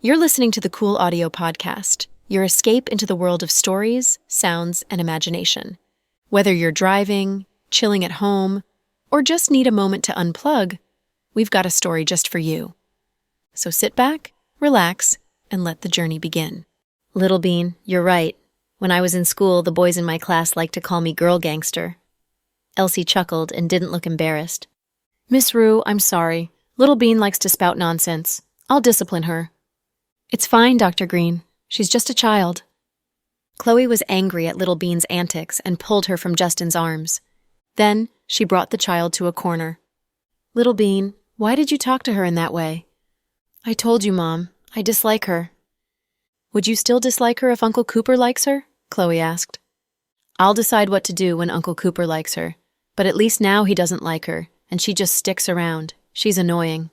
You're listening to the Cool Audio Podcast, your escape into the world of stories, sounds, and imagination. Whether you're driving, chilling at home, or just need a moment to unplug, we've got a story just for you. So sit back, relax, and let the journey begin. Little Bean, you're right. When I was in school, the boys in my class liked to call me Girl Gangster. Elsie chuckled and didn't look embarrassed. Miss Rue, I'm sorry. Little Bean likes to spout nonsense. I'll discipline her. It's fine, Dr. Green. She's just a child. Chloe was angry at Little Bean's antics and pulled her from Justin's arms. Then she brought the child to a corner. Little Bean, why did you talk to her in that way? I told you, Mom. I dislike her. Would you still dislike her if Uncle Cooper likes her? Chloe asked. I'll decide what to do when Uncle Cooper likes her, but at least now he doesn't like her, and she just sticks around. She's annoying.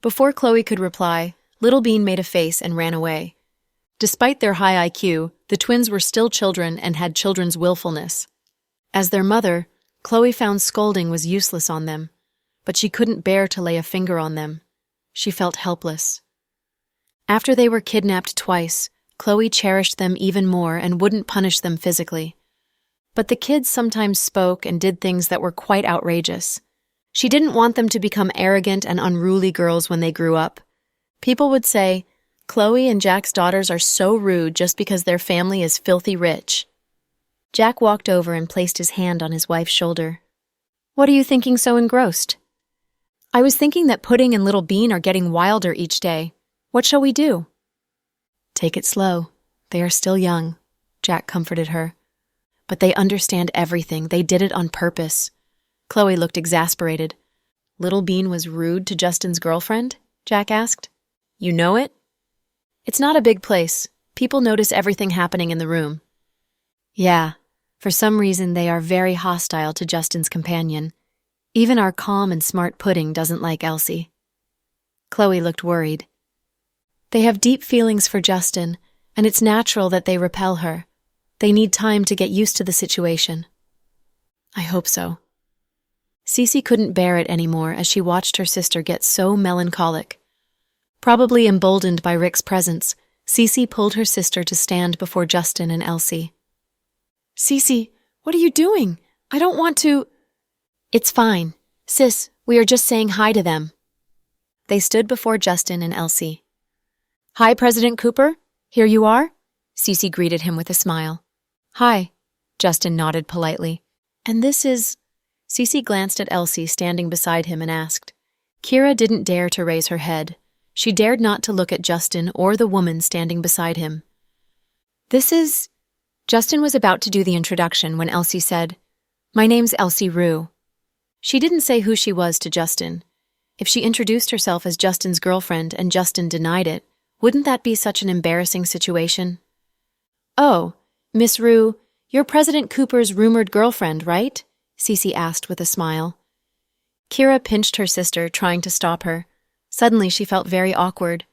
Before Chloe could reply, Little Bean made a face and ran away. Despite their high IQ, the twins were still children and had children's willfulness. As their mother, Chloe found scolding was useless on them, but she couldn't bear to lay a finger on them. She felt helpless. After they were kidnapped twice, Chloe cherished them even more and wouldn't punish them physically. But the kids sometimes spoke and did things that were quite outrageous. She didn't want them to become arrogant and unruly girls when they grew up. People would say, Chloe and Jack's daughters are so rude just because their family is filthy rich. Jack walked over and placed his hand on his wife's shoulder. What are you thinking so engrossed? I was thinking that Pudding and Little Bean are getting wilder each day. What shall we do? Take it slow. They are still young, Jack comforted her. But they understand everything. They did it on purpose. Chloe looked exasperated. Little Bean was rude to Justin's girlfriend? Jack asked. You know it? It's not a big place. People notice everything happening in the room. Yeah, for some reason they are very hostile to Justin's companion. Even our calm and smart Pudding doesn't like Elsie. Chloe looked worried. They have deep feelings for Justin, and it's natural that they repel her. They need time to get used to the situation. I hope so. Cece couldn't bear it anymore as she watched her sister get so melancholic. Probably emboldened by Rick's presence, Cece pulled her sister to stand before Justin and Elsie. Cece, what are you doing? I don't want to... It's fine. Sis, we are just saying hi to them. They stood before Justin and Elsie. Hi, President Cooper. Here you are? Cece greeted him with a smile. Hi, Justin nodded politely. And this is... Cece glanced at Elsie standing beside him and asked. Kira didn't dare to raise her head. She dared not to look at Justin or the woman standing beside him. This is... Justin was about to do the introduction when Elsie said, My name's Elsie Rue. She didn't say who she was to Justin. If she introduced herself as Justin's girlfriend and Justin denied it, wouldn't that be such an embarrassing situation? Oh, Miss Rue, you're President Cooper's rumored girlfriend, right? Cece asked with a smile. Kira pinched her sister, trying to stop her. Suddenly she felt very awkward.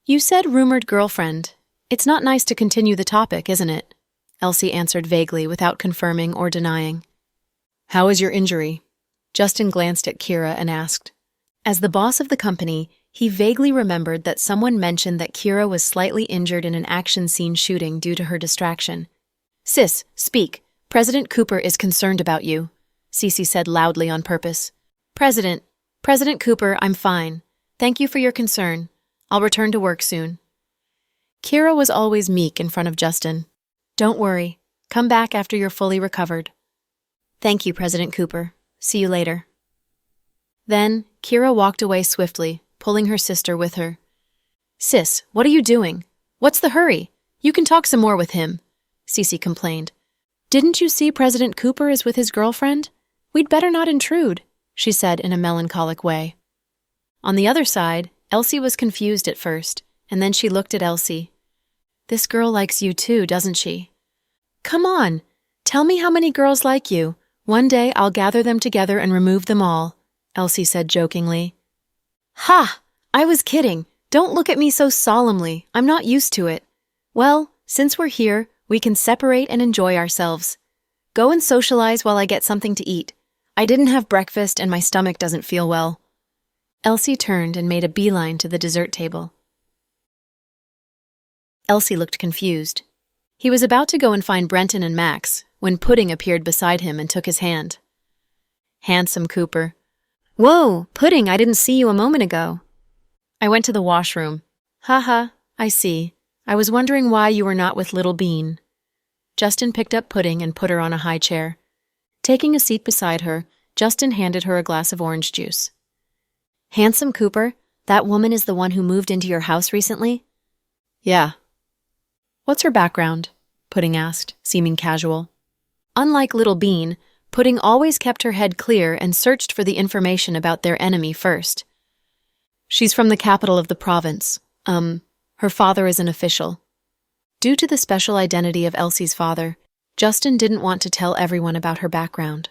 You said rumored girlfriend. It's not nice to continue the topic, isn't it? Elsie answered vaguely without confirming or denying. How is your injury? Justin glanced at Kira and asked. As the boss of the company, he vaguely remembered that someone mentioned that Kira was slightly injured in an action scene shooting due to her distraction. Sis, speak. President Cooper is concerned about you, Cece said loudly on purpose. President Cooper, I'm fine. Thank you for your concern. I'll return to work soon. Kira was always meek in front of Justin. Don't worry. Come back after you're fully recovered. Thank you, President Cooper. See you later. Then, Kira walked away swiftly, pulling her sister with her. Sis, what are you doing? What's the hurry? You can talk some more with him, Cece complained. Didn't you see President Cooper is with his girlfriend? We'd better not intrude, she said in a melancholic way. On the other side, Elsie was confused at first, and then she looked at Elsie. This girl likes you too, doesn't she? Come on, tell me how many girls like you. One day I'll gather them together and remove them all, Elsie said jokingly. Ha! I was kidding. Don't look at me so solemnly. I'm not used to it. Well, since we're here, we can separate and enjoy ourselves. Go and socialize while I get something to eat. I didn't have breakfast and my stomach doesn't feel well. Elsie turned and made a beeline to the dessert table. Elsie looked confused. He was about to go and find Brenton and Max when Pudding appeared beside him and took his hand. Handsome Cooper. Whoa, Pudding, I didn't see you a moment ago. I went to the washroom. Haha, I see. I was wondering why you were not with Little Bean. Justin picked up Pudding and put her on a high chair. Taking a seat beside her, Justin handed her a glass of orange juice. Handsome Cooper, that woman is the one who moved into your house recently? Yeah. What's her background? Pudding asked, seeming casual. Unlike Little Bean, Pudding always kept her head clear and searched for the information about their enemy first. She's from the capital of the province. Her father is an official. Due to the special identity of Elsie's father, Justin didn't want to tell everyone about her background.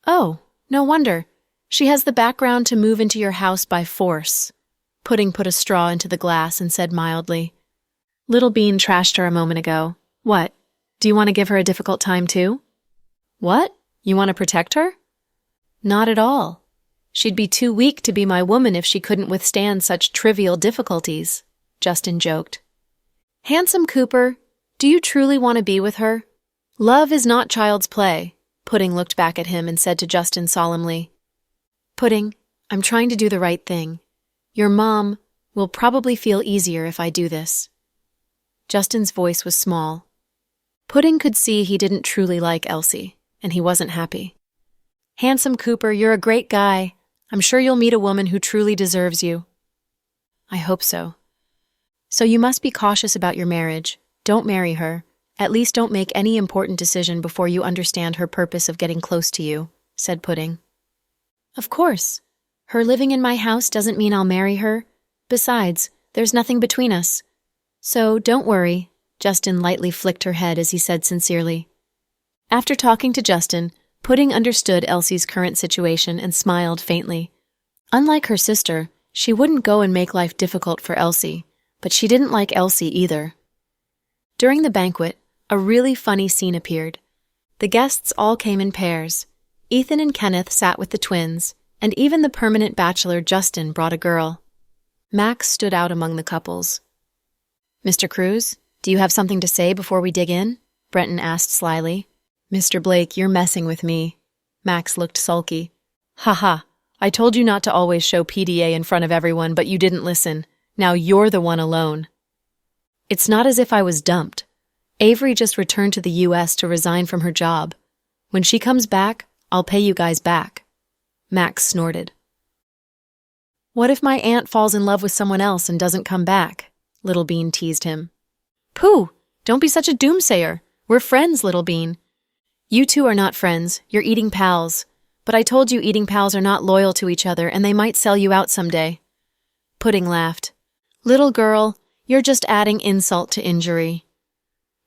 Oh, no wonder. She has the background to move into your house by force. Pudding put a straw into the glass and said mildly, Little Bean trashed her a moment ago. What? Do you want to give her a difficult time too? What? You want to protect her? Not at all. She'd be too weak to be my woman if she couldn't withstand such trivial difficulties, Justin joked. Handsome Cooper, do you truly want to be with her? Love is not child's play. Pudding looked back at him and said to Justin solemnly, Pudding, I'm trying to do the right thing. Your mom will probably feel easier if I do this. Justin's voice was small. Pudding could see he didn't truly like Elsie, and he wasn't happy. Handsome Cooper, you're a great guy. I'm sure you'll meet a woman who truly deserves you. I hope so. So you must be cautious about your marriage. Don't marry her. At least don't make any important decision before you understand her purpose of getting close to you, said Pudding. Of course. Her living in my house doesn't mean I'll marry her. Besides, there's nothing between us. So don't worry, Justin lightly flicked her head as he said sincerely. After talking to Justin, Pudding understood Elsie's current situation and smiled faintly. Unlike her sister, she wouldn't go and make life difficult for Elsie, but she didn't like Elsie either. During the banquet, a really funny scene appeared. The guests all came in pairs. Ethan and Kenneth sat with the twins, and even the permanent bachelor Justin brought a girl. Max stood out among the couples. Mr. Cruz, do you have something to say before we dig in? Brenton asked slyly. Mr. Blake, you're messing with me. Max looked sulky. Haha, I told you not to always show PDA in front of everyone, but you didn't listen. Now you're the one alone. It's not as if I was dumped. Avery just returned to the U.S. to resign from her job. When she comes back, I'll pay you guys back. Max snorted. What if my aunt falls in love with someone else and doesn't come back? Little Bean teased him. Pooh, don't be such a doomsayer. We're friends, Little Bean. You two are not friends, you're eating pals. But I told you eating pals are not loyal to each other and they might sell you out someday. Pudding laughed. Little girl, you're just adding insult to injury.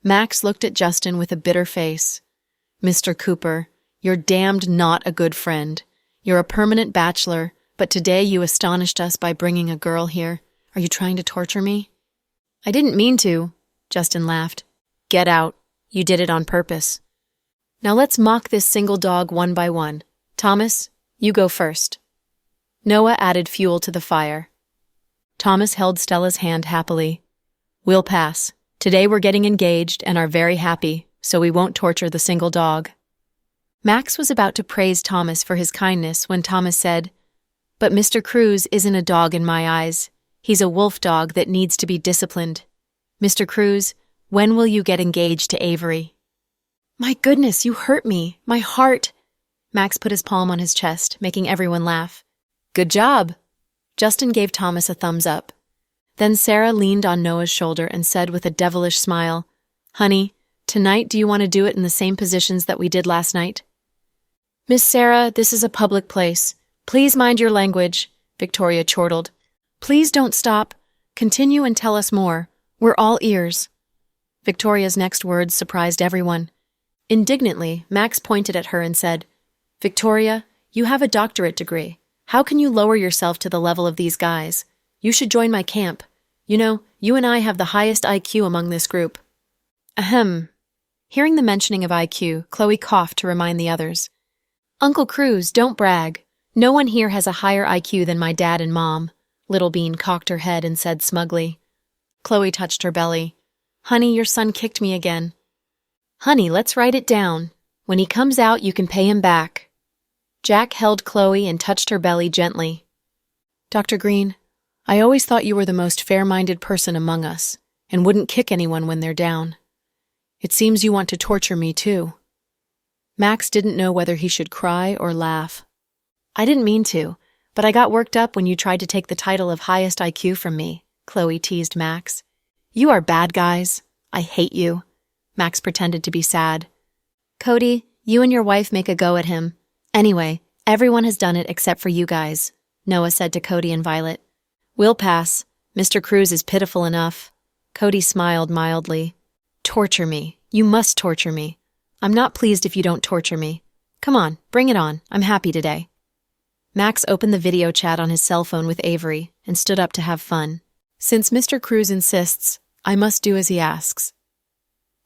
Max looked at Justin with a bitter face. Mr. Cooper, you're damned not a good friend. You're a permanent bachelor, but today you astonished us by bringing a girl here. Are you trying to torture me? I didn't mean to, Justin laughed. Get out. You did it on purpose. Now let's mock this single dog one by one. Thomas, you go first. Noah added fuel to the fire. Thomas held Stella's hand happily. We'll pass. Today we're getting engaged and are very happy, so we won't torture the single dog. Max was about to praise Thomas for his kindness when Thomas said, But Mr. Cruz isn't a dog in my eyes. He's a wolf dog that needs to be disciplined. Mr. Cruz, when will you get engaged to Avery? My goodness, you hurt me. My heart. Max put his palm on his chest, making everyone laugh. Good job. Justin gave Thomas a thumbs up. Then Sarah leaned on Noah's shoulder and said with a devilish smile, Honey, tonight do you want to do it in the same positions that we did last night? Miss Sarah, this is a public place. Please mind your language, Victoria chortled. Please don't stop. Continue and tell us more. We're all ears. Victoria's next words surprised everyone. Indignantly, Max pointed at her and said, Victoria, you have a doctorate degree. How can you lower yourself to the level of these guys? You should join my camp. You know, you and I have the highest IQ among this group. Ahem. Hearing the mentioning of IQ, Chloe coughed to remind the others. Uncle Cruz, don't brag. No one here has a higher IQ than my dad and mom. Little Bean cocked her head and said smugly. Chloe touched her belly. Honey, your son kicked me again. Honey, let's write it down. When he comes out, you can pay him back. Jack held Chloe and touched her belly gently. Dr. Green, I always thought you were the most fair-minded person among us and wouldn't kick anyone when they're down. It seems you want to torture me, too. Max didn't know whether he should cry or laugh. I didn't mean to, but I got worked up when you tried to take the title of highest IQ from me, Chloe teased Max. You are bad guys. I hate you. Max pretended to be sad. Cody, you and your wife make a go at him. Anyway, everyone has done it except for you guys, Noah said to Cody and Violet. We'll pass. Mr. Cruz is pitiful enough. Cody smiled mildly. Torture me. You must torture me. I'm not pleased if you don't torture me. Come on, bring it on. I'm happy today. Max opened the video chat on his cell phone with Avery and stood up to have fun. Since Mr. Cruz insists, I must do as he asks.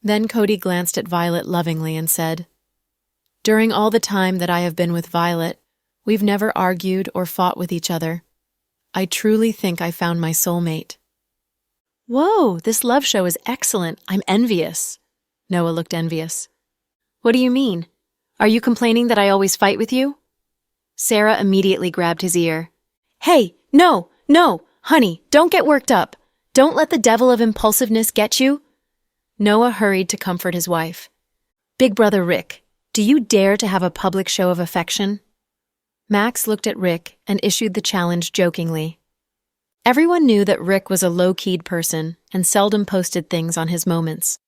Then Cody glanced at Violet lovingly and said, During all the time that I have been with Violet, we've never argued or fought with each other. I truly think I found my soulmate. Whoa, this love show is excellent. I'm envious. Noah looked envious. What do you mean? Are you complaining that I always fight with you? Sarah immediately grabbed his ear. Hey, no, honey, don't get worked up. Don't let the devil of impulsiveness get you. Noah hurried to comfort his wife. Big brother Rick, do you dare to have a public show of affection? Max looked at Rick and issued the challenge jokingly. Everyone knew that Rick was a low-keyed person and seldom posted things on his moments.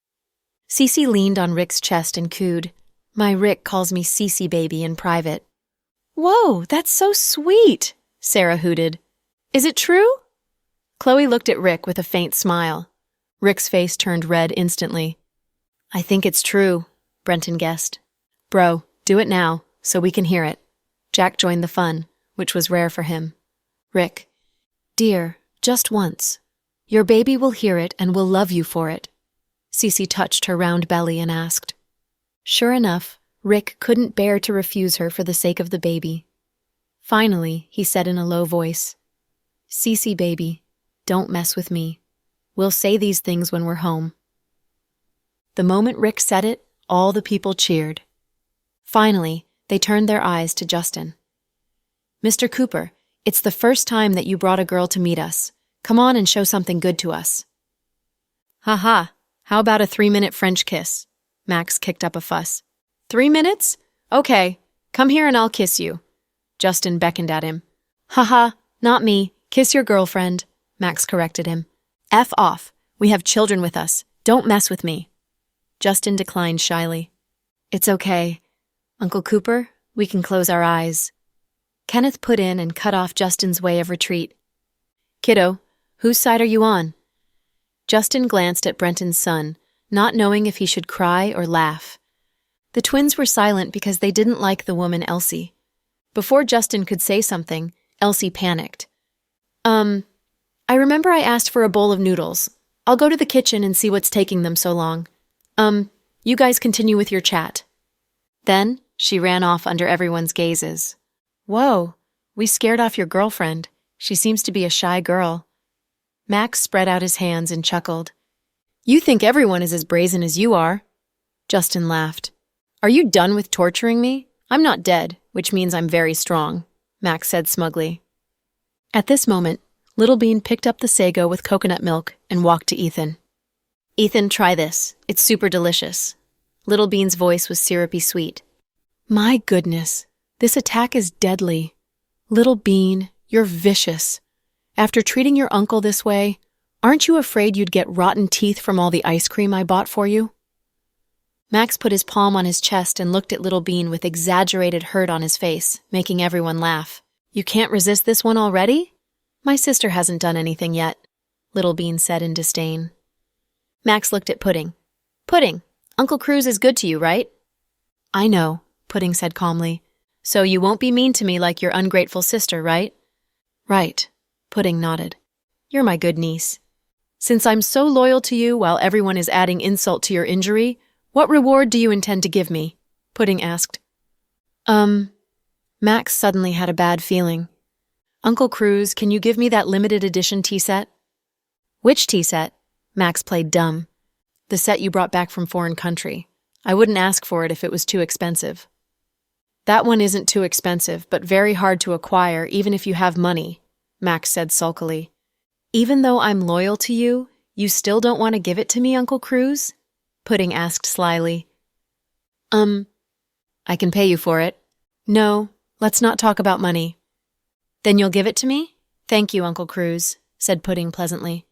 Cece leaned on Rick's chest and cooed, My Rick calls me Cece baby in private. Whoa, that's so sweet, Sarah hooted. Is it true? Chloe looked at Rick with a faint smile. Rick's face turned red instantly. I think it's true, Brenton guessed. Bro, do it now, so we can hear it. Jack joined the fun, which was rare for him. Rick, Dear, just once. Your baby will hear it and will love you for it. Cece touched her round belly and asked. Sure enough, Rick couldn't bear to refuse her for the sake of the baby. Finally, he said in a low voice, Cece baby, don't mess with me. We'll say these things when we're home. The moment Rick said it, all the people cheered. Finally, they turned their eyes to Justin. Mr. Cooper, it's the first time that you brought a girl to meet us. Come on and show something good to us. Ha, how about a 3-minute French kiss? Max kicked up a fuss. 3 minutes? Okay, come here and I'll kiss you. Justin beckoned at him. Ha, not me. Kiss your girlfriend, Max corrected him. F off. We have children with us. Don't mess with me. Justin declined shyly. It's okay. Uncle Cooper, we can close our eyes. Kenneth put in and cut off Justin's way of retreat. Kiddo, whose side are you on? Justin glanced at Brenton's son, not knowing if he should cry or laugh. The twins were silent because they didn't like the woman Elsie. Before Justin could say something, Elsie panicked. I remember I asked for a bowl of noodles. I'll go to the kitchen and see what's taking them so long. You guys continue with your chat. Then she ran off under everyone's gazes. Whoa, we scared off your girlfriend. She seems to be a shy girl. Max spread out his hands and chuckled. You think everyone is as brazen as you are. Justin laughed. Are you done with torturing me? I'm not dead, which means I'm very strong, Max said smugly. At this moment, Little Bean picked up the sago with coconut milk and walked to Ethan. Ethan, try this. It's super delicious. Little Bean's voice was syrupy sweet. My goodness, this attack is deadly. Little Bean, you're vicious. After treating your uncle this way, aren't you afraid you'd get rotten teeth from all the ice cream I bought for you? Max put his palm on his chest and looked at Little Bean with exaggerated hurt on his face, making everyone laugh. You can't resist this one already? My sister hasn't done anything yet, Little Bean said in disdain. Max looked at Pudding. Pudding, Uncle Cruz is good to you, right? I know, Pudding said calmly. So you won't be mean to me like your ungrateful sister, right? Right, Pudding nodded. You're my good niece. Since I'm so loyal to you while everyone is adding insult to your injury, what reward do you intend to give me? Pudding asked. Max suddenly had a bad feeling. Uncle Cruz, can you give me that limited edition tea set? Which tea set? Max played dumb. The set you brought back from foreign country. I wouldn't ask for it if it was too expensive. That one isn't too expensive, but very hard to acquire even if you have money, Max said sulkily. Even though I'm loyal to you, you still don't want to give it to me, Uncle Cruz? Pudding asked slyly. I can pay you for it. No, let's not talk about money. Then you'll give it to me? Thank you, Uncle Cruz, said Pudding pleasantly.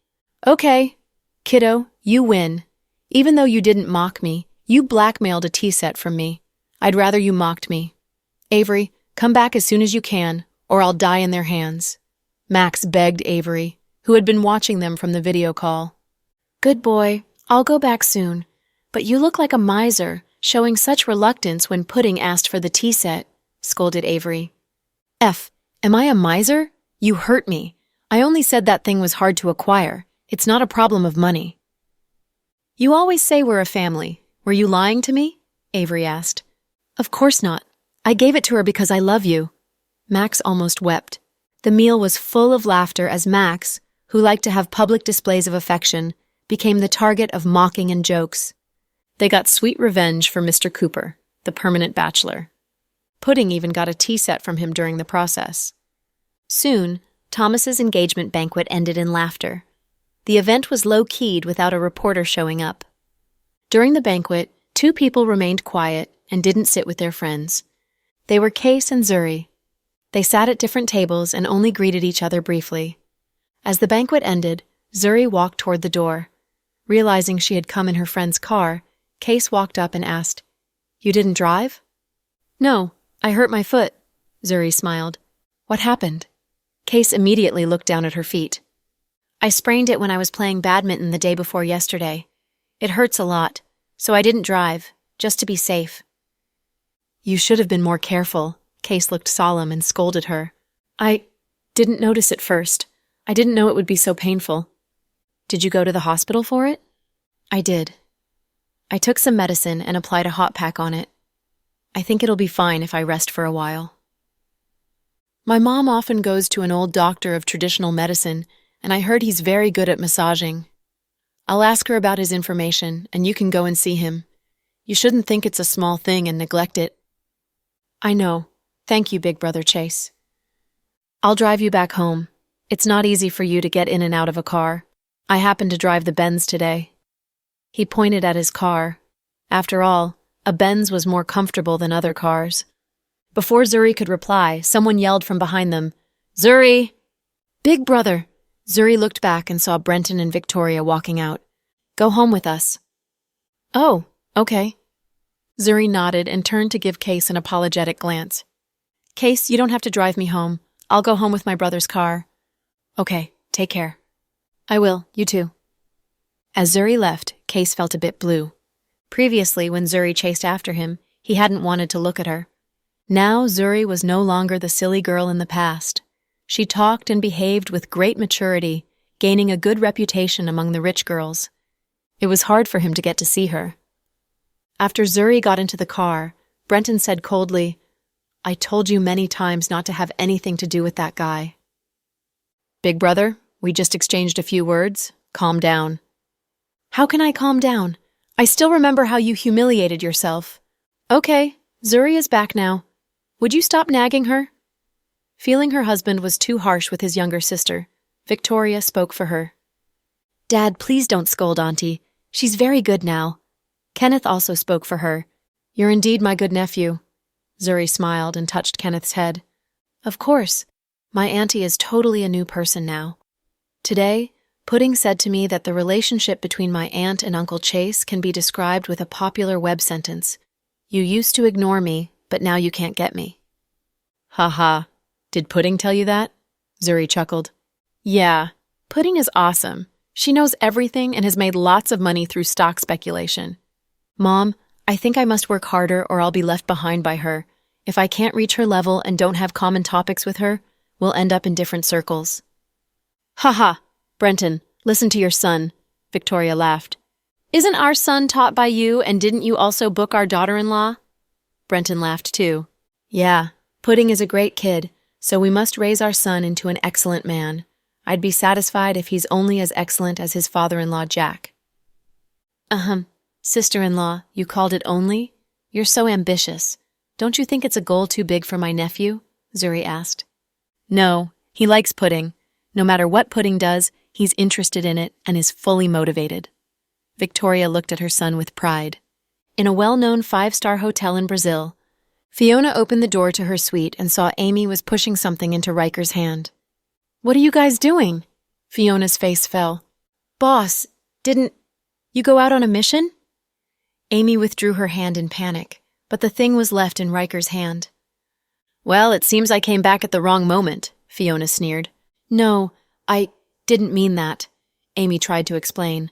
Okay, kiddo, you win. Even though you didn't mock me, you blackmailed a tea set from me. I'd rather you mocked me. Avery, come back as soon as you can, or I'll die in their hands. Max begged Avery, who had been watching them from the video call. Good boy, I'll go back soon. But you look like a miser, showing such reluctance when Pudding asked for the tea set, scolded Avery. Am I a miser? You hurt me. I only said that thing was hard to acquire. It's not a problem of money. You always say we're a family. Were you lying to me? Avery asked. Of course not. I gave it to her because I love you. Max almost wept. The meal was full of laughter as Max, who liked to have public displays of affection, became the target of mocking and jokes. They got sweet revenge for Mr. Cooper, the permanent bachelor. Pudding even got a tea set from him during the process. Soon, Thomas's engagement banquet ended in laughter. The event was low-keyed without a reporter showing up. During the banquet, 2 people remained quiet and didn't sit with their friends. They were Case and Zuri. They sat at different tables and only greeted each other briefly. As the banquet ended, Zuri walked toward the door. Realizing she had come in her friend's car, Case walked up and asked, You didn't drive? No, I hurt my foot, Zuri smiled. What happened? Case immediately looked down at her feet. I sprained it when I was playing badminton the day before yesterday. It hurts a lot, so I didn't drive, just to be safe. You should have been more careful. Case looked solemn and scolded her. I didn't notice it first. I didn't know it would be so painful. Did you go to the hospital for it? I did. I took some medicine and applied a hot pack on it. I think it'll be fine if I rest for a while. My mom often goes to an old doctor of traditional medicine, and I heard he's very good at massaging. I'll ask her about his information, and you can go and see him. You shouldn't think it's a small thing and neglect it. I know. Thank you, Big Brother Chase. I'll drive you back home. It's not easy for you to get in and out of a car. I happened to drive the Benz today. He pointed at his car. After all, a Benz was more comfortable than other cars. Before Zuri could reply, someone yelled from behind them, Zuri! Big Brother! Zuri looked back and saw Brenton and Victoria walking out. Go home with us. Oh, okay. Zuri nodded and turned to give Case an apologetic glance. Case, you don't have to drive me home. I'll go home with my brother's car. Okay, take care. I will, you too. As Zuri left, Case felt a bit blue. Previously, when Zuri chased after him, he hadn't wanted to look at her. Now Zuri was no longer the silly girl in the past. She talked and behaved with great maturity, gaining a good reputation among the rich girls. It was hard for him to get to see her. After Zuri got into the car, Brenton said coldly, I told you many times not to have anything to do with that guy. Big Brother, we just exchanged a few words. Calm down. How can I calm down? I still remember how you humiliated yourself. Okay, Zuri is back now. Would you stop nagging her? Feeling her husband was too harsh with his younger sister, Victoria spoke for her. Dad, please don't scold Auntie. She's very good now. Kenneth also spoke for her. You're indeed my good nephew. Zuri smiled and touched Kenneth's head. Of course. My auntie is totally a new person now. Today, Pudding said to me that the relationship between my aunt and Uncle Chase can be described with a popular web sentence. You used to ignore me, but now you can't get me. Ha ha. Did Pudding tell you that? Zuri chuckled. Yeah, Pudding is awesome. She knows everything and has made lots of money through stock speculation. Mom, I think I must work harder or I'll be left behind by her. If I can't reach her level and don't have common topics with her, we'll end up in different circles. Ha ha. Brenton, listen to your son, Victoria laughed. Isn't our son taught by you and didn't you also book our daughter-in-law? Brenton laughed too. Yeah, Pudding is a great kid, so we must raise our son into an excellent man. I'd be satisfied if he's only as excellent as his father-in-law Jack. Sister-in-law, you called it only? You're so ambitious. Don't you think it's a goal too big for my nephew? Zuri asked. No, he likes pudding. No matter what Pudding does, he's interested in it and is fully motivated. Victoria looked at her son with pride. In a well-known 5-star hotel in Brazil, Fiona opened the door to her suite and saw Amy was pushing something into Riker's hand. What are you guys doing? Fiona's face fell. Boss, didn't you go out on a mission? Amy withdrew her hand in panic, but the thing was left in Riker's hand. Well, it seems I came back at the wrong moment, Fiona sneered. No, I didn't mean that, Amy tried to explain.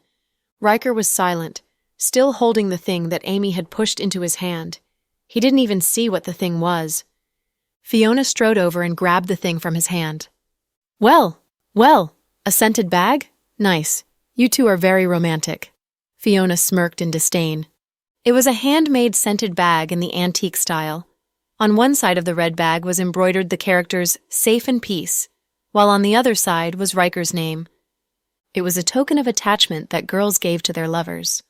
Riker was silent, still holding the thing that Amy had pushed into his hand. He didn't even see what the thing was. Fiona strode over and grabbed the thing from his hand. Well, a scented bag? Nice. You two are very romantic. Fiona smirked in disdain. It was a handmade scented bag in the antique style. On one side of the red bag was embroidered the characters Safe and Peace, while on the other side was Riker's name. It was a token of attachment that girls gave to their lovers.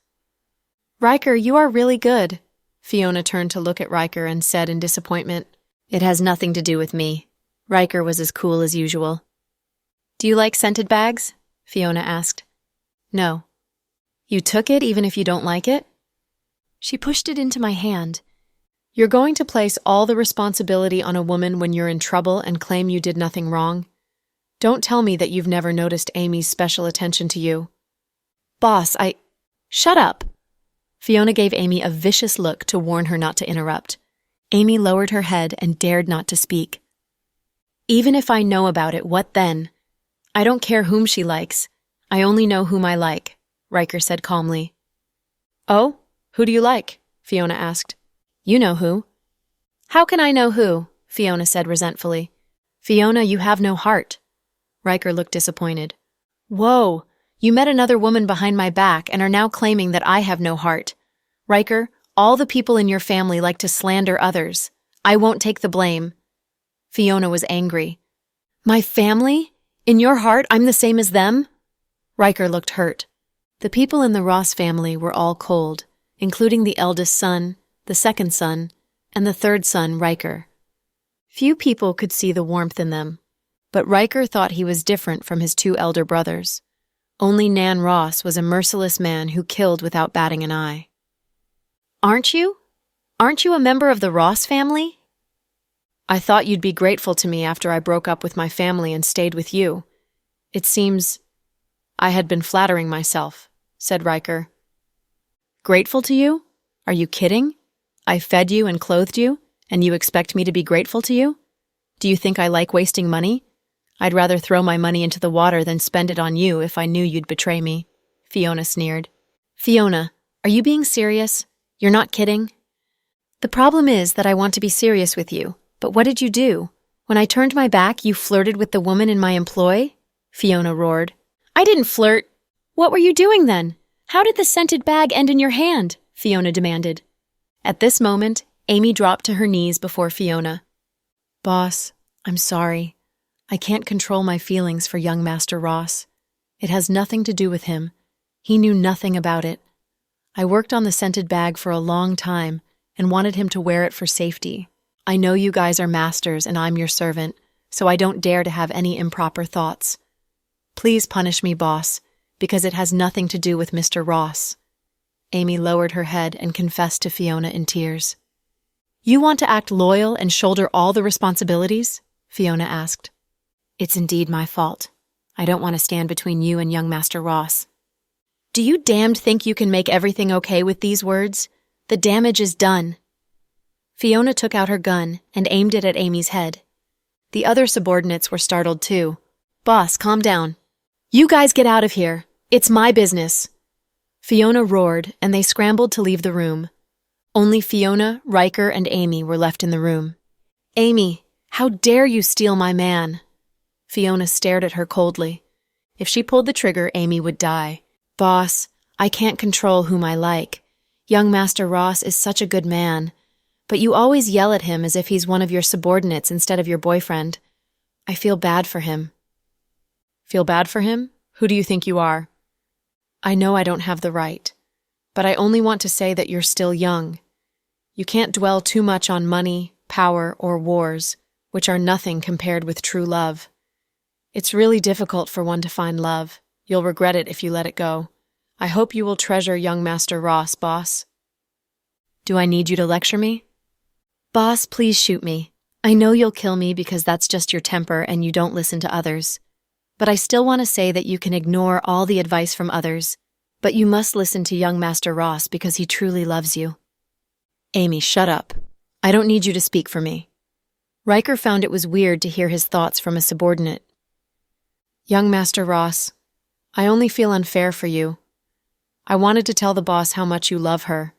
Riker, you are really good. Fiona turned to look at Riker and said in disappointment, It has nothing to do with me. Riker was as cool as usual. Do you like scented bags? Fiona asked. No. You took it even if you don't like it? She pushed it into my hand. You're going to place all the responsibility on a woman when you're in trouble and claim you did nothing wrong? Don't tell me that you've never noticed Amy's special attention to you. Boss, Shut up! Fiona gave Amy a vicious look to warn her not to interrupt. Amy lowered her head and dared not to speak. Even if I know about it, what then? I don't care whom she likes. I only know whom I like, Riker said calmly. Oh? Who do you like? Fiona asked. You know who. How can I know who? Fiona said resentfully. Fiona, you have no heart. Riker looked disappointed. Whoa, you met another woman behind my back and are now claiming that I have no heart. Riker, all the people in your family like to slander others. I won't take the blame. Fiona was angry. My family? In your heart, I'm the same as them? Riker looked hurt. The people in the Ross family were all cold, including the eldest son, the second son, and the third son, Riker. Few people could see the warmth in them, but Riker thought he was different from his 2 elder brothers. Only Nan Ross was a merciless man who killed without batting an eye. Aren't you? Aren't you a member of the Ross family? I thought you'd be grateful to me after I broke up with my family and stayed with you. It seems I had been flattering myself, said Riker. Grateful to you? Are you kidding? I fed you and clothed you, and you expect me to be grateful to you? Do you think I like wasting money? I'd rather throw my money into the water than spend it on you if I knew you'd betray me, Fiona sneered. Fiona, are you being serious? You're not kidding? The problem is that I want to be serious with you, but what did you do? When I turned my back, you flirted with the woman in my employ? Fiona roared. I didn't flirt. What were you doing then? How did the scented bag end in your hand? Fiona demanded. At this moment, Amy dropped to her knees before Fiona. Boss, I'm sorry. I can't control my feelings for young Master Ross. It has nothing to do with him. He knew nothing about it. I worked on the scented bag for a long time and wanted him to wear it for safety. I know you guys are masters and I'm your servant, so I don't dare to have any improper thoughts. Please punish me, boss, because it has nothing to do with Mr. Ross. Amy lowered her head and confessed to Fiona in tears. You want to act loyal and shoulder all the responsibilities? Fiona asked. It's indeed my fault. I don't want to stand between you and young Master Ross. Do you damned think you can make everything okay with these words? The damage is done. Fiona took out her gun and aimed it at Amy's head. The other subordinates were startled too. Boss, calm down. You guys get out of here. It's my business. Fiona roared, and they scrambled to leave the room. Only Fiona, Riker, and Amy were left in the room. Amy, how dare you steal my man? Fiona stared at her coldly. If she pulled the trigger, Amy would die. Boss, I can't control whom I like. Young Master Ross is such a good man. But you always yell at him as if he's one of your subordinates instead of your boyfriend. I feel bad for him. Feel bad for him? Who do you think you are? I know I don't have the right, but I only want to say that you're still young. You can't dwell too much on money, power, or wars, which are nothing compared with true love. It's really difficult for one to find love. You'll regret it if you let it go. I hope you will treasure young Master Ross, boss. Do I need you to lecture me? Boss, please shoot me. I know you'll kill me because that's just your temper and you don't listen to others. But I still want to say that you can ignore all the advice from others, but you must listen to young Master Ross because he truly loves you. Amy, shut up. I don't need you to speak for me. Riker found it was weird to hear his thoughts from a subordinate. Young Master Ross, I only feel unfair for you. I wanted to tell the boss how much you love her.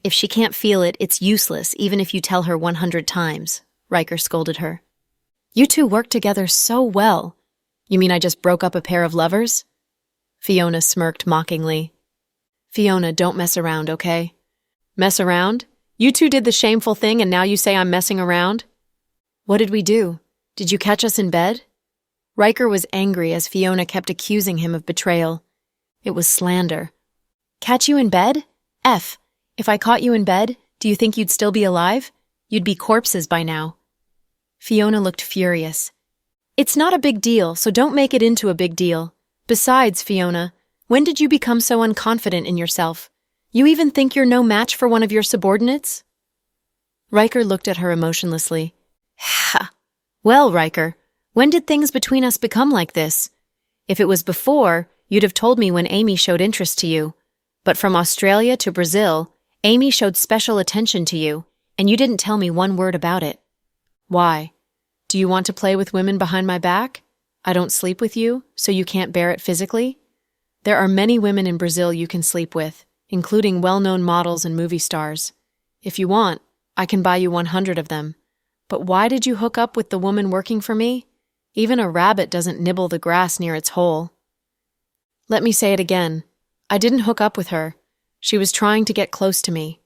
If she can't feel it, it's useless, even if you tell her 100 times, Riker scolded her. You two work together so well. You mean I just broke up a pair of lovers? Fiona smirked mockingly. Fiona, don't mess around, okay? Mess around? You two did the shameful thing and now you say I'm messing around? What did we do? Did you catch us in bed? Riker was angry as Fiona kept accusing him of betrayal. It was slander. Catch you in bed? If I caught you in bed, do you think you'd still be alive? You'd be corpses by now. Fiona looked furious. It's not a big deal, so don't make it into a big deal. Besides, Fiona, when did you become so unconfident in yourself? You even think you're no match for one of your subordinates? Riker looked at her emotionlessly. Ha! Well, Riker, when did things between us become like this? If it was before, you'd have told me when Amy showed interest to you. But from Australia to Brazil, Amy showed special attention to you, and you didn't tell me one word about it. Why? Do you want to play with women behind my back? I don't sleep with you, so you can't bear it physically? There are many women in Brazil you can sleep with, including well-known models and movie stars. If you want, I can buy you 100 of them. But why did you hook up with the woman working for me? Even a rabbit doesn't nibble the grass near its hole. Let me say it again. I didn't hook up with her. She was trying to get close to me.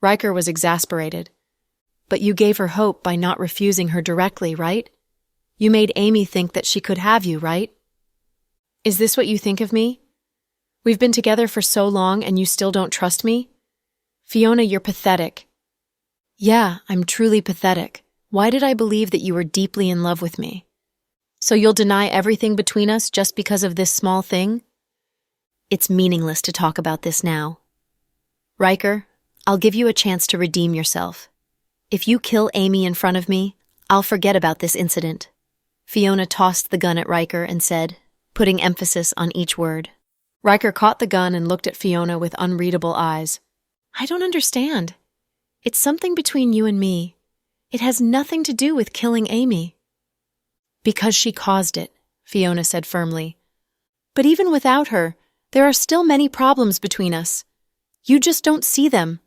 Riker was exasperated. But you gave her hope by not refusing her directly, right? You made Amy think that she could have you, right? Is this what you think of me? We've been together for so long and you still don't trust me? Fiona, you're pathetic. Yeah, I'm truly pathetic. Why did I believe that you were deeply in love with me? So you'll deny everything between us just because of this small thing? It's meaningless to talk about this now. Riker, I'll give you a chance to redeem yourself. If you kill Amy in front of me, I'll forget about this incident. Fiona tossed the gun at Riker and said, putting emphasis on each word. Riker caught the gun and looked at Fiona with unreadable eyes. I don't understand. It's something between you and me. It has nothing to do with killing Amy. Because she caused it, Fiona said firmly. But even without her, there are still many problems between us. You just don't see them,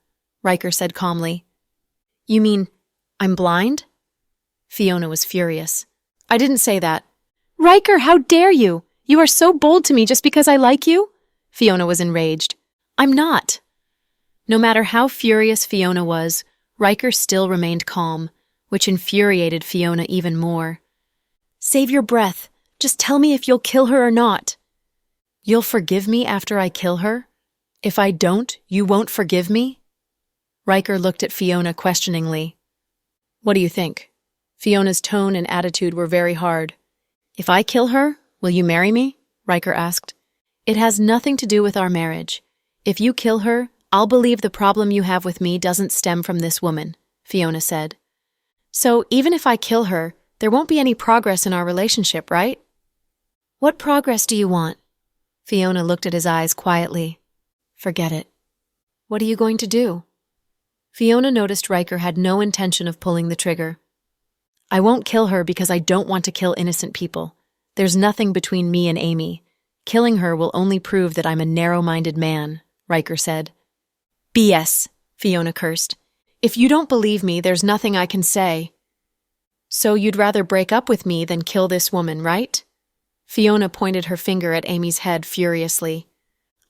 Riker said calmly. You mean, I'm blind? Fiona was furious. I didn't say that. Riker, how dare you? You are so bold to me just because I like you? Fiona was enraged. I'm not. No matter how furious Fiona was, Riker still remained calm, which infuriated Fiona even more. Save your breath. Just tell me if you'll kill her or not. You'll forgive me after I kill her? If I don't, you won't forgive me? Riker looked at Fiona questioningly. What do you think? Fiona's tone and attitude were very hard. If I kill her, will you marry me? Riker asked. It has nothing to do with our marriage. If you kill her, I'll believe the problem you have with me doesn't stem from this woman, Fiona said. So even if I kill her, there won't be any progress in our relationship, right? What progress do you want? Fiona looked at his eyes quietly. Forget it. What are you going to do? Fiona noticed Riker had no intention of pulling the trigger. I won't kill her because I don't want to kill innocent people. There's nothing between me and Amy. Killing her will only prove that I'm a narrow-minded man, Riker said. BS, Fiona cursed. If you don't believe me, there's nothing I can say. So you'd rather break up with me than kill this woman, right? Fiona pointed her finger at Amy's head furiously.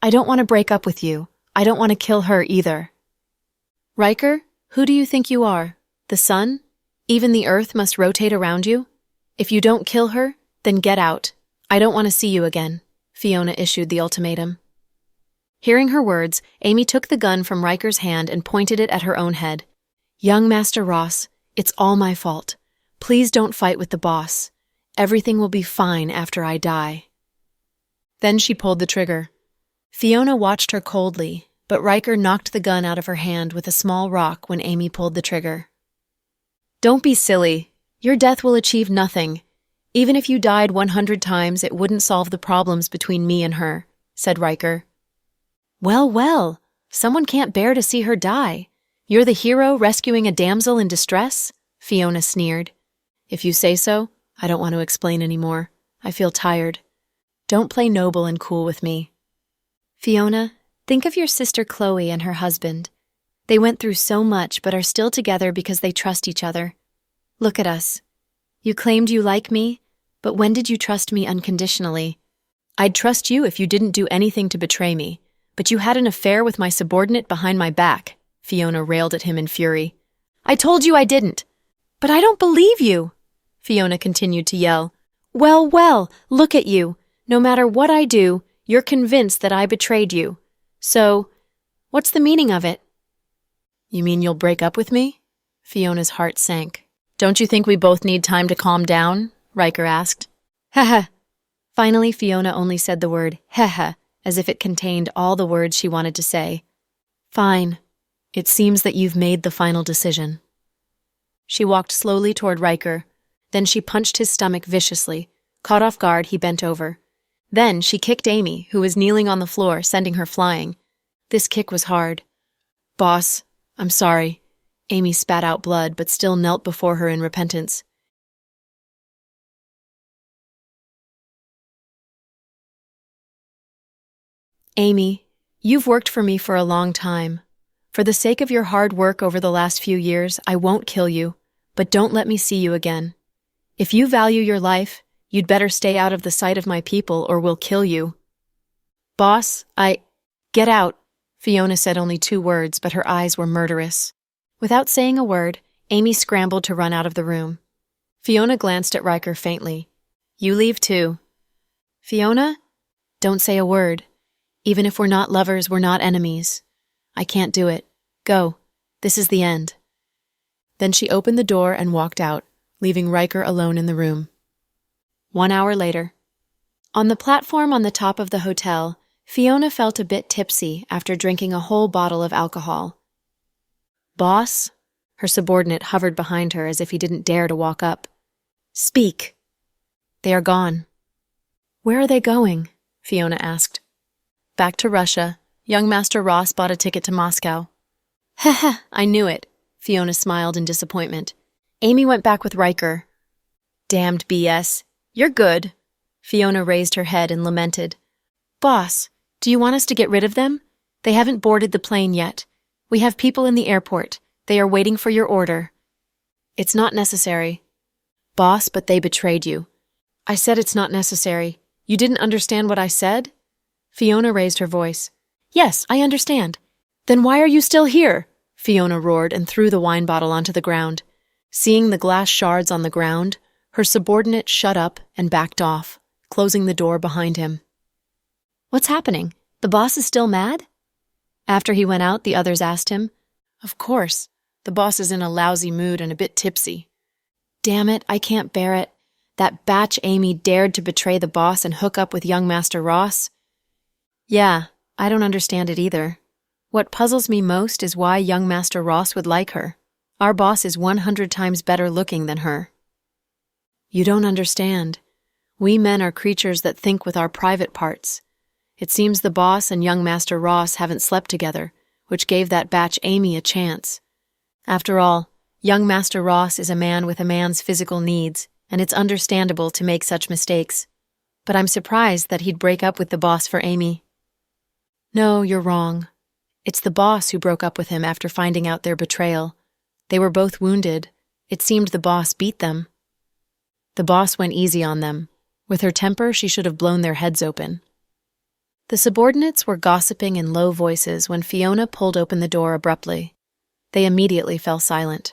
I don't want to break up with you. I don't want to kill her either. Riker, Who do you think you are? The sun? Even the earth must rotate around you? If you don't kill her, then get out. I don't want to see you again, Fiona issued the ultimatum. Hearing her words, Amy took the gun from Riker's hand and pointed it at her own head. Young Master Ross, it's all my fault. Please don't fight with the boss. Everything will be fine after I die. Then she pulled the trigger. Fiona watched her coldly, but Riker knocked the gun out of her hand with a small rock when Amy pulled the trigger. Don't be silly. Your death will achieve nothing. Even if you died 100 times, it wouldn't solve the problems between me and her, said Riker. Well, well, someone can't bear to see her die. You're the hero rescuing a damsel in distress? Fiona sneered. If you say so, I don't want to explain anymore. I feel tired. Don't play noble and cool with me. Fiona, think of your sister Chloe and her husband. They went through so much but are still together because they trust each other. Look at us. You claimed you like me, but when did you trust me unconditionally? I'd trust you if you didn't do anything to betray me. But you had an affair with my subordinate behind my back, Fiona railed at him in fury. I told you I didn't. But I don't believe you, Fiona continued to yell. Well, well, look at you. No matter what I do, you're convinced that I betrayed you. So, what's the meaning of it? You mean you'll break up with me? Fiona's heart sank. Don't you think we both need time to calm down? Riker asked. Haha. Finally, Fiona only said the word haha, as if it contained all the words she wanted to say. Fine. It seems that you've made the final decision. She walked slowly toward Riker. Then she punched his stomach viciously. Caught off guard, he bent over. Then she kicked Amy, who was kneeling on the floor, sending her flying. This kick was hard. Boss, I'm sorry. Amy spat out blood, but still knelt before her in repentance. Amy, you've worked for me for a long time. For the sake of your hard work over the last few years, I won't kill you, but don't let me see you again. If you value your life, you'd better stay out of the sight of my people or we'll kill you. Boss, Get out, Fiona said only 2 words, but her eyes were murderous. Without saying a word, Amy scrambled to run out of the room. Fiona glanced at Riker faintly. You leave too. Fiona? Don't say a word. Even if we're not lovers, we're not enemies. I can't do it. Go. This is the end. Then she opened the door and walked out, leaving Riker alone in the room. 1 hour later. On the platform on the top of the hotel, Fiona felt a bit tipsy after drinking a whole bottle of alcohol. Boss? Her subordinate hovered behind her as if he didn't dare to walk up. Speak. They are gone. Where are they going? Fiona asked. Back to Russia. Young Master Ross bought a ticket to Moscow. Haha, I knew it. Fiona smiled in disappointment. Amy went back with Riker. Damned BS. You're good. Fiona raised her head and lamented. Boss, do you want us to get rid of them? They haven't boarded the plane yet. We have people in the airport. They are waiting for your order. It's not necessary. Boss, but they betrayed you. I said it's not necessary. You didn't understand what I said? Fiona raised her voice. Yes, I understand. Then why are you still here? Fiona roared and threw the wine bottle onto the ground. Seeing the glass shards on the ground, her subordinate shut up and backed off, closing the door behind him. What's happening? The boss is still mad? After he went out, the others asked him. Of course. The boss is in a lousy mood and a bit tipsy. Damn it, I can't bear it. That batch Amy dared to betray the boss and hook up with young Master Ross. Yeah, I don't understand it either. What puzzles me most is why young Master Ross would like her. Our boss is 100 times better looking than her. You don't understand. We men are creatures that think with our private parts. It seems the boss and young Master Ross haven't slept together, which gave that batch Amy a chance. After all, young Master Ross is a man with a man's physical needs, and it's understandable to make such mistakes. But I'm surprised that he'd break up with the boss for Amy. No, you're wrong. It's the boss who broke up with him after finding out their betrayal. They were both wounded. It seemed the boss beat them. The boss went easy on them. With her temper, she should have blown their heads open. The subordinates were gossiping in low voices when Fiona pulled open the door abruptly. They immediately fell silent.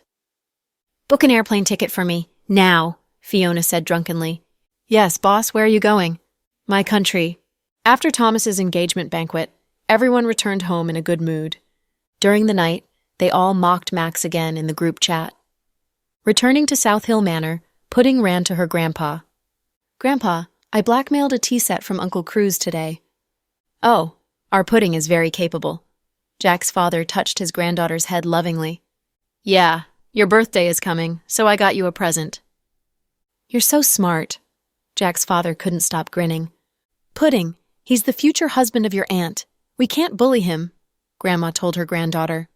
Book an airplane ticket for me, now, Fiona said drunkenly. Yes, boss, where are you going? My country. After Thomas's engagement banquet, everyone returned home in a good mood. During the night, they all mocked Max again in the group chat. Returning to South Hill Manor, Pudding ran to her grandpa. Grandpa, I blackmailed a tea set from Uncle Cruz today. Oh, our Pudding is very capable. Jack's father touched his granddaughter's head lovingly. Yeah, your birthday is coming, so I got you a present. You're so smart. Jack's father couldn't stop grinning. Pudding, he's the future husband of your aunt. We can't bully him, Grandma told her granddaughter.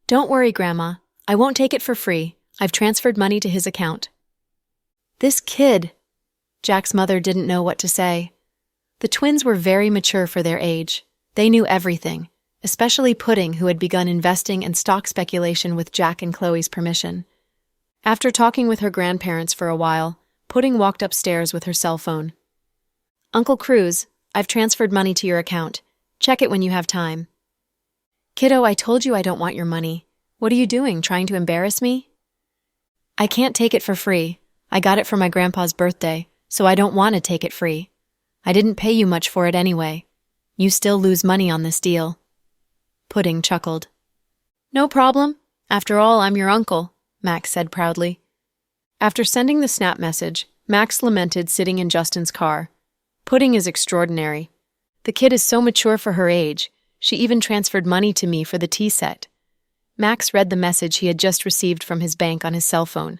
Don't worry, Grandma. I won't take it for free. I've transferred money to his account. This kid. Jack's mother didn't know what to say. The twins were very mature for their age. They knew everything, especially Pudding, who had begun investing in stock speculation with Jack and Chloe's permission. After talking with her grandparents for a while, Pudding walked upstairs with her cell phone. Uncle Cruz, I've transferred money to your account. Check it when you have time. Kiddo, I told you I don't want your money. What are you doing, trying to embarrass me? I can't take it for free. I got it for my grandpa's birthday, so I don't want to take it free. I didn't pay you much for it anyway. You still lose money on this deal. Pudding chuckled. No problem. After all, I'm your uncle, Max said proudly. After sending the snap message, Max lamented sitting in Justin's car. Pudding is extraordinary. The kid is so mature for her age. She even transferred money to me for the tea set. Max read the message he had just received from his bank on his cell phone.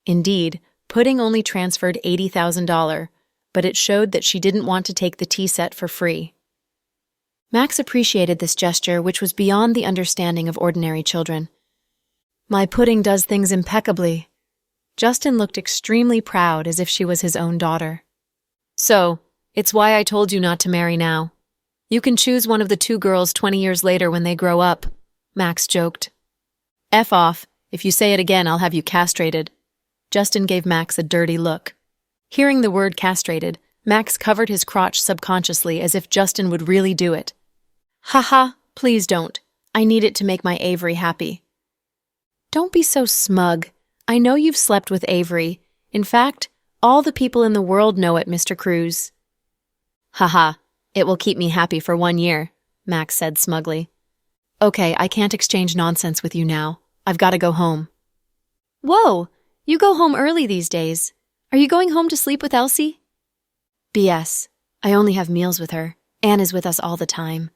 Indeed, Pudding only transferred $80,000, but it showed that she didn't want to take the tea set for free. Max appreciated this gesture, which was beyond the understanding of ordinary children. My Pudding does things impeccably. Justin looked extremely proud, as if she was his own daughter. So, it's why I told you not to marry now. You can choose one of the two girls 20 years later when they grow up, Max joked. F off. If you say it again, I'll have you castrated. Justin gave Max a dirty look. Hearing the word castrated, Max covered his crotch subconsciously as if Justin would really do it. Haha, please don't. I need it to make my Avery happy. Don't be so smug. I know you've slept with Avery. In fact, all the people in the world know it, Mr. Cruz. Haha, it will keep me happy for 1 year, Max said smugly. Okay, I can't exchange nonsense with you now. I've got to go home. Whoa, you go home early these days. Are you going home to sleep with Elsie? BS. I only have meals with her. Anne is with us all the time.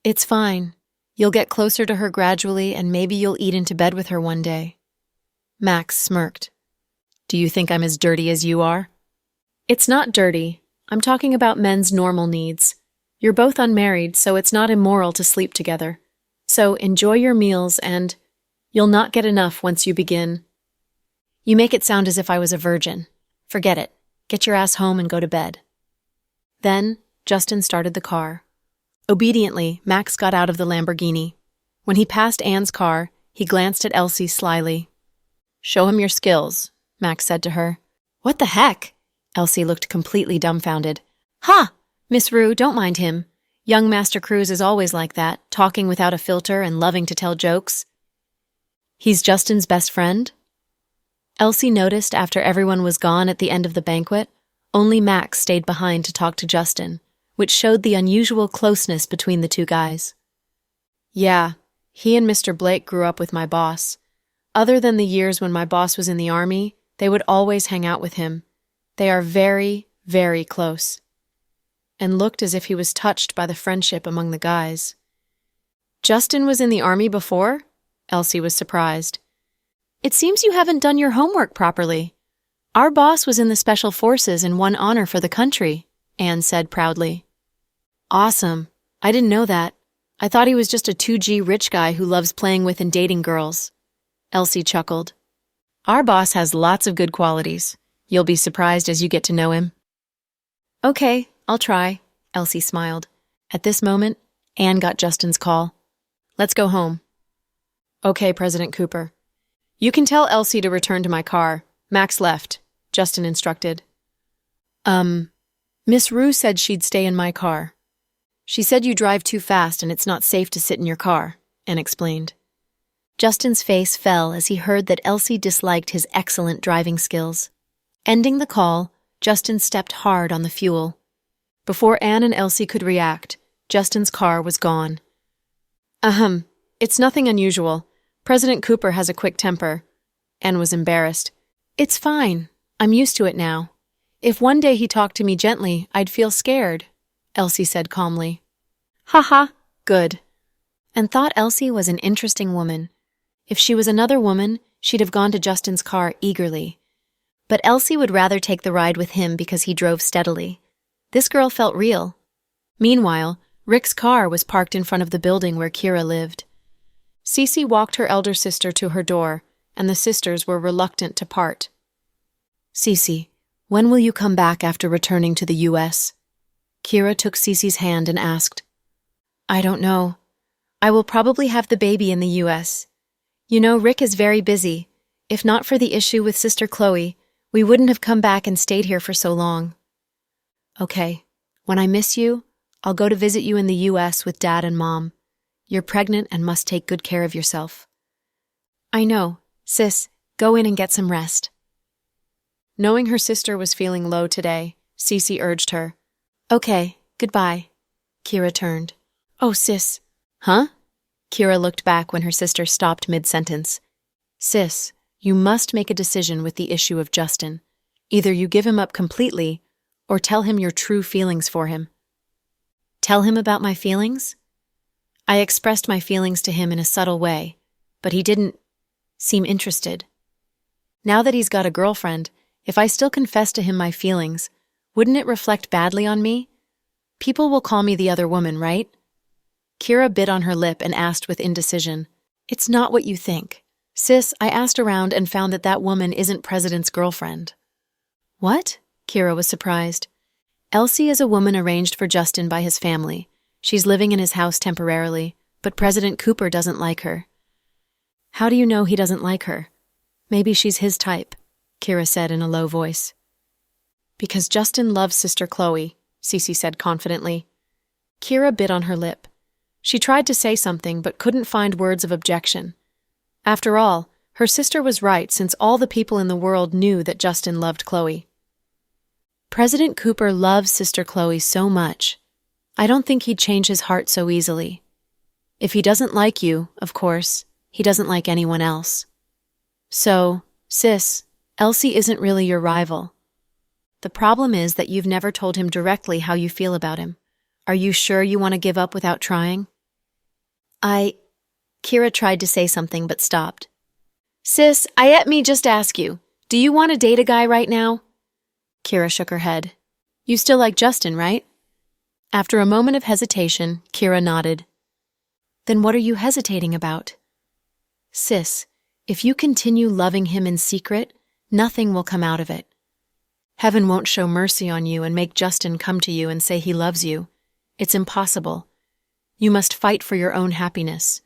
It's fine. You'll get closer to her gradually, and maybe you'll eat into bed with her one day. Max smirked. Do you think I'm as dirty as you are? It's not dirty. I'm talking about men's normal needs. You're both unmarried, so it's not immoral to sleep together. So enjoy your meals, and you'll not get enough once you begin. You make it sound as if I was a virgin. Forget it. Get your ass home and go to bed. Then, Justin started the car. Obediently, Max got out of the Lamborghini. When he passed Anne's car, he glanced at Elsie slyly. Show him your skills, Max said to her. What the heck? Elsie looked completely dumbfounded. Ha! Miss Rue, don't mind him. Young Master Cruz is always like that, talking without a filter and loving to tell jokes. He's Justin's best friend? Elsie noticed after everyone was gone at the end of the banquet, only Max stayed behind to talk to Justin, which showed the unusual closeness between the two guys. Yeah, he and Mr. Blake grew up with my boss. Other than the years when my boss was in the army, they would always hang out with him. They are very, very close. And looked as if he was touched by the friendship among the guys. Justin was in the army before? Elsie was surprised. It seems you haven't done your homework properly. Our boss was in the Special Forces and won honor for the country, Anne said proudly. Awesome. I didn't know that. I thought he was just a 2G rich guy who loves playing with and dating girls. Elsie chuckled. Our boss has lots of good qualities. You'll be surprised as you get to know him. Okay, I'll try, Elsie smiled. At this moment, Anne got Justin's call. Let's go home. Okay, President Cooper. You can tell Elsie to return to my car. Max left, Justin instructed. Miss Rue said she'd stay in my car. She said you drive too fast and it's not safe to sit in your car, Anne explained. Justin's face fell as he heard that Elsie disliked his excellent driving skills. Ending the call, Justin stepped hard on the fuel. Before Anne and Elsie could react, Justin's car was gone. It's nothing unusual. President Cooper has a quick temper. Anne was embarrassed. It's fine. I'm used to it now. If one day he talked to me gently, I'd feel scared, Elsie said calmly. Good. And thought Elsie was an interesting woman. If she was another woman, she'd have gone to Justin's car eagerly. But Elsie would rather take the ride with him because he drove steadily. This girl felt real. Meanwhile, Rick's car was parked in front of the building where Kira lived. Cece walked her elder sister to her door, and the sisters were reluctant to part. Cece, when will you come back after returning to the U.S.? Kira took Cece's hand and asked. I don't know. I will probably have the baby in the U.S. You know, Rick is very busy. If not for the issue with Sister Chloe, we wouldn't have come back and stayed here for so long. Okay, when I miss you, I'll go to visit you in the U.S. with Dad and Mom. You're pregnant and must take good care of yourself. I know. Sis, go in and get some rest. Knowing her sister was feeling low today, Cece urged her. Okay, goodbye. Kira turned. Oh, sis. Huh? Kira looked back when her sister stopped mid-sentence. Sis, you must make a decision with the issue of Justin. Either you give him up completely, or tell him your true feelings for him. Tell him about my feelings? I expressed my feelings to him in a subtle way, but he didn't seem interested. Now that he's got a girlfriend, if I still confess to him my feelings, wouldn't it reflect badly on me? People will call me the other woman, right? Kira bit on her lip and asked with indecision. It's not what you think. Sis, I asked around and found that that woman isn't President's girlfriend. What? Kira was surprised. Elsie is a woman arranged for Justin by his family. She's living in his house temporarily, but President Cooper doesn't like her. How do you know he doesn't like her? Maybe she's his type, Kira said in a low voice. Because Justin loves Sister Chloe, Cece said confidently. Kira bit on her lip. She tried to say something but couldn't find words of objection. After all, her sister was right since all the people in the world knew that Justin loved Chloe. President Cooper loves Sister Chloe so much. I don't think he'd change his heart so easily. If he doesn't like you, of course, he doesn't like anyone else. So, sis, Elsie isn't really your rival. The problem is that you've never told him directly how you feel about him. Are you sure you want to give up without trying? Kira tried to say something but stopped. Sis, I let me just ask you, do you want to date a guy right now? Kira shook her head. You still like Justin, right? After a moment of hesitation, Kira nodded. Then what are you hesitating about? Sis, if you continue loving him in secret, nothing will come out of it. Heaven won't show mercy on you and make Justin come to you and say he loves you. It's impossible. You must fight for your own happiness.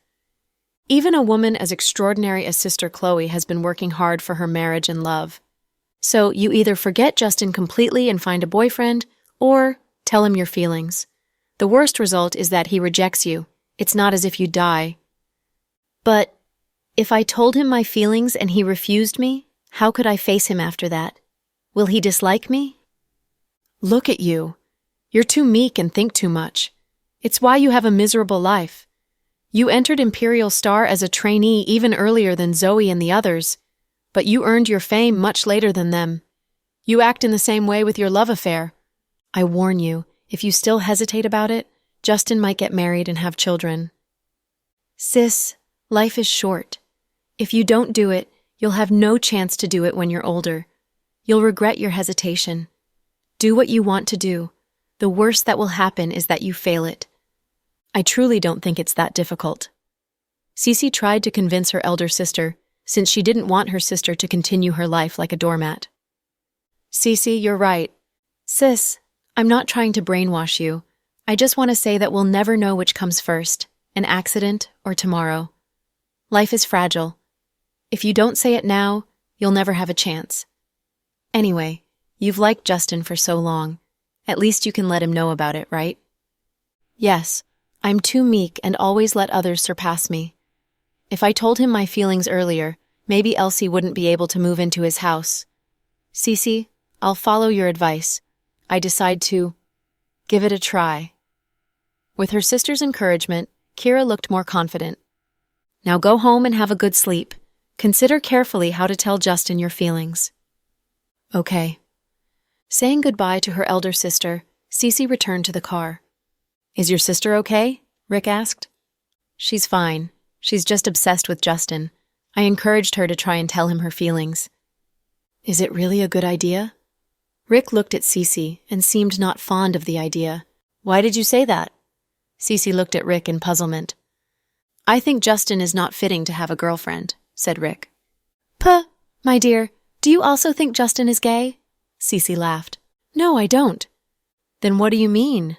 Even a woman as extraordinary as Sister Chloe has been working hard for her marriage and love. So you either forget Justin completely and find a boyfriend, or tell him your feelings. The worst result is that he rejects you. It's not as if you die. But if I told him my feelings and he refused me, how could I face him after that? Will he dislike me? Look at you. You're too meek and think too much. It's why you have a miserable life. You entered Imperial Star as a trainee even earlier than Zoe and the others, but you earned your fame much later than them. You act in the same way with your love affair. I warn you, if you still hesitate about it, Justin might get married and have children. Sis, life is short. If you don't do it, you'll have no chance to do it when you're older. You'll regret your hesitation. Do what you want to do. The worst that will happen is that you fail it. I truly don't think it's that difficult. Cece tried to convince her elder sister, since she didn't want her sister to continue her life like a doormat. Cece, you're right. Sis, I'm not trying to brainwash you. I just want to say that we'll never know which comes first, an accident or tomorrow. Life is fragile. If you don't say it now, you'll never have a chance. Anyway, you've liked Justin for so long. At least you can let him know about it, right? Yes, I'm too meek and always let others surpass me. If I told him my feelings earlier, maybe Elsie wouldn't be able to move into his house. Cece, I'll follow your advice. I decide to give it a try. With her sister's encouragement, Kira looked more confident. Now go home and have a good sleep. Consider carefully how to tell Justin your feelings. Okay. Saying goodbye to her elder sister, Cece returned to the car. Is your sister okay? Rick asked. She's fine. She's just obsessed with Justin. I encouraged her to try and tell him her feelings. Is it really a good idea? Rick looked at Cece and seemed not fond of the idea. Why did you say that? Cece looked at Rick in puzzlement. I think Justin is not fitting to have a girlfriend, said Rick. Puh, my dear, do you also think Justin is gay? Cece laughed. No, I don't. Then what do you mean?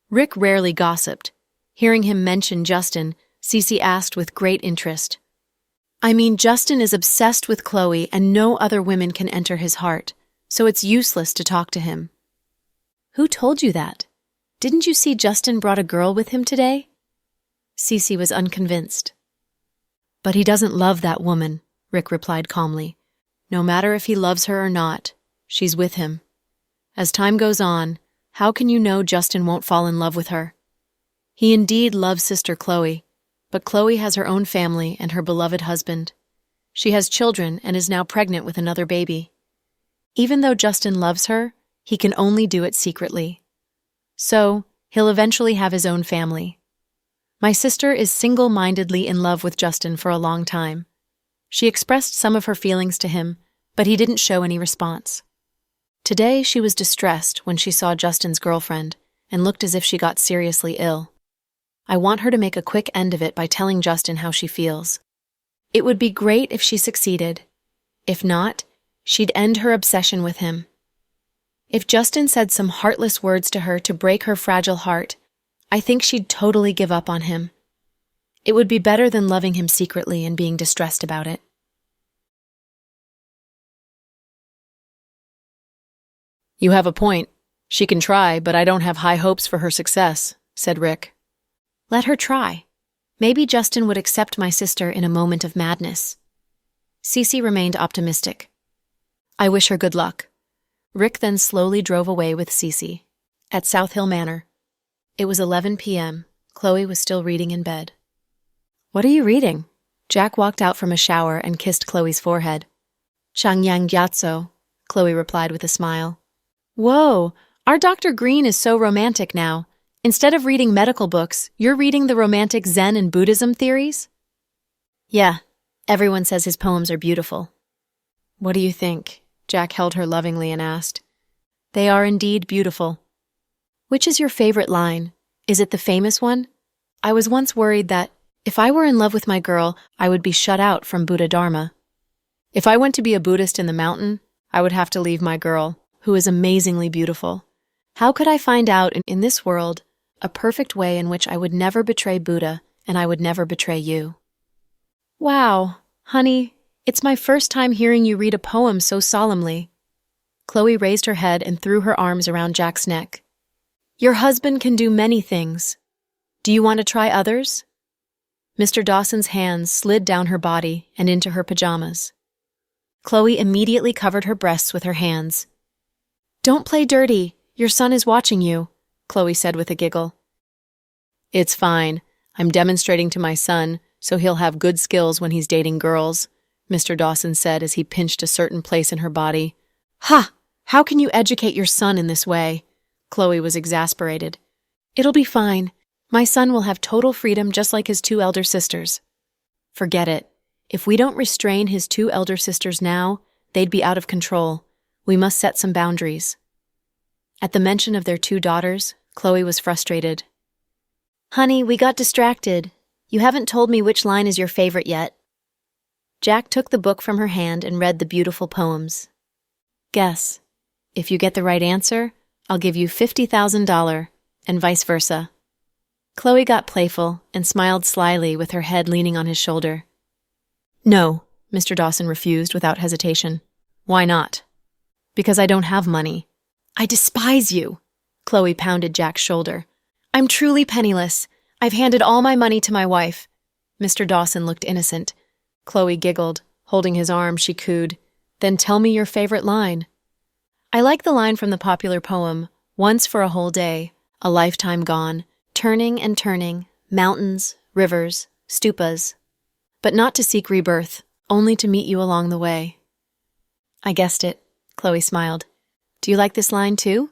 Rick rarely gossiped. Hearing him mention Justin, Cece asked with great interest. I mean, Justin is obsessed with Chloe and no other women can enter his heart, so it's useless to talk to him. Who told you that? Didn't you see Justin brought a girl with him today? Cece was unconvinced. But he doesn't love that woman, Rick replied calmly. No matter if he loves her or not, she's with him. As time goes on, how can you know Justin won't fall in love with her? He indeed loves sister Chloe, but Chloe has her own family and her beloved husband. She has children and is now pregnant with another baby. Even though Justin loves her, he can only do it secretly. So, he'll eventually have his own family. My sister is single-mindedly in love with Justin for a long time. She expressed some of her feelings to him, but he didn't show any response. Today, she was distressed when she saw Justin's girlfriend and looked as if she got seriously ill. I want her to make a quick end of it by telling Justin how she feels. It would be great if she succeeded. If not, she'd end her obsession with him. If Justin said some heartless words to her to break her fragile heart, I think she'd totally give up on him. It would be better than loving him secretly and being distressed about it. You have a point. She can try, but I don't have high hopes for her success, said Rick. Let her try. Maybe Justin would accept my sister in a moment of madness. Cece remained optimistic. I wish her good luck. Rick then slowly drove away with Cece. At South Hill Manor. It was 11 p.m. Chloe was still reading in bed. What are you reading? Jack walked out from a shower and kissed Chloe's forehead. Changyang Gyatso, Chloe replied with a smile. Whoa, our Dr. Green is so romantic now. Instead of reading medical books, you're reading the romantic Zen and Buddhism theories? Yeah, everyone says his poems are beautiful. What do you think? Jack held her lovingly and asked. They are indeed beautiful. Which is your favorite line? Is it the famous one? I was once worried that, if I were in love with my girl, I would be shut out from Buddha Dharma. If I went to be a Buddhist in the mountain, I would have to leave my girl, who is amazingly beautiful. How could I find out in this world a perfect way in which I would never betray Buddha and I would never betray you? Wow, honey, it's my first time hearing you read a poem so solemnly. Chloe raised her head and threw her arms around Jack's neck. Your husband can do many things. Do you want to try others? Mr. Dawson's hands slid down her body and into her pajamas. Chloe immediately covered her breasts with her hands. Don't play dirty. Your son is watching you, Chloe said with a giggle. It's fine. I'm demonstrating to my son, so he'll have good skills when he's dating girls, Mr. Dawson said as he pinched a certain place in her body. Ha! How can you educate your son in this way? Chloe was exasperated. It'll be fine. My son will have total freedom just like his two elder sisters. Forget it. If we don't restrain his two elder sisters now, they'd be out of control. We must set some boundaries. At the mention of their two daughters, Chloe was frustrated. Honey, we got distracted. You haven't told me which line is your favorite yet. Jack took the book from her hand and read the beautiful poems. Guess. If you get the right answer, I'll give you $50,000, and vice versa. Chloe got playful and smiled slyly with her head leaning on his shoulder. No, Mr. Dawson refused without hesitation. Why not? Because I don't have money. I despise you, Chloe pounded Jack's shoulder. I'm truly penniless. I've handed all my money to my wife. Mr. Dawson looked innocent. Chloe giggled. Holding his arm, she cooed, "Then tell me your favorite line." "I like the line from the popular poem, 'Once for a whole day, a lifetime gone, turning and turning, mountains, rivers, stupas, but not to seek rebirth, only to meet you along the way.'" "I guessed it," Chloe smiled. "Do you like this line too?"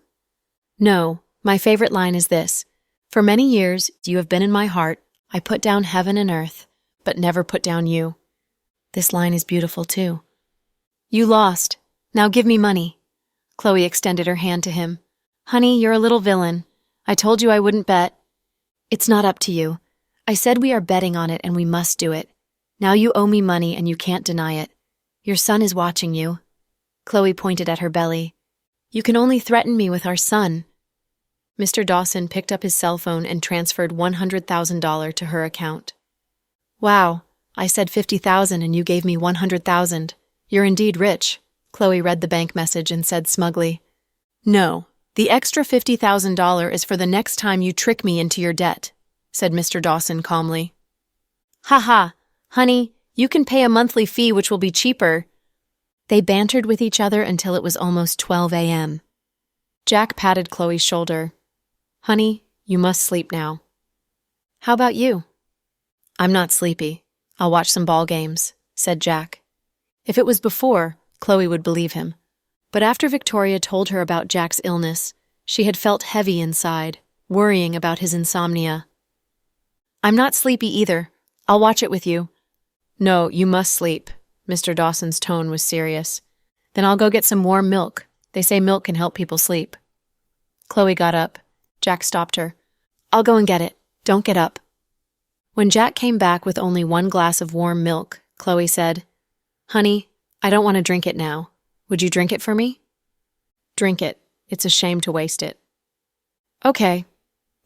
"No, my favorite line is this. For many years, you have been in my heart. I put down heaven and earth, but never put down you." This line is beautiful too. "You lost. Now give me money." Chloe extended her hand to him. "Honey, you're a little villain. I told you I wouldn't bet." "It's not up to you. I said we are betting on it and we must do it. Now you owe me money and you can't deny it. Your son is watching you." Chloe pointed at her belly. "You can only threaten me with our son." Mr. Dawson picked up his cell phone and transferred $100,000 to her account. "Wow, I said 50,000 and you gave me 100,000. You're indeed rich," Chloe read the bank message and said smugly. "No, the extra $50,000 is for the next time you trick me into your debt," said Mr. Dawson calmly. "Ha ha, honey, you can pay a monthly fee which will be cheaper." They bantered with each other until it was almost 12 a.m. Jack patted Chloe's shoulder. "Honey, you must sleep now." "How about you?" "I'm not sleepy. I'll watch some ball games," said Jack. If it was before, Chloe would believe him. But after Victoria told her about Jack's illness, she had felt heavy inside, worrying about his insomnia. "I'm not sleepy either. I'll watch it with you." "No, you must sleep." Mr. Dawson's tone was serious. "Then I'll go get some warm milk. They say milk can help people sleep." Chloe got up. Jack stopped her. "I'll go and get it. Don't get up." When Jack came back with only one glass of warm milk, Chloe said, "Honey, I don't want to drink it now. Would you drink it for me?" "Drink it. It's a shame to waste it." "Okay."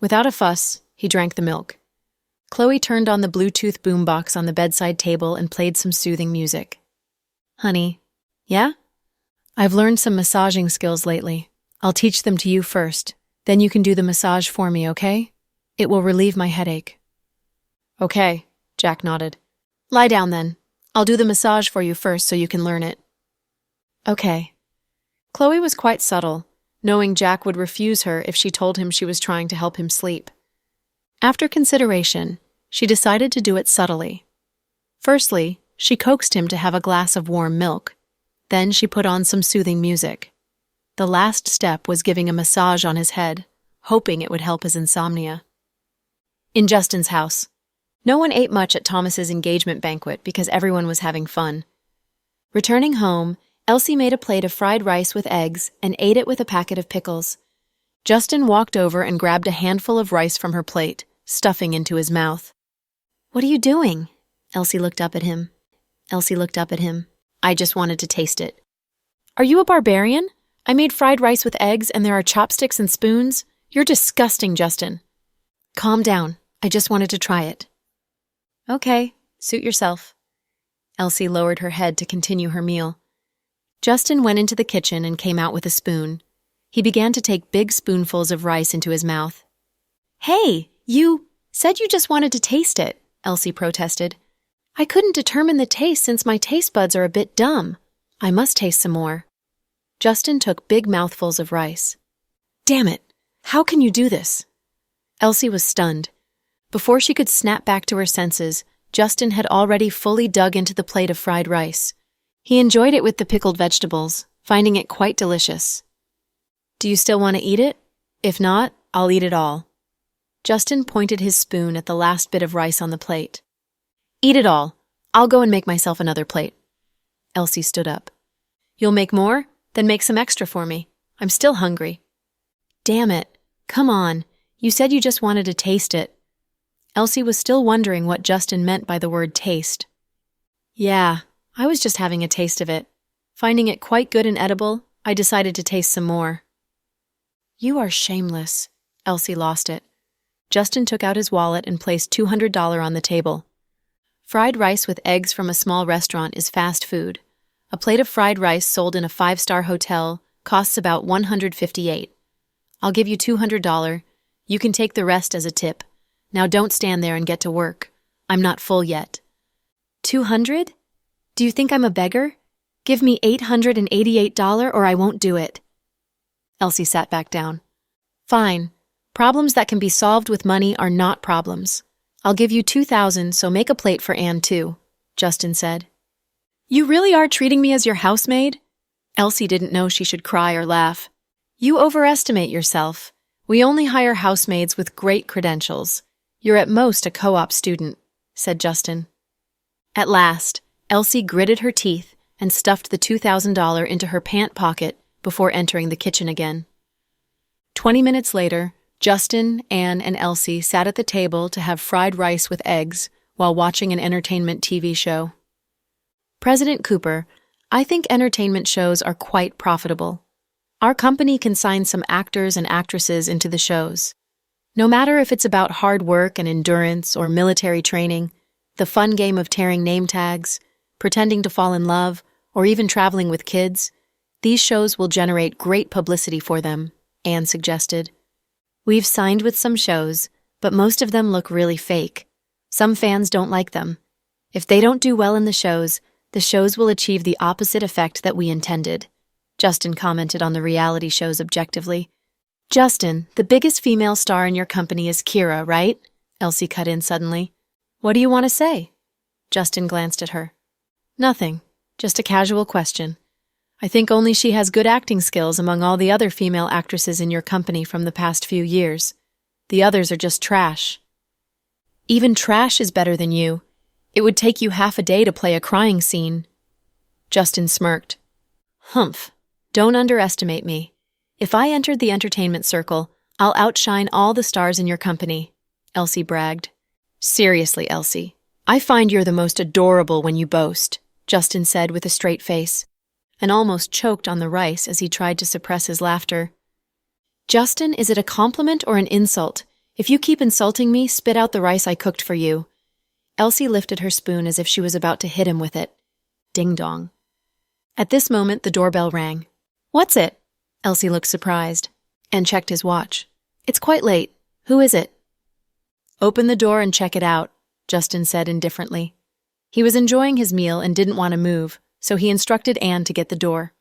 Without a fuss, he drank the milk. Chloe turned on the Bluetooth boombox on the bedside table and played some soothing music. "Honey." "Yeah?" "I've learned some massaging skills lately. I'll teach them to you first. Then you can do the massage for me, okay? It will relieve my headache." "Okay," Jack nodded. "Lie down then. I'll do the massage for you first so you can learn it." "Okay." Chloe was quite subtle, knowing Jack would refuse her if she told him she was trying to help him sleep. After consideration, she decided to do it subtly. Firstly, she coaxed him to have a glass of warm milk. Then she put on some soothing music. The last step was giving a massage on his head, hoping it would help his insomnia. In Justin's house. No one ate much at Thomas's engagement banquet because everyone was having fun. Returning home, Elsie made a plate of fried rice with eggs and ate it with a packet of pickles. Justin walked over and grabbed a handful of rice from her plate, stuffing into his mouth. "What are you doing?" Elsie looked up at him. "I just wanted to taste it." "Are you a barbarian? I made fried rice with eggs and there are chopsticks and spoons. You're disgusting, Justin." "Calm down. I just wanted to try it." "Okay, suit yourself." Elsie lowered her head to continue her meal. Justin went into the kitchen and came out with a spoon. He began to take big spoonfuls of rice into his mouth. "Hey, you said you just wanted to taste it," Elsie protested. "I couldn't determine the taste since my taste buds are a bit dumb. I must taste some more." Justin took big mouthfuls of rice. "Damn it! How can you do this?" Elsie was stunned. Before she could snap back to her senses, Justin had already fully dug into the plate of fried rice. He enjoyed it with the pickled vegetables, finding it quite delicious. "Do you still want to eat it? If not, I'll eat it all." Justin pointed his spoon at the last bit of rice on the plate. "Eat it all. I'll go and make myself another plate." Elsie stood up. "You'll make more? Then make some extra for me. I'm still hungry." "Damn it. Come on. You said you just wanted to taste it." Elsie was still wondering what Justin meant by the word taste. "Yeah, I was just having a taste of it. Finding it quite good and edible, I decided to taste some more." "You are shameless." Elsie lost it. Justin took out his wallet and placed $200 on the table. Fried rice with eggs from a small restaurant is fast food. A plate of fried rice sold in a 5-star hotel costs about $158. I'll give you $200. You can take the rest as a tip. Now don't stand there and get to work. I'm not full yet. 200? Do you think I'm a beggar? Give me $888 or I won't do it. Elsie sat back down. Fine. Problems that can be solved with money are not problems. I'll give you 2,000, so make a plate for Anne too, Justin said. You really are treating me as your housemaid? Elsie didn't know she should cry or laugh. You overestimate yourself. We only hire housemaids with great credentials. You're at most a co-op student, said Justin. At last, Elsie gritted her teeth and stuffed the $2,000 into her pant pocket before entering the kitchen again. 20 minutes later, Justin, Anne, and Elsie sat at the table to have fried rice with eggs while watching an entertainment TV show. President Cooper, I think entertainment shows are quite profitable. Our company can sign some actors and actresses into the shows. No matter if it's about hard work and endurance or military training, the fun game of tearing name tags, pretending to fall in love, or even traveling with kids, these shows will generate great publicity for them, Anne suggested. We've signed with some shows, but most of them look really fake. Some fans don't like them. If they don't do well in the shows will achieve the opposite effect that we intended, Justin commented on the reality shows objectively. Justin, the biggest female star in your company is Kira, right? Elsie cut in suddenly. What do you want to say? Justin glanced at her. Nothing, just a casual question. I think only she has good acting skills among all the other female actresses in your company from the past few years. The others are just trash. Even trash is better than you. It would take you half a day to play a crying scene. Justin smirked. Humph, don't underestimate me. If I entered the entertainment circle, I'll outshine all the stars in your company, Elsie bragged. Seriously, Elsie, I find you're the most adorable when you boast, Justin said with a straight face, and almost choked on the rice as he tried to suppress his laughter. Justin, is it a compliment or an insult? If you keep insulting me, spit out the rice I cooked for you. Elsie lifted her spoon as if she was about to hit him with it. Ding-dong. At this moment, the doorbell rang. What's it? Elsie looked surprised and checked his watch. It's quite late. Who is it? Open the door and check it out, Justin said indifferently. He was enjoying his meal and didn't want to move, so he instructed Anne to get the door.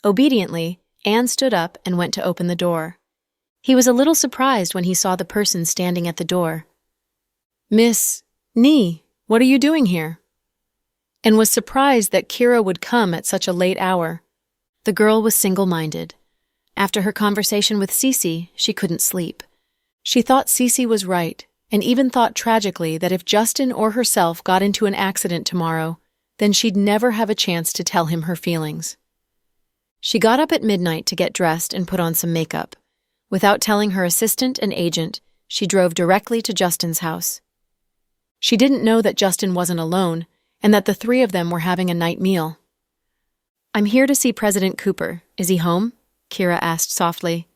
Obediently, Anne stood up and went to open the door. He was a little surprised when he saw the person standing at the door. Miss Nee, what are you doing here? And was surprised that Kira would come at such a late hour. The girl was single-minded. After her conversation with Cece, she couldn't sleep. She thought Cece was right, and even thought tragically that if Justin or herself got into an accident tomorrow, then she'd never have a chance to tell him her feelings. She got up at midnight to get dressed and put on some makeup. Without telling her assistant and agent, she drove directly to Justin's house. She didn't know that Justin wasn't alone, and that the three of them were having a night meal. I'm here to see President Cooper. Is he home? Kira asked softly.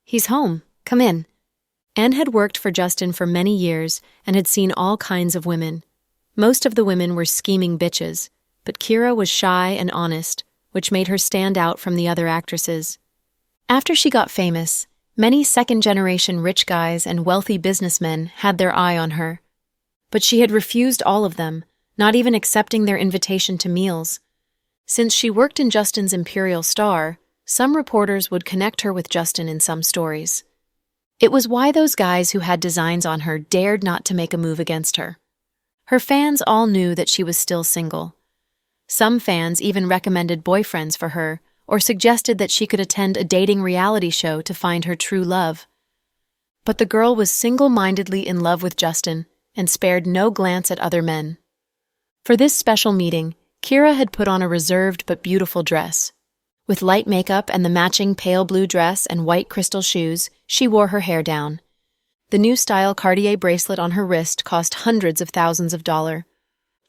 He's home. Come in. Anne had worked for Justin for many years and had seen all kinds of women. Most of the women were scheming bitches, but Kira was shy and honest, which made her stand out from the other actresses. After she got famous, many second-generation rich guys and wealthy businessmen had their eye on her. But she had refused all of them, not even accepting their invitation to meals. Since she worked in Justin's Imperial Star, some reporters would connect her with Justin in some stories. It was why those guys who had designs on her dared not to make a move against her. Her fans all knew that she was still single. Some fans even recommended boyfriends for her or suggested that she could attend a dating reality show to find her true love. But the girl was single-mindedly in love with Justin and spared no glance at other men. For this special meeting, Kira had put on a reserved but beautiful dress. With light makeup and the matching pale blue dress and white crystal shoes, she wore her hair down. The new style Cartier bracelet on her wrist cost hundreds of thousands of dollars.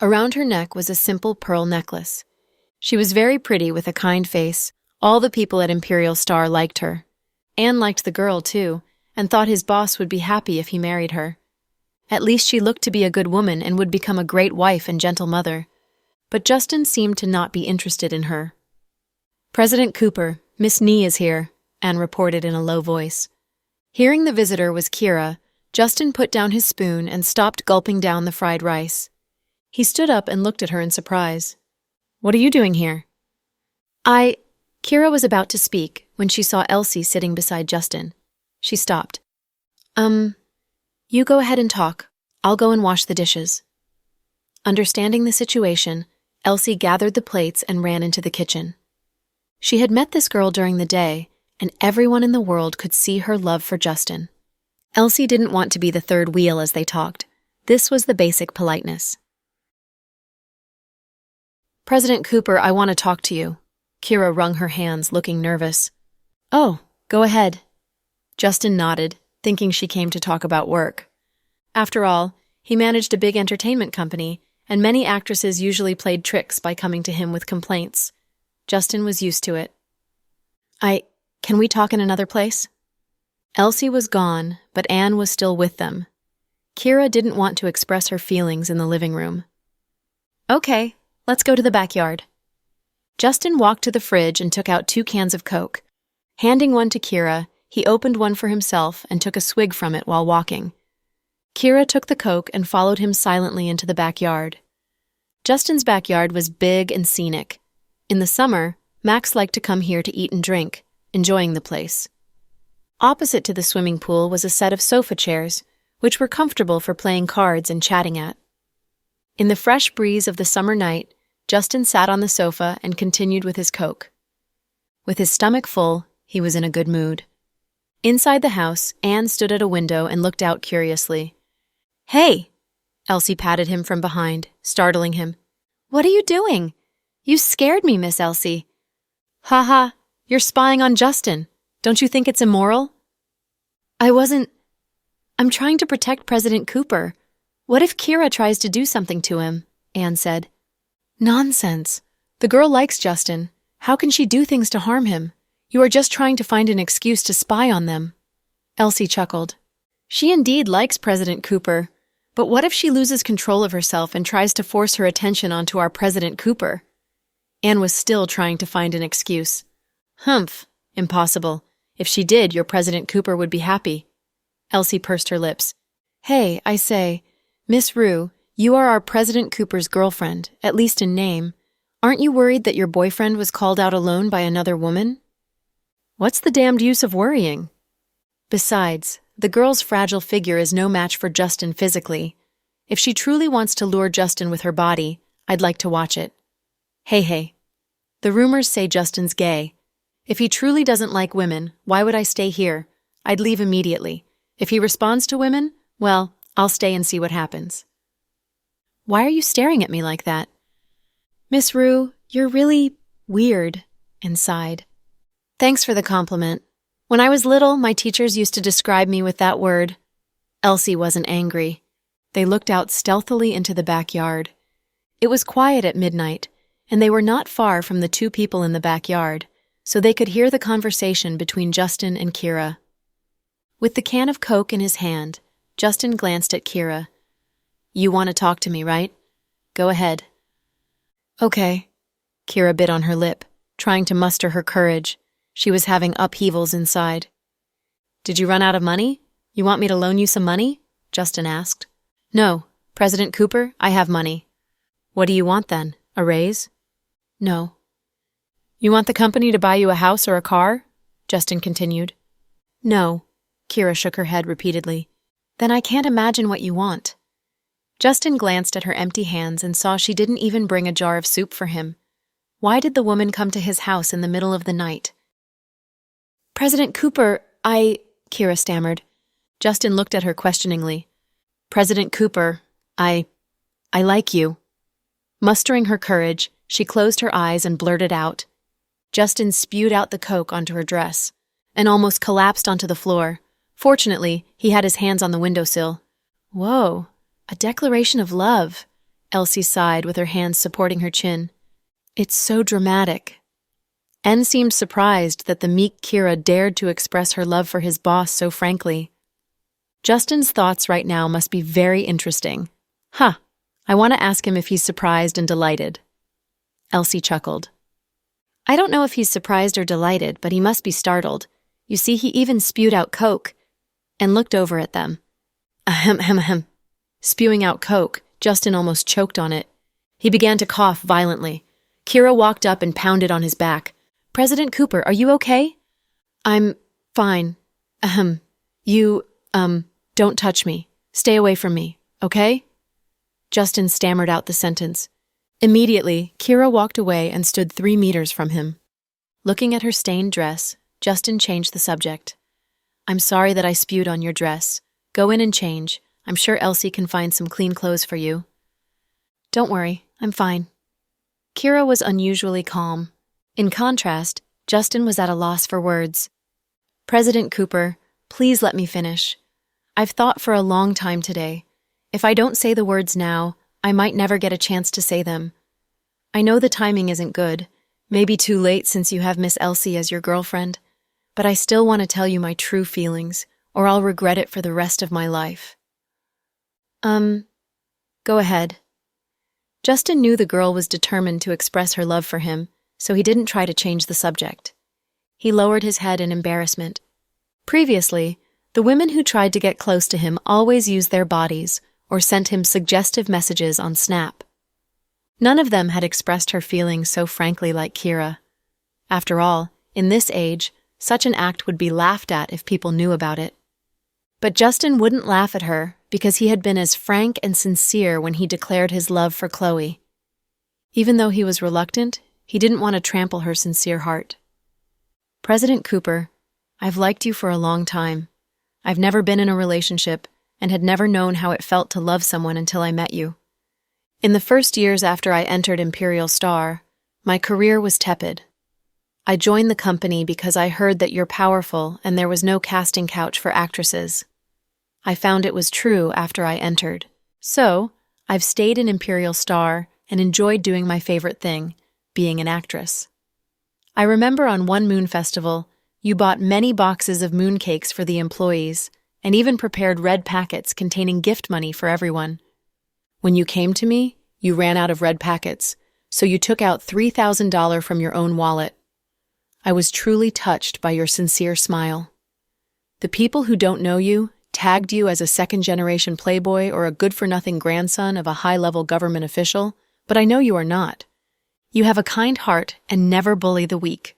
Around her neck was a simple pearl necklace. She was very pretty with a kind face. All the people at Imperial Star liked her. Anne liked the girl, too, and thought his boss would be happy if he married her. At least she looked to be a good woman and would become a great wife and gentle mother. But Justin seemed to not be interested in her. President Cooper, Miss Nee is here, Anne reported in a low voice. Hearing the visitor was Kira, Justin put down his spoon and stopped gulping down the fried rice. He stood up and looked at her in surprise. "What are you doing here?" Kira was about to speak when she saw Elsie sitting beside Justin. She stopped. You go ahead and talk. I'll go and wash the dishes." Understanding the situation, Elsie gathered the plates and ran into the kitchen. She had met this girl during the day, and everyone in the world could see her love for Justin. Elsie didn't want to be the third wheel as they talked. This was the basic politeness. "President Cooper, I want to talk to you." Kira wrung her hands, looking nervous. "Oh, go ahead." Justin nodded, thinking she came to talk about work. After all, he managed a big entertainment company, and many actresses usually played tricks by coming to him with complaints. Justin was used to it. Can we talk in another place?" Elsie was gone, but Anne was still with them. Kira didn't want to express her feelings in the living room. "Okay, let's go to the backyard." Justin walked to the fridge and took out 2 cans of Coke. Handing one to Kira, he opened one for himself and took a swig from it while walking. Kira took the Coke and followed him silently into the backyard. Justin's backyard was big and scenic. In the summer, Max liked to come here to eat and drink, enjoying the place. Opposite to the swimming pool was a set of sofa chairs, which were comfortable for playing cards and chatting at. In the fresh breeze of the summer night, Justin sat on the sofa and continued with his Coke. With his stomach full, he was in a good mood. Inside the house, Anne stood at a window and looked out curiously. "Hey!" Elsie patted him from behind, startling him. "What are you doing? You scared me, Miss Elsie." "Ha, you're spying on Justin. Don't you think it's immoral?" I'm trying to protect President Cooper. What if Kira tries to do something to him?" Anne said. "Nonsense. The girl likes Justin. How can she do things to harm him? You are just trying to find an excuse to spy on them." Elsie chuckled. "She indeed likes President Cooper, but what if she loses control of herself and tries to force her attention onto our President Cooper?" Anne was still trying to find an excuse. "Humph, impossible. If she did, your President Cooper would be happy." Elsie pursed her lips. "Hey, I say, Miss Rue, you are our President Cooper's girlfriend, at least in name. Aren't you worried that your boyfriend was called out alone by another woman?" "What's the damned use of worrying?" "Besides, the girl's fragile figure is no match for Justin physically. If she truly wants to lure Justin with her body, I'd like to watch it. Hey. The rumors say Justin's gay. If he truly doesn't like women, why would I stay here? I'd leave immediately. If he responds to women, well, I'll stay and see what happens." "Why are you staring at me like that?" "Miss Rue, you're really weird," Anne sighed. "Thanks for the compliment. When I was little, my teachers used to describe me with that word." Elsie wasn't angry. They looked out stealthily into the backyard. It was quiet at midnight, and they were not far from the 2 people in the backyard, so they could hear the conversation between Justin and Kira. With the can of Coke in his hand, Justin glanced at Kira. "You want to talk to me, right? Go ahead." "Okay." Kira bit on her lip, trying to muster her courage. She was having upheavals inside. "Did you run out of money? You want me to loan you some money?" Justin asked. "No, President Cooper, I have money." "What do you want then? A raise?" "No." "You want the company to buy you a house or a car?" Justin continued. "No." Kira shook her head repeatedly. "Then I can't imagine what you want." Justin glanced at her empty hands and saw she didn't even bring a jar of soup for him. Why did the woman come to his house in the middle of the night? "President Cooper, Kira stammered. Justin looked at her questioningly. "President Cooper, I like you." Mustering her courage, she closed her eyes and blurted out. Justin spewed out the Coke onto her dress and almost collapsed onto the floor. Fortunately, he had his hands on the windowsill. "Whoa, a declaration of love," Elsie sighed with her hands supporting her chin. "It's so dramatic." Anne seemed surprised that the meek Kira dared to express her love for his boss so frankly. Justin's thoughts right now must be very interesting. I want to ask him if he's surprised and delighted. Elsie chuckled. "I don't know if he's surprised or delighted, but he must be startled. You see, he even spewed out Coke," and looked over at them. Ahem, ahem, ahem. Spewing out coke, Justin almost choked on it. He began to cough violently. Kira walked up and pounded on his back. President Cooper, are you okay? I'm fine. Ahem. You, don't touch me. Stay away from me, okay? Justin stammered out the sentence. Immediately, Kira walked away and stood 3 meters from him. Looking at her stained dress, Justin changed the subject. I'm sorry that I spewed on your dress. Go in and change. I'm sure Elsie can find some clean clothes for you. Don't worry, I'm fine. Kira was unusually calm. In contrast, Justin was at a loss for words. President Cooper, please let me finish. I've thought for a long time today. If I don't say the words now, I might never get a chance to say them. I know the timing isn't good, maybe too late since you have Miss Elsie as your girlfriend, but I still want to tell you my true feelings, or I'll regret it for the rest of my life. Go ahead. Justin knew the girl was determined to express her love for him, so he didn't try to change the subject. He lowered his head in embarrassment. Previously, the women who tried to get close to him always used their bodies or sent him suggestive messages on Snap. None of them had expressed her feelings so frankly like Kira. After all, in this age, such an act would be laughed at if people knew about it. But Justin wouldn't laugh at her because he had been as frank and sincere when he declared his love for Chloe. Even though he was reluctant, he didn't want to trample her sincere heart. President Cooper, I've liked you for a long time. I've never been in a relationship and had never known how it felt to love someone until I met you. In the first years after I entered Imperial Star, my career was tepid. I joined the company because I heard that you're powerful and there was no casting couch for actresses. I found it was true after I entered. So, I've stayed in Imperial Star and enjoyed doing my favorite thing, being an actress. I remember on one moon festival, you bought many boxes of mooncakes for the employees and even prepared red packets containing gift money for everyone. When you came to me, you ran out of red packets, so you took out $3,000 from your own wallet. I was truly touched by your sincere smile. The people who don't know you tagged you as a second-generation playboy or a good-for-nothing grandson of a high-level government official, but I know you are not. You have a kind heart and never bully the weak.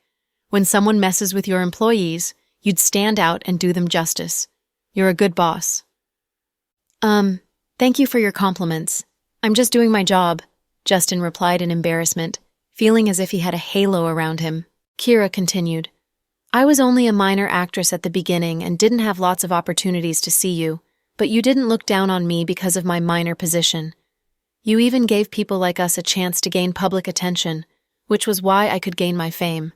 When someone messes with your employees, you'd stand out and do them justice. You're a good boss. Thank you for your compliments. I'm just doing my job, Justin replied in embarrassment, feeling as if he had a halo around him. Kira continued, I was only a minor actress at the beginning and didn't have lots of opportunities to see you, but you didn't look down on me because of my minor position. You even gave people like us a chance to gain public attention, which was why I could gain my fame.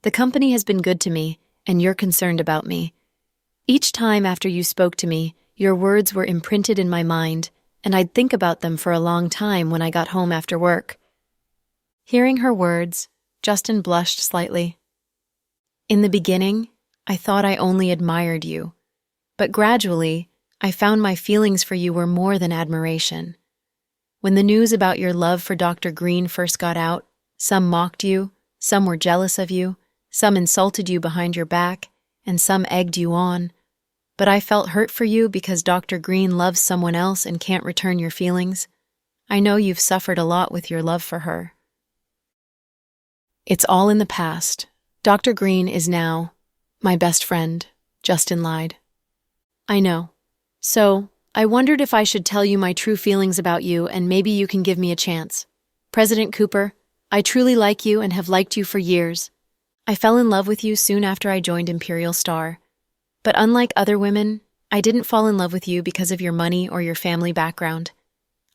The company has been good to me, and you're concerned about me. Each time after you spoke to me, your words were imprinted in my mind, and I'd think about them for a long time when I got home after work. Hearing her words, Justin blushed slightly. In the beginning, I thought I only admired you, but gradually, I found my feelings for you were more than admiration. When the news about your love for Dr. Green first got out, some mocked you, some were jealous of you, some insulted you behind your back, and some egged you on. But I felt hurt for you because Dr. Green loves someone else and can't return your feelings. I know you've suffered a lot with your love for her. It's all in the past. Dr. Green is now my best friend, Justin lied. I know. So, I wondered if I should tell you my true feelings about you and maybe you can give me a chance. President Cooper, I truly like you and have liked you for years. I fell in love with you soon after I joined Imperial Star. But unlike other women, I didn't fall in love with you because of your money or your family background.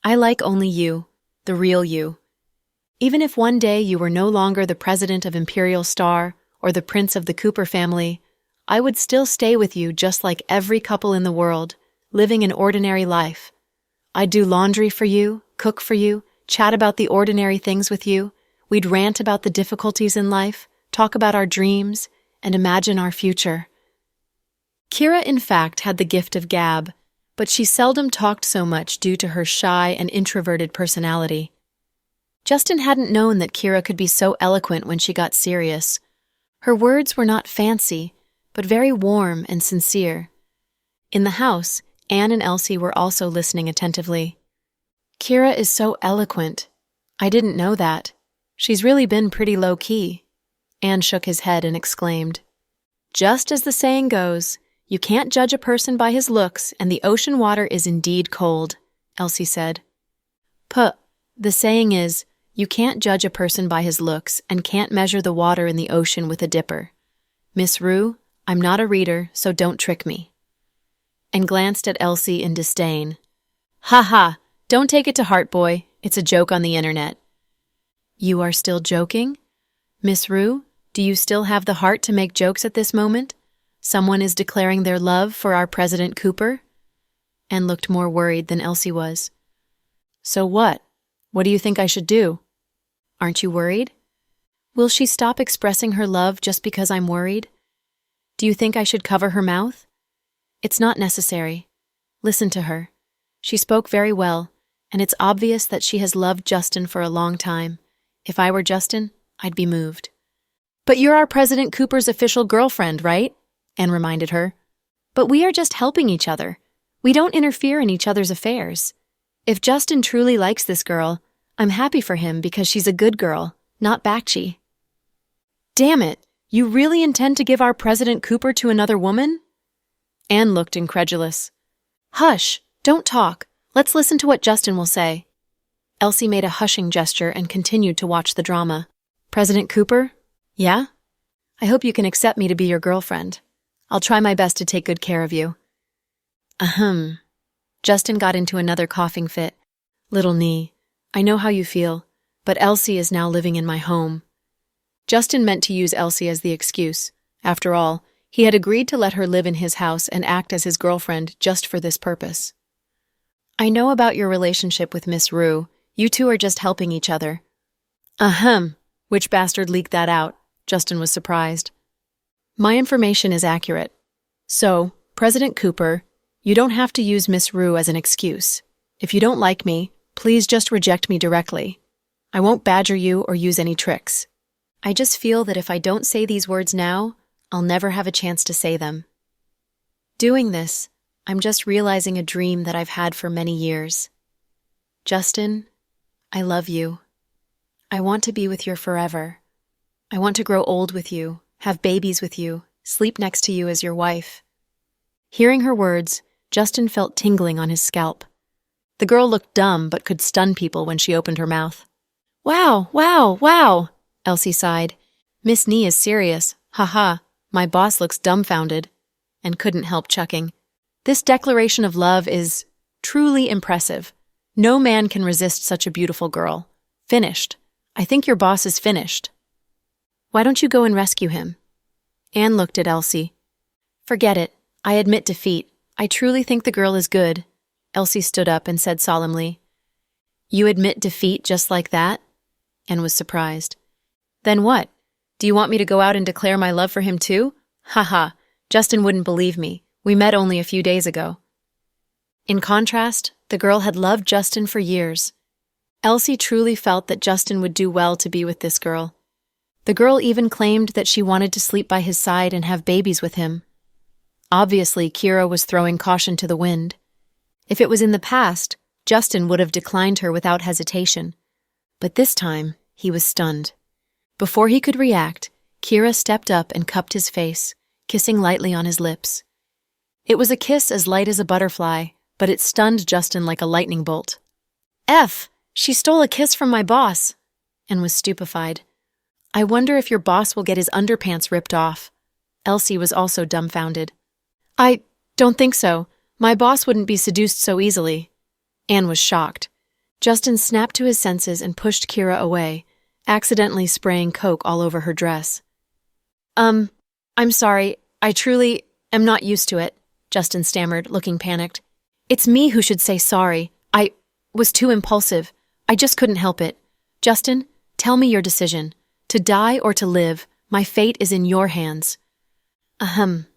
I like only you, the real you. Even if one day you were no longer the president of Imperial Star or the prince of the Cooper family, I would still stay with you just like every couple in the world, living an ordinary life. I'd do laundry for you, cook for you, chat about the ordinary things with you. We'd rant about the difficulties in life, talk about our dreams, and imagine our future. Kira, in fact, had the gift of gab, but she seldom talked so much due to her shy and introverted personality. Justin hadn't known that Kira could be so eloquent when she got serious. Her words were not fancy, but very warm and sincere. In the house, Anne and Elsie were also listening attentively. Kira is so eloquent. I didn't know that. She's really been pretty low-key. Anne shook his head and exclaimed, "Just as the saying goes, you can't judge a person by his looks, and the ocean water is indeed cold," Elsie said. The saying is, you can't judge a person by his looks and can't measure the water in the ocean with a dipper. Miss Rue, I'm not a reader, so don't trick me. And glanced at Elsie in disdain. "Ha ha, don't take it to heart, boy. It's a joke on the internet." "You are still joking? Miss Rue, do you still have the heart to make jokes at this moment? Someone is declaring their love for our President Cooper?" Anne looked more worried than Elsie was. "So what? What do you think I should do?" "Aren't you worried? Will she stop expressing her love just because I'm worried? Do you think I should cover her mouth? It's not necessary. Listen to her. She spoke very well, and it's obvious that she has loved Justin for a long time. If I were Justin, I'd be moved." "But you're our President Cooper's official girlfriend, right?" Anne reminded her. "But we are just helping each other. We don't interfere in each other's affairs. If Justin truly likes this girl, I'm happy for him because she's a good girl, not Bakchi." "Damn it, you really intend to give our President Cooper to another woman?" Anne looked incredulous. "Hush, don't talk. Let's listen to what Justin will say." Elsie made a hushing gesture and continued to watch the drama. "President Cooper? Yeah? I hope you can accept me to be your girlfriend. I'll try my best to take good care of you." Ahem. Justin got into another coughing fit. "Little knee, I know how you feel, but Elsie is now living in my home." Justin meant to use Elsie as the excuse. After all, he had agreed to let her live in his house and act as his girlfriend just for this purpose. "I know about your relationship with Miss Rue. You two are just helping each other." Ahem. Which bastard leaked that out? Justin was surprised. "My information is accurate. So, President Cooper, you don't have to use Miss Rue as an excuse. If you don't like me, please just reject me directly. I won't badger you or use any tricks. I just feel that if I don't say these words now, I'll never have a chance to say them. Doing this, I'm just realizing a dream that I've had for many years. Justin, I love you. I want to be with you forever. I want to grow old with you, have babies with you, sleep next to you as your wife." Hearing her words, Justin felt tingling on his scalp. The girl looked dumb but could stun people when she opened her mouth. "Wow, wow, wow," Elsie sighed. "Miss Nee is serious. Ha. My boss looks dumbfounded," and couldn't help chuckling. "This declaration of love is truly impressive. No man can resist such a beautiful girl. Finished. I think your boss is finished. Why don't you go and rescue him?" Anne looked at Elsie. "Forget it. I admit defeat. I truly think the girl is good." Elsie stood up and said solemnly, "You admit defeat just like that?" Anne was surprised. "Then what? Do you want me to go out and declare my love for him too? Ha. Justin wouldn't believe me. We met only a few days ago." In contrast, the girl had loved Justin for years. Elsie truly felt that Justin would do well to be with this girl. The girl even claimed that she wanted to sleep by his side and have babies with him. Obviously, Kira was throwing caution to the wind. If it was in the past, Justin would have declined her without hesitation. But this time, he was stunned. Before he could react, Kira stepped up and cupped his face, kissing lightly on his lips. It was a kiss as light as a butterfly, but it stunned Justin like a lightning bolt. "F! She stole a kiss from my boss!" and was stupefied. "I wonder if your boss will get his underpants ripped off." Elsie was also dumbfounded. "I don't think so. My boss wouldn't be seduced so easily." Anne was shocked. Justin snapped to his senses and pushed Kira away, accidentally spraying Coke all over her dress. I'm sorry. I truly am not used to it," Justin stammered, looking panicked. "It's me who should say sorry. I was too impulsive. I just couldn't help it. Justin, tell me your decision. To die or to live, my fate is in your hands." Ahem.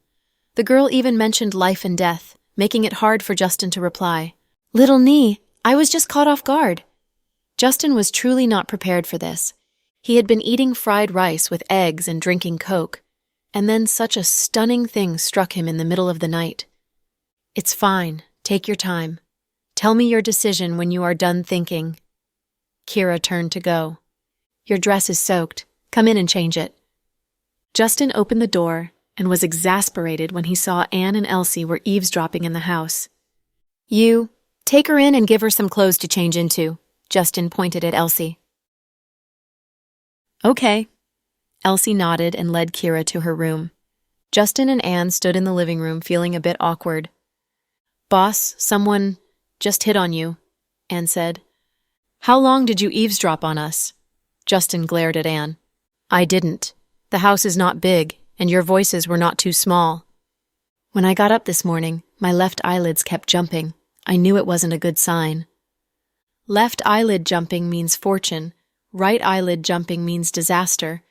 The girl even mentioned life and death, making it hard for Justin to reply. "Little Nee, I was just caught off guard." Justin was truly not prepared for this. He had been eating fried rice with eggs and drinking Coke, and then such a stunning thing struck him in the middle of the night. "It's fine. Take your time. Tell me your decision when you are done thinking. Kira turned to go. Your dress is soaked. Come in and change it. Justin opened the door and was exasperated when he saw Anne and Elsie were eavesdropping in the house. You, take her in and give her some clothes to change into, Justin pointed at Elsie. Okay. Elsie nodded and led Kira to her room. Justin and Anne stood in the living room feeling a bit awkward. Boss, someone just hit on you, Anne said. How long did you eavesdrop on us? Justin glared at Anne. I didn't. The house is not big, and your voices were not too small. When I got up this morning, my left eyelids kept jumping. I knew it wasn't a good sign. Left eyelid jumping means fortune. Right eyelid jumping means disaster.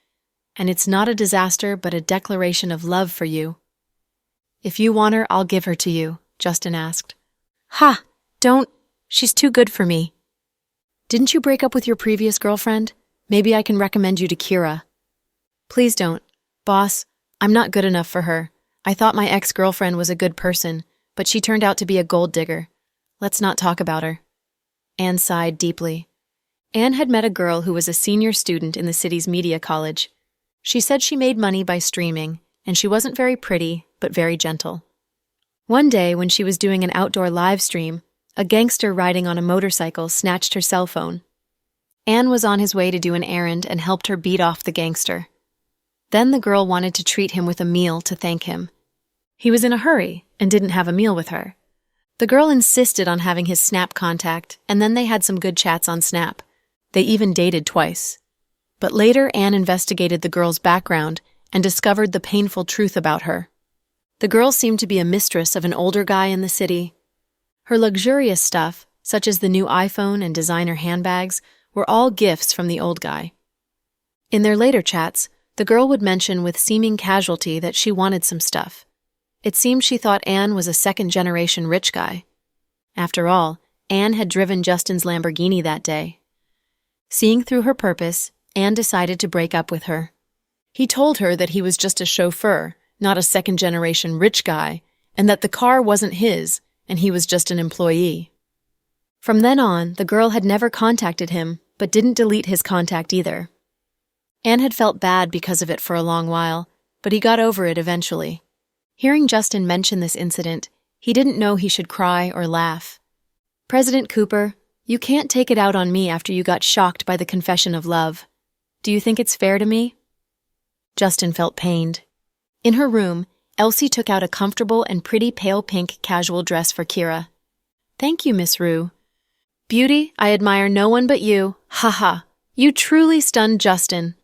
And it's not a disaster but a declaration of love for you. If you want her, I'll give her to you, Justin asked. Ha! Don't. She's too good for me. Didn't you break up with your previous girlfriend? Maybe I can recommend you to Kira. Please don't. Boss, I'm not good enough for her. I thought my ex-girlfriend was a good person, but she turned out to be a gold digger. Let's not talk about her. Anne sighed deeply. Anne had met a girl who was a senior student in the city's media college. She said she made money by streaming, and she wasn't very pretty, but very gentle. One day, when she was doing an outdoor live stream, a gangster riding on a motorcycle snatched her cell phone. Anne was on his way to do an errand and helped her beat off the gangster. Then the girl wanted to treat him with a meal to thank him. He was in a hurry and didn't have a meal with her. The girl insisted on having his Snap contact, and then they had some good chats on Snap. They even dated twice. But later, Anne investigated the girl's background and discovered the painful truth about her. The girl seemed to be a mistress of an older guy in the city. Her luxurious stuff, such as the new iPhone and designer handbags, were all gifts from the old guy. In their later chats, the girl would mention with seeming casualty that she wanted some stuff. It seemed she thought Anne was a second-generation rich guy. After all, Anne had driven Justin's Lamborghini that day. Seeing through her purpose, Anne decided to break up with her. He told her that he was just a chauffeur, not a second-generation rich guy, and that the car wasn't his, and he was just an employee. From then on, the girl had never contacted him, but didn't delete his contact either. Anne had felt bad because of it for a long while, but he got over it eventually. Hearing Justin mention this incident, he didn't know he should cry or laugh. President Cooper, you can't take it out on me after you got shocked by the confession of love. Do you think it's fair to me? Justin felt pained. In her room, Elsie took out a comfortable and pretty pale pink casual dress for Kira. Thank you, Miss Rue. Beauty, I admire no one but you. Ha ha. You truly stunned Justin.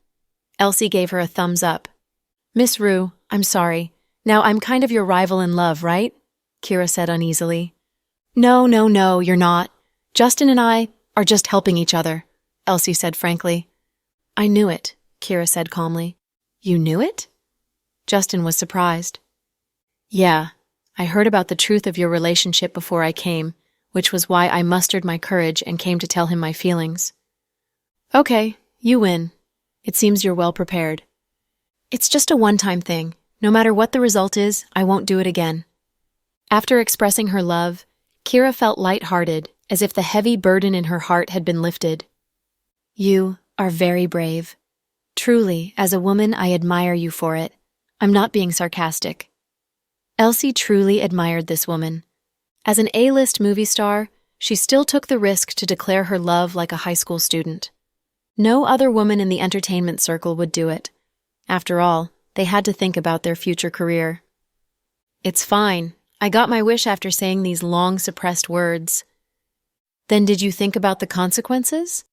Elsie gave her a thumbs up. Miss Rue, I'm sorry. Now I'm kind of your rival in love, right? Kira said uneasily. No, you're not. Justin and I are just helping each other, Elsie said frankly. I knew it, Kira said calmly. You knew it? Justin was surprised. Yeah, I heard about the truth of your relationship before I came, which was why I mustered my courage and came to tell him my feelings. Okay, you win. It seems you're well prepared. It's just a one-time thing. No matter what the result is, I won't do it again. After expressing her love, Kira felt light-hearted, as if the heavy burden in her heart had been lifted. You are very brave. Truly, as a woman, I admire you for it. I'm not being sarcastic. Elsie truly admired this woman. As an A-list movie star, she still took the risk to declare her love like a high school student. No other woman in the entertainment circle would do it. After all, they had to think about their future career. It's fine. I got my wish after saying these long suppressed words. Then did you think about the consequences?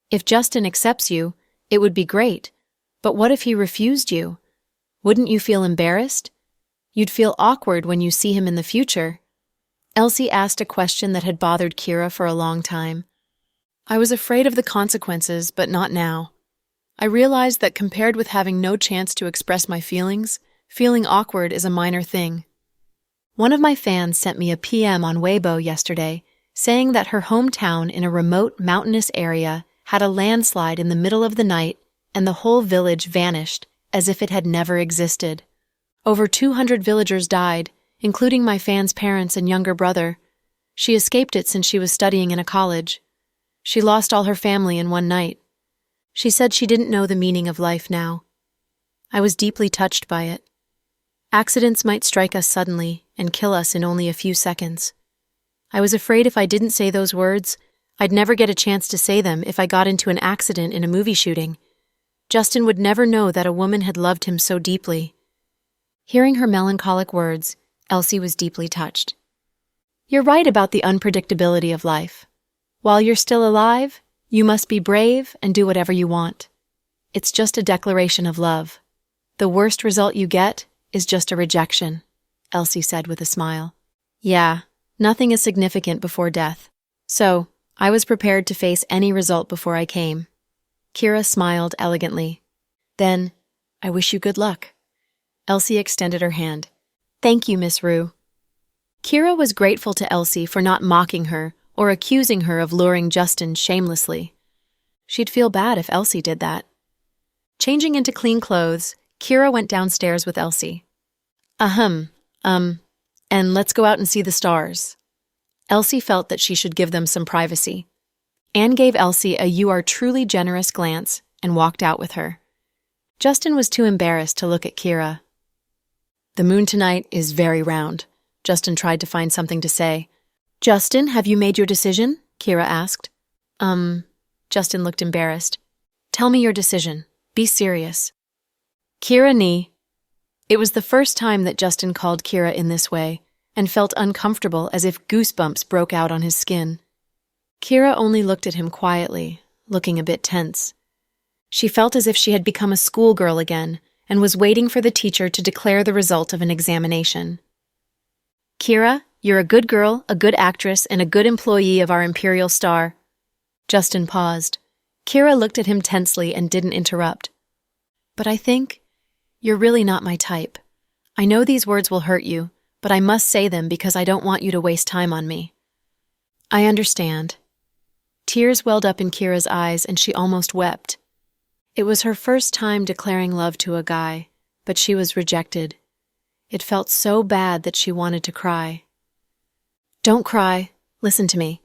If Justin accepts you, it would be great. But what if he refused you? Wouldn't you feel embarrassed? You'd feel awkward when you see him in the future. Elsie asked a question that had bothered Kira for a long time. I was afraid of the consequences, but not now. I realized that compared with having no chance to express my feelings, feeling awkward is a minor thing. One of my fans sent me a PM on Weibo yesterday, saying that her hometown in a remote mountainous area had a landslide in the middle of the night and the whole village vanished as if it had never existed. Over 200 villagers died, including my fan's parents and younger brother, She escaped it since she was studying in a college. She lost all her family in one night. She said she didn't know the meaning of life now. I was deeply touched by it. Accidents might strike us suddenly and kill us in only a few seconds. I was afraid if I didn't say those words, I'd never get a chance to say them if I got into an accident in a movie shooting. Justin would never know that a woman had loved him so deeply. Hearing her melancholic words, Elsie was deeply touched. You're right about the unpredictability of life. While you're still alive, you must be brave and do whatever you want. It's just a declaration of love. The worst result you get is just a rejection, Elsie said with a smile. Yeah, nothing is significant before death. So, I was prepared to face any result before I came. Kira smiled elegantly. Then, I wish you good luck. Elsie extended her hand. Thank you, Miss Rue. Kira was grateful to Elsie for not mocking her or accusing her of luring Justin shamelessly. She'd feel bad if Elsie did that. Changing into clean clothes, Kira went downstairs with Elsie. And let's go out and see the stars. Elsie felt that she should give them some privacy. Anne gave Elsie a "you are truly generous" glance and walked out with her. Justin was too embarrassed to look at Kira. The moon tonight is very round. Justin tried to find something to say. Justin, have you made your decision? Kira asked. Justin looked embarrassed. Tell me your decision. Be serious. Kira Ni. It was the first time that Justin called Kira in this way, and felt uncomfortable as if goosebumps broke out on his skin. Kira only looked at him quietly, looking a bit tense. She felt as if she had become a schoolgirl again, and was waiting for the teacher to declare the result of an examination. Kira, you're a good girl, a good actress, and a good employee of our Imperial Star. Justin paused. Kira looked at him tensely and didn't interrupt. But I think you're really not my type. I know these words will hurt you, but I must say them because I don't want you to waste time on me. I understand. Tears welled up in Kira's eyes and she almost wept. It was her first time declaring love to a guy, but she was rejected. It felt so bad that she wanted to cry. Don't cry. Listen to me.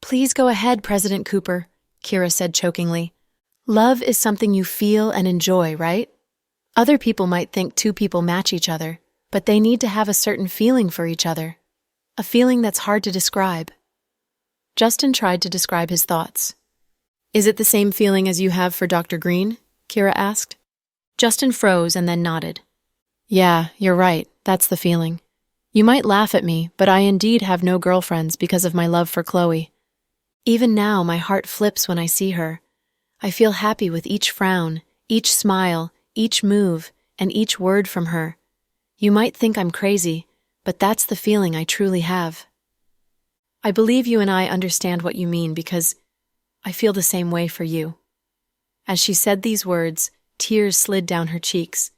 Please go ahead, President Cooper, Kira said chokingly. Love is something you feel and enjoy, right? Other people might think two people match each other, but they need to have a certain feeling for each other. A feeling that's hard to describe. Justin tried to describe his thoughts. Is it the same feeling as you have for Dr. Green? Kira asked. Justin froze and then nodded. Yeah, you're right. That's the feeling. You might laugh at me, but I indeed have no girlfriends because of my love for Chloe. Even now, my heart flips when I see her. I feel happy with each frown, each smile, each move, and each word from her. You might think I'm crazy, but that's the feeling I truly have. I believe you and I understand what you mean because I feel the same way for you. As she said these words, tears slid down her cheeks.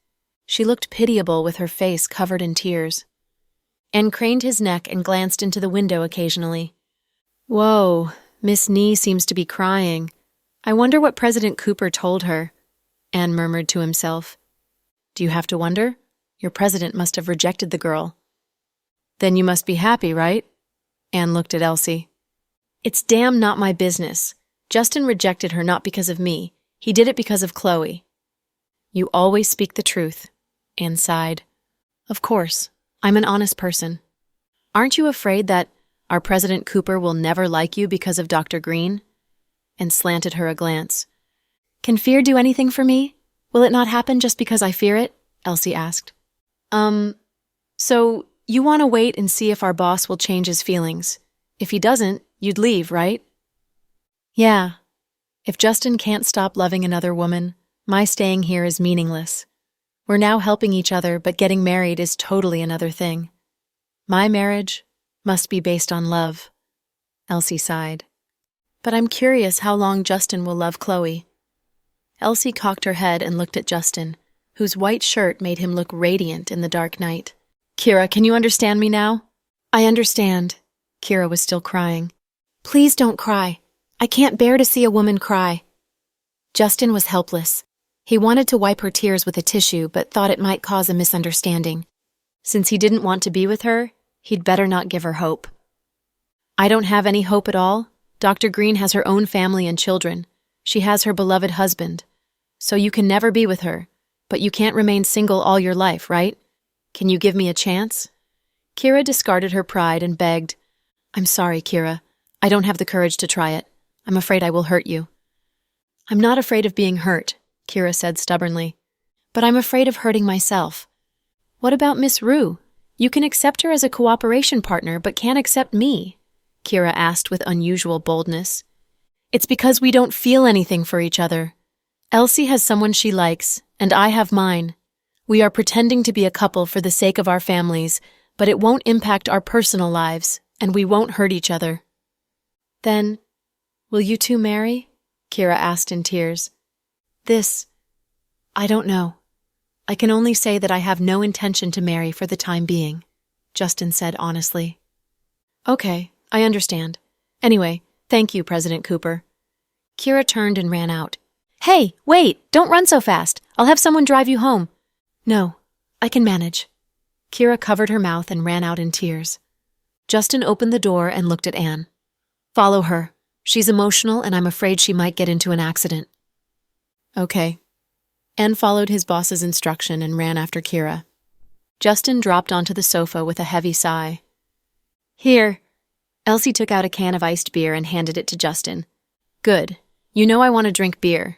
She looked pitiable with her face covered in tears. Anne craned his neck and glanced into the window occasionally. Whoa, Miss Nee seems to be crying. I wonder what President Cooper told her, Anne murmured to himself. Do you have to wonder? Your president must have rejected the girl. Then you must be happy, right? Anne looked at Elsie. It's damn not my business. Justin rejected her not because of me. He did it because of Chloe. You always speak the truth, Anne sighed. Of course, I'm an honest person. Aren't you afraid that our President Cooper will never like you because of Dr. Green? Anne slanted her a glance. Can fear do anything for me? Will it not happen just because I fear it? Elsie asked. So you want to wait and see if our boss will change his feelings. If he doesn't, you'd leave, right? Yeah. If Justin can't stop loving another woman, my staying here is meaningless. We're now helping each other, but getting married is totally another thing. My marriage must be based on love. Elsie sighed. But I'm curious how long Justin will love Chloe. Elsie cocked her head and looked at Justin, whose white shirt made him look radiant in the dark night. Kira, can you understand me now? I understand. Kira was still crying. Please don't cry. I can't bear to see a woman cry. Justin was helpless. He wanted to wipe her tears with a tissue, but thought it might cause a misunderstanding. Since he didn't want to be with her, he'd better not give her hope. I don't have any hope at all. Dr. Green has her own family and children. She has her beloved husband. So you can never be with her, but you can't remain single all your life, right? Can you give me a chance? Kira discarded her pride and begged, I'm sorry, Kira. I don't have the courage to try it. I'm afraid I will hurt you. I'm not afraid of being hurt, Kira said stubbornly. But I'm afraid of hurting myself. What about Miss Rue? You can accept her as a cooperation partner, but can't accept me, Kira asked with unusual boldness. It's because we don't feel anything for each other. Elsie has someone she likes, and I have mine. We are pretending to be a couple for the sake of our families, but it won't impact our personal lives, and we won't hurt each other. Then, will you two marry? Kira asked in tears. I don't know. I can only say that I have no intention to marry for the time being, Justin said honestly. Okay, I understand. Anyway, thank you, President Cooper. Kira turned and ran out. Hey, wait, don't run so fast. I'll have someone drive you home. No, I can manage. Kira covered her mouth and ran out in tears. Justin opened the door and looked at Anne. Follow her. She's emotional and I'm afraid she might get into an accident. Okay. Anne followed his boss's instruction and ran after Kira. Justin dropped onto the sofa with a heavy sigh. Here. Elsie took out a can of iced beer and handed it to Justin. Good. You know I want to drink beer.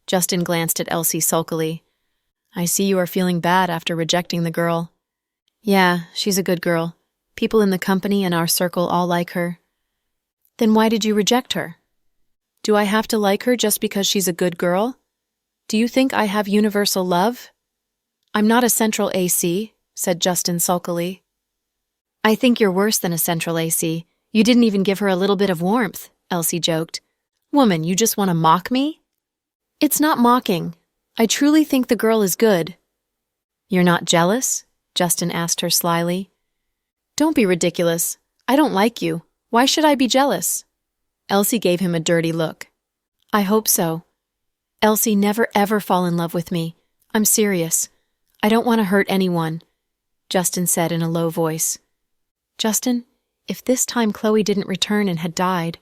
Justin glanced at Elsie sulkily. I see you are feeling bad after rejecting the girl. Yeah, she's a good girl. People in the company and our circle all like her. Then why did you reject her? Do I have to like her just because she's a good girl? Do you think I have universal love? I'm not a central AC, said Justin sulkily. I think you're worse than a central AC. You didn't even give her a little bit of warmth, Elsie joked. Woman, you just want to mock me? It's not mocking. I truly think the girl is good. You're not jealous? Justin asked her slyly. Don't be ridiculous. I don't like you. Why should I be jealous? Elsie gave him a dirty look. I hope so. Elsie, never ever fall in love with me. I'm serious. I don't want to hurt anyone, Justin said in a low voice. Justin, if this time Chloe didn't return and had died,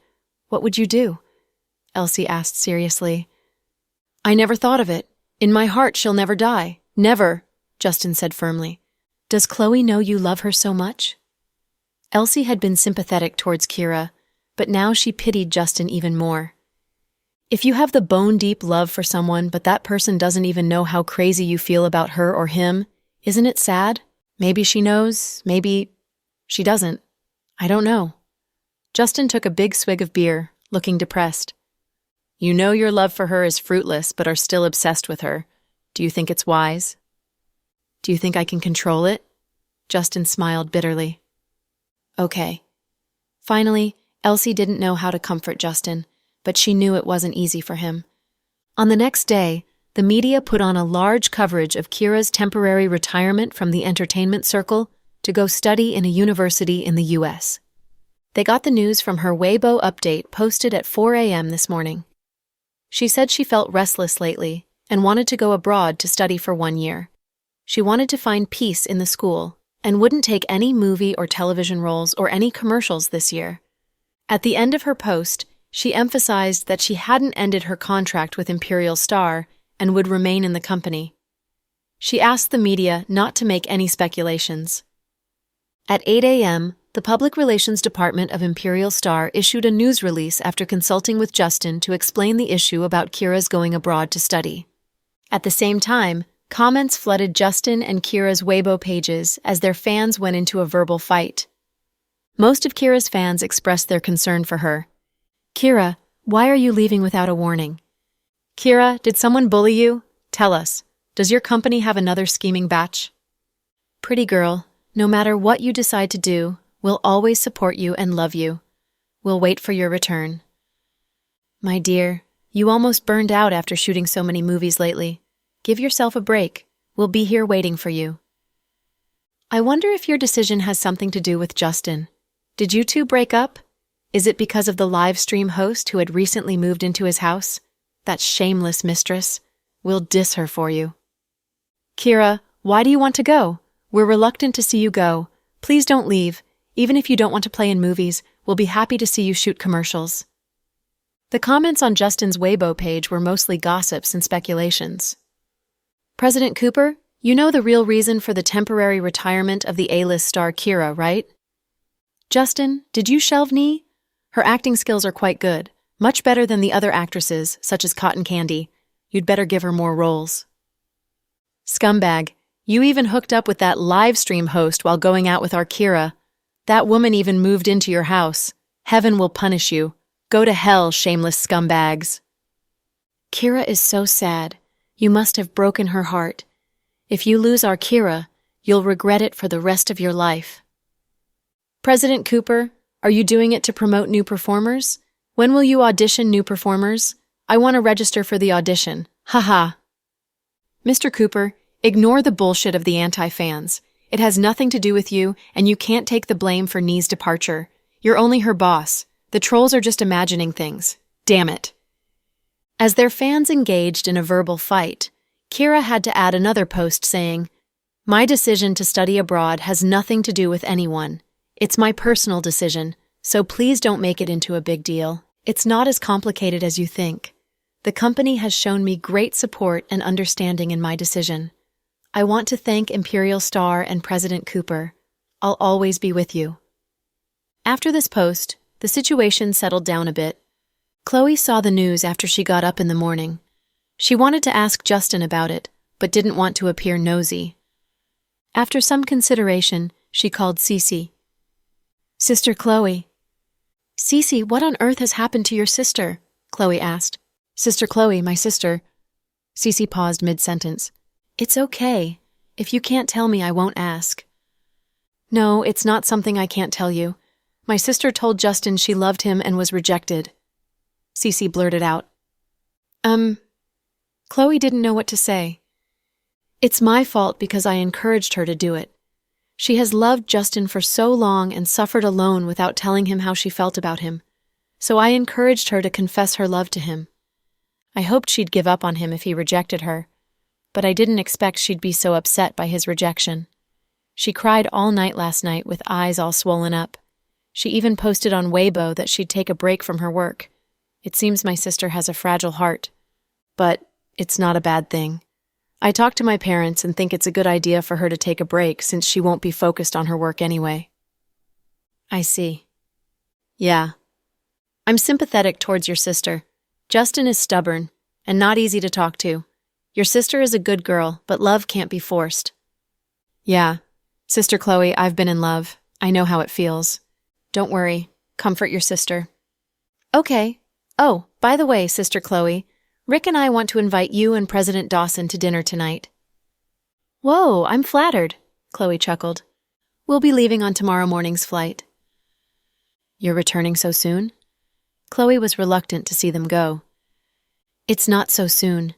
what would you do? Elsie asked seriously. I never thought of it. In my heart, she'll never die. Never, Justin said firmly. Does Chloe know you love her so much? Elsie had been sympathetic towards Kira, but now she pitied Justin even more. If you have the bone-deep love for someone, but that person doesn't even know how crazy you feel about her or him, isn't it sad? Maybe she knows, maybe she doesn't. I don't know. Justin took a big swig of beer, looking depressed. You know your love for her is fruitless, but are still obsessed with her. Do you think it's wise? Do you think I can control it? Justin smiled bitterly. Okay. Finally, Elsie didn't know how to comfort Justin, but she knew it wasn't easy for him. On the next day, the media put on a large coverage of Kira's temporary retirement from the entertainment circle to go study in a university in the U.S. They got the news from her Weibo update posted at 4 a.m. this morning. She said she felt restless lately and wanted to go abroad to study for 1 year. She wanted to find peace in the school and wouldn't take any movie or television roles or any commercials this year. At the end of her post, she emphasized that she hadn't ended her contract with Imperial Star and would remain in the company. She asked the media not to make any speculations. At 8 a.m., the Public Relations Department of Imperial Star issued a news release after consulting with Justin to explain the issue about Kira's going abroad to study. At the same time, comments flooded Justin and Kira's Weibo pages as their fans went into a verbal fight. Most of Kira's fans expressed their concern for her. Kira, why are you leaving without a warning? Kira, did someone bully you? Tell us. Does your company have another scheming batch? Pretty girl, no matter what you decide to do, we'll always support you and love you. We'll wait for your return. My dear, you almost burned out after shooting so many movies lately. Give yourself a break. We'll be here waiting for you. I wonder if your decision has something to do with Justin. Did you two break up? Is it because of the live stream host who had recently moved into his house? That shameless mistress. We'll diss her for you. Kira, why do you want to go? We're reluctant to see you go. Please don't leave. Even if you don't want to play in movies, we'll be happy to see you shoot commercials. The comments on Justin's Weibo page were mostly gossips and speculations. President Cooper, you know the real reason for the temporary retirement of the A-list star Kira, right? Justin, did you shelve Nee? Her acting skills are quite good, much better than the other actresses, such as Cotton Candy. You'd better give her more roles. Scumbag, you even hooked up with that live stream host while going out with our Kira. That woman even moved into your house. Heaven will punish you. Go to hell, shameless scumbags. Kira is so sad. You must have broken her heart. If you lose our Kira, you'll regret it for the rest of your life. President Cooper, are you doing it to promote new performers? When will you audition new performers? I want to register for the audition. Haha. Mr. Cooper, ignore the bullshit of the anti-fans. It has nothing to do with you, and you can't take the blame for Nee's departure. You're only her boss. The trolls are just imagining things. Damn it. As their fans engaged in a verbal fight, Kira had to add another post saying, "My decision to study abroad has nothing to do with anyone. It's my personal decision, so please don't make it into a big deal. It's not as complicated as you think. The company has shown me great support and understanding in my decision. I want to thank Imperial Star and President Cooper. I'll always be with you." After this post, the situation settled down a bit. Chloe saw the news after she got up in the morning. She wanted to ask Justin about it, but didn't want to appear nosy. After some consideration, she called Cece. "Sister Chloe." "Cece, what on earth has happened to your sister?" Chloe asked. "Sister Chloe, my sister." Cece paused mid-sentence. "It's okay. If you can't tell me, I won't ask." "No, it's not something I can't tell you. My sister told Justin she loved him and was rejected." Cece blurted out. Chloe didn't know what to say. "It's my fault because I encouraged her to do it. She has loved Justin for so long and suffered alone without telling him how she felt about him. So I encouraged her to confess her love to him. I hoped she'd give up on him if he rejected her, but I didn't expect she'd be so upset by his rejection. She cried all night last night with eyes all swollen up. She even posted on Weibo that she'd take a break from her work. It seems my sister has a fragile heart. But it's not a bad thing. I talked to my parents and think it's a good idea for her to take a break since she won't be focused on her work anyway." "I see. Yeah. I'm sympathetic towards your sister. Justin is stubborn and not easy to talk to. Your sister is a good girl, but love can't be forced." "Yeah. Sister Chloe, I've been in love. I know how it feels. Don't worry. Comfort your sister." "Okay. Oh, by the way, Sister Chloe, Rick and I want to invite you and President Dawson to dinner tonight." "Whoa, I'm flattered," Chloe chuckled. "We'll be leaving on tomorrow morning's flight." "You're returning so soon?" Chloe was reluctant to see them go. "It's not so soon.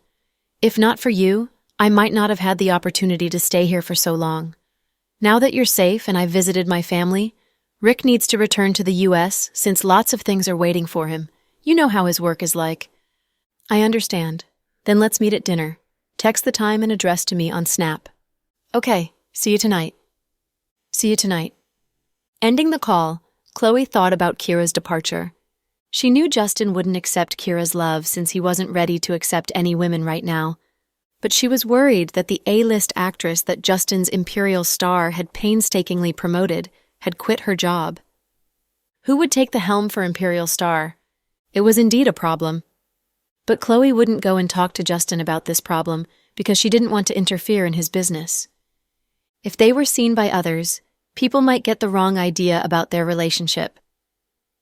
If not for you, I might not have had the opportunity to stay here for so long. Now that you're safe and I've visited my family, Rick needs to return to the U.S. since lots of things are waiting for him. You know how his work is like." "I understand. Then let's meet at dinner. Text the time and address to me on Snap." "Okay, see you tonight." "See you tonight." Ending the call, Chloe thought about Kira's departure. She knew Justin wouldn't accept Kira's love since he wasn't ready to accept any women right now. But she was worried that the A-list actress that Justin's Imperial Star had painstakingly promoted had quit her job. Who would take the helm for Imperial Star? It was indeed a problem. But Chloe wouldn't go and talk to Justin about this problem because she didn't want to interfere in his business. If they were seen by others, people might get the wrong idea about their relationship.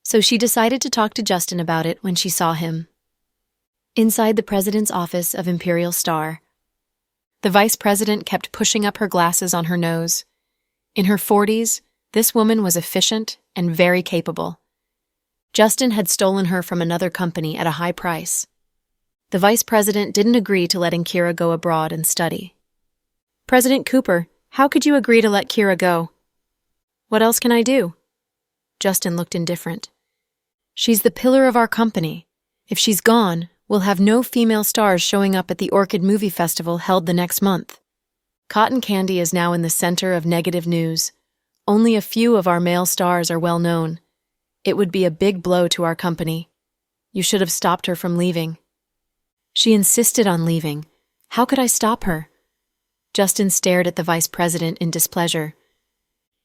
So she decided to talk to Justin about it when she saw him. Inside the president's office of Imperial Star, the vice president kept pushing up her glasses on her nose. In her 40s, this woman was efficient and very capable. Justin had stolen her from another company at a high price. The vice president didn't agree to letting Kira go abroad and study. "President Cooper, how could you agree to let Kira go?" "What else can I do?" Justin looked indifferent. "She's the pillar of our company. If she's gone, we'll have no female stars showing up at the Orchid Movie Festival held the next month. Cotton Candy is now in the center of negative news. Only a few of our male stars are well known. It would be a big blow to our company. You should have stopped her from leaving." "She insisted on leaving. How could I stop her?" Justin stared at the vice president in displeasure.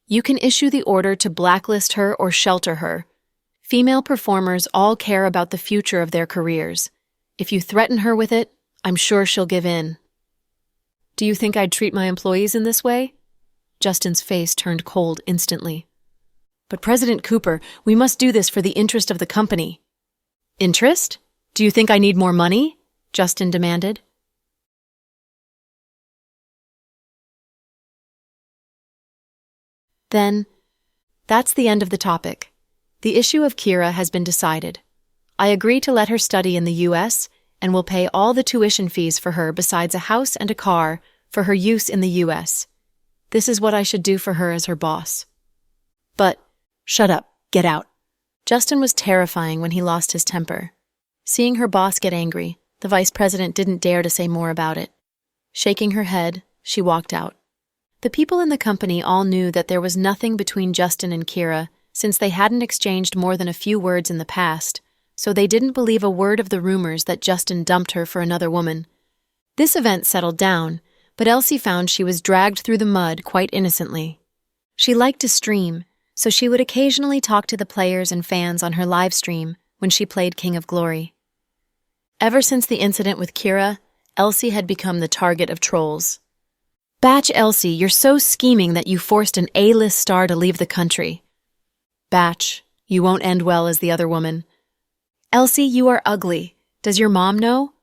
"You can issue the order to blacklist her or shelter her. Female performers all care about the future of their careers. If you threaten her with it, I'm sure she'll give in." "Do you think I'd treat my employees in this way?" Justin's face turned cold instantly. "But President Cooper, we must do this for the interest of the company." "Interest? Do you think I need more money?" Justin demanded. Then, that's the end of the topic. The issue of Kira has been decided. I agree to let her study in the U.S. and will pay all the tuition fees for her besides a house and a car for her use in the U.S. This is what I should do for her as her boss. But, shut up, get out. Justin was terrifying when he lost his temper. Seeing her boss get angry, the vice president didn't dare to say more about it. Shaking her head, she walked out. The people in the company all knew that there was nothing between Justin and Kira, since they hadn't exchanged more than a few words in the past, so they didn't believe a word of the rumors that Justin dumped her for another woman. This event settled down, but Elsie found she was dragged through the mud quite innocently. She liked to stream, so she would occasionally talk to the players and fans on her live stream when she played King of Glory. Ever since the incident with Kira, Elsie had become the target of trolls. "Batch Elsie, you're so scheming that you forced an A-list star to leave the country." "Batch, you won't end well as the other woman." "Elsie, you are ugly. Does your mom know?"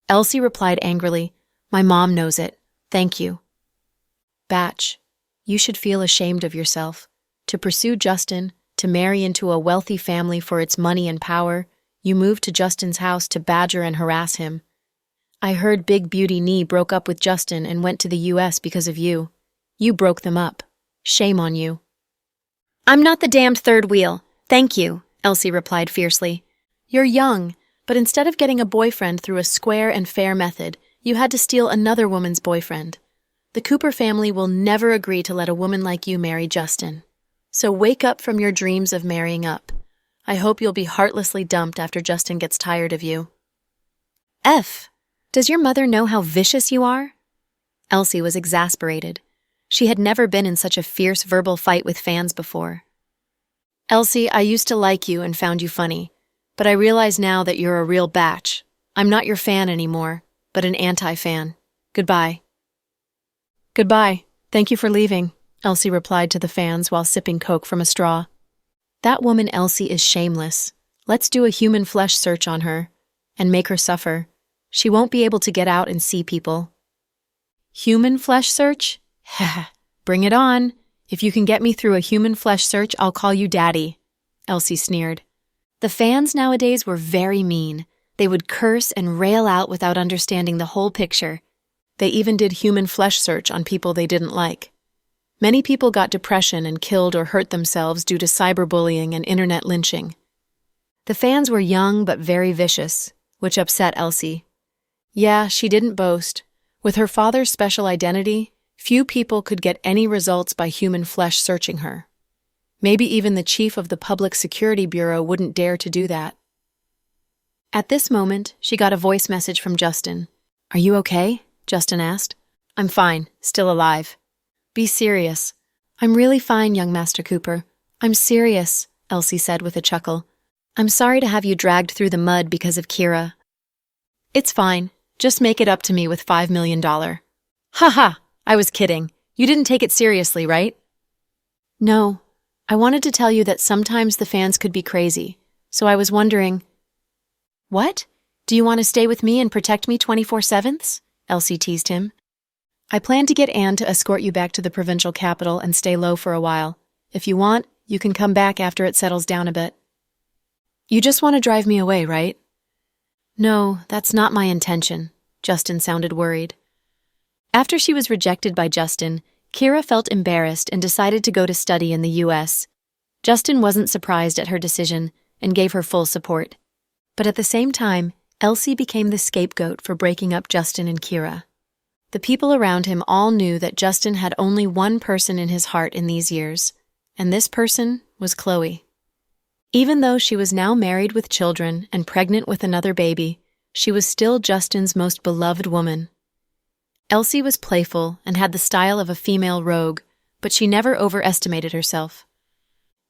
Elsie replied angrily, "My mom knows it. Thank you." "Batch, you should feel ashamed of yourself. To pursue Justin, to marry into a wealthy family for its money and power, you moved to Justin's house to badger and harass him. I heard Big Beauty Nee broke up with Justin and went to the U.S. because of you. You broke them up. Shame on you." "I'm not the damned third wheel. Thank you," Elsie replied fiercely. "You're young, but instead of getting a boyfriend through a square and fair method, you had to steal another woman's boyfriend. The Cooper family will never agree to let a woman like you marry Justin. So wake up from your dreams of marrying up. I hope you'll be heartlessly dumped after Justin gets tired of you." "F, does your mother know how vicious you are?" Elsie was exasperated. She had never been in such a fierce verbal fight with fans before. "Elsie, I used to like you and found you funny, but I realize now that you're a real batch. I'm not your fan anymore, but an anti-fan. Goodbye." "Goodbye. Thank you for leaving," Elsie replied to the fans while sipping Coke from a straw. "That woman Elsie is shameless. Let's do a human flesh search on her and make her suffer. She won't be able to get out and see people." "Human flesh search? Heh, bring it on. If you can get me through a human flesh search, I'll call you Daddy," Elsie sneered. The fans nowadays were very mean. They would curse and rail out without understanding the whole picture. They even did human flesh search on people they didn't like. Many people got depression and killed or hurt themselves due to cyberbullying and internet lynching. The fans were young but very vicious, which upset Elsie. Yeah, she didn't boast. With her father's special identity, few people could get any results by human flesh searching her. Maybe even the chief of the Public Security Bureau wouldn't dare to do that. At this moment, she got a voice message from Justin. "Are you okay?" Justin asked. "I'm fine, still alive." "Be serious." "I'm really fine, young Master Cooper. I'm serious," Elsie said with a chuckle. "I'm sorry to have you dragged through the mud because of Kira." "It's fine. Just make it up to me with $5 million. Ha ha! I was kidding. You didn't take it seriously, right?" "No. I wanted to tell you that sometimes the fans could be crazy, so I was wondering—" "What? Do you want to stay with me and protect me 24/7?" Elsie teased him. "I plan to get Anne to escort you back to the provincial capital and stay low for a while. If you want, you can come back after it settles down a bit." "You just want to drive me away, right?" "No, that's not my intention." Justin sounded worried. After she was rejected by Justin, Kira felt embarrassed and decided to go to study in the U.S. Justin wasn't surprised at her decision and gave her full support. But at the same time, Elsie became the scapegoat for breaking up Justin and Kira. The people around him all knew that Justin had only one person in his heart in these years, and this person was Chloe. Even though she was now married with children and pregnant with another baby, she was still Justin's most beloved woman. Elsie was playful and had the style of a female rogue, but she never overestimated herself.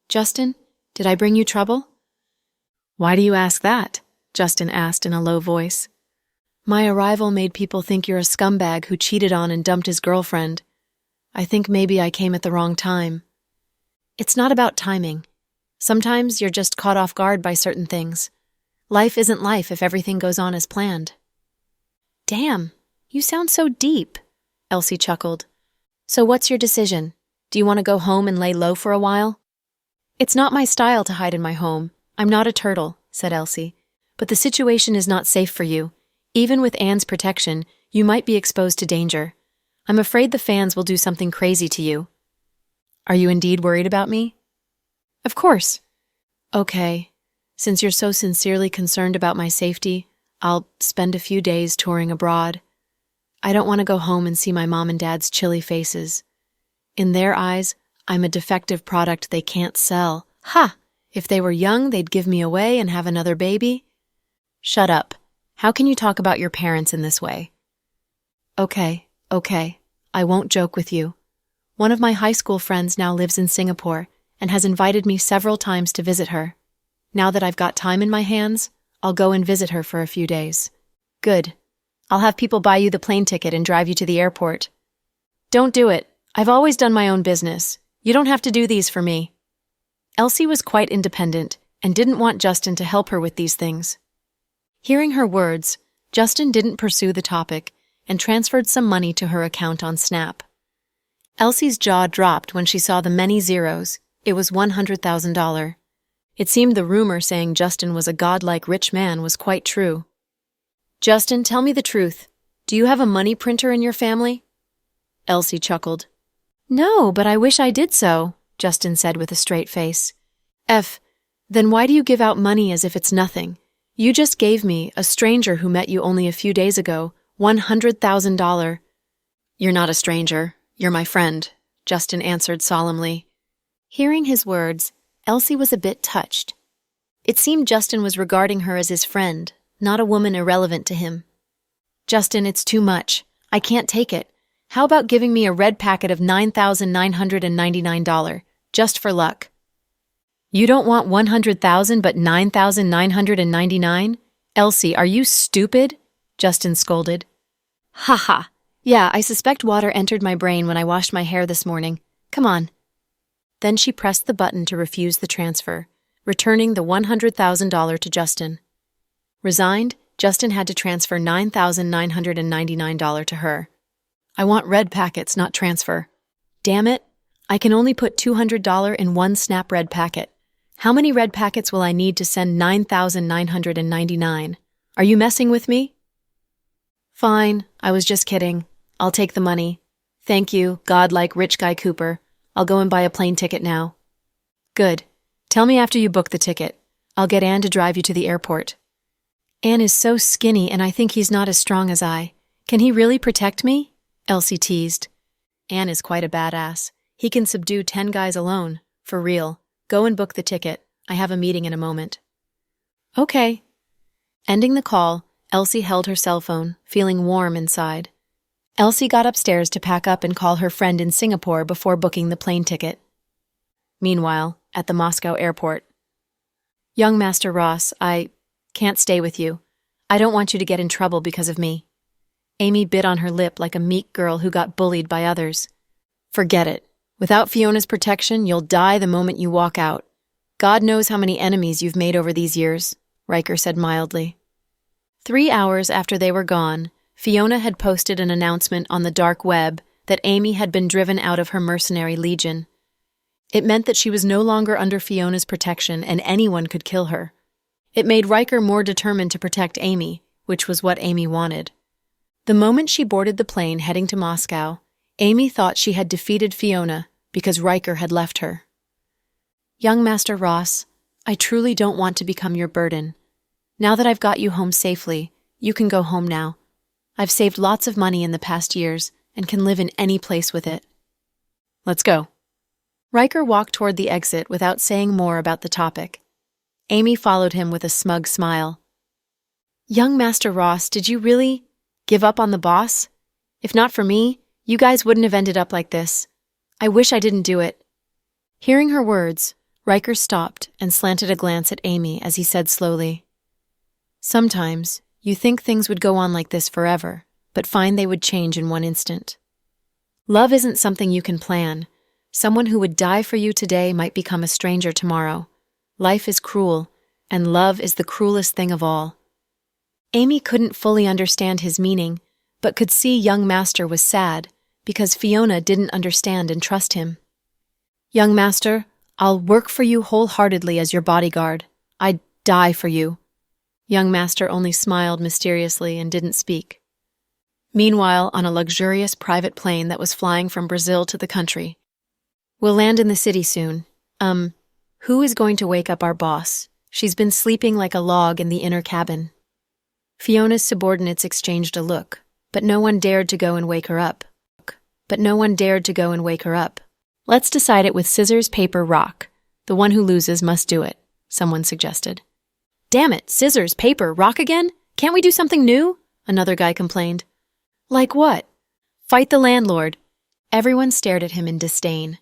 "Justin, did I bring you trouble?" "Why do you ask that?" Justin asked in a low voice. "My arrival made people think you're a scumbag who cheated on and dumped his girlfriend. I think maybe I came at the wrong time." "It's not about timing. Sometimes you're just caught off guard by certain things. Life isn't life if everything goes on as planned." "Damn, you sound so deep," Elsie chuckled. "So what's your decision? Do you want to go home and lay low for a while?" "It's not my style to hide in my home. I'm not a turtle," said Elsie. "But the situation is not safe for you. Even with Anne's protection, you might be exposed to danger. I'm afraid the fans will do something crazy to you." "Are you indeed worried about me?" "Of course." "Okay. Since you're so sincerely concerned about my safety, I'll spend a few days touring abroad. I don't want to go home and see my mom and dad's chilly faces. In their eyes, I'm a defective product they can't sell. Ha! If they were young, they'd give me away and have another baby." "Shut up. How can you talk about your parents in this way?" Okay. I won't joke with you. One of my high school friends now lives in Singapore and has invited me several times to visit her. Now that I've got time in my hands, I'll go and visit her for a few days." "Good. I'll have people buy you the plane ticket and drive you to the airport." "Don't do it. I've always done my own business. You don't have to do these for me." Elsie was quite independent and didn't want Justin to help her with these things. Hearing her words, Justin didn't pursue the topic and transferred some money to her account on Snap. Elsie's jaw dropped when she saw the many zeros. It was $100,000. It seemed the rumor saying Justin was a godlike rich man was quite true. "Justin, tell me the truth. Do you have a money printer in your family?" Elsie chuckled. "No, but I wish I did so," Justin said with a straight face. Then why do you give out money as if it's nothing? You just gave me, a stranger who met you only a few days ago, $100,000. "You're not a stranger. You're my friend," Justin answered solemnly. Hearing his words, Elsie was a bit touched. It seemed Justin was regarding her as his friend, not a woman irrelevant to him. "Justin, it's too much. I can't take it. How about giving me a red packet of $9,999, just for luck?" "You don't want 100,000 but 9,999? Elsie, are you stupid?" Justin scolded. "Haha. Yeah, I suspect water entered my brain when I washed my hair this morning. Come on." Then she pressed the button to refuse the transfer, returning the $100,000 to Justin. Resigned, Justin had to transfer $9,999 to her. "I want red packets, not transfer." "Damn it. I can only put $200 in one Snap red packet. How many red packets will I need to send 9,999? Are you messing with me?" "Fine, I was just kidding. I'll take the money. Thank you, godlike rich guy Cooper. I'll go and buy a plane ticket now." "Good. Tell me after you book the ticket. I'll get Anne to drive you to the airport." "Anne is so skinny and I think he's not as strong as I. Can he really protect me?" Elsie teased. "Anne is quite a badass. He can subdue 10 guys alone. For real. Go and book the ticket. I have a meeting in a moment." "Okay." Ending the call, Elsie held her cell phone, feeling warm inside. Elsie got upstairs to pack up and call her friend in Singapore before booking the plane ticket. Meanwhile, at the Moscow airport. "Young Master Ross, I can't stay with you. I don't want you to get in trouble because of me." Amy bit on her lip like a meek girl who got bullied by others. "Forget it. Without Fiona's protection, you'll die the moment you walk out. God knows how many enemies you've made over these years," Riker said mildly. 3 hours after they were gone, Fiona had posted an announcement on the dark web that Amy had been driven out of her mercenary legion. It meant that she was no longer under Fiona's protection and anyone could kill her. It made Riker more determined to protect Amy, which was what Amy wanted. The moment she boarded the plane heading to Moscow, Amy thought she had defeated Fiona because Riker had left her. "Young Master Ross, I truly don't want to become your burden. Now that I've got you home safely, you can go home now. I've saved lots of money in the past years and can live in any place with it. Let's go. Riker walked toward the exit without saying more about the topic. Amy followed him with a smug smile. Young Master Ross, did you really give up on the boss? If not for me, you guys wouldn't have ended up like this. I wish I didn't do it. Hearing her words, Riker stopped and slanted a glance at Amy as he said slowly, Sometimes, you think things would go on like this forever, but find they would change in one instant. Love isn't something you can plan. Someone who would die for you today might become a stranger tomorrow. Life is cruel, and love is the cruelest thing of all. Amy couldn't fully understand his meaning, but could see young Master was sad because Fiona didn't understand and trust him. Young Master, I'll work for you wholeheartedly as your bodyguard. I'd die for you. Young Master only smiled mysteriously and didn't speak. Meanwhile, on a luxurious private plane that was flying from Brazil to the country. We'll land in the city soon. Who is going to wake up our boss? She's been sleeping like a log in the inner cabin. Fiona's subordinates exchanged a look, but no one dared to go and wake her up. Let's decide it with scissors, paper, rock. The one who loses must do it, someone suggested. Damn it, scissors, paper, rock again? Can't we do something new? Another guy complained. Like what? Fight the landlord. Everyone stared at him in disdain.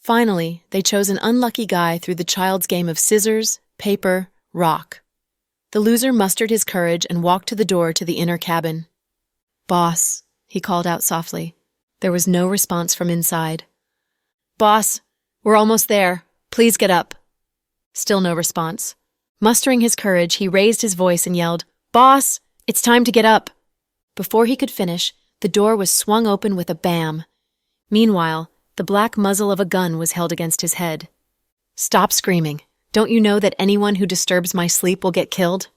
Finally, they chose an unlucky guy through the child's game of scissors, paper, rock. The loser mustered his courage and walked to the door to the inner cabin. Boss, he called out softly. There was no response from inside. Boss, we're almost there. Please get up. Still no response. Mustering his courage, he raised his voice and yelled, Boss, it's time to get up. Before he could finish, the door was swung open with a bam. Meanwhile, the black muzzle of a gun was held against his head. Stop screaming. Don't you know that anyone who disturbs my sleep will get killed?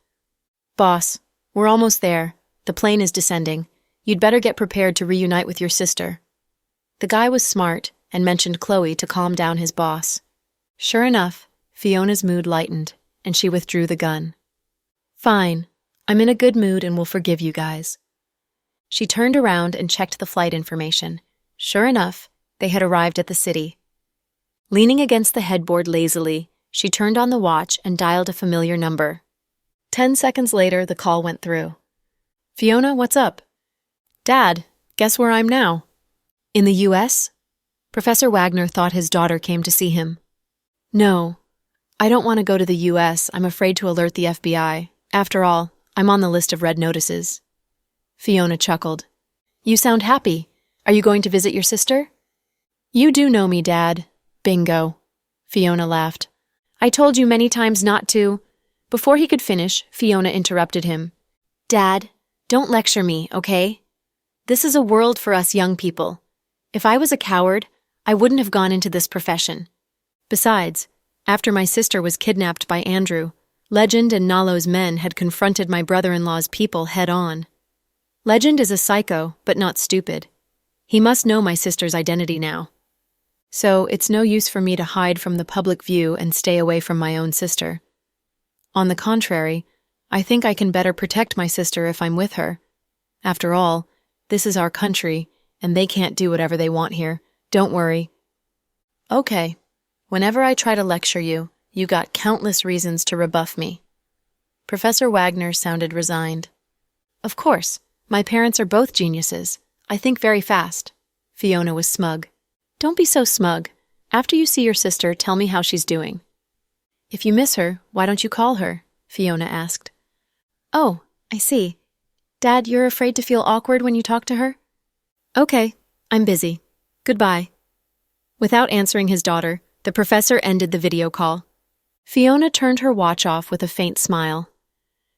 Boss, we're almost there. The plane is descending. You'd better get prepared to reunite with your sister. The guy was smart and mentioned Chloe to calm down his boss. Sure enough, Fiona's mood lightened, and she withdrew the gun. Fine. I'm in a good mood and will forgive you guys. She turned around and checked the flight information. Sure enough, they had arrived at the city. Leaning against the headboard lazily, she turned on the watch and dialed a familiar number. 10 seconds later, the call went through. Fiona, what's up? Dad, guess where I'm now? In the U.S.? Professor Wagner thought his daughter came to see him. No, I don't want to go to the U.S. I'm afraid to alert the FBI. After all, I'm on the list of red notices. Fiona chuckled. You sound happy. Are you going to visit your sister? You do know me, Dad. Bingo. Fiona laughed. I told you many times not to. Before he could finish, Fiona interrupted him. Dad, don't lecture me, okay? This is a world for us young people. If I was a coward, I wouldn't have gone into this profession. Besides, after my sister was kidnapped by Andrew, Legend and Nalo's men had confronted my brother-in-law's people head-on. Legend is a psycho, but not stupid. He must know my sister's identity now. So it's no use for me to hide from the public view and stay away from my own sister. On the contrary, I think I can better protect my sister if I'm with her. After all, this is our country, and they can't do whatever they want here. Don't worry. Okay. Whenever I try to lecture you, you got countless reasons to rebuff me. Professor Wagner sounded resigned. Of course, my parents are both geniuses. I think very fast. Fiona was smug. Don't be so smug. After you see your sister, tell me how she's doing. If you miss her, why don't you call her? Fiona asked. Oh, I see. Dad, you're afraid to feel awkward when you talk to her? Okay, I'm busy. Goodbye. Without answering his daughter, the professor ended the video call. Fiona turned her watch off with a faint smile.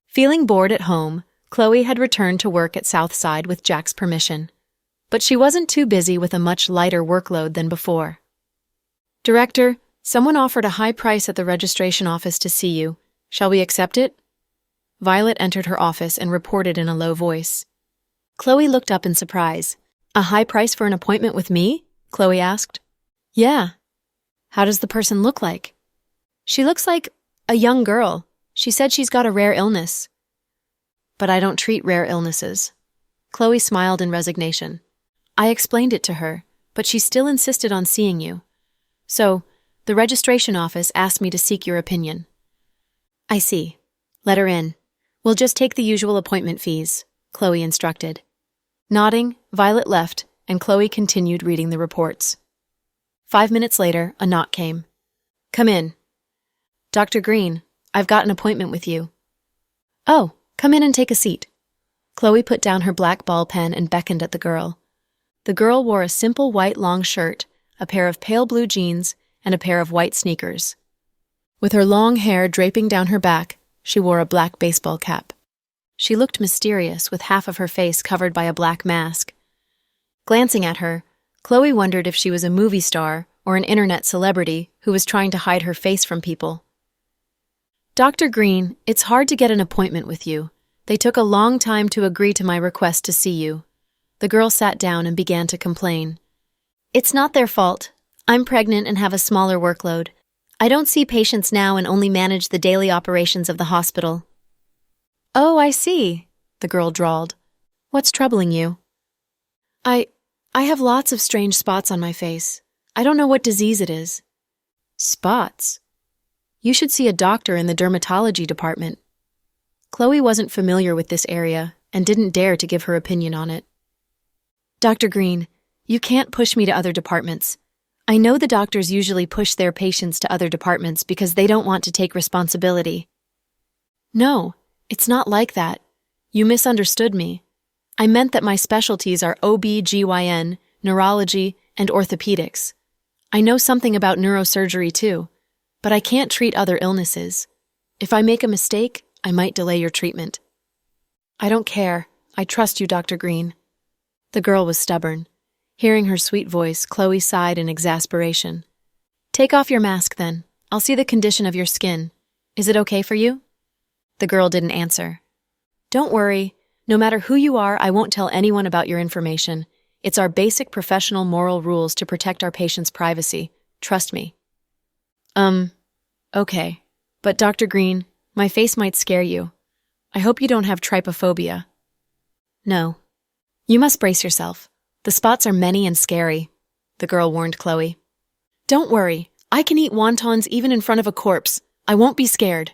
Feeling bored at home, Chloe had returned to work at Southside with Jack's permission. But she wasn't too busy with a much lighter workload than before. Director, someone offered a high price at the registration office to see you. Shall we accept it? Violet entered her office and reported in a low voice. Chloe looked up in surprise. A high price for an appointment with me? Chloe asked. Yeah. How does the person look like? She looks like a young girl. She said she's got a rare illness. But I don't treat rare illnesses. Chloe smiled in resignation. I explained it to her, but she still insisted on seeing you. So, the registration office asked me to seek your opinion. I see. Let her in. We'll just take the usual appointment fees, Chloe instructed. Nodding, Violet left, and Chloe continued reading the reports. 5 minutes later, a knock came. Come in. Dr. Green, I've got an appointment with you. Oh, come in and take a seat. Chloe put down her black ball pen and beckoned at the girl. The girl wore a simple white long shirt, a pair of pale blue jeans, and a pair of white sneakers. With her long hair draping down her back, she wore a black baseball cap. She looked mysterious, with half of her face covered by a black mask. Glancing at her, Chloe wondered if she was a movie star or an internet celebrity who was trying to hide her face from people. Dr. Green, it's hard to get an appointment with you. They took a long time to agree to my request to see you. The girl sat down and began to complain. It's not their fault. I'm pregnant and have a smaller workload. I don't see patients now and only manage the daily operations of the hospital. Oh, I see, the girl drawled. What's troubling you? I have lots of strange spots on my face. I don't know what disease it is. Spots? You should see a doctor in the dermatology department. Chloe wasn't familiar with this area and didn't dare to give her opinion on it. Dr. Green, you can't push me to other departments. I know the doctors usually push their patients to other departments because they don't want to take responsibility. No, it's not like that. You misunderstood me. I meant that my specialties are OB/GYN, neurology, and orthopedics. I know something about neurosurgery too, but I can't treat other illnesses. If I make a mistake, I might delay your treatment. I don't care. I trust you, Dr. Green. The girl was stubborn. Hearing her sweet voice, Chloe sighed in exasperation. Take off your mask, then. I'll see the condition of your skin. Is it okay for you? The girl didn't answer. Don't worry. No matter who you are, I won't tell anyone about your information. It's our basic professional moral rules to protect our patients' privacy. Trust me. Okay. But Dr. Green, my face might scare you. I hope you don't have trypophobia. No. You must brace yourself. The spots are many and scary, the girl warned Chloe. Don't worry. I can eat wontons even in front of a corpse. I won't be scared.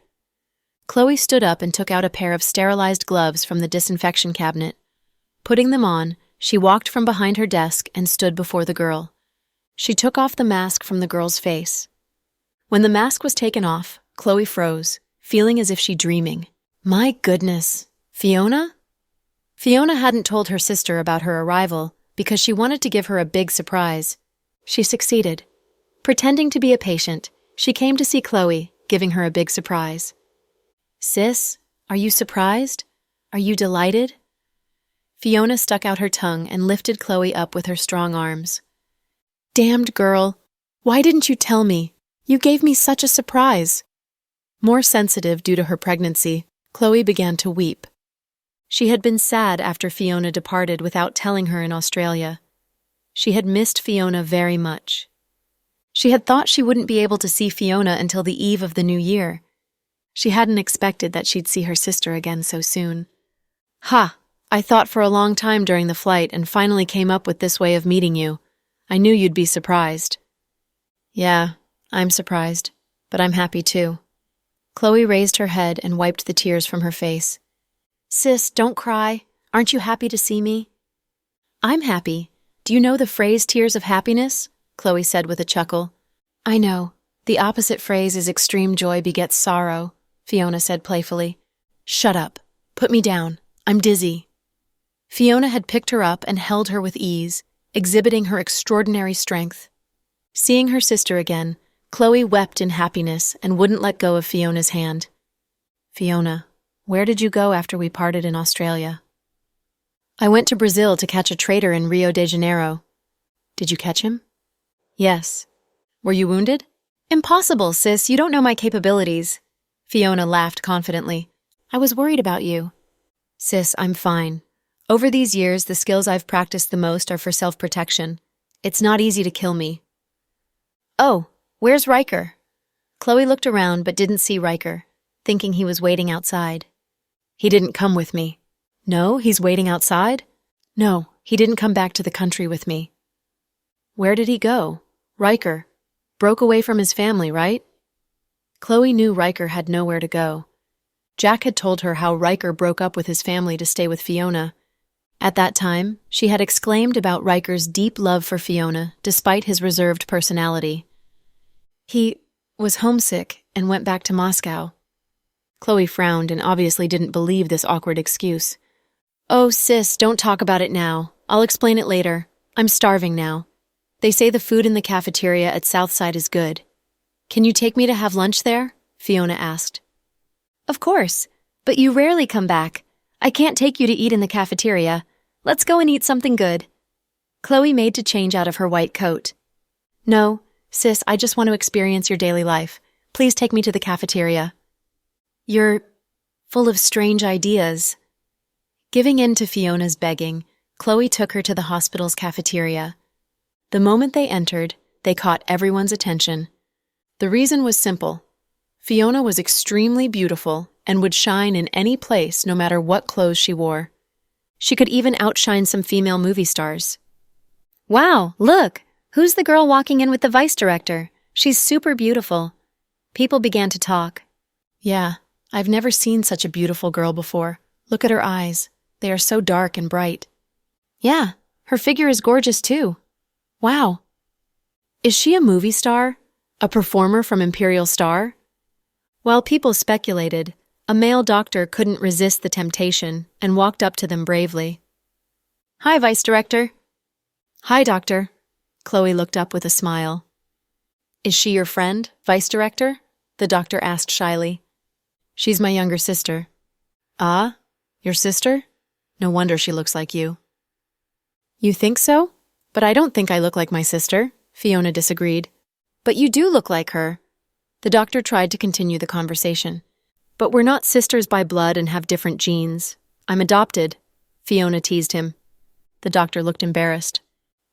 Chloe stood up and took out a pair of sterilized gloves from the disinfection cabinet. Putting them on, she walked from behind her desk and stood before the girl. She took off the mask from the girl's face. When the mask was taken off, Chloe froze, feeling as if she'd dreaming. My goodness, Fiona? Fiona hadn't told her sister about her arrival because she wanted to give her a big surprise. She succeeded. Pretending to be a patient, she came to see Chloe, giving her a big surprise. Sis, are you surprised? Are you delighted? Fiona stuck out her tongue and lifted Chloe up with her strong arms. Damned girl! Why didn't you tell me? You gave me such a surprise. More sensitive due to her pregnancy, Chloe began to weep. She had been sad after Fiona departed without telling her in Australia. She had missed Fiona very much. She had thought she wouldn't be able to see Fiona until the eve of the new year. She hadn't expected that she'd see her sister again so soon. Ha! I thought for a long time during the flight and finally came up with this way of meeting you. I knew you'd be surprised. Yeah, I'm surprised, but I'm happy too. Chloe raised her head and wiped the tears from her face. Sis, don't cry. Aren't you happy to see me? I'm happy. Do you know the phrase tears of happiness? Chloe said with a chuckle. I know. The opposite phrase is extreme joy begets sorrow, Fiona said playfully. Shut up. Put me down. I'm dizzy. Fiona had picked her up and held her with ease, exhibiting her extraordinary strength. Seeing her sister again, Chloe wept in happiness and wouldn't let go of Fiona's hand. Fiona, where did you go after we parted in Australia? I went to Brazil to catch a traitor in Rio de Janeiro. Did you catch him? Yes. Were you wounded? Impossible, sis. You don't know my capabilities. Fiona laughed confidently. I was worried about you. Sis, I'm fine. Over these years, the skills I've practiced the most are for self-protection. It's not easy to kill me. Oh, where's Riker? Chloe looked around but didn't see Riker, thinking he was waiting outside. He didn't come with me. No, he's waiting outside? No, he didn't come back to the country with me. Where did he go? Riker. Broke away from his family, right? Chloe knew Riker had nowhere to go. Jack had told her how Riker broke up with his family to stay with Fiona. At that time, she had exclaimed about Riker's deep love for Fiona, despite his reserved personality. He was homesick and went back to Moscow. Chloe frowned and obviously didn't believe this awkward excuse. Oh, sis, don't talk about it now. I'll explain it later. I'm starving now. They say the food in the cafeteria at Southside is good. Can you take me to have lunch there? Fiona asked. Of course, but you rarely come back. I can't take you to eat in the cafeteria. Let's go and eat something good. Chloe made to change out of her white coat. No, sis, I just want to experience your daily life. Please take me to the cafeteria. You're full of strange ideas. Giving in to Fiona's begging, Chloe took her to the hospital's cafeteria. The moment they entered, they caught everyone's attention. The reason was simple. Fiona was extremely beautiful and would shine in any place no matter what clothes she wore. She could even outshine some female movie stars. Wow, look! Who's the girl walking in with the vice director? She's super beautiful. People began to talk. Yeah, I've never seen such a beautiful girl before. Look at her eyes. They are so dark and bright. Yeah, her figure is gorgeous too. Wow. Is she a movie star? A performer from Imperial Star? While people speculated, a male doctor couldn't resist the temptation and walked up to them bravely. Hi, Vice Director. Hi, Doctor. Chloe looked up with a smile. Is she your friend, Vice Director? The doctor asked shyly. She's my younger sister. Ah, your sister? No wonder she looks like you. You think so? But I don't think I look like my sister, Fiona disagreed. But you do look like her. The doctor tried to continue the conversation. But we're not sisters by blood and have different genes. I'm adopted, Fiona teased him. The doctor looked embarrassed.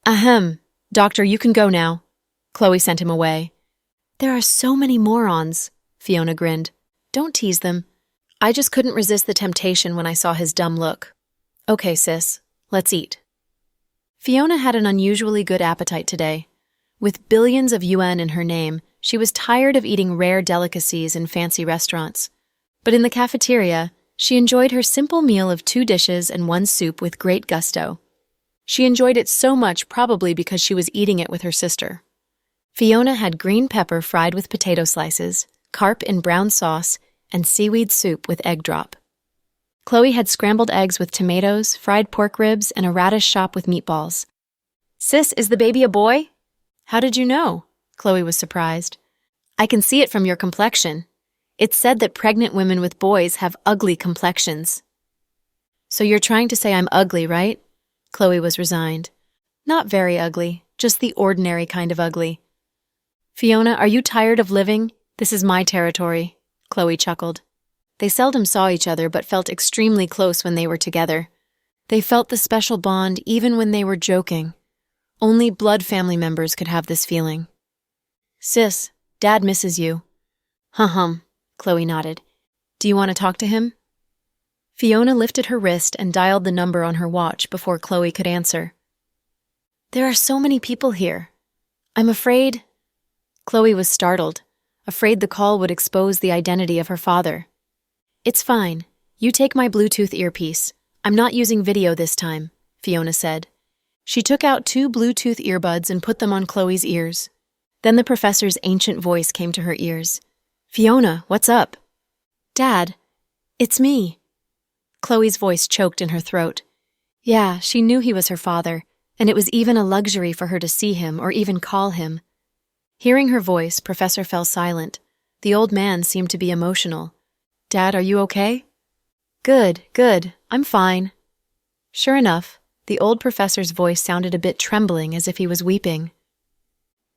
Ahem, doctor, you can go now. Chloe sent him away. There are so many morons, Fiona grinned. Don't tease them. I just couldn't resist the temptation when I saw his dumb look. Okay, sis, let's eat. Fiona had an unusually good appetite today. With billions of yuan in her name, she was tired of eating rare delicacies in fancy restaurants. But in the cafeteria, she enjoyed her simple meal of 2 dishes and 1 soup with great gusto. She enjoyed it so much probably because she was eating it with her sister. Fiona had green pepper fried with potato slices, carp in brown sauce, and seaweed soup with egg drop. Chloe had scrambled eggs with tomatoes, fried pork ribs, and a radish shop with meatballs. Sis, is the baby a boy? How did you know? Chloe was surprised. I can see it from your complexion. It's said that pregnant women with boys have ugly complexions. So you're trying to say I'm ugly, right? Chloe was resigned. Not very ugly, just the ordinary kind of ugly. Fiona, are you tired of living? This is my territory, Chloe chuckled. They seldom saw each other but felt extremely close when they were together. They felt the special bond even when they were joking. Only blood family members could have this feeling. Sis, Dad misses you. Hum, Chloe nodded. Do you want to talk to him? Fiona lifted her wrist and dialed the number on her watch before Chloe could answer. There are so many people here. I'm afraid... Chloe was startled, afraid the call would expose the identity of her father. It's fine. You take my Bluetooth earpiece. I'm not using video this time, Fiona said. She took out 2 Bluetooth earbuds and put them on Chloe's ears. Then the professor's ancient voice came to her ears. Fiona, what's up? Dad, it's me. Chloe's voice choked in her throat. Yeah, she knew he was her father, and it was even a luxury for her to see him or even call him. Hearing her voice, Professor fell silent. The old man seemed to be emotional. Dad, are you okay? Good. I'm fine. Sure enough, the old professor's voice sounded a bit trembling as if he was weeping.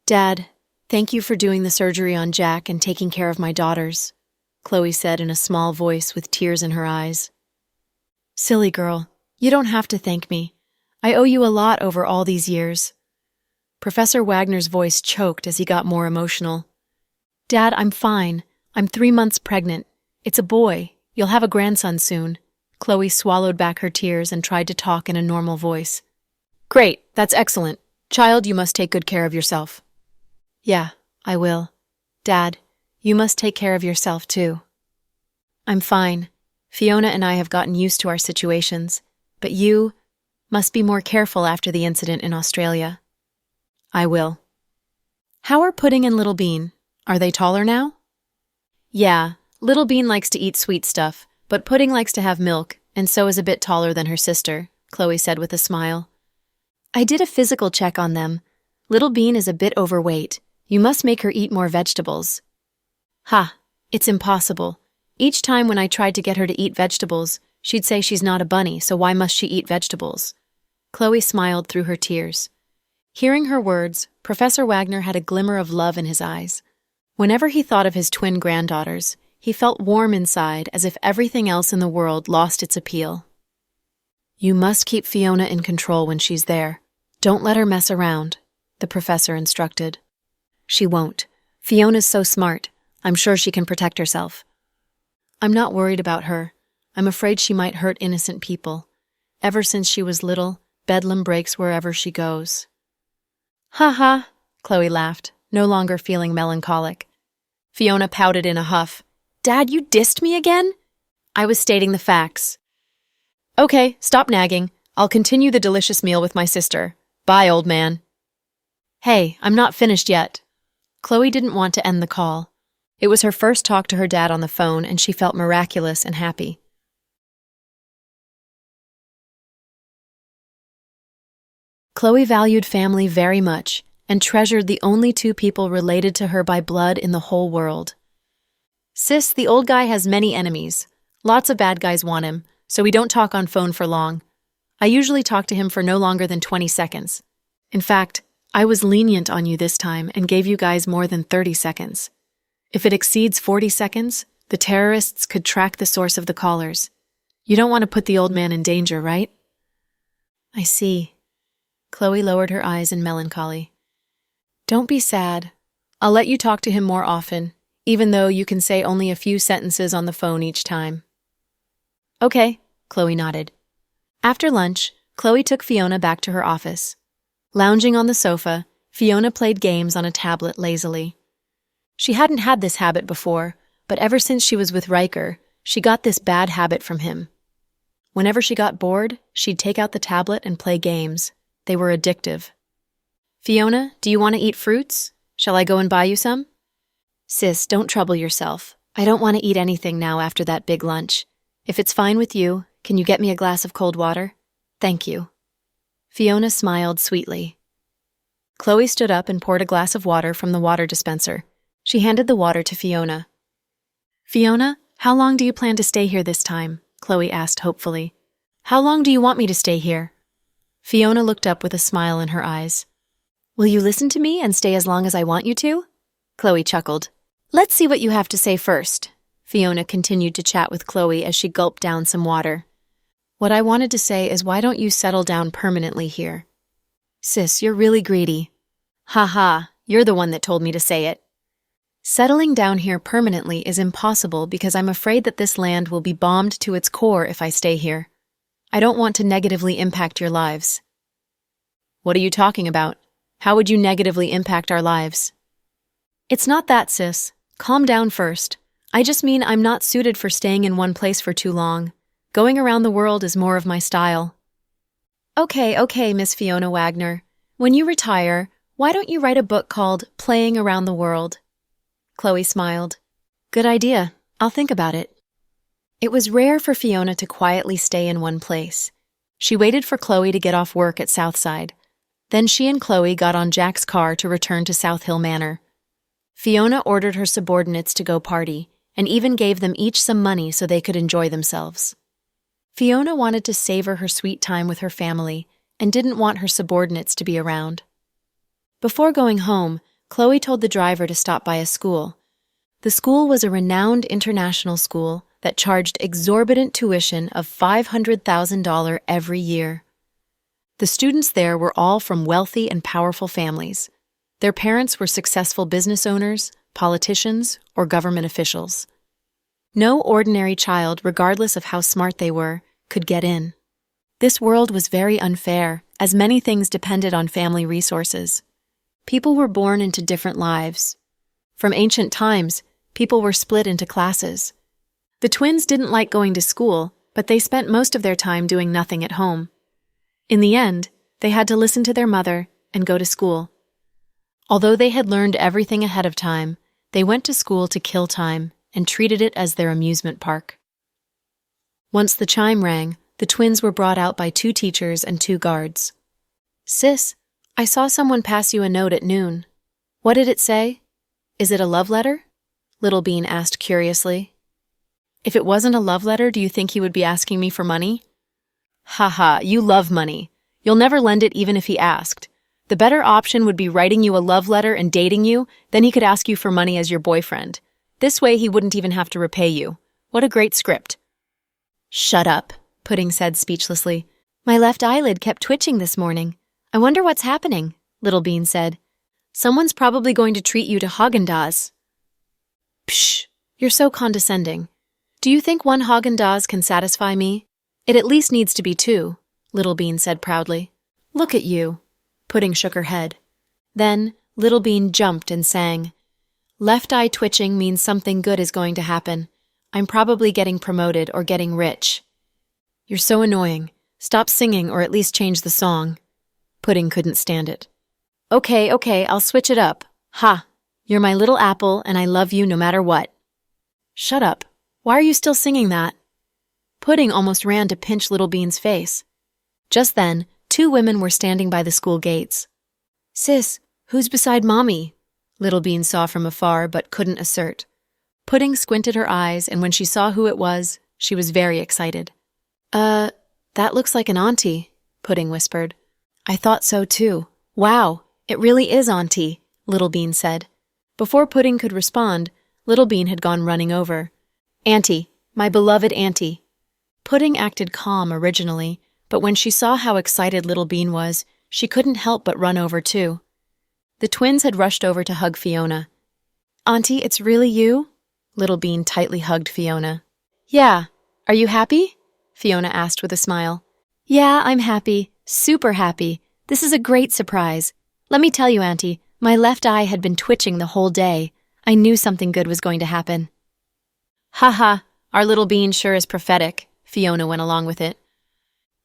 Dad, thank you for doing the surgery on Jack and taking care of my daughters, Chloe said in a small voice with tears in her eyes. Silly girl, you don't have to thank me. I owe you a lot over all these years. Professor Wagner's voice choked as he got more emotional. Dad, I'm fine. I'm 3 months pregnant. It's a boy. You'll have a grandson soon, Chloe swallowed back her tears and tried to talk in a normal voice. Great, that's excellent. Child, you must take good care of yourself. Yeah, I will. Dad, you must take care of yourself too. I'm fine. Fiona and I have gotten used to our situations, but you must be more careful after the incident in Australia. I will. How are Pudding and Little Bean? Are they taller now? Yeah, Little Bean likes to eat sweet stuff, but Pudding likes to have milk, and so is a bit taller than her sister, Chloe said with a smile. I did a physical check on them. Little Bean is a bit overweight. You must make her eat more vegetables. Ha, it's impossible. Each time when I tried to get her to eat vegetables, she'd say she's not a bunny, so why must she eat vegetables? Chloe smiled through her tears. Hearing her words, Professor Wagner had a glimmer of love in his eyes. Whenever he thought of his twin granddaughters, he felt warm inside as if everything else in the world lost its appeal. You must keep Fiona in control when she's there. Don't let her mess around, the professor instructed. She won't. Fiona's so smart. I'm sure she can protect herself. I'm not worried about her. I'm afraid she might hurt innocent people. Ever since she was little, Bedlam breaks wherever she goes. Ha ha, Chloe laughed, no longer feeling melancholic. Fiona pouted in a huff. Dad, you dissed me again? I was stating the facts. Okay, stop nagging. I'll continue the delicious meal with my sister. Bye, old man. Hey, I'm not finished yet. Chloe didn't want to end the call. It was her first talk to her dad on the phone, and she felt miraculous and happy. Chloe valued family very much and treasured the only two people related to her by blood in the whole world. Sis, the old guy has many enemies. Lots of bad guys want him, so we don't talk on phone for long. I usually talk to him for no longer than 20 seconds. In fact, I was lenient on you this time and gave you guys more than 30 seconds. If it exceeds 40 seconds, the terrorists could track the source of the callers. You don't want to put the old man in danger, right? I see. Chloe lowered her eyes in melancholy. Don't be sad. I'll let you talk to him more often, even though you can say only a few sentences on the phone each time. Okay, Chloe nodded. After lunch, Chloe took Fiona back to her office. Lounging on the sofa, Fiona played games on a tablet lazily. She hadn't had this habit before, but ever since she was with Riker, she got this bad habit from him. Whenever she got bored, she'd take out the tablet and play games. They were addictive. Fiona, do you want to eat fruits? Shall I go and buy you some? Sis, don't trouble yourself. I don't want to eat anything now after that big lunch. If it's fine with you, can you get me a glass of cold water? Thank you. Fiona smiled sweetly. Chloe stood up and poured a glass of water from the water dispenser. She handed the water to Fiona. Fiona, how long do you plan to stay here this time? Chloe asked hopefully. How long do you want me to stay here? Fiona looked up with a smile in her eyes. Will you listen to me and stay as long as I want you to? Chloe chuckled. Let's see what you have to say first. Fiona continued to chat with Chloe as she gulped down some water. What I wanted to say is, why don't you settle down permanently here? Sis, you're really greedy. Ha ha, you're the one that told me to say it. Settling down here permanently is impossible because I'm afraid that this land will be bombed to its core if I stay here. I don't want to negatively impact your lives. What are you talking about? How would you negatively impact our lives? It's not that, sis. Calm down first. I just mean I'm not suited for staying in one place for too long. Going around the world is more of my style. Okay, Miss Fiona Wagner. When you retire, why don't you write a book called Playing Around the World? Chloe smiled. Good idea. I'll think about it. It was rare for Fiona to quietly stay in one place. She waited for Chloe to get off work at Southside. Then she and Chloe got on Jack's car to return to South Hill Manor. Fiona ordered her subordinates to go party, and even gave them each some money so they could enjoy themselves. Fiona wanted to savor her sweet time with her family and didn't want her subordinates to be around. Before going home, Chloe told the driver to stop by a school. The school was a renowned international school that charged exorbitant tuition of $500,000 every year. The students there were all from wealthy and powerful families. Their parents were successful business owners, politicians, or government officials. No ordinary child, regardless of how smart they were, could get in. This world was very unfair, as many things depended on family resources. People were born into different lives. From ancient times, people were split into classes. The twins didn't like going to school, but they spent most of their time doing nothing at home. In the end, they had to listen to their mother and go to school. Although they had learned everything ahead of time, they went to school to kill time and treated it as their amusement park. Once the chime rang, the twins were brought out by 2 teachers and 2 guards. "Sis, I saw someone pass you a note at noon. What did it say? Is it a love letter?" Little Bean asked curiously. "If it wasn't a love letter, do you think he would be asking me for money?" "Haha, you love money. You'll never lend it even if he asked. The better option would be writing you a love letter and dating you, then he could ask you for money as your boyfriend. This way he wouldn't even have to repay you. What a great script." "Shut up," Pudding said speechlessly. "My left eyelid kept twitching this morning. I wonder what's happening," Little Bean said. "Someone's probably going to treat you to Haagen-Dazs." "Psh, you're so condescending. Do you think 1 Haagen-Dazs can satisfy me? It at least needs to be 2, Little Bean said proudly. "Look at you." Pudding shook her head. Then Little Bean jumped and sang. "Left eye twitching means something good is going to happen. I'm probably getting promoted or getting rich." "You're so annoying. Stop singing or at least change the song." Pudding couldn't stand it. Okay, I'll switch it up. Ha! You're my little apple and I love you no matter what." "Shut up. Why are you still singing that?" Pudding almost ran to pinch Little Bean's face. Just then, 2 women were standing by the school gates. "Sis, who's beside Mommy?" Little Bean saw from afar but couldn't assert. Pudding squinted her eyes, and when she saw who it was, she was very excited. That looks like an auntie," Pudding whispered. "I thought so too. Wow, it really is Auntie," Little Bean said. Before Pudding could respond, Little Bean had gone running over. "Auntie, my beloved Auntie." Pudding acted calm originally, but when she saw how excited Little Bean was, she couldn't help but run over too. The twins had rushed over to hug Fiona. "Auntie, it's really you?" Little Bean tightly hugged Fiona. "Yeah. Are you happy?" Fiona asked with a smile. "Yeah, I'm happy. Super happy. This is a great surprise. Let me tell you, Auntie, my left eye had been twitching the whole day. I knew something good was going to happen." "Haha, our Little Bean sure is prophetic," Fiona went along with it.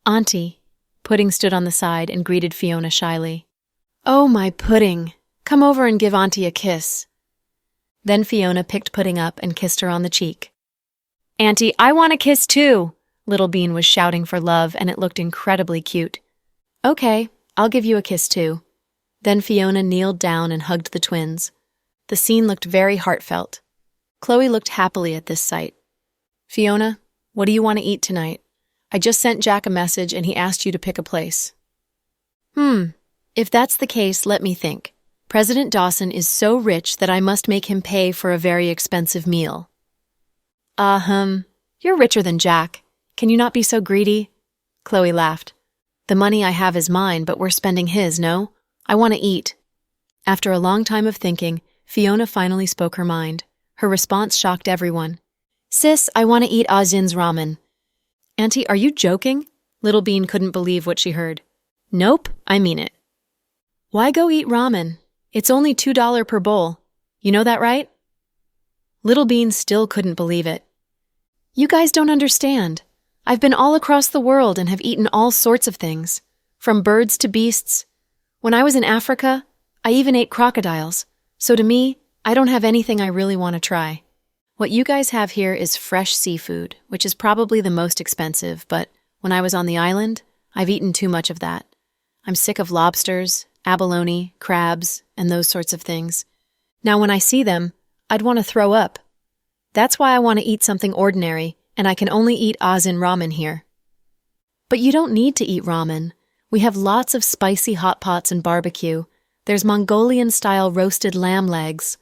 "Auntie," Pudding stood on the side and greeted Fiona shyly. "Oh, my Pudding. Come over and give Auntie a kiss." Then Fiona picked Pudding up and kissed her on the cheek. "Auntie, I want a kiss too!" Little Bean was shouting for love, and it looked incredibly cute. "Okay, I'll give you a kiss too." Then Fiona kneeled down and hugged the twins. The scene looked very heartfelt. Chloe looked happily at this sight. "Fiona, what do you want to eat tonight? I just sent Jack a message and he asked you to pick a place." If that's the case, let me think. President Dawson is so rich that I must make him pay for a very expensive meal." You're richer than Jack. Can you not be so greedy?" Chloe laughed. "The money I have is mine, but we're spending his, no? I want to eat." After a long time of thinking, Fiona finally spoke her mind. Her response shocked everyone. "Sis, I want to eat Azin's ramen." "Auntie, are you joking?" Little Bean couldn't believe what she heard. "Nope, I mean it." "Why go eat ramen? It's only $2 per bowl. You know that, right?" Little Bean still couldn't believe it. "You guys don't understand. I've been all across the world and have eaten all sorts of things, from birds to beasts. When I was in Africa, I even ate crocodiles. So to me, I don't have anything I really want to try. What you guys have here is fresh seafood, which is probably the most expensive, but when I was on the island, I've eaten too much of that. I'm sick of lobsters, abalone, crabs, and those sorts of things. Now when I see them, I'd want to throw up. That's why I want to eat something ordinary, and I can only eat Azin ramen here." "But you don't need to eat ramen. We have lots of spicy hot pots and barbecue. There's Mongolian-style roasted lamb legs."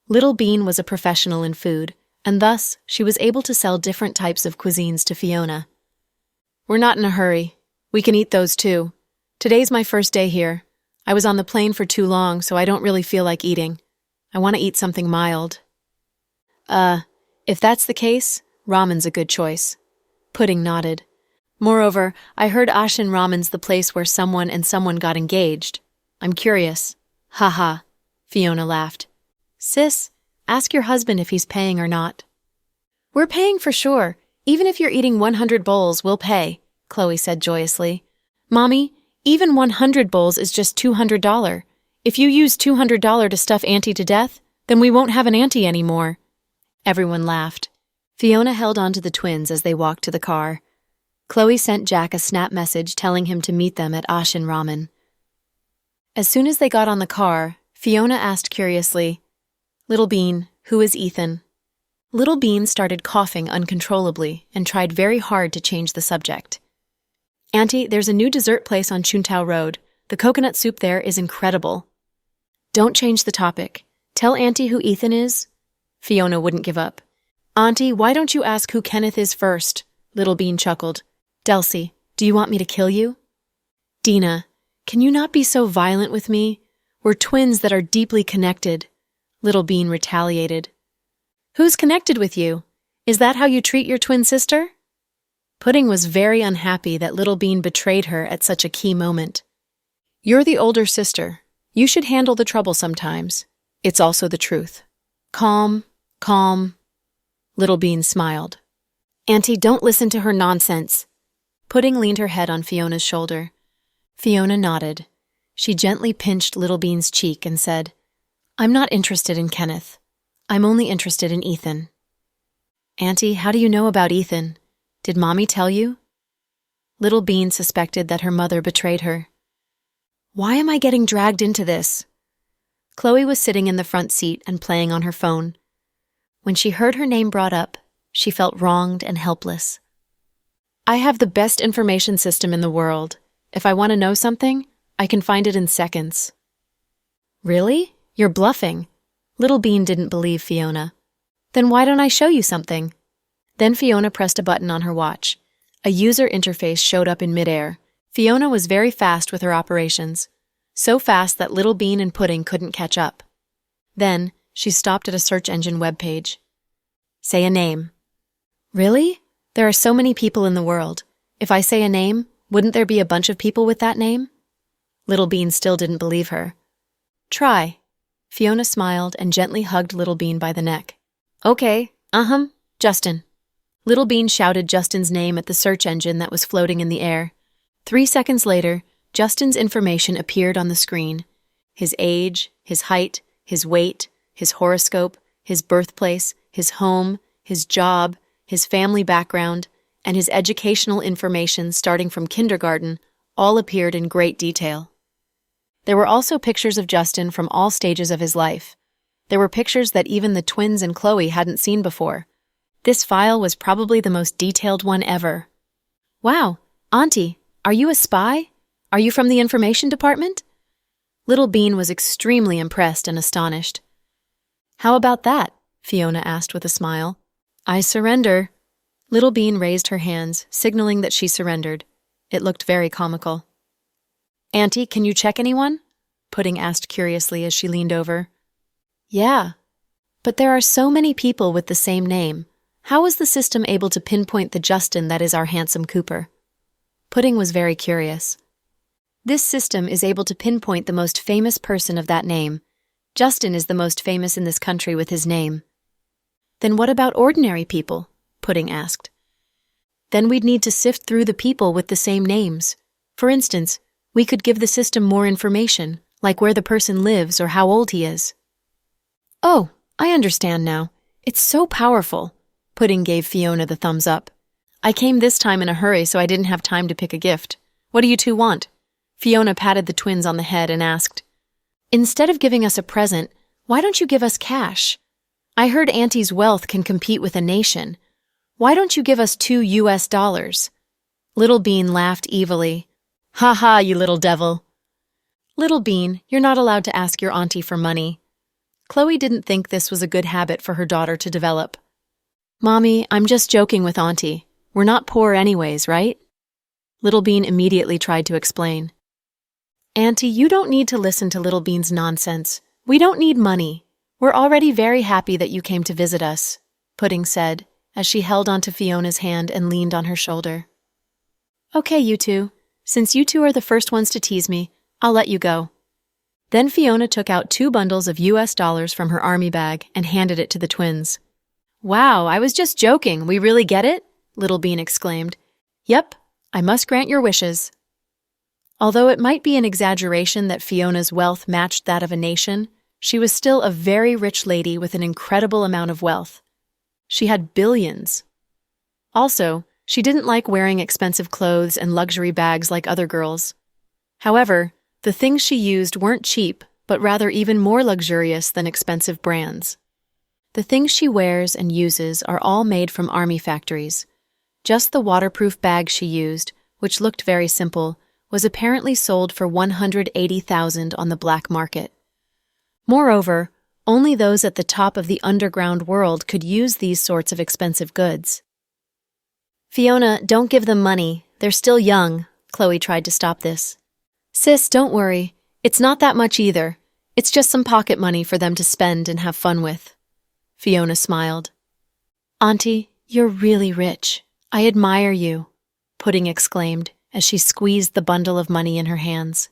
Little Bean was a professional in food, and thus she was able to sell different types of cuisines to Fiona. "We're not in a hurry. We can eat those too. Today's my first day here. I was on the plane for too long, so I don't really feel like eating. I want to eat something mild." If that's the case, ramen's a good choice." Pudding nodded. Moreover, I heard Ashin Ramen's the place where someone and someone got engaged. I'm curious. Haha, Fiona laughed. Sis, ask your husband if he's paying or not. We're paying for sure. Even if you're eating 100 bowls, we'll pay, Chloe said joyously. Mommy, even 100 bowls is just $200. If you use $200 to stuff Auntie to death, then we won't have an auntie anymore. Everyone laughed. Fiona held on to the twins as they walked to the car. Chloe sent Jack a snap message telling him to meet them at Ashin Ramen. As soon as they got on the car, Fiona asked curiously, Little Bean, who is Ethan? Little Bean started coughing uncontrollably and tried very hard to change the subject. Auntie, there's a new dessert place on Chuntao Road. The coconut soup there is incredible. Don't change the topic. Tell Auntie who Ethan is. Fiona wouldn't give up. Auntie, why don't you ask who Kenneth is first? Little Bean chuckled. Delcy, do you want me to kill you? Dina, can you not be so violent with me? We're twins that are deeply connected. Little Bean retaliated. Who's connected with you? Is that how you treat your twin sister? Pudding was very unhappy that Little Bean betrayed her at such a key moment. You're the older sister. You should handle the trouble sometimes. It's also the truth. Calm, calm. Little Bean smiled. Auntie, don't listen to her nonsense. Pudding leaned her head on Fiona's shoulder. Fiona nodded. She gently pinched Little Bean's cheek and said, I'm not interested in Kenneth. I'm only interested in Ethan. Auntie, how do you know about Ethan? Did Mommy tell you? Little Bean suspected that her mother betrayed her. Why am I getting dragged into this? Chloe was sitting in the front seat and playing on her phone. When she heard her name brought up, she felt wronged and helpless. I have the best information system in the world. If I want to know something, I can find it in seconds. Really? You're bluffing. Little Bean didn't believe Fiona. Then why don't I show you something? Then Fiona pressed a button on her watch. A user interface showed up in midair. Fiona was very fast with her operations, so fast that Little Bean and Pudding couldn't catch up. Then, she stopped at a search engine webpage. Say a name. Really? There are so many people in the world. If I say a name, wouldn't there be a bunch of people with that name? Little Bean still didn't believe her. Try. Fiona smiled and gently hugged Little Bean by the neck. Okay, Justin. Little Bean shouted Justin's name at the search engine that was floating in the air. 3 seconds later, Justin's information appeared on the screen. His age, his height, his weight, his horoscope, his birthplace, his home, his job, his family background, and his educational information starting from kindergarten all appeared in great detail. There were also pictures of Justin from all stages of his life. There were pictures that even the twins and Chloe hadn't seen before. This file was probably the most detailed one ever. Wow, Auntie, are you a spy? Are you from the information department? Little Bean was extremely impressed and astonished. How about that? Fiona asked with a smile. I surrender. Little Bean raised her hands, signaling that she surrendered. It looked very comical. Auntie, can you check anyone? Pudding asked curiously as she leaned over. Yeah, but there are so many people with the same name. How is the system able to pinpoint the Justin that is our handsome Cooper? Pudding was very curious. This system is able to pinpoint the most famous person of that name. Justin is the most famous in this country with his name. Then what about ordinary people? Pudding asked. Then we'd need to sift through the people with the same names. For instance, we could give the system more information, like where the person lives or how old he is. Oh, I understand now. It's so powerful. Pudding gave Fiona the thumbs up. I came this time in a hurry, so I didn't have time to pick a gift. What do you two want? Fiona patted the twins on the head and asked, Instead of giving us a present, why don't you give us cash? I heard Auntie's wealth can compete with a nation. Why don't you give us $2 US? Little Bean laughed evilly. Ha ha, you little devil. Little Bean, you're not allowed to ask your auntie for money. Chloe didn't think this was a good habit for her daughter to develop. Mommy, I'm just joking with Auntie. We're not poor anyways, right? Little Bean immediately tried to explain. Auntie, you don't need to listen to Little Bean's nonsense. We don't need money. We're already very happy that you came to visit us, Pudding said, as she held onto Fiona's hand and leaned on her shoulder. Okay, you two. Since you two are the first ones to tease me, I'll let you go. Then Fiona took out 2 bundles of US dollars from her army bag and handed it to the twins. Wow, I was just joking. We really get it? Little Bean exclaimed. Yep, I must grant your wishes. Although it might be an exaggeration that Fiona's wealth matched that of a nation, she was still a very rich lady with an incredible amount of wealth. She had billions. Also, she didn't like wearing expensive clothes and luxury bags like other girls. However, the things she used weren't cheap, but rather even more luxurious than expensive brands. The things she wears and uses are all made from army factories. Just the waterproof bag she used, which looked very simple, was apparently sold for $180,000 on the black market. Moreover, only those at the top of the underground world could use these sorts of expensive goods. Fiona, don't give them money. They're still young. Chloe tried to stop this. Sis, don't worry. It's not that much either. It's just some pocket money for them to spend and have fun with. Fiona smiled. Auntie, you're really rich. I admire you, Pudding exclaimed as she squeezed the bundle of money in her hands.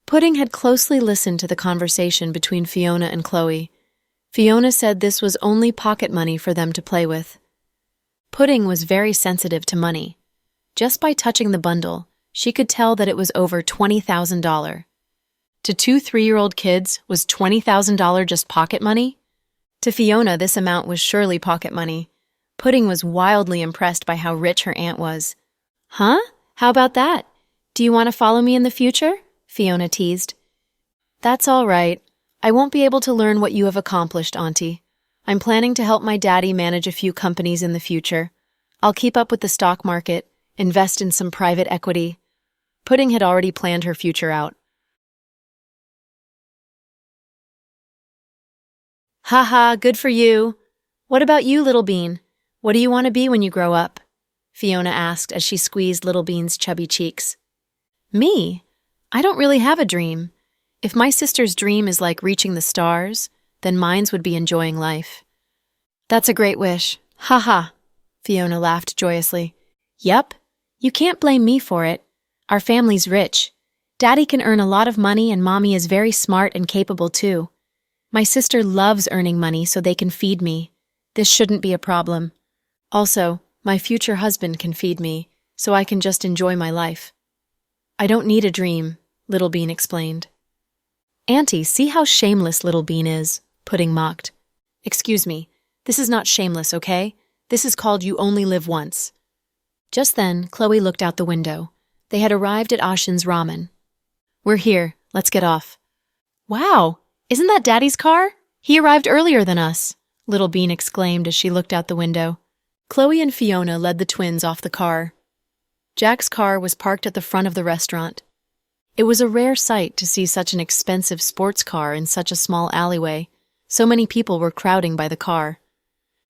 Pudding had closely listened to the conversation between Fiona and Chloe. Fiona said this was only pocket money for them to play with. Pudding was very sensitive to money. Just by touching the bundle, she could tell that it was over $20,000. To 2 3-year-old kids, was $20,000 just pocket money? To Fiona, this amount was surely pocket money. Pudding was wildly impressed by how rich her aunt was. Huh? How about that? Do you want to follow me in the future? Fiona teased. That's all right. I won't be able to learn what you have accomplished, Auntie. I'm planning to help my daddy manage a few companies in the future. I'll keep up with the stock market, invest in some private equity. Pudding had already planned her future out. Haha, good for you. What about you, Little Bean? What do you want to be when you grow up? Fiona asked as she squeezed Little Bean's chubby cheeks. Me? I don't really have a dream. If my sister's dream is like reaching the stars, then mine's would be enjoying life. That's a great wish. Ha. Fiona laughed joyously. Yep. You can't blame me for it. Our family's rich. Daddy can earn a lot of money and Mommy is very smart and capable too. My sister loves earning money so they can feed me. This shouldn't be a problem. Also, my future husband can feed me, so I can just enjoy my life. I don't need a dream, Little Bean explained. Auntie, see how shameless Little Bean is, Pudding mocked. Excuse me, this is not shameless, okay? This is called You Only Live Once. Just then, Chloe looked out the window. They had arrived at Ashin's Ramen. We're here, let's get off. Wow, isn't that Daddy's car? He arrived earlier than us, Little Bean exclaimed as she looked out the window. Chloe and Fiona led the twins off the car. Jack's car was parked at the front of the restaurant. It was a rare sight to see such an expensive sports car in such a small alleyway. So many people were crowding by the car.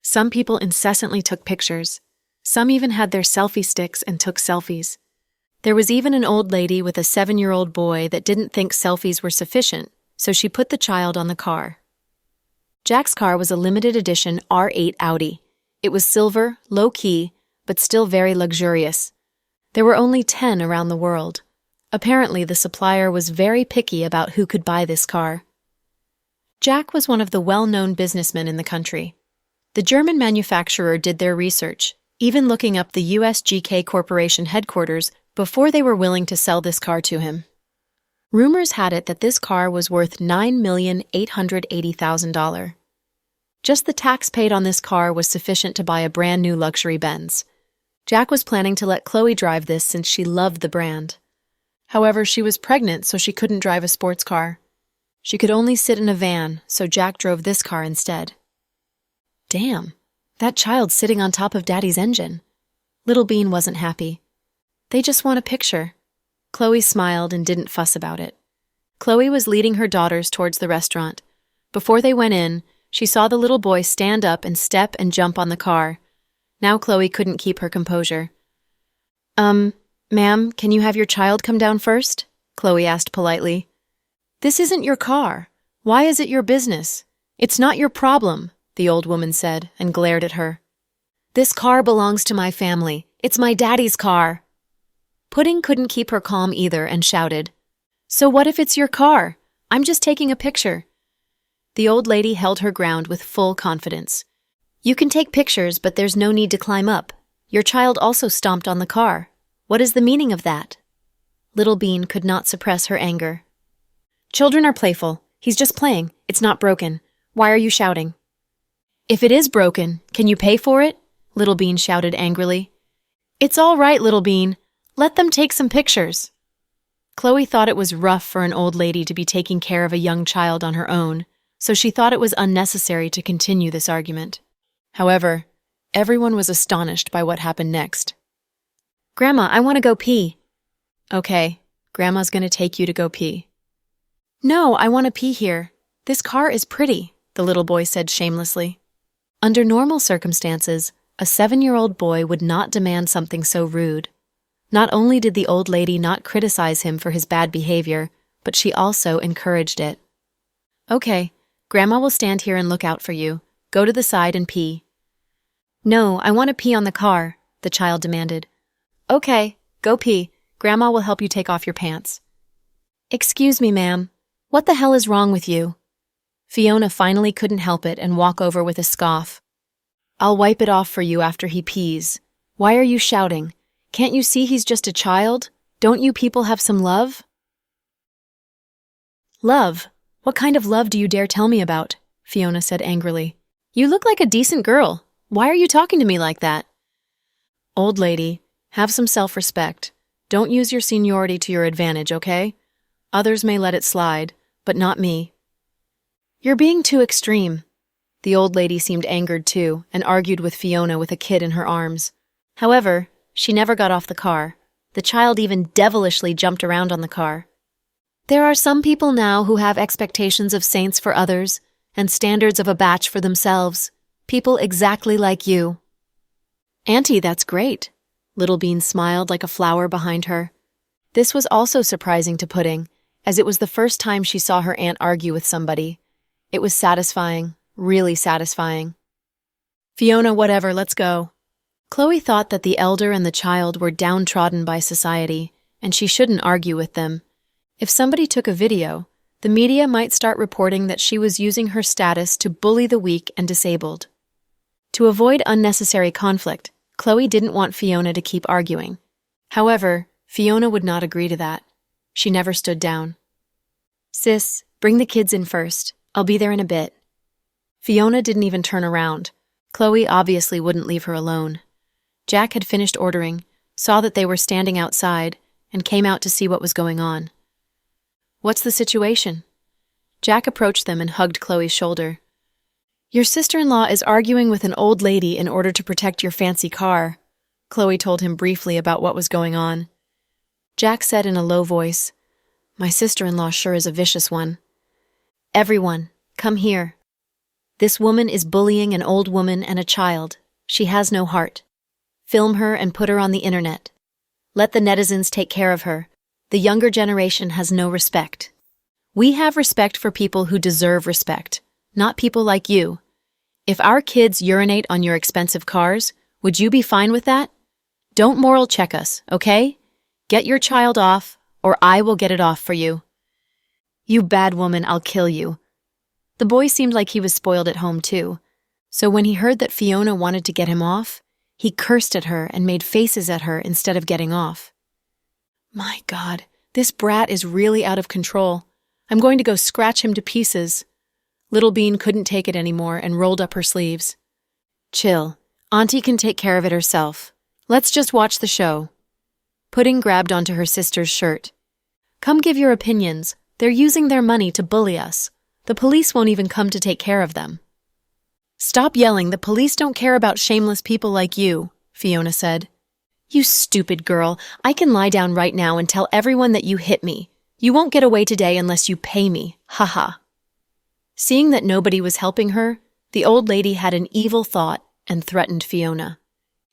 Some people incessantly took pictures. Some even had their selfie sticks and took selfies. There was even an old lady with a 7-year-old boy that didn't think selfies were sufficient, so she put the child on the car. Jack's car was a limited edition R8 Audi. It was silver, low-key, but still very luxurious. There were only 10 around the world. Apparently, the supplier was very picky about who could buy this car. Jack was one of the well-known businessmen in the country. The German manufacturer did their research, even looking up the USGK Corporation headquarters before they were willing to sell this car to him. Rumors had it that this car was worth $9,880,000. Just the tax paid on this car was sufficient to buy a brand new luxury Benz. Jack was planning to let Chloe drive this since she loved the brand. However, she was pregnant, so she couldn't drive a sports car. She could only sit in a van, so Jack drove this car instead. Damn, that child's sitting on top of Daddy's engine. Little Bean wasn't happy. They just want a picture. Chloe smiled and didn't fuss about it. Chloe was leading her daughters towards the restaurant. Before they went in, she saw the little boy stand up and step and jump on the car. Now Chloe couldn't keep her composure. Ma'am, can you have your child come down first? Chloe asked politely. This isn't your car. Why is it your business? It's not your problem, the old woman said and glared at her. This car belongs to my family. It's my daddy's car. Pudding couldn't keep her calm either and shouted, "So what if it's your car? I'm just taking a picture." The old lady held her ground with full confidence. "You can take pictures, but there's no need to climb up. Your child also stomped on the car. What is the meaning of that?" Little Bean could not suppress her anger. "Children are playful. He's just playing. It's not broken. Why are you shouting?" "If it is broken, can you pay for it?" Little Bean shouted angrily. "It's all right, Little Bean. Let them take some pictures." Chloe thought it was rough for an old lady to be taking care of a young child on her own, so she thought it was unnecessary to continue this argument. However, everyone was astonished by what happened next. "Grandma, I want to go pee." "Okay, Grandma's going to take you to go pee." "No, I want to pee here. This car is pretty," the little boy said shamelessly. Under normal circumstances, a 7-year-old boy would not demand something so rude. Not only did the old lady not criticize him for his bad behavior, but she also encouraged it. "Okay, Grandma will stand here and look out for you. Go to the side and pee." "No, I want to pee on the car," the child demanded. "Okay, go pee. Grandma will help you take off your pants." "Excuse me, ma'am. What the hell is wrong with you?" Fiona finally couldn't help it and walk over with a scoff. "I'll wipe it off for you after he pees. Why are you shouting? Can't you see he's just a child? Don't you people have some love?" "Love? What kind of love do you dare tell me about?" Fiona said angrily. "You look like a decent girl. Why are you talking to me like that?" "Old lady, have some self-respect. Don't use your seniority to your advantage, okay? Others may let it slide, but not me." "You're being too extreme." The old lady seemed angered too and argued with Fiona with a kid in her arms. However, she never got off the car. The child even devilishly jumped around on the car. "There are some people now who have expectations of saints for others and standards of a batch for themselves. People exactly like you." "Auntie, that's great." Little Bean smiled like a flower behind her. This was also surprising to Pudding, as it was the first time she saw her aunt argue with somebody. It was satisfying, really satisfying. "Fiona, whatever, let's go." Chloe thought that the elder and the child were downtrodden by society, and she shouldn't argue with them. If somebody took a video, the media might start reporting that she was using her status to bully the weak and disabled. To avoid unnecessary conflict, Chloe didn't want Fiona to keep arguing. However, Fiona would not agree to that. She never stood down. "Sis, bring the kids in first. I'll be there in a bit." Fiona didn't even turn around. Chloe obviously wouldn't leave her alone. Jack had finished ordering, saw that they were standing outside, and came out to see what was going on. "What's the situation?" Jack approached them and hugged Chloe's shoulder. "Your sister-in-law is arguing with an old lady in order to protect your fancy car." Chloe told him briefly about what was going on. Jack said in a low voice, "My sister-in-law sure is a vicious one." "Everyone, come here. This woman is bullying an old woman and a child. She has no heart. Film her and put her on the internet. Let the netizens take care of her. The younger generation has no respect. We have respect for people who deserve respect, not people like you. If our kids urinate on your expensive cars, would you be fine with that? Don't moral check us, okay? Get your child off, or I will get it off for you." "You bad woman, I'll kill you." The boy seemed like he was spoiled at home too, so when he heard that Fiona wanted to get him off, he cursed at her and made faces at her instead of getting off. "My God, this brat is really out of control. I'm going to go scratch him to pieces." Little Bean couldn't take it anymore and rolled up her sleeves. "Chill. Auntie can take care of it herself. Let's just watch the show." Pudding grabbed onto her sister's shirt. "Come give your opinions. They're using their money to bully us. The police won't even come to take care of them." "Stop yelling. The police don't care about shameless people like you," Fiona said. "You stupid girl. I can lie down right now and tell everyone that you hit me. You won't get away today unless you pay me. Haha." Seeing that nobody was helping her, the old lady had an evil thought and threatened Fiona.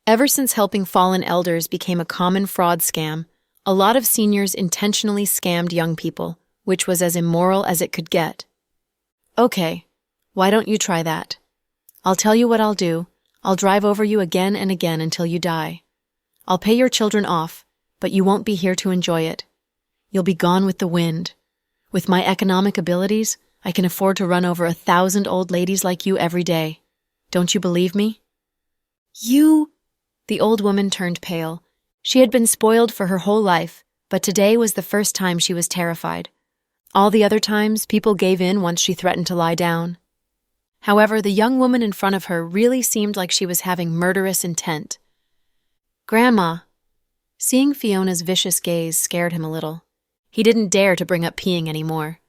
Ever since helping fallen elders became a common fraud scam, a lot of seniors intentionally scammed young people, which was as immoral as it could get. "Okay, why don't you try that? I'll tell you what I'll do. I'll drive over you again and again until you die. I'll pay your children off, but you won't be here to enjoy it. You'll be gone with the wind. With my economic abilities, I can afford to run over 1,000 old ladies like you every day. Don't you believe me?" "You—" The old woman turned pale. She had been spoiled for her whole life, but today was the first time she was terrified. All the other times, people gave in once she threatened to lie down. However, the young woman in front of her really seemed like she was having murderous intent. "Grandma." Seeing Fiona's vicious gaze scared him a little. He didn't dare to bring up peeing anymore.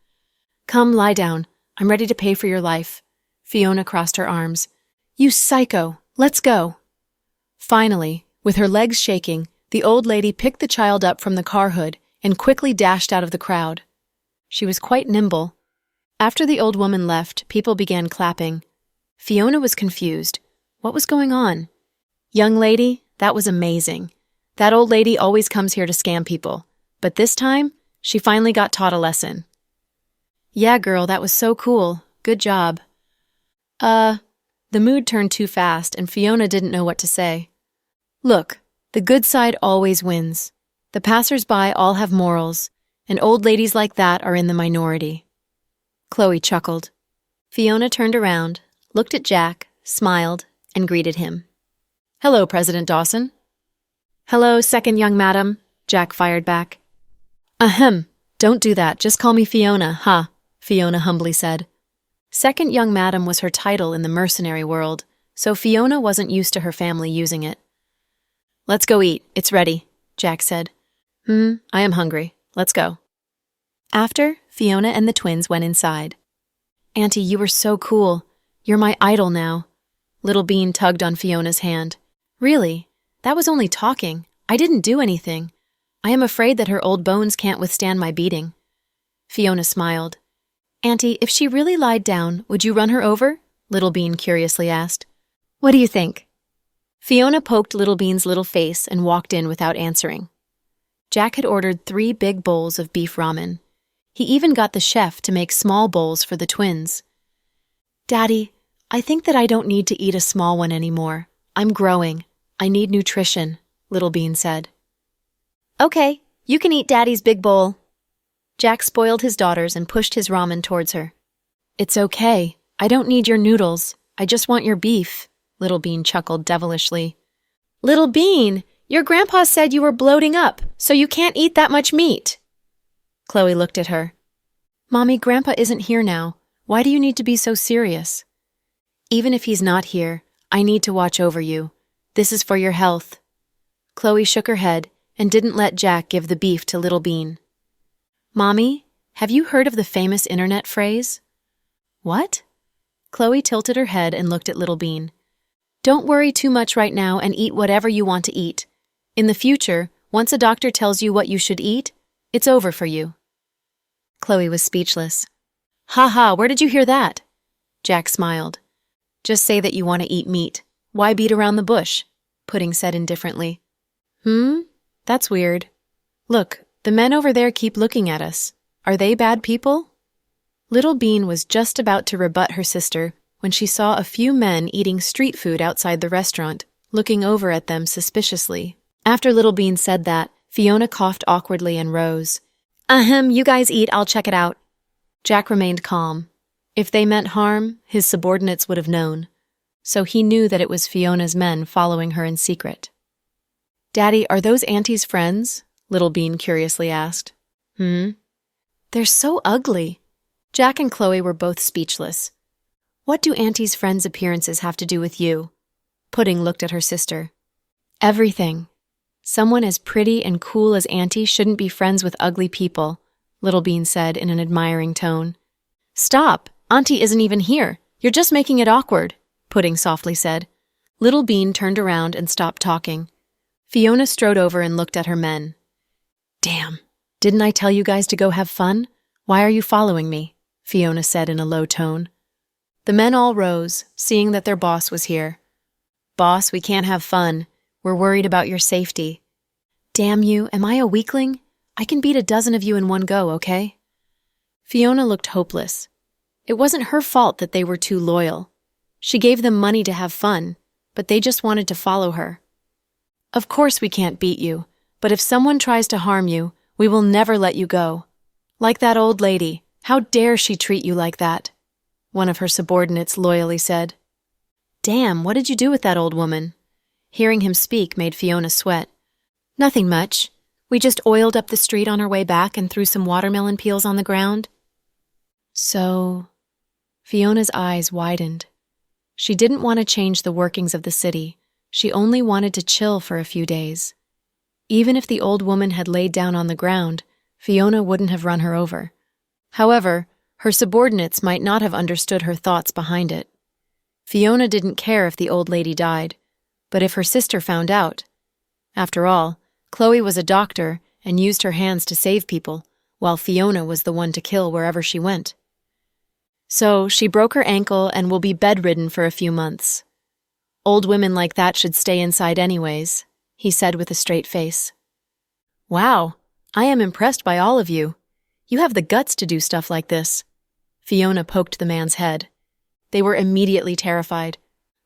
"Come, lie down. I'm ready to pay for your life." Fiona crossed her arms. "You psycho! Let's go!" Finally, with her legs shaking, the old lady picked the child up from the car hood and quickly dashed out of the crowd. She was quite nimble. After the old woman left, people began clapping. Fiona was confused. What was going on? "Young lady, that was amazing. That old lady always comes here to scam people. But this time, she finally got taught a lesson." "Yeah, girl, that was so cool. Good job." The mood turned too fast, and Fiona didn't know what to say. "Look, the good side always wins. The passers-by all have morals, and old ladies like that are in the minority." Chloe chuckled. Fiona turned around, looked at Jack, smiled, and greeted him. "Hello, President Dawson." "Hello, second young madam," Jack fired back. "Ahem, don't do that, just call me Fiona, huh?" Fiona humbly said. Second young madam was her title in the mercenary world, so Fiona wasn't used to her family using it. "Let's go eat, it's ready," Jack said. I am hungry. Let's go." After, Fiona and the twins went inside. "Auntie, you were so cool. You're my idol now." Little Bean tugged on Fiona's hand. "Really? That was only talking. I didn't do anything. I am afraid that her old bones can't withstand my beating." Fiona smiled. "Auntie, if she really lied down, would you run her over?" Little Bean curiously asked. "What do you think?" Fiona poked Little Bean's little face and walked in without answering. Jack had ordered 3 big bowls of beef ramen. He even got the chef to make small bowls for the twins. "Daddy, I think that I don't need to eat a small one anymore. I'm growing. I need nutrition," Little Bean said. "Okay, you can eat Daddy's big bowl." Jack spoiled his daughters and pushed his ramen towards her. "It's okay. I don't need your noodles. I just want your beef," Little Bean chuckled devilishly. "Little Bean, your grandpa said you were bloating up, so you can't eat that much meat." Chloe looked at her. "Mommy, Grandpa isn't here now. Why do you need to be so serious?" "Even if he's not here, I need to watch over you. This is for your health." Chloe shook her head and didn't let Jack give the beef to Little Bean. "Mommy, have you heard of the famous internet phrase?" "What?" Chloe tilted her head and looked at Little Bean. "Don't worry too much right now and eat whatever you want to eat. In the future, once a doctor tells you what you should eat, it's over for you." Chloe was speechless. "Ha ha, where did you hear that?" Jack smiled. "Just say that you want to eat meat. Why beat around the bush?" Pudding said indifferently. That's weird. Look, the men over there keep looking at us. Are they bad people?" Little Bean was just about to rebut her sister when she saw a few men eating street food outside the restaurant, looking over at them suspiciously. After Little Bean said that, Fiona coughed awkwardly and rose. You guys eat, I'll check it out." Jack remained calm. If they meant harm, his subordinates would have known. So he knew that it was Fiona's men following her in secret. "Daddy, are those Auntie's friends?" Little Bean curiously asked. "They're so ugly." Jack and Chloe were both speechless. "What do Auntie's friends' appearances have to do with you?" Pudding looked at her sister. "Everything. Someone as pretty and cool as Auntie shouldn't be friends with ugly people," Little Bean said in an admiring tone. "Stop! Auntie isn't even here. You're just making it awkward," Pudding softly said. Little Bean turned around and stopped talking. Fiona strode over and looked at her men. "Damn, didn't I tell you guys to go have fun? Why are you following me?" Fiona said in a low tone. The men all rose, seeing that their boss was here. "Boss, we can't have fun. We're worried about your safety." "Damn you, am I a weakling? I can beat a dozen of you in one go, okay?" Fiona looked hopeless. It wasn't her fault that they were too loyal. She gave them money to have fun, but they just wanted to follow her. "Of course we can't beat you. But if someone tries to harm you, we will never let you go. Like that old lady, how dare she treat you like that? One of her subordinates loyally said. Damn, what did you do with that old woman? Hearing him speak made Fiona sweat. Nothing much. We just oiled up the street on our way back and threw some watermelon peels on the ground. So... Fiona's eyes widened. She didn't want to change the workings of the city. She only wanted to chill for a few days. Even if the old woman had laid down on the ground, Fiona wouldn't have run her over. However, her subordinates might not have understood her thoughts behind it. Fiona didn't care if the old lady died, but if her sister found out. After all, Chloe was a doctor and used her hands to save people, while Fiona was the one to kill wherever she went. So she broke her ankle and will be bedridden for a few months. Old women like that should stay inside anyways, he said with a straight face. Wow, I am impressed by all of you. You have the guts to do stuff like this. Fiona poked the man's head. They were immediately terrified.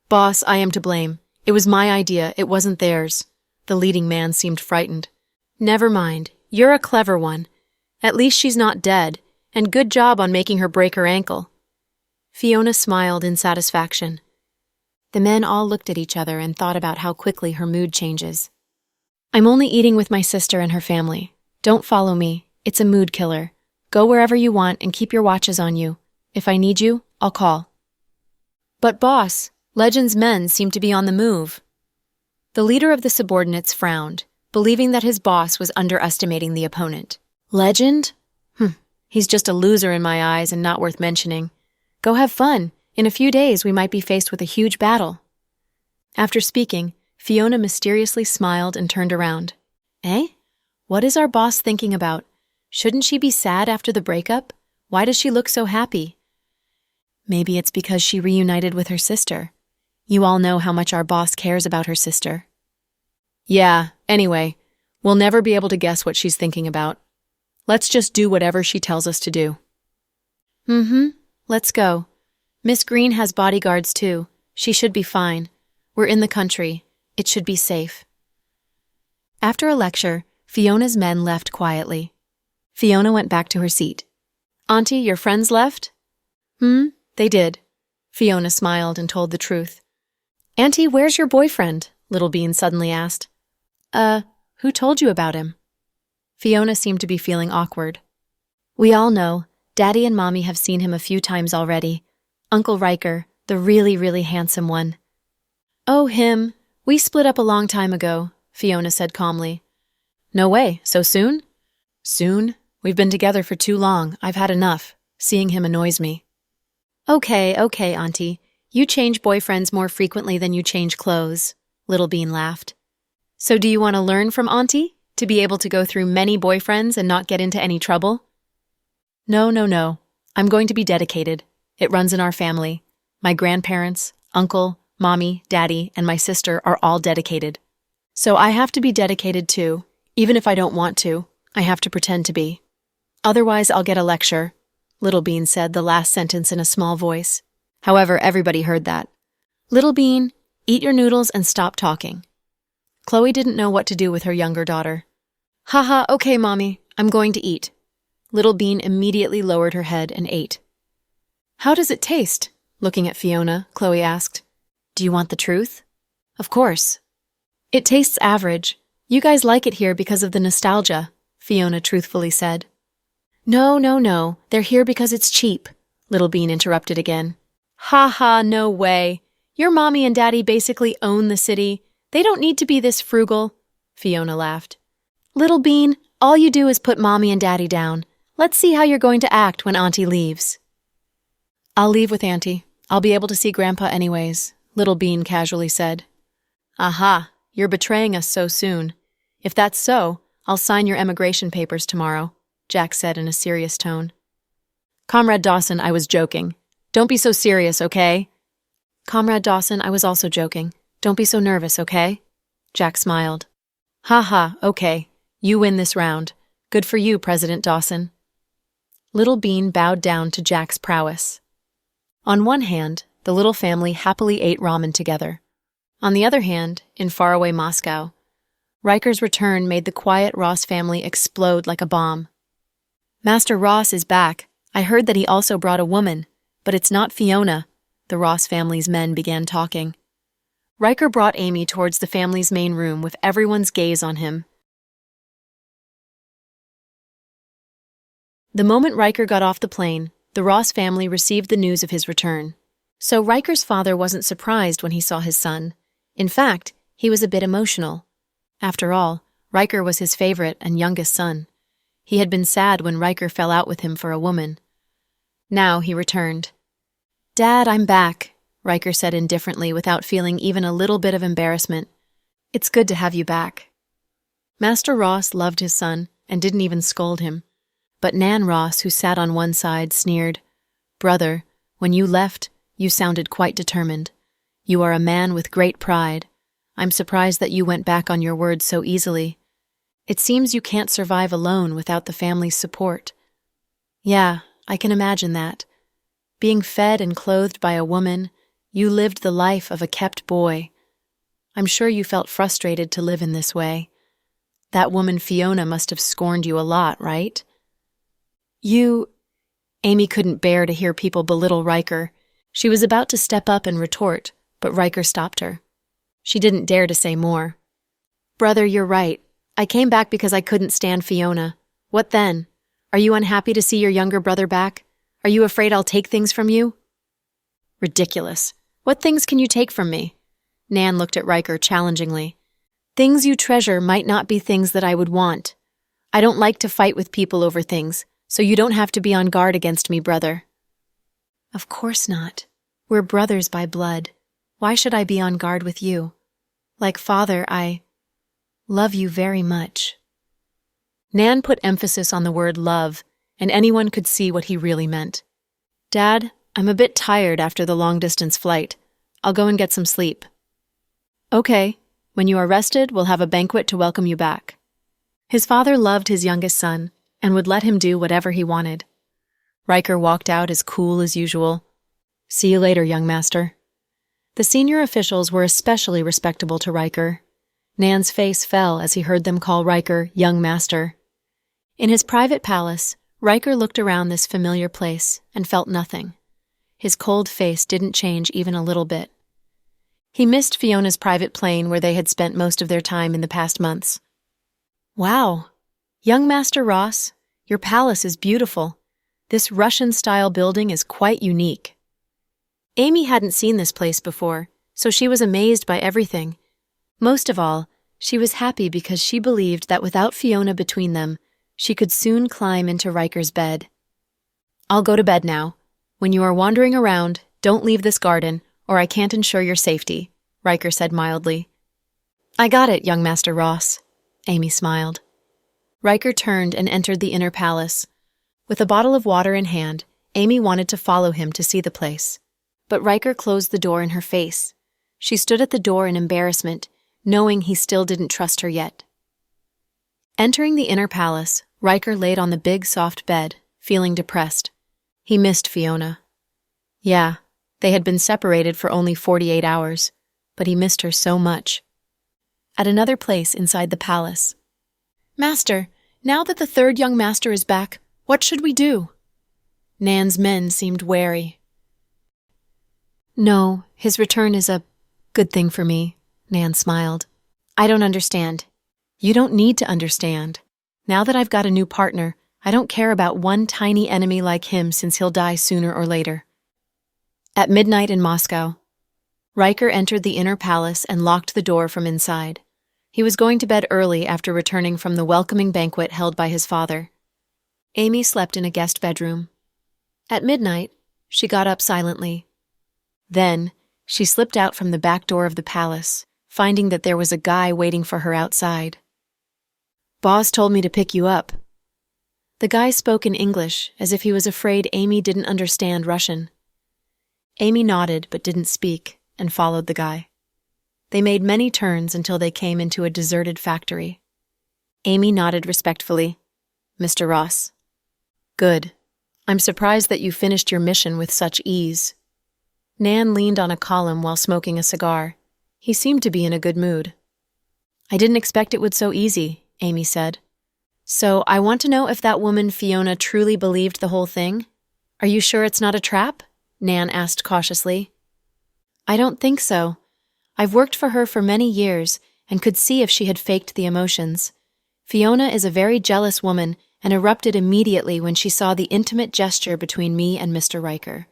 Boss, I am to blame. It was my idea, it wasn't theirs. The leading man seemed frightened. Never mind, you're a clever one. At least she's not dead, and good job on making her break her ankle. Fiona smiled in satisfaction. The men all looked at each other and thought about how quickly her mood changes. I'm only eating with my sister and her family. Don't follow me. It's a mood killer. Go wherever you want and keep your watches on you. If I need you, I'll call. But boss, Legend's men seem to be on the move. The leader of the subordinates frowned, believing that his boss was underestimating the opponent. Legend? He's just a loser in my eyes and not worth mentioning. Go have fun. In a few days, we might be faced with a huge battle. After speaking, Fiona mysteriously smiled and turned around. Eh? What is our boss thinking about? Shouldn't she be sad after the breakup? Why does she look so happy? Maybe it's because she reunited with her sister. You all know how much our boss cares about her sister. Yeah, anyway, we'll never be able to guess what she's thinking about. Let's just do whatever she tells us to do. Let's go. Miss Green has bodyguards too. She should be fine. We're in the country. It should be safe. After a lecture, Fiona's men left quietly. Fiona went back to her seat. Auntie, your friends left? They did. Fiona smiled and told the truth. Auntie, where's your boyfriend? Little Bean suddenly asked. Who told you about him? Fiona seemed to be feeling awkward. We all know. Daddy and Mommy have seen him a few times already. Uncle Riker, the really, really handsome one. Oh, him. We split up a long time ago, Fiona said calmly. No way, so soon? Soon? We've been together for too long. I've had enough. Seeing him annoys me. Okay, Auntie. You change boyfriends more frequently than you change clothes, Little Bean laughed. So do you want to learn from Auntie? To be able to go through many boyfriends and not get into any trouble? No. I'm going to be dedicated. It runs in our family. My grandparents, uncle, mommy, daddy, and my sister are all dedicated. So I have to be dedicated too. Even if I don't want to, I have to pretend to be. Otherwise, I'll get a lecture, Little Bean said the last sentence in a small voice. However, everybody heard that. Little Bean, eat your noodles and stop talking. Chloe didn't know what to do with her younger daughter. Haha, okay, Mommy, I'm going to eat. Little Bean immediately lowered her head and ate. How does it taste? Looking at Fiona, Chloe asked. Do you want the truth? Of course. It tastes average. You guys like it here because of the nostalgia, Fiona truthfully said. No. They're here because it's cheap, Little Bean interrupted again. Ha, no way. Your mommy and daddy basically own the city. They don't need to be this frugal, Fiona laughed. Little Bean, all you do is put mommy and daddy down. Let's see how you're going to act when Auntie leaves. I'll leave with Auntie. I'll be able to see Grandpa anyways, Little Bean casually said. Aha, you're betraying us so soon. If that's so, I'll sign your emigration papers tomorrow, Jack said in a serious tone. Comrade Dawson, I was joking. Don't be so serious, okay? Comrade Dawson, I was also joking. Don't be so nervous, okay? Jack smiled. Ha, okay. You win this round. Good for you, President Dawson. Little Bean bowed down to Jack's prowess. On one hand, the little family happily ate ramen together. On the other hand, in faraway Moscow, Riker's return made the quiet Ross family explode like a bomb. "Master Ross is back. I heard that he also brought a woman, but it's not Fiona," the Ross family's men began talking. Riker brought Amy towards the family's main room with everyone's gaze on him. The moment Riker got off the plane, the Ross family received the news of his return. So Riker's father wasn't surprised when he saw his son. In fact, he was a bit emotional. After all, Riker was his favorite and youngest son. He had been sad when Riker fell out with him for a woman. Now he returned. "Dad, I'm back," Riker said indifferently without feeling even a little bit of embarrassment. "It's good to have you back." Master Ross loved his son and didn't even scold him. But Nan Ross, who sat on one side, sneered, "Brother, when you left, you sounded quite determined. You are a man with great pride. I'm surprised that you went back on your word so easily. It seems you can't survive alone without the family's support." "Yeah, I can imagine that. Being fed and clothed by a woman, you lived the life of a kept boy. I'm sure you felt frustrated to live in this way. That woman Fiona must have scorned you a lot, right?" Amy couldn't bear to hear people belittle Riker. She was about to step up and retort, but Riker stopped her. She didn't dare to say more. "Brother, you're right. I came back because I couldn't stand Fiona. What then? Are you unhappy to see your younger brother back? Are you afraid I'll take things from you?" "Ridiculous. What things can you take from me?" Nan looked at Riker challengingly. "Things you treasure might not be things that I would want. I don't like to fight with people over things, so you don't have to be on guard against me, brother." "Of course not. We're brothers by blood. Why should I be on guard with you? Like father, I love you very much." Nan put emphasis on the word love, and anyone could see what he really meant. "Dad, I'm a bit tired after the long-distance flight. I'll go and get some sleep." "Okay. When you are rested, we'll have a banquet to welcome you back." His father loved his youngest son and would let him do whatever he wanted. Riker walked out as cool as usual. "See you later, young master." The senior officials were especially respectable to Riker. Nan's face fell as he heard them call Riker young master. In his private palace, Riker looked around this familiar place and felt nothing. His cold face didn't change even a little bit. He missed Fiona's private plane where they had spent most of their time in the past months. "Wow, young Master Ross, your palace is beautiful. This Russian-style building is quite unique." Amy hadn't seen this place before, so she was amazed by everything. Most of all, she was happy because she believed that without Fiona between them, she could soon climb into Riker's bed. "I'll go to bed now. When you are wandering around, don't leave this garden, or I can't ensure your safety," Riker said mildly. "I got it, young Master Ross," Amy smiled. Riker turned and entered the inner palace. With a bottle of water in hand, Amy wanted to follow him to see the place. But Riker closed the door in her face. She stood at the door in embarrassment, knowing he still didn't trust her yet. Entering the inner palace, Riker laid on the big, soft bed, feeling depressed. He missed Fiona. Yeah, they had been separated for only 48 hours, but he missed her so much. At another place inside the palace. "Master, now that the third young master is back, what should we do?" Nan's men seemed wary. "No, his return is a good thing for me," Nan smiled. "I don't understand." "You don't need to understand. Now that I've got a new partner, I don't care about one tiny enemy like him since he'll die sooner or later." At midnight in Moscow, Riker entered the inner palace and locked the door from inside. He was going to bed early after returning from the welcoming banquet held by his father. Amy slept in a guest bedroom. At midnight, she got up silently. Then, she slipped out from the back door of the palace, finding that there was a guy waiting for her outside. "Boss told me to pick you up." The guy spoke in English, as if he was afraid Amy didn't understand Russian. Amy nodded but didn't speak, and followed the guy. They made many turns until they came into a deserted factory. Amy nodded respectfully. "Mr. Ross." "Good. I'm surprised that you finished your mission with such ease." Nan leaned on a column while smoking a cigar. He seemed to be in a good mood. I didn't expect it would so easy, Amy said. So I want to know if that woman Fiona truly believed the whole thing? Are you sure it's not a trap? Nan asked cautiously. I don't think so. I've worked for her for many years and could see if she had faked the emotions. Fiona is a very jealous woman and erupted immediately when she saw the intimate gesture between me and Mr. Riker.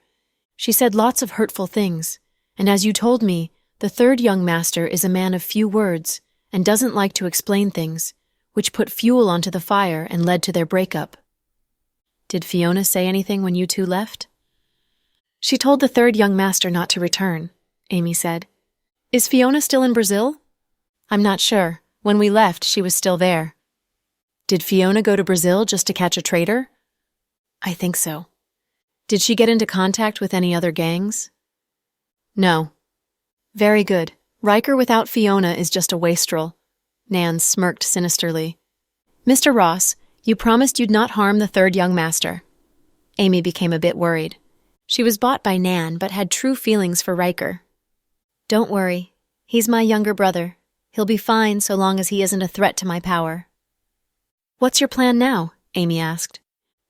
She said lots of hurtful things, and as you told me, the third young master is a man of few words and doesn't like to explain things, which put fuel onto the fire and led to their breakup. Did Fiona say anything when you two left? She told the third young master not to return, Amy said. Is Fiona still in Brazil? I'm not sure. When we left, she was still there. Did Fiona go to Brazil just to catch a traitor? I think so. Did she get into contact with any other gangs? No. Very good. Riker without Fiona is just a wastrel. Nan smirked sinisterly. Mr. Ross, you promised you'd not harm the third young master. Amy became a bit worried. She was bought by Nan, but had true feelings for Riker. Don't worry. He's my younger brother. He'll be fine so long as he isn't a threat to my power. What's your plan now? Amy asked.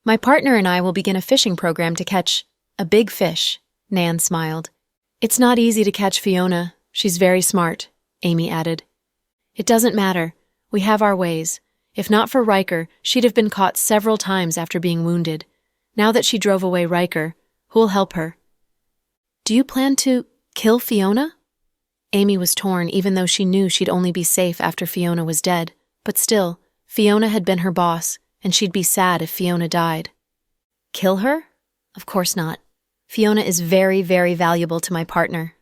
My partner and I will begin a fishing program to catch a big fish, Nan smiled. It's not easy to catch Fiona. She's very smart, Amy added. It doesn't matter. We have our ways. If not for Riker, she'd have been caught several times after being wounded. Now that she drove away Riker, who'll help her? Do you plan to kill Fiona? Amy was torn even though she knew she'd only be safe after Fiona was dead. But still, Fiona had been her boss, and she'd be sad if Fiona died. Kill her? Of course not. Fiona is very, very valuable to my partner.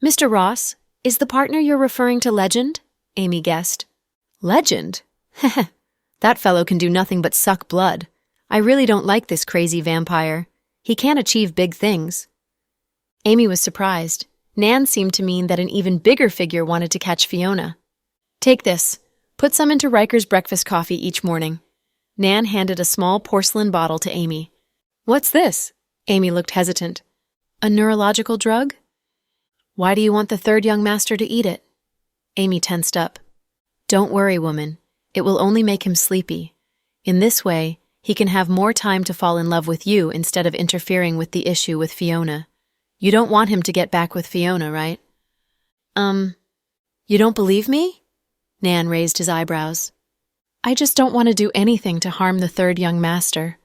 Mr. Ross, is the partner you're referring to Legend? Amy guessed. Legend? Heh. That fellow can do nothing but suck blood. I really don't like this crazy vampire. He can't achieve big things. Amy was surprised. Nan seemed to mean that an even bigger figure wanted to catch Fiona. Take this. Put some into Riker's breakfast coffee each morning. Nan handed a small porcelain bottle to Amy. What's this? Amy looked hesitant. A neurological drug? Why do you want the third young master to eat it? Amy tensed up. Don't worry, woman. It will only make him sleepy. In this way, he can have more time to fall in love with you instead of interfering with the issue with Fiona. You don't want him to get back with Fiona, right? You don't believe me? Nan raised his eyebrows. I just don't want to do anything to harm the third young master.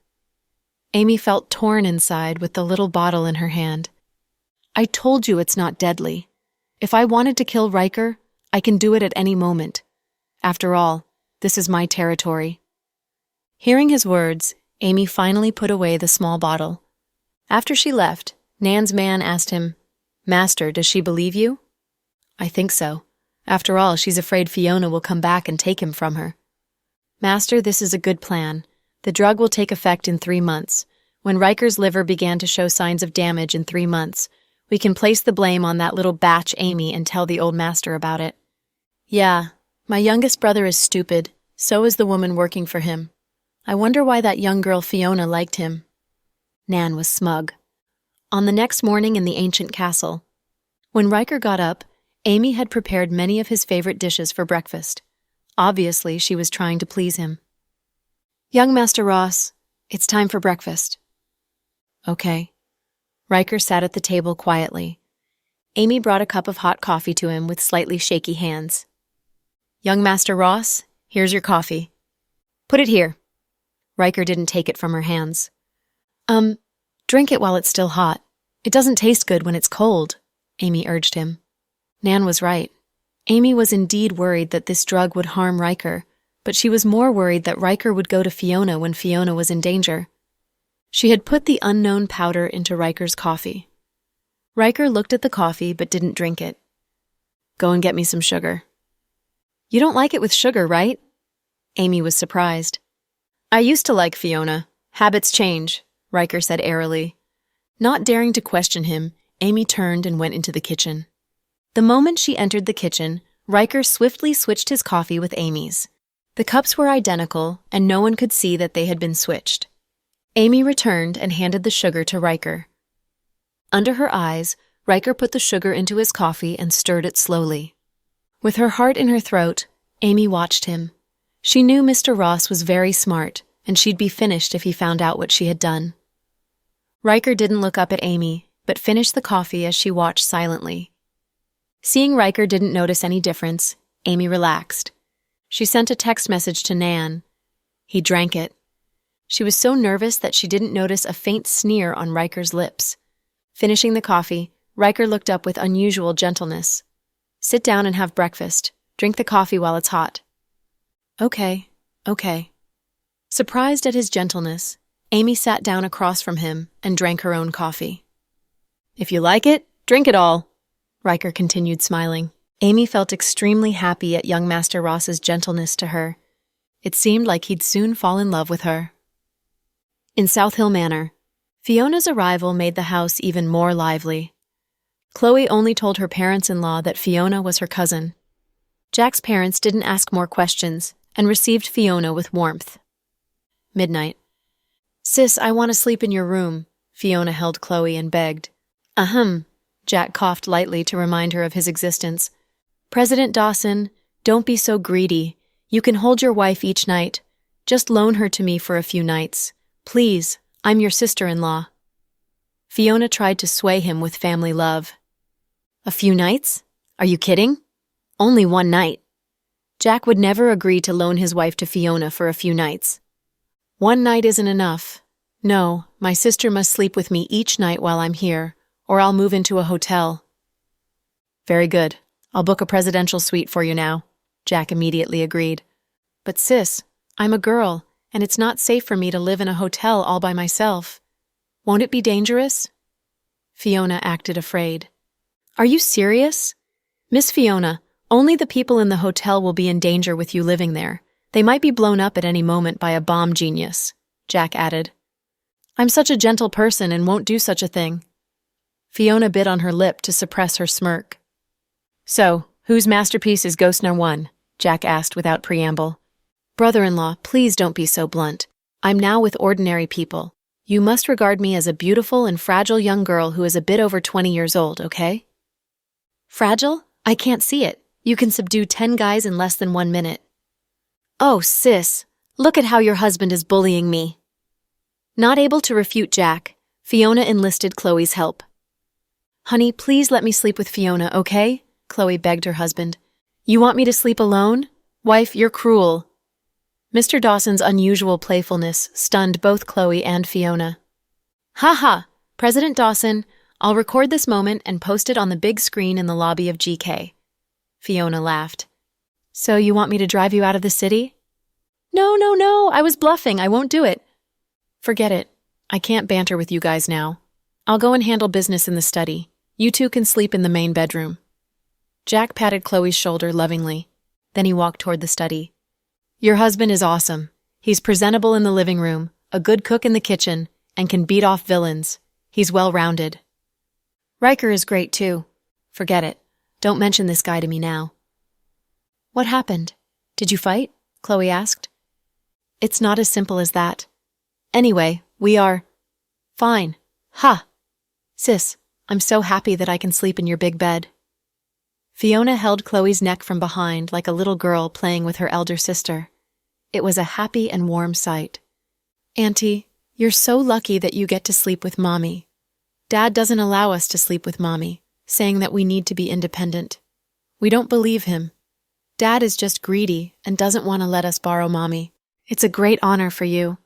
Amy felt torn inside with the little bottle in her hand. I told you it's not deadly. If I wanted to kill Riker, I can do it at any moment. After all, this is my territory. Hearing his words, Amy finally put away the small bottle. After she left, Nan's man asked him, Master, does she believe you? I think so. After all, she's afraid Fiona will come back and take him from her. Master, this is a good plan. The drug will take effect in 3 months. When Riker's liver began to show signs of damage in 3 months, we can place the blame on that little batch Amy and tell the old master about it. Yeah, my youngest brother is stupid. So is the woman working for him. I wonder why that young girl Fiona liked him. Nan was smug. On the next morning in the ancient castle, when Riker got up, Amy had prepared many of his favorite dishes for breakfast. Obviously, she was trying to please him. Young Master Ross, it's time for breakfast. Okay. Riker sat at the table quietly. Amy brought a cup of hot coffee to him with slightly shaky hands. Young Master Ross, here's your coffee. Put it here. Riker didn't take it from her hands. Drink it while it's still hot. It doesn't taste good when it's cold, Amy urged him. Nan was right. Amy was indeed worried that this drug would harm Riker, but she was more worried that Riker would go to Fiona when Fiona was in danger. She had put the unknown powder into Riker's coffee. Riker looked at the coffee but didn't drink it. Go and get me some sugar. You don't like it with sugar, right? Amy was surprised. I used to like Fiona. Habits change, Riker said airily. Not daring to question him, Amy turned and went into the kitchen. The moment she entered the kitchen, Riker swiftly switched his coffee with Amy's. The cups were identical, and no one could see that they had been switched. Amy returned and handed the sugar to Riker. Under her eyes, Riker put the sugar into his coffee and stirred it slowly. With her heart in her throat, Amy watched him. She knew Mr. Ross was very smart, and she'd be finished if he found out what she had done. Riker didn't look up at Amy, but finished the coffee as she watched silently. Seeing Riker didn't notice any difference, Amy relaxed. She sent a text message to Nan. He drank it. She was so nervous that she didn't notice a faint sneer on Riker's lips. Finishing the coffee, Riker looked up with unusual gentleness. "Sit down and have breakfast. Drink the coffee while it's hot." Okay. Surprised at his gentleness, Amy sat down across from him and drank her own coffee. "If you like it, drink it all," Riker continued smiling. Amy felt extremely happy at young Master Ross's gentleness to her. It seemed like he'd soon fall in love with her. In South Hill Manor, Fiona's arrival made the house even more lively. Chloe only told her parents-in-law that Fiona was her cousin. Jack's parents didn't ask more questions and received Fiona with warmth. Midnight. "Sis, I want to sleep in your room," Fiona held Chloe and begged. "Ahem," Jack coughed lightly to remind her of his existence. "President Dawson, don't be so greedy. You can hold your wife each night. Just loan her to me for a few nights. Please, I'm your sister-in-law." Fiona tried to sway him with family love. "A few nights? Are you kidding? Only one night." Jack would never agree to loan his wife to Fiona for a few nights. "One night isn't enough. No, my sister must sleep with me each night while I'm here, or I'll move into a hotel." "Very good. I'll book a presidential suite for you now," Jack immediately agreed. "But sis, I'm a girl, and it's not safe for me to live in a hotel all by myself. Won't it be dangerous?" Fiona acted afraid. "Are you serious? Miss Fiona, only the people in the hotel will be in danger with you living there. They might be blown up at any moment by a bomb genius," Jack added. "I'm such a gentle person and won't do such a thing." Fiona bit on her lip to suppress her smirk. "So, whose masterpiece is Ghost No. 1? Jack asked without preamble. "Brother-in-law, please don't be so blunt. I'm now with ordinary people. You must regard me as a beautiful and fragile young girl who is a bit over 20 years old, okay?" "Fragile? I can't see it. You can subdue 10 guys in less than 1 minute." "Oh, sis, look at how your husband is bullying me." Not able to refute Jack, Fiona enlisted Chloe's help. "Honey, please let me sleep with Fiona, okay?" Chloe begged her husband. "You want me to sleep alone? Wife, you're cruel." Mr. Dawson's unusual playfulness stunned both Chloe and Fiona. "Ha ha! President Dawson, I'll record this moment and post it on the big screen in the lobby of GK." Fiona laughed. "So you want me to drive you out of the city?" No, I was bluffing. I won't do it." "Forget it. I can't banter with you guys now. I'll go and handle business in the study. You two can sleep in the main bedroom." Jack patted Chloe's shoulder lovingly. Then he walked toward the study. "Your husband is awesome. He's presentable in the living room, a good cook in the kitchen, and can beat off villains. He's well-rounded." "Riker is great, too." "Forget it. Don't mention this guy to me now." "What happened? Did you fight?" Chloe asked. "It's not as simple as that. Anyway, we are fine. Ha! Sis, I'm so happy that I can sleep in your big bed." Fiona held Chloe's neck from behind like a little girl playing with her elder sister. It was a happy and warm sight. "Auntie, you're so lucky that you get to sleep with Mommy. Dad doesn't allow us to sleep with Mommy, saying that we need to be independent. We don't believe him. Dad is just greedy and doesn't want to let us borrow Mommy. It's a great honor for you."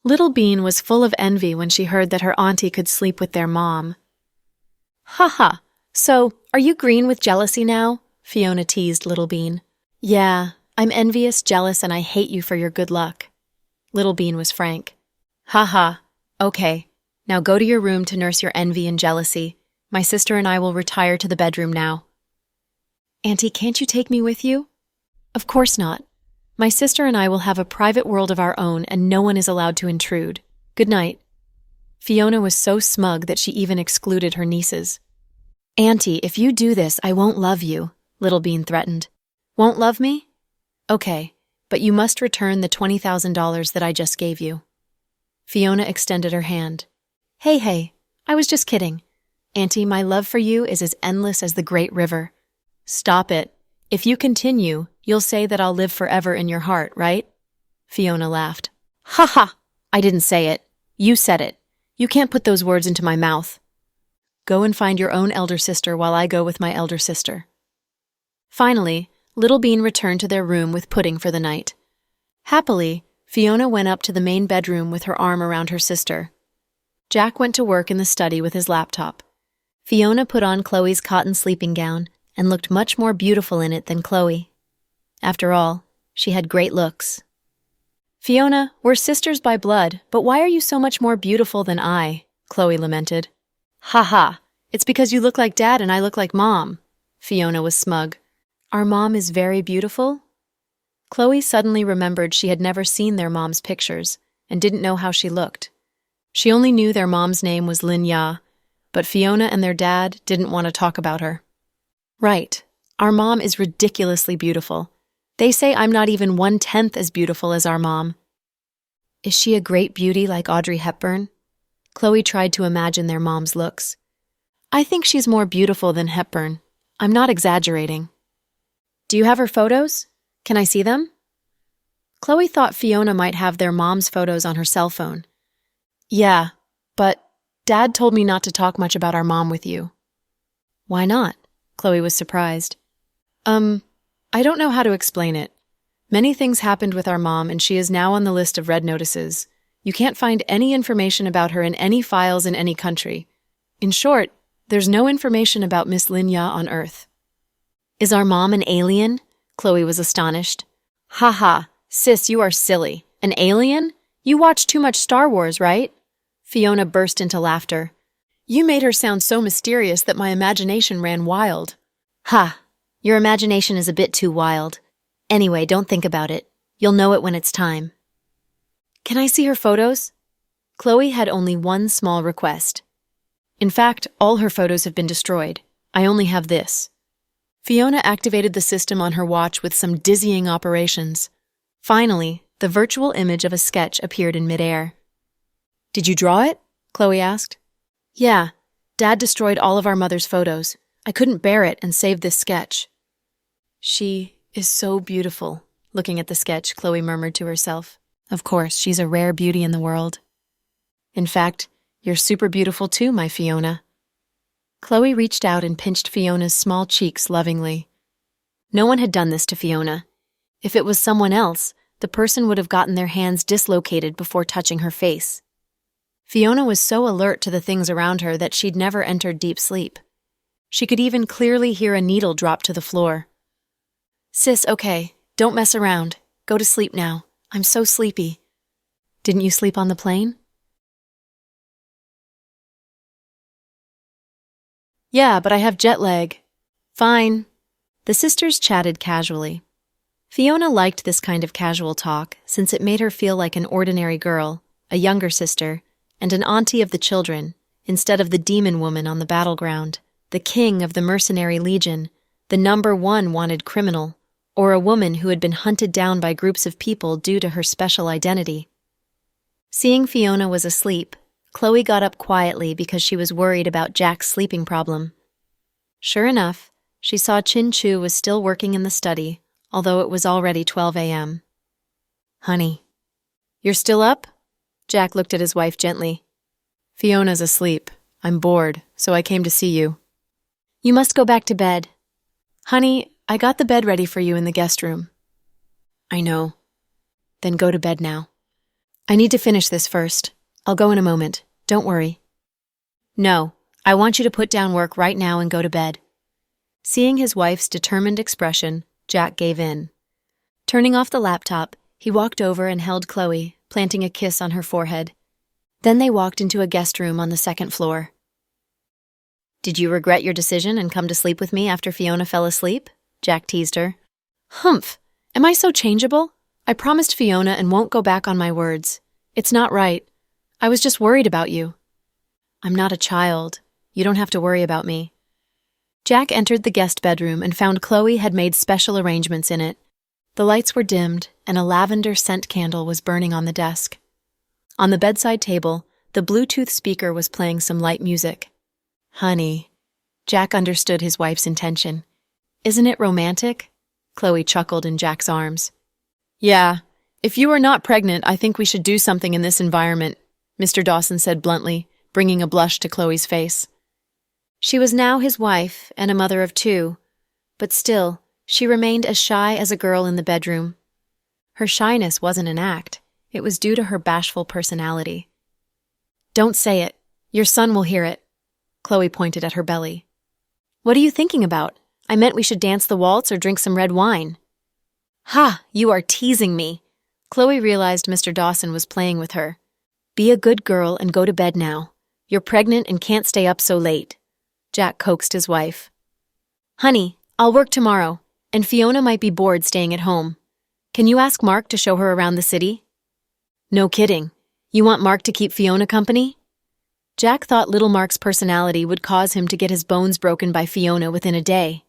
Little Bean was full of envy when she heard that her auntie could sleep with their mom. "Ha ha! So, are you green with jealousy now?" Fiona teased Little Bean. "Yeah, I'm envious, jealous, and I hate you for your good luck." Little Bean was frank. "Ha ha. Okay, now go to your room to nurse your envy and jealousy. My sister and I will retire to the bedroom now." "Auntie, can't you take me with you?" "Of course not. My sister and I will have a private world of our own and no one is allowed to intrude. Good night." Fiona was so smug that she even excluded her nieces. "Auntie, if you do this, I won't love you," Little Bean threatened. "Won't love me? Okay, but you must return the $20,000 that I just gave you." Fiona extended her hand. Hey, I was just kidding. Auntie, my love for you is as endless as the great river." "Stop it. If you continue, you'll say that I'll live forever in your heart, right? Fiona laughed. Ha ha! I didn't say it. You said it. You can't put those words into my mouth. Go and find your own elder sister while I go with my elder sister. Finally, Little Bean returned to their room with pudding for the night. Happily, Fiona went up to the main bedroom with her arm around her sister. Jack went to work in the study with his laptop. Fiona put on Chloe's cotton sleeping gown and looked much more beautiful in it than Chloe. After all, she had great looks. Fiona, we're sisters by blood, but why are you so much more beautiful than I? Chloe lamented. Ha ha, it's because you look like Dad and I look like Mom. Fiona was smug. Our mom is very beautiful? Chloe suddenly remembered she had never seen their mom's pictures and didn't know how she looked. She only knew their mom's name was Lin Ya, but Fiona and their dad didn't want to talk about her. Right, our mom is ridiculously beautiful. They say I'm not even 1/10 as beautiful as our mom. Is she a great beauty like Audrey Hepburn? Chloe tried to imagine their mom's looks. I think she's more beautiful than Hepburn. I'm not exaggerating. Do you have her photos? Can I see them? Chloe thought Fiona might have their mom's photos on her cell phone. Yeah, but Dad told me not to talk much about our mom with you. Why not? Chloe was surprised. I don't know how to explain it. Many things happened with our mom and she is now on the list of red notices. You can't find any information about her in any files in any country. In short, there's no information about Miss Lin Ya on Earth. Is our mom an alien? Chloe was astonished. Ha ha, sis, you are silly. An alien? You watch too much Star Wars, right? Fiona burst into laughter. You made her sound so mysterious that my imagination ran wild. Ha, your imagination is a bit too wild. Anyway, don't think about it. You'll know it when it's time. Can I see her photos? Chloe had only one small request. In fact, all her photos have been destroyed. I only have this. Fiona activated the system on her watch with some dizzying operations. Finally, the virtual image of a sketch appeared in midair. Did you draw it? Chloe asked. Yeah, Dad destroyed all of our mother's photos. I couldn't bear it and saved this sketch. She is so beautiful. Looking at the sketch, Chloe murmured to herself. Of course, she's a rare beauty in the world. In fact, you're super beautiful too, my Fiona. Chloe reached out and pinched Fiona's small cheeks lovingly. No one had done this to Fiona. If it was someone else, the person would have gotten their hands dislocated before touching her face. Fiona was so alert to the things around her that she'd never entered deep sleep. She could even clearly hear a needle drop to the floor. Sis, okay, don't mess around. Go to sleep now. I'm so sleepy. Didn't you sleep on the plane? Yeah, but I have jet lag. Fine. The sisters chatted casually. Fiona liked this kind of casual talk since it made her feel like an ordinary girl, a younger sister, and an auntie of the children, instead of the demon woman on the battleground, the king of the mercenary legion, the #1 wanted criminal, or a woman who had been hunted down by groups of people due to her special identity. Seeing Fiona was asleep, Chloe got up quietly because she was worried about Jack's sleeping problem. Sure enough, she saw Chin Chu was still working in the study, although it was already 12 a.m. Honey, you're still up? Jack looked at his wife gently. Fiona's asleep. I'm bored, so I came to see you. You must go back to bed. Honey, I got the bed ready for you in the guest room. I know. Then go to bed now. I need to finish this first. I'll go in a moment. Don't worry. No, I want you to put down work right now and go to bed. Seeing his wife's determined expression, Jack gave in. Turning off the laptop, he walked over and held Chloe, planting a kiss on her forehead. Then they walked into a guest room on the second floor. Did you regret your decision and come to sleep with me after Fiona fell asleep? Jack teased her. Humph! Am I so changeable? I promised Fiona and won't go back on my words. It's not right. I was just worried about you. I'm not a child. You don't have to worry about me. Jack entered the guest bedroom and found Chloe had made special arrangements in it. The lights were dimmed and a lavender scent candle was burning on the desk. On the bedside table, the Bluetooth speaker was playing some light music. Honey. Jack understood his wife's intention. Isn't it romantic? Chloe chuckled in Jack's arms. Yeah, if you are not pregnant, I think we should do something in this environment, Mr. Dawson said bluntly, bringing a blush to Chloe's face. She was now his wife and a mother of 2, but still, she remained as shy as a girl in the bedroom. Her shyness wasn't an act. It was due to her bashful personality. Don't say it. Your son will hear it. Chloe pointed at her belly. What are you thinking about? I meant we should dance the waltz or drink some red wine. Ha! You are teasing me. Chloe realized Mr. Dawson was playing with her. Be a good girl and go to bed now. You're pregnant and can't stay up so late. Jack coaxed his wife. Honey, I'll work tomorrow, and Fiona might be bored staying at home. Can you ask Mark to show her around the city? No kidding. You want Mark to keep Fiona company? Jack thought little Mark's personality would cause him to get his bones broken by Fiona within a day.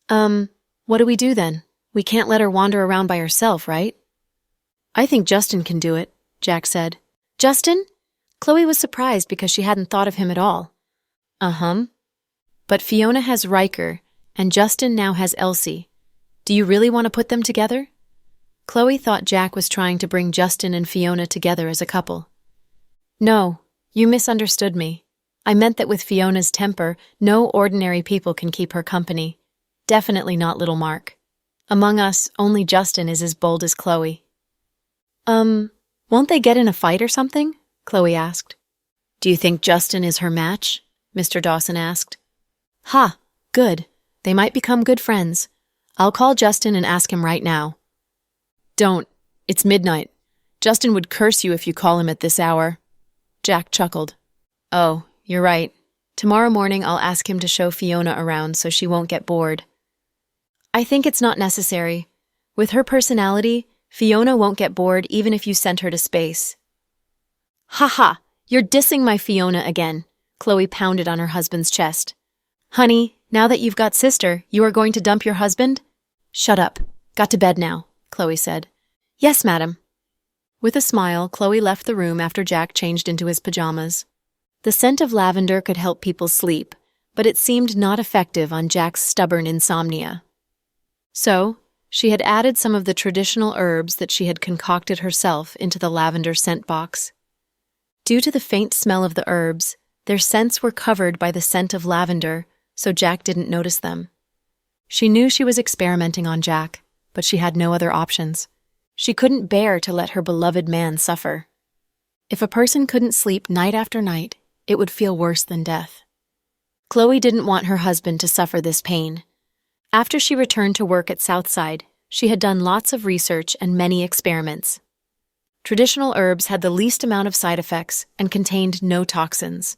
What do we do then? We can't let her wander around by herself, right? I think Justin can do it, Jack said. Justin? Chloe was surprised because she hadn't thought of him at all. But Fiona has Riker, and Justin now has Elsie. Do you really want to put them together? Chloe thought Jack was trying to bring Justin and Fiona together as a couple. No, you misunderstood me. I meant that with Fiona's temper, no ordinary people can keep her company. Definitely not little Mark. Among us, only Justin is as bold as Chloe. Won't they get in a fight or something? Chloe asked. Do you think Justin is her match? Mr. Dawson asked. Ha, good. They might become good friends. I'll call Justin and ask him right now. Don't. It's midnight. Justin would curse you if you call him at this hour. Jack chuckled. Oh, you're right. Tomorrow morning I'll ask him to show Fiona around so she won't get bored. I think it's not necessary. With her personality, Fiona won't get bored even if you sent her to space. Ha ha! You're dissing my Fiona again, Chloe pounded on her husband's chest. Honey, now that you've got sister, you are going to dump your husband? Shut up. Got to bed now, Chloe said. Yes, madam. With a smile, Chloe left the room after Jack changed into his pajamas. The scent of lavender could help people sleep, but it seemed not effective on Jack's stubborn insomnia. So, she had added some of the traditional herbs that she had concocted herself into the lavender scent box. Due to the faint smell of the herbs, their scents were covered by the scent of lavender, so Jack didn't notice them. She knew she was experimenting on Jack, but she had no other options. She couldn't bear to let her beloved man suffer. If a person couldn't sleep night after night, it would feel worse than death. Chloe didn't want her husband to suffer this pain. After she returned to work at Southside, she had done lots of research and many experiments. Traditional herbs had the least amount of side effects and contained no toxins.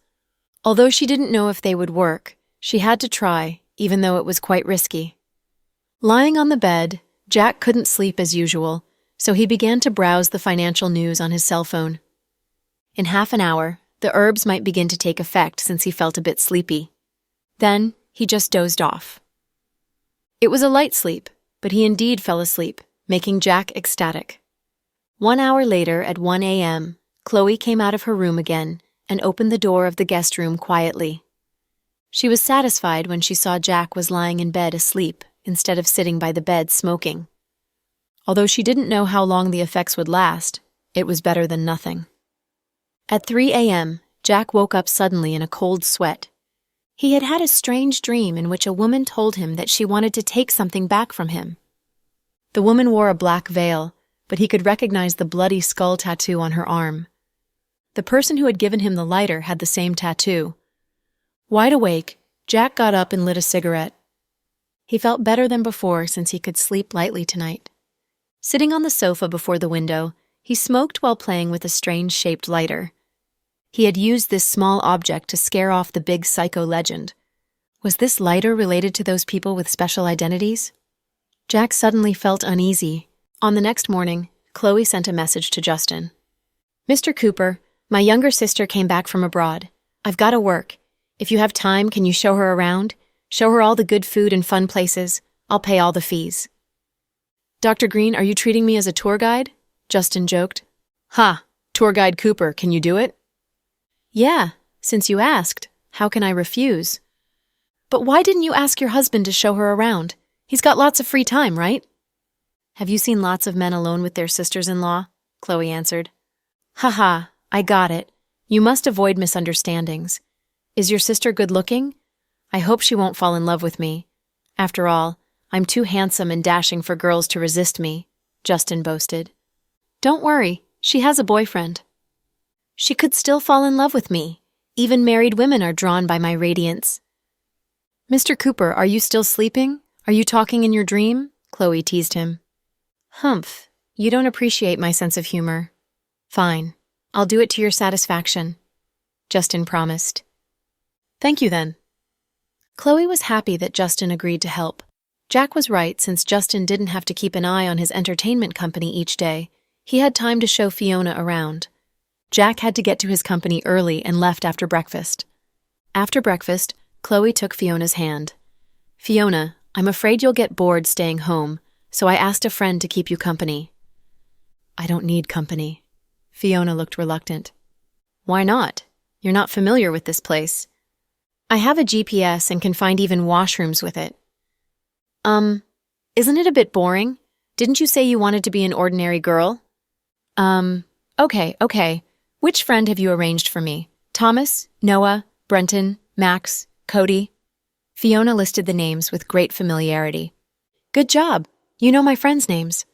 Although she didn't know if they would work, she had to try, even though it was quite risky. Lying on the bed, Jack couldn't sleep as usual, so he began to browse the financial news on his cell phone. In half an hour, the herbs might begin to take effect since he felt a bit sleepy. Then, he just dozed off. It was a light sleep, but he indeed fell asleep, making Jack ecstatic. 1 hour later, at 1 a.m., Chloe came out of her room again and opened the door of the guest room quietly. She was satisfied when she saw Jack was lying in bed asleep instead of sitting by the bed smoking. Although she didn't know how long the effects would last, it was better than nothing. At 3 a.m., Jack woke up suddenly in a cold sweat. He had had a strange dream in which a woman told him that she wanted to take something back from him. The woman wore a black veil, but he could recognize the bloody skull tattoo on her arm. The person who had given him the lighter had the same tattoo. Wide awake, Jack got up and lit a cigarette. He felt better than before since he could sleep lightly tonight. Sitting on the sofa before the window, he smoked while playing with a strange-shaped lighter. He had used this small object to scare off the big psycho legend. Was this lighter related to those people with special identities? Jack suddenly felt uneasy. On the next morning, Chloe sent a message to Justin. Mr. Cooper, my younger sister came back from abroad. I've got to work. If you have time, can you show her around? Show her all the good food and fun places. I'll pay all the fees. Dr. Green, are you treating me as a tour guide? Justin joked. Ha, tour guide Cooper, can you do it? Yeah, since you asked, how can I refuse? But why didn't you ask your husband to show her around? He's got lots of free time, right? Have you seen lots of men alone with their sisters-in-law? Chloe answered. Haha, I got it. You must avoid misunderstandings. Is your sister good-looking? I hope she won't fall in love with me. After all, I'm too handsome and dashing for girls to resist me, Justin boasted. Don't worry, she has a boyfriend. She could still fall in love with me. Even married women are drawn by my radiance. Mr. Cooper, are you still sleeping? Are you talking in your dream? Chloe teased him. Humph, you don't appreciate my sense of humor. Fine, I'll do it to your satisfaction, Justin promised. Thank you then. Chloe was happy that Justin agreed to help. Jack was right, since Justin didn't have to keep an eye on his entertainment company each day. He had time to show Fiona around. Jack had to get to his company early and left after breakfast. After breakfast, Chloe took Fiona's hand. Fiona, I'm afraid you'll get bored staying home, so I asked a friend to keep you company. I don't need company. Fiona looked reluctant. Why not? You're not familiar with this place. I have a GPS and can find even washrooms with it. Isn't it a bit boring? Didn't you say you wanted to be an ordinary girl? Okay. Which friend have you arranged for me? Thomas, Noah, Brenton, Max, Cody? Fiona listed the names with great familiarity. Good job. You know my friends' names.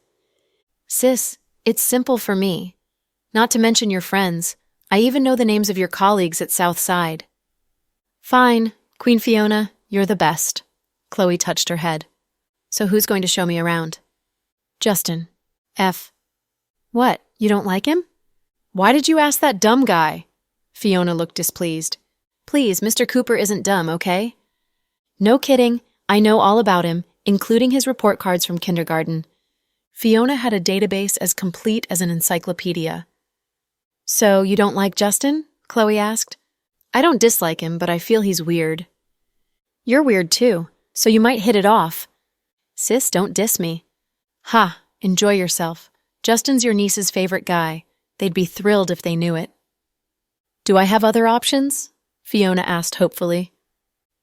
Sis, it's simple for me. Not to mention your friends. I even know the names of your colleagues at Southside. Fine, Queen Fiona, you're the best. Chloe touched her head. So who's going to show me around? Justin. F. What, you don't like him? Why did you ask that dumb guy? Fiona looked displeased. Please, Mr. Cooper isn't dumb, okay? No kidding, I know all about him, including his report cards from kindergarten. Fiona had a database as complete as an encyclopedia. So, you don't like Justin? Chloe asked. I don't dislike him, but I feel he's weird. You're weird too, so you might hit it off. Sis, don't diss me. Ha, enjoy yourself. Justin's your niece's favorite guy. They'd be thrilled if they knew it. Do I have other options? Fiona asked hopefully.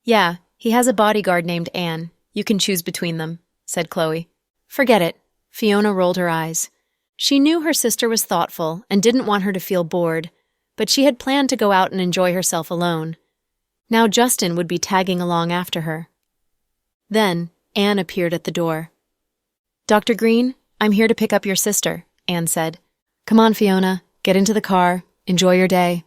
Yeah, he has a bodyguard named Anne. You can choose between them, said Chloe. Forget it. Fiona rolled her eyes. She knew her sister was thoughtful and didn't want her to feel bored, but she had planned to go out and enjoy herself alone. Now Justin would be tagging along after her. Then Anne appeared at the door. Dr. Green, I'm here to pick up your sister, Anne said. Come on, Fiona, get into the car, enjoy your day.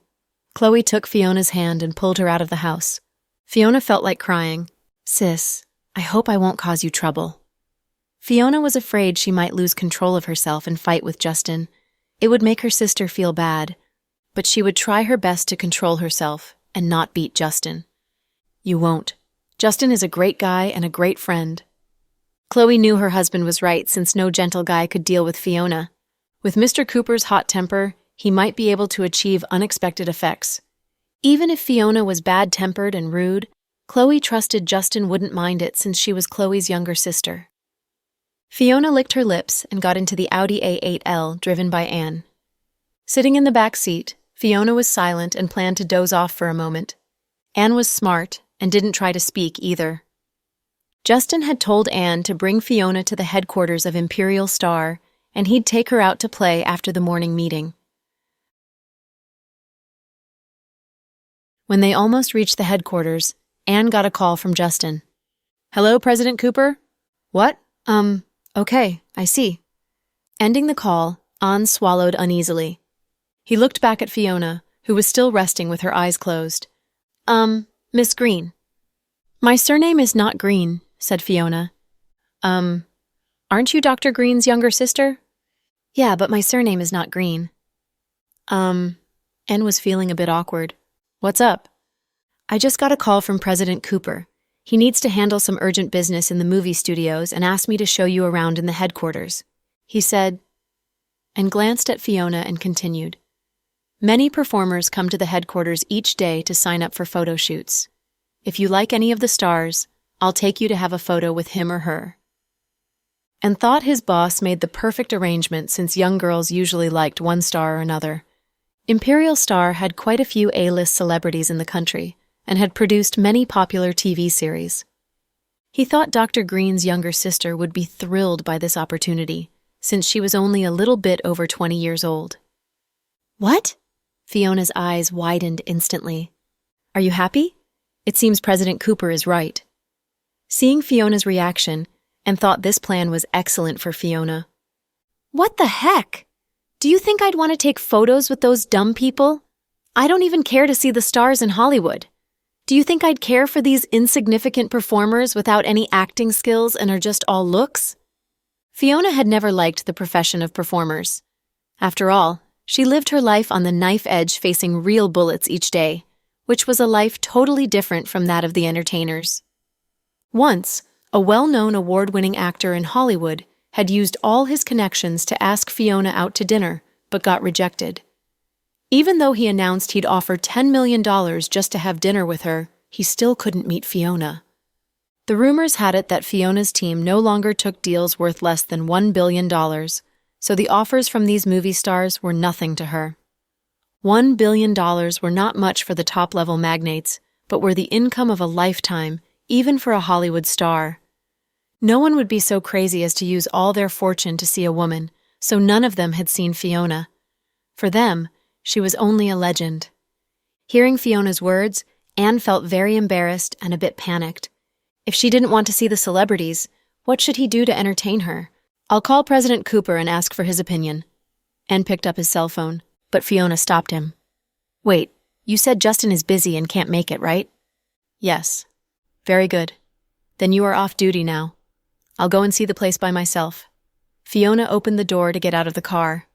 Chloe took Fiona's hand and pulled her out of the house. Fiona felt like crying. Sis, I hope I won't cause you trouble. Fiona was afraid she might lose control of herself and fight with Justin. It would make her sister feel bad, but she would try her best to control herself and not beat Justin. You won't. Justin is a great guy and a great friend. Chloe knew her husband was right, since no gentle guy could deal with Fiona. With Mr. Cooper's hot temper, he might be able to achieve unexpected effects. Even if Fiona was bad-tempered and rude, Chloe trusted Justin wouldn't mind it, since she was Chloe's younger sister. Fiona licked her lips and got into the Audi A8L driven by Anne. Sitting in the back seat, Fiona was silent and planned to doze off for a moment. Anne was smart and didn't try to speak either. Justin had told Anne to bring Fiona to the headquarters of Imperial Star, and he'd take her out to play after the morning meeting. When they almost reached the headquarters, Anne got a call from Justin. Hello, President Cooper? What? Okay, I see. Ending the call, Anne swallowed uneasily. He looked back at Fiona, who was still resting with her eyes closed. Miss Green. My surname is not Green, said Fiona. Aren't you Dr. Green's younger sister? Yeah, but my surname is not Green. Anne was feeling a bit awkward. What's up? I just got a call from President Cooper. He needs to handle some urgent business in the movie studios and asked me to show you around in the headquarters. He said, and glanced at Fiona and continued. Many performers come to the headquarters each day to sign up for photo shoots. If you like any of the stars, I'll take you to have a photo with him or her. And thought his boss made the perfect arrangement, since young girls usually liked one star or another. Imperial Star had quite a few A-list celebrities in the country and had produced many popular TV series. He thought Dr. Green's younger sister would be thrilled by this opportunity, since she was only a little bit over 20 years old. What? Fiona's eyes widened instantly. Are you happy? It seems President Cooper is right. Seeing Fiona's reaction, Anne thought this plan was excellent for Fiona. What the heck? Do you think I'd want to take photos with those dumb people? I don't even care to see the stars in Hollywood. Do you think I'd care for these insignificant performers without any acting skills and are just all looks? Fiona had never liked the profession of performers. After all, she lived her life on the knife edge facing real bullets each day, which was a life totally different from that of the entertainers. Once, a well-known award-winning actor in Hollywood had used all his connections to ask Fiona out to dinner, but got rejected. Even though he announced he'd offer $10 million just to have dinner with her, he still couldn't meet Fiona. The rumors had it that Fiona's team no longer took deals worth less than $1 billion, so the offers from these movie stars were nothing to her. $1 billion were not much for the top-level magnates, but were the income of a lifetime, even for a Hollywood star. No one would be so crazy as to use all their fortune to see a woman, so none of them had seen Fiona. For them, she was only a legend. Hearing Fiona's words, Anne felt very embarrassed and a bit panicked. If she didn't want to see the celebrities, what should he do to entertain her? I'll call President Cooper and ask for his opinion. Anne picked up his cell phone, but Fiona stopped him. Wait, you said Justin is busy and can't make it, right? Yes. Very good. Then you are off duty now. I'll go and see the place by myself. Fiona opened the door to get out of the car.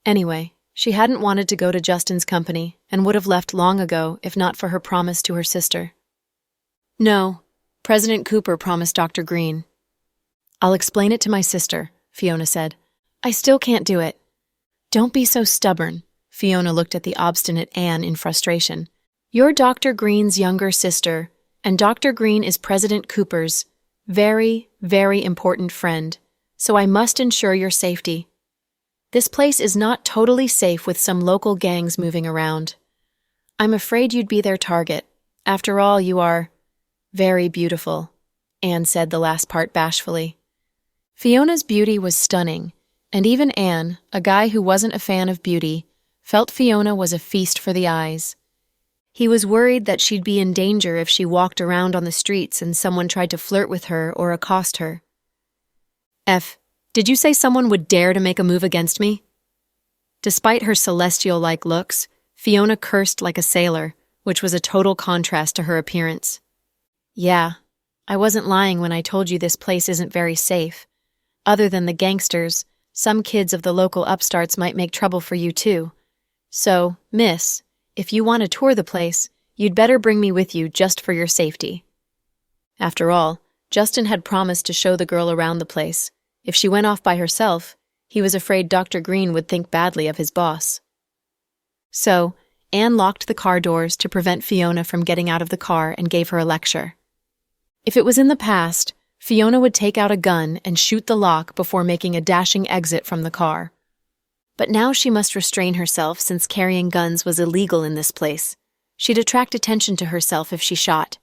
Anyway, she hadn't wanted to go to Justin's company and would have left long ago if not for her promise to her sister. No, President Cooper promised Dr. Green. I'll explain it to my sister, Fiona said. I still can't do it. Don't be so stubborn. Fiona looked at the obstinate Anne in frustration. You're Dr. Green's younger sister, and Dr. Green is President Cooper's very, very important friend, so I must ensure your safety. This place is not totally safe with some local gangs moving around. I'm afraid you'd be their target. After all, you are very beautiful, Anne said the last part bashfully. Fiona's beauty was stunning, and even Anne, a guy who wasn't a fan of beauty, felt Fiona was a feast for the eyes. He was worried that she'd be in danger if she walked around on the streets and someone tried to flirt with her or accost her. Did you say someone would dare to make a move against me? Despite her celestial-like looks, Fiona cursed like a sailor, which was a total contrast to her appearance. Yeah, I wasn't lying when I told you this place isn't very safe. Other than the gangsters, some kids of the local upstarts might make trouble for you too. So, miss, if you want to tour the place, you'd better bring me with you just for your safety. After all, Justin had promised to show the girl around the place. If she went off by herself, he was afraid Dr. Green would think badly of his boss. So, Anne locked the car doors to prevent Fiona from getting out of the car and gave her a lecture. If it was in the past, Fiona would take out a gun and shoot the lock before making a dashing exit from the car. But now she must restrain herself since carrying guns was illegal in this place. She'd attract attention to herself if she shot.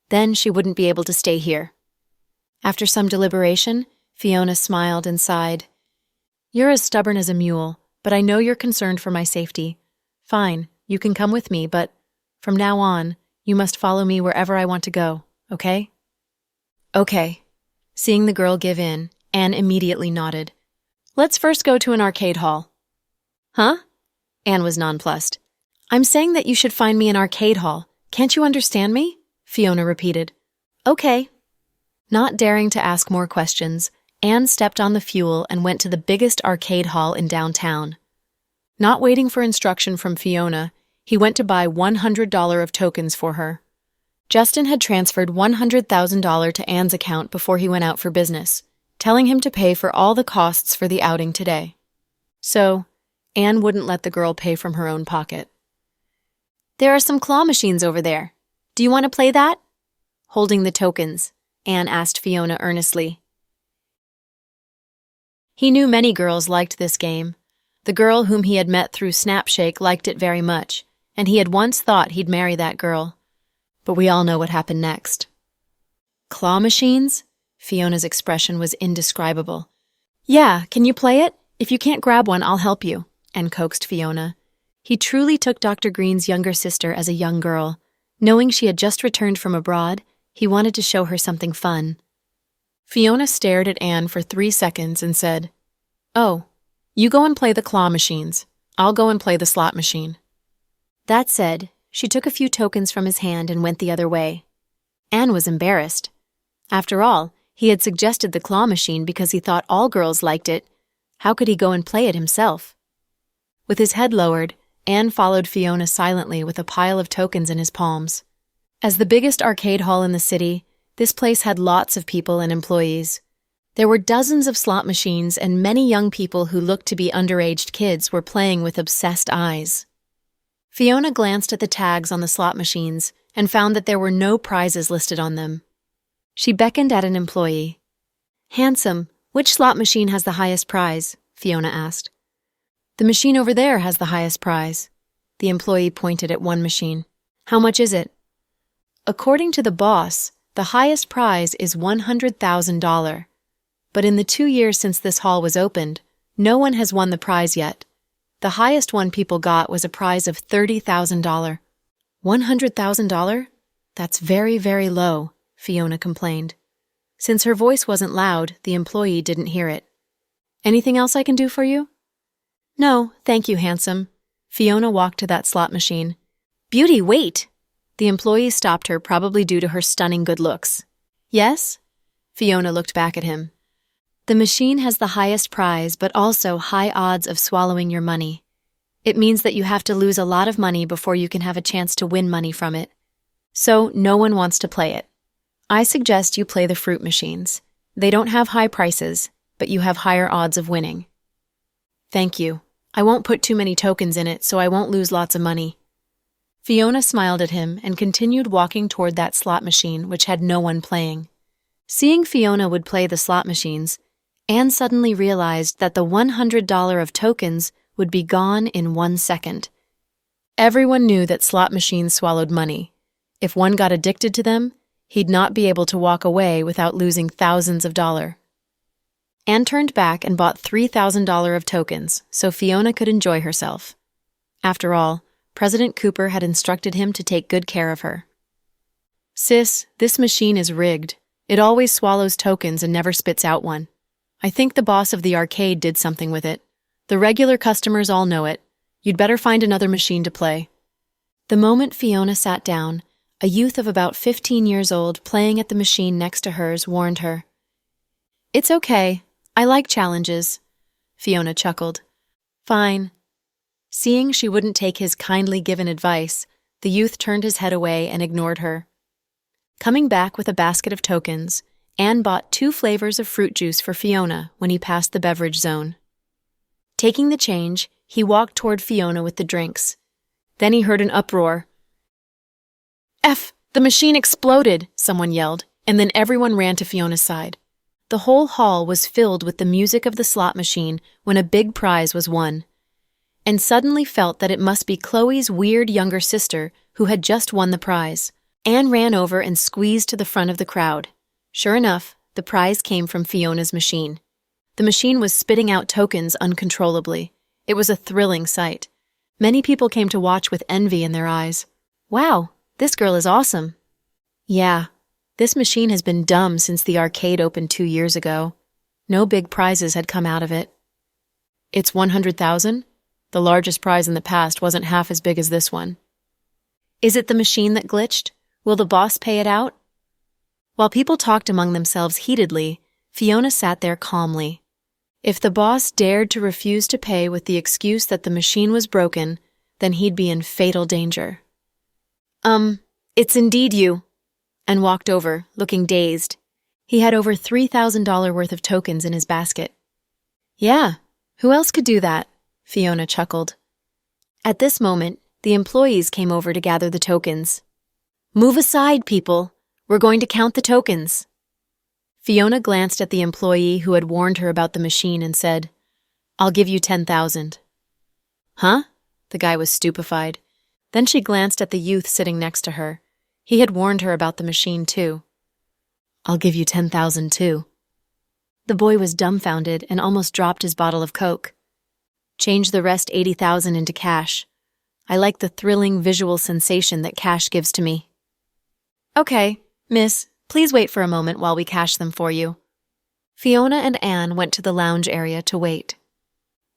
Then she wouldn't be able to stay here. After some deliberation, Fiona smiled and sighed. You're as stubborn as a mule, but I know you're concerned for my safety. Fine, you can come with me, but from now on, you must follow me wherever I want to go, okay? Okay. Seeing the girl give in, Anne immediately nodded. Let's first go to an arcade hall. Huh? Anne was nonplussed. I'm saying that you should find me an arcade hall. Can't you understand me? Fiona repeated. Okay. Not daring to ask more questions, Anne stepped on the fuel and went to the biggest arcade hall in downtown. Not waiting for instruction from Fiona, he went to buy $100 of tokens for her. Justin had transferred $100,000 to Anne's account before he went out for business, telling him to pay for all the costs for the outing today. So, Anne wouldn't let the girl pay from her own pocket. There are some claw machines over there. Do you want to play that? Holding the tokens, Anne asked Fiona earnestly. He knew many girls liked this game. The girl whom he had met through Snapshake liked it very much, and he had once thought he'd marry that girl. But we all know what happened next. claw machines? Fiona's expression was indescribable. Yeah, can you play it? If you can't grab one, I'll help you, Anne coaxed Fiona. He truly took Dr. Green's younger sister as a young girl. Knowing she had just returned from abroad, he wanted to show her something fun. Fiona stared at Anne for 3 seconds and said, "Oh, you go and play the claw machines. I'll go and play the slot machine." That said, she took a few tokens from his hand and went the other way. Anne was embarrassed. After all, he had suggested the claw machine because he thought all girls liked it. How could he go and play it himself? With his head lowered, Anne followed Fiona silently with a pile of tokens in his palms. As the biggest arcade hall in the city, this place had lots of people and employees. There were dozens of slot machines, and many young people who looked to be underage kids were playing with obsessed eyes. Fiona glanced at the tags on the slot machines and found that there were no prizes listed on them. She beckoned at an employee. "Handsome, which slot machine has the highest prize?" Fiona asked. "The machine over there has the highest prize." The employee pointed at one machine. "How much is it?" "According to the boss, the highest prize is $100,000. But in the 2 years since this hall was opened, no one has won the prize yet. The highest one people got was a prize of $30,000. $100,000? That's very, very low, Fiona complained. Since her voice wasn't loud, the employee didn't hear it. "Anything else I can do for you?" "No, thank you, handsome." Fiona walked to that slot machine. "Beauty, wait!" The employee stopped her, probably due to her stunning good looks. "Yes?" Fiona looked back at him. "The machine has the highest prize, but also high odds of swallowing your money. It means that you have to lose a lot of money before you can have a chance to win money from it. So no one wants to play it. I suggest you play the fruit machines. They don't have high prices, but you have higher odds of winning." "Thank you. I won't put too many tokens in it, so I won't lose lots of money." Fiona smiled at him and continued walking toward that slot machine, which had no one playing. Seeing Fiona would play the slot machines, Anne suddenly realized that the $100 of tokens would be gone in 1 second. Everyone knew that slot machines swallowed money. If one got addicted to them, he'd not be able to walk away without losing thousands of dollars. Anne turned back and bought $3,000 of tokens so Fiona could enjoy herself. After all, President Cooper had instructed him to take good care of her. "Sis, this machine is rigged. It always swallows tokens and never spits out one. I think the boss of the arcade did something with it. The regular customers all know it. You'd better find another machine to play." The moment Fiona sat down, a youth of about 15 years old playing at the machine next to hers warned her. "It's okay. I like challenges." Fiona chuckled. "Fine." Seeing she wouldn't take his kindly given advice, the youth turned his head away and ignored her. Coming back with a basket of tokens, Anne bought 2 flavors of fruit juice for Fiona when he passed the beverage zone. Taking the change, he walked toward Fiona with the drinks. Then he heard an uproar. "F! The machine exploded!" someone yelled, and then everyone ran to Fiona's side. The whole hall was filled with the music of the slot machine when a big prize was won, and suddenly felt that it must be Chloe's weird younger sister who had just won the prize. Anne ran over and squeezed to the front of the crowd. Sure enough, the prize came from Fiona's machine. The machine was spitting out tokens uncontrollably. It was a thrilling sight. Many people came to watch with envy in their eyes. "Wow, this girl is awesome." "Yeah, this machine has been dumb since the arcade opened 2 years ago. No big prizes had come out of it." "It's 100,000? The largest prize in the past wasn't half as big as this one." "Is it the machine that glitched? Will the boss pay it out?" While people talked among themselves heatedly, Fiona sat there calmly. If the boss dared to refuse to pay with the excuse that the machine was broken, then he'd be in fatal danger. It's indeed you," and walked over, looking dazed. He had over $3,000 worth of tokens in his basket. "Yeah, who else could do that?" Fiona chuckled. At this moment, the employees came over to gather the tokens. "Move aside, people. We're going to count the tokens." Fiona glanced at the employee who had warned her about the machine and said, "I'll give you 10,000. "Huh?" The guy was stupefied. Then she glanced at the youth sitting next to her. He had warned her about the machine, too. I'll give you 10,000 too. The boy was dumbfounded and almost dropped his bottle of Coke. Change the rest 80,000 into cash. I like the thrilling visual sensation that cash gives to me. Okay, miss, please wait for a moment while we cash them for you. Fiona and Anne went to the lounge area to wait.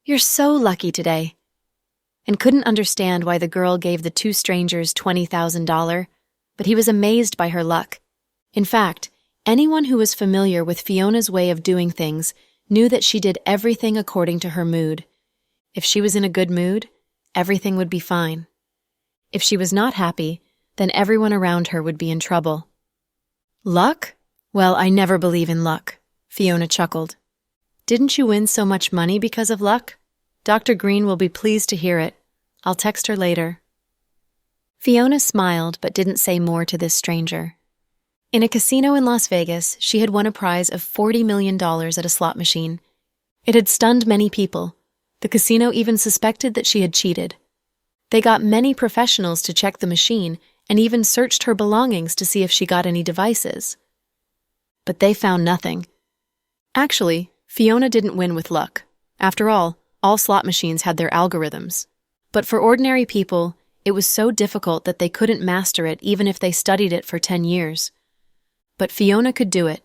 You're so lucky today. And couldn't understand why the girl gave the two strangers $20,000, but he was amazed by her luck. In fact, anyone who was familiar with Fiona's way of doing things knew that she did everything according to her mood. If she was in a good mood, everything would be fine. If she was not happy, then everyone around her would be in trouble. Luck? Well, I never believe in luck, Fiona chuckled. Didn't you win so much money because of luck? Dr. Green will be pleased to hear it. I'll text her later. Fiona smiled but didn't say more to this stranger. In a casino in Las Vegas, she had won a prize of $40 million at a slot machine. It had stunned many people. The casino even suspected that she had cheated. They got many professionals to check the machine and even searched her belongings to see if she got any devices. But they found nothing. Actually, Fiona didn't win with luck. After all slot machines had their algorithms. But for ordinary people, it was so difficult that they couldn't master it even if they studied it for 10 years. But Fiona could do it.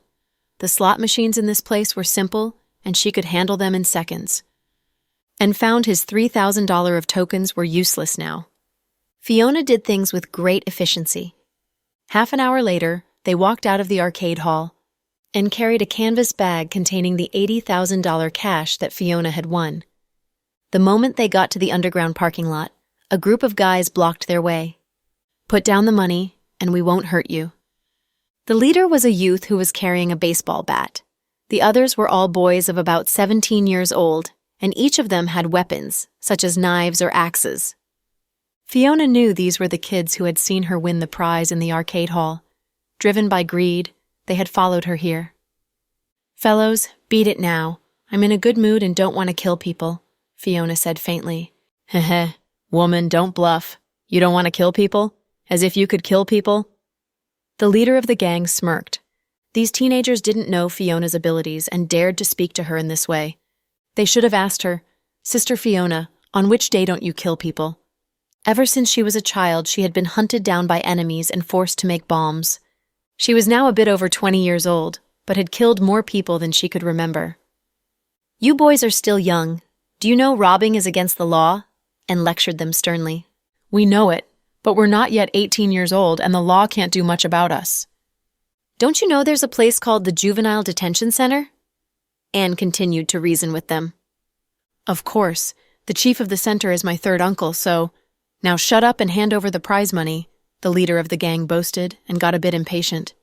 The slot machines in this place were simple, and she could handle them in seconds. And found his $3,000 of tokens were useless now. Fiona did things with great efficiency. Half an hour later, they walked out of the arcade hall and carried a canvas bag containing the $80,000 cash that Fiona had won. The moment they got to the underground parking lot, a group of guys blocked their way. Put down the money, and we won't hurt you. The leader was a youth who was carrying a baseball bat. The others were all boys of about 17 years old, and each of them had weapons, such as knives or axes. Fiona knew these were the kids who had seen her win the prize in the arcade hall. Driven by greed, they had followed her here. Fellows, beat it now. I'm in a good mood and don't want to kill people, Fiona said faintly. Heh, woman, don't bluff. You don't want to kill people? As if you could kill people? The leader of the gang smirked. These teenagers didn't know Fiona's abilities and dared to speak to her in this way. They should have asked her, Sister Fiona, on which day don't you kill people? Ever since she was a child, she had been hunted down by enemies and forced to make bombs. She was now a bit over 20 years old, but had killed more people than she could remember. You boys are still young. Do you know robbing is against the law? And lectured them sternly. We know it, but we're not yet 18 years old and the law can't do much about us. Don't you know there's a place called the Juvenile Detention Center? Anne continued to reason with them. Of course, the chief of the center is my third uncle, so... Now shut up and hand over the prize money, the leader of the gang boasted and got a bit impatient.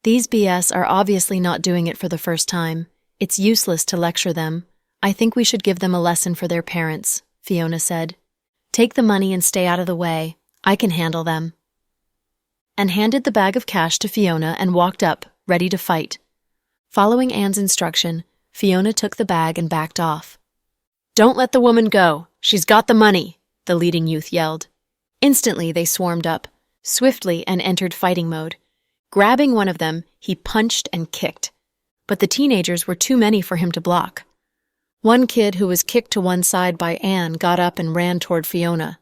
These BS are obviously not doing it for the first time. It's useless to lecture them. I think we should give them a lesson for their parents, Fiona said. Take the money and stay out of the way. I can handle them. And handed the bag of cash to Fiona and walked up, ready to fight. Following Anne's instruction, Fiona took the bag and backed off. Don't let the woman go. She's got the money, the leading youth yelled. Instantly, they swarmed up, swiftly, and entered fighting mode. Grabbing one of them, he punched and kicked. But the teenagers were too many for him to block. One kid who was kicked to one side by Anne got up and ran toward Fiona.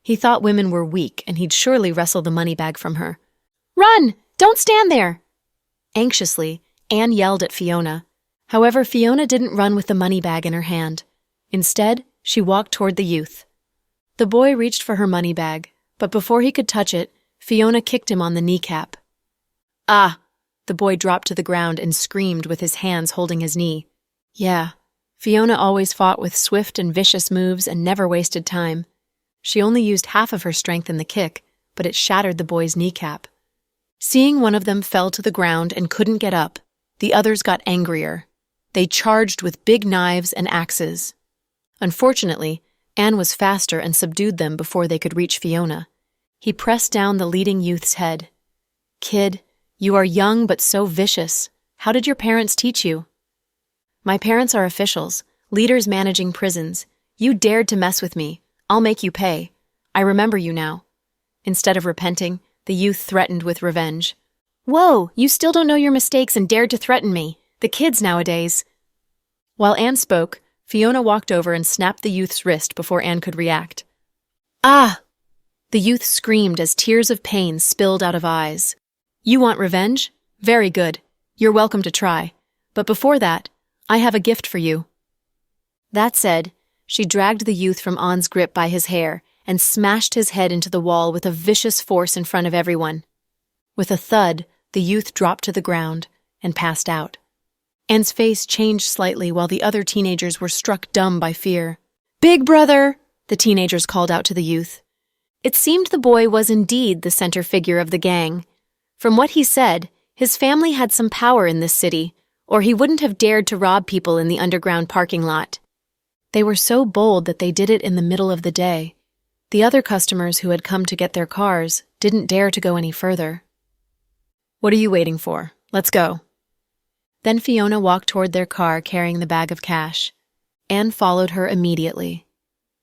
He thought women were weak and he'd surely wrestle the money bag from her. Run! Don't stand there! Anxiously, Anne yelled at Fiona. However, Fiona didn't run with the money bag in her hand. Instead, she walked toward the youth. The boy reached for her money bag, but before he could touch it, Fiona kicked him on the kneecap. Ah! The boy dropped to the ground and screamed with his hands holding his knee. Yeah, Fiona always fought with swift and vicious moves and never wasted time. She only used half of her strength in the kick, but it shattered the boy's kneecap. Seeing one of them fell to the ground and couldn't get up, the others got angrier. They charged with big knives and axes. Unfortunately, Anne was faster and subdued them before they could reach Fiona. He pressed down the leading youth's head. Kid, you are young but so vicious. How did your parents teach you? My parents are officials, leaders managing prisons. You dared to mess with me. I'll make you pay. I remember you now. Instead of repenting, the youth threatened with revenge. Whoa, you still don't know your mistakes and dared to threaten me. The kids nowadays. While Anne spoke, Fiona walked over and snapped the youth's wrist before Anne could react. Ah! The youth screamed as tears of pain spilled out of eyes. You want revenge? Very good. You're welcome to try. But before that, I have a gift for you. That said, she dragged the youth from Anne's grip by his hair and smashed his head into the wall with a vicious force in front of everyone. With a thud, the youth dropped to the ground and passed out. Anne's face changed slightly while the other teenagers were struck dumb by fear. Big brother! The teenagers called out to the youth. It seemed the boy was indeed the center figure of the gang. From what he said, his family had some power in this city, or he wouldn't have dared to rob people in the underground parking lot. They were so bold that they did it in the middle of the day. The other customers who had come to get their cars didn't dare to go any further. What are you waiting for? Let's go. Then Fiona walked toward their car carrying the bag of cash. Anne followed her immediately.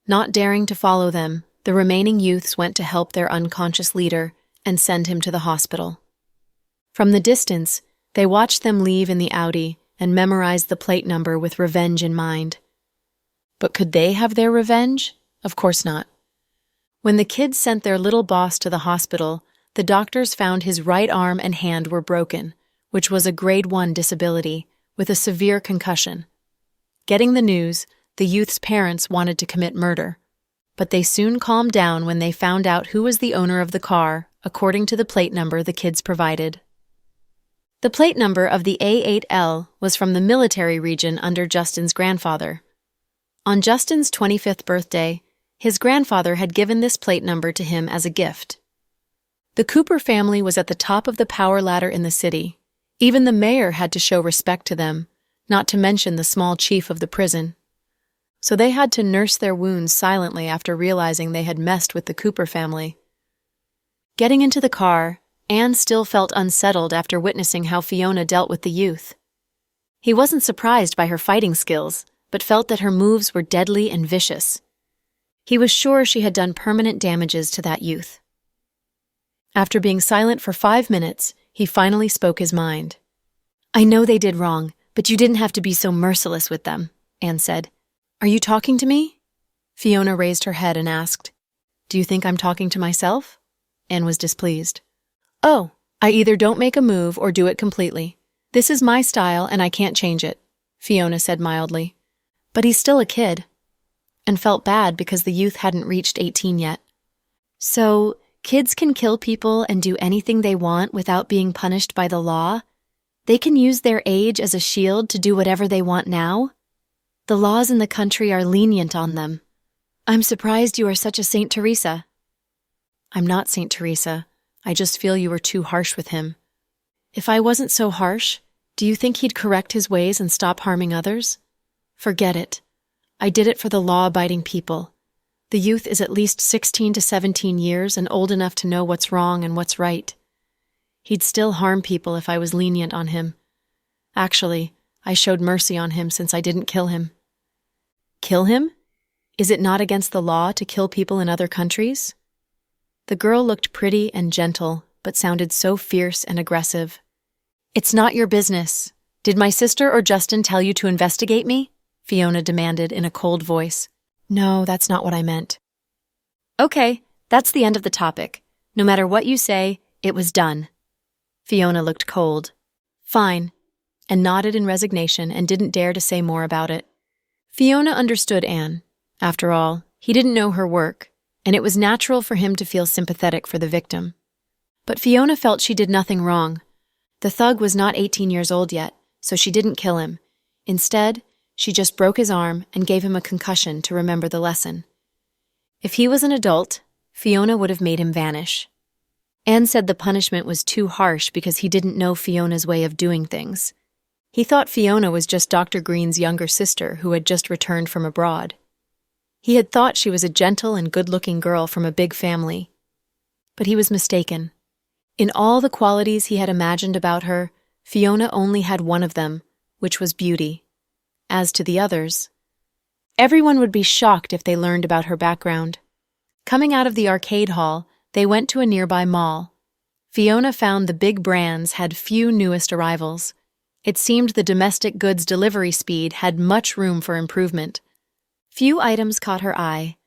Not daring to follow them, the remaining youths went to help their unconscious leader and send him to the hospital. From the distance, they watched them leave in the Audi and memorized the plate number with revenge in mind. But could they have their revenge? Of course not. When the kids sent their little boss to the hospital, the doctors found his right arm and hand were broken, which was a grade 1 disability, with a severe concussion. Getting the news, the youth's parents wanted to commit murder. But they soon calmed down when they found out who was the owner of the car, according to the plate number the kids provided. The plate number of the A8L was from the military region under Justin's grandfather. On Justin's 25th birthday, his grandfather had given this plate number to him as a gift. The Cooper family was at the top of the power ladder in the city. Even the mayor had to show respect to them, not to mention the small chief of the prison. So they had to nurse their wounds silently after realizing they had messed with the Cooper family. Getting into the car, Anne still felt unsettled after witnessing how Fiona dealt with the youth. He wasn't surprised by her fighting skills, but felt that her moves were deadly and vicious. He was sure she had done permanent damages to that youth. After being silent for 5 minutes, he finally spoke his mind. I know they did wrong, but you didn't have to be so merciless with them, Anne said. Are you talking to me? Fiona raised her head and asked. Do you think I'm talking to myself? Anne was displeased. Oh, I either don't make a move or do it completely. This is my style and I can't change it, Fiona said mildly. But he's still a kid. And felt bad because the youth hadn't reached 18 yet. So, kids can kill people and do anything they want without being punished by the law? They can use their age as a shield to do whatever they want now? The laws in the country are lenient on them. I'm surprised you are such a Saint Teresa. I'm not Saint Teresa. I just feel you were too harsh with him. If I wasn't so harsh, do you think he'd correct his ways and stop harming others? Forget it. I did it for the law-abiding people. The youth is at least 16 to 17 years and old enough to know what's wrong and what's right. He'd still harm people if I was lenient on him. Actually, I showed mercy on him since I didn't kill him. Kill him? Is it not against the law to kill people in other countries? The girl looked pretty and gentle, but sounded so fierce and aggressive. It's not your business. Did my sister or Justin tell you to investigate me? Fiona demanded in a cold voice. No, that's not what I meant. Okay, that's the end of the topic. No matter what you say, it was done. Fiona looked cold. Fine, and nodded in resignation and didn't dare to say more about it. Fiona understood Anne. After all, he didn't know her work, and it was natural for him to feel sympathetic for the victim. But Fiona felt she did nothing wrong. The thug was not 18 years old yet, so she didn't kill him. Instead, she just broke his arm and gave him a concussion to remember the lesson. If he was an adult, Fiona would have made him vanish. Anne said the punishment was too harsh because he didn't know Fiona's way of doing things. He thought Fiona was just Dr. Green's younger sister who had just returned from abroad. He had thought she was a gentle and good-looking girl from a big family. But he was mistaken. In all the qualities he had imagined about her, Fiona only had one of them, which was beauty. As to the others, everyone would be shocked if they learned about her background. Coming out of the arcade hall, they went to a nearby mall. Fiona found the big brands had few newest arrivals. It seemed the domestic goods delivery speed had much room for improvement. Few items caught her eye.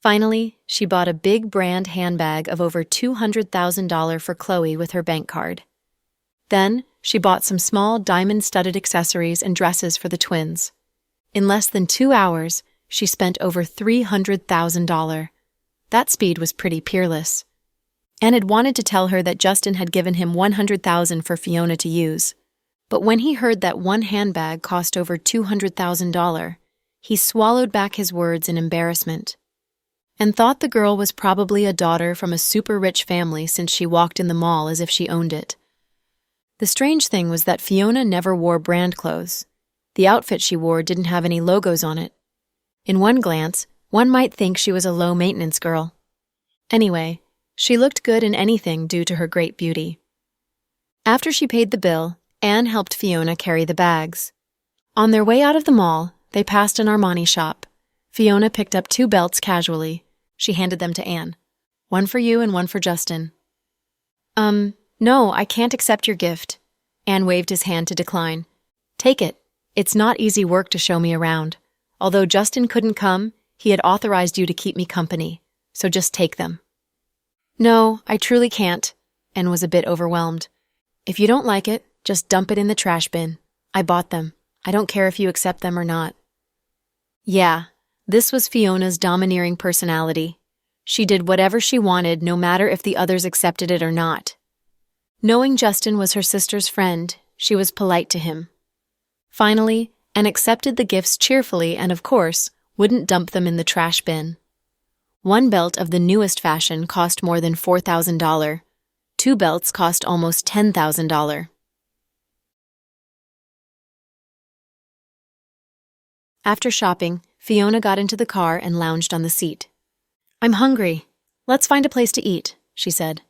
Finally, she bought a big brand handbag of over $200,000 for Chloe with her bank card. Then, she bought some small diamond-studded accessories and dresses for the twins. In less than 2 hours, she spent over $300,000. That speed was pretty peerless. Anne had wanted to tell her that Justin had given him $100,000 for Fiona to use. But when he heard that one handbag cost over $200,000, he swallowed back his words in embarrassment and thought the girl was probably a daughter from a super-rich family since she walked in the mall as if she owned it. The strange thing was that Fiona never wore brand clothes. The outfit she wore didn't have any logos on it. In one glance, one might think she was a low-maintenance girl. Anyway, she looked good in anything due to her great beauty. After she paid the bill, Anne helped Fiona carry the bags. On their way out of the mall, they passed an Armani shop. Fiona picked up 2 belts casually. She handed them to Anne. "One for you and one for Justin." No, I can't accept your gift." Anne waved his hand to decline. "Take it. It's not easy work to show me around. Although Justin couldn't come, he had authorized you to keep me company, so just take them." "No, I truly can't," Anne was a bit overwhelmed. "If you don't like it, just dump it in the trash bin. I bought them. I don't care if you accept them or not." Yeah, this was Fiona's domineering personality. She did whatever she wanted, no matter if the others accepted it or not. Knowing Justin was her sister's friend, she was polite to him. Finally, Anne accepted the gifts cheerfully and, of course, wouldn't dump them in the trash bin. One belt of the newest fashion cost more than $4,000. 2 belts cost almost $10,000. After shopping, Fiona got into the car and lounged on the seat. "I'm hungry. Let's find a place to eat," she said.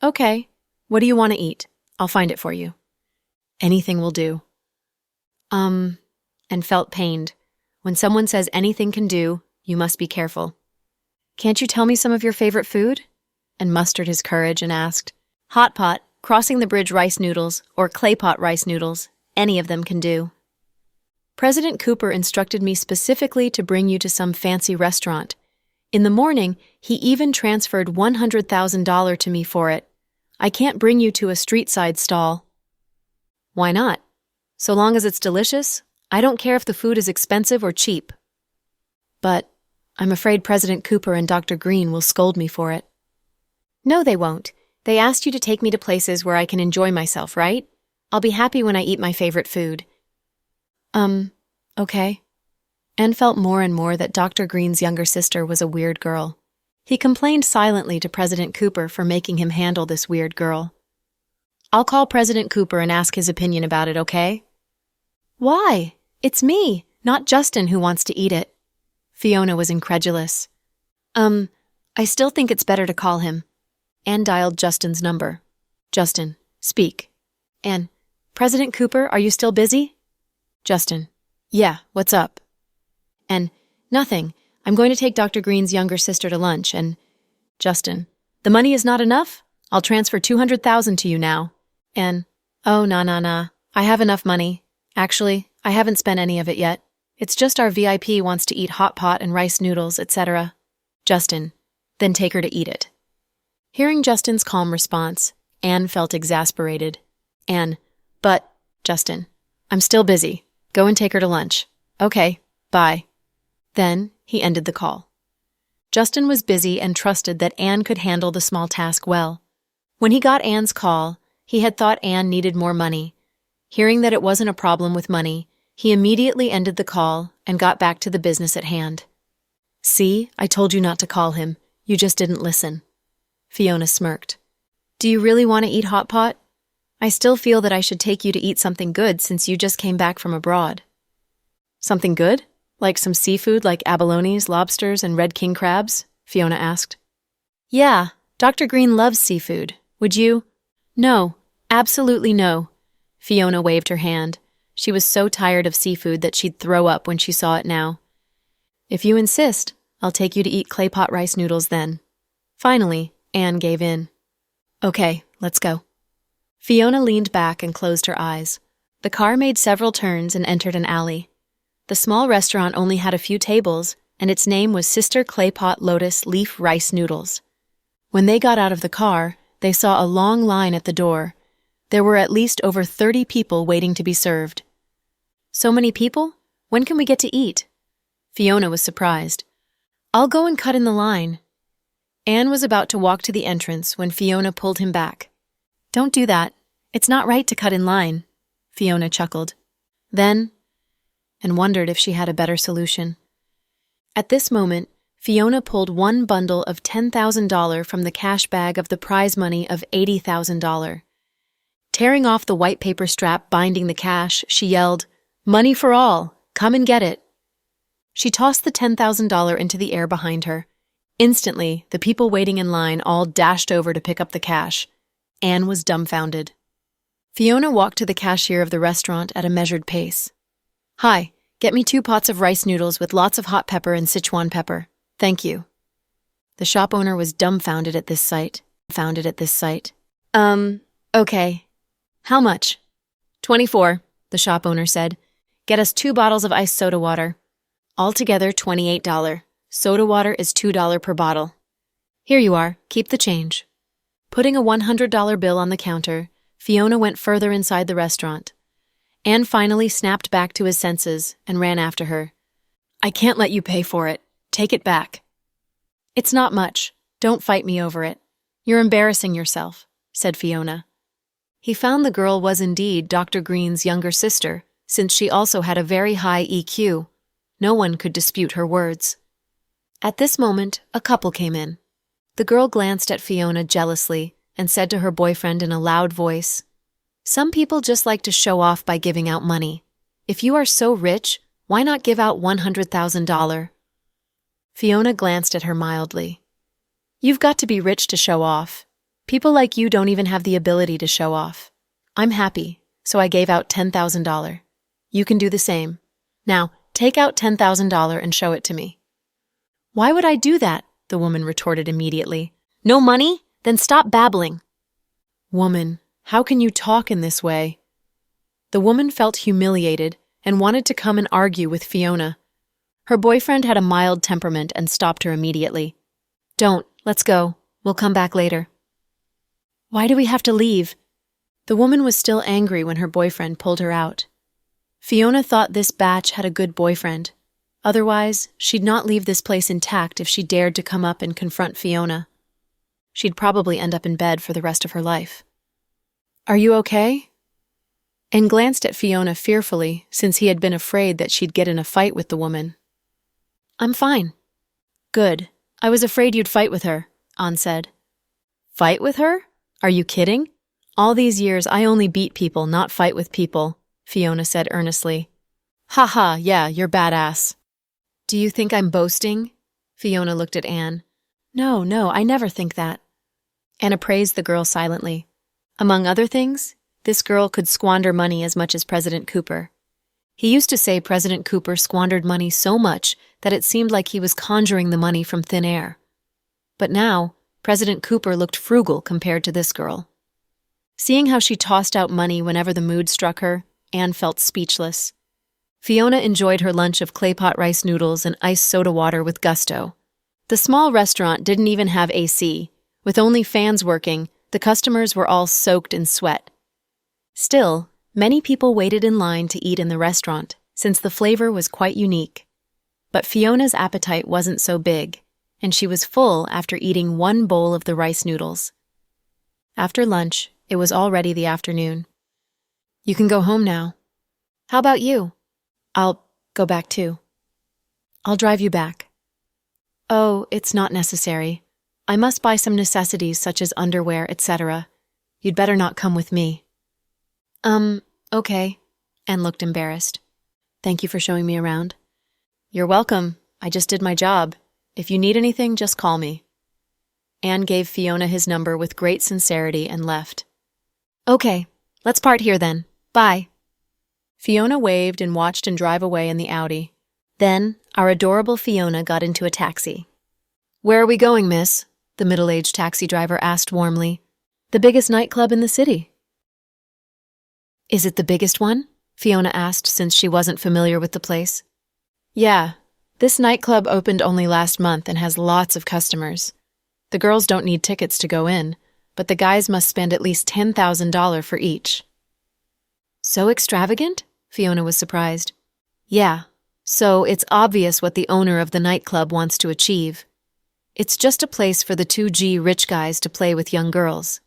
"Okay. What do you want to eat? I'll find it for you." "Anything will do." And felt pained. When someone says anything can do, you must be careful. "Can't you tell me some of your favorite food?" And mustered his courage and asked. "Hot pot, crossing the bridge rice noodles, or clay pot rice noodles. Any of them can do." "President Cooper instructed me specifically to bring you to some fancy restaurant. In the morning, he even transferred $100,000 to me for it. I can't bring you to a street-side stall." "Why not? So long as it's delicious, I don't care if the food is expensive or cheap." "But I'm afraid President Cooper and Dr. Green will scold me for it." "No, they won't. They asked you to take me to places where I can enjoy myself, right? I'll be happy when I eat my favorite food." Okay. Anne felt more and more that Dr. Green's younger sister was a weird girl. He complained silently to President Cooper for making him handle this weird girl. "I'll call President Cooper and ask his opinion about it, okay?" "Why? It's me, not Justin, who wants to eat it." Fiona was incredulous. I still think it's better to call him." Anne dialed Justin's number. "Justin, speak." Anne, "President Cooper, are you still busy?" Justin, "Yeah, what's up?" Anne, "Nothing. I'm going to take Dr. Green's younger sister to lunch and—" Justin, "The money is not enough? I'll transfer $200,000 to you now." Anne, "Oh, nah. I have enough money. Actually, I haven't spent any of it yet. It's just our VIP wants to eat hot pot and rice noodles, etc." Justin, "Then take her to eat it." Hearing Justin's calm response, Anne felt exasperated. Anne, "But—" Justin, "I'm still busy. Go and take her to lunch." "Okay, bye." Then he ended the call. Justin was busy and trusted that Anne could handle the small task well. When he got Anne's call, he had thought Anne needed more money. Hearing that it wasn't a problem with money, he immediately ended the call and got back to the business at hand. "See, I told you not to call him. You just didn't listen." Fiona smirked. "Do you really want to eat hot pot? I still feel that I should take you to eat something good since you just came back from abroad." "Something good? Like some seafood like abalones, lobsters, and red king crabs?" Fiona asked. "Yeah, Dr. Green loves seafood. Would you—" "No, absolutely no." Fiona waved her hand. She was so tired of seafood that she'd throw up when she saw it now. "If you insist, I'll take you to eat clay pot rice noodles then." Finally, Anne gave in. "Okay, let's go. Fiona leaned back and closed her eyes. The car made several turns and entered an alley. The small restaurant only had a few tables, and its name was Sister Claypot Lotus Leaf Rice Noodles. When they got out of the car, they saw a long line at the door. There were at least over 30 people waiting to be served. So many people? When can we get to eat? Fiona was surprised. I'll go and cut in the line. Anne was about to walk to the entrance when Fiona pulled him back. Don't do that. It's not right to cut in line, Fiona chuckled. Then, and wondered if she had a better solution. At this moment, Fiona pulled one bundle of $10,000 from the cash bag of the prize money of $80,000. Tearing off the white paper strap binding the cash, she yelled, "Money for all! Come and get it!" She tossed the $10,000 into the air behind her. Instantly, the people waiting in line all dashed over to pick up the cash. Anne was dumbfounded. Fiona walked to the cashier of the restaurant at a measured pace. "Hi, get me 2 pots of rice noodles with lots of hot pepper and Sichuan pepper. Thank you." The shop owner was dumbfounded at this sight. Okay. How much? 24, the shop owner said. Get us 2 bottles of iced soda water. Altogether $28. Soda water is $2 per bottle. Here you are. Keep the change. Putting a $100 bill on the counter, Fiona went further inside the restaurant. Anne finally snapped back to his senses and ran after her. I can't let you pay for it. Take it back. It's not much. Don't fight me over it. You're embarrassing yourself, said Fiona. He found the girl was indeed Dr. Green's younger sister, since she also had a very high EQ. No one could dispute her words. At this moment, a couple came in. The girl glanced at Fiona jealously and said to her boyfriend in a loud voice, Some people just like to show off by giving out money. If you are so rich, why not give out $100,000? Fiona glanced at her mildly. You've got to be rich to show off. People like you don't even have the ability to show off. I'm happy, so I gave out $10,000. You can do the same. Now, take out $10,000 and show it to me. Why would I do that? The woman retorted immediately. No money? Then stop babbling. Woman, how can you talk in this way? The woman felt humiliated and wanted to come and argue with Fiona. Her boyfriend had a mild temperament and stopped her immediately. Don't, let's go. We'll come back later. Why do we have to leave? The woman was still angry when her boyfriend pulled her out. Fiona thought this batch had a good boyfriend. Otherwise, she'd not leave this place intact if she dared to come up and confront Fiona. She'd probably end up in bed for the rest of her life. Are you okay? Anne glanced at Fiona fearfully, since he had been afraid that she'd get in a fight with the woman. I'm fine. Good. I was afraid you'd fight with her, Anne said. Fight with her? Are you kidding? All these years I only beat people, not fight with people, Fiona said earnestly. Ha ha, yeah, you're badass. Do you think I'm boasting? Fiona looked at Anne. No, I never think that. Anne appraised the girl silently. Among other things, this girl could squander money as much as President Cooper. He used to say President Cooper squandered money so much that it seemed like he was conjuring the money from thin air. But now, President Cooper looked frugal compared to this girl. Seeing how she tossed out money whenever the mood struck her, Anne felt speechless. Fiona enjoyed her lunch of claypot rice noodles and iced soda water with gusto. The small restaurant didn't even have AC. With only fans working, the customers were all soaked in sweat. Still, many people waited in line to eat in the restaurant, since the flavor was quite unique. But Fiona's appetite wasn't so big, and she was full after eating one bowl of the rice noodles. After lunch, it was already the afternoon. You can go home now. How about you? I'll go back too. I'll drive you back. Oh, it's not necessary. I must buy some necessities such as underwear, etc. You'd better not come with me. Okay. Anne looked embarrassed. Thank you for showing me around. You're welcome. I just did my job. If you need anything, just call me. Anne gave Fiona his number with great sincerity and left. Okay, let's part here then. Bye. Fiona waved and watched him drive away in the Audi. Then, our adorable Fiona got into a taxi. Where are we going, miss? The middle-aged taxi driver asked warmly. The biggest nightclub in the city. Is it the biggest one? Fiona asked since she wasn't familiar with the place. Yeah, this nightclub opened only last month and has lots of customers. The girls don't need tickets to go in, but the guys must spend at least $10,000 for each. So extravagant? Fiona was surprised. Yeah, so it's obvious what the owner of the nightclub wants to achieve. It's just a place for the 2G rich guys to play with young girls.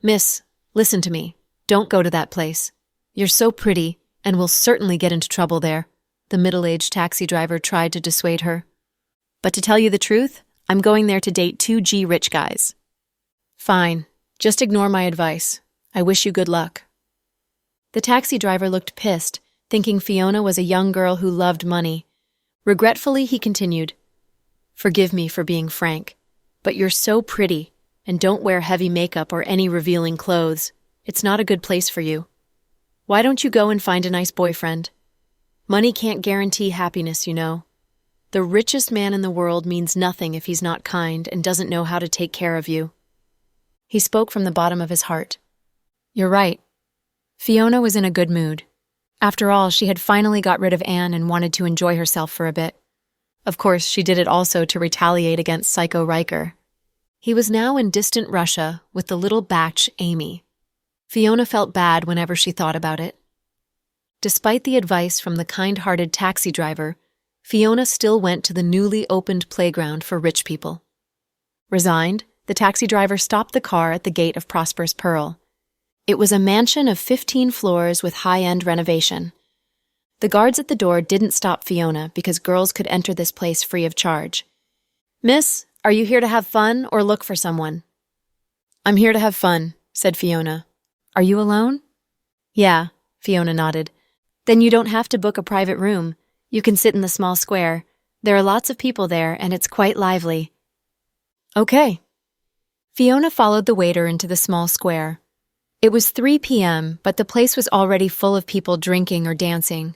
Miss, listen to me. Don't go to that place. You're so pretty, and will certainly get into trouble there. The middle-aged taxi driver tried to dissuade her. But to tell you the truth, I'm going there to date 2G rich guys. Fine. Just ignore my advice. I wish you good luck. The taxi driver looked pissed, thinking Fiona was a young girl who loved money. Regretfully, he continued, Forgive me for being frank, but you're so pretty, and don't wear heavy makeup or any revealing clothes. It's not a good place for you. Why don't you go and find a nice boyfriend? Money can't guarantee happiness, you know. The richest man in the world means nothing if he's not kind and doesn't know how to take care of you. He spoke from the bottom of his heart. You're right. Fiona was in a good mood. After all, she had finally got rid of Anne and wanted to enjoy herself for a bit. Of course, she did it also to retaliate against Psycho Riker. He was now in distant Russia with the little batch Amy. Fiona felt bad whenever she thought about it. Despite the advice from the kind-hearted taxi driver, Fiona still went to the newly opened playground for rich people. Resigned, the taxi driver stopped the car at the gate of Prosperous Pearl. It was a mansion of 15 floors with high-end renovation. The guards at the door didn't stop Fiona because girls could enter this place free of charge. Miss, are you here to have fun or look for someone? I'm here to have fun, said Fiona. Are you alone? Yeah, Fiona nodded. Then you don't have to book a private room. You can sit in the small square. There are lots of people there, and it's quite lively. Okay. Fiona followed the waiter into the small square. It was 3 p.m., but the place was already full of people drinking or dancing.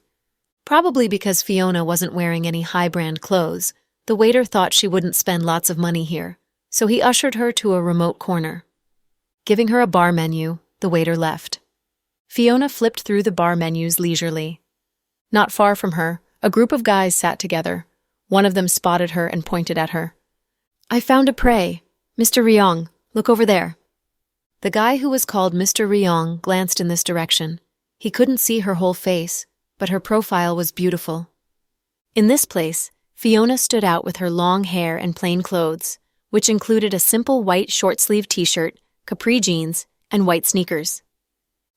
Probably because Fiona wasn't wearing any high-brand clothes, the waiter thought she wouldn't spend lots of money here, so he ushered her to a remote corner. Giving her a bar menu, the waiter left. Fiona flipped through the bar menus leisurely. Not far from her, a group of guys sat together. One of them spotted her and pointed at her. I found a prey. Mr. Ryong, look over there. The guy who was called Mr. Ryong glanced in this direction. He couldn't see her whole face, but her profile was beautiful. In this place, Fiona stood out with her long hair and plain clothes, which included a simple white short-sleeve t-shirt, capri jeans, and white sneakers.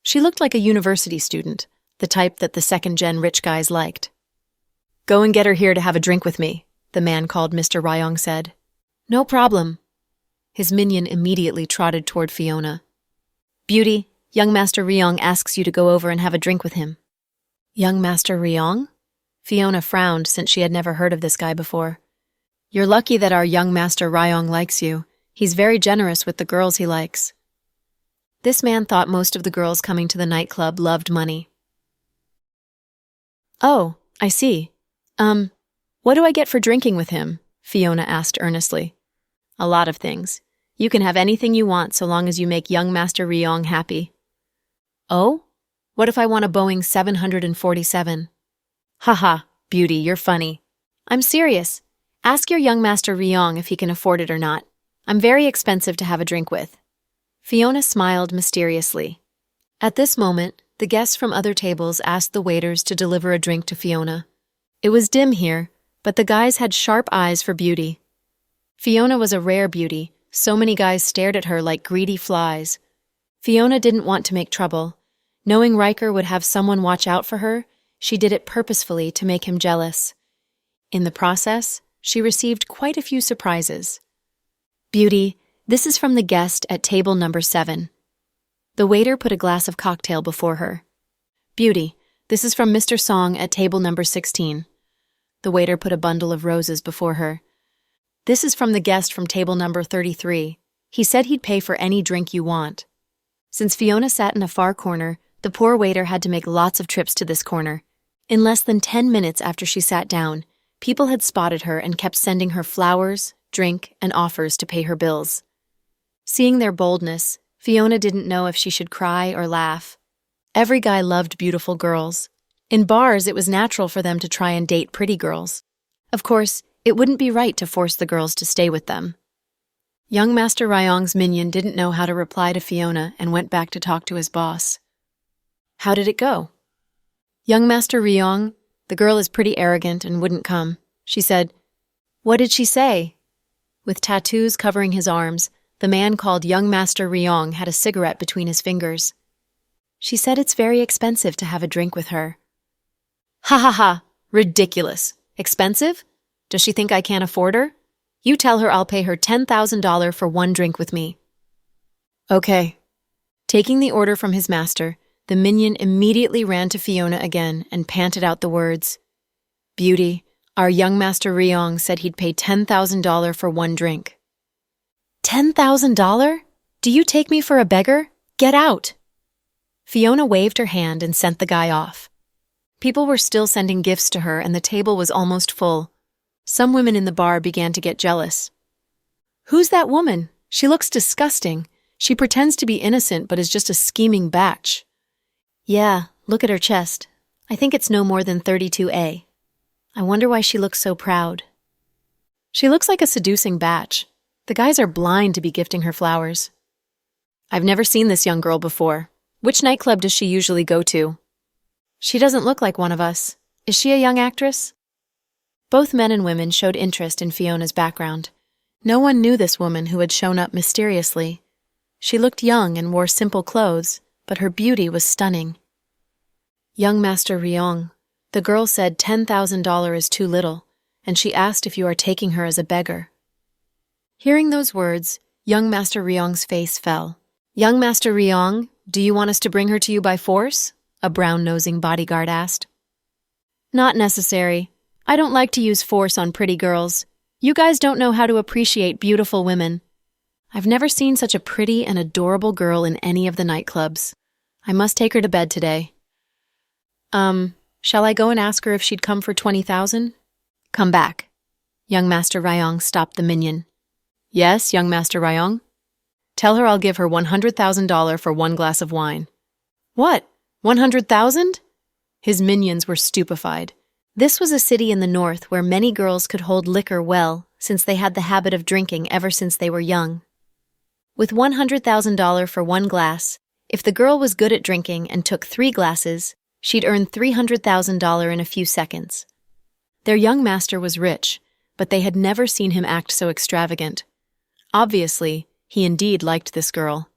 She looked like a university student, the type that the second-gen rich guys liked. Go and get her here to have a drink with me, the man called Mr. Ryong said. No problem. His minion immediately trotted toward Fiona. Beauty, young Master Ryong asks you to go over and have a drink with him. Young Master Ryong? Fiona frowned since she had never heard of this guy before. You're lucky that our young Master Ryong likes you. He's very generous with the girls he likes. This man thought most of the girls coming to the nightclub loved money. Oh, I see. What do I get for drinking with him? Fiona asked earnestly. A lot of things. You can have anything you want so long as you make young Master Ryong happy. Oh? What if I want a Boeing 747? Haha, Beauty, you're funny. I'm serious. Ask your young Master Ryong if he can afford it or not. I'm very expensive to have a drink with. Fiona smiled mysteriously. At this moment, the guests from other tables asked the waiters to deliver a drink to Fiona. It was dim here, but the guys had sharp eyes for Beauty. Fiona was a rare beauty. So many guys stared at her like greedy flies. Fiona didn't want to make trouble. Knowing Riker would have someone watch out for her, she did it purposefully to make him jealous. In the process, she received quite a few surprises. Beauty, this is from the guest at table number 7. The waiter put a glass of cocktail before her. Beauty, this is from Mr. Song at table number 16. The waiter put a bundle of roses before her. This is from the guest from table number 33. He said he'd pay for any drink you want. Since Fiona sat in a far corner, the poor waiter had to make lots of trips to this corner. In less than 10 minutes after she sat down, people had spotted her and kept sending her flowers, drink, and offers to pay her bills. Seeing their boldness, Fiona didn't know if she should cry or laugh. Every guy loved beautiful girls. In bars, it was natural for them to try and date pretty girls. Of course, it wouldn't be right to force the girls to stay with them. Young Master Ryong's minion didn't know how to reply to Fiona and went back to talk to his boss. How did it go? Young Master Ryong, the girl is pretty arrogant and wouldn't come. She said, What did she say? With tattoos covering his arms, the man called Young Master Ryong had a cigarette between his fingers. She said it's very expensive to have a drink with her. Ha ha ha! Ridiculous! Expensive? Does she think I can't afford her? You tell her I'll pay her $10,000 for one drink with me. Okay. Taking the order from his master, the minion immediately ran to Fiona again and panted out the words, Beauty, our young Master Ryong said he'd pay $10,000 for one drink. $10,000? Do you take me for a beggar? Get out! Fiona waved her hand and sent the guy off. People were still sending gifts to her and the table was almost full. Some women in the bar began to get jealous. Who's that woman? She looks disgusting. She pretends to be innocent but is just a scheming batch. Yeah, look at her chest. I think it's no more than 32A. I wonder why she looks so proud. She looks like a seducing batch. The guys are blind to be gifting her flowers. I've never seen this young girl before. Which nightclub does she usually go to? She doesn't look like one of us. Is she a young actress? Both men and women showed interest in Fiona's background. No one knew this woman who had shown up mysteriously. She looked young and wore simple clothes, but her beauty was stunning. Young Master Ryong, the girl said $10,000 is too little, and she asked if you are taking her as a beggar. Hearing those words, young Master Ryong's face fell. Young Master Ryong, do you want us to bring her to you by force? A brown-nosing bodyguard asked. Not necessary. I don't like to use force on pretty girls. You guys don't know how to appreciate beautiful women. I've never seen such a pretty and adorable girl in any of the nightclubs. I must take her to bed today. Shall I go and ask her if she'd come for 20,000? Come back. Young Master Ryong stopped the minion. Yes, young Master Ryong? Tell her I'll give her $100,000 for one glass of wine. What? 100,000? His minions were stupefied. This was a city in the north where many girls could hold liquor well, since they had the habit of drinking ever since they were young. With $100,000 for one glass, if the girl was good at drinking and took 3 glasses, she'd earn $300,000 in a few seconds. Their young master was rich, but they had never seen him act so extravagant. Obviously, he indeed liked this girl.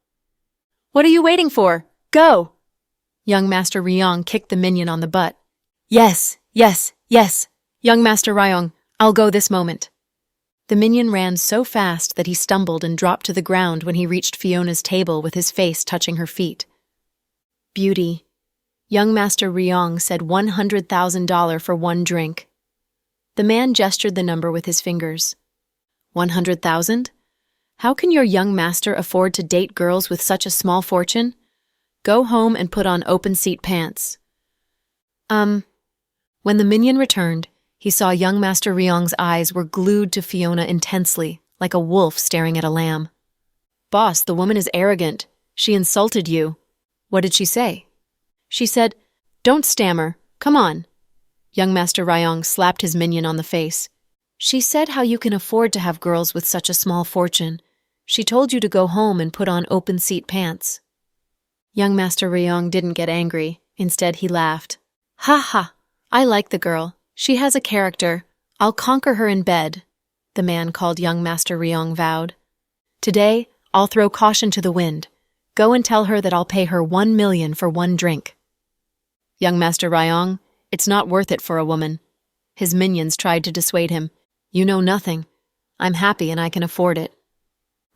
What are you waiting for? Go! Young Master Ryong kicked the minion on the butt. Yes, yes, yes, young Master Ryong, I'll go this moment. The minion ran so fast that he stumbled and dropped to the ground when he reached Fiona's table with his face touching her feet. Beauty. Young Master Ryong said $100,000 for one drink. The man gestured the number with his fingers. 100,000? How can your young master afford to date girls with such a small fortune? Go home and put on open-seat pants. When the minion returned, he saw young Master Ryong's eyes were glued to Fiona intensely, like a wolf staring at a lamb. Boss, the woman is arrogant. She insulted you. What did she say? She said, Don't stammer. Come on. Young Master Ryong slapped his minion on the face. She said how you can afford to have girls with such a small fortune. She told you to go home and put on open-seat pants. Young Master Ryong didn't get angry. Instead, he laughed. Ha ha! I like the girl. She has a character. I'll conquer her in bed, the man called young Master Ryong vowed. Today, I'll throw caution to the wind. Go and tell her that I'll pay her 1 million for one drink. Young Master Ryong, it's not worth it for a woman. His minions tried to dissuade him. You know nothing. I'm happy and I can afford it.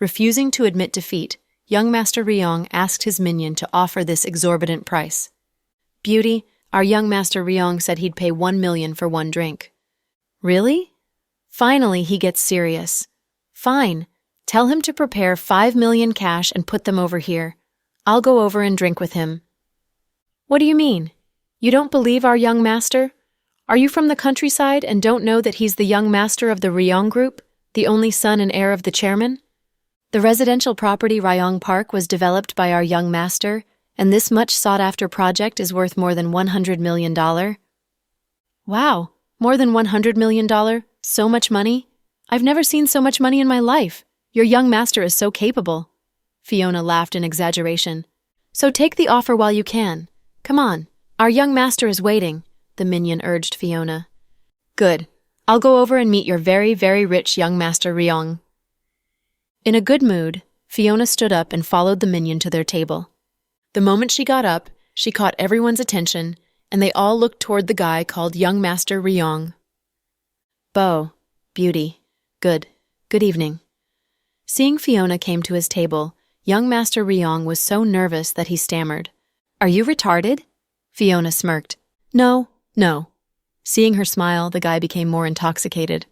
Refusing to admit defeat, young Master Ryong asked his minion to offer this exorbitant price. Beauty, our young Master Ryong said he'd pay 1 million for one drink. Really? Finally, he gets serious. Fine. Tell him to prepare 5 million cash and put them over here. I'll go over and drink with him. What do you mean? You don't believe our young master? Are you from the countryside and don't know that he's the young master of the Ryong Group, the only son and heir of the chairman? The residential property Ryong Park was developed by our young master, and this much sought-after project is worth more than $100 million. Wow, more than $100 million? So much money? I've never seen so much money in my life. Your young master is so capable. Fiona laughed in exaggeration. So take the offer while you can. Come on, our young master is waiting, the minion urged Fiona. Good. I'll go over and meet your very, very rich young master Ryong. In a good mood, Fiona stood up and followed the minion to their table. The moment she got up, she caught everyone's attention, and they all looked toward the guy called Young Master Ryong. Beau, beauty, good evening. Seeing Fiona came to his table, young Master Ryong was so nervous that he stammered. Are you retarded? Fiona smirked. No. Seeing her smile, the guy became more intoxicated.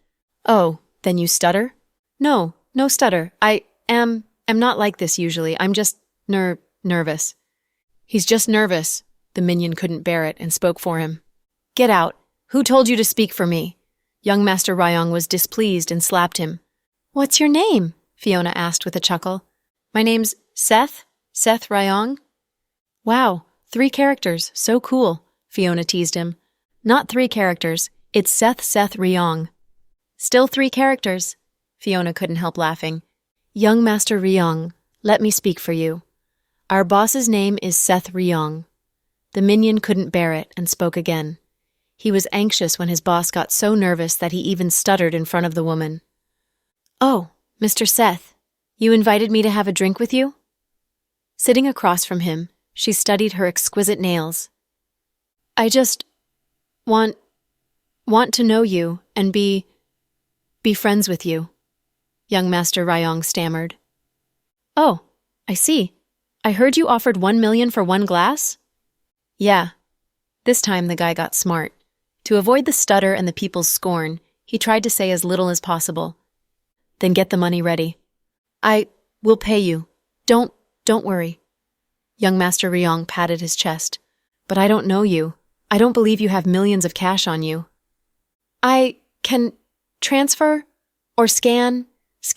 Oh, then you stutter? No stutter. I am not like this usually. I'm just nervous. He's just nervous. The minion couldn't bear it and spoke for him. Get out. Who told you to speak for me? Young Master Ryong was displeased and slapped him. What's your name? Fiona asked with a chuckle. My name's Seth Ryong. Wow, 3 characters, so cool, Fiona teased him. Not 3 characters, it's Seth Ryong. Still 3 characters. Fiona couldn't help laughing. Young Master Ryong, let me speak for you. Our boss's name is Seth Ryong. The minion couldn't bear it and spoke again. He was anxious when his boss got so nervous that he even stuttered in front of the woman. Oh, Mr. Seth, you invited me to have a drink with you? Sitting across from him, she studied her exquisite nails. I just want to know you and be friends with you, young Master Ryong stammered. Oh, I see. I heard you offered $1 million for 1 glass? Yeah. This time the guy got smart. To avoid the stutter and the people's scorn, he tried to say as little as possible. Then get the money ready. I will pay you. Don't worry. Young Master Ryong patted his chest. But I don't know you. I don't believe you have millions of cash on you. I can transfer or scan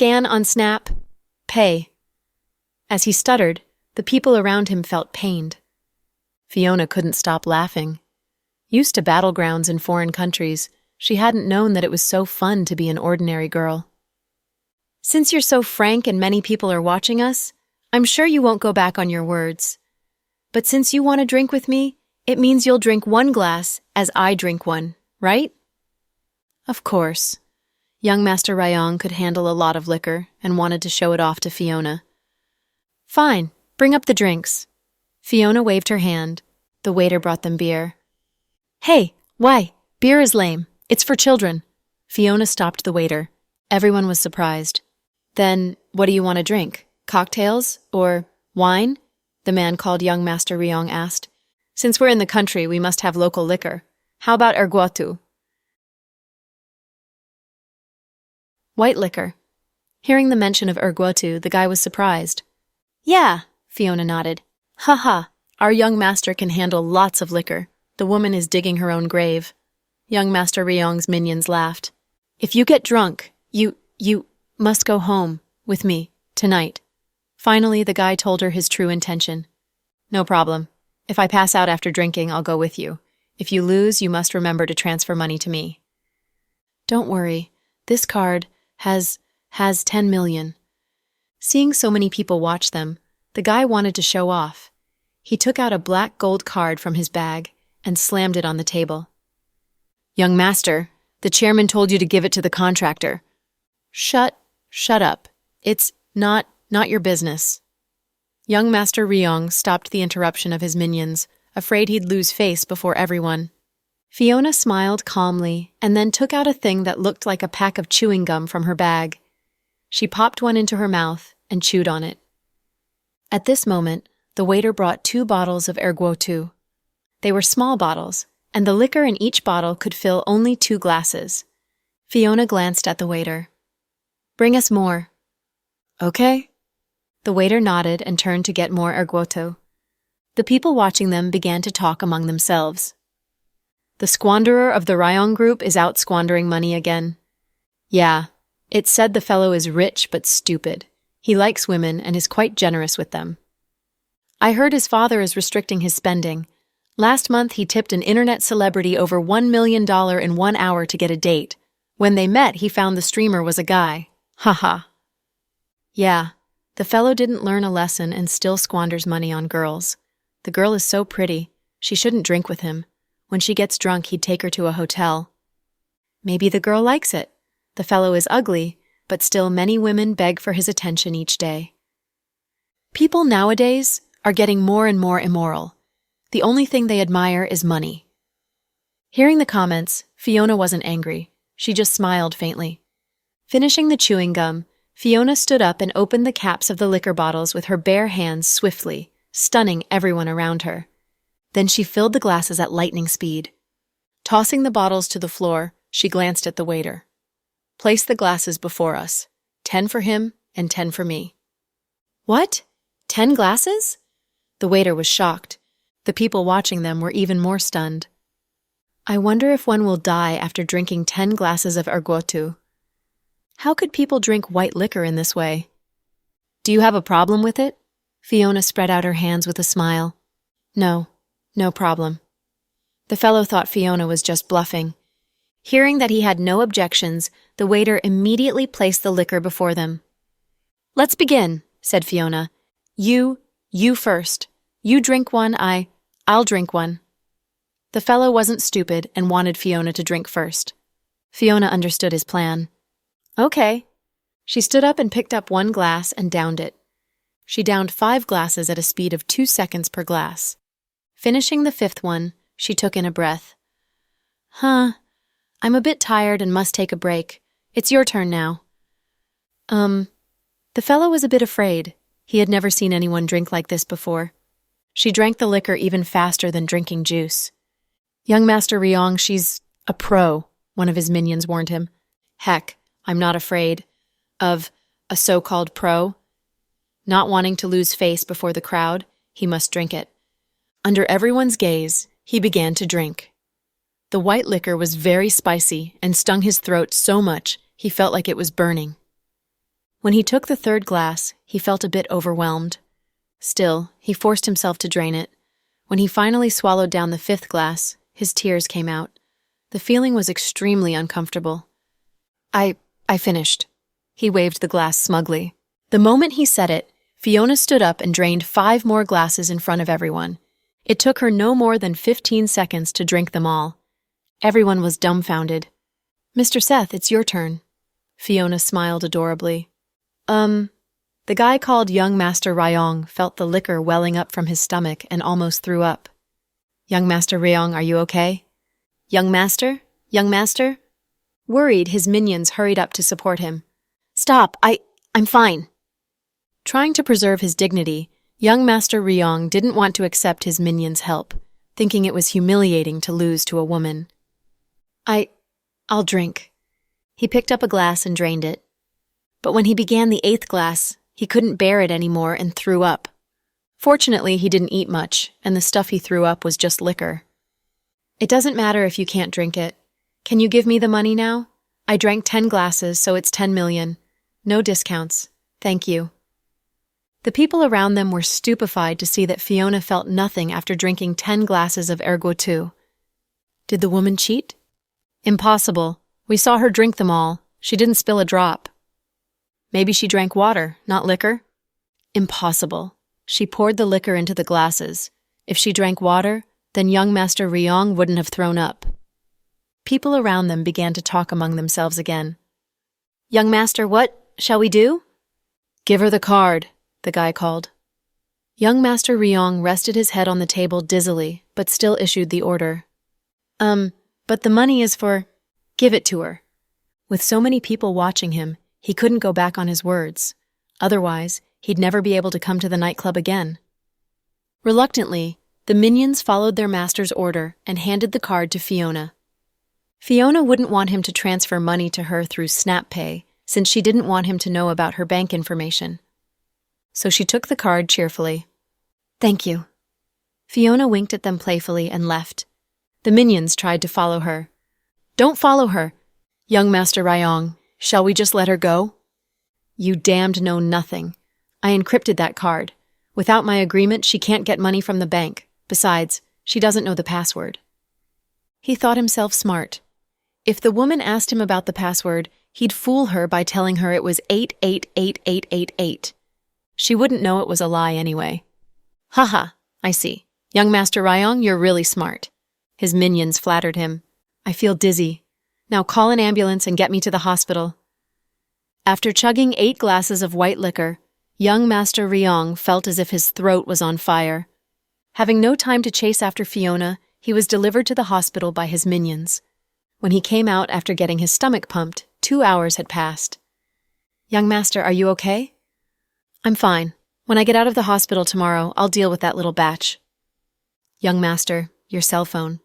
on Snap, pay. As he stuttered, the people around him felt pained. Fiona couldn't stop laughing. Used to battlegrounds in foreign countries, she hadn't known that it was so fun to be an ordinary girl. Since you're so frank and many people are watching us, I'm sure you won't go back on your words. But since you want to drink with me, it means you'll drink 1 glass as I drink 1, right? Of course. Young Master Ryong could handle a lot of liquor and wanted to show it off to Fiona. Fine, bring up the drinks. Fiona waved her hand. The waiter brought them beer. Hey, why? Beer is lame. It's for children. Fiona stopped the waiter. Everyone was surprised. Then, what do you want to drink? Cocktails? Or wine? The man called Young Master Ryong asked. Since we're in the country, we must have local liquor. How about erguatu? White liquor. Hearing the mention of erguatu, the guy was surprised. Yeah, Fiona nodded. Ha, our young master can handle lots of liquor. The woman is digging her own grave. Young Master Ryong's minions laughed. If you get drunk, you must go home with me tonight. Finally, the guy told her his true intention. No problem. If I pass out after drinking, I'll go with you. If you lose, you must remember to transfer money to me. Don't worry. This card has 10 million. Seeing so many people watch them, the guy wanted to show off. He took out a black gold card from his bag and slammed it on the table. Young master, the chairman told you to give it to the contractor. Shut up. It's not your business. Young Master Ryong stopped the interruption of his minions, afraid he'd lose face before everyone. Fiona smiled calmly and then took out a thing that looked like a pack of chewing gum from her bag. She popped one into her mouth and chewed on it. At this moment, the waiter brought 2 bottles of erguatu. They were small bottles, and the liquor in each bottle could fill only 2 glasses. Fiona glanced at the waiter. Bring us more. Okay. The waiter nodded and turned to get more erguatu. The people watching them began to talk among themselves. The squanderer of the Ryong Group is out squandering money again. Yeah, it's said the fellow is rich but stupid. He likes women and is quite generous with them. I heard his father is restricting his spending. Last month, he tipped an internet celebrity over $1 million in 1 hour to get a date. When they met, he found the streamer was a guy. Haha. Yeah, the fellow didn't learn a lesson and still squanders money on girls. The girl is so pretty. She shouldn't drink with him. When she gets drunk, he'd take her to a hotel. Maybe the girl likes it. The fellow is ugly, but still many women beg for his attention each day. People nowadays are getting more and more immoral. The only thing they admire is money. Hearing the comments, Fiona wasn't angry. She just smiled faintly. Finishing the chewing gum, Fiona stood up and opened the caps of the liquor bottles with her bare hands swiftly, stunning everyone around her. Then she filled the glasses at lightning speed. Tossing the bottles to the floor, she glanced at the waiter. Place the glasses before us. 10 for him and 10 for me. What? 10 glasses? The waiter was shocked. The people watching them were even more stunned. I wonder if one will die after drinking 10 glasses of ergotu. How could people drink white liquor in this way? Do you have a problem with it? Fiona spread out her hands with a smile. No problem. The fellow thought Fiona was just bluffing. Hearing that he had no objections, the waiter immediately placed the liquor before them. Let's begin, said Fiona. You first. You drink one, I'll drink one. The fellow wasn't stupid and wanted Fiona to drink first. Fiona understood his plan. Okay. She stood up and picked up one glass and downed it. She downed 5 glasses at a speed of 2 seconds per glass. Finishing the 5th one, she took in a breath. I'm a bit tired and must take a break. It's your turn now. The fellow was a bit afraid. He had never seen anyone drink like this before. She drank the liquor even faster than drinking juice. Young Master Ryong, she's a pro, one of his minions warned him. Heck, I'm not afraid of a so-called pro. Not wanting to lose face before the crowd, he must drink it. Under everyone's gaze, he began to drink. The white liquor was very spicy and stung his throat so much he felt like it was burning. When he took the 3rd glass, he felt a bit overwhelmed. Still, he forced himself to drain it. When he finally swallowed down the 5th glass, his tears came out. The feeling was extremely uncomfortable. I finished. He waved the glass smugly. The moment he said it, Fiona stood up and drained 5 more glasses in front of everyone. It took her no more than 15 seconds to drink them all. Everyone was dumbfounded. Mr. Seth, it's your turn. Fiona smiled adorably. The guy called Young Master Ryong felt the liquor welling up from his stomach and almost threw up. Young Master Ryong, are you okay? Young Master? Young Master? Worried, his minions hurried up to support him. Stop, I'm fine. Trying to preserve his dignity, Young Master Ryong didn't want to accept his minions' help, thinking it was humiliating to lose to a woman. I'll drink. He picked up a glass and drained it. But when he began the 8th glass, he couldn't bear it anymore and threw up. Fortunately, he didn't eat much, and the stuff he threw up was just liquor. It doesn't matter if you can't drink it. Can you give me the money now? I drank 10 glasses, so it's 10 million. No discounts. Thank you. The people around them were stupefied to see that Fiona felt nothing after drinking 10 glasses of ergotu. Did the woman cheat? Impossible. We saw her drink them all. She didn't spill a drop. Maybe she drank water, not liquor? Impossible. She poured the liquor into the glasses. If she drank water, then young Master Ryong wouldn't have thrown up. People around them began to talk among themselves again. Young Master, what shall we do? Give her the card, the guy called. Young Master Ryong rested his head on the table dizzily, but still issued the order. But the money is for... Give it to her. With so many people watching him, he couldn't go back on his words. Otherwise, he'd never be able to come to the nightclub again. Reluctantly, the minions followed their master's order and handed the card to Fiona. Fiona wouldn't want him to transfer money to her through SnapPay, since she didn't want him to know about her bank information. So she took the card cheerfully. Thank you. Fiona winked at them playfully and left. The minions tried to follow her. Don't follow her. Young Master Ryong, shall we just let her go? You damned know nothing. I encrypted that card. Without my agreement, she can't get money from the bank. Besides, she doesn't know the password. He thought himself smart. If the woman asked him about the password, he'd fool her by telling her it was 888888. She wouldn't know it was a lie anyway. Haha, I see. Young Master Ryong, you're really smart. His minions flattered him. I feel dizzy. Now call an ambulance and get me to the hospital. After chugging 8 glasses of white liquor, young Master Ryong felt as if his throat was on fire. Having no time to chase after Fiona, he was delivered to the hospital by his minions. When he came out after getting his stomach pumped, 2 hours had passed. Young Master, are you okay? I'm fine. When I get out of the hospital tomorrow, I'll deal with that little batch. Young Master, your cell phone.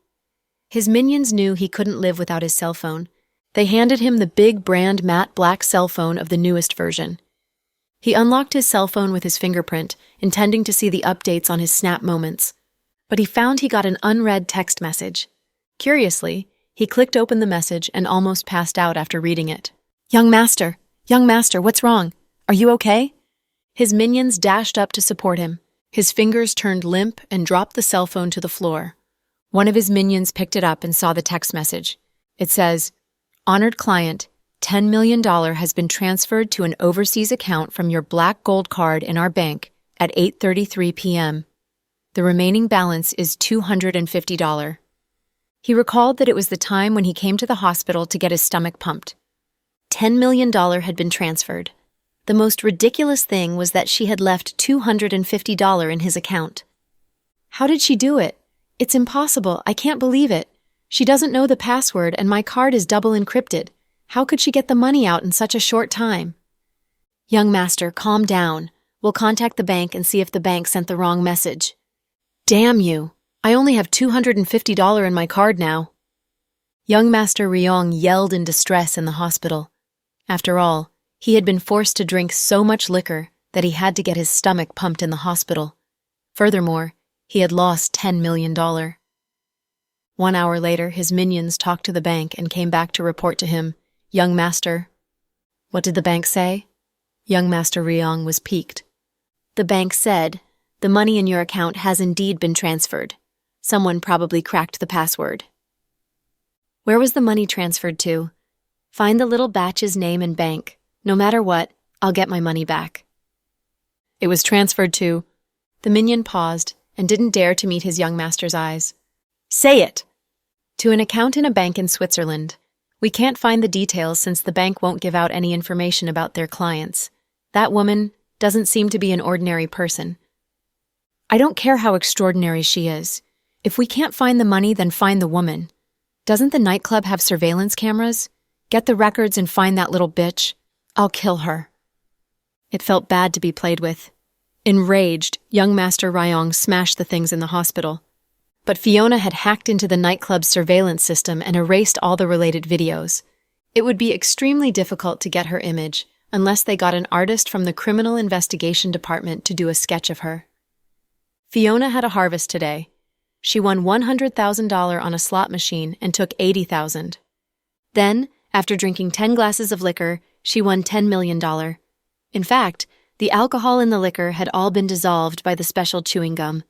His minions knew he couldn't live without his cell phone. They handed him the big brand matte black cell phone of the newest version. He unlocked his cell phone with his fingerprint, intending to see the updates on his Snap moments. But he found he got an unread text message. Curiously, he clicked open the message and almost passed out after reading it. Young Master, what's wrong? Are you okay? His minions dashed up to support him. His fingers turned limp and dropped the cell phone to the floor. One of his minions picked it up and saw the text message. It says, "Honored client, $10 million has been transferred to an overseas account from your black gold card in our bank at 8:33 p.m. The remaining balance is $250. He recalled that it was the time when he came to the hospital to get his stomach pumped. $10 million had been transferred. The most ridiculous thing was that she had left $250 in his account. How did she do it? It's impossible. I can't believe it. She doesn't know the password and my card is double encrypted. How could she get the money out in such a short time? Young Master, calm down. We'll contact the bank and see if the bank sent the wrong message. Damn you. I only have $250 in my card now. Young Master Ryong yelled in distress in the hospital. After all, he had been forced to drink so much liquor that he had to get his stomach pumped in the hospital. Furthermore, he had lost $10 million. 1 hour later, his minions talked to the bank and came back to report to him, Young Master. What did the bank say? Young Master Ryong was piqued. The bank said, the money in your account has indeed been transferred. Someone probably cracked the password. Where was the money transferred to? Find the little batch's name and bank. No matter what, I'll get my money back. It was transferred to... The minion paused and didn't dare to meet his young master's eyes. Say it! To an account in a bank in Switzerland. We can't find the details since the bank won't give out any information about their clients. That woman doesn't seem to be an ordinary person. I don't care how extraordinary she is. If we can't find the money, then find the woman. Doesn't the nightclub have surveillance cameras? Get the records and find that little bitch. I'll kill her. It felt bad to be played with. Enraged, young Master Ryong smashed the things in the hospital. But Fiona had hacked into the nightclub's surveillance system and erased all the related videos. It would be extremely difficult to get her image unless they got an artist from the Criminal Investigation Department to do a sketch of her. Fiona had a harvest today. She won $100,000 on a slot machine and took $80,000. Then, after drinking 10 glasses of liquor, she won $10 million. In fact, the alcohol in the liquor had all been dissolved by the special chewing gum.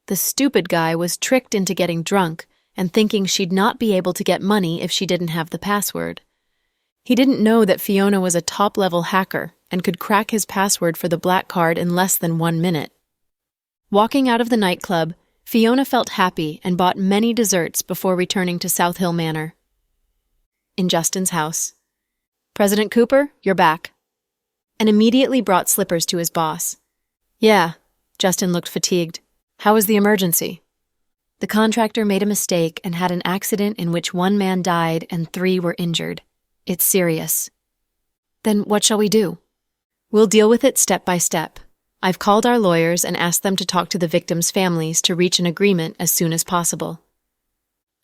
The stupid guy was tricked into getting drunk and thinking she'd not be able to get money if she didn't have the password. He didn't know that Fiona was a top-level hacker and could crack his password for the black card in less than 1 minute. Walking out of the nightclub, Fiona felt happy and bought many desserts before returning to South Hill Manor. In Justin's house. President Cooper, you're back. And immediately brought slippers to his boss. Yeah, Justin looked fatigued. How was the emergency? The contractor made a mistake and had an accident in which 1 man died and 3 were injured. It's serious. Then what shall we do? We'll deal with it step by step. I've called our lawyers and asked them to talk to the victims' families to reach an agreement as soon as possible.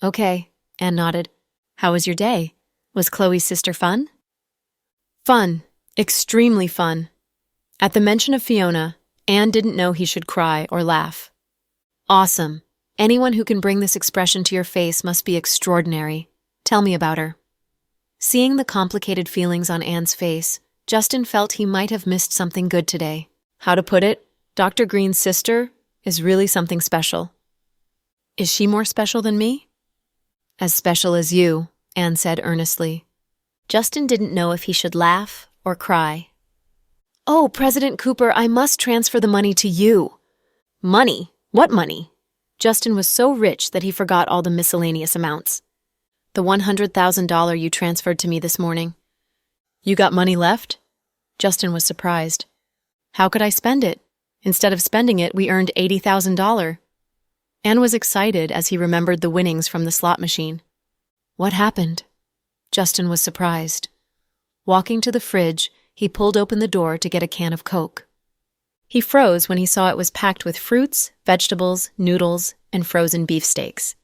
Okay, Anne nodded. How was your day? Was Chloe's sister fun? Fun. Extremely fun. At the mention of Fiona, Anne didn't know he should cry or laugh. Awesome. Anyone who can bring this expression to your face must be extraordinary. Tell me about her. Seeing the complicated feelings on Anne's face, Justin felt he might have missed something good today. How to put it, Dr. Green's sister is really something special. Is she more special than me? As special as you, Anne said earnestly. Justin didn't know if he should laugh or cry. Oh, President Cooper, I must transfer the money to you. Money? What money? Justin was so rich that he forgot all the miscellaneous amounts. The $100,000 you transferred to me this morning. You got money left? Justin was surprised. How could I spend it? Instead of spending it, we earned $80,000. Anne was excited as he remembered the winnings from the slot machine. What happened? Justin was surprised. Walking to the fridge, he pulled open the door to get a can of Coke. He froze when he saw it was packed with fruits, vegetables, noodles, and frozen beefsteaks.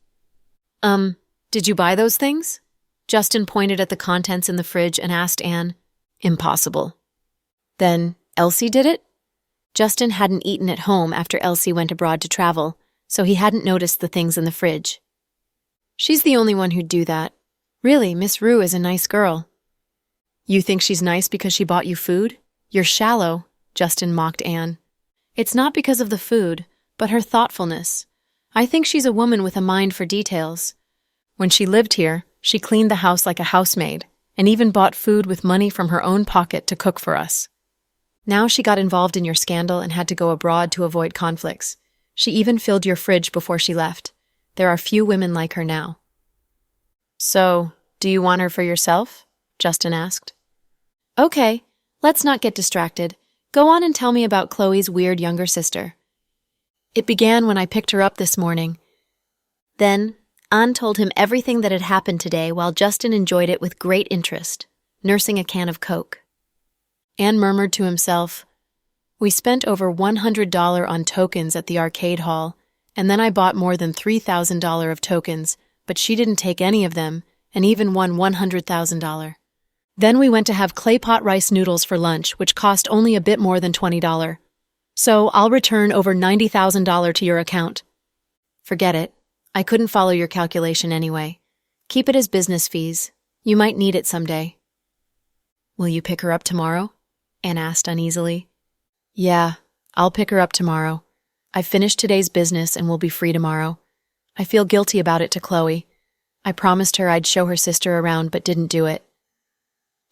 Did you buy those things? Justin pointed at the contents in the fridge and asked Anne. Impossible. Then Elsie did it? Justin hadn't eaten at home after Elsie went abroad to travel, so he hadn't noticed the things in the fridge. She's the only one who'd do that. Really, Miss Rue is a nice girl. You think she's nice because she bought you food? You're shallow, Justin mocked Anne. It's not because of the food, but her thoughtfulness. I think she's a woman with a mind for details. When she lived here, she cleaned the house like a housemaid, and even bought food with money from her own pocket to cook for us. Now she got involved in your scandal and had to go abroad to avoid conflicts. She even filled your fridge before she left. There are few women like her now. So, do you want her for yourself? Justin asked. Okay, let's not get distracted. Go on and tell me about Chloe's weird younger sister. It began when I picked her up this morning. Then, Anne told him everything that had happened today while Justin enjoyed it with great interest, nursing a can of Coke. Anne murmured to himself, We spent over $100 on tokens at the arcade hall, and then I bought more than $3,000 of tokens, but she didn't take any of them, and even won $100,000. Then we went to have clay pot rice noodles for lunch, which cost only a bit more than $20. So I'll return over $90,000 to your account. Forget it. I couldn't follow your calculation anyway. Keep it as business fees. You might need it someday. Will you pick her up tomorrow? Anne asked uneasily. Yeah, I'll pick her up tomorrow. I've finished today's business and will be free tomorrow. I feel guilty about it to Chloe. I promised her I'd show her sister around but didn't do it.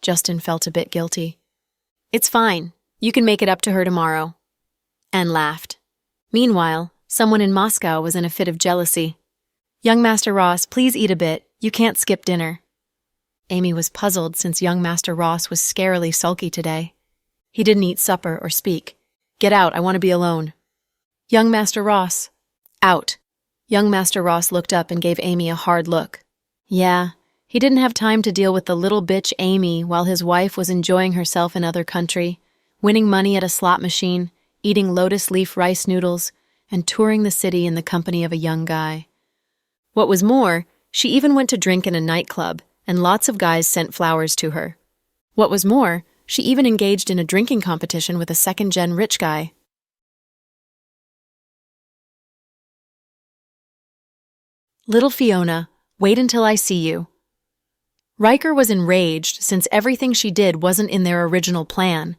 Justin felt a bit guilty. It's fine. You can make it up to her tomorrow. Anne laughed. Meanwhile, someone in Moscow was in a fit of jealousy. Young Master Ross, please eat a bit. You can't skip dinner. Amy was puzzled since young Master Ross was scarily sulky today. He didn't eat supper or speak. Get out, I want to be alone. Young Master Ross. Out. Young Master Ross looked up and gave Amy a hard look. Yeah, he didn't have time to deal with the little bitch Amy while his wife was enjoying herself in other country, winning money at a slot machine, eating lotus leaf rice noodles, and touring the city in the company of a young guy. What was more, she even went to drink in a nightclub, and lots of guys sent flowers to her. What was more, she even engaged in a drinking competition with a second-gen rich guy. Little Fiona, wait until I see you. Riker was enraged since everything she did wasn't in their original plan.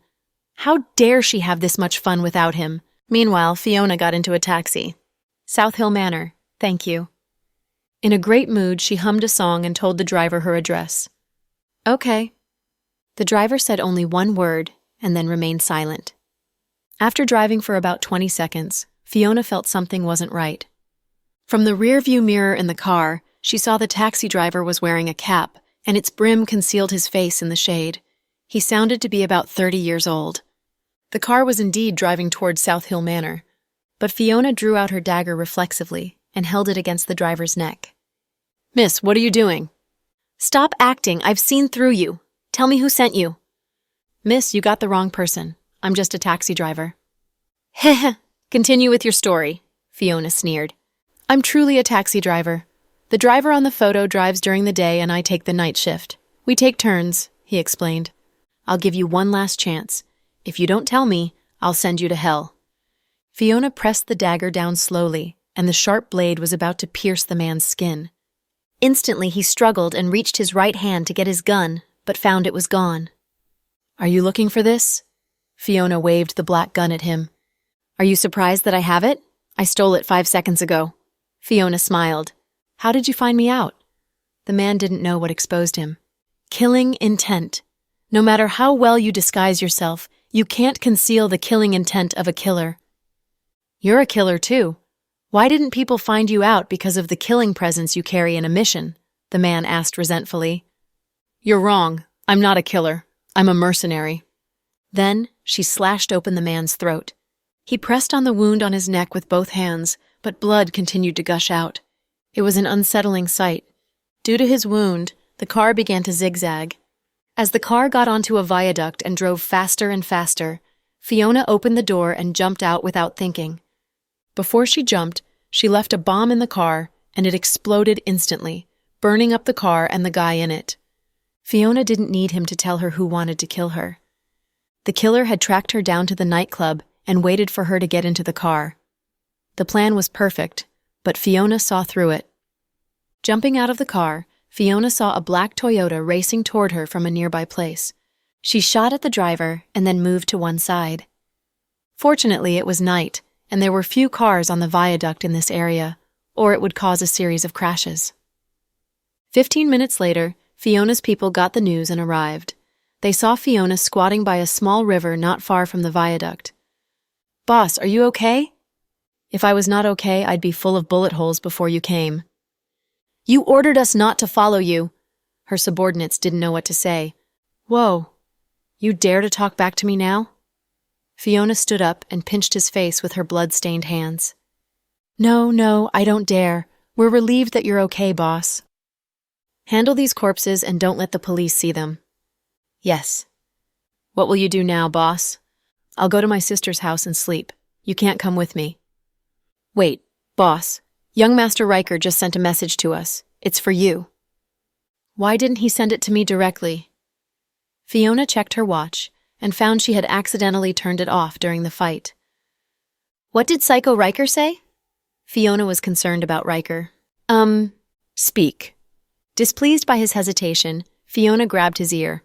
How dare she have this much fun without him? Meanwhile, Fiona got into a taxi. South Hill Manor, thank you. In a great mood, she hummed a song and told the driver her address. Okay. The driver said only one word and then remained silent. After driving for about 20 seconds, Fiona felt something wasn't right. From the rearview mirror in the car, she saw the taxi driver was wearing a cap, and its brim concealed his face in the shade. He sounded to be about 30 years old. The car was indeed driving toward South Hill Manor, but Fiona drew out her dagger reflexively and held it against the driver's neck. Miss, what are you doing? Stop acting. I've seen through you. Tell me who sent you. Miss, you got the wrong person. I'm just a taxi driver. Heh, continue with your story, Fiona sneered. I'm truly a taxi driver. The driver on the photo drives during the day and I take the night shift. We take turns, he explained. I'll give you one last chance. If you don't tell me, I'll send you to hell. Fiona pressed the dagger down slowly, and the sharp blade was about to pierce the man's skin. Instantly he struggled and reached his right hand to get his gun, but found it was gone. Are you looking for this? Fiona waved the black gun at him. Are you surprised that I have it? I stole it 5 seconds ago. Fiona smiled. How did you find me out? The man didn't know what exposed him. Killing intent. No matter how well you disguise yourself, you can't conceal the killing intent of a killer. You're a killer too. Why didn't people find you out because of the killing presence you carry in a mission? The man asked resentfully. You're wrong. I'm not a killer. I'm a mercenary. Then she slashed open the man's throat. He pressed on the wound on his neck with both hands, but blood continued to gush out. It was an unsettling sight. Due to his wound, the car began to zigzag. As the car got onto a viaduct and drove faster and faster, Fiona opened the door and jumped out without thinking. Before she jumped, she left a bomb in the car, and it exploded instantly, burning up the car and the guy in it. Fiona didn't need him to tell her who wanted to kill her. The killer had tracked her down to the nightclub and waited for her to get into the car. The plan was perfect, but Fiona saw through it. Jumping out of the car, Fiona saw a black Toyota racing toward her from a nearby place. She shot at the driver and then moved to one side. Fortunately, it was night, and there were few cars on the viaduct in this area, or it would cause a series of crashes. 15 minutes later, Fiona's people got the news and arrived. They saw Fiona squatting by a small river not far from the viaduct. Boss, are you okay? If I was not okay, I'd be full of bullet holes before you came. You ordered us not to follow you. Her subordinates didn't know what to say. Whoa, you dare to talk back to me now? Fiona stood up and pinched his face with her blood-stained hands. No, I don't dare. We're relieved that you're okay, boss. Handle these corpses and don't let the police see them. Yes. What will you do now, boss? I'll go to my sister's house and sleep. You can't come with me. Wait, boss. Young Master Riker just sent a message to us. It's for you. Why didn't he send it to me directly? Fiona checked her watch and found she had accidentally turned it off during the fight. What did Psycho Riker say? Fiona was concerned about Riker. Speak. Displeased by his hesitation, Fiona grabbed his ear.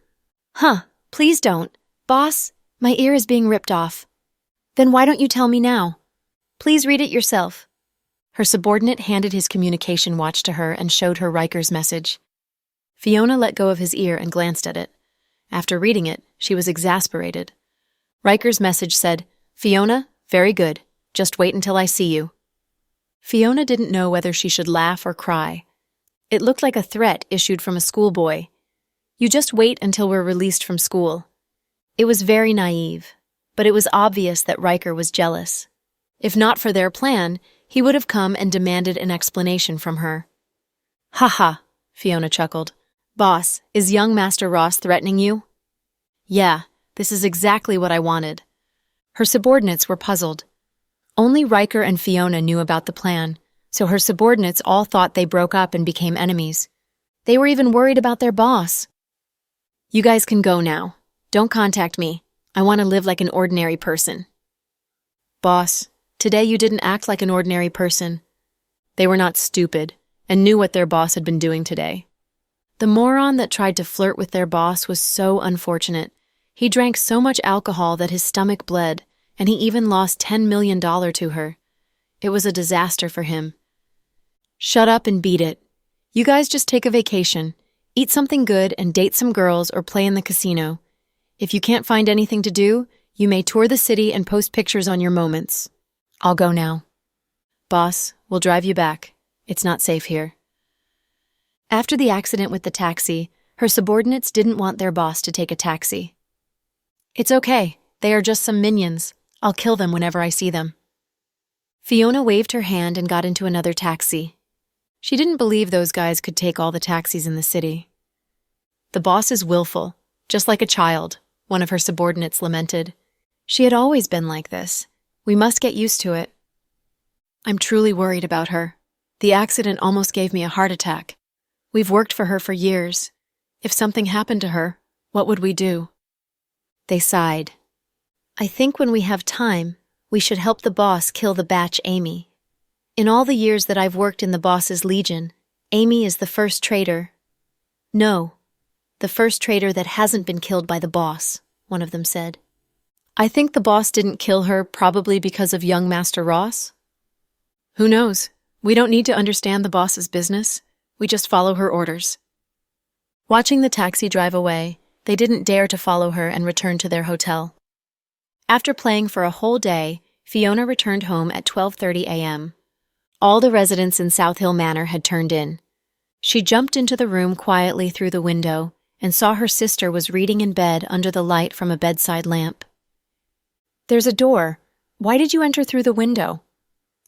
Please don't. Boss, my ear is being ripped off. Then why don't you tell me now? Please read it yourself. Her subordinate handed his communication watch to her and showed her Riker's message. Fiona let go of his ear and glanced at it. After reading it, she was exasperated. Riker's message said, Fiona, very good. Just wait until I see you. Fiona didn't know whether she should laugh or cry. It looked like a threat issued from a schoolboy. You just wait until we're released from school. It was very naive, but it was obvious that Riker was jealous. If not for their plan, he would have come and demanded an explanation from her. Ha, Fiona chuckled. Boss, is young Master Ross threatening you? Yeah, this is exactly what I wanted. Her subordinates were puzzled. Only Riker and Fiona knew about the plan, so her subordinates all thought they broke up and became enemies. They were even worried about their boss. You guys can go now. Don't contact me. I want to live like an ordinary person. Boss, today you didn't act like an ordinary person. They were not stupid and knew what their boss had been doing today. The moron that tried to flirt with their boss was so unfortunate. He drank so much alcohol that his stomach bled, and he even lost $10 million to her. It was a disaster for him. Shut up and beat it. You guys just take a vacation, eat something good, and date some girls or play in the casino. If you can't find anything to do, you may tour the city and post pictures on your moments. I'll go now. Boss, we'll drive you back. It's not safe here. After the accident with the taxi, her subordinates didn't want their boss to take a taxi. It's okay. They are just some minions. I'll kill them whenever I see them. Fiona waved her hand and got into another taxi. She didn't believe those guys could take all the taxis in the city. The boss is willful, just like a child, one of her subordinates lamented. She had always been like this. We must get used to it. I'm truly worried about her. The accident almost gave me a heart attack. We've worked for her for years. If something happened to her, what would we do? They sighed. I think when we have time, we should help the boss kill the batch Amy. In all the years that I've worked in the boss's legion, Amy is the first traitor. No, the first traitor that hasn't been killed by the boss. one of them said. I think the boss didn't kill her probably because of young Master Ross. Who knows? We don't need to understand the boss's business. We just follow her orders. Watching the taxi drive away, they didn't dare to follow her and return to their hotel. After playing for a whole day, Fiona returned home at 12:30 a.m. All the residents in South Hill Manor had turned in. She jumped into the room quietly through the window and saw her sister was reading in bed under the light from a bedside lamp. There's a door. Why did you enter through the window?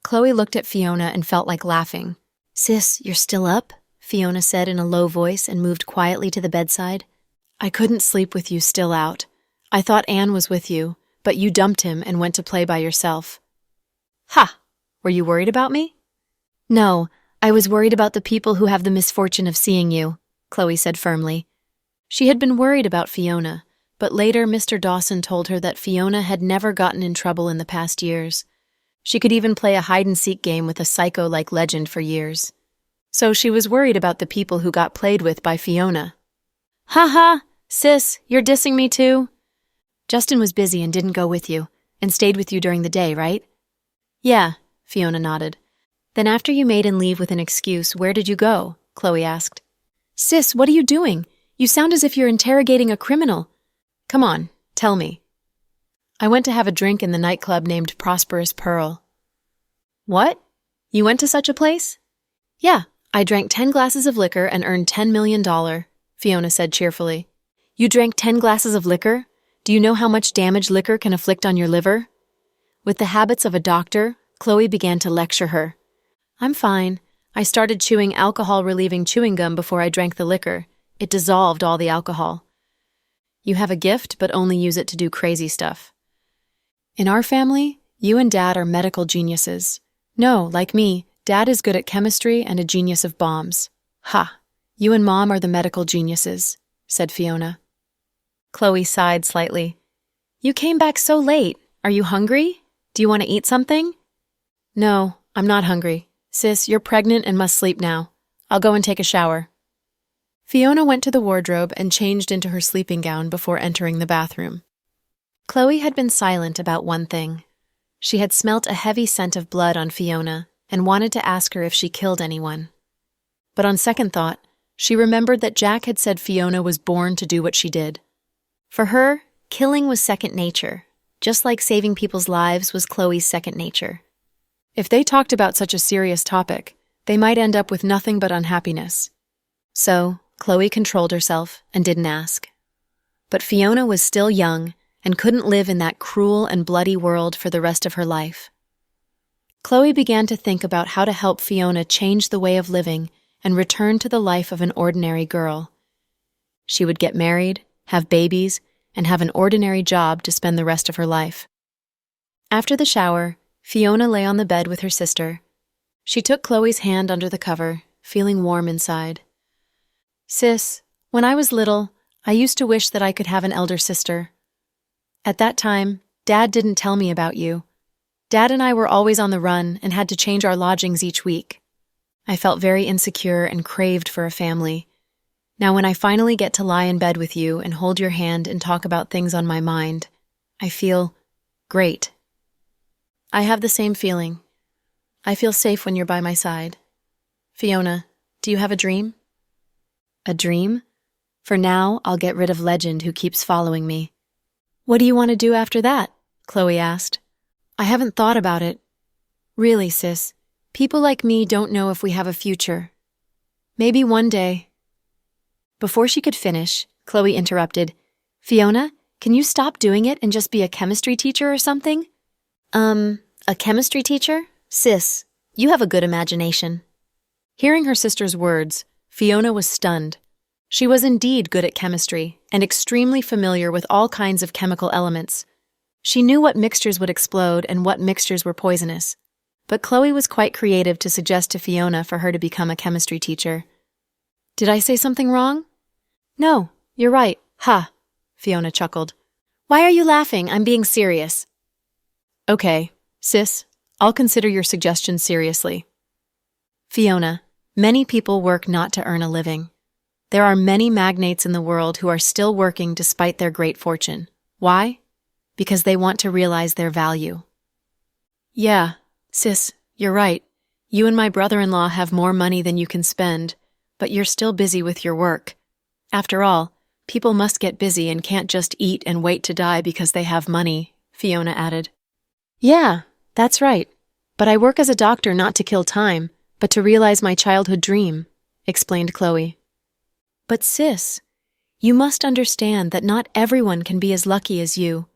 Chloe looked at Fiona and felt like laughing. Sis, you're still up? Fiona said in a low voice and moved quietly to the bedside. I couldn't sleep with you still out. I thought Anne was with you, but you dumped him and went to play by yourself. Ha! Were you worried about me? No, I was worried about the people who have the misfortune of seeing you, Chloe said firmly. She had been worried about Fiona, but later Mr. Dawson told her that Fiona had never gotten in trouble in the past years. She could even play a hide-and-seek game with a psycho-like legend for years. So she was worried about the people who got played with by Fiona. Ha ha! Sis, you're dissing me too? Justin was busy and didn't go with you, and stayed with you during the day, right? Yeah, Fiona nodded. Then after you made him leave with an excuse, where did you go? Chloe asked. Sis, what are you doing? You sound as if you're interrogating a criminal. Come on, tell me. I went to have a drink in the nightclub named Prosperous Pearl. What? You went to such a place? Yeah, I drank 10 glasses of liquor and earned $10 million, Fiona said cheerfully. You drank 10 glasses of liquor? Do you know how much damage liquor can inflict on your liver? With the habits of a doctor, Chloe began to lecture her. I'm fine. I started chewing alcohol-relieving chewing gum before I drank the liquor. It dissolved all the alcohol. You have a gift, but only use it to do crazy stuff. In our family, you and Dad are medical geniuses. No, like me, Dad is good at chemistry and a genius of bombs. Ha! You and Mom are the medical geniuses, said Fiona. Chloe sighed slightly. You came back so late. Are you hungry? Do you want to eat something? No, I'm not hungry. Sis, you're pregnant and must sleep now. I'll go and take a shower. Fiona went to the wardrobe and changed into her sleeping gown before entering the bathroom. Chloe had been silent about one thing. She had smelt a heavy scent of blood on Fiona and wanted to ask her if she killed anyone. But on second thought, she remembered that Jack had said Fiona was born to do what she did. For her, killing was second nature, just like saving people's lives was Chloe's second nature. If they talked about such a serious topic, they might end up with nothing but unhappiness. So, Chloe controlled herself and didn't ask. But Fiona was still young and couldn't live in that cruel and bloody world for the rest of her life. Chloe began to think about how to help Fiona change the way of living and return to the life of an ordinary girl. She would get married, have babies, and have an ordinary job to spend the rest of her life. After the shower, Fiona lay on the bed with her sister. She took Chloe's hand under the cover, feeling warm inside. Sis, when I was little, I used to wish that I could have an elder sister. At that time, Dad didn't tell me about you. Dad and I were always on the run and had to change our lodgings each week. I felt very insecure and craved for a family. Now when I finally get to lie in bed with you and hold your hand and talk about things on my mind, I feel great. I have the same feeling. I feel safe when you're by my side. Fiona, do you have a dream? A dream? For now, I'll get rid of Legend who keeps following me. What do you want to do after that? Chloe asked. I haven't thought about it. Really, sis, people like me don't know if we have a future. Maybe one day. Before she could finish, Chloe interrupted. Fiona, can you stop doing it and just be a chemistry teacher or something? A chemistry teacher? Sis, you have a good imagination. Hearing her sister's words, Fiona was stunned. She was indeed good at chemistry and extremely familiar with all kinds of chemical elements. She knew what mixtures would explode and what mixtures were poisonous. But Chloe was quite creative to suggest to Fiona for her to become a chemistry teacher. Did I say something wrong? No, you're right. Ha! Fiona chuckled. Why are you laughing? I'm being serious. Okay, sis, I'll consider your suggestion seriously. Fiona, many people work not to earn a living. There are many magnates in the world who are still working despite their great fortune. Why? Because they want to realize their value. Yeah, sis, you're right. You and my brother-in-law have more money than you can spend, but you're still busy with your work. After all, people must get busy and can't just eat and wait to die because they have money, Fiona added. Yeah, that's right. But I work as a doctor not to kill time, but to realize my childhood dream, explained Chloe. But sis, you must understand that not everyone can be as lucky as you.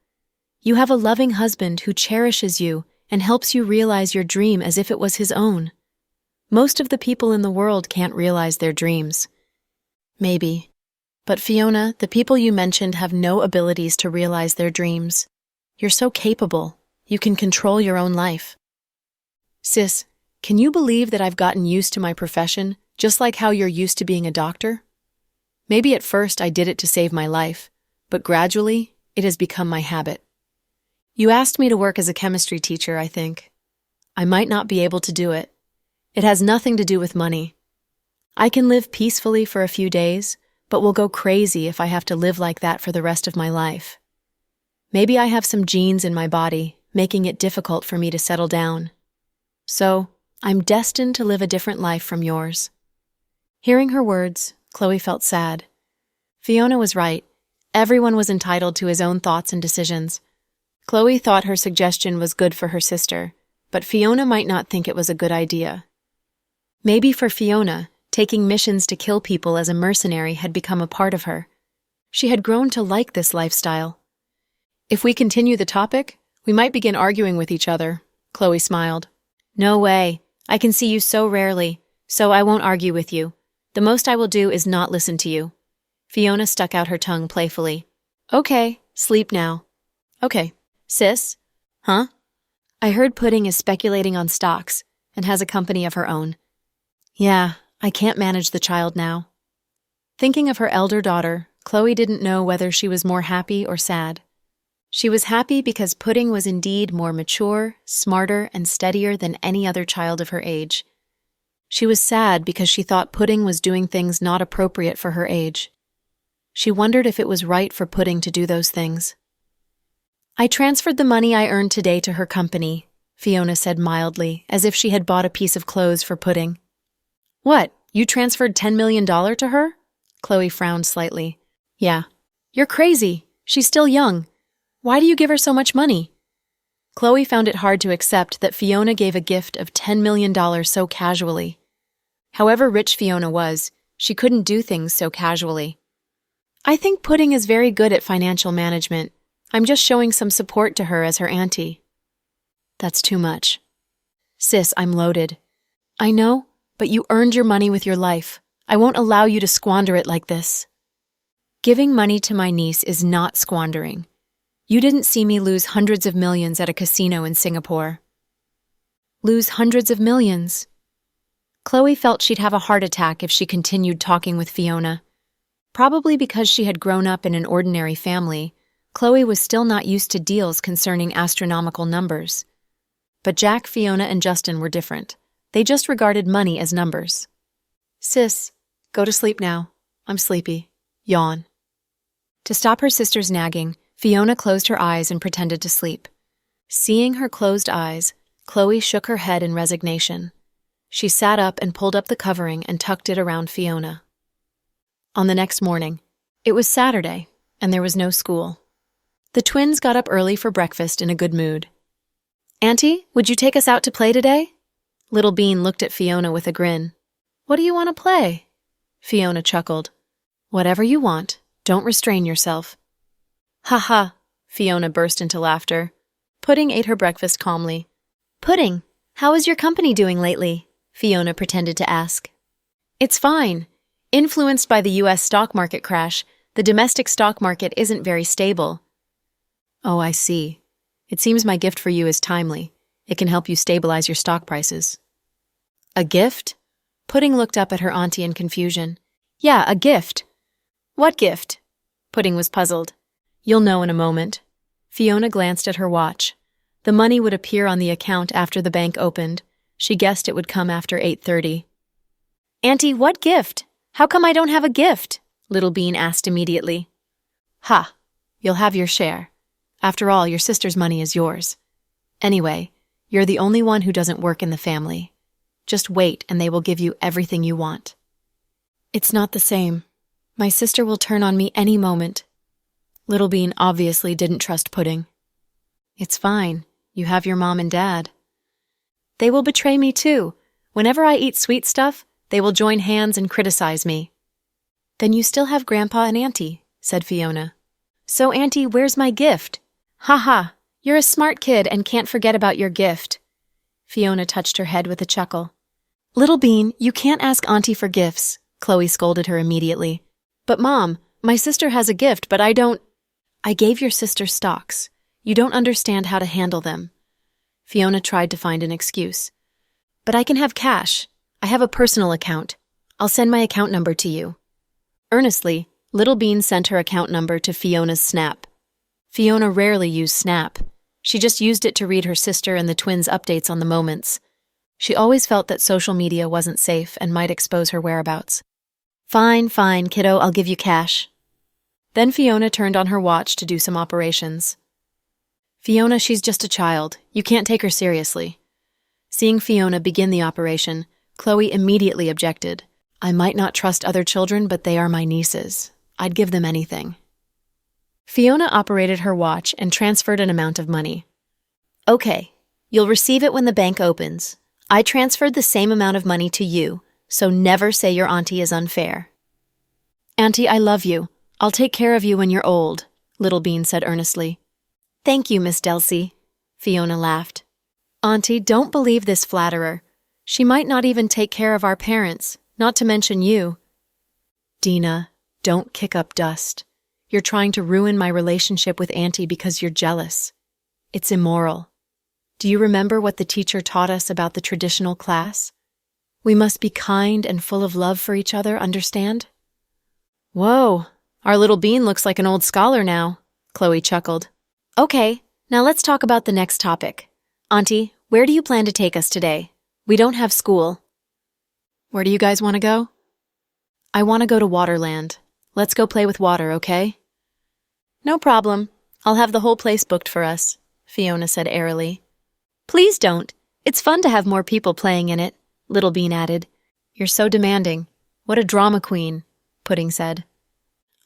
You have a loving husband who cherishes you and helps you realize your dream as if it was his own. Most of the people in the world can't realize their dreams. Maybe. But Fiona, the people you mentioned have no abilities to realize their dreams. You're so capable. You can control your own life. Sis, can you believe that I've gotten used to my profession, just like how you're used to being a doctor? Maybe at first I did it to save my life, but gradually it has become my habit. You asked me to work as a chemistry teacher, I think. I might not be able to do it. It has nothing to do with money. I can live peacefully for a few days, but will go crazy if I have to live like that for the rest of my life. Maybe I have some genes in my body, making it difficult for me to settle down. So, I'm destined to live a different life from yours. Hearing her words, Chloe felt sad. Fiona was right. Everyone was entitled to his own thoughts and decisions. Chloe thought her suggestion was good for her sister, but Fiona might not think it was a good idea. Maybe for Fiona, taking missions to kill people as a mercenary had become a part of her. She had grown to like this lifestyle. If we continue the topic, we might begin arguing with each other, Chloe smiled. No way. I can see you so rarely, so I won't argue with you. The most I will do is not listen to you. Fiona stuck out her tongue playfully. Okay, sleep now. Okay. Sis? Huh? I heard Pudding is speculating on stocks and has a company of her own. Yeah, I can't manage the child now. Thinking of her elder daughter, Chloe didn't know whether she was more happy or sad. She was happy because Pudding was indeed more mature, smarter, and steadier than any other child of her age. She was sad because she thought Pudding was doing things not appropriate for her age. She wondered if it was right for Pudding to do those things. I transferred the money I earned today to her company, Fiona said mildly, as if she had bought a piece of clothes for Pudding. What, you transferred $10 million to her? Chloe frowned slightly. Yeah. You're crazy. She's still young. Why do you give her so much money? Chloe found it hard to accept that Fiona gave a gift of $10 million so casually. However rich Fiona was, she couldn't do things so casually. I think Pudding is very good at financial management. I'm just showing some support to her as her auntie. That's too much. Sis, I'm loaded. I know, but you earned your money with your life. I won't allow you to squander it like this. Giving money to my niece is not squandering. You didn't see me lose hundreds of millions at a casino in Singapore. Lose hundreds of millions? Chloe felt she'd have a heart attack if she continued talking with Fiona. Probably because she had grown up in an ordinary family, Chloe was still not used to deals concerning astronomical numbers. But Jack, Fiona, and Justin were different. They just regarded money as numbers. Sis, go to sleep now. I'm sleepy. Yawn. To stop her sister's nagging, Fiona closed her eyes and pretended to sleep. Seeing her closed eyes, Chloe shook her head in resignation. She sat up and pulled up the covering and tucked it around Fiona. On the next morning, it was Saturday, and there was no school. The twins got up early for breakfast in a good mood. Auntie, would you take us out to play today? Little Bean looked at Fiona with a grin. What do you want to play? Fiona chuckled. Whatever you want. Don't restrain yourself. Ha ha, Fiona burst into laughter. Pudding ate her breakfast calmly. Pudding, how is your company doing lately? Fiona pretended to ask. It's fine. Influenced by the U.S. stock market crash, the domestic stock market isn't very stable. Oh, I see. It seems my gift for you is timely. It can help you stabilize your stock prices. A gift? Pudding looked up at her auntie in confusion. Yeah, a gift. What gift? Pudding was puzzled. You'll know in a moment. Fiona glanced at her watch. The money would appear on the account after the bank opened. She guessed it would come after 8:30. Auntie, what gift? How come I don't have a gift? Little Bean asked immediately. Ha! You'll have your share. After all, your sister's money is yours. Anyway, you're the only one who doesn't work in the family. Just wait and they will give you everything you want. It's not the same. My sister will turn on me any moment. Little Bean obviously didn't trust Pudding. It's fine. You have your mom and dad. They will betray me too. Whenever I eat sweet stuff, they will join hands and criticize me. Then you still have Grandpa and Auntie, said Fiona. So, Auntie, where's my gift? Ha ha, you're a smart kid and can't forget about your gift. Fiona touched her head with a chuckle. Little Bean, you can't ask Auntie for gifts, Chloe scolded her immediately. But Mom, my sister has a gift, but I don't. I gave your sister stocks. You don't understand how to handle them. Fiona tried to find an excuse. But I can have cash. I have a personal account. I'll send my account number to you. Earnestly, Little Bean sent her account number to Fiona's Snap. Fiona rarely used Snap. She just used it to read her sister and the twins' updates on the moments. She always felt that social media wasn't safe and might expose her whereabouts. Fine, kiddo, I'll give you cash. Then Fiona turned on her watch to do some operations. Fiona, she's just a child. You can't take her seriously. Seeing Fiona begin the operation, Chloe immediately objected. I might not trust other children, but they are my nieces. I'd give them anything. Fiona operated her watch and transferred an amount of money. Okay, you'll receive it when the bank opens. I transferred the same amount of money to you, so never say your auntie is unfair. Auntie, I love you. I'll take care of you when you're old, Little Bean said earnestly. Thank you, Miss Delcy, Fiona laughed. Auntie, don't believe this flatterer. She might not even take care of our parents, not to mention you. Dina, don't kick up dust. You're trying to ruin my relationship with Auntie because you're jealous. It's immoral. Do you remember what the teacher taught us about the traditional class? We must be kind and full of love for each other, understand? Whoa, our Little Bean looks like an old scholar now, Chloe chuckled. Okay, now let's talk about the next topic. Auntie, where do you plan to take us today? We don't have school. Where do you guys want to go? I want to go to Waterland. Let's go play with water, okay? No problem. I'll have the whole place booked for us, Fiona said airily. Please don't. It's fun to have more people playing in it, Little Bean added. You're so demanding. What a drama queen, Pudding said.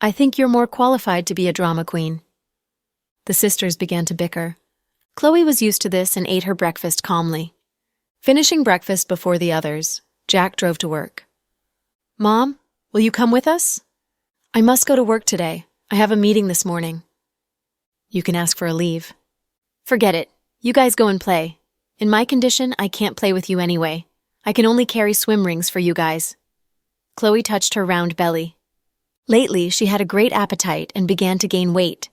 I think you're more qualified to be a drama queen. The sisters began to bicker. Chloe was used to this and ate her breakfast calmly. Finishing breakfast before the others, Jack drove to work. Mom, will you come with us? I must go to work today. I have a meeting this morning. You can ask for a leave. Forget it. You guys go and play. In my condition, I can't play with you anyway. I can only carry swim rings for you guys. Chloe touched her round belly. Lately, she had a great appetite and began to gain weight.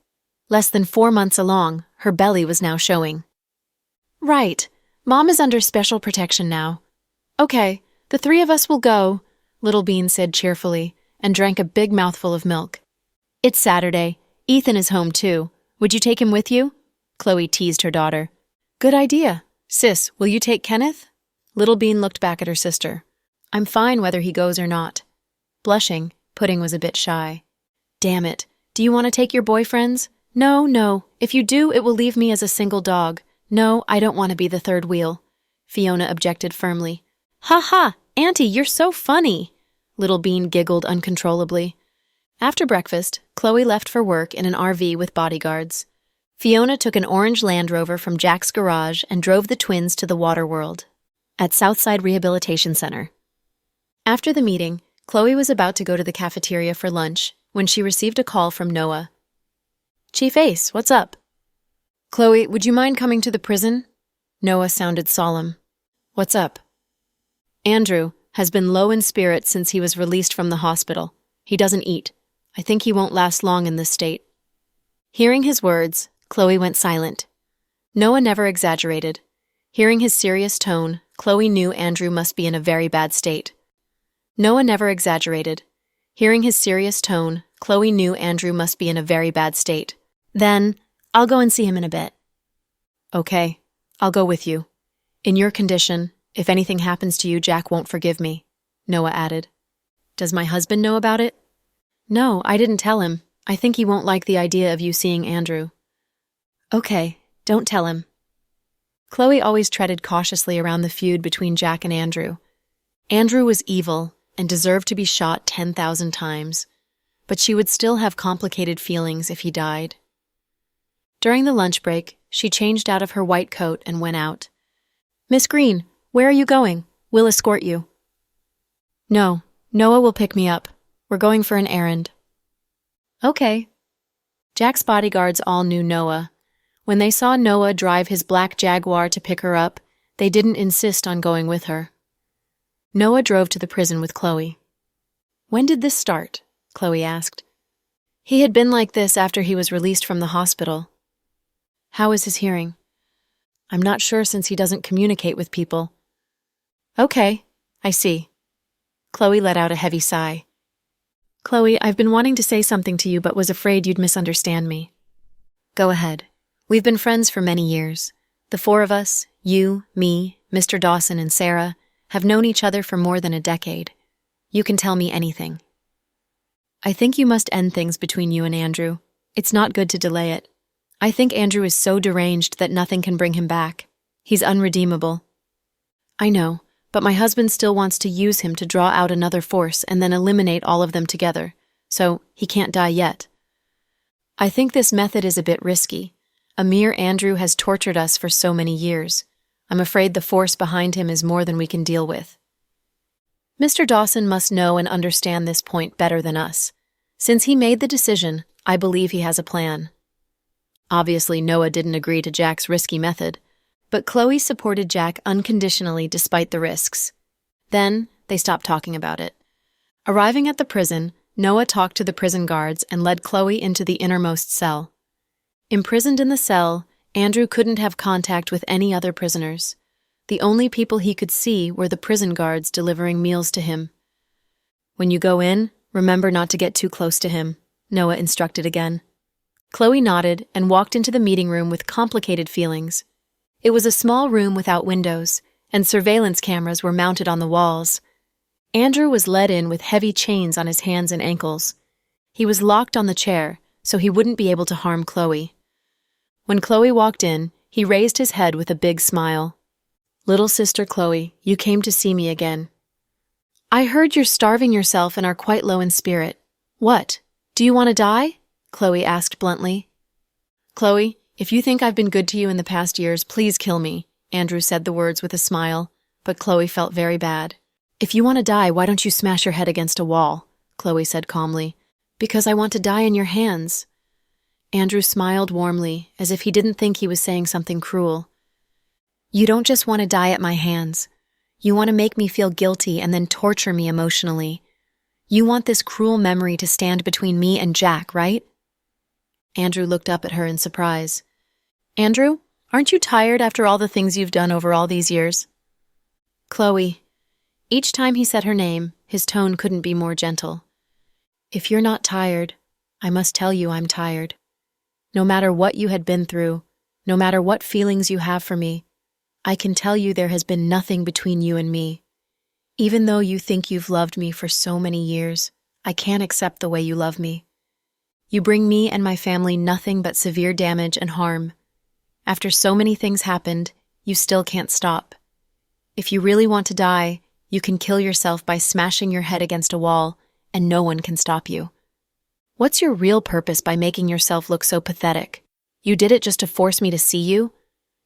Less than 4 months along, her belly was now showing. Right. Mom is under special protection now. Okay, the 3 of us will go, Little Bean said cheerfully, and drank a big mouthful of milk. It's Saturday. Ethan is home too. Would you take him with you? Chloe teased her daughter. Good idea. Sis, will you take Kenneth? Little Bean looked back at her sister. I'm fine whether he goes or not. Blushing, Pudding was a bit shy. Damn it. Do you want to take your boyfriends? No. If you do, it will leave me as a single dog. No, I don't want to be the third wheel. Fiona objected firmly. Ha ha, Auntie, you're so funny. Little Bean giggled uncontrollably. After breakfast, Chloe left for work in an RV with bodyguards. Fiona took an orange Land Rover from Jack's garage and drove the twins to the water world at Southside Rehabilitation Center. After the meeting, Chloe was about to go to the cafeteria for lunch when she received a call from Noah. Chief Ace, what's up? Chloe, would you mind coming to the prison? Noah sounded solemn. What's up? Andrew has been low in spirits since he was released from the hospital. He doesn't eat. I think he won't last long in this state. Hearing his words, Chloe went silent. Noah never exaggerated. Hearing his serious tone, Chloe knew Andrew must be in a very bad state. Noah never exaggerated. Hearing his serious tone, Chloe knew Andrew must be in a very bad state. Then, I'll go and see him in a bit. Okay, I'll go with you. In your condition, if anything happens to you, Jack won't forgive me, Noah added. Does my husband know about it? No, I didn't tell him. I think he won't like the idea of you seeing Andrew. Okay, don't tell him. Chloe always treaded cautiously around the feud between Jack and Andrew. Andrew was evil and deserved to be shot 10,000 times, but she would still have complicated feelings if he died. During the lunch break, she changed out of her white coat and went out. Miss Green, where are you going? We'll escort you. No, Noah will pick me up. We're going for an errand. Okay. Jack's bodyguards all knew Noah. When they saw Noah drive his black Jaguar to pick her up, they didn't insist on going with her. Noah drove to the prison with Chloe. When did this start? Chloe asked. He had been like this after he was released from the hospital. How is his hearing? I'm not sure since he doesn't communicate with people. Okay, I see. Chloe let out a heavy sigh. Chloe, I've been wanting to say something to you but was afraid you'd misunderstand me. Go ahead. We've been friends for many years. The four of us, you, me, Mr. Dawson, and Sarah, have known each other for more than a decade. You can tell me anything. I think you must end things between you and Andrew. It's not good to delay it. I think Andrew is so deranged that nothing can bring him back. He's unredeemable. I know, but my husband still wants to use him to draw out another force and then eliminate all of them together, so he can't die yet. I think this method is a bit risky. Amir Andrew has tortured us for so many years. I'm afraid the force behind him is more than we can deal with. Mr. Dawson must know and understand this point better than us. Since he made the decision, I believe he has a plan. Obviously, Noah didn't agree to Jack's risky method, but Chloe supported Jack unconditionally despite the risks. Then, they stopped talking about it. Arriving at the prison, Noah talked to the prison guards and led Chloe into the innermost cell. Imprisoned in the cell, Andrew couldn't have contact with any other prisoners. The only people he could see were the prison guards delivering meals to him. When you go in, remember not to get too close to him, Noah instructed again. Chloe nodded and walked into the meeting room with complicated feelings. It was a small room without windows, and surveillance cameras were mounted on the walls. Andrew was led in with heavy chains on his hands and ankles. He was locked on the chair, so he wouldn't be able to harm Chloe. When Chloe walked in, he raised his head with a big smile. Little sister Chloe, you came to see me again. I heard you're starving yourself and are quite low in spirit. What? Do you want to die? Chloe asked bluntly. Chloe, if you think I've been good to you in the past years, please kill me, Andrew said the words with a smile, but Chloe felt very bad. If you want to die, why don't you smash your head against a wall? Chloe said calmly. Because I want to die in your hands. Andrew smiled warmly, as if he didn't think he was saying something cruel. You don't just want to die at my hands. You want to make me feel guilty and then torture me emotionally. You want this cruel memory to stand between me and Jack, right? Andrew looked up at her in surprise. Andrew, aren't you tired after all the things you've done over all these years? Chloe. Each time he said her name, his tone couldn't be more gentle. If you're not tired, I must tell you I'm tired. No matter what you had been through, no matter what feelings you have for me, I can tell you there has been nothing between you and me. Even though you think you've loved me for so many years, I can't accept the way you love me. You bring me and my family nothing but severe damage and harm. After so many things happened, you still can't stop. If you really want to die, you can kill yourself by smashing your head against a wall, and no one can stop you. What's your real purpose by making yourself look so pathetic? You did it just to force me to see you?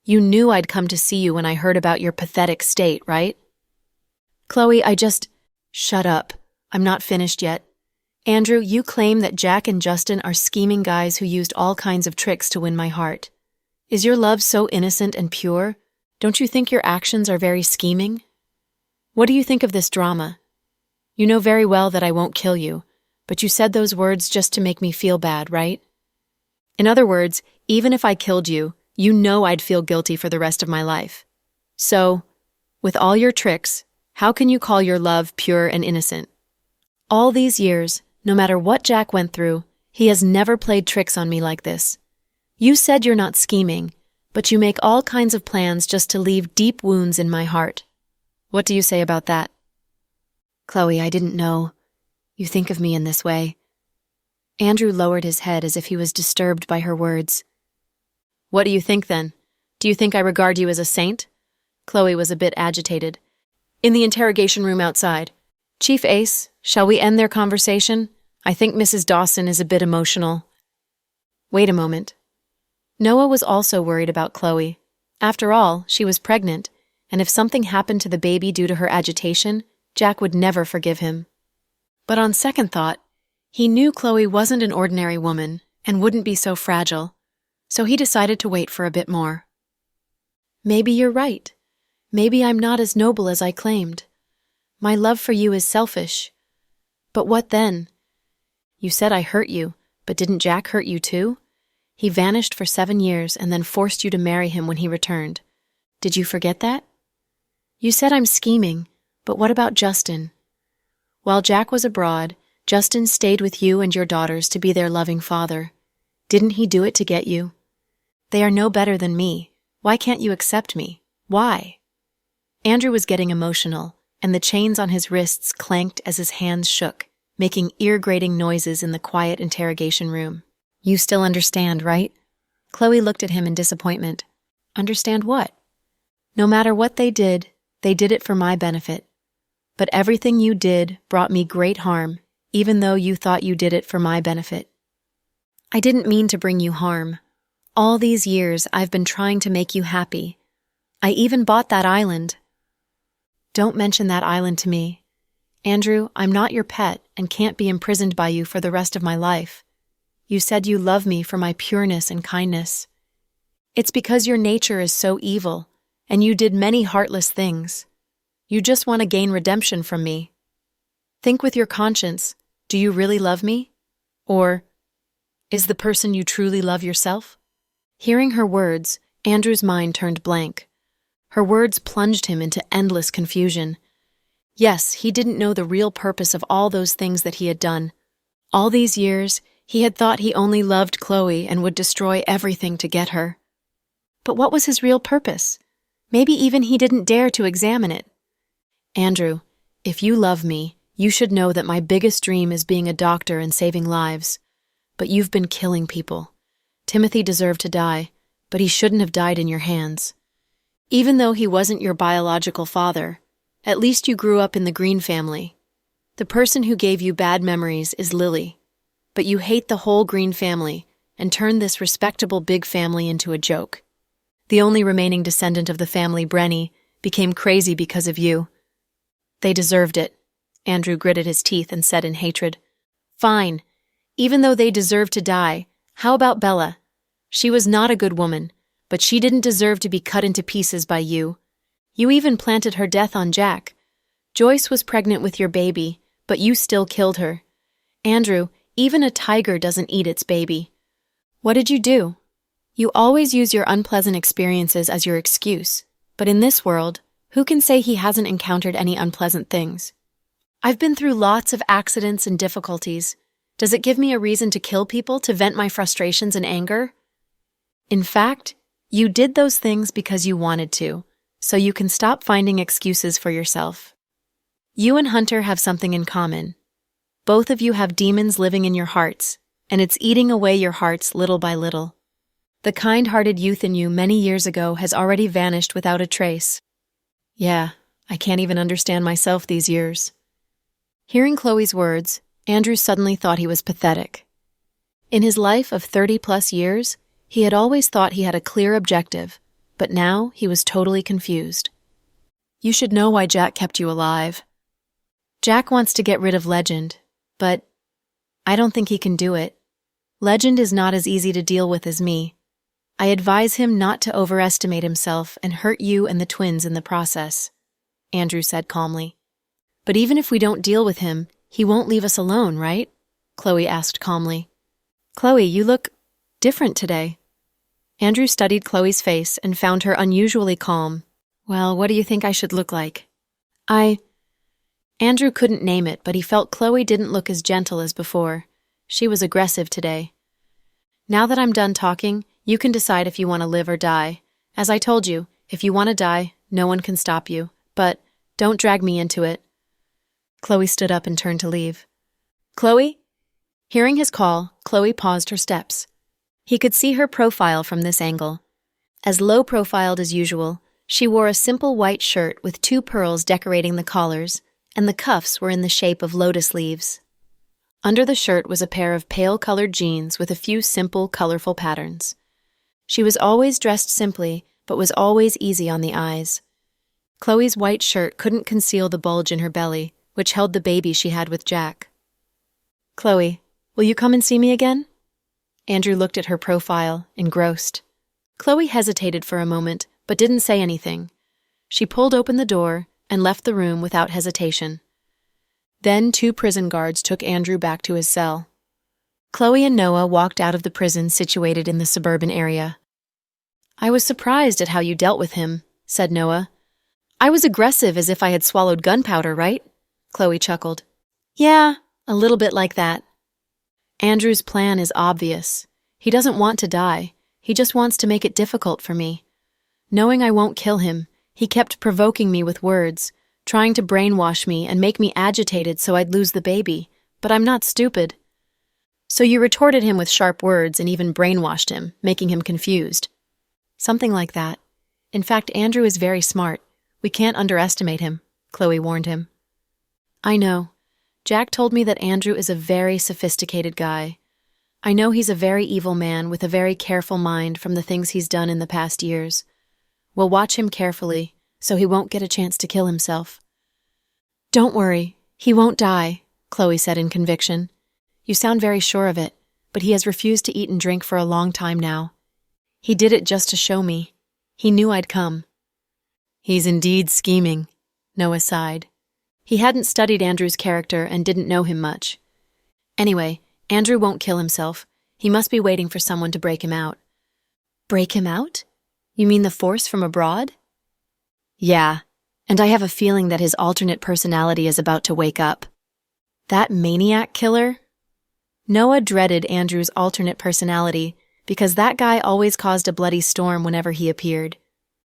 You knew I'd come to see you when I heard about your pathetic state, right? Chloe, Shut up. I'm not finished yet. Andrew, you claim that Jack and Justin are scheming guys who used all kinds of tricks to win my heart. Is your love so innocent and pure? Don't you think your actions are very scheming? What do you think of this drama? You know very well that I won't kill you, but you said those words just to make me feel bad, right? In other words, even if I killed you, you know I'd feel guilty for the rest of my life. So, with all your tricks, how can you call your love pure and innocent? All these years, no matter what Jack went through, he has never played tricks on me like this. You said you're not scheming, but you make all kinds of plans just to leave deep wounds in my heart. What do you say about that? Chloe, I didn't know. You think of me in this way. Andrew lowered his head as if he was disturbed by her words. "What do you think, then? Do you think I regard you as a saint?" Chloe was a bit agitated. In the interrogation room outside. "Chief Ace, shall we end their conversation? I think Mrs. Dawson is a bit emotional." Wait a moment. Noah was also worried about Chloe. After all, she was pregnant, and if something happened to the baby due to her agitation, Jack would never forgive him. But on second thought, he knew Chloe wasn't an ordinary woman and wouldn't be so fragile, so he decided to wait for a bit more. "Maybe you're right. Maybe I'm not as noble as I claimed. My love for you is selfish. But what then? You said I hurt you, but didn't Jack hurt you too? He vanished for 7 years and then forced you to marry him when he returned. Did you forget that? You said I'm scheming, but what about Justin? While Jack was abroad, Justin stayed with you and your daughters to be their loving father. Didn't he do it to get you? They are no better than me. Why can't you accept me? Why?" Andrew was getting emotional, and the chains on his wrists clanked as his hands shook, making ear-grating noises in the quiet interrogation room. "You still understand, right?" Chloe looked at him in disappointment. "Understand what?" "No matter what they did it for my benefit. But everything you did brought me great harm, even though you thought you did it for my benefit. I didn't mean to bring you harm. All these years I've been trying to make you happy. I even bought that island." "Don't mention that island to me. Andrew, I'm not your pet and can't be imprisoned by you for the rest of my life. You said you love me for my pureness and kindness. It's because your nature is so evil, and you did many heartless things. You just want to gain redemption from me. Think with your conscience, do you really love me? Or is the person you truly love yourself?" Hearing her words, Andrew's mind turned blank. Her words plunged him into endless confusion. Yes, he didn't know the real purpose of all those things that he had done. All these years, he had thought he only loved Chloe and would destroy everything to get her. But what was his real purpose? Maybe even he didn't dare to examine it. "Andrew, if you love me, you should know that my biggest dream is being a doctor and saving lives. But you've been killing people. Timothy deserved to die, but he shouldn't have died in your hands. Even though he wasn't your biological father, at least you grew up in the Green family. The person who gave you bad memories is Lily. But you hate the whole Green family and turned this respectable big family into a joke. The only remaining descendant of the family, Brenny, became crazy because of you. They deserved it." Andrew gritted his teeth and said in hatred. "Fine. Even though they deserved to die, how about Bella? She was not a good woman, but she didn't deserve to be cut into pieces by you. You even planted her death on Jack. Joyce was pregnant with your baby, but you still killed her. Andrew, even a tiger doesn't eat its baby. What did you do? You always use your unpleasant experiences as your excuse, but in this world, who can say he hasn't encountered any unpleasant things? I've been through lots of accidents and difficulties. Does it give me a reason to kill people to vent my frustrations and anger? In fact, you did those things because you wanted to, so you can stop finding excuses for yourself. You and Hunter have something in common. Both of you have demons living in your hearts, and it's eating away your hearts little by little. The kind-hearted youth in you many years ago has already vanished without a trace. Yeah, I can't even understand myself these years." Hearing Chloe's words, Andrew suddenly thought he was pathetic. In his life of 30-plus years, he had always thought he had a clear objective, but now he was totally confused. "You should know why Jack kept you alive. Jack wants to get rid of Legend, but I don't think he can do it. Legend is not as easy to deal with as me. I advise him not to overestimate himself and hurt you and the twins in the process," Andrew said calmly. "But even if we don't deal with him, he won't leave us alone, right?" Chloe asked calmly. "Chloe, you look different today." Andrew studied Chloe's face and found her unusually calm. "Well, what do you think I should look like?" Andrew couldn't name it, but he felt Chloe didn't look as gentle as before. She was aggressive today. "Now that I'm done talking, you can decide if you want to live or die. As I told you, if you want to die, no one can stop you. But don't drag me into it." Chloe stood up and turned to leave. "Chloe?" Hearing his call, Chloe paused her steps. He could see her profile from this angle. As low-profiled as usual, she wore a simple white shirt with 2 pearls decorating the collars, and the cuffs were in the shape of lotus leaves. Under the shirt was a pair of pale-colored jeans with a few simple, colorful patterns. She was always dressed simply, but was always easy on the eyes. Chloe's white shirt couldn't conceal the bulge in her belly, which held the baby she had with Jack. "Chloe, will you come and see me again?" Andrew looked at her profile, engrossed. Chloe hesitated for a moment, but didn't say anything. She pulled open the door and left the room without hesitation. Then 2 prison guards took Andrew back to his cell. Chloe and Noah walked out of the prison situated in the suburban area. "I was surprised at how you dealt with him," said Noah. "I was aggressive as if I had swallowed gunpowder, right?" Chloe chuckled. "Yeah, a little bit like that." "Andrew's plan is obvious. He doesn't want to die. He just wants to make it difficult for me. Knowing I won't kill him, he kept provoking me with words, trying to brainwash me and make me agitated so I'd lose the baby. But I'm not stupid." "So you retorted him with sharp words and even brainwashed him, making him confused." "Something like that. In fact, Andrew is very smart. We can't underestimate him," Chloe warned him. "I know. Jack told me that Andrew is a very sophisticated guy. I know he's a very evil man with a very careful mind from the things he's done in the past years. We'll watch him carefully, so he won't get a chance to kill himself." "Don't worry, he won't die," Chloe said in conviction. "You sound very sure of it, but he has refused to eat and drink for a long time now. He did it just to show me. He knew I'd come." "He's indeed scheming," Noah sighed. He hadn't studied Andrew's character and didn't know him much. "Anyway, Andrew won't kill himself. He must be waiting for someone to break him out." "Break him out? You mean the force from abroad?" "Yeah, and I have a feeling that his alternate personality is about to wake up." "That maniac killer?" Noah dreaded Andrew's alternate personality because that guy always caused a bloody storm whenever he appeared.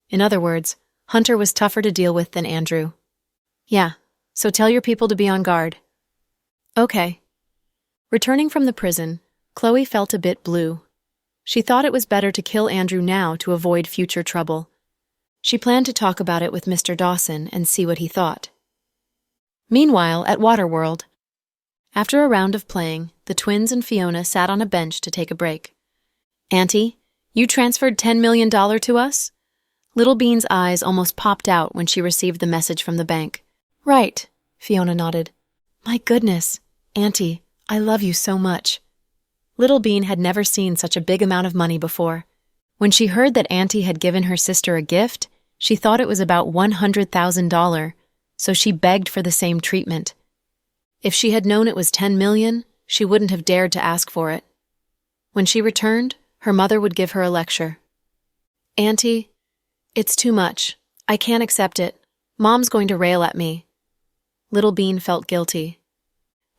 In other words, Hunter was tougher to deal with than Andrew. "Yeah, so tell your people to be on guard." "Okay." Returning from the prison, Chloe felt a bit blue. She thought it was better to kill Andrew now to avoid future trouble. She planned to talk about it with Mr. Dawson and see what he thought. Meanwhile, at Waterworld, after a round of playing, the twins and Fiona sat on a bench to take a break. "Auntie, you transferred $10 million to us?" Little Bean's eyes almost popped out when she received the message from the bank. "Right," Fiona nodded. "My goodness, Auntie, I love you so much." Little Bean had never seen such a big amount of money before. When she heard that Auntie had given her sister a gift, she thought it was about $100,000, so she begged for the same treatment. If she had known it was $10 million, she wouldn't have dared to ask for it. When she returned, her mother would give her a lecture. "Auntie, it's too much. I can't accept it. Mom's going to rail at me." Little Bean felt guilty.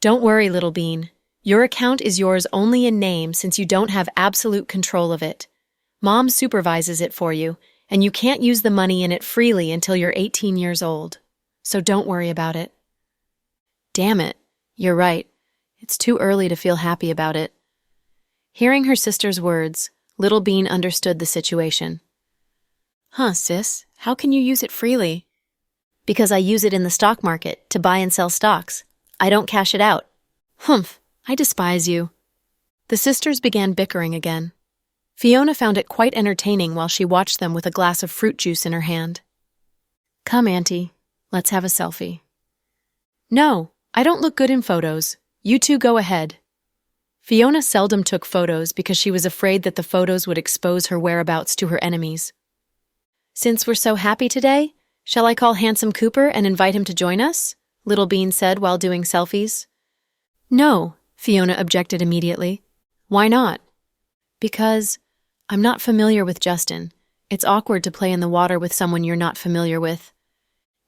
"Don't worry, Little Bean. Your account is yours only in name since you don't have absolute control of it. Mom supervises it for you, and you can't use the money in it freely until you're 18 years old. So don't worry about it." Damn it, you're right. It's too early to feel happy about it. Hearing her sister's words, Little Bean understood the situation. "Huh, sis, how can you use it freely?" "Because I use it in the stock market to buy and sell stocks. I don't cash it out." "Humph, I despise you." The sisters began bickering again. Fiona found it quite entertaining while she watched them with a glass of fruit juice in her hand. "Come, Auntie, let's have a selfie." "No, I don't look good in photos. You two go ahead." Fiona seldom took photos because she was afraid that the photos would expose her whereabouts to her enemies. "Since we're so happy today, shall I call Handsome Cooper and invite him to join us?" Little Bean said while doing selfies. "No," Fiona objected immediately. "Why not?" "Because I'm not familiar with Justin. It's awkward to play in the water with someone you're not familiar with."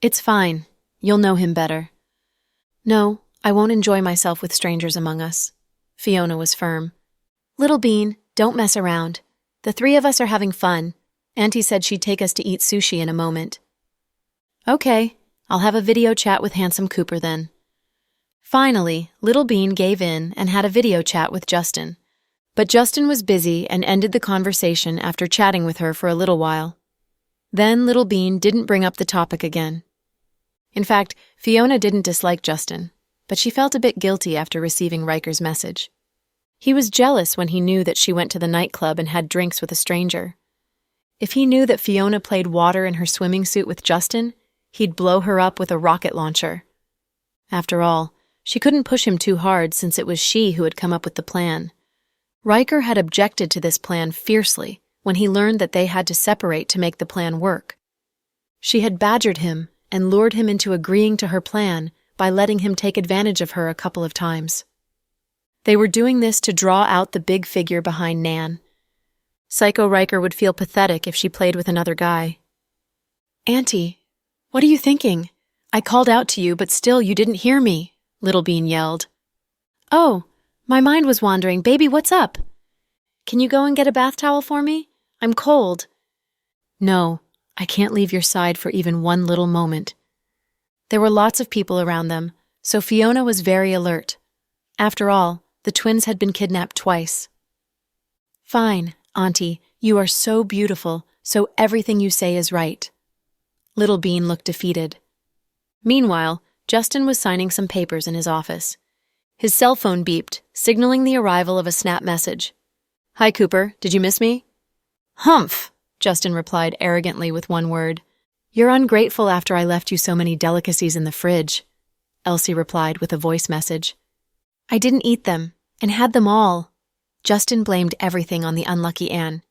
"It's fine. You'll know him better." "No, I won't enjoy myself with strangers among us." Fiona was firm. "Little Bean, don't mess around. The 3 of us are having fun. Auntie said she'd take us to eat sushi in a moment." "Okay, I'll have a video chat with Handsome Cooper then." Finally, Little Bean gave in and had a video chat with Justin. But Justin was busy and ended the conversation after chatting with her for a little while. Then Little Bean didn't bring up the topic again. In fact, Fiona didn't dislike Justin, but she felt a bit guilty after receiving Riker's message. He was jealous when he knew that she went to the nightclub and had drinks with a stranger. If he knew that Fiona played water in her swimming suit with Justin, he'd blow her up with a rocket launcher. After all, she couldn't push him too hard since it was she who had come up with the plan. Riker had objected to this plan fiercely when he learned that they had to separate to make the plan work. She had badgered him and lured him into agreeing to her plan by letting him take advantage of her a couple of times. They were doing this to draw out the big figure behind Nan. Psycho Riker would feel pathetic if she played with another guy. "Auntie, what are you thinking? I called out to you, but still you didn't hear me," Little Bean yelled. "Oh, my mind was wandering. Baby, what's up? Can you go and get a bath towel for me? I'm cold." "No, I can't leave your side for even one little moment." There were lots of people around them, so Fiona was very alert. After all, the twins had been kidnapped twice. "Fine, Auntie, you are so beautiful, so everything you say is right." Little Bean looked defeated. Meanwhile, Justin was signing some papers in his office. His cell phone beeped, signaling the arrival of a Snap message. "Hi, Cooper. Did you miss me?" "Humph," Justin replied arrogantly with one word. "You're ungrateful after I left you so many delicacies in the fridge," Elsie replied with a voice message. "I didn't eat them, and had them all." Justin blamed everything on the unlucky Anne.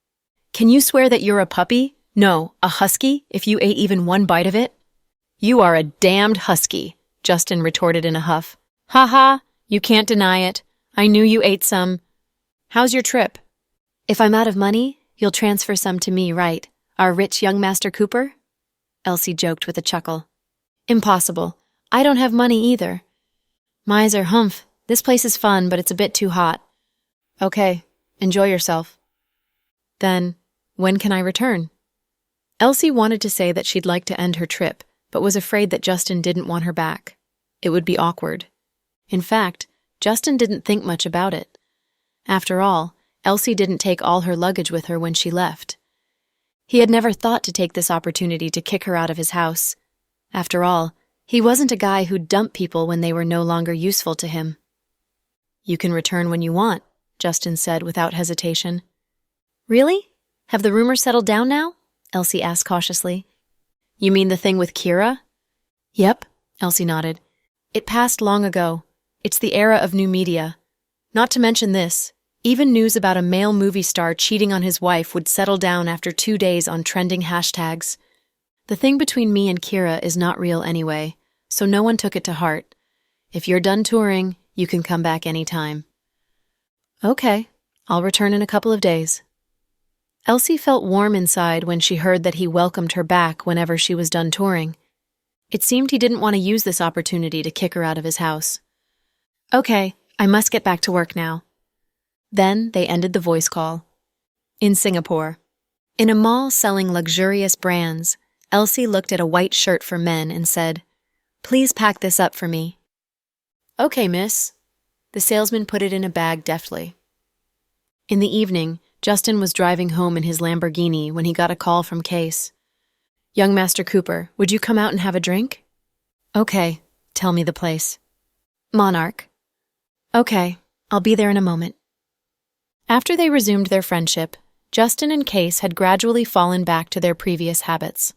"Can you swear that you're a puppy? No, a husky, if you ate even one bite of it?" "You are a damned husky," Justin retorted in a huff. "Ha ha, you can't deny it. I knew you ate some. How's your trip?" "If I'm out of money, you'll transfer some to me, right? Our rich young Master Cooper?" Elsie joked with a chuckle. "Impossible. I don't have money either." "Miser, humph. This place is fun, but it's a bit too hot." "Okay, enjoy yourself." "Then, when can I return?" Elsie wanted to say that she'd like to end her trip, but was afraid that Justin didn't want her back. It would be awkward. In fact, Justin didn't think much about it. After all, Elsie didn't take all her luggage with her when she left. He had never thought to take this opportunity to kick her out of his house. After all, he wasn't a guy who'd dump people when they were no longer useful to him. "You can return when you want," Justin said without hesitation. "Really? Have the rumors settled down now?" Elsie asked cautiously. "You mean the thing with Kira?" "Yep," Elsie nodded. "It passed long ago. It's the era of new media. Not to mention this, even news about a male movie star cheating on his wife would settle down after 2 days on trending hashtags. The thing between me and Kira is not real anyway, so no one took it to heart. If you're done touring, you can come back anytime." "Okay, I'll return in a couple of days." Elsie felt warm inside when she heard that he welcomed her back whenever she was done touring. It seemed he didn't want to use this opportunity to kick her out of his house. "Okay, I must get back to work now." Then they ended the voice call. In Singapore. In a mall selling luxurious brands, Elsie looked at a white shirt for men and said, "Please pack this up for me." "Okay, miss." The salesman put it in a bag deftly. In the evening, Justin was driving home in his Lamborghini when he got a call from Case. "Young Master Cooper, would you come out and have a drink?" "Okay, tell me the place." "Monarch." "Okay, I'll be there in a moment." After they resumed their friendship, Justin and Case had gradually fallen back to their previous habits.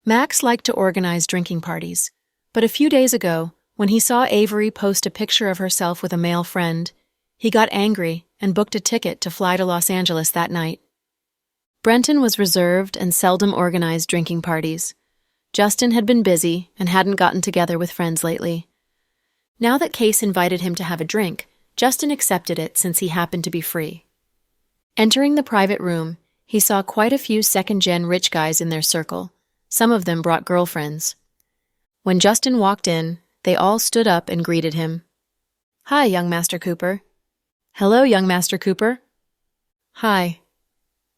Max liked to organize drinking parties, but a few days ago, when he saw Avery post a picture of herself with a male friend, he got angry and booked a ticket to fly to Los Angeles that night. Brenton was reserved and seldom organized drinking parties. Justin had been busy and hadn't gotten together with friends lately. Now that Case invited him to have a drink, Justin accepted it since he happened to be free. Entering the private room, he saw quite a few second-gen rich guys in their circle. Some of them brought girlfriends. When Justin walked in, they all stood up and greeted him. "Hi, young Master Cooper." "Hello, young Master Cooper." "Hi."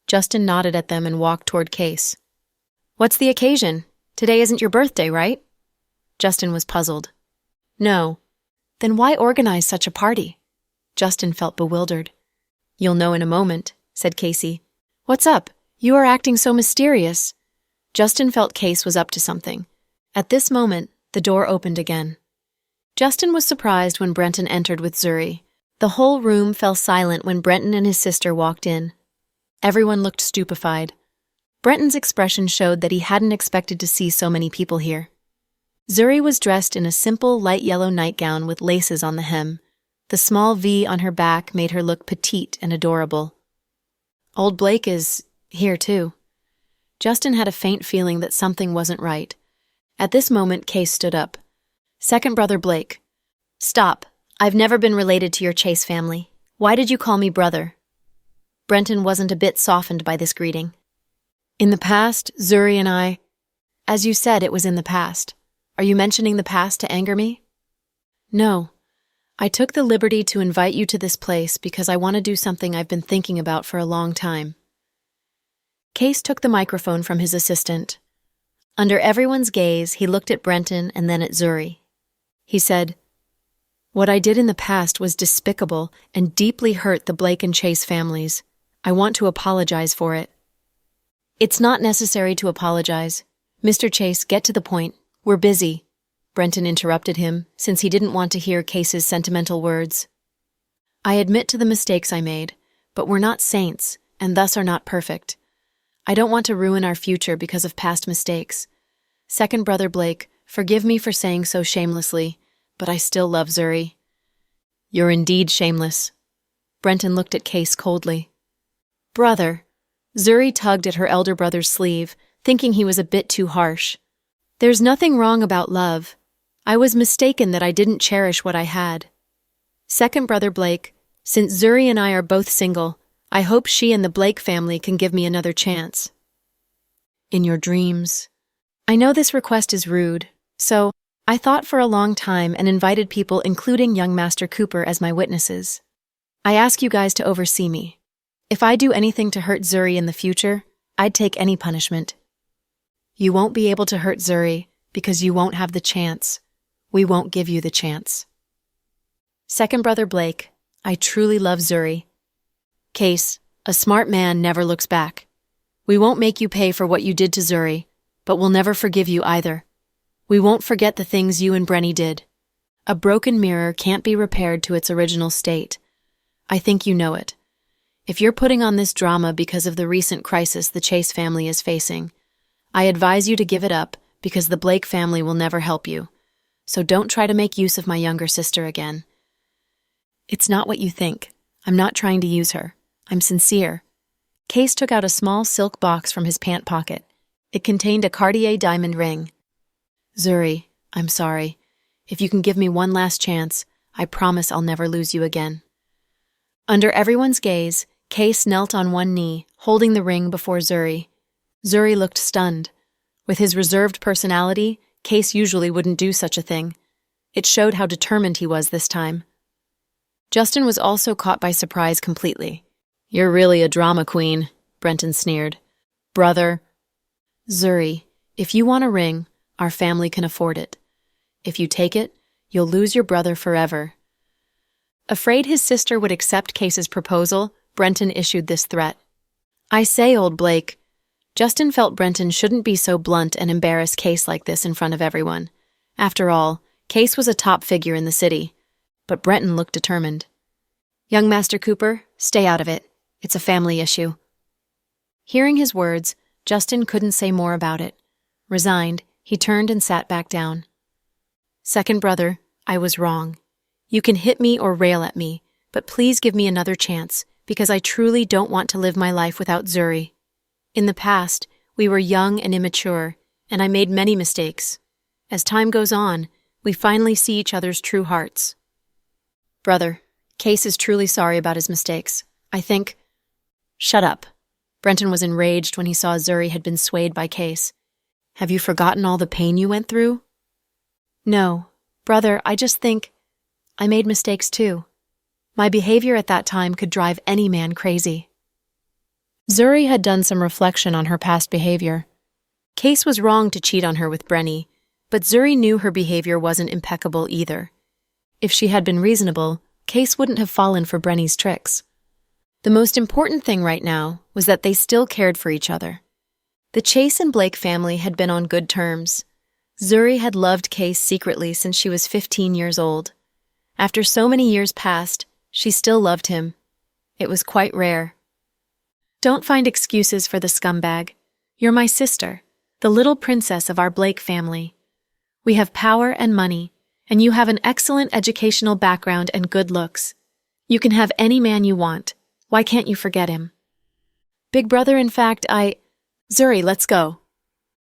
Justin nodded at them and walked toward Case. "What's the occasion? Today isn't your birthday, right?" Justin was puzzled. "No. Then why organize such a party? Justin felt bewildered. You'll know in a moment, said Casey. What's up? You are acting so mysterious. Justin felt Case was up to something. At this moment, the door opened again. Justin was surprised when Brenton entered with Zuri. The whole room fell silent when Brenton and his sister walked in. Everyone looked stupefied. Brenton's expression showed that he hadn't expected to see so many people here. Zuri was dressed in a simple light yellow nightgown with laces on the hem. The small V on her back made her look petite and adorable. Old Blake is here too. Justin had a faint feeling that something wasn't right. At this moment, Case stood up. Second brother Blake. Stop. I've never been related to your Chase family. Why did you call me brother? Brenton wasn't a bit softened by this greeting. In the past, Zuri and I... As you said, it was in the past. Are you mentioning the past to anger me? No. I took the liberty to invite you to this place because I want to do something I've been thinking about for a long time. Case took the microphone from his assistant. Under everyone's gaze, he looked at Brenton and then at Zuri. He said, What I did in the past was despicable and deeply hurt the Blake and Chase families. I want to apologize for it. It's not necessary to apologize. Mr. Chase, get to the point. We're busy. Brenton interrupted him, since he didn't want to hear Case's sentimental words. I admit to the mistakes I made, but we're not saints, and thus are not perfect. I don't want to ruin our future because of past mistakes. Second brother Blake, forgive me for saying so shamelessly, but I still love Zuri. You're indeed shameless. Brenton looked at Case coldly. Brother. Zuri tugged at her elder brother's sleeve, thinking he was a bit too harsh. There's nothing wrong about love. I was mistaken that I didn't cherish what I had. Second brother Blake, since Zuri and I are both single, I hope she and the Blake family can give me another chance. In your dreams. I know this request is rude, so I thought for a long time and invited people including young Master Cooper as my witnesses. I ask you guys to oversee me. If I do anything to hurt Zuri in the future, I'd take any punishment. You won't be able to hurt Zuri because you won't have the chance. We won't give you the chance. Second brother Blake, I truly love Zuri. Case, a smart man never looks back. We won't make you pay for what you did to Zuri, but we'll never forgive you either. We won't forget the things you and Brenny did. A broken mirror can't be repaired to its original state. I think you know it. If you're putting on this drama because of the recent crisis the Chase family is facing, I advise you to give it up because the Blake family will never help you. So don't try to make use of my younger sister again. It's not what you think. I'm not trying to use her. I'm sincere. Case took out a small silk box from his pant pocket. It contained a Cartier diamond ring. Zuri, I'm sorry. If you can give me one last chance, I promise I'll never lose you again. Under everyone's gaze, Case knelt on one knee, holding the ring before Zuri. Zuri looked stunned. With his reserved personality, Case usually wouldn't do such a thing. It showed how determined he was this time. Justin was also caught by surprise completely. You're really a drama queen, Brenton sneered. Brother. Zuri, if you want a ring, our family can afford it. If you take it, you'll lose your brother forever. Afraid his sister would accept Case's proposal, Brenton issued this threat. I say, old Blake. Justin felt Brenton shouldn't be so blunt and embarrass Case like this in front of everyone. After all, Case was a top figure in the city. But Brenton looked determined. Young Master Cooper, stay out of it. It's a family issue. Hearing his words, Justin couldn't say more about it. Resigned, he turned and sat back down. Second brother, I was wrong. You can hit me or rail at me, but please give me another chance, because I truly don't want to live my life without Zuri. In the past, we were young and immature, and I made many mistakes. As time goes on, we finally see each other's true hearts. Brother, Case is truly sorry about his mistakes. I think... Shut up. Brenton was enraged when he saw Zuri had been swayed by Case. Have you forgotten all the pain you went through? No. Brother, I just think... I made mistakes too. My behavior at that time could drive any man crazy. Zuri had done some reflection on her past behavior. Case was wrong to cheat on her with Brenny, but Zuri knew her behavior wasn't impeccable either. If she had been reasonable, Case wouldn't have fallen for Brenny's tricks. The most important thing right now was that they still cared for each other. The Chase and Blake family had been on good terms. Zuri had loved Case secretly since she was 15 years old. After so many years passed, she still loved him. It was quite rare. Don't find excuses for the scumbag. You're my sister, the little princess of our Blake family. We have power and money, and you have an excellent educational background and good looks. You can have any man you want. Why can't you forget him? Big brother, in fact, Zuri, let's go.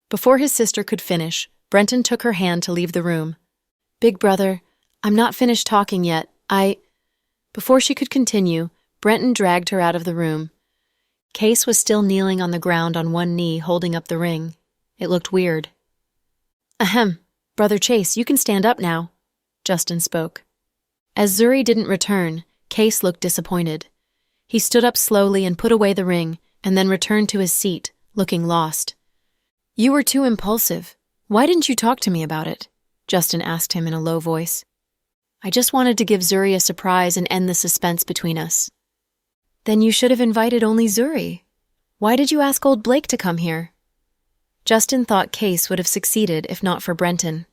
Before his sister could finish, Brenton took her hand to leave the room. Big brother, I'm not finished talking yet. Before she could continue, Brenton dragged her out of the room. Case was still kneeling on the ground on one knee, holding up the ring. It looked weird. Ahem, Brother Chase, you can stand up now, Justin spoke. As Zuri didn't return, Case looked disappointed. He stood up slowly and put away the ring, and then returned to his seat, looking lost. You were too impulsive. Why didn't you talk to me about it? Justin asked him in a low voice. I just wanted to give Zuri a surprise and end the suspense between us. Then you should have invited only Zuri. Why did you ask old Blake to come here? Justin thought Case would have succeeded if not for Brenton.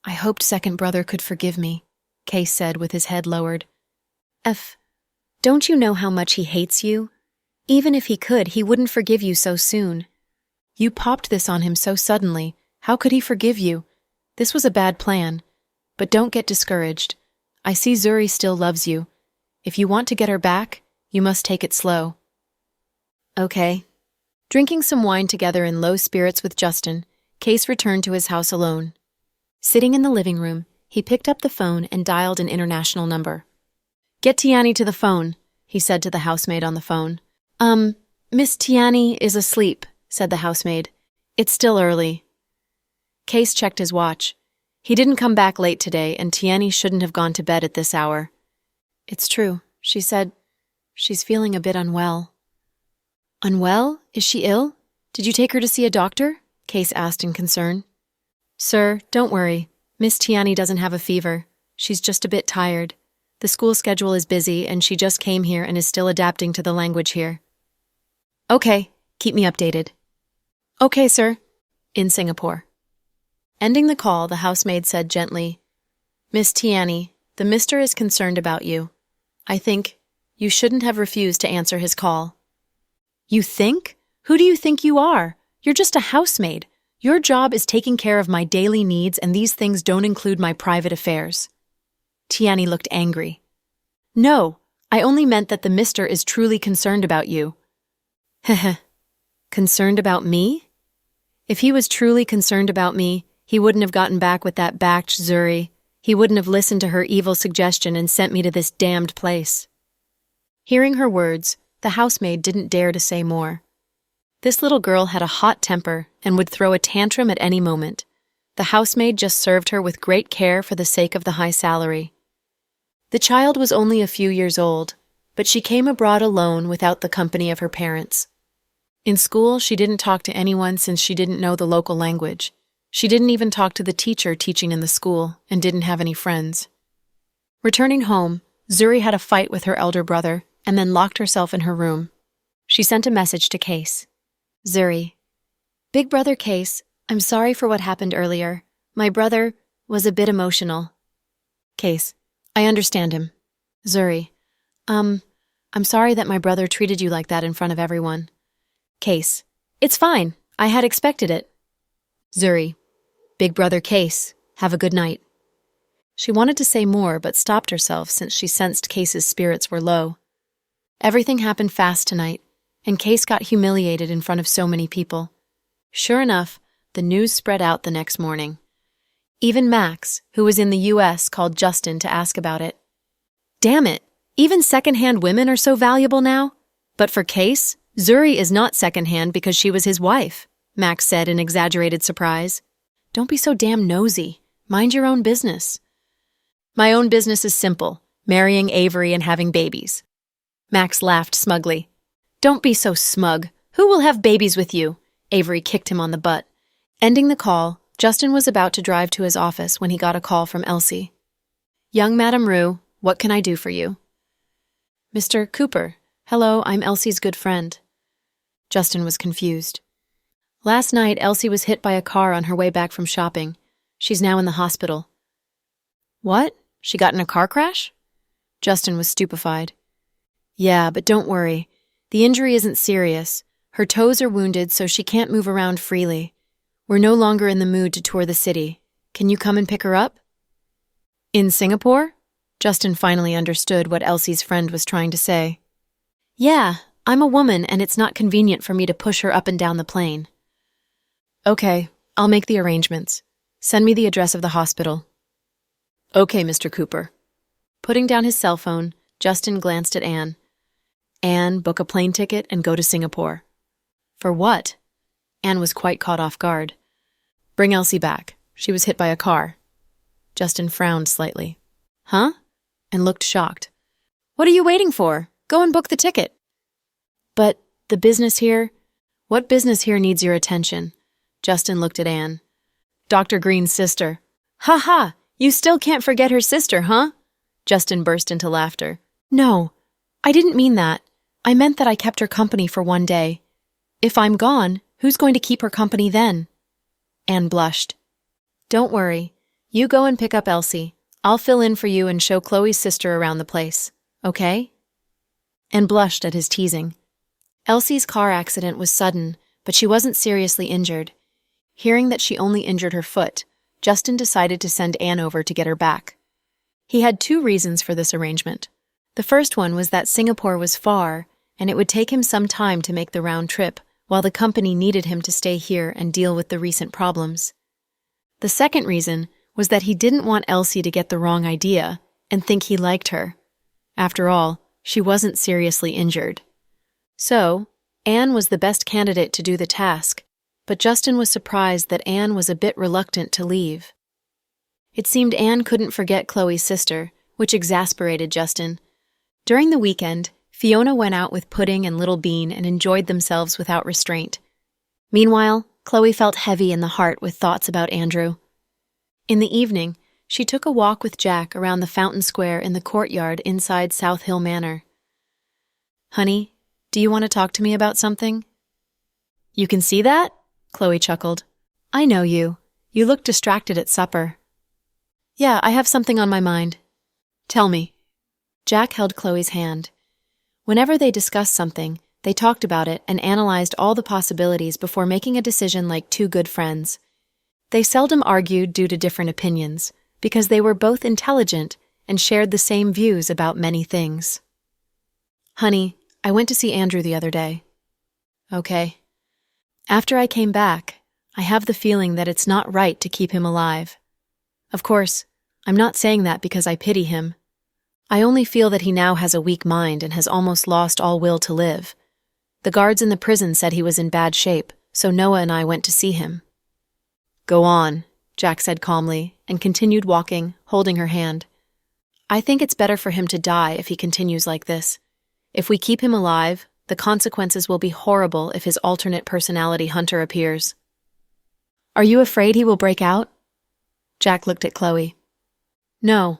I hoped second brother could forgive me, Case said with his head lowered. Don't you know how much he hates you? Even if he could, he wouldn't forgive you so soon. You popped this on him so suddenly. How could he forgive you? This was a bad plan. But don't get discouraged. I see Zuri still loves you. If you want to get her back, you must take it slow. Okay. Drinking some wine together in low spirits with Justin, Case returned to his house alone. Sitting in the living room, he picked up the phone and dialed an international number. Get Tiani to the phone, he said to the housemaid on the phone. Miss Tiani is asleep, said the housemaid. It's still early. Case checked his watch. He didn't come back late today, and Tiani shouldn't have gone to bed at this hour. It's true, she said. She's feeling a bit unwell. Unwell? Is she ill? Did you take her to see a doctor? Case asked in concern. Sir, don't worry. Miss Tiani doesn't have a fever. She's just a bit tired. The school schedule is busy, and she just came here and is still adapting to the language here. Okay, keep me updated. Okay, sir. In Singapore. Ending the call, the housemaid said gently, Miss Tiani, the mister is concerned about you. I think you shouldn't have refused to answer his call. You think? Who do you think you are? You're just a housemaid. Your job is taking care of my daily needs, and these things don't include my private affairs. Tiani looked angry. No, I only meant that the mister is truly concerned about you. Heh. Concerned about me? If he was truly concerned about me, he wouldn't have gotten back with that batch Zuri. He wouldn't have listened to her evil suggestion and sent me to this damned place. Hearing her words, the housemaid didn't dare to say more. This little girl had a hot temper and would throw a tantrum at any moment. The housemaid just served her with great care for the sake of the high salary. The child was only a few years old, but she came abroad alone without the company of her parents. In school, she didn't talk to anyone since she didn't know the local language. She didn't even talk to the teacher teaching in the school and didn't have any friends. Returning home, Zuri had a fight with her elder brother and then locked herself in her room. She sent a message to Case. Zuri. Big brother Case, I'm sorry for what happened earlier. My brother was a bit emotional. Case. I understand him. Zuri. I'm sorry that my brother treated you like that in front of everyone. Case. It's fine. I had expected it. Zuri. Big brother Case. Have a good night. She wanted to say more, but stopped herself since she sensed Case's spirits were low. Everything happened fast tonight, and Case got humiliated in front of so many people. Sure enough, the news spread out the next morning. Even Max, who was in the U.S., called Justin to ask about it. Damn it! Even second-hand women are so valuable now? But for Case, Zuri is not second-hand because she was his wife, Max said in exaggerated surprise. Don't be so damn nosy. Mind your own business. My own business is simple, marrying Avery and having babies. Max laughed smugly. Don't be so smug. Who will have babies with you? Avery kicked him on the butt. Ending the call, Justin was about to drive to his office when he got a call from Elsie. Young Madam Rue, what can I do for you? Mr. Cooper, hello, I'm Elsie's good friend. Justin was confused. Last night, Elsie was hit by a car on her way back from shopping. She's now in the hospital. What? She got in a car crash? Justin was stupefied. Yeah, but don't worry. The injury isn't serious. Her toes are wounded, so she can't move around freely. We're no longer in the mood to tour the city. Can you come and pick her up? In Singapore? Justin finally understood what Elsie's friend was trying to say. Yeah, I'm a woman and it's not convenient for me to push her up and down the plane. Okay, I'll make the arrangements. Send me the address of the hospital. Okay, Mr. Cooper. Putting down his cell phone, Justin glanced at Anne. Anne, book a plane ticket and go to Singapore. For what? Anne was quite caught off guard. Bring Elsie back. She was hit by a car. Justin frowned slightly. Huh? And looked shocked. What are you waiting for? Go and book the ticket. But the business here? What business here needs your attention? Justin looked at Anne. Dr. Green's sister. Ha ha! You still can't forget her sister, huh? Justin burst into laughter. No, I didn't mean that. I meant that I kept her company for one day. If I'm gone, who's going to keep her company then? Anne blushed. Don't worry. You go and pick up Elsie. I'll fill in for you and show Chloe's sister around the place, okay? Anne blushed at his teasing. Elsie's car accident was sudden, but she wasn't seriously injured. Hearing that she only injured her foot, Justin decided to send Anne over to get her back. He had 2 reasons for this arrangement. The first one was that Singapore was far, and it would take him some time to make the round trip, while the company needed him to stay here and deal with the recent problems. The second reason was that he didn't want Elsie to get the wrong idea and think he liked her. After all, she wasn't seriously injured. So, Anne was the best candidate to do the task, but Justin was surprised that Anne was a bit reluctant to leave. It seemed Anne couldn't forget Chloe's sister, which exasperated Justin. During the weekend, Fiona went out with Pudding and Little Bean and enjoyed themselves without restraint. Meanwhile, Chloe felt heavy in the heart with thoughts about Andrew. In the evening, she took a walk with Jack around the fountain square in the courtyard inside South Hill Manor. Honey, do you want to talk to me about something? You can see that? Chloe chuckled. I know you. You looked distracted at supper. Yeah, I have something on my mind. Tell me. Jack held Chloe's hand. Whenever they discussed something, they talked about it and analyzed all the possibilities before making a decision like 2 good friends. They seldom argued due to different opinions, because they were both intelligent and shared the same views about many things. Honey, I went to see Andrew the other day. Okay. After I came back, I have the feeling that it's not right to keep him alive. Of course, I'm not saying that because I pity him. I only feel that he now has a weak mind and has almost lost all will to live. The guards in the prison said he was in bad shape, so Noah and I went to see him. Go on, Jack said calmly, and continued walking, holding her hand. I think it's better for him to die if he continues like this. If we keep him alive, the consequences will be horrible if his alternate personality Hunter appears. Are you afraid he will break out? Jack looked at Chloe. No.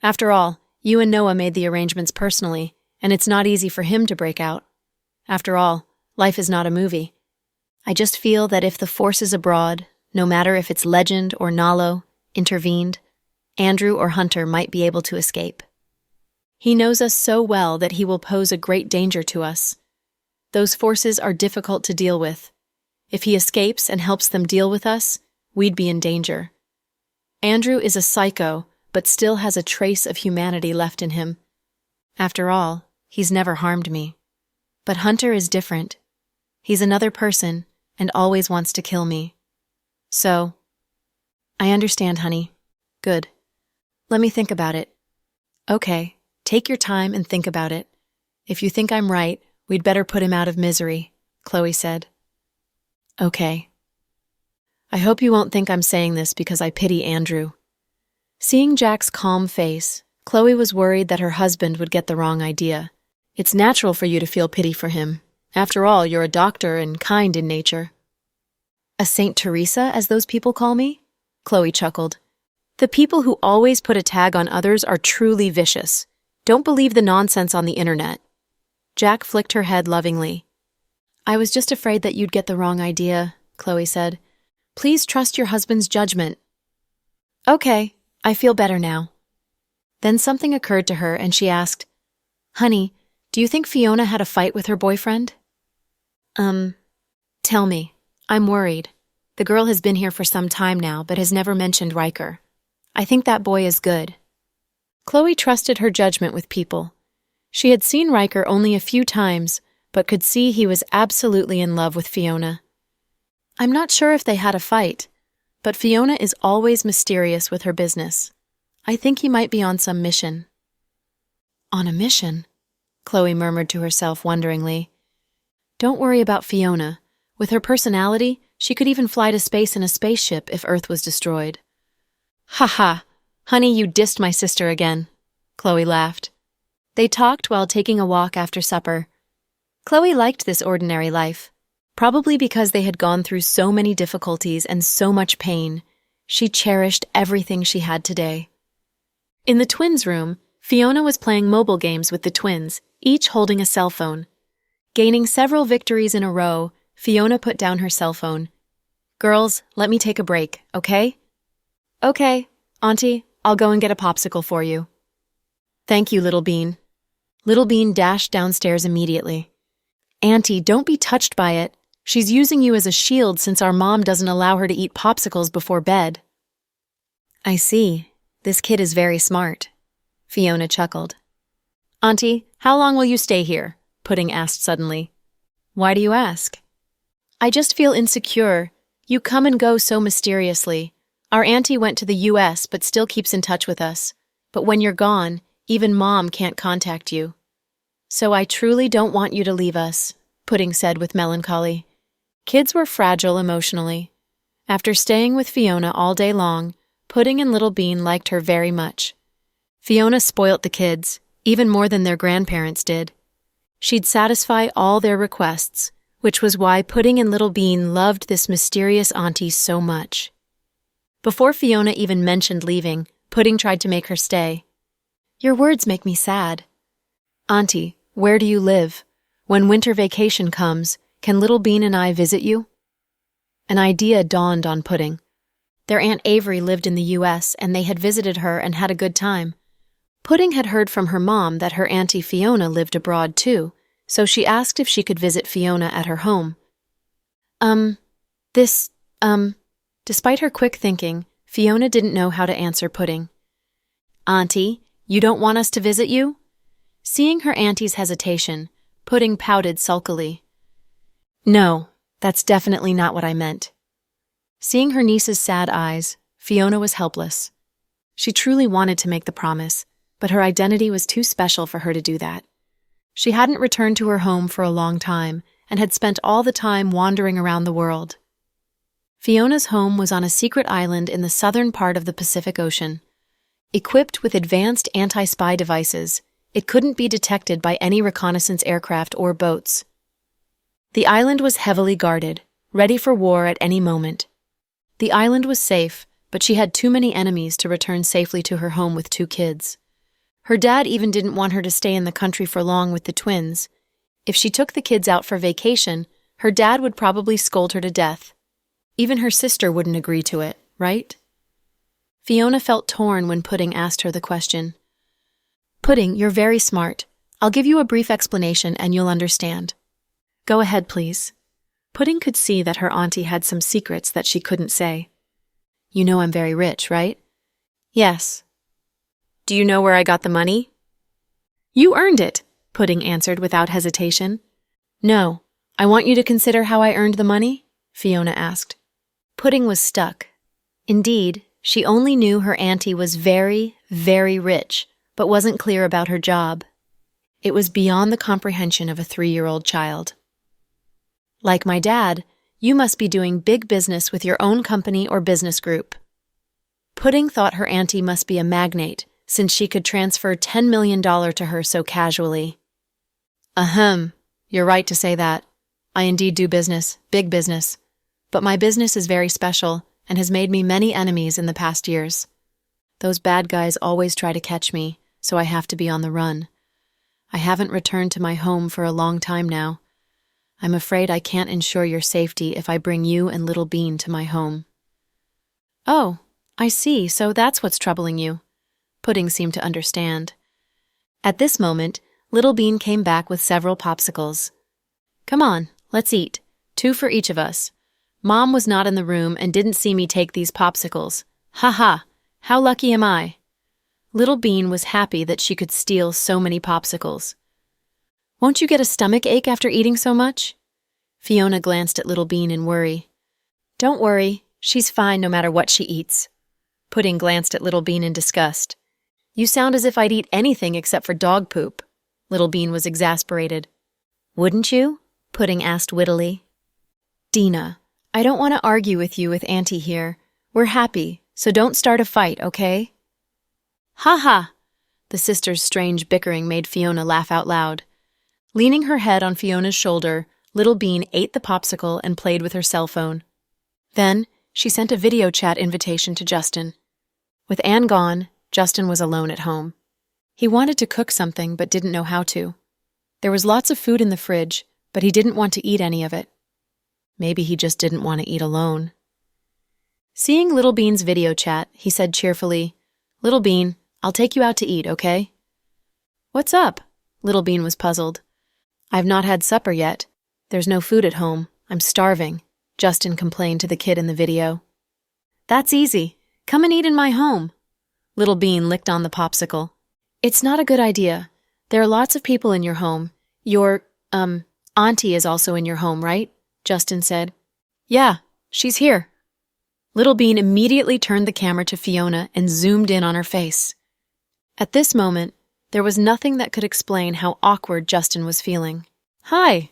After all, you and Noah made the arrangements personally, and it's not easy for him to break out. After all, life is not a movie. I just feel that if the forces abroad, no matter if it's Legend or Nalo, intervened, Andrew or Hunter might be able to escape. He knows us so well that he will pose a great danger to us. Those forces are difficult to deal with. If he escapes and helps them deal with us, we'd be in danger. Andrew is a psycho, but still has a trace of humanity left in him. After all, he's never harmed me. But Hunter is different. He's another person and always wants to kill me. So, I understand, honey. Good. Let me think about it. Okay. Take your time and think about it. If you think I'm right, we'd better put him out of misery, Chloe said. Okay. I hope you won't think I'm saying this because I pity Andrew. Seeing Jack's calm face, Chloe was worried that her husband would get the wrong idea. It's natural for you to feel pity for him. After all, you're a doctor and kind in nature. A Saint Teresa, as those people call me? Chloe chuckled. The people who always put a tag on others are truly vicious. Don't believe the nonsense on the internet. Jack flicked her head lovingly. I was just afraid that you'd get the wrong idea, Chloe said. Please trust your husband's judgment. Okay, I feel better now. Then something occurred to her and she asked, Honey, do you think Fiona had a fight with her boyfriend? Tell me. I'm worried. The girl has been here for some time now, but has never mentioned Riker. I think that boy is good. Chloe trusted her judgment with people. She had seen Riker only a few times, but could see he was absolutely in love with Fiona. I'm not sure if they had a fight, but Fiona is always mysterious with her business. I think he might be on some mission. On a mission? Chloe murmured to herself wonderingly. Don't worry about Fiona. With her personality, she could even fly to space in a spaceship if Earth was destroyed. Ha ha! Honey, you dissed my sister again. Chloe laughed. They talked while taking a walk after supper. Chloe liked this ordinary life. Probably because they had gone through so many difficulties and so much pain, she cherished everything she had today. In the twins' room, Fiona was playing mobile games with the twins, each holding a cell phone. Gaining several victories in a row, Fiona put down her cell phone. Girls, let me take a break, okay? Okay, Auntie, I'll go and get a popsicle for you. Thank you, Little Bean. Little Bean dashed downstairs immediately. Auntie, don't be touched by it. She's using you as a shield since our mom doesn't allow her to eat popsicles before bed. I see. This kid is very smart. Fiona chuckled. Auntie, how long will you stay here? Pudding asked suddenly. Why do you ask? I just feel insecure. You come and go so mysteriously. Our auntie went to the U.S. but still keeps in touch with us. But when you're gone, even Mom can't contact you. So I truly don't want you to leave us, Pudding said with melancholy. Kids were fragile emotionally. After staying with Fiona all day long, Pudding and Little Bean liked her very much. Fiona spoilt the kids, even more than their grandparents did. She'd satisfy all their requests, which was why Pudding and Little Bean loved this mysterious auntie so much. Before Fiona even mentioned leaving, Pudding tried to make her stay. Your words make me sad. Auntie, where do you live? When winter vacation comes, can Little Bean and I visit you? An idea dawned on Pudding. Their Aunt Avery lived in the U.S. and they had visited her and had a good time. Pudding had heard from her mom that her Auntie Fiona lived abroad too, so she asked if she could visit Fiona at her home. Despite her quick thinking, Fiona didn't know how to answer Pudding. Auntie, you don't want us to visit you? Seeing her auntie's hesitation, Pudding pouted sulkily. No, that's definitely not what I meant. Seeing her niece's sad eyes, Fiona was helpless. She truly wanted to make the promise, but her identity was too special for her to do that. She hadn't returned to her home for a long time and had spent all the time wandering around the world. Fiona's home was on a secret island in the southern part of the Pacific Ocean. Equipped with advanced anti-spy devices, it couldn't be detected by any reconnaissance aircraft or boats. The island was heavily guarded, ready for war at any moment. The island was safe, but she had too many enemies to return safely to her home with 2 kids. Her dad even didn't want her to stay in the country for long with the twins. If she took the kids out for vacation, her dad would probably scold her to death. Even her sister wouldn't agree to it, right? Fiona felt torn when Pudding asked her the question. Pudding, you're very smart. I'll give you a brief explanation and you'll understand. Go ahead, please. Pudding could see that her auntie had some secrets that she couldn't say. You know I'm very rich, right? Yes. Do you know where I got the money? You earned it, Pudding answered without hesitation. No, I want you to consider how I earned the money, Fiona asked. Pudding was stuck. Indeed, she only knew her auntie was very, very rich, but wasn't clear about her job. It was beyond the comprehension of a 3-year-old child. Like my dad, you must be doing big business with your own company or business group. Pudding thought her auntie must be a magnate, since she could transfer $10 million to her so casually. Ahem, you're right to say that. I indeed do business, big business. But my business is very special and has made me many enemies in the past years. Those bad guys always try to catch me, so I have to be on the run. I haven't returned to my home for a long time now. I'm afraid I can't ensure your safety if I bring you and Little Bean to my home." "Oh, I see, so that's what's troubling you." Pudding seemed to understand. At this moment, Little Bean came back with several popsicles. "Come on, let's eat. 2 for each of us. Mom was not in the room and didn't see me take these popsicles. Ha ha, how lucky am I?" Little Bean was happy that she could steal so many popsicles. "Won't you get a stomach ache after eating so much?" Fiona glanced at Little Bean in worry. "Don't worry, she's fine no matter what she eats." Pudding glanced at Little Bean in disgust. "You sound as if I'd eat anything except for dog poop." Little Bean was exasperated. "Wouldn't you?" Pudding asked wittily. "Dina, I don't want to argue with you with Auntie here. We're happy, so don't start a fight, okay?" "Ha ha!" The sisters' strange bickering made Fiona laugh out loud. Leaning her head on Fiona's shoulder, Little Bean ate the popsicle and played with her cell phone. Then, she sent a video chat invitation to Justin. With Anne gone, Justin was alone at home. He wanted to cook something but didn't know how to. There was lots of food in the fridge, but he didn't want to eat any of it. Maybe he just didn't want to eat alone. Seeing Little Bean's video chat, he said cheerfully, "Little Bean, I'll take you out to eat, okay?" "What's up?" Little Bean was puzzled. "I've not had supper yet. There's no food at home. I'm starving," Justin complained to the kid in the video. "That's easy. Come and eat in my home." Little Bean licked on the popsicle. "It's not a good idea. There are lots of people in your home. Your, auntie is also in your home, right?" Justin said. "Yeah, she's here." Little Bean immediately turned the camera to Fiona and zoomed in on her face. At this moment, there was nothing that could explain how awkward Justin was feeling. "Hi!"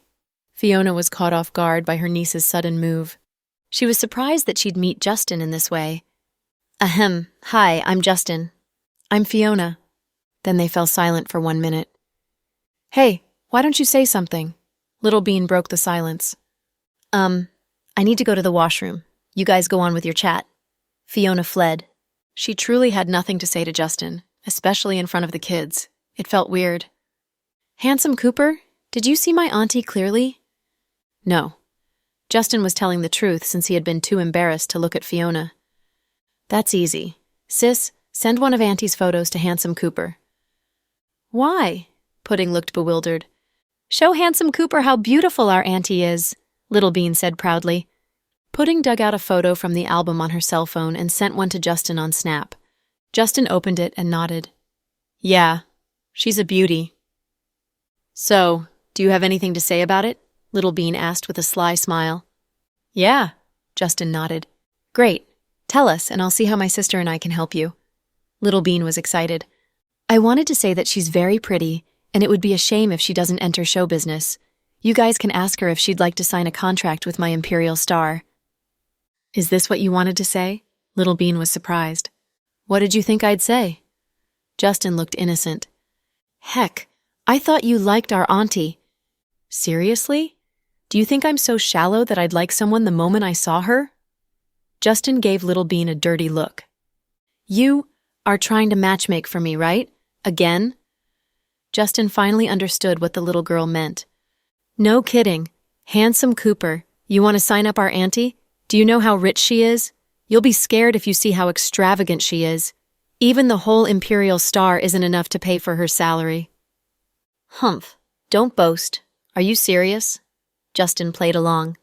Fiona was caught off guard by her niece's sudden move. She was surprised that she'd meet Justin in this way. "Ahem, hi, I'm Justin." "I'm Fiona." Then they fell silent for 1 minute. "Hey, why don't you say something?" Little Bean broke the silence. I need to go to the washroom. You guys go on with your chat." Fiona fled. She truly had nothing to say to Justin, especially in front of the kids. It felt weird. "Handsome Cooper, did you see my auntie clearly?" No. Justin was telling the truth since he had been too embarrassed to look at Fiona. "That's easy. Sis, send one of Auntie's photos to Handsome Cooper." "Why?" Pudding looked bewildered. "Show Handsome Cooper how beautiful our auntie is," Little Bean said proudly. Pudding dug out a photo from the album on her cell phone and sent one to Justin on Snap. Justin opened it and nodded. "Yeah, she's a beauty." "So, do you have anything to say about it?" Little Bean asked with a sly smile. "Yeah," Justin nodded. "Great. Tell us, and I'll see how my sister and I can help you." Little Bean was excited. "I wanted to say that she's very pretty, and it would be a shame if she doesn't enter show business. You guys can ask her if she'd like to sign a contract with my Imperial Star." "Is this what you wanted to say?" Little Bean was surprised. "What did you think I'd say?" Justin looked innocent. "Heck, I thought you liked our auntie." "Seriously? Do you think I'm so shallow that I'd like someone the moment I saw her?" Justin gave Little Bean a dirty look. "You are trying to matchmake for me, right? Again?" Justin finally understood what the little girl meant. "No kidding. Handsome Cooper, you want to sign up our auntie? Do you know how rich she is? You'll be scared if you see how extravagant she is. Even the whole Imperial Star isn't enough to pay for her salary." "Humph, don't boast. Are you serious?" Justin played along.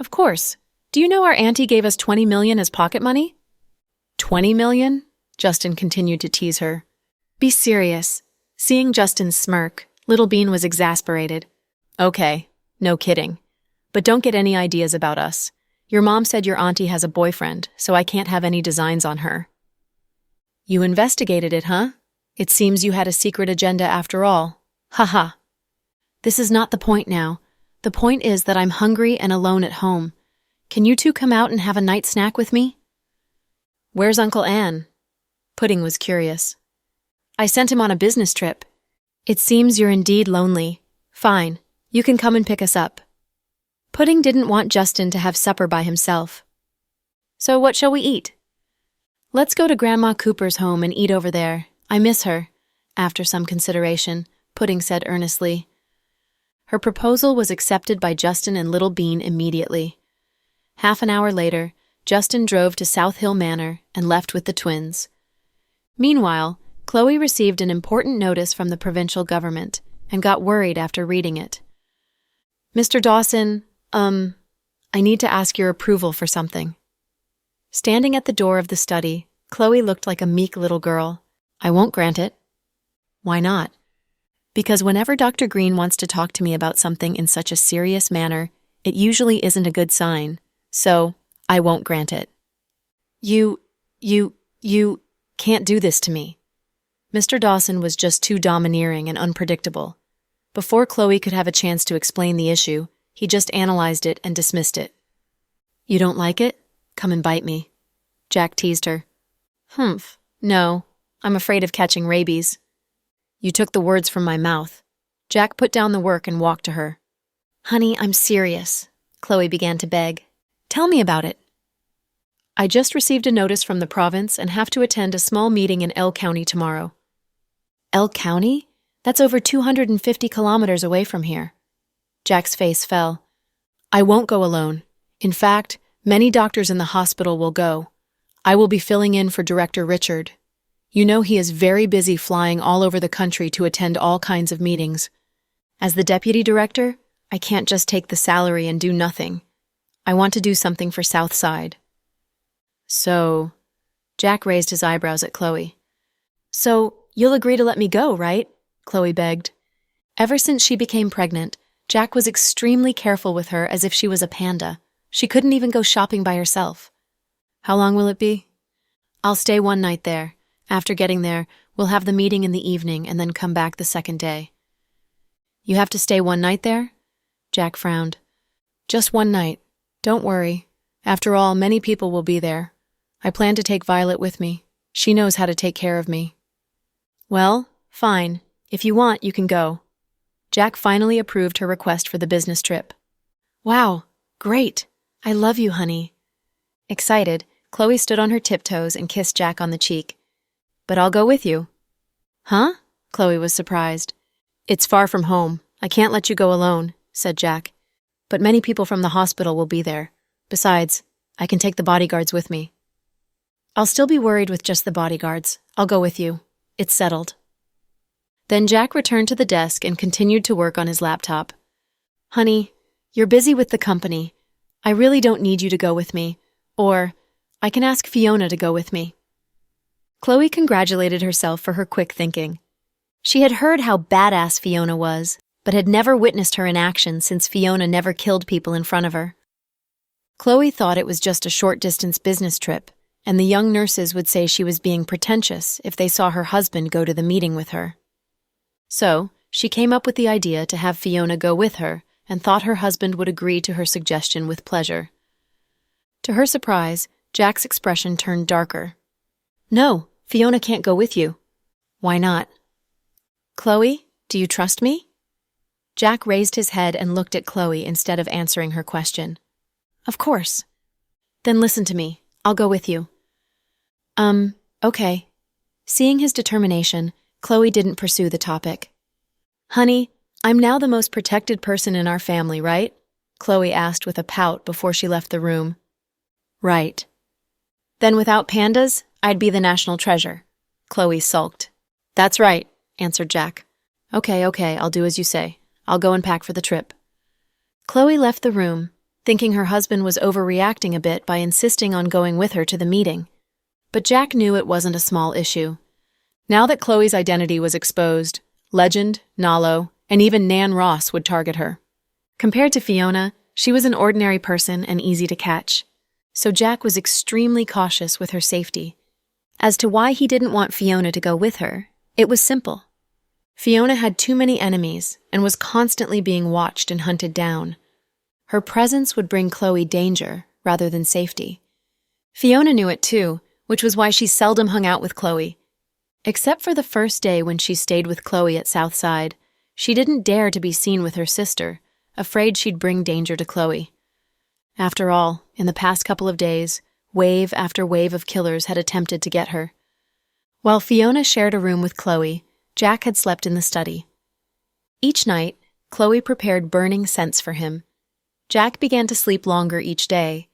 "Of course. Do you know our auntie gave us $20 million as pocket money?" "$20 million?" Justin continued to tease her. "Be serious." Seeing Justin's smirk, Little Bean was exasperated. "Okay, no kidding. But don't get any ideas about us. Your mom said your auntie has a boyfriend, so I can't have any designs on her." "You investigated it, huh? It seems you had a secret agenda after all. Ha. This is not the point now. The point is that I'm hungry and alone at home. Can you two come out and have a night snack with me?" "Where's Uncle Anne?" Pudding was curious. "I sent him on a business trip." "It seems you're indeed lonely. Fine. You can come and pick us up." Pudding didn't want Justin to have supper by himself. "So what shall we eat?" Let's go to Grandma Cooper's home and eat over there. I miss her. After some consideration, Pudding said earnestly. Her proposal was accepted by Justin and Little Bean immediately. Half an hour later, Justin drove to South Hill Manor and left with the twins. Meanwhile, Chloe received an important notice from the provincial government and got worried after reading it. Mr. Dawson, I need to ask your approval for something. Standing at the door of the study, Chloe looked like a meek little girl. I won't grant it. Why not? Because whenever Dr. Green wants to talk to me about something in such a serious manner, it usually isn't a good sign, so I won't grant it. You can't do this to me. Mr. Dawson was just too domineering and unpredictable. Before Chloe could have a chance to explain the issue, he just analyzed it and dismissed it. You don't like it? Come and bite me. Jack teased her. Humph, no, I'm afraid of catching rabies. You took the words from my mouth. Jack put down the work and walked to her. Honey, I'm serious, Chloe began to beg. Tell me about it. I just received a notice from the province and have to attend a small meeting in L County tomorrow. L County? That's over 250 kilometers away from here. Jack's face fell. I won't go alone. In fact, many doctors in the hospital will go. I will be filling in for Director Richard. You know he is very busy flying all over the country to attend all kinds of meetings. As the deputy director, I can't just take the salary and do nothing. I want to do something for Southside. So, Jack raised his eyebrows at Chloe. So, you'll agree to let me go, right? Chloe begged. Ever since she became pregnant, Jack was extremely careful with her as if she was a panda. She couldn't even go shopping by herself. How long will it be? I'll stay one night there. After getting there, we'll have the meeting in the evening and then come back the second day. You have to stay one night there? Jack frowned. Just one night. Don't worry. After all, many people will be there. I plan to take Violet with me. She knows how to take care of me. Well, fine. If you want, you can go. Jack finally approved her request for the business trip. Wow, great. I love you, honey. Excited, Chloe stood on her tiptoes and kissed Jack on the cheek. But I'll go with you. Huh? Chloe was surprised. It's far from home. I can't let you go alone, said Jack. But many people from the hospital will be there. Besides, I can take the bodyguards with me. I'll still be worried with just the bodyguards. I'll go with you. It's settled. Then Jack returned to the desk and continued to work on his laptop. Honey, you're busy with the company. I really don't need you to go with me. Or, I can ask Fiona to go with me. Chloe congratulated herself for her quick thinking. She had heard how badass Fiona was, but had never witnessed her in action since Fiona never killed people in front of her. Chloe thought it was just a short-distance business trip, and the young nurses would say she was being pretentious if they saw her husband go to the meeting with her. So, she came up with the idea to have Fiona go with her and thought her husband would agree to her suggestion with pleasure. To her surprise, Jack's expression turned darker. No, Fiona can't go with you. Why not? Chloe, do you trust me? Jack raised his head and looked at Chloe instead of answering her question. Of course. Then listen to me. I'll go with you. Okay. Seeing his determination, Chloe didn't pursue the topic. Honey, I'm now the most protected person in our family, right? Chloe asked with a pout before she left the room. Right. Then without pandas, I'd be the national treasure. Chloe sulked. That's right, answered Jack. Okay, I'll do as you say. I'll go and pack for the trip. Chloe left the room, thinking her husband was overreacting a bit by insisting on going with her to the meeting. But Jack knew it wasn't a small issue. Now that Chloe's identity was exposed, Legend, Nalo, and even Nan Ross would target her. Compared to Fiona, she was an ordinary person and easy to catch. So Jack was extremely cautious with her safety. As to why he didn't want Fiona to go with her, it was simple. Fiona had too many enemies and was constantly being watched and hunted down. Her presence would bring Chloe danger rather than safety. Fiona knew it too, which was why she seldom hung out with Chloe. Except for the first day when she stayed with Chloe at Southside, she didn't dare to be seen with her sister, afraid she'd bring danger to Chloe. After all, in the past couple of days, Wave after wave of killers had attempted to get her. While Fiona shared a room with Chloe, Jack had slept in the study. Each night, Chloe prepared burning scents for him. Jack began to sleep longer each day.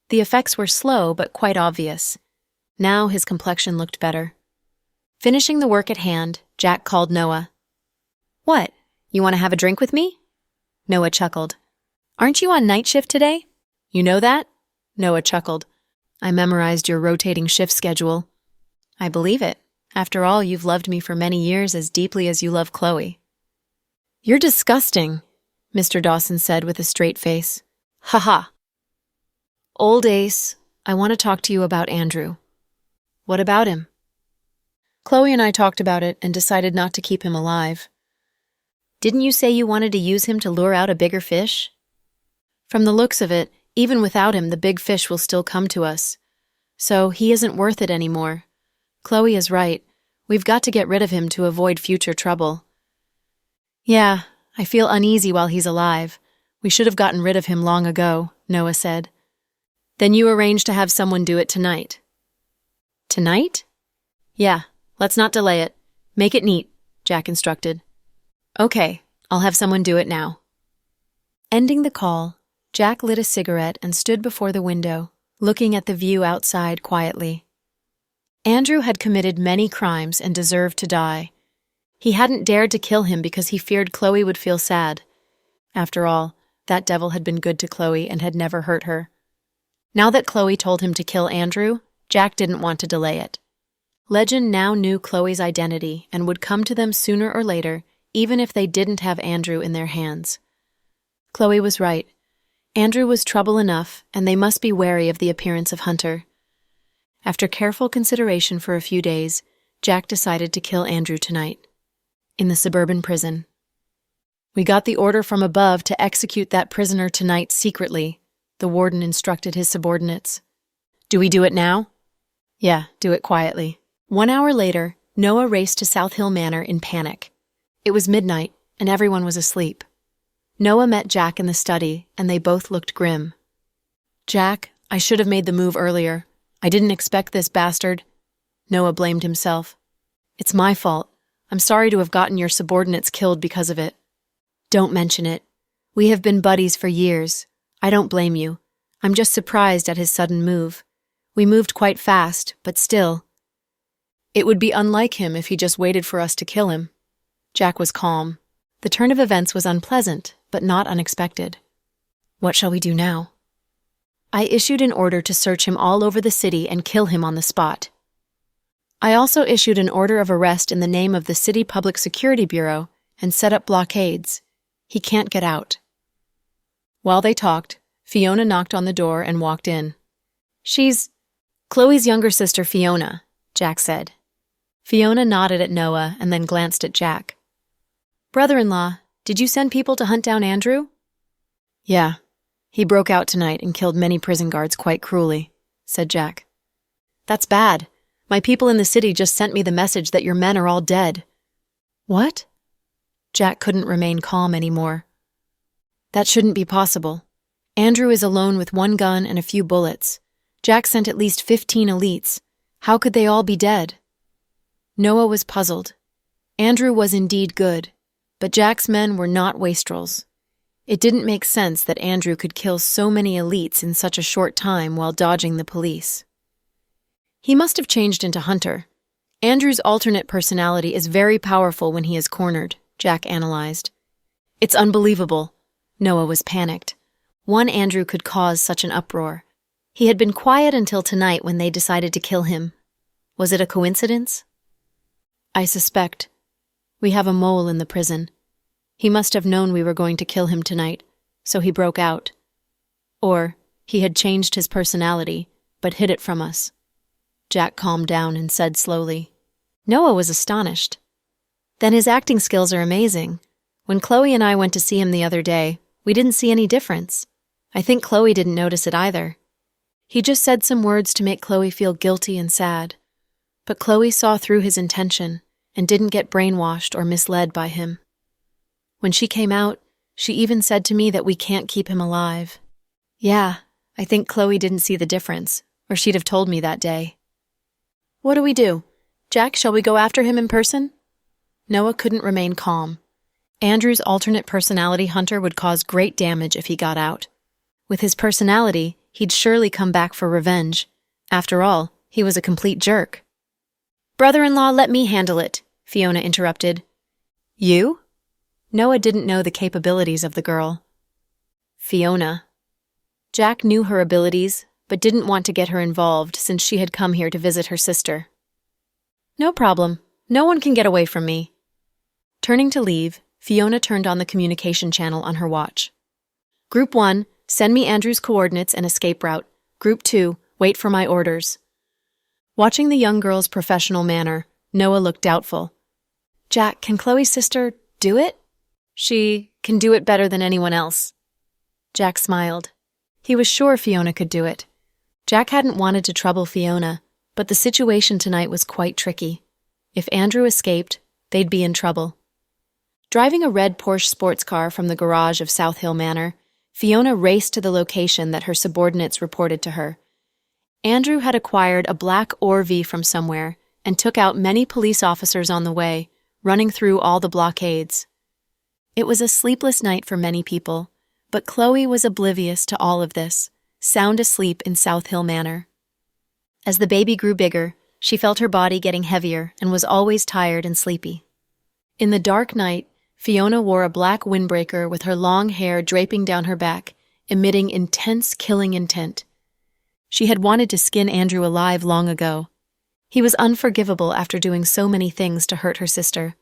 The effects were slow but quite obvious. Now his complexion looked better. Finishing the work at hand, Jack called Noah. "What? You want to have a drink with me?" Noah chuckled. "Aren't you on night shift today?" "You know that?" Noah chuckled. "I memorized your rotating shift schedule." "I believe it. After all, you've loved me for many years as deeply as you love Chloe." "You're disgusting," Mr. Dawson said with a straight face. "Ha ha." "Old Ace, I want to talk to you about Andrew." "What about him?" "Chloe and I talked about it and decided not to keep him alive." "Didn't you say you wanted to use him to lure out a bigger fish?" "From the looks of it, even without him, the big fish will still come to us. So he isn't worth it anymore. Chloe is right. We've got to get rid of him to avoid future trouble." "Yeah, I feel uneasy while he's alive. We should have gotten rid of him long ago," Noah said. "Then you arranged to have someone do it tonight." "Tonight?" "Yeah, let's not delay it. Make it neat," Jack instructed. "Okay, I'll have someone do it now." Ending the call, Jack lit a cigarette and stood before the window, looking at the view outside quietly. Andrew had committed many crimes and deserved to die. He hadn't dared to kill him because he feared Chloe would feel sad. After all, that devil had been good to Chloe and had never hurt her. Now that Chloe told him to kill Andrew, Jack didn't want to delay it. Legend now knew Chloe's identity and would come to them sooner or later, even if they didn't have Andrew in their hands. Chloe was right. Andrew was trouble enough, and they must be wary of the appearance of Hunter. After careful consideration for a few days, Jack decided to kill Andrew tonight, in the suburban prison. "We got the order from above to execute that prisoner tonight secretly," the warden instructed his subordinates. "Do we do it now?" "Yeah, do it quietly." 1 hour later, Noah raced to South Hill Manor in panic. It was midnight, and everyone was asleep. Noah met Jack in the study, and they both looked grim. "Jack, I should have made the move earlier. I didn't expect this bastard." Noah blamed himself. "It's my fault. I'm sorry to have gotten your subordinates killed because of it." "Don't mention it. We have been buddies for years. I don't blame you. I'm just surprised at his sudden move. We moved quite fast, but still." "It would be unlike him if he just waited for us to kill him." Jack was calm. The turn of events was unpleasant, but not unexpected. "What shall we do now?" "I issued an order to search him all over the city and kill him on the spot. I also issued an order of arrest in the name of the City Public Security Bureau and set up blockades. He can't get out." While they talked, Fiona knocked on the door and walked in. "She's Chloe's younger sister, Fiona," Jack said. Fiona nodded at Noah and then glanced at Jack. "Brother-in-law, did you send people to hunt down Andrew?" "Yeah. He broke out tonight and killed many prison guards quite cruelly," said Jack. "That's bad. My people in the city just sent me the message that your men are all dead." "What?" Jack couldn't remain calm anymore. "That shouldn't be possible. Andrew is alone with 1 gun and a few bullets. Jack sent at least 15 elites. How could they all be dead?" Noah was puzzled. Andrew was indeed good, but Jack's men were not wastrels. It didn't make sense that Andrew could kill so many elites in such a short time while dodging the police. He must have changed into Hunter. Andrew's alternate personality is very powerful when he is cornered, Jack analyzed. "It's unbelievable." Noah was panicked. One Andrew could cause such an uproar. He had been quiet until tonight when they decided to kill him. Was it a coincidence? "I suspect. We have a mole in the prison. He must have known we were going to kill him tonight, so he broke out. Or he had changed his personality, but hid it from us." Jack calmed down and said slowly. Noah was astonished. "Then his acting skills are amazing. When Chloe and I went to see him the other day, we didn't see any difference. I think Chloe didn't notice it either. He just said some words to make Chloe feel guilty and sad. But Chloe saw through his intention and didn't get brainwashed or misled by him. When she came out, she even said to me that we can't keep him alive. Yeah, I think Chloe didn't see the difference, or she'd have told me that day. What do we do? Jack, shall we go after him in person? Noah couldn't remain calm. Andrew's alternate personality hunter would cause great damage if he got out. With his personality, he'd surely come back for revenge. After all, he was a complete jerk. Brother-in-law, let me handle it, Fiona interrupted. You? Noah didn't know the capabilities of the girl. Fiona. Jack knew her abilities, but didn't want to get her involved since she had come here to visit her sister. No problem. No one can get away from me. Turning to leave, Fiona turned on the communication channel on her watch. Group 1, send me Andrew's coordinates and escape route. Group 2, wait for my orders. Watching the young girl's professional manner, Noah looked doubtful. Jack, can Chloe's sister do it? She can do it better than anyone else. Jack smiled. He was sure Fiona could do it. Jack hadn't wanted to trouble Fiona, but the situation tonight was quite tricky. If Andrew escaped, they'd be in trouble. Driving a red Porsche sports car from the garage of South Hill Manor, Fiona raced to the location that her subordinates reported to her. Andrew had acquired a black ORV from somewhere and took out many police officers on the way, running through all the blockades. It was a sleepless night for many people, but Chloe was oblivious to all of this, sound asleep in South Hill Manor. As the baby grew bigger, she felt her body getting heavier and was always tired and sleepy. In the dark night, Fiona wore a black windbreaker with her long hair draping down her back, emitting intense killing intent. She had wanted to skin Andrew alive long ago. He was unforgivable after doing so many things to hurt her sister.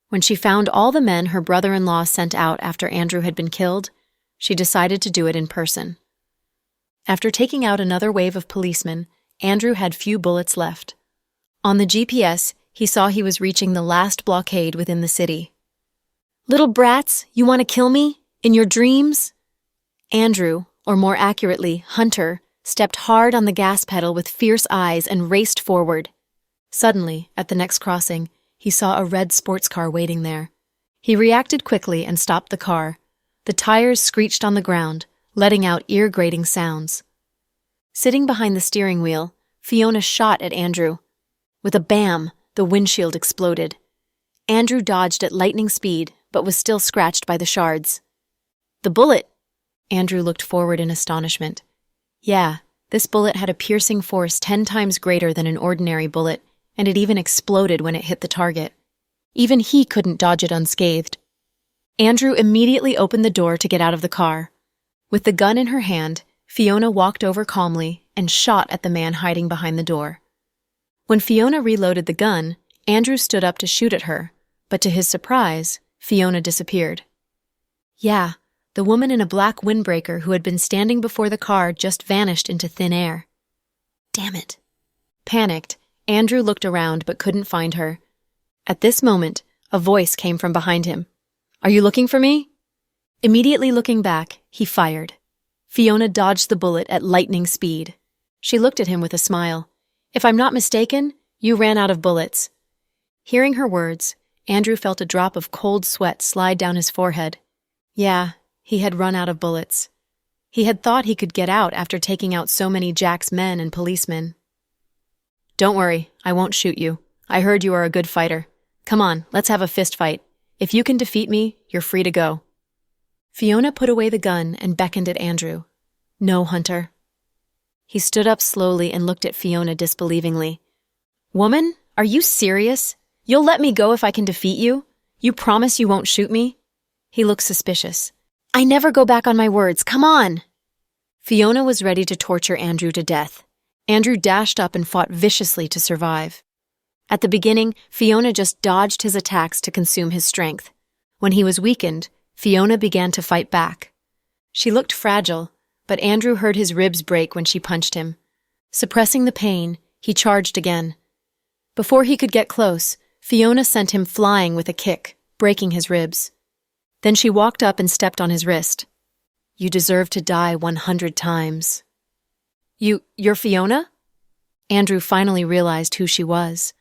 When she found all the men her brother-in-law sent out after Andrew had been killed, she decided to do it in person. After taking out another wave of policemen, Andrew had few bullets left. On the GPS, he saw he was reaching the last blockade within the city. Little brats, you want to kill me? In your dreams? Andrew, or more accurately, Hunter, stepped hard on the gas pedal with fierce eyes and raced forward. Suddenly, at the next crossing, he saw a red sports car waiting there. He reacted quickly and stopped the car. The tires screeched on the ground, letting out ear-grating sounds. Sitting behind the steering wheel, Fiona shot at Andrew. With a bam, the windshield exploded. Andrew dodged at lightning speed, but was still scratched by the shards. The bullet! Andrew looked forward in astonishment. Yeah, this bullet had a piercing force 10 times greater than an ordinary bullet, and it even exploded when it hit the target. Even he couldn't dodge it unscathed. Andrew immediately opened the door to get out of the car. With the gun in her hand, Fiona walked over calmly and shot at the man hiding behind the door. When Fiona reloaded the gun, Andrew stood up to shoot at her, but to his surprise, Fiona disappeared. Yeah, the woman in a black windbreaker who had been standing before the car just vanished into thin air. Damn it. Panicked, Andrew looked around but couldn't find her. At this moment, a voice came from behind him. Are you looking for me? Immediately looking back, he fired. Fiona dodged the bullet at lightning speed. She looked at him with a smile. If I'm not mistaken, you ran out of bullets. Hearing her words, Andrew felt a drop of cold sweat slide down his forehead. Yeah, he had run out of bullets. He had thought he could get out after taking out so many Jack's men and policemen. Don't worry, I won't shoot you. I heard you are a good fighter. Come on, let's have a fist fight. If you can defeat me, you're free to go. Fiona put away the gun and beckoned at Andrew. No, Hunter. He stood up slowly and looked at Fiona disbelievingly. Woman, are you serious? You'll let me go if I can defeat you? You promise you won't shoot me? He looked suspicious. I never go back on my words. Come on! Fiona was ready to torture Andrew to death. Andrew dashed up and fought viciously to survive. At the beginning, Fiona just dodged his attacks to consume his strength. When he was weakened, Fiona began to fight back. She looked fragile, but Andrew heard his ribs break when she punched him. Suppressing the pain, he charged again. Before he could get close, Fiona sent him flying with a kick, breaking his ribs. Then she walked up and stepped on his wrist. You deserve to die 100 times. You're Fiona? Andrew finally realized who she was.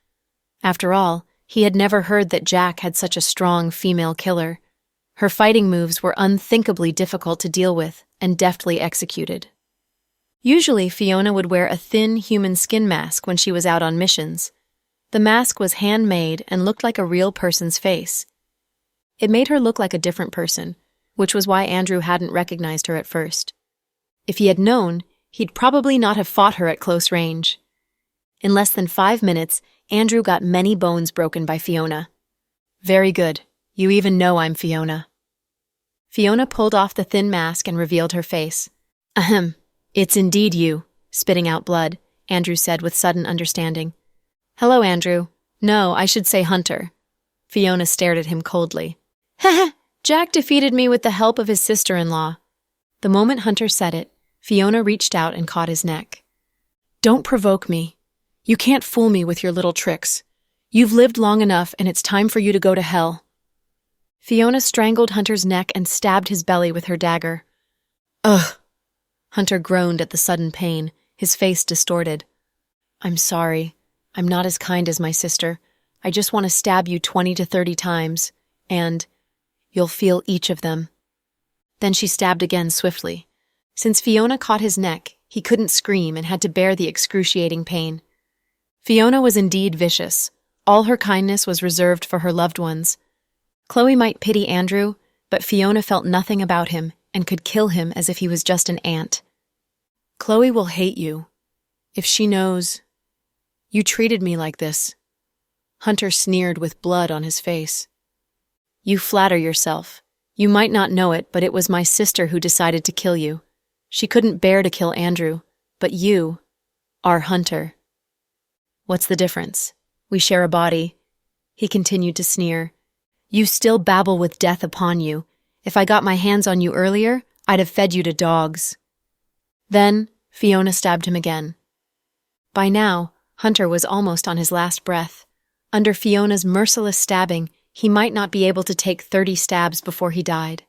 After all, he had never heard that Jack had such a strong female killer. Her fighting moves were unthinkably difficult to deal with and deftly executed. Usually, Fiona would wear a thin human skin mask when she was out on missions. The mask was handmade and looked like a real person's face. It made her look like a different person, which was why Andrew hadn't recognized her at first. If he had known, he'd probably not have fought her at close range. In less than 5 minutes, Andrew got many bones broken by Fiona. "Very good. You even know I'm Fiona." Fiona pulled off the thin mask and revealed her face. "Ahem. It's indeed you," spitting out blood, Andrew said with sudden understanding. "Hello, Andrew. No, I should say Hunter." Fiona stared at him coldly. "Heh, Jack defeated me with the help of his sister-in-law." The moment Hunter said it, Fiona reached out and caught his neck. "Don't provoke me. You can't fool me with your little tricks. You've lived long enough, and it's time for you to go to hell." Fiona strangled Hunter's neck and stabbed his belly with her dagger. "Ugh!" Hunter groaned at the sudden pain, his face distorted. "I'm sorry. I'm not as kind as my sister. I just want to stab you 20 to 30 times, and you'll feel each of them." Then she stabbed again swiftly. Since Fiona caught his neck, he couldn't scream and had to bear the excruciating pain. Fiona was indeed vicious. All her kindness was reserved for her loved ones. Chloe might pity Andrew, but Fiona felt nothing about him and could kill him as if he was just an ant. "Chloe will hate you. If she knows you treated me like this." Hunter sneered with blood on his face. "You flatter yourself. You might not know it, but it was my sister who decided to kill you. She couldn't bear to kill Andrew, but you are Hunter." "What's the difference? We share a body." He continued to sneer. "You still babble with death upon you. If I got my hands on you earlier, I'd have fed you to dogs." Then Fiona stabbed him again. By now, Hunter was almost on his last breath. Under Fiona's merciless stabbing, he might not be able to take 30 stabs before he died.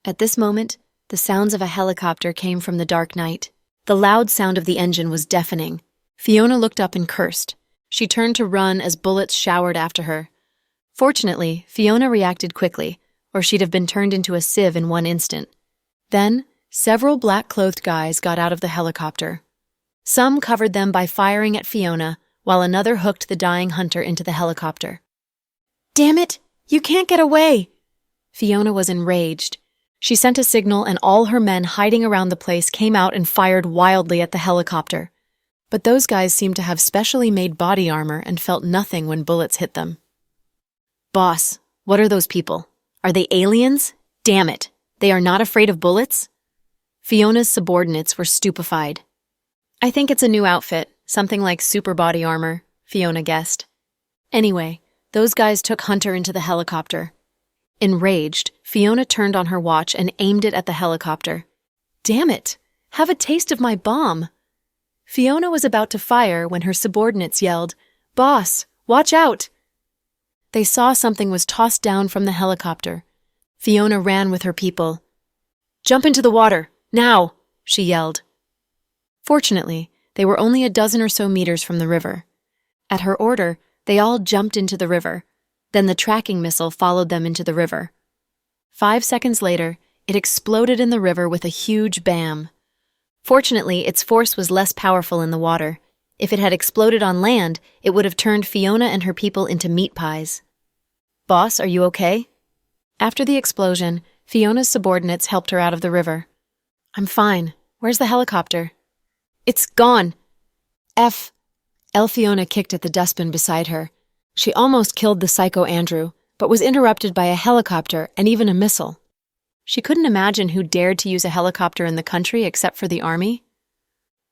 At this moment, the sounds of a helicopter came from the dark night. The loud sound of the engine was deafening. Fiona looked up and cursed. She turned to run as bullets showered after her. Fortunately, Fiona reacted quickly, or she'd have been turned into a sieve in one instant. Then, several black-clothed guys got out of the helicopter. Some covered them by firing at Fiona, while another hooked the dying Hunter into the helicopter. "Damn it! You can't get away!" Fiona was enraged. She sent a signal and all her men hiding around the place came out and fired wildly at the helicopter. But those guys seemed to have specially made body armor and felt nothing when bullets hit them. "Boss, what are those people? Are they aliens? Damn it! They are not afraid of bullets?" Fiona's subordinates were stupefied. "I think it's a new outfit, something like super body armor," Fiona guessed. Anyway, those guys took Hunter into the helicopter. Enraged, Fiona turned on her watch and aimed it at the helicopter. "Damn it! Have a taste of my bomb!" Fiona was about to fire when her subordinates yelled, "Boss, watch out!" They saw something was tossed down from the helicopter. Fiona ran with her people. "Jump into the water, now!" she yelled. Fortunately, they were only a dozen or so meters from the river. At her order, they all jumped into the river. Then the tracking missile followed them into the river. 5 seconds later, it exploded in the river with a huge bam. Fortunately, its force was less powerful in the water. If it had exploded on land, it would have turned Fiona and her people into meat pies. "Boss, are you okay?" After the explosion, Fiona's subordinates helped her out of the river. "I'm fine. Where's the helicopter?" "It's gone." Fiona kicked at the dustbin beside her. She almost killed the psycho Andrew, but was interrupted by a helicopter and even a missile. She couldn't imagine who dared to use a helicopter in the country except for the army.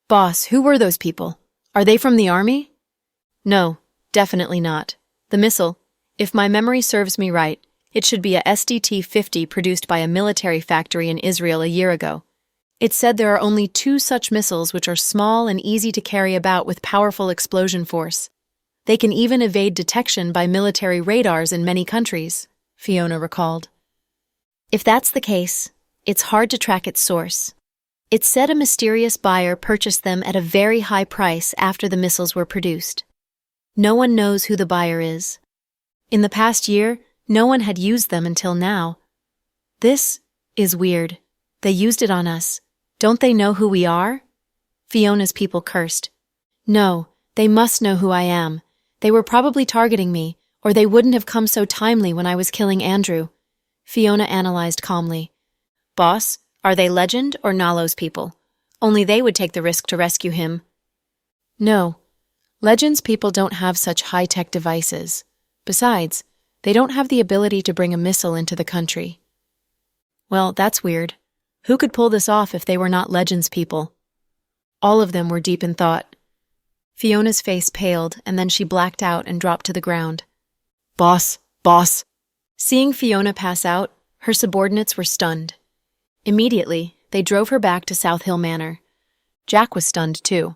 "Boss, who were those people? Are they from the army?" "No, definitely not. The missile, if my memory serves me right, it should be a SDT-50 produced by a military factory in Israel a year ago. It said there are only 2 such missiles which are small and easy to carry about with powerful explosion force. They can even evade detection by military radars in many countries," Fiona recalled. "If that's the case, it's hard to track its source. It said a mysterious buyer purchased them at a very high price after the missiles were produced. No one knows who the buyer is. In the past year, no one had used them until now. This is weird. They used it on us. Don't they know who we are?" Fiona's people cursed. No, they must know who I am. They were probably targeting me, or they wouldn't have come so timely when I was killing Andrew. Fiona analyzed calmly. Boss, are they Legend or Nalo's people? Only they would take the risk to rescue him. No. Legend's people don't have such high-tech devices. Besides, they don't have the ability to bring a missile into the country. Well, that's weird. Who could pull this off if they were not Legend's people? All of them were deep in thought. Fiona's face paled, and then she blacked out and dropped to the ground. Boss! Boss! Seeing Fiona pass out, her subordinates were stunned. Immediately, they drove her back to South Hill Manor. Jack was stunned, too.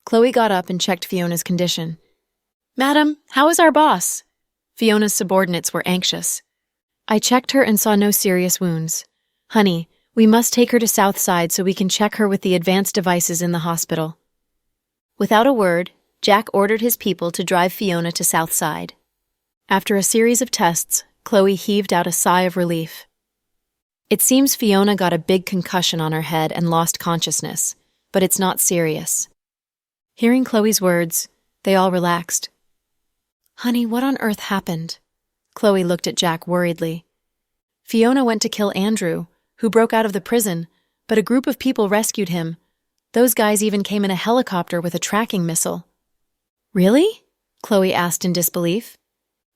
Chloe got up and checked Fiona's condition. Madam, how is our boss? Fiona's subordinates were anxious. I checked her and saw no serious wounds. Honey, we must take her to Southside so we can check her with the advanced devices in the hospital. Without a word, Jack ordered his people to drive Fiona to Southside. After a series of tests, Chloe heaved out a sigh of relief. It seems Fiona got a big concussion on her head and lost consciousness, but it's not serious. Hearing Chloe's words, they all relaxed. Honey, what on earth happened? Chloe looked at Jack worriedly. Fiona went to kill Andrew, who broke out of the prison, but a group of people rescued him. Those guys even came in a helicopter with a tracking missile. Really? Chloe asked in disbelief.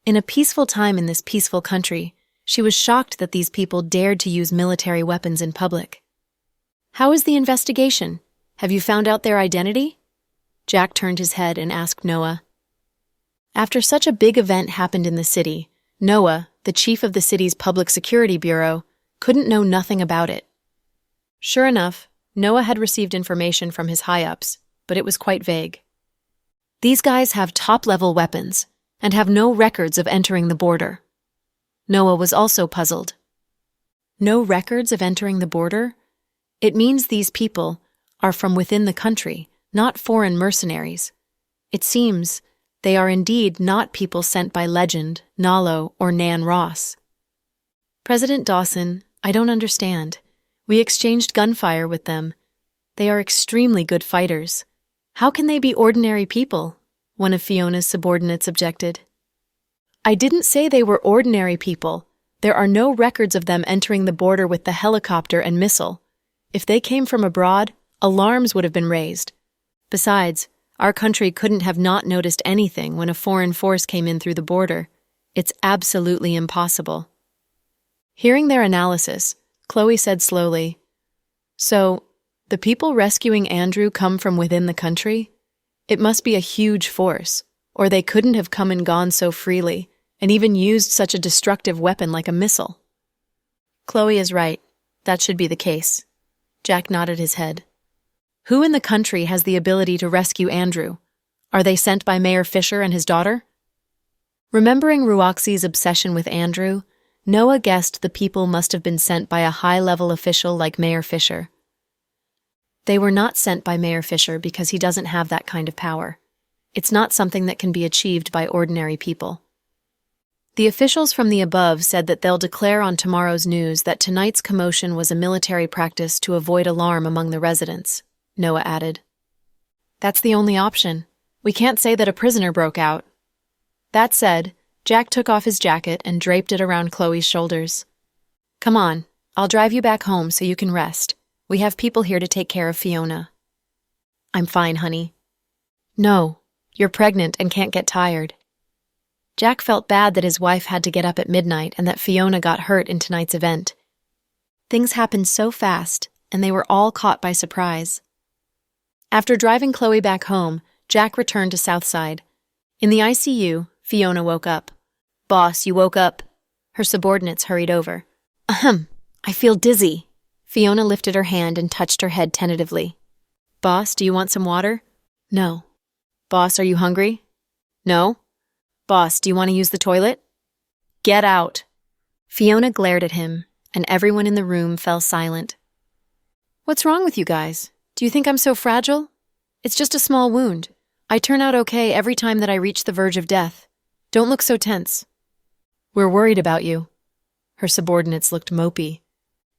In a peaceful time in this peaceful country, she was shocked that these people dared to use military weapons in public. How is the investigation? Have you found out their identity? Jack turned his head and asked Noah. After such a big event happened in the city, Noah, the chief of the city's public security bureau, couldn't know nothing about it. Sure enough, Noah had received information from his high-ups, but it was quite vague. These guys have top-level weapons and have no records of entering the border. Noah was also puzzled. No records of entering the border? It means these people are from within the country, not foreign mercenaries. It seems they are indeed not people sent by Legend, Nalo, or Nan Ross. President Dawson, I don't understand. We exchanged gunfire with them. They are extremely good fighters. How can they be ordinary people? One of Fiona's subordinates objected. I didn't say they were ordinary people. There are no records of them entering the border with the helicopter and missile. If they came from abroad, alarms would have been raised. Besides, our country couldn't have not noticed anything when a foreign force came in through the border. It's absolutely impossible. Hearing their analysis, Chloe said slowly, So, the people rescuing Andrew come from within the country? It must be a huge force, or they couldn't have come and gone so freely, and even used such a destructive weapon like a missile. Chloe is right. That should be the case. Jack nodded his head. Who in the country has the ability to rescue Andrew? Are they sent by Mayor Fisher and his daughter? Remembering Ruoxi's obsession with Andrew, Noah guessed the people must have been sent by a high-level official like Mayor Fisher. They were not sent by Mayor Fisher because he doesn't have that kind of power. It's not something that can be achieved by ordinary people. The officials from the above said that they'll declare on tomorrow's news that tonight's commotion was a military practice to avoid alarm among the residents, Noah added. That's the only option. We can't say that a prisoner broke out. That said, Jack took off his jacket and draped it around Chloe's shoulders. Come on, I'll drive you back home so you can rest. We have people here to take care of Fiona. I'm fine, honey. No, you're pregnant and can't get tired. Jack felt bad that his wife had to get up at midnight and that Fiona got hurt in tonight's event. Things happened so fast, and they were all caught by surprise. After driving Chloe back home, Jack returned to Southside. In the ICU, Fiona woke up. Boss, you woke up. Her subordinates hurried over. Ahem, I feel dizzy. Fiona lifted her hand and touched her head tentatively. Boss, do you want some water? No. Boss, are you hungry? No. Boss, do you want to use the toilet? Get out. Fiona glared at him, and everyone in the room fell silent. What's wrong with you guys? Do you think I'm so fragile? It's just a small wound. I turn out okay every time that I reach the verge of death. Don't look so tense. We're worried about you. Her subordinates looked mopey.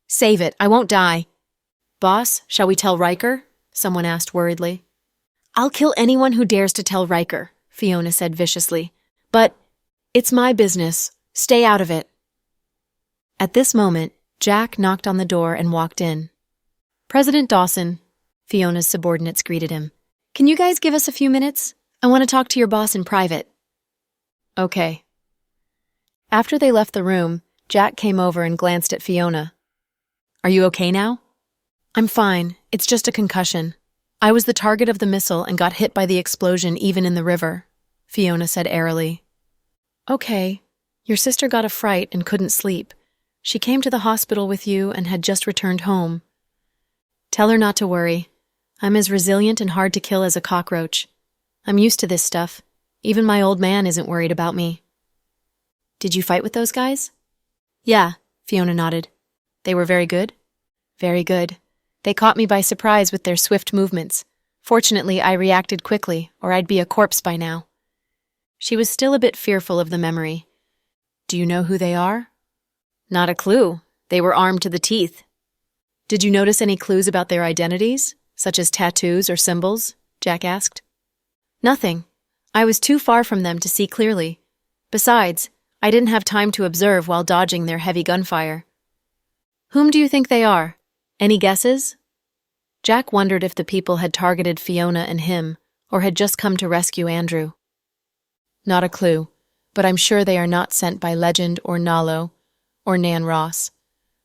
Save it, I won't die. Boss, shall we tell Riker? someone asked worriedly. I'll kill anyone who dares to tell Riker, Fiona said viciously. But it's my business. Stay out of it. At this moment, Jack knocked on the door and walked in. President Dawson, Fiona's subordinates greeted him. Can you guys give us a few minutes? I want to talk to your boss in private. Okay. After they left the room, Jack came over and glanced at Fiona. Are you okay now? I'm fine. It's just a concussion. I was the target of the missile and got hit by the explosion even in the river, Fiona said airily. Okay. Your sister got a fright and couldn't sleep. She came to the hospital with you and had just returned home. Tell her not to worry. I'm as resilient and hard to kill as a cockroach. I'm used to this stuff. Even my old man isn't worried about me. Did you fight with those guys? Yeah, Fiona nodded. They were very good? Very good. They caught me by surprise with their swift movements. Fortunately, I reacted quickly, or I'd be a corpse by now. She was still a bit fearful of the memory. Do you know who they are? Not a clue. They were armed to the teeth. Did you notice any clues about their identities, such as tattoos or symbols? Jack asked. Nothing. I was too far from them to see clearly. Besides, I didn't have time to observe while dodging their heavy gunfire. Whom do you think they are? Any guesses? Jack wondered if the people had targeted Fiona and him, or had just come to rescue Andrew. Not a clue, but I'm sure they are not sent by Legend or Nalo, or Nan Ross.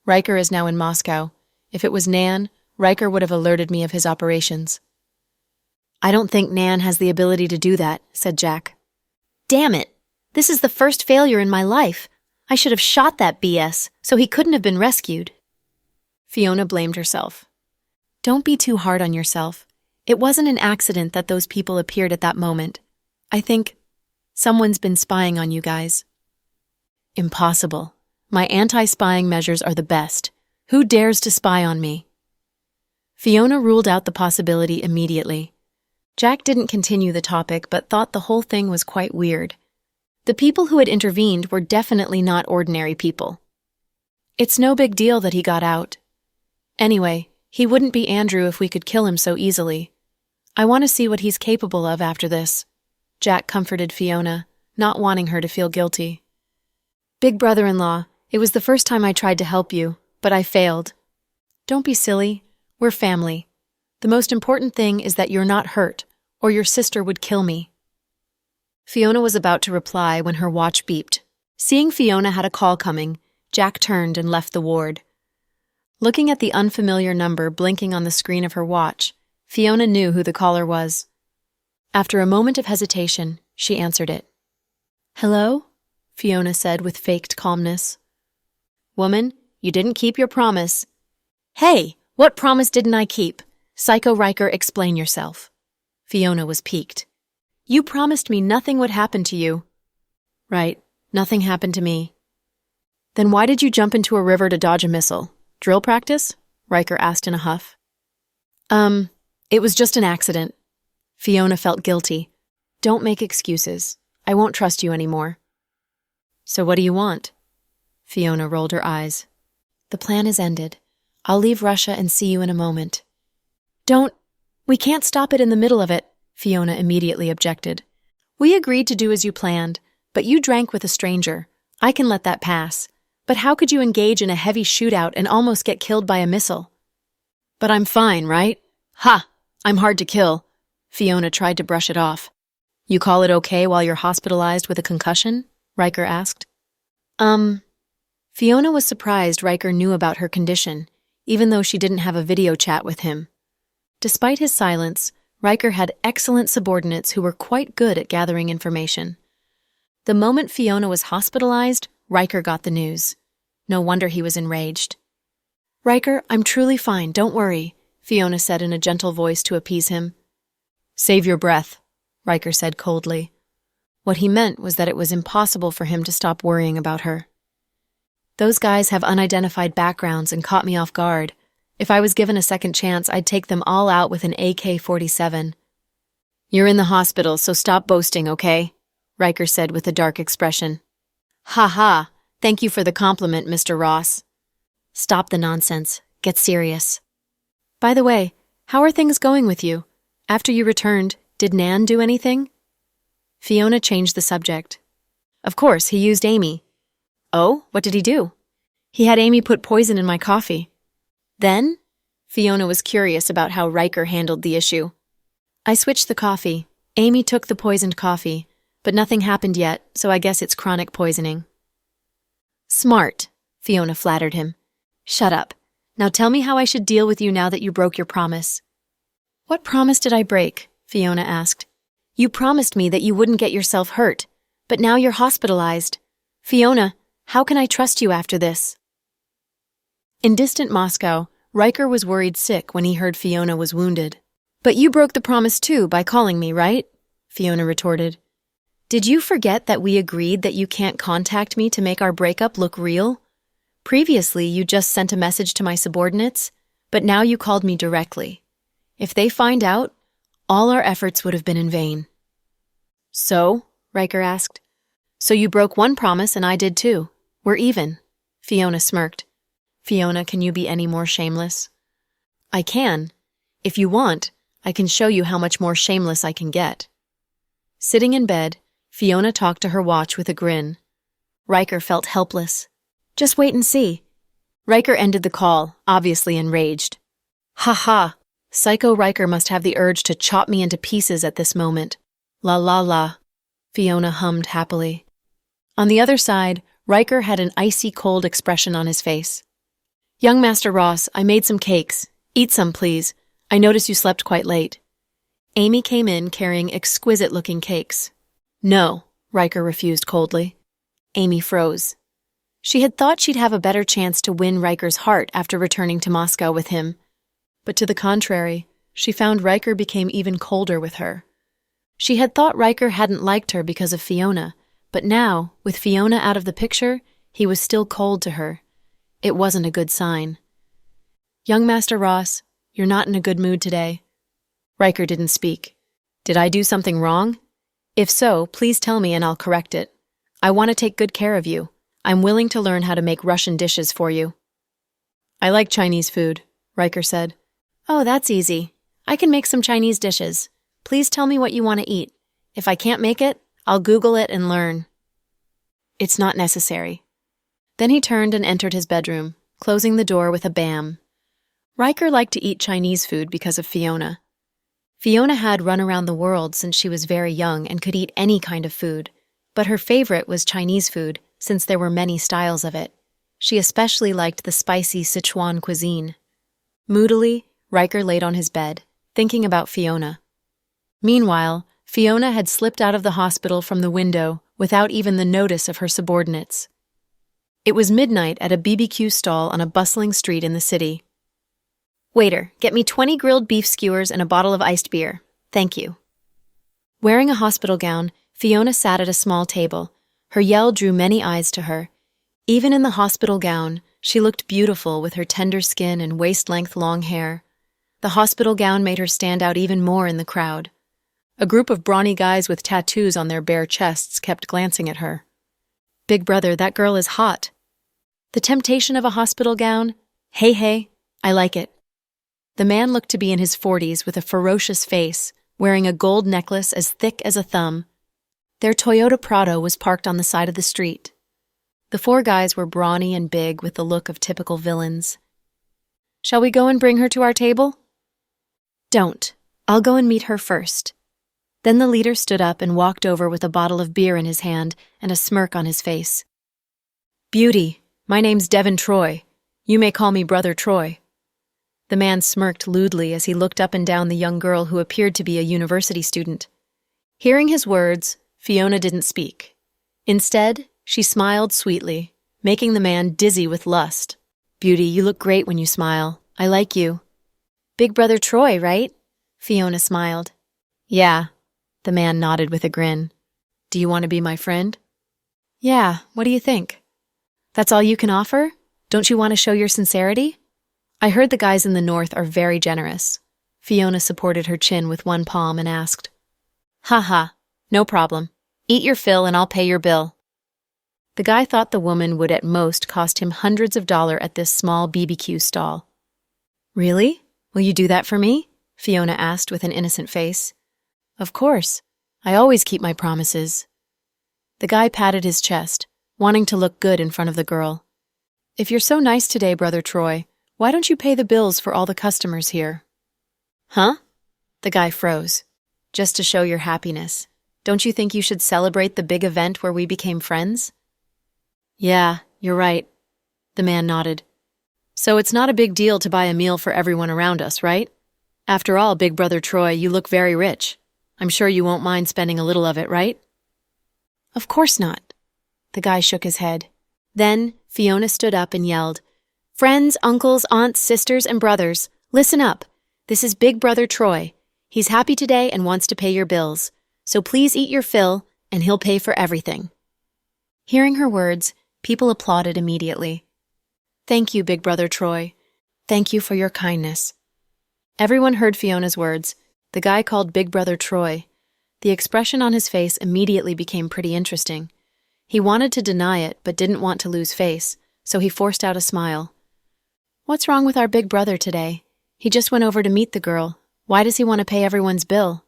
Riker is now in Moscow. If it was Nan, Riker would have alerted me of his operations. I don't think Nan has the ability to do that, said Jack. Damn it! This is the first failure in my life. I should have shot that BS, so he couldn't have been rescued. Fiona blamed herself. Don't be too hard on yourself. It wasn't an accident that those people appeared at that moment. I think someone's been spying on you guys. Impossible. My anti-spying measures are the best. Who dares to spy on me? Fiona ruled out the possibility immediately. Jack didn't continue the topic, but thought the whole thing was quite weird. The people who had intervened were definitely not ordinary people. It's no big deal that he got out. Anyway, he wouldn't be Andrew if we could kill him so easily. I want to see what he's capable of after this. Jack comforted Fiona, not wanting her to feel guilty. Big brother-in-law, it was the first time I tried to help you, but I failed. Don't be silly. We're family. The most important thing is that you're not hurt, or your sister would kill me. Fiona was about to reply when her watch beeped. Seeing Fiona had a call coming, Jack turned and left the ward. Looking at the unfamiliar number blinking on the screen of her watch, Fiona knew who the caller was. After a moment of hesitation, she answered it. Hello? Fiona said with faked calmness. Woman, you didn't keep your promise. Hey, what promise didn't I keep? Psycho Riker, explain yourself. Fiona was piqued. You promised me nothing would happen to you. Right, nothing happened to me. Then why did you jump into a river to dodge a missile? Drill practice? Riker asked in a huff. It was just an accident. Fiona felt guilty. Don't make excuses. I won't trust you anymore. So what do you want? Fiona rolled her eyes. The plan is ended. I'll leave Russia and see you in a moment. We can't stop it in the middle of it, Fiona immediately objected. We agreed to do as you planned, but you drank with a stranger. I can let that pass. But how could you engage in a heavy shootout and almost get killed by a missile? But I'm fine, right? Ha! I'm hard to kill. Fiona tried to brush it off. You call it okay while you're hospitalized with a concussion? Riker asked. Fiona was surprised Riker knew about her condition, even though she didn't have a video chat with him. Despite his silence, Riker had excellent subordinates who were quite good at gathering information. The moment Fiona was hospitalized, Riker got the news. No wonder he was enraged. Riker, I'm truly fine, don't worry, Fiona said in a gentle voice to appease him. Save your breath, Riker said coldly. What he meant was that it was impossible for him to stop worrying about her. Those guys have unidentified backgrounds and caught me off guard. If I was given a second chance, I'd take them all out with an AK-47. You're in the hospital, so stop boasting, okay? Riker said with a dark expression. Ha ha, thank you for the compliment, Mr. Ross. Stop the nonsense. Get serious. By the way, How are things going with you? After you returned, did Nan do anything? Fiona changed the subject. Of course, he used Amy. Oh, what did he do? He had Amy put poison in my coffee. Then? Fiona was curious about how Riker handled the issue. I switched the coffee. Amy took the poisoned coffee, but nothing happened yet, so I guess it's chronic poisoning. Smart, Fiona flattered him. Shut up. Now tell me how I should deal with you now that you broke your promise. What promise did I break? Fiona asked. You promised me that you wouldn't get yourself hurt, but now you're hospitalized. Fiona, how can I trust you after this? In distant Moscow, Riker was worried sick when he heard Fiona was wounded. But you broke the promise too by calling me, right? Fiona retorted. Did you forget that we agreed that you can't contact me to make our breakup look real? Previously, you just sent a message to my subordinates, but now you called me directly. If they find out, all our efforts would have been in vain. So? Riker asked. So you broke one promise and I did too. We're even. Fiona smirked. Fiona, can you be any more shameless? I can. If you want, I can show you how much more shameless I can get. Sitting in bed, Fiona talked to her watch with a grin. Riker felt helpless. Just wait and see. Riker ended the call, obviously enraged. Ha ha! Psycho Riker must have the urge to chop me into pieces at this moment. La la la. Fiona hummed happily. On the other side, Riker had an icy cold expression on his face. Young Master Ross, I made some cakes. Eat some, please. I notice you slept quite late. Amy came in carrying exquisite-looking cakes. No, Riker refused coldly. Amy froze. She had thought she'd have a better chance to win Riker's heart after returning to Moscow with him. But to the contrary, she found Riker became even colder with her. She had thought Riker hadn't liked her because of Fiona, but now, with Fiona out of the picture, he was still cold to her. It wasn't a good sign. Young Master Ross, you're not in a good mood today. Riker didn't speak. Did I do something wrong? If so, please tell me and I'll correct it. I want to take good care of you. I'm willing to learn how to make Russian dishes for you. I like Chinese food, Riker said. Oh, that's easy. I can make some Chinese dishes. Please tell me what you want to eat. If I can't make it, I'll Google it and learn. It's not necessary. Then he turned and entered his bedroom, closing the door with a bam. Riker liked to eat Chinese food because of Fiona. Fiona had run around the world since she was very young and could eat any kind of food, but her favorite was Chinese food since there were many styles of it. She especially liked the spicy Sichuan cuisine. Moodily, Riker laid on his bed, thinking about Fiona. Meanwhile, Fiona had slipped out of the hospital from the window without even the notice of her subordinates. It was midnight at a BBQ stall on a bustling street in the city. Waiter, get me 20 grilled beef skewers and a bottle of iced beer. Thank you. Wearing a hospital gown, Fiona sat at a small table. Her yell drew many eyes to her. Even in the hospital gown, she looked beautiful with her tender skin and waist-length long hair. The hospital gown made her stand out even more in the crowd. A group of brawny guys with tattoos on their bare chests kept glancing at her. Big brother, that girl is hot. The temptation of a hospital gown? Hey, I like it. The man looked to be in his 40s with a ferocious face, wearing a gold necklace as thick as a thumb. Their Toyota Prado was parked on the side of the street. The four guys were brawny and big with the look of typical villains. Shall we go and bring her to our table? Don't. I'll go and meet her first. Then the leader stood up and walked over with a bottle of beer in his hand and a smirk on his face. Beauty, my name's Devon Troy. You may call me Brother Troy. The man smirked lewdly as he looked up and down the young girl who appeared to be a university student. Hearing his words, Fiona didn't speak. Instead, she smiled sweetly, making the man dizzy with lust. Beauty, you look great when you smile. I like you. Big Brother Troy, right? Fiona smiled. Yeah. The man nodded with a grin. Do you want to be my friend? Yeah, what do you think? That's all you can offer? Don't you want to show your sincerity? I heard the guys in the north are very generous. Fiona supported her chin with one palm and asked. Ha, no problem. Eat your fill and I'll pay your bill. The guy thought the woman would at most cost him hundreds of dollars at this small BBQ stall. Really? Will you do that for me? Fiona asked with an innocent face. Of course. I always keep my promises. The guy patted his chest, wanting to look good in front of the girl. If you're so nice today, Brother Troy, why don't you pay the bills for all the customers here? Huh? The guy froze. Just to show your happiness. Don't you think you should celebrate the big event where we became friends? Yeah, you're right. The man nodded. So it's not a big deal to buy a meal for everyone around us, right? After all, Big Brother Troy, you look very rich. I'm sure you won't mind spending a little of it, right? Of course not. The guy shook his head. Then Fiona stood up and yelled, Friends, uncles, aunts, sisters, and brothers, listen up. This is Big Brother Troy. He's happy today and wants to pay your bills. So please eat your fill, and he'll pay for everything. Hearing her words, people applauded immediately. Thank you, Big Brother Troy. Thank you for your kindness. Everyone heard Fiona's words. The guy called Big Brother Troy. The expression on his face immediately became pretty interesting. He wanted to deny it, but didn't want to lose face, so he forced out a smile. What's wrong with our big brother today? He just went over to meet the girl. Why does he want to pay everyone's bill?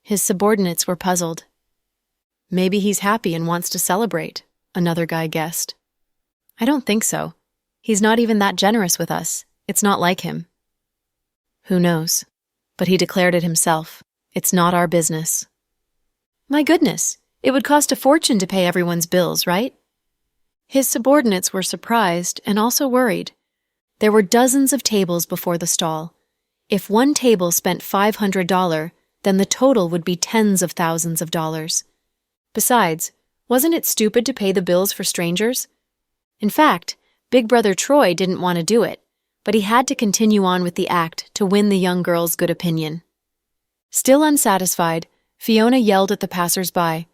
His subordinates were puzzled. Maybe he's happy and wants to celebrate, another guy guessed. I don't think so. He's not even that generous with us. It's not like him. Who knows? But he declared it himself. It's not our business. My goodness, it would cost a fortune to pay everyone's bills, right? His subordinates were surprised and also worried. There were dozens of tables before the stall. If one table spent $500, then the total would be tens of thousands of dollars. Besides, wasn't it stupid to pay the bills for strangers? In fact, Big Brother Troy didn't want to do it, but he had to continue on with the act to win the young girl's good opinion. Still unsatisfied, Fiona yelled at the passers-by,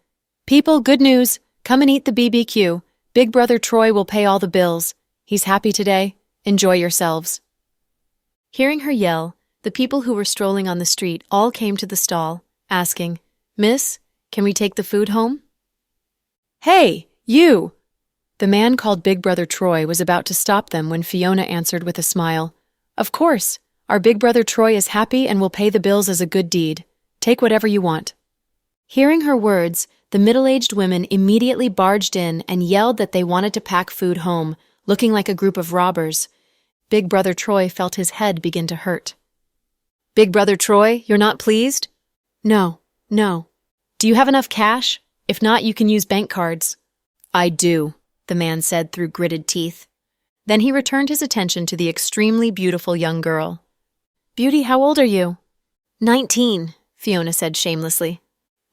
People, good news! Come and eat the BBQ. Big Brother Troy will pay all the bills. He's happy today. Enjoy yourselves. Hearing her yell, the people who were strolling on the street all came to the stall, asking, Miss, can we take the food home? Hey, you! The man called Big Brother Troy was about to stop them when Fiona answered with a smile. Of course, our Big Brother Troy is happy and will pay the bills as a good deed. Take whatever you want. Hearing her words, the middle-aged women immediately barged in and yelled that they wanted to pack food home, looking like a group of robbers. Big Brother Troy felt his head begin to hurt. Big Brother Troy, you're not pleased? No. Do you have enough cash? If not, you can use bank cards. I do, the man said through gritted teeth. Then he returned his attention to the extremely beautiful young girl. Beauty, how old are you? 19, Fiona said shamelessly.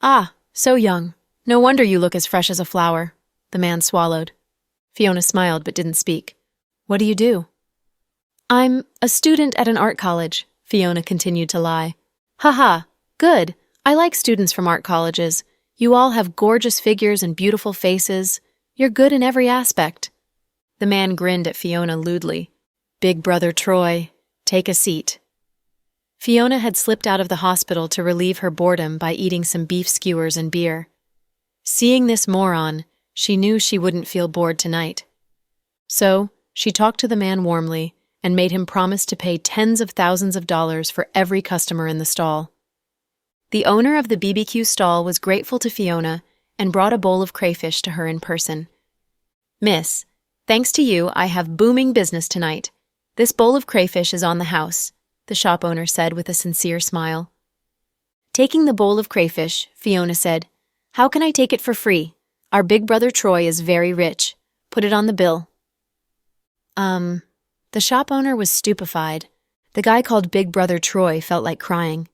Ah, so young. No wonder you look as fresh as a flower. The man swallowed. Fiona smiled but didn't speak. What do you do? I'm a student at an art college, Fiona continued to lie. Haha, good. I like students from art colleges. You all have gorgeous figures and beautiful faces. You're good in every aspect. The man grinned at Fiona lewdly. Big Brother Troy, take a seat. Fiona had slipped out of the hospital to relieve her boredom by eating some beef skewers and beer. Seeing this moron, she knew she wouldn't feel bored tonight. So, she talked to the man warmly and made him promise to pay tens of thousands of dollars for every customer in the stall. The owner of the BBQ stall was grateful to Fiona and brought a bowl of crayfish to her in person. Miss, thanks to you, I have booming business tonight. This bowl of crayfish is on the house, the shop owner said with a sincere smile. Taking the bowl of crayfish, Fiona said, How can I take it for free? Our Big Brother Troy is very rich. Put it on the bill. The shop owner was stupefied. The guy called Big Brother Troy felt like crying.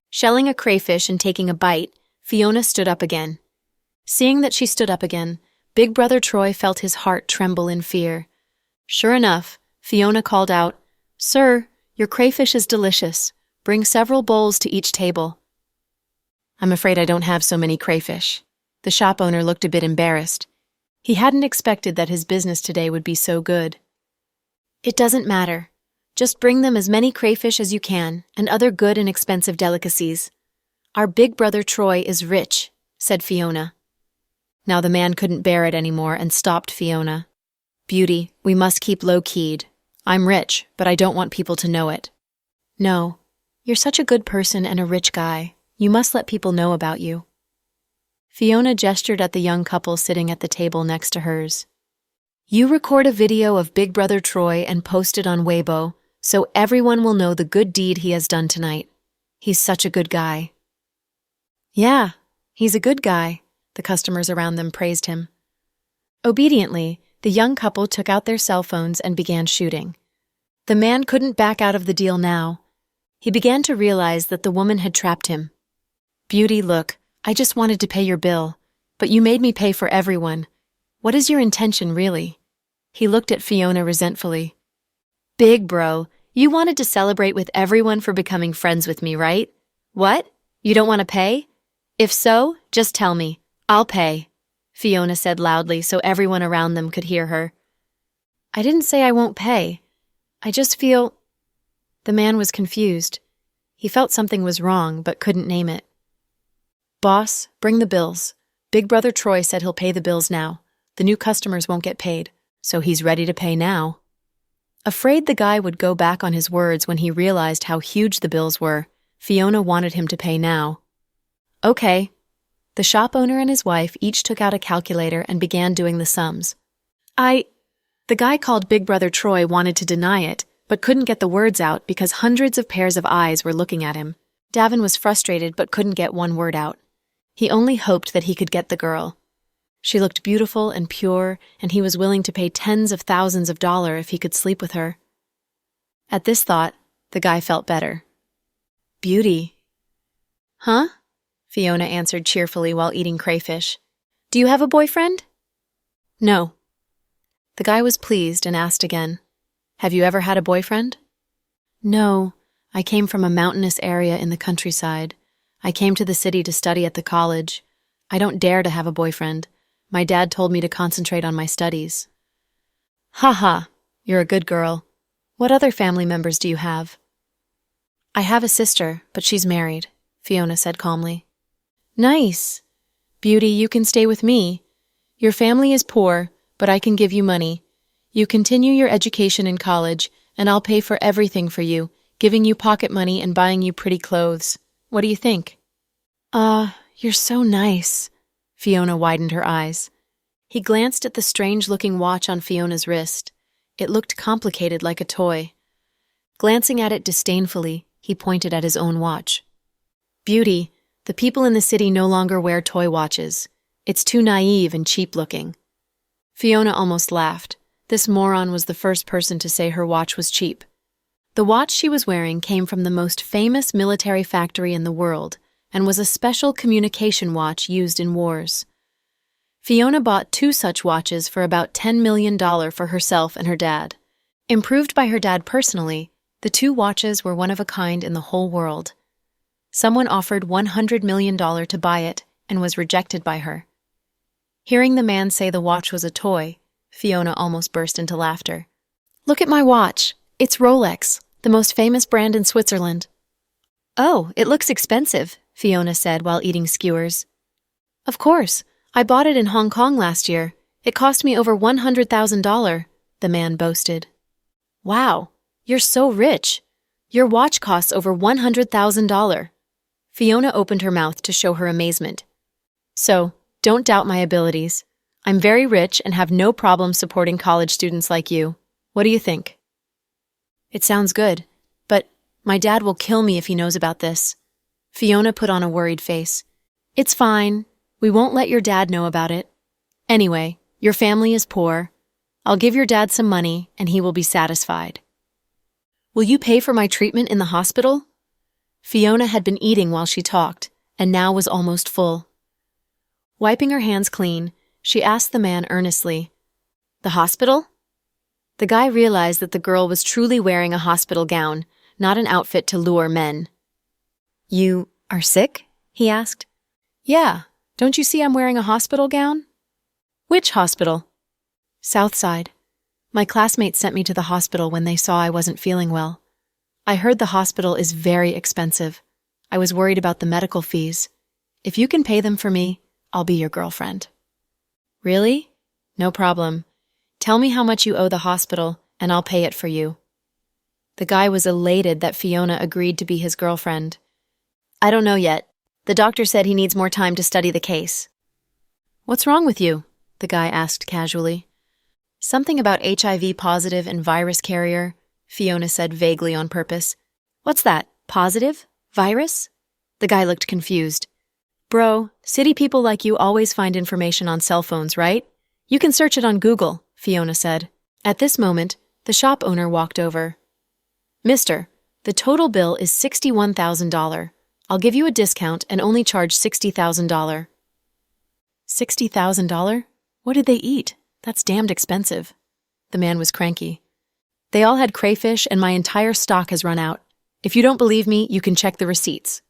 Shelling a crayfish and taking a bite, Fiona stood up again. Seeing that she stood up again, Big Brother Troy felt his heart tremble in fear. Sure enough, Fiona called out, Sir, your crayfish is delicious. Bring several bowls to each table. I'm afraid I don't have so many crayfish. The shop owner looked a bit embarrassed. He hadn't expected that his business today would be so good. It doesn't matter. Just bring them as many crayfish as you can and other good and expensive delicacies. Our Big Brother Troy is rich, said Fiona. Now the man couldn't bear it anymore and stopped Fiona. Beauty, we must keep low-keyed. I'm rich, but I don't want people to know it. No, You're such a good person and a rich guy. You must let people know about you. Fiona gestured at the young couple sitting at the table next to hers. You record a video of Big Brother Troy and post it on Weibo, so everyone will know the good deed he has done tonight. He's such a good guy. Yeah, he's a good guy, the customers around them praised him. Obediently, the young couple took out their cell phones and began shooting. The man couldn't back out of the deal now. He began to realize that the woman had trapped him. Beauty, look, I just wanted to pay your bill, but you made me pay for everyone. What is your intention, really? He looked at Fiona resentfully. Big bro, you wanted to celebrate with everyone for becoming friends with me, right? What? You don't want to pay? If so, just tell me. I'll pay, Fiona said loudly so everyone around them could hear her. I didn't say I won't pay. I just feel... The man was confused. He felt something was wrong, but couldn't name it. Boss, bring the bills. Big Brother Troy said he'll pay the bills now. The new customers won't get paid, so he's ready to pay now. Afraid the guy would go back on his words when he realized how huge the bills were, Fiona wanted him to pay now. Okay. The shop owner and his wife each took out a calculator and began doing the sums. The guy called Big Brother Troy wanted to deny it, but couldn't get the words out because hundreds of pairs of eyes were looking at him. Davin was frustrated but couldn't get one word out. He only hoped that he could get the girl. She looked beautiful and pure, and he was willing to pay tens of thousands of dollars if he could sleep with her. At this thought, the guy felt better. Beauty. Huh? Fiona answered cheerfully while eating crayfish. Do you have a boyfriend? No. The guy was pleased and asked again. Have you ever had a boyfriend? No. I came from a mountainous area in the countryside. I came to the city to study at the college. I don't dare to have a boyfriend. My dad told me to concentrate on my studies. Ha ha, you're a good girl. What other family members do you have? I have a sister, but she's married, Fiona said calmly. Nice. Beauty, you can stay with me. Your family is poor, but I can give you money. You continue your education in college, and I'll pay for everything for you, giving you pocket money and buying you pretty clothes. What do you think? You're so nice. Fiona widened her eyes. He glanced at the strange-looking watch on Fiona's wrist. It looked complicated like a toy. Glancing at it disdainfully, he pointed at his own watch. Beauty, the people in the city no longer wear toy watches. It's too naive and cheap-looking. Fiona almost laughed. This moron was the first person to say her watch was cheap. The watch she was wearing came from the most famous military factory in the world and was a special communication watch used in wars. Fiona bought 2 such watches for about $10 million for herself and her dad. Improved by her dad personally, the 2 watches were one of a kind in the whole world. Someone offered $100 million to buy it and was rejected by her. Hearing the man say the watch was a toy, Fiona almost burst into laughter. Look at my watch. It's Rolex, the most famous brand in Switzerland. Oh, it looks expensive, Fiona said while eating skewers. Of course. I bought it in Hong Kong last year. It cost me over $100,000, the man boasted. Wow, you're so rich. Your watch costs over $100,000. Fiona opened her mouth to show her amazement. So, don't doubt my abilities. I'm very rich and have no problem supporting college students like you. What do you think? It sounds good, but my dad will kill me if he knows about this. Fiona put on a worried face. It's fine. We won't let your dad know about it. Anyway, your family is poor. I'll give your dad some money and he will be satisfied. Will you pay for my treatment in the hospital? Fiona had been eating while she talked and now was almost full. Wiping her hands clean, she asked the man earnestly, The hospital? The guy realized that the girl was truly wearing a hospital gown, not an outfit to lure men. You are sick? He asked. Yeah, don't you see I'm wearing a hospital gown? Which hospital? Southside. My classmates sent me to the hospital when they saw I wasn't feeling well. I heard the hospital is very expensive. I was worried about the medical fees. If you can pay them for me, I'll be your girlfriend. Really? No problem. Tell me how much you owe the hospital, and I'll pay it for you. The guy was elated that Fiona agreed to be his girlfriend. I don't know yet. The doctor said he needs more time to study the case. What's wrong with you? The guy asked casually. Something about HIV positive and virus carrier, Fiona said vaguely on purpose. What's that? Positive? Virus? The guy looked confused. Bro, city people like you always find information on cell phones, right? You can search it on Google, Fiona said. At this moment, the shop owner walked over. Mister, the total bill is $61,000. I'll give you a discount and only charge $60,000. $60,000? What did they eat? That's damned expensive. The man was cranky. They all had crayfish and my entire stock has run out. If you don't believe me, you can check the receipts.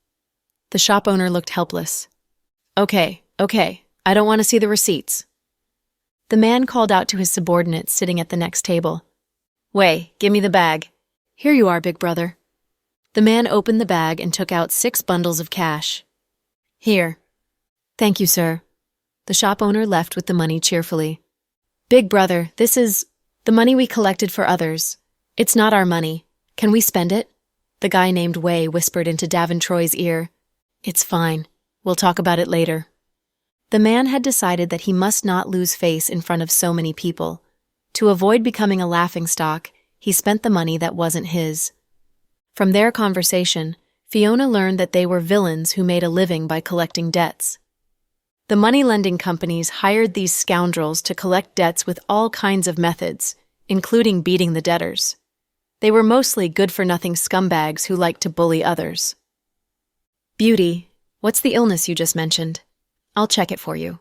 The shop owner looked helpless. Okay, I don't want to see the receipts. The man called out to his subordinate sitting at the next table. Wei, give me the bag. Here you are, big brother. The man opened the bag and took out 6 bundles of cash. Here. Thank you, sir. The shop owner left with the money cheerfully. Big brother, this is the money we collected for others. It's not our money. Can we spend it? The guy named Wei whispered into Davin-Troy's ear. It's fine. We'll talk about it later. The man had decided that he must not lose face in front of so many people. To avoid becoming a laughingstock, he spent the money that wasn't his. From their conversation, Fiona learned that they were villains who made a living by collecting debts. The money-lending companies hired these scoundrels to collect debts with all kinds of methods, including beating the debtors. They were mostly good-for-nothing scumbags who liked to bully others. Beauty, what's the illness you just mentioned? I'll check it for you.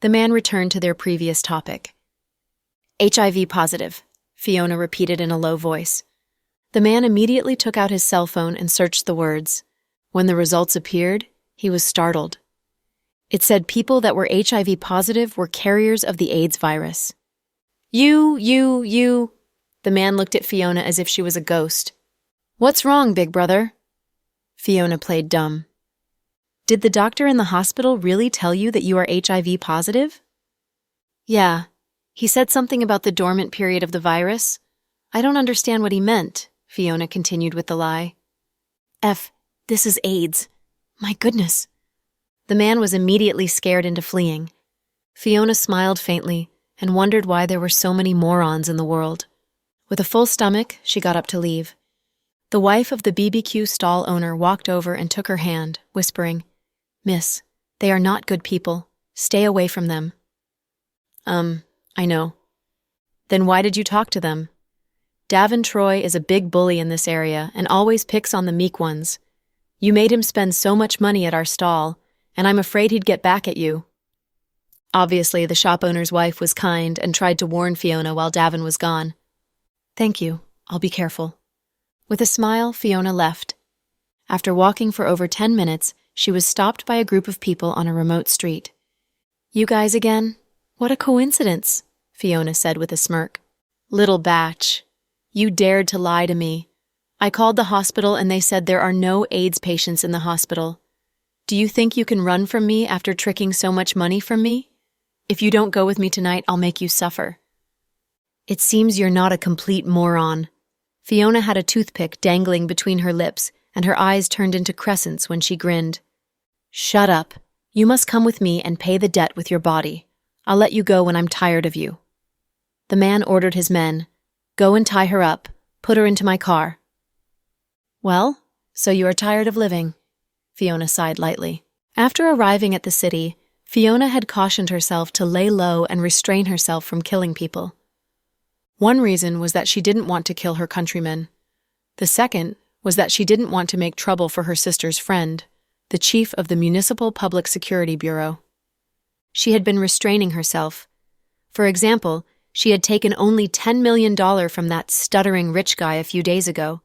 The man returned to their previous topic. HIV positive, Fiona repeated in a low voice. The man immediately took out his cell phone and searched the words. When the results appeared, he was startled. It said people that were HIV positive were carriers of the AIDS virus. You. The man looked at Fiona as if she was a ghost. What's wrong, big brother? Fiona played dumb. Did the doctor in the hospital really tell you that you are HIV positive? Yeah. He said something about the dormant period of the virus. I don't understand what he meant, Fiona continued with the lie. This is AIDS. My goodness. The man was immediately scared into fleeing. Fiona smiled faintly and wondered why there were so many morons in the world. With a full stomach, she got up to leave. The wife of the BBQ stall owner walked over and took her hand, whispering, Miss, they are not good people. Stay away from them. I know. Then why did you talk to them? Davin-Troy is a big bully in this area and always picks on the meek ones. You made him spend so much money at our stall, and I'm afraid he'd get back at you. Obviously, the shop owner's wife was kind and tried to warn Fiona while Davin was gone. Thank you. I'll be careful. With a smile, Fiona left. After walking for over 10 minutes, she was stopped by a group of people on a remote street. You guys again? What a coincidence, Fiona said with a smirk. Little batch. You dared to lie to me. I called the hospital and they said there are no AIDS patients in the hospital. Do you think you can run from me after tricking so much money from me? If you don't go with me tonight, I'll make you suffer. It seems you're not a complete moron. Fiona had a toothpick dangling between her lips, and her eyes turned into crescents when she grinned. Shut up. You must come with me and pay the debt with your body. I'll let you go when I'm tired of you. The man ordered his men. Go and tie her up. Put her into my car. Well, so you are tired of living. Fiona sighed lightly. After arriving at the city, Fiona had cautioned herself to lay low and restrain herself from killing people. One reason was that she didn't want to kill her countrymen. The second was that she didn't want to make trouble for her sister's friend, the chief of the Municipal Public Security Bureau. She had been restraining herself. For example, she had taken only $10 million from that stuttering rich guy a few days ago.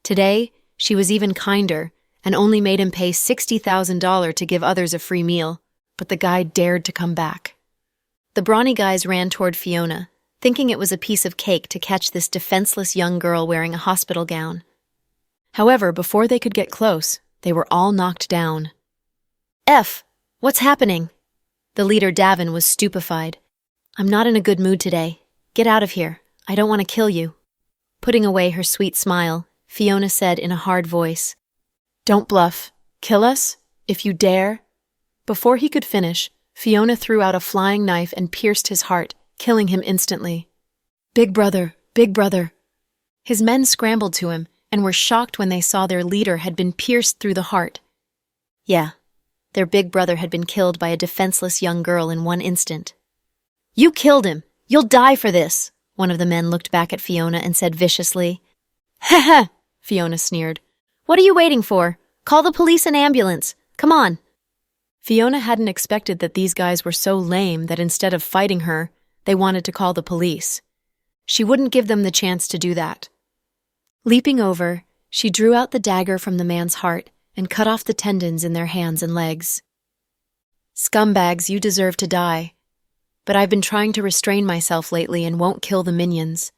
Today, she was even kinder and only made him pay $60,000 to give others a free meal, but the guy dared to come back. The brawny guys ran toward Fiona, thinking it was a piece of cake to catch this defenseless young girl wearing a hospital gown. However, before they could get close, they were all knocked down. What's happening? The leader, Davin, was stupefied. I'm not in a good mood today. Get out of here. I don't want to kill you. Putting away her sweet smile, Fiona said in a hard voice, "Don't bluff. Kill us, if you dare." Before he could finish, Fiona threw out a flying knife and pierced his heart, killing him instantly. "Big brother, big brother." His men scrambled to him and were shocked when they saw their leader had been pierced through the heart. Yeah, their big brother had been killed by a defenseless young girl in one instant. "You killed him! You'll die for this!" One of the men looked back at Fiona and said viciously. "Ha ha!" Fiona sneered. "What are you waiting for? Call the police and ambulance. Come on." Fiona hadn't expected that these guys were so lame that instead of fighting her, they wanted to call the police. She wouldn't give them the chance to do that. Leaping over, she drew out the dagger from the man's heart and cut off the tendons in their hands and legs. "Scumbags, you deserve to die. But I've been trying to restrain myself lately and won't kill the minions.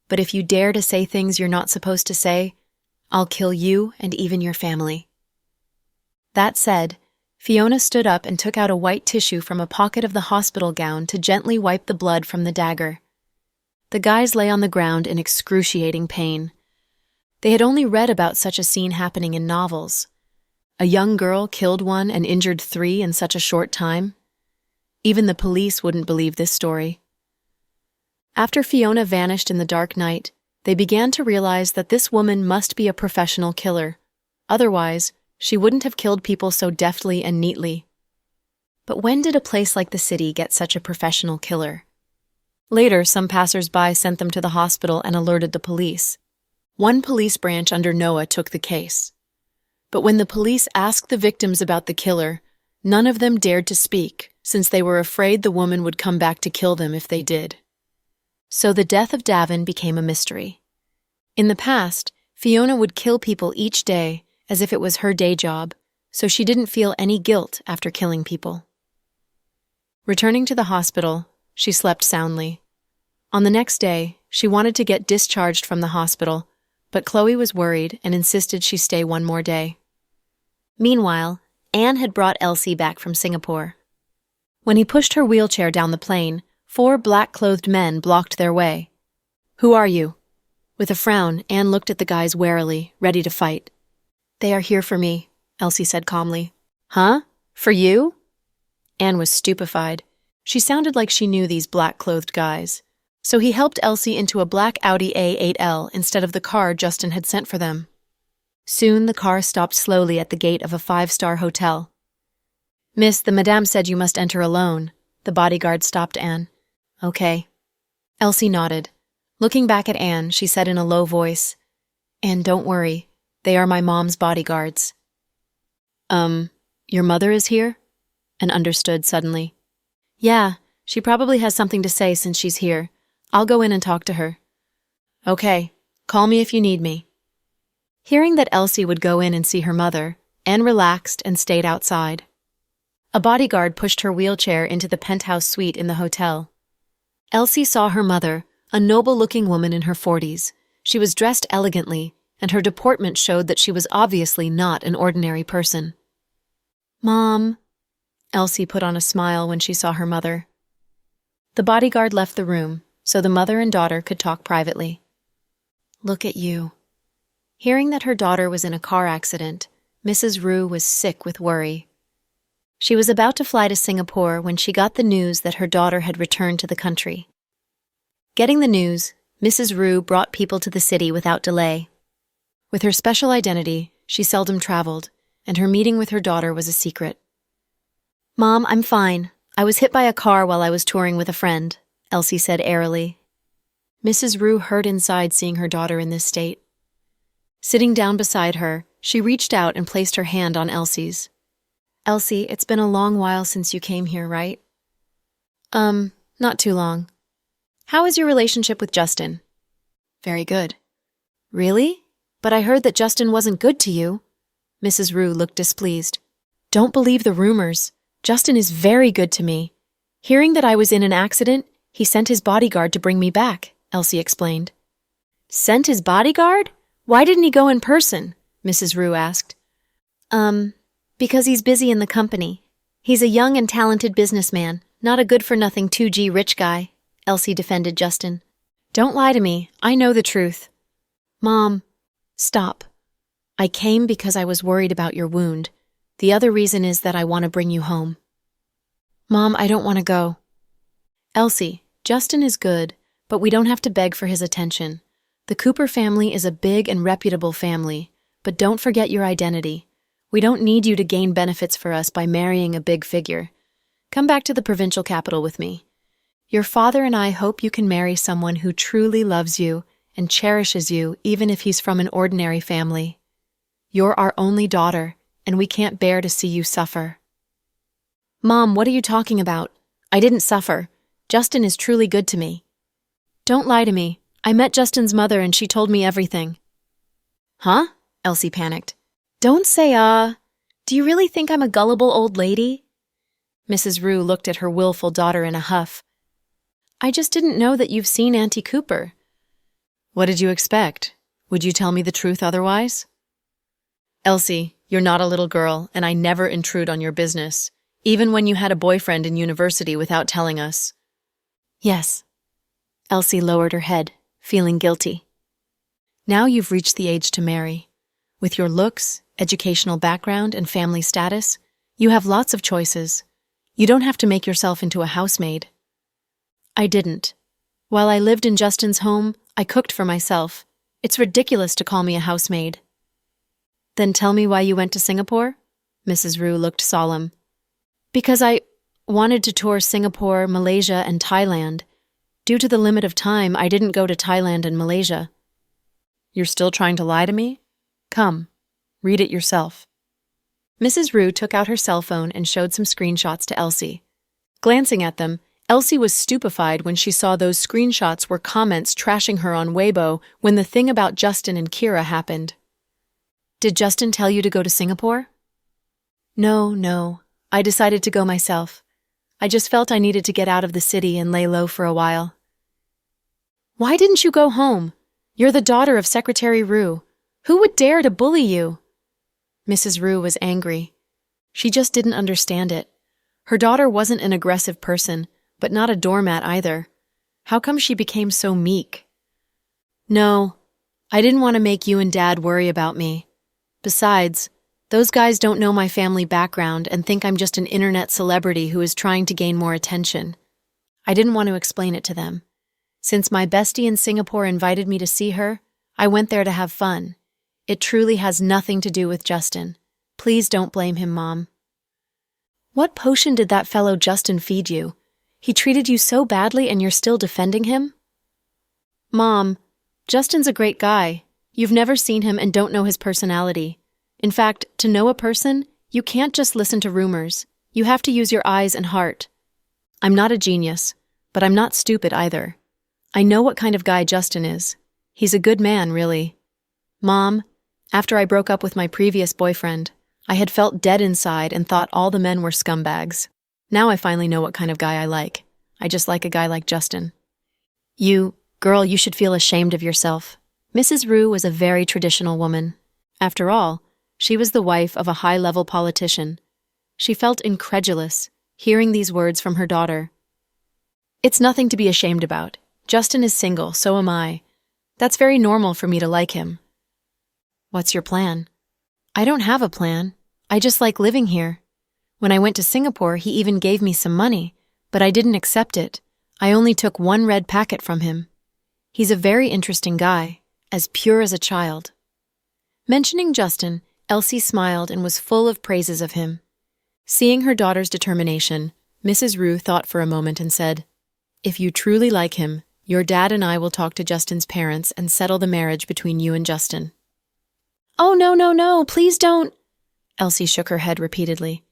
But if you dare to say things you're not supposed to say, I'll kill you and even your family." That said, Fiona stood up and took out a white tissue from a pocket of the hospital gown to gently wipe the blood from the dagger. The guys lay on the ground in excruciating pain. They had only read about such a scene happening in novels. A young girl killed one and injured 3 in such a short time. Even the police wouldn't believe this story. After Fiona vanished in the dark night, they began to realize that this woman must be a professional killer. Otherwise, she wouldn't have killed people so deftly and neatly. But when did a place like the city get such a professional killer? Later, some passers-by sent them to the hospital and alerted the police. One police branch under Noah took the case. But when the police asked the victims about the killer, none of them dared to speak, since they were afraid the woman would come back to kill them if they did. So the death of Davin became a mystery. In the past, Fiona would kill people each day as if it was her day job, so she didn't feel any guilt after killing people. Returning to the hospital, she slept soundly. On the next day, she wanted to get discharged from the hospital, but Chloe was worried and insisted she stay one more day. Meanwhile, Anne had brought Elsie back from Singapore. When he pushed her wheelchair down the plane, 4 black-clothed men blocked their way. "Who are you?" With a frown, Anne looked at the guys warily, ready to fight. "They are here for me," Elsie said calmly. "Huh? For you?" Anne was stupefied. She sounded like she knew these black-clothed guys. So he helped Elsie into a black Audi A8L instead of the car Justin had sent for them. Soon the car stopped slowly at the gate of a 5-star hotel. "Miss, the madame said you must enter alone." The bodyguard stopped Anne. "Okay." Elsie nodded. Looking back at Anne, she said in a low voice, "Anne, don't worry. They are my mom's bodyguards." Your mother is here?" Anne understood suddenly. "Yeah, she probably has something to say since she's here. I'll go in and talk to her." "Okay, call me if you need me." Hearing that Elsie would go in and see her mother, Anne relaxed and stayed outside. A bodyguard pushed her wheelchair into the penthouse suite in the hotel. Elsie saw her mother, a noble-looking woman in her 40s. She was dressed elegantly, and her deportment showed that she was obviously not an ordinary person. "Mom," Elsie put on a smile when she saw her mother. The bodyguard left the room, so the mother and daughter could talk privately. "Look at you." Hearing that her daughter was in a car accident, Mrs. Rue was sick with worry. She was about to fly to Singapore when she got the news that her daughter had returned to the country. Getting the news, Mrs. Rue brought people to the city without delay. With her special identity, she seldom traveled, and her meeting with her daughter was a secret. "Mom, I'm fine. I was hit by a car while I was touring with a friend," Elsie said airily. Mrs. Rue hurt inside seeing her daughter in this state. Sitting down beside her, she reached out and placed her hand on Elsie's. "Elsie, it's been a long while since you came here, right?" Not too long." "How is your relationship with Justin?" "Very good." "Really? But I heard that Justin wasn't good to you." Mrs. Rue looked displeased. "Don't believe the rumors. Justin is very good to me. Hearing that I was in an accident, he sent his bodyguard to bring me back," Elsie explained. "Sent his bodyguard? Why didn't he go in person?" Mrs. Rue asked. Because he's busy in the company. He's a young and talented businessman, not a good-for-nothing 2G rich guy," Elsie defended Justin. "Don't lie to me. I know the truth. Mom, stop. I came because I was worried about your wound. The other reason is that I want to bring you home. Mom, I don't want to go. Elsie, Justin is good, but we don't have to beg for his attention. The Cooper family is a big and reputable family, but don't forget your identity. We don't need you to gain benefits for us by marrying a big figure. Come back to the provincial capital with me. Your father and I hope you can marry someone who truly loves you and cherishes you even if he's from an ordinary family. You're our only daughter, and we can't bear to see you suffer. Mom, what are you talking about? I didn't suffer. Justin is truly good to me. Don't lie to me. I met Justin's mother and she told me everything. Huh? Elsie panicked. Don't say, do you really think I'm a gullible old lady? Mrs. Rue looked at her willful daughter in a huff. I just didn't know that you've seen Auntie Cooper. What did you expect? Would you tell me the truth otherwise? Elsie, you're not a little girl, and I never intrude on your business, even when you had a boyfriend in university without telling us. Yes. Elsie lowered her head, feeling guilty. Now you've reached the age to marry. With your looks, educational background, and family status, you have lots of choices. You don't have to make yourself into a housemaid. I didn't. While I lived in Justin's home, I cooked for myself. It's ridiculous to call me a housemaid. Then tell me why you went to Singapore? Mrs. Rue looked solemn. Because I wanted to tour Singapore, Malaysia, and Thailand. Due to the limit of time, I didn't go to Thailand and Malaysia. You're still trying to lie to me? Come, read it yourself. Mrs. Rue took out her cell phone and showed some screenshots to Elsie. Glancing at them, Elsie was stupefied when she saw those screenshots were comments trashing her on Weibo when the thing about Justin and Kira happened. Did Justin tell you to go to Singapore? No. I decided to go myself. I just felt I needed to get out of the city and lay low for a while. Why didn't you go home? You're the daughter of Secretary Rue. Who would dare to bully you? Mrs. Rue was angry. She just didn't understand it. Her daughter wasn't an aggressive person, but not a doormat either. How come she became so meek? No, I didn't want to make you and Dad worry about me. Besides, those guys don't know my family background and think I'm just an internet celebrity who is trying to gain more attention. I didn't want to explain it to them. Since my bestie in Singapore invited me to see her, I went there to have fun. It truly has nothing to do with Justin. Please don't blame him, Mom. What potion did that fellow Justin feed you? He treated you so badly and you're still defending him? Mom, Justin's a great guy. You've never seen him and don't know his personality. In fact, to know a person, you can't just listen to rumors. You have to use your eyes and heart. I'm not a genius, but I'm not stupid either. I know what kind of guy Justin is. He's a good man, really. Mom, after I broke up with my previous boyfriend, I had felt dead inside and thought all the men were scumbags. Now I finally know what kind of guy I like. I just like a guy like Justin. Girl, you should feel ashamed of yourself. Mrs. Rue was a very traditional woman. After all, she was the wife of a high-level politician. She felt incredulous, hearing these words from her daughter. It's nothing to be ashamed about. Justin is single, so am I. That's very normal for me to like him. What's your plan? I don't have a plan. I just like living here. When I went to Singapore, he even gave me some money, but I didn't accept it. I only took one red packet from him. He's a very interesting guy, as pure as a child. Mentioning Justin, Elsie smiled and was full of praises of him. Seeing her daughter's determination, Mrs. Rue thought for a moment and said, If you truly like him, your dad and I will talk to Justin's parents and settle the marriage between you and Justin. Oh, no, please don't. Elsie shook her head repeatedly.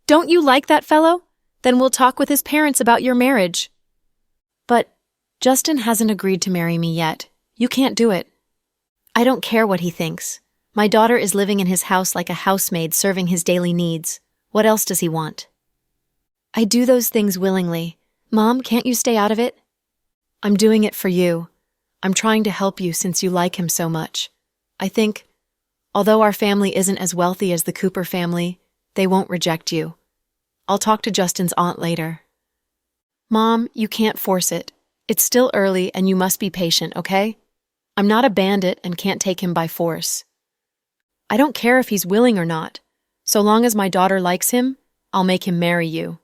Don't you like that fellow? Then we'll talk with his parents about your marriage. But Justin hasn't agreed to marry me yet. You can't do it. I don't care what he thinks. My daughter is living in his house like a housemaid serving his daily needs. What else does he want? I do those things willingly. Mom, can't you stay out of it? I'm doing it for you. I'm trying to help you since you like him so much. I think, although our family isn't as wealthy as the Cooper family, they won't reject you. I'll talk to Justin's aunt later. Mom, you can't force it. It's still early and you must be patient, okay? I'm not a bandit and can't take him by force. I don't care if he's willing or not. So long as my daughter likes him, I'll make him marry you.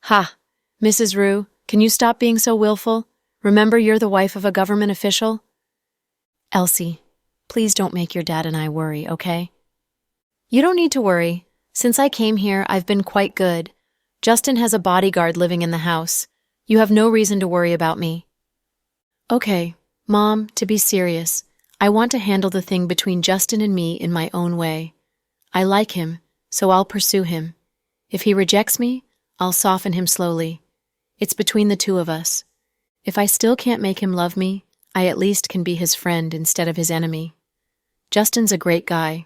Ha! Mrs. Rue, can you stop being so willful? Remember you're the wife of a government official? Elsie, please don't make your dad and I worry, okay? You don't need to worry. Since I came here, I've been quite good. Justin has a bodyguard living in the house. You have no reason to worry about me. Okay, Mom, to be serious, I want to handle the thing between Justin and me in my own way. I like him, so I'll pursue him. If he rejects me, I'll soften him slowly. It's between the two of us. If I still can't make him love me, I at least can be his friend instead of his enemy. Justin's a great guy.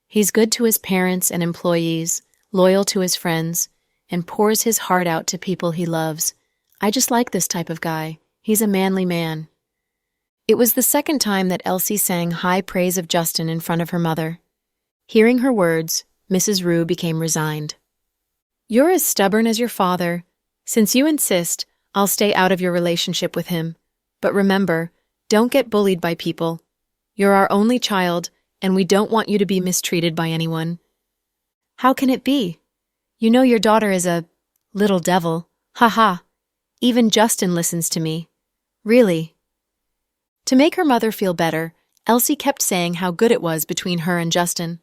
He's good to his parents and employees, loyal to his friends, and pours his heart out to people he loves. I just like this type of guy. He's a manly man. It was the second time that Elsie sang high praise of Justin in front of her mother. Hearing her words, Mrs. Rue became resigned. You're as stubborn as your father. Since you insist, I'll stay out of your relationship with him. But remember, don't get bullied by people. You're our only child, and we don't want you to be mistreated by anyone. How can it be? You know your daughter is a little devil. Ha ha. Even Justin listens to me. Really. To make her mother feel better, Elsie kept saying how good it was between her and Justin.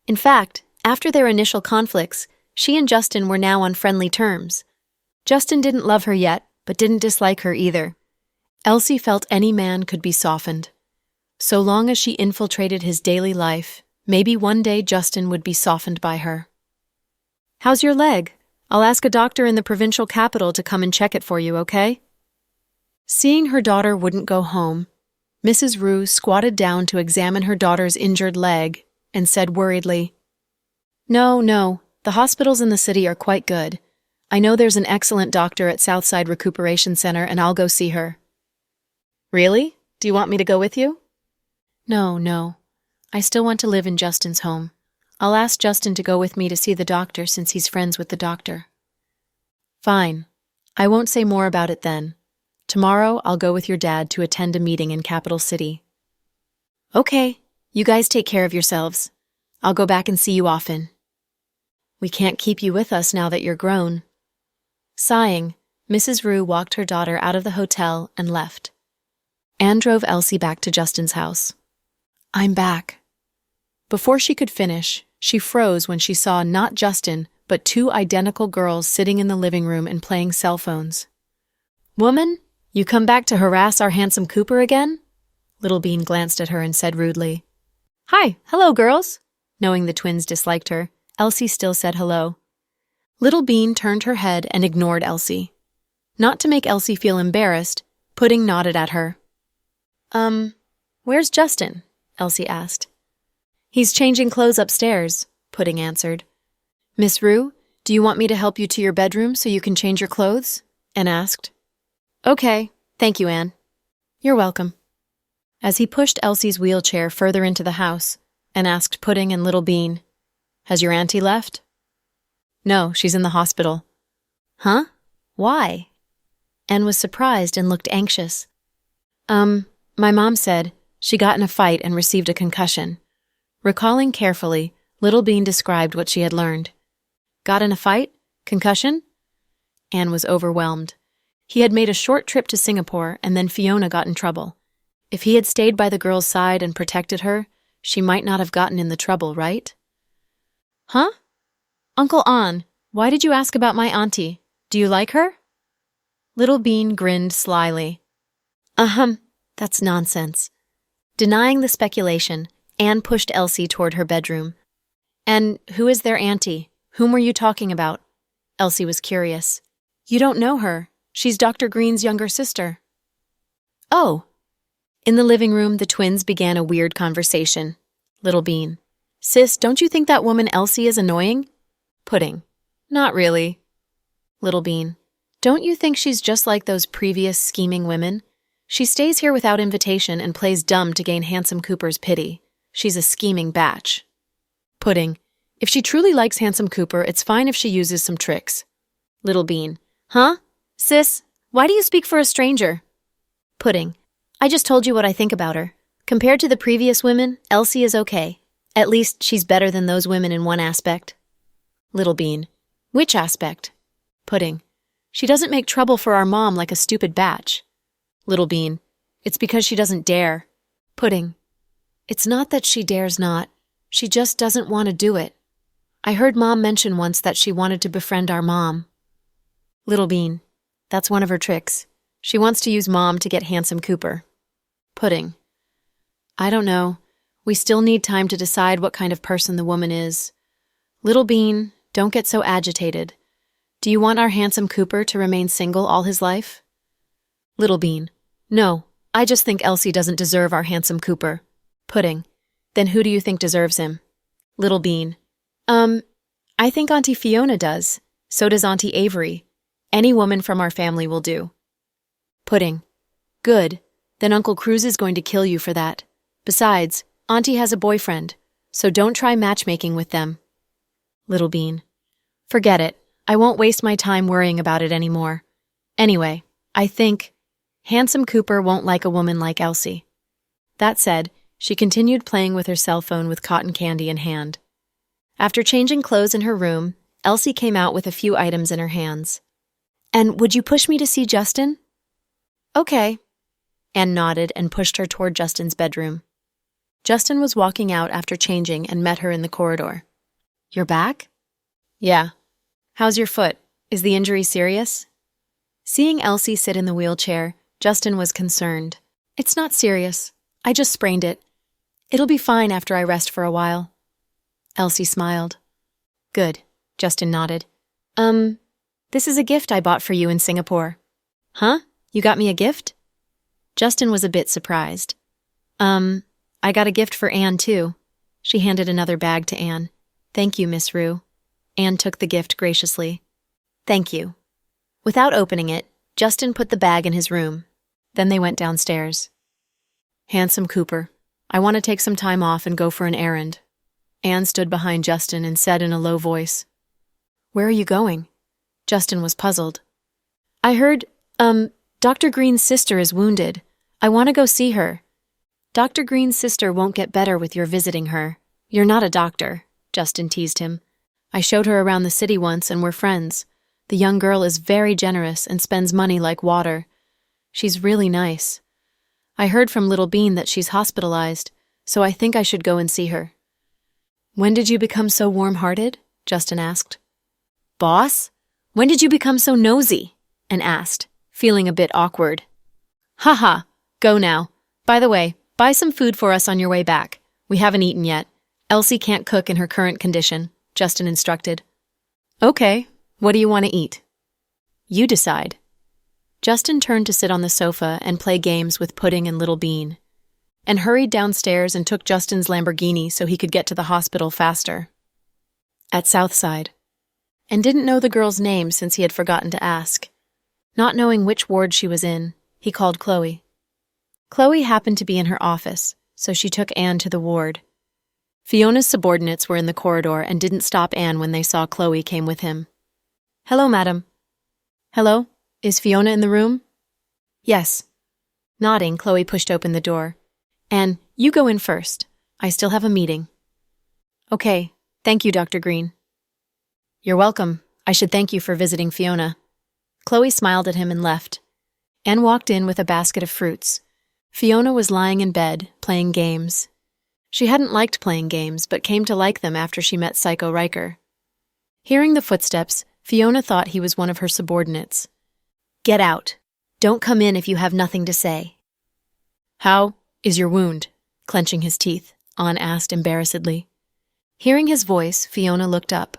In fact, after their initial conflicts, she and Justin were now on friendly terms. Justin didn't love her yet, but didn't dislike her either. Elsie felt any man could be softened. So long as she infiltrated his daily life, maybe one day Justin would be softened by her. How's your leg? I'll ask a doctor in the provincial capital to come and check it for you, okay? Seeing her daughter wouldn't go home, Mrs. Rue squatted down to examine her daughter's injured leg and said worriedly, No, the hospitals in the city are quite good. I know there's an excellent doctor at Southside Recuperation Center and I'll go see her. Really? Do you want me to go with you? No. I still want to live in Justin's home. I'll ask Justin to go with me to see the doctor since he's friends with the doctor. Fine. I won't say more about it then. Tomorrow I'll go with your dad to attend a meeting in Capital City. Okay, you guys take care of yourselves. I'll go back and see you often. We can't keep you with us now that you're grown. Sighing, Mrs. Rue walked her daughter out of the hotel and left. Anne drove Elsie back to Justin's house. I'm back. Before she could finish, she froze when she saw not Justin, but two identical girls sitting in the living room and playing cell phones. Woman, you come back to harass our handsome Cooper again? Little Bean glanced at her and said rudely. Hello, girls. Knowing the twins disliked her, Elsie still said hello. Little Bean turned her head and ignored Elsie. Not to make Elsie feel embarrassed, Pudding nodded at her. Where's Justin? Elsie asked. He's changing clothes upstairs, Pudding answered. Miss Rue, do you want me to help you to your bedroom so you can change your clothes? Anne asked. Okay, thank you, Anne. You're welcome. As he pushed Elsie's wheelchair further into the house, Anne asked Pudding and Little Bean, Has your auntie left? No, she's in the hospital. Huh? Why? Anne was surprised and looked anxious. My mom said she got in a fight and received a concussion. Recalling carefully, Little Bean described what she had learned. Got in a fight? Concussion? Anne was overwhelmed. He had made a short trip to Singapore and then Fiona got in trouble. If he had stayed by the girl's side and protected her, she might not have gotten in the trouble, right? Huh? Uncle An, why did you ask about my auntie? Do you like her? Little Bean grinned slyly. That's nonsense. Denying the speculation, Anne pushed Elsie toward her bedroom. And who is their auntie? Whom were you talking about? Elsie was curious. You don't know her. She's Dr. Green's younger sister. Oh. In the living room, the twins began a weird conversation. Little Bean. Sis, don't you think that woman Elsie is annoying? Pudding. Not really. Little Bean. Don't you think she's just like those previous scheming women? She stays here without invitation and plays dumb to gain handsome Cooper's pity. She's a scheming batch. Pudding. If she truly likes handsome Cooper, it's fine if she uses some tricks. Little Bean. Huh? Sis, why do you speak for a stranger? Pudding. I just told you what I think about her. Compared to the previous women, Elsie is okay. At least she's better than those women in one aspect. Little Bean. Which aspect? Pudding. She doesn't make trouble for our mom like a stupid batch. Little Bean. It's because she doesn't dare. Pudding. It's not that she dares not. She just doesn't want to do it. I heard Mom mention once that she wanted to befriend our mom. Little Bean. That's one of her tricks. She wants to use Mom to get Handsome Cooper. Pudding. I don't know. We still need time to decide what kind of person the woman is. Little Bean, don't get so agitated. Do you want our Handsome Cooper to remain single all his life? Little Bean. No, I just think Elsie doesn't deserve our Handsome Cooper. Pudding. Then who do you think deserves him? Little Bean. I think Auntie Fiona does. So does Auntie Avery. Any woman from our family will do. Pudding. Good. Then Uncle Cruz is going to kill you for that. Besides, Auntie has a boyfriend, so don't try matchmaking with them. Little Bean. Forget it. I won't waste my time worrying about it anymore. Anyway, I think Handsome Cooper won't like a woman like Elsie. That said, she continued playing with her cell phone with cotton candy in hand. After changing clothes in her room, Elsie came out with a few items in her hands. And would you push me to see Justin? Okay. Anne nodded and pushed her toward Justin's bedroom. Justin was walking out after changing and met her in the corridor. You're back? Yeah. How's your foot? Is the injury serious? Seeing Elsie sit in the wheelchair, Justin was concerned. It's not serious. I just sprained it. It'll be fine after I rest for a while. Elsie smiled. Good, Justin nodded. This is a gift I bought for you in Singapore. Huh? You got me a gift? Justin was a bit surprised. I got a gift for Anne, too. She handed another bag to Anne. Thank you, Miss Rue. Anne took the gift graciously. Thank you. Without opening it, Justin put the bag in his room. Then they went downstairs. Handsome Cooper, I want to take some time off and go for an errand. Anne stood behind Justin and said in a low voice. Where are you going? Justin was puzzled. I heard, Dr. Green's sister is wounded. I want to go see her. Dr. Green's sister won't get better with your visiting her. You're not a doctor, Justin teased him. I showed her around the city once and we're friends. The young girl is very generous and spends money like water. She's really nice. I heard from Little Bean that she's hospitalized, so I think I should go and see her. When did you become so warm-hearted? Justin asked. Boss? When did you become so nosy? Anne asked, feeling a bit awkward. Ha, go now. By the way, buy some food for us on your way back. We haven't eaten yet. Elsie can't cook in her current condition, Justin instructed. Okay, what do you want to eat? You decide. Justin turned to sit on the sofa and play games with Pudding and Little Bean, and hurried downstairs and took Justin's Lamborghini so he could get to the hospital faster. At Southside. And didn't know the girl's name since he had forgotten to ask. Not knowing which ward she was in, he called Chloe. Chloe happened to be in her office, so she took Anne to the ward. Fiona's subordinates were in the corridor and didn't stop Anne when they saw Chloe came with him. Hello, madam. Hello? Is Fiona in the room? Yes. Nodding, Chloe pushed open the door. Anne, you go in first. I still have a meeting. Okay. Thank you, Dr. Green. You're welcome. I should thank you for visiting Fiona. Chloe smiled at him and left. Anne walked in with a basket of fruits. Fiona was lying in bed, playing games. She hadn't liked playing games, but came to like them after she met Psycho Riker. Hearing the footsteps, Fiona thought he was one of her subordinates. Get out. Don't come in if you have nothing to say. How is your wound? Clenching his teeth, Anne asked embarrassedly. Hearing his voice, Fiona looked up.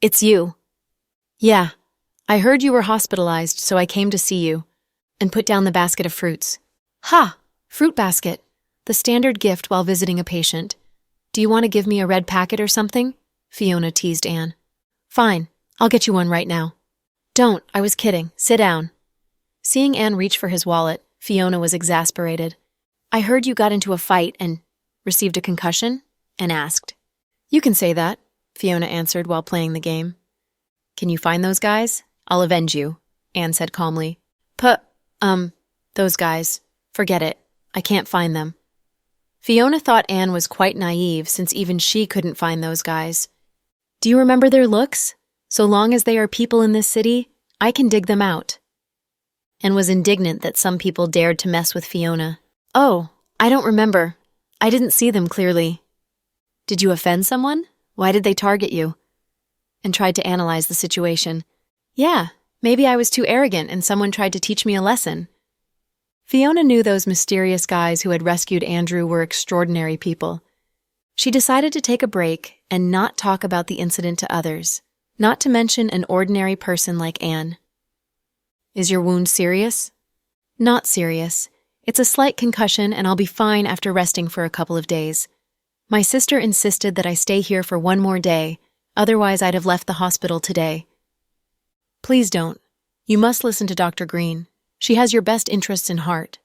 It's you. Yeah. I heard you were hospitalized, so I came to see you. And put down the basket of fruits. Ha! Fruit basket. The standard gift while visiting a patient. Do you want to give me a red packet or something? Fiona teased Anne. Fine. I'll get you one right now. Don't. I was kidding. Sit down. Seeing Anne reach for his wallet, Fiona was exasperated. I heard you got into a fight and received a concussion? Anne asked. You can say that, Fiona answered while playing the game. Can you find those guys? I'll avenge you, Anne said calmly. Those guys. Forget it. I can't find them. Fiona thought Anne was quite naive since even she couldn't find those guys. Do you remember their looks? So long as they are people in this city, I can dig them out. Anne was indignant that some people dared to mess with Fiona. Oh, I don't remember. I didn't see them clearly. Did you offend someone? Why did they target you? And tried to analyze the situation. Yeah, maybe I was too arrogant and someone tried to teach me a lesson. Fiona knew those mysterious guys who had rescued Andrew were extraordinary people. She decided to take a break and not talk about the incident to others, not to mention an ordinary person like Anne. Is your wound serious? Not serious. It's a slight concussion and I'll be fine after resting for a couple of days. My sister insisted that I stay here for one more day, otherwise I'd have left the hospital today. Please don't. You must listen to Dr. Green. She has your best interests in heart.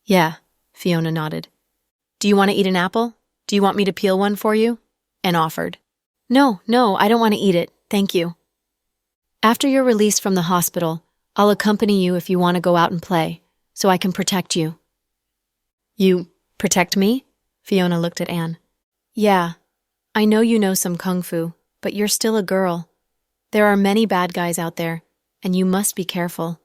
Yeah, Fiona nodded. Do you want to eat an apple? Do you want me to peel one for you? Anne offered. No, I don't want to eat it, thank you. After you're released from the hospital, I'll accompany you if you want to go out and play, so I can protect you. You protect me? Fiona looked at Anne. Yeah, I know you know some kung fu, but you're still a girl. There are many bad guys out there, and you must be careful.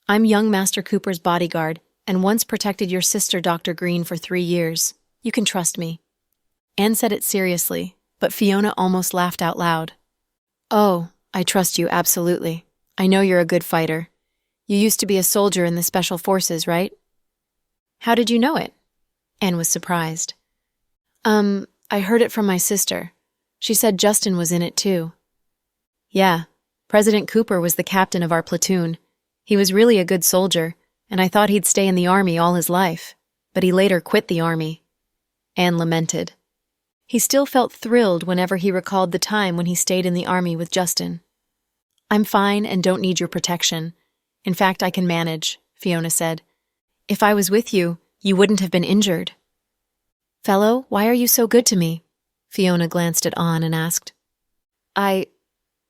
I'm young Master Cooper's bodyguard, and once protected your sister, Dr. Green, for 3 years. You can trust me. Anne said it seriously, but Fiona almost laughed out loud. Oh, I trust you, absolutely. I know you're a good fighter. You used to be a soldier in the Special Forces, right? How did you know it? Anne was surprised. I heard it from my sister. She said Justin was in it too. Yeah, President Cooper was the captain of our platoon. He was really a good soldier, and I thought he'd stay in the army all his life, but he later quit the army. Anne lamented. He still felt thrilled whenever he recalled the time when he stayed in the army with Justin. I'm fine and don't need your protection. In fact, I can manage, Fiona said. If I was with you, you wouldn't have been injured. Fellow, why are you so good to me? Fiona glanced at Anne and asked.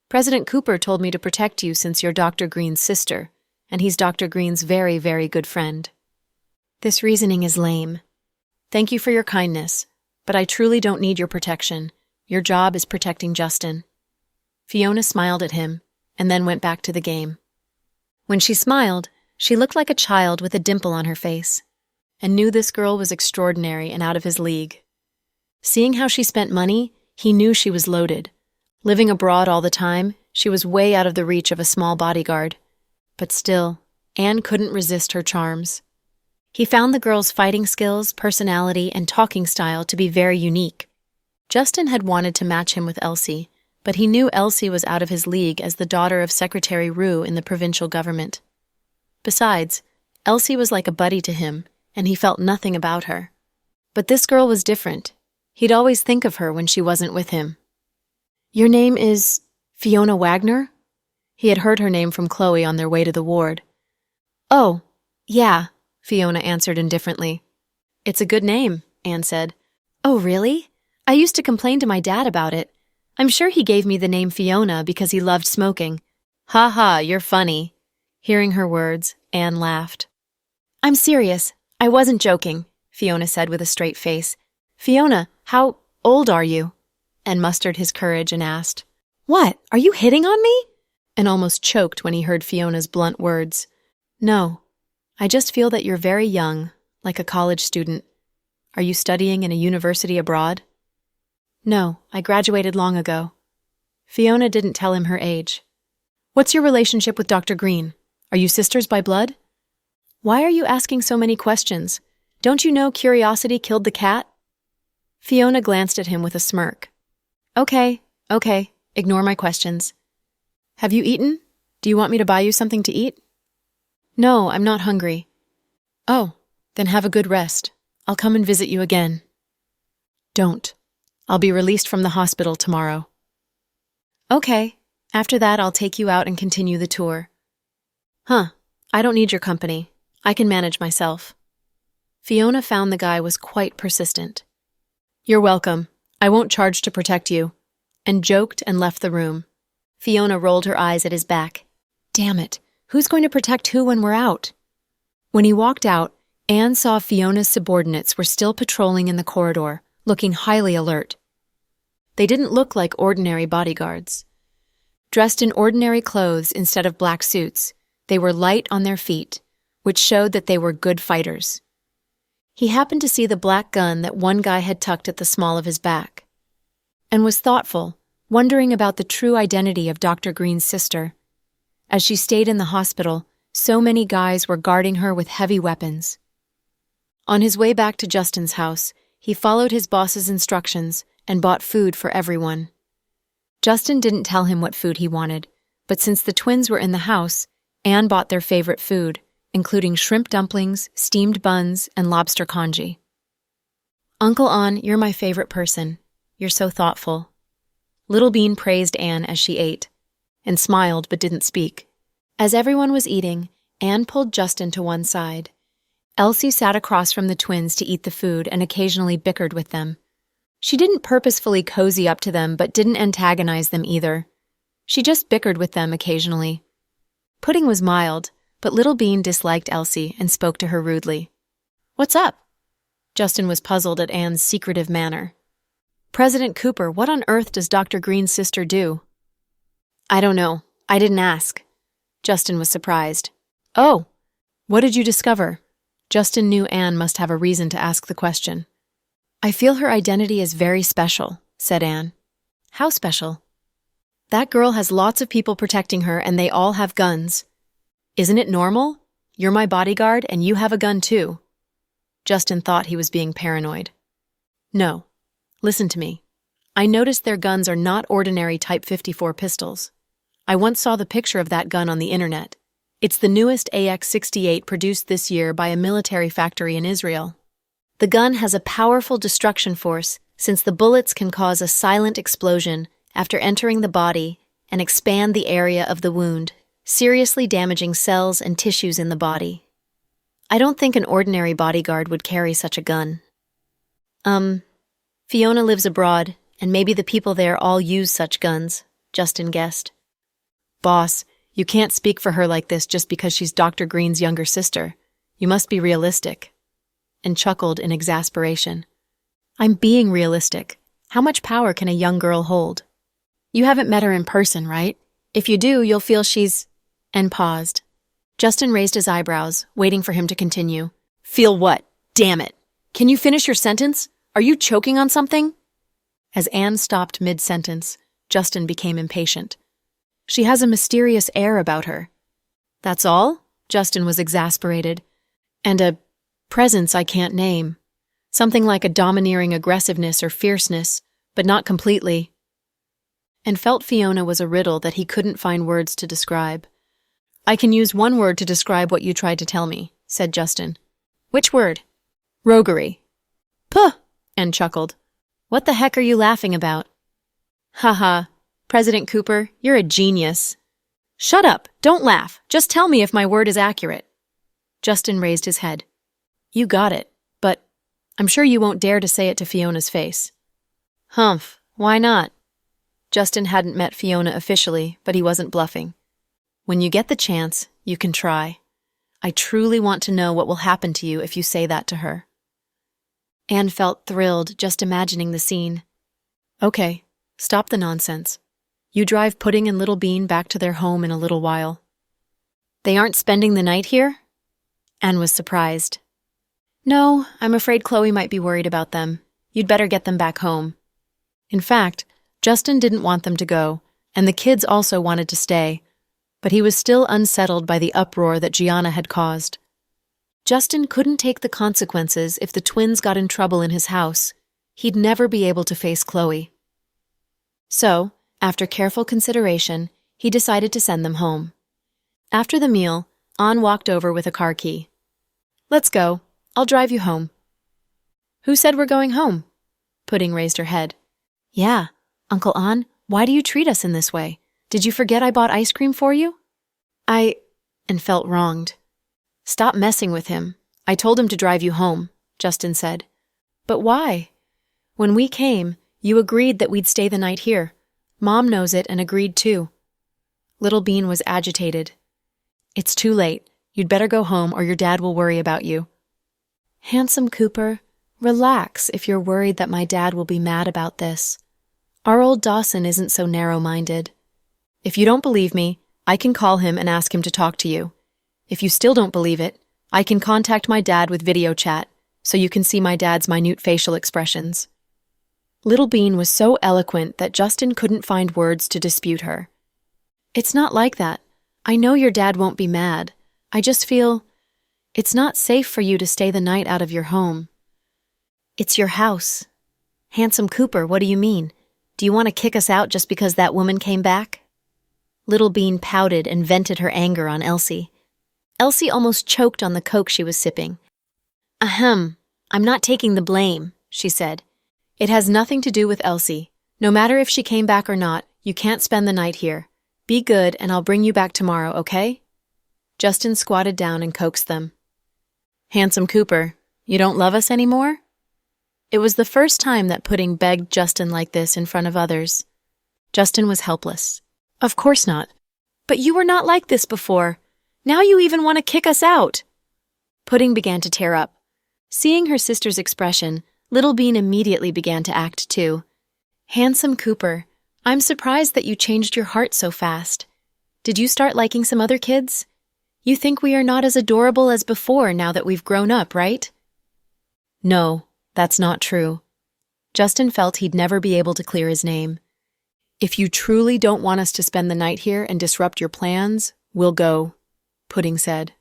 President Cooper told me to protect you since you're Dr. Green's sister, and he's Dr. Green's very, very good friend. This reasoning is lame. Thank you for your kindness, but I truly don't need your protection. Your job is protecting Justin. Fiona smiled at him, and then went back to the game. When she smiled, she looked like a child with a dimple on her face, and knew this girl was extraordinary and out of his league. Seeing how she spent money, he knew she was loaded. Living abroad all the time, she was way out of the reach of a small bodyguard. But still, Anne couldn't resist her charms. He found the girl's fighting skills, personality, and talking style to be very unique. Justin had wanted to match him with Elsie, but he knew Elsie was out of his league as the daughter of Secretary Rue in the provincial government. Besides, Elsie was like a buddy to him, and he felt nothing about her. But this girl was different. He'd always think of her when she wasn't with him. Your name is Fiona Wagner? He had heard her name from Chloe on their way to the ward. Oh, yeah, Fiona answered indifferently. It's a good name, Anne said. Oh, really? I used to complain to my dad about it. I'm sure he gave me the name Fiona because he loved smoking. Ha ha, you're funny. Hearing her words, Anne laughed. I'm serious. I wasn't joking, Fiona said with a straight face. Fiona, how old are you? And mustered his courage and asked, What, are you hitting on me? And almost choked when he heard Fiona's blunt words. No, I just feel that you're very young, like a college student. Are you studying in a university abroad? No, I graduated long ago. Fiona didn't tell him her age. What's your relationship with Dr. Green? Are you sisters by blood? Why are you asking so many questions? Don't you know curiosity killed the cat? Fiona glanced at him with a smirk. Okay, ignore my questions. Have you eaten? Do you want me to buy you something to eat? No, I'm not hungry. Oh, then have a good rest. I'll come and visit you again. Don't. I'll be released from the hospital tomorrow. Okay, after that I'll take you out and continue the tour. Huh, I don't need your company. I can manage myself. Fiona found the guy was quite persistent. You're welcome. I won't charge to protect you, and joked and left the room. Fiona rolled her eyes at his back. Damn it, who's going to protect who when we're out? When he walked out, Anne saw Fiona's subordinates were still patrolling in the corridor, looking highly alert. They didn't look like ordinary bodyguards. Dressed in ordinary clothes instead of black suits, they were light on their feet, which showed that they were good fighters. He happened to see the black gun that one guy had tucked at the small of his back, and was thoughtful, wondering about the true identity of Dr. Green's sister. As she stayed in the hospital, so many guys were guarding her with heavy weapons. On his way back to Justin's house, he followed his boss's instructions and bought food for everyone. Justin didn't tell him what food he wanted, but since the twins were in the house, Anne bought their favorite food, including shrimp dumplings, steamed buns, and lobster congee. "Uncle An, you're my favorite person. You're so thoughtful." Little Bean praised Anne as she ate, and smiled but didn't speak. As everyone was eating, Anne pulled Justin to one side. Elsie sat across from the twins to eat the food and occasionally bickered with them. She didn't purposefully cozy up to them but didn't antagonize them either. She just bickered with them occasionally. Pudding was mild, but Little Bean disliked Elsie and spoke to her rudely. "What's up?" Justin was puzzled at Anne's secretive manner. "President Cooper, what on earth does Dr. Green's sister do?" "I don't know. I didn't ask." Justin was surprised. "Oh, what did you discover?" Justin knew Anne must have a reason to ask the question. "I feel her identity is very special," said Anne. "How special?" "That girl has lots of people protecting her and they all have guns. Isn't it normal? You're my bodyguard and you have a gun too." Justin thought he was being paranoid. "No. Listen to me. I noticed their guns are not ordinary Type 54 pistols. I once saw the picture of that gun on the internet. It's the newest AX-68 produced this year by a military factory in Israel. The gun has a powerful destruction force since the bullets can cause a silent explosion after entering the body and expand the area of the wound, seriously damaging cells and tissues in the body. I don't think an ordinary bodyguard would carry such a gun." Fiona lives abroad, and maybe the people there all use such guns," Justin guessed. "Boss, you can't speak for her like this just because she's Dr. Green's younger sister. You must be realistic," and chuckled in exasperation. "I'm being realistic. How much power can a young girl hold? You haven't met her in person, right? If you do, you'll feel she's—" and paused. Justin raised his eyebrows, waiting for him to continue. "Feel what? Damn it. Can you finish your sentence? Are you choking on something?" As Anne stopped mid-sentence, Justin became impatient. "She has a mysterious air about her." "That's all?" Justin was exasperated. "And a presence I can't name. Something like a domineering aggressiveness or fierceness, but not completely." And felt Fiona was a riddle that he couldn't find words to describe. "I can use one word to describe what you tried to tell me," said Justin. "Which word?" "Roguery." "Puh!" Anne chuckled. "What the heck are you laughing about?" "Haha, President Cooper, you're a genius." "Shut up! Don't laugh! Just tell me if my word is accurate." Justin raised his head. "You got it, but I'm sure you won't dare to say it to Fiona's face." "Humph, why not?" Justin hadn't met Fiona officially, but he wasn't bluffing. "When you get the chance, you can try. I truly want to know what will happen to you if you say that to her." Anne felt thrilled just imagining the scene. "Okay, stop the nonsense. You drive Pudding and Little Bean back to their home in a little while." "They aren't spending the night here?" Anne was surprised. "No, I'm afraid Chloe might be worried about them. You'd better get them back home." In fact, Justin didn't want them to go, and the kids also wanted to stay, but he was still unsettled by the uproar that Gianna had caused. Justin couldn't take the consequences if the twins got in trouble in his house. He'd never be able to face Chloe. So, after careful consideration, he decided to send them home. After the meal, An walked over with a car key. "Let's go. I'll drive you home." "Who said we're going home?" Pudding raised her head. "Yeah, Uncle An, why do you treat us in this way? Did you forget I bought ice cream for you?" And felt wronged. "Stop messing with him. I told him to drive you home," Justin said. "But why? When we came, you agreed that we'd stay the night here. Mom knows it and agreed too." Little Bean was agitated. "It's too late. You'd better go home or your dad will worry about you." Handsome Cooper, relax if you're worried that my dad will be mad about this. Our old Dawson isn't so narrow-minded. If you don't believe me, I can call him and ask him to talk to you. If you still don't believe it, I can contact my dad with video chat, so you can see my dad's minute facial expressions. Little Bean was so eloquent that Justin couldn't find words to dispute her. It's not like that. I know your dad won't be mad. I just feel it's not safe for you to stay the night out of your home. It's your house. Handsome Cooper, what do you mean? Do you want to kick us out just because that woman came back? Little Bean pouted and vented her anger on Elsie. Elsie almost choked on the Coke she was sipping. Ahem, I'm not taking the blame, she said. It has nothing to do with Elsie. No matter if she came back or not, you can't spend the night here. Be good and I'll bring you back tomorrow, okay? Justin squatted down and coaxed them. Handsome Cooper, you don't love us anymore? It was the first time that Pudding begged Justin like this in front of others. Justin was helpless. Of course not. But you were not like this before. Now you even want to kick us out. Pudding began to tear up. Seeing her sister's expression, Little Bean immediately began to act too. Handsome Cooper, I'm surprised that you changed your heart so fast. Did you start liking some other kids? You think we are not as adorable as before now that we've grown up, right? No, that's not true. Justin felt he'd never be able to clear his name. If you truly don't want us to spend the night here and disrupt your plans, we'll go, Pudding said.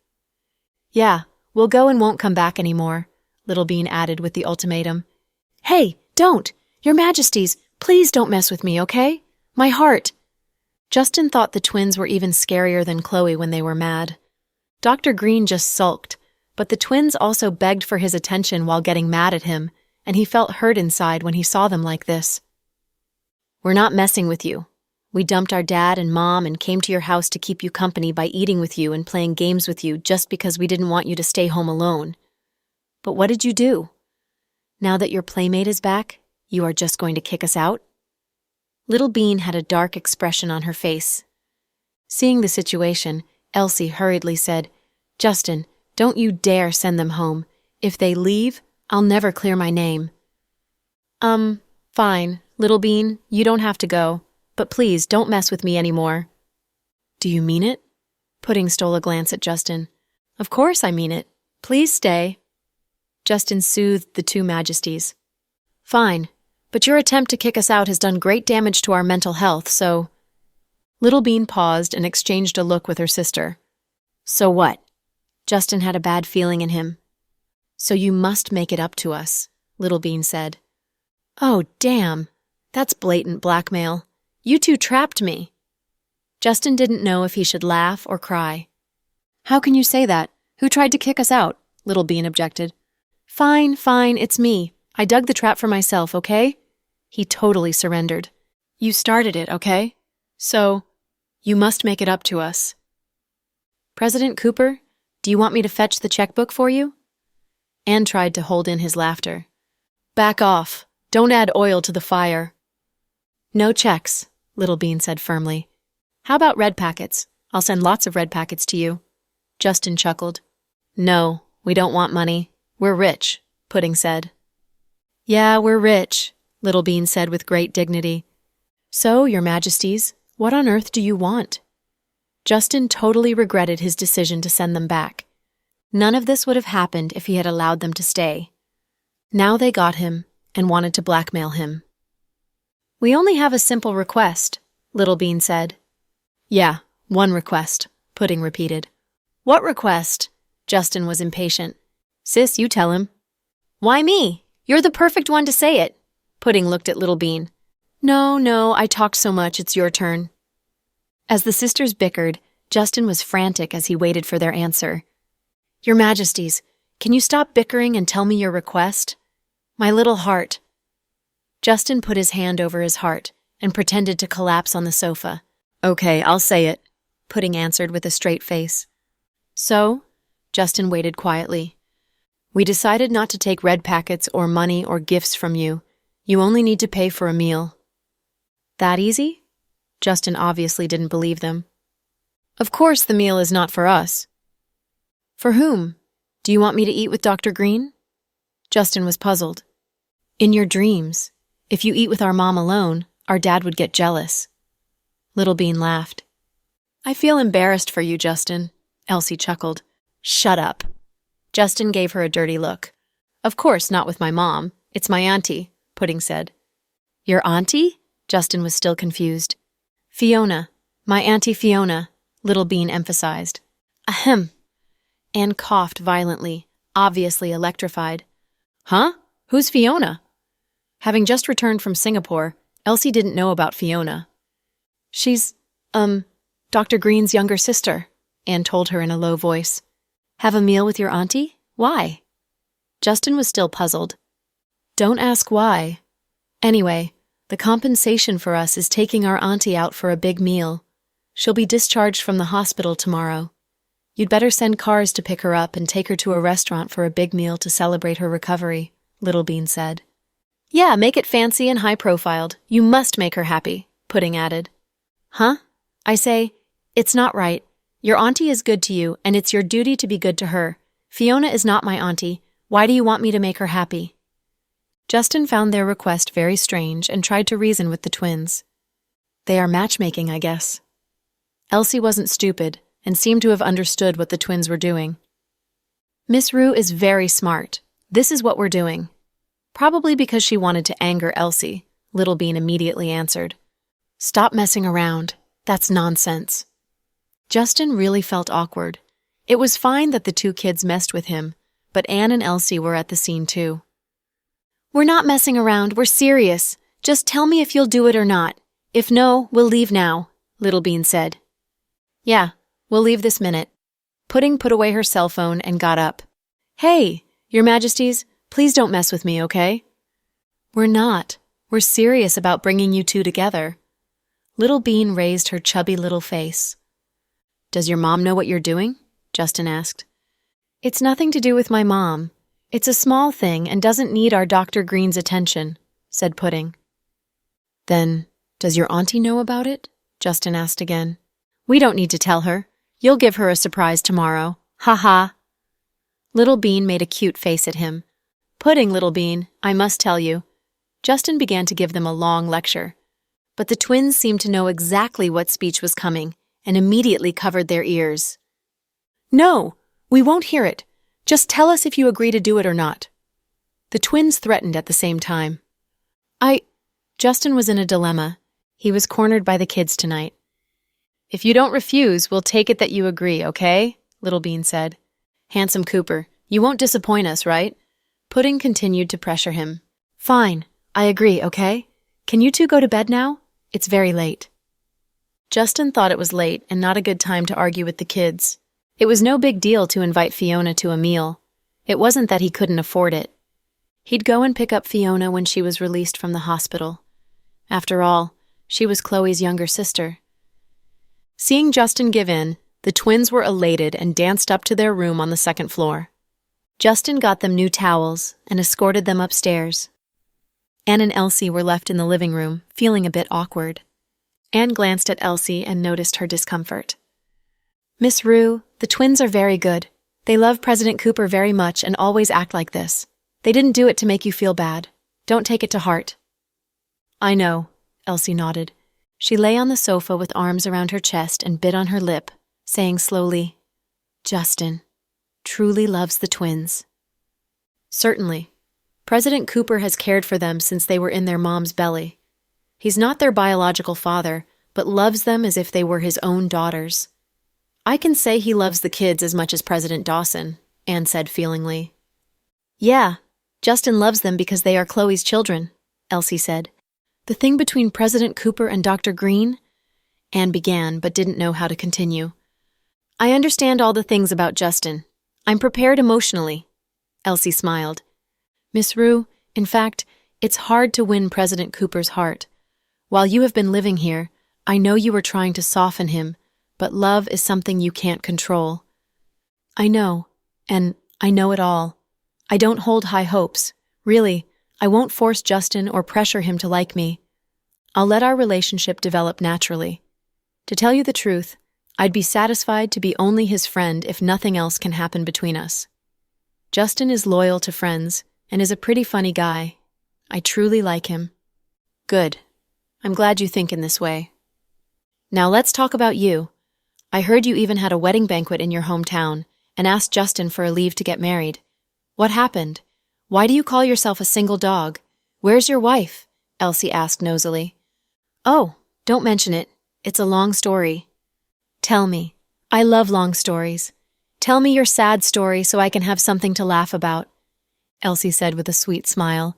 Yeah, we'll go and won't come back anymore, Little Bean added with the ultimatum. Hey, don't! Your Majesties, please don't mess with me, okay? My heart! Justin thought the twins were even scarier than Chloe when they were mad. Dr. Green just sulked, but the twins also begged for his attention while getting mad at him, and he felt hurt inside when he saw them like this. We're not messing with you. We dumped our dad and mom and came to your house to keep you company by eating with you and playing games with you just because we didn't want you to stay home alone. But what did you do? Now that your playmate is back, you are just going to kick us out? Little Bean had a dark expression on her face. Seeing the situation, Elsie hurriedly said, Justin, don't you dare send them home. If they leave, I'll never clear my name. Fine, Little Bean, you don't have to go, but please don't mess with me anymore. Do you mean it? Pudding stole a glance at Justin. Of course I mean it. Please stay. Justin soothed the two Majesties. Fine, but your attempt to kick us out has done great damage to our mental health, so... Little Bean paused and exchanged a look with her sister. So what? Justin had a bad feeling in him. So you must make it up to us, Little Bean said. Oh, damn. That's blatant blackmail. You two trapped me. Justin didn't know if he should laugh or cry. How can you say that? Who tried to kick us out? Little Bean objected. Fine, it's me. I dug the trap for myself, okay? He totally surrendered. You started it, okay? So, you must make it up to us. President Cooper, do you want me to fetch the checkbook for you? Anne tried to hold in his laughter. Back off. Don't add oil to the fire. No checks, Little Bean said firmly. How about red packets? I'll send lots of red packets to you. Justin chuckled. No, we don't want money. We're rich, Pudding said. Yeah, we're rich, Little Bean said with great dignity. So, Your Majesties, what on earth do you want? Justin totally regretted his decision to send them back. None of this would have happened if he had allowed them to stay. Now they got him and wanted to blackmail him. We only have a simple request, Little Bean said. Yeah, one request, Pudding repeated. What request? Justin was impatient. Sis, you tell him. Why me? You're the perfect one to say it. Pudding looked at Little Bean. No, I talked so much, it's your turn. As the sisters bickered, Justin was frantic as he waited for their answer. Your Majesties, can you stop bickering and tell me your request? My little heart. Justin put his hand over his heart and pretended to collapse on the sofa. Okay, I'll say it, Pudding answered with a straight face. So, Justin waited quietly. We decided not to take red packets or money or gifts from you. You only need to pay for a meal. That easy? Justin obviously didn't believe them. Of course the meal is not for us. For whom? Do you want me to eat with Dr. Green? Justin was puzzled. In your dreams, if you eat with our mom alone, our dad would get jealous. Little Bean laughed. I feel embarrassed for you, Justin, Elsie chuckled. Shut up. Justin gave her a dirty look. Of course not with my mom. It's my auntie, Pudding said. Your auntie? Justin was still confused. Fiona. My Auntie Fiona, Little Bean emphasized. Ahem. Anne coughed violently, obviously electrified. Huh? Who's Fiona? Having just returned from Singapore, Elsie didn't know about Fiona. She's, Dr. Green's younger sister, Anne told her in a low voice. Have a meal with your auntie? Why? Justin was still puzzled. Don't ask why. Anyway, the compensation for us is taking our auntie out for a big meal. She'll be discharged from the hospital tomorrow. You'd better send cars to pick her up and take her to a restaurant for a big meal to celebrate her recovery, Little Bean said. Yeah, make it fancy and high-profiled. You must make her happy, Pudding added. Huh? I say, it's not right. Your auntie is good to you, and it's your duty to be good to her. Fiona is not my auntie. Why do you want me to make her happy? Justin found their request very strange and tried to reason with the twins. They are matchmaking, I guess. Elsie wasn't stupid and seemed to have understood what the twins were doing. Miss Rue is very smart. This is what we're doing. Probably because she wanted to anger Elsie, Little Bean immediately answered. Stop messing around. That's nonsense. Justin really felt awkward. It was fine that the two kids messed with him, but Anne and Elsie were at the scene too. We're not messing around, we're serious. Just tell me if you'll do it or not. If no, we'll leave now, Little Bean said. Yeah, we'll leave this minute. Pudding put away her cell phone and got up. Hey, Your Majesties, please don't mess with me, okay? We're not. We're serious about bringing you two together. Little Bean raised her chubby little face. Does your mom know what you're doing? Justin asked. It's nothing to do with my mom. It's a small thing and doesn't need our Dr. Green's attention, said Pudding. Then, does your auntie know about it? Justin asked again. We don't need to tell her. You'll give her a surprise tomorrow. Ha ha. Little Bean made a cute face at him. Pudding, Little Bean, I must tell you. Justin began to give them a long lecture. But the twins seemed to know exactly what speech was coming and immediately covered their ears. No, we won't hear it. Just tell us if you agree to do it or not. The twins threatened at the same time. Justin was in a dilemma. He was cornered by the kids tonight. If you don't refuse, we'll take it that you agree, okay? Little Bean said. Handsome Cooper, you won't disappoint us, right? Pudding continued to pressure him. Fine, I agree, okay? Can you two go to bed now? It's very late. Justin thought it was late and not a good time to argue with the kids. It was no big deal to invite Fiona to a meal. It wasn't that he couldn't afford it. He'd go and pick up Fiona when she was released from the hospital. After all, she was Chloe's younger sister. Seeing Justin give in, the twins were elated and danced up to their room on the second floor. Justin got them new towels and escorted them upstairs. Anne and Elsie were left in the living room, feeling a bit awkward. Anne glanced at Elsie and noticed her discomfort. Miss Rue, the twins are very good. They love President Cooper very much and always act like this. They didn't do it to make you feel bad. Don't take it to heart. I know, Elsie nodded. She lay on the sofa with arms around her chest and bit on her lip, saying slowly, Justin truly loves the twins. Certainly. President Cooper has cared for them since they were in their mom's belly. He's not their biological father, but loves them as if they were his own daughters. I can say he loves the kids as much as President Dawson, Anne said feelingly. Yeah, Justin loves them because they are Chloe's children, Elsie said. The thing between President Cooper and Dr. Green? Anne began, but didn't know how to continue. I understand all the things about Justin. I'm prepared emotionally. Elsie smiled. Miss Rue, in fact, it's hard to win President Cooper's heart. While you have been living here, I know you were trying to soften him, but love is something you can't control. I know, and I know it all. I don't hold high hopes. Really, I won't force Justin or pressure him to like me. I'll let our relationship develop naturally. To tell you the truth, I'd be satisfied to be only his friend if nothing else can happen between us. Justin is loyal to friends, and is a pretty funny guy. I truly like him. Good. I'm glad you think in this way. Now let's talk about you. I heard you even had a wedding banquet in your hometown and asked Justin for a leave to get married. What happened? Why do you call yourself a single dog? Where's your wife? Elsie asked nosily. Oh, don't mention it. It's a long story. Tell me. I love long stories. Tell me your sad story so I can have something to laugh about, Elsie said with a sweet smile.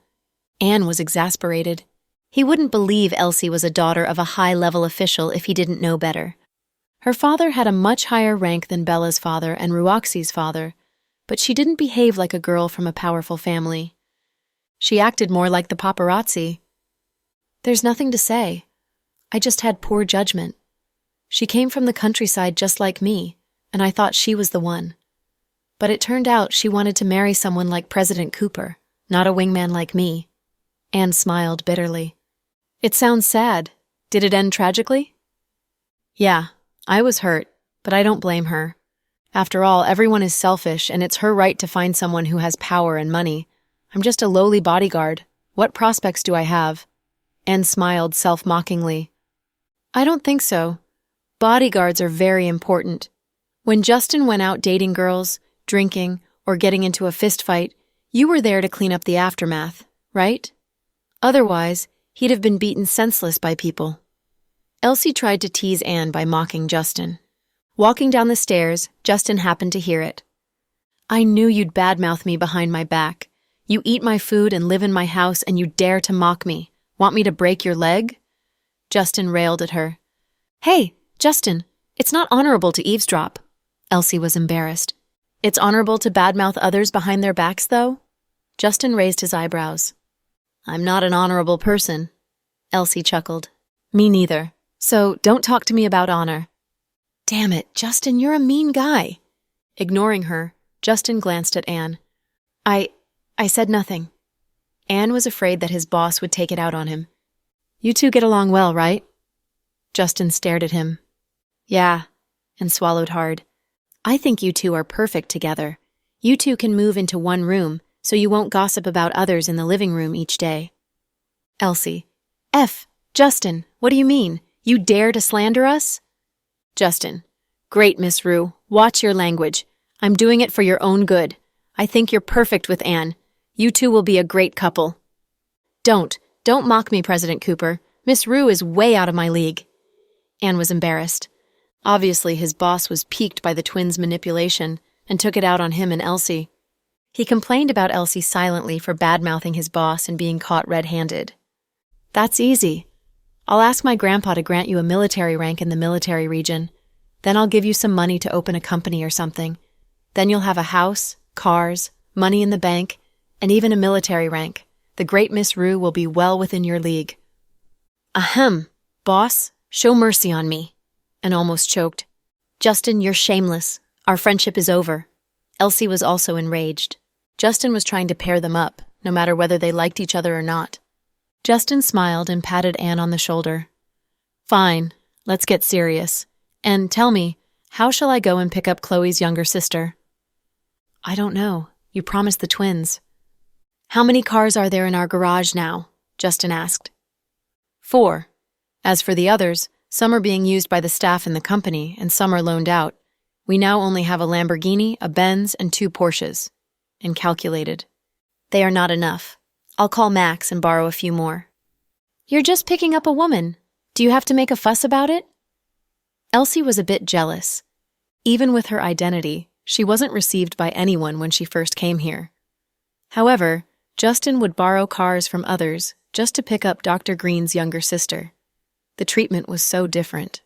Anne was exasperated. He wouldn't believe Elsie was a daughter of a high-level official if he didn't know better. Her father had a much higher rank than Bella's father and Ruoxi's father, but she didn't behave like a girl from a powerful family. She acted more like the paparazzi. There's nothing to say. I just had poor judgment. She came from the countryside just like me, and I thought she was the one. But it turned out she wanted to marry someone like President Cooper, not a wingman like me. Anne smiled bitterly. It sounds sad. Did it end tragically? Yeah, I was hurt, but I don't blame her. After all, everyone is selfish, and it's her right to find someone who has power and money. I'm just a lowly bodyguard. What prospects do I have? Anne smiled self-mockingly. I don't think so. Bodyguards are very important. When Justin went out dating girls, drinking, or getting into a fistfight, you were there to clean up the aftermath, right? Otherwise, he'd have been beaten senseless by people. Elsie tried to tease Anne by mocking Justin. Walking down the stairs, Justin happened to hear it. I knew you'd badmouth me behind my back. You eat my food and live in my house, and you dare to mock me. Want me to break your leg? Justin railed at her. Hey, Justin, it's not honorable to eavesdrop. Elsie was embarrassed. It's honorable to badmouth others behind their backs, though? Justin raised his eyebrows. I'm not an honorable person. Elsie chuckled. Me neither. So don't talk to me about honor. Damn it, Justin, you're a mean guy. Ignoring her, Justin glanced at Anne. I said nothing. Anne was afraid that his boss would take it out on him. You two get along well, right? Justin stared at him. Yeah, and swallowed hard. I think you two are perfect together. You two can move into one room, so you won't gossip about others in the living room each day. Elsie. Justin, what do you mean? You dare to slander us? Justin. Great, Miss Rue. Watch your language. I'm doing it for your own good. I think you're perfect with Anne. You two will be a great couple. Don't mock me, President Cooper. Miss Rue is way out of my league. Anne was embarrassed. Obviously, his boss was piqued by the twins' manipulation and took it out on him and Elsie. He complained about Elsie silently for bad-mouthing his boss and being caught red-handed. That's easy. I'll ask my grandpa to grant you a military rank in the military region. Then I'll give you some money to open a company or something. Then you'll have a house, cars, money in the bank, and even a military rank. The great Miss Rue will be well within your league. Ahem, boss, show mercy on me. And almost choked. Justin, you're shameless. Our friendship is over. Elsie was also enraged. Justin was trying to pair them up, no matter whether they liked each other or not. Justin smiled and patted Anne on the shoulder. Fine, let's get serious. And tell me, how shall I go and pick up Chloe's younger sister? I don't know. You promised the twins. How many cars are there in our garage now? Justin asked. 4. As for the others, some are being used by the staff in the company, and some are loaned out. We now only have a Lamborghini, a Benz, and 2 Porsches. And calculated. They are not enough. I'll call Max and borrow a few more. You're just picking up a woman. Do you have to make a fuss about it? Elsie was a bit jealous. Even with her identity, she wasn't received by anyone when she first came here. However, Justin would borrow cars from others just to pick up Dr. Green's younger sister. The treatment was so different.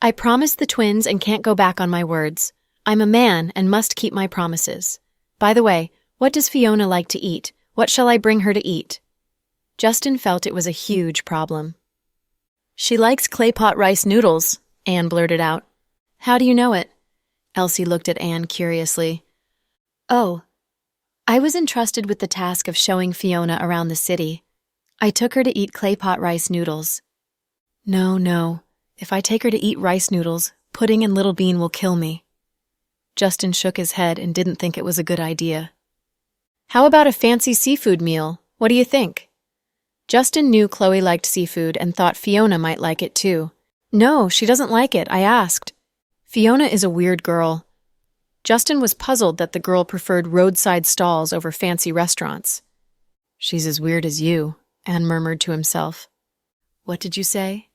I promised the twins and can't go back on my words. I'm a man and must keep my promises. By the way, what does Fiona like to eat? What shall I bring her to eat? Justin felt it was a huge problem. She likes clay pot rice noodles, Anne blurted out. How do you know it? Elsie looked at Anne curiously. Oh, I was entrusted with the task of showing Fiona around the city. I took her to eat clay pot rice noodles. No. If I take her to eat rice noodles, Pudding and Little Bean will kill me. Justin shook his head and didn't think it was a good idea. How about a fancy seafood meal? What do you think? Justin knew Chloe liked seafood and thought Fiona might like it too. No, she doesn't like it, I asked. Fiona is a weird girl. Justin was puzzled that the girl preferred roadside stalls over fancy restaurants. She's as weird as you, Anne murmured to himself. What did you say?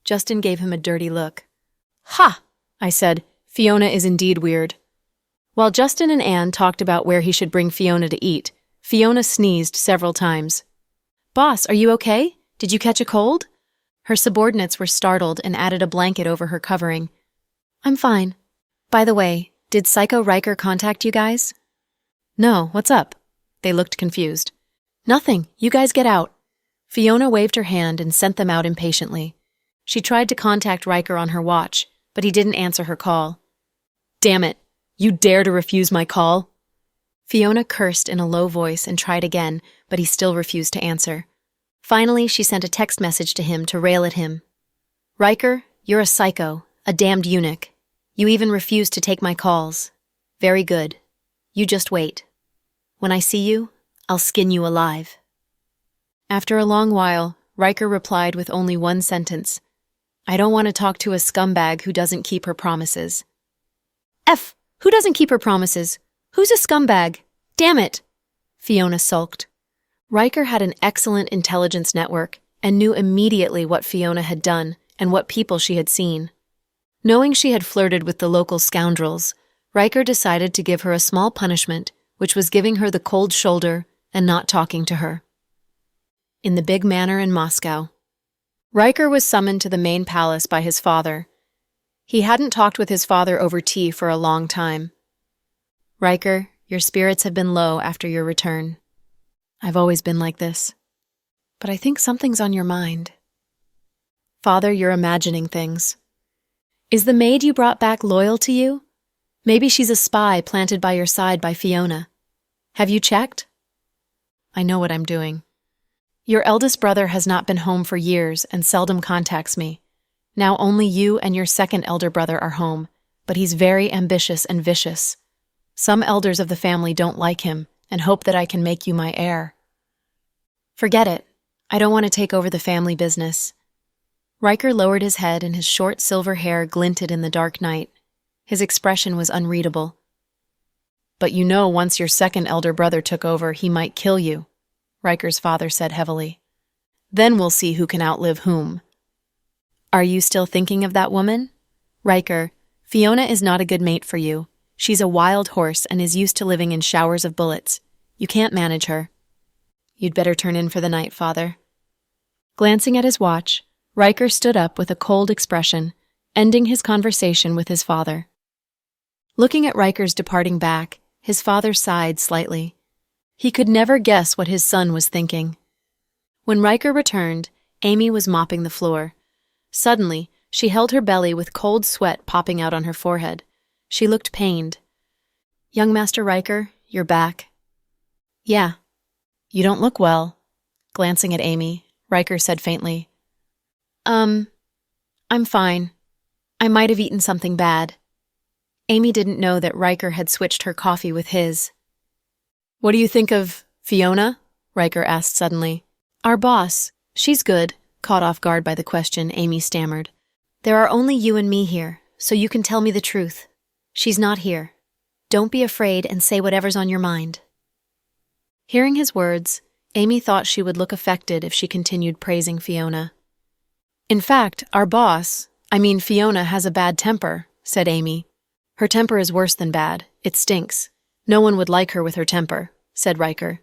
Justin gave him a dirty look. Ha! I said, Fiona is indeed weird. While Justin and Anne talked about where he should bring Fiona to eat, Fiona sneezed several times. Boss, are you okay? Did you catch a cold? Her subordinates were startled and added a blanket over her covering. I'm fine. By the way, did Psycho Riker contact you guys? No, what's up? They looked confused. Nothing, you guys get out. Fiona waved her hand and sent them out impatiently. She tried to contact Riker on her watch, but he didn't answer her call. Damn it, you dare to refuse my call? Fiona cursed in a low voice and tried again, but he still refused to answer. Finally, she sent a text message to him to rail at him. Riker, you're a psycho, a damned eunuch. You even refuse to take my calls. Very good. You just wait. When I see you, I'll skin you alive. After a long while, Riker replied with only one sentence. I don't want to talk to a scumbag who doesn't keep her promises. F! Who doesn't keep her promises? Who's a scumbag? Damn it! Fiona sulked. Riker had an excellent intelligence network and knew immediately what Fiona had done and what people she had seen. Knowing she had flirted with the local scoundrels, Riker decided to give her a small punishment, which was giving her the cold shoulder and not talking to her. In the big manor in Moscow. Riker was summoned to the main palace by his father. He hadn't talked with his father over tea for a long time. Riker, your spirits have been low after your return. I've always been like this. But I think something's on your mind. Father, you're imagining things. Is the maid you brought back loyal to you? Maybe she's a spy planted by your side by Fiona. Have you checked? I know what I'm doing. Your eldest brother has not been home for years and seldom contacts me. Now only you and your second elder brother are home, but he's very ambitious and vicious. Some elders of the family don't like him and hope that I can make you my heir. Forget it. I don't want to take over the family business. Riker lowered his head and his short silver hair glinted in the dark night. His expression was unreadable. But you know once your second elder brother took over, he might kill you, Riker's father said heavily. Then we'll see who can outlive whom. Are you still thinking of that woman? Riker, Fiona is not a good mate for you. She's a wild horse and is used to living in showers of bullets. You can't manage her. You'd better turn in for the night, father. Glancing at his watch, Riker stood up with a cold expression, ending his conversation with his father. Looking at Riker's departing back, his father sighed slightly. He could never guess what his son was thinking. When Riker returned, Amy was mopping the floor. Suddenly, she held her belly with cold sweat popping out on her forehead. She looked pained. Young Master Riker, you're back. Yeah. You don't look well. Glancing at Amy, Riker said faintly. I'm fine. I might have eaten something bad. Amy didn't know that Riker had switched her coffee with his. What do you think of Fiona? Riker asked suddenly. Our boss. She's good, caught off guard by the question, Amy stammered. There are only you and me here, so you can tell me the truth. She's not here. Don't be afraid and say whatever's on your mind. Hearing his words, Amy thought she would look affected if she continued praising Fiona. In fact, our boss, Fiona has a bad temper, said Amy. Her temper is worse than bad. It stinks. No one would like her with her temper, said Riker.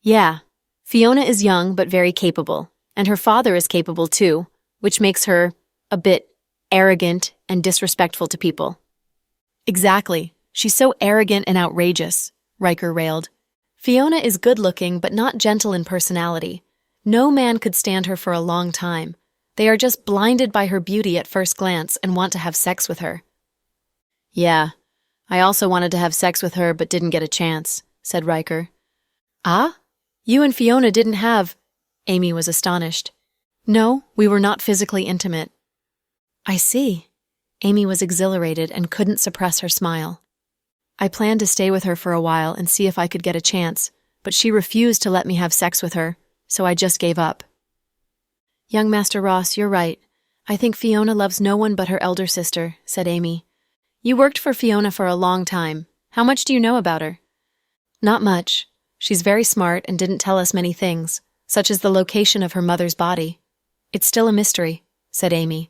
Yeah, Fiona is young but very capable, and her father is capable too, which makes her a bit arrogant and disrespectful to people. Exactly. She's so arrogant and outrageous, Riker railed. Fiona is good-looking but not gentle in personality. No man could stand her for a long time. They are just blinded by her beauty at first glance and want to have sex with her. Yeah, I also wanted to have sex with her but didn't get a chance, said Riker. Ah? You and Fiona didn't have... Amy was astonished. No, we were not physically intimate. I see. Amy was exhilarated and couldn't suppress her smile. I planned to stay with her for a while and see if I could get a chance, but she refused to let me have sex with her, so I just gave up. Young Master Ross, you're right. I think Fiona loves no one but her elder sister, said Amy. You worked for Fiona for a long time. How much do you know about her? Not much. She's very smart and didn't tell us many things, such as the location of her mother's body. It's still a mystery, said Amy.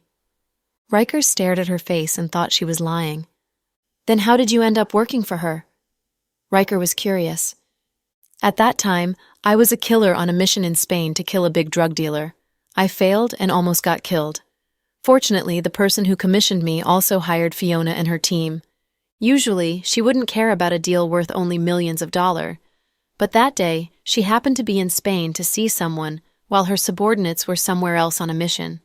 Riker stared at her face and thought she was lying. Then how did you end up working for her? Riker was curious. At that time, I was a killer on a mission in Spain to kill a big drug dealer. I failed and almost got killed. Fortunately, the person who commissioned me also hired Fiona and her team. Usually, she wouldn't care about a deal worth only millions of dollars. But that day, she happened to be in Spain to see someone while her subordinates were somewhere else on a mission.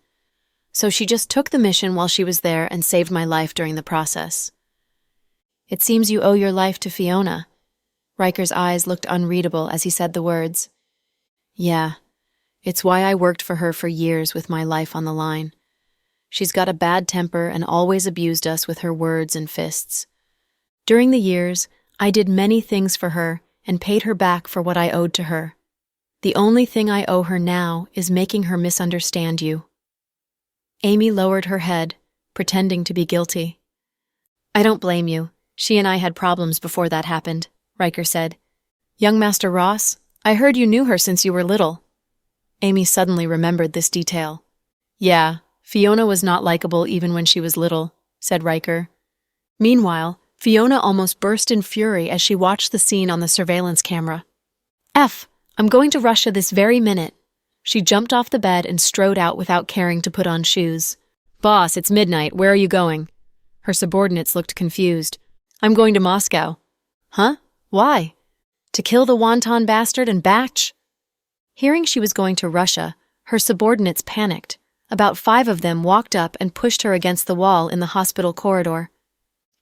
So she just took the mission while she was there and saved my life during the process. It seems you owe your life to Fiona. Riker's eyes looked unreadable as he said the words. Yeah, it's why I worked for her for years with my life on the line. She's got a bad temper and always abused us with her words and fists. During the years, I did many things for her and paid her back for what I owed to her. The only thing I owe her now is making her misunderstand you. Amy lowered her head, pretending to be guilty. I don't blame you. She and I had problems before that happened, Riker said. Young Master Ross, I heard you knew her since you were little. Amy suddenly remembered this detail. Yeah, Fiona was not likable even when she was little, said Riker. Meanwhile, Fiona almost burst in fury as she watched the scene on the surveillance camera. I'm going to Russia this very minute. She jumped off the bed and strode out without caring to put on shoes. Boss, it's midnight. Where are you going? Her subordinates looked confused. I'm going to Moscow. Huh? Why? To kill the wanton bastard and batch? Hearing she was going to Russia, her subordinates panicked. About 5 of them walked up and pushed her against the wall in the hospital corridor.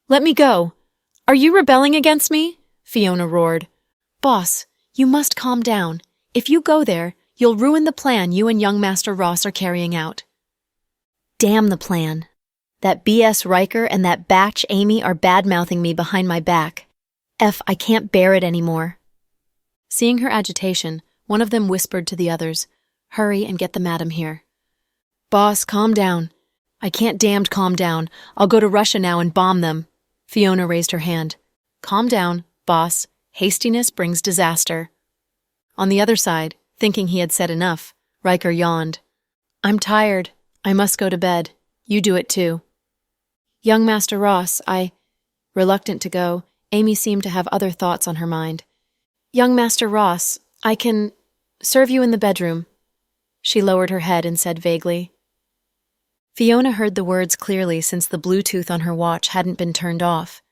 Let me go. Are you rebelling against me? Fiona roared. Boss, you must calm down. If you go there, you'll ruin the plan you and young Master Ross are carrying out. Damn the plan. That BS Riker and that batch Amy are bad-mouthing me behind my back. I can't bear it anymore. Seeing her agitation, one of them whispered to the others, Hurry and get the madam here. Boss, calm down. I can't damned calm down. I'll go to Russia now and bomb them. Fiona raised her hand. Calm down, boss. Hastiness brings disaster. On the other side, thinking he had said enough, Riker yawned. I'm tired. I must go to bed. You do it too. Young Master Ross, Reluctant to go, Amy seemed to have other thoughts on her mind. Young Master Ross, I can serve you in the bedroom. She lowered her head and said vaguely. Fiona heard the words clearly since the Bluetooth on her watch hadn't been turned off.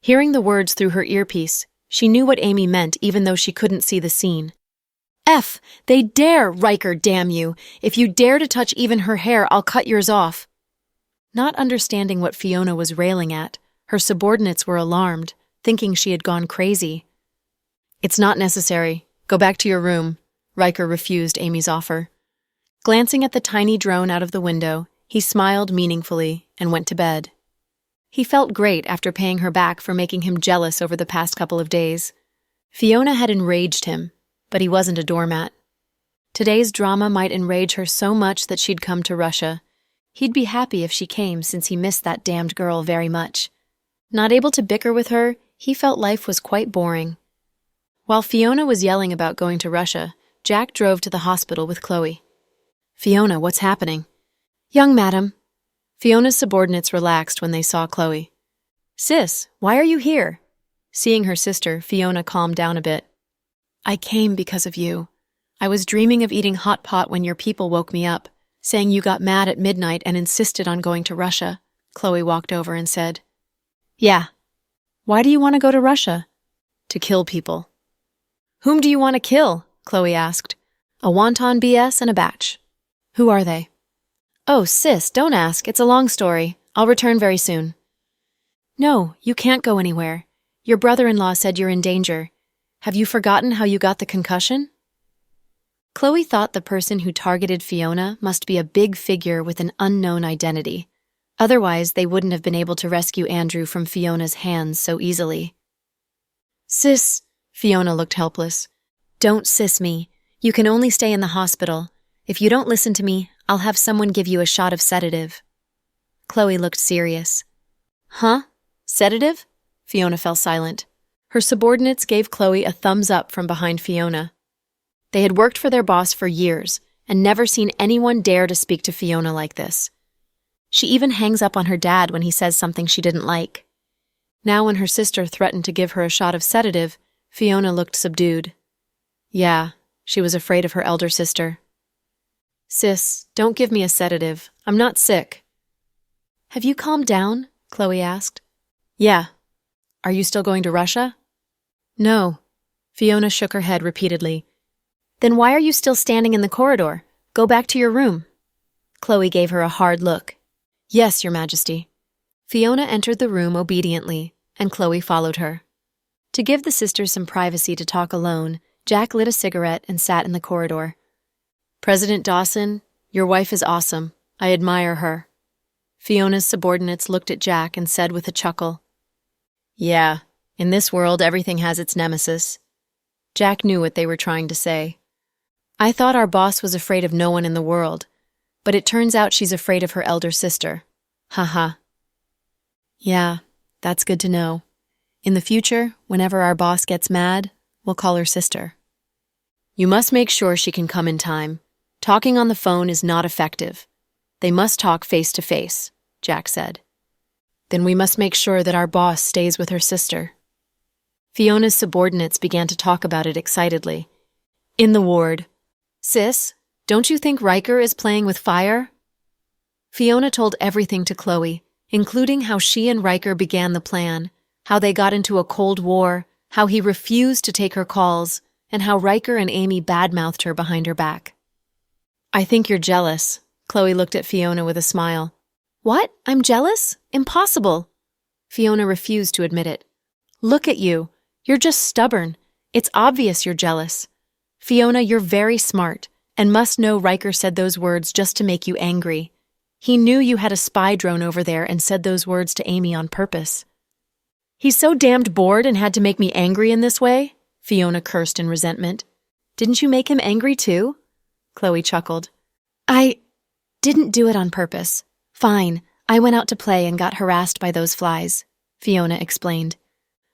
Hearing the words through her earpiece, she knew what Amy meant even though she couldn't see the scene. They dare, Riker, damn you. If you dare to touch even her hair, I'll cut yours off. Not understanding what Fiona was railing at, her subordinates were alarmed, thinking she had gone crazy. It's not necessary. Go back to your room. Riker refused Amy's offer. Glancing at the tiny drone out of the window, he smiled meaningfully and went to bed. He felt great after paying her back for making him jealous over the past couple of days. Fiona had enraged him, but he wasn't a doormat. Today's drama might enrage her so much that she'd come to Russia. He'd be happy if she came since he missed that damned girl very much. Not able to bicker with her, he felt life was quite boring. While Fiona was yelling about going to Russia, Jack drove to the hospital with Chloe. Fiona, what's happening? Young madam. Fiona's subordinates relaxed when they saw Chloe. Sis, why are you here? Seeing her sister, Fiona calmed down a bit. I came because of you. I was dreaming of eating hot pot when your people woke me up, saying you got mad at midnight and insisted on going to Russia. Chloe walked over and said, Yeah. Why do you want to go to Russia? To kill people. Whom do you want to kill? Chloe asked. A wanton BS and a batch. Who are they? Oh, sis, don't ask. It's a long story. I'll return very soon. No, you can't go anywhere. Your brother-in-law said you're in danger. Have you forgotten how you got the concussion? Chloe thought the person who targeted Fiona must be a big figure with an unknown identity. Otherwise, they wouldn't have been able to rescue Andrew from Fiona's hands so easily. Sis, Fiona looked helpless. Don't sis me. You can only stay in the hospital. If you don't listen to me, I'll have someone give you a shot of sedative. Chloe looked serious. Huh? Sedative? Fiona fell silent. Her subordinates gave Chloe a thumbs up from behind Fiona. They had worked for their boss for years and never seen anyone dare to speak to Fiona like this. She even hangs up on her dad when he says something she didn't like. Now when her sister threatened to give her a shot of sedative, Fiona looked subdued. Yeah, she was afraid of her elder sister. Sis, don't give me a sedative. I'm not sick. Have you calmed down? Chloe asked. Yeah. Are you still going to Russia? No. Fiona shook her head repeatedly. Then why are you still standing in the corridor? Go back to your room. Chloe gave her a hard look. Yes, Your Majesty. Fiona entered the room obediently, and Chloe followed her. To give the sisters some privacy to talk alone, Jack lit a cigarette and sat in the corridor. President Dawson, your wife is awesome. I admire her. Fiona's subordinates looked at Jack and said with a chuckle, Yeah, in this world everything has its nemesis. Jack knew what they were trying to say. I thought our boss was afraid of no one in the world, but it turns out she's afraid of her elder sister. Haha. Yeah, that's good to know. In the future, whenever our boss gets mad, we'll call her sister. You must make sure she can come in time. Talking on the phone is not effective. They must talk face to face, Jack said. Then we must make sure that our boss stays with her sister. Fiona's subordinates began to talk about it excitedly. In the ward. Sis, don't you think Riker is playing with fire? Fiona told everything to Chloe, including how she and Riker began the plan, how they got into a Cold War, how he refused to take her calls, and how Riker and Amy badmouthed her behind her back. I think you're jealous. Chloe looked at Fiona with a smile. What? I'm jealous? Impossible. Fiona refused to admit it. Look at you. You're just stubborn. It's obvious you're jealous. Fiona, you're very smart, and must know Riker said those words just to make you angry. He knew you had a spy drone over there and said those words to Amy on purpose. He's so damned bored and had to make me angry in this way, Fiona cursed in resentment. Didn't you make him angry too? Chloe chuckled. I didn't do it on purpose. Fine, I went out to play and got harassed by those flies, Fiona explained.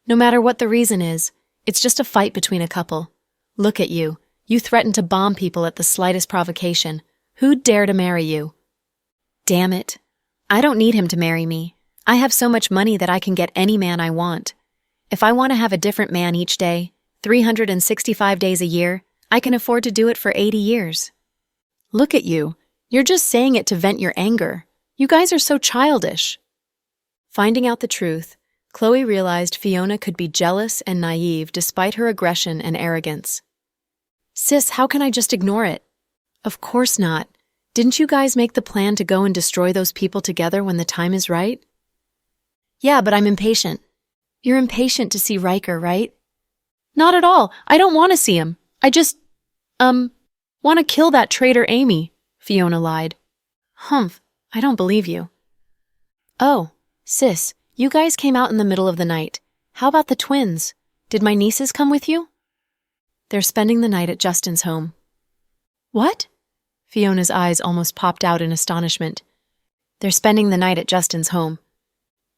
No matter what the reason is, it's just a fight between a couple. Look at you. You threaten to bomb people at the slightest provocation. Who'd dare to marry you? Damn it. I don't need him to marry me. I have so much money that I can get any man I want. If I want to have a different man each day, 365 days a year, I can afford to do it for 80 years. Look at you. You're just saying it to vent your anger. You guys are so childish. Finding out the truth, Chloe realized Fiona could be jealous and naive despite her aggression and arrogance. Sis, how can I just ignore it? Of course not. Didn't you guys make the plan to go and destroy those people together when the time is right? Yeah, but I'm impatient. You're impatient to see Riker, right? Not at all. I don't want to see him. I just, want to kill that traitor Amy, Fiona lied. Humph, I don't believe you. Oh, sis, you guys came out in the middle of the night. How about the twins? Did my nieces come with you? They're spending the night at Justin's home. What? Fiona's eyes almost popped out in astonishment. They're spending the night at Justin's home.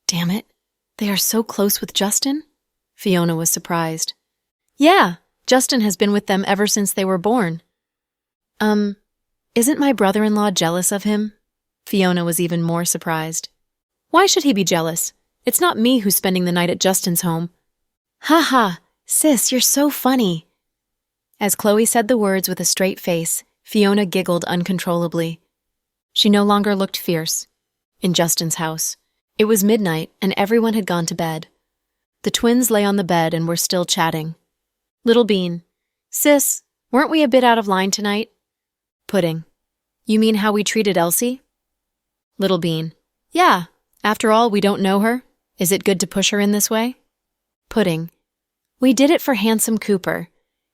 Damn it, they are so close with Justin? Fiona was surprised. Yeah, Justin has been with them ever since they were born. Isn't my brother-in-law jealous of him? Fiona was even more surprised. Why should he be jealous? It's not me who's spending the night at Justin's home. Ha ha, sis, you're so funny. As Chloe said the words with a straight face, Fiona giggled uncontrollably. She no longer looked fierce. In Justin's house, it was midnight and everyone had gone to bed. The twins lay on the bed and were still chatting. Little Bean, sis, weren't we a bit out of line tonight? Pudding, you mean how we treated Elsie? Little Bean, yeah, after all, we don't know her. Is it good to push her in this way? Pudding, we did it for Handsome Cooper.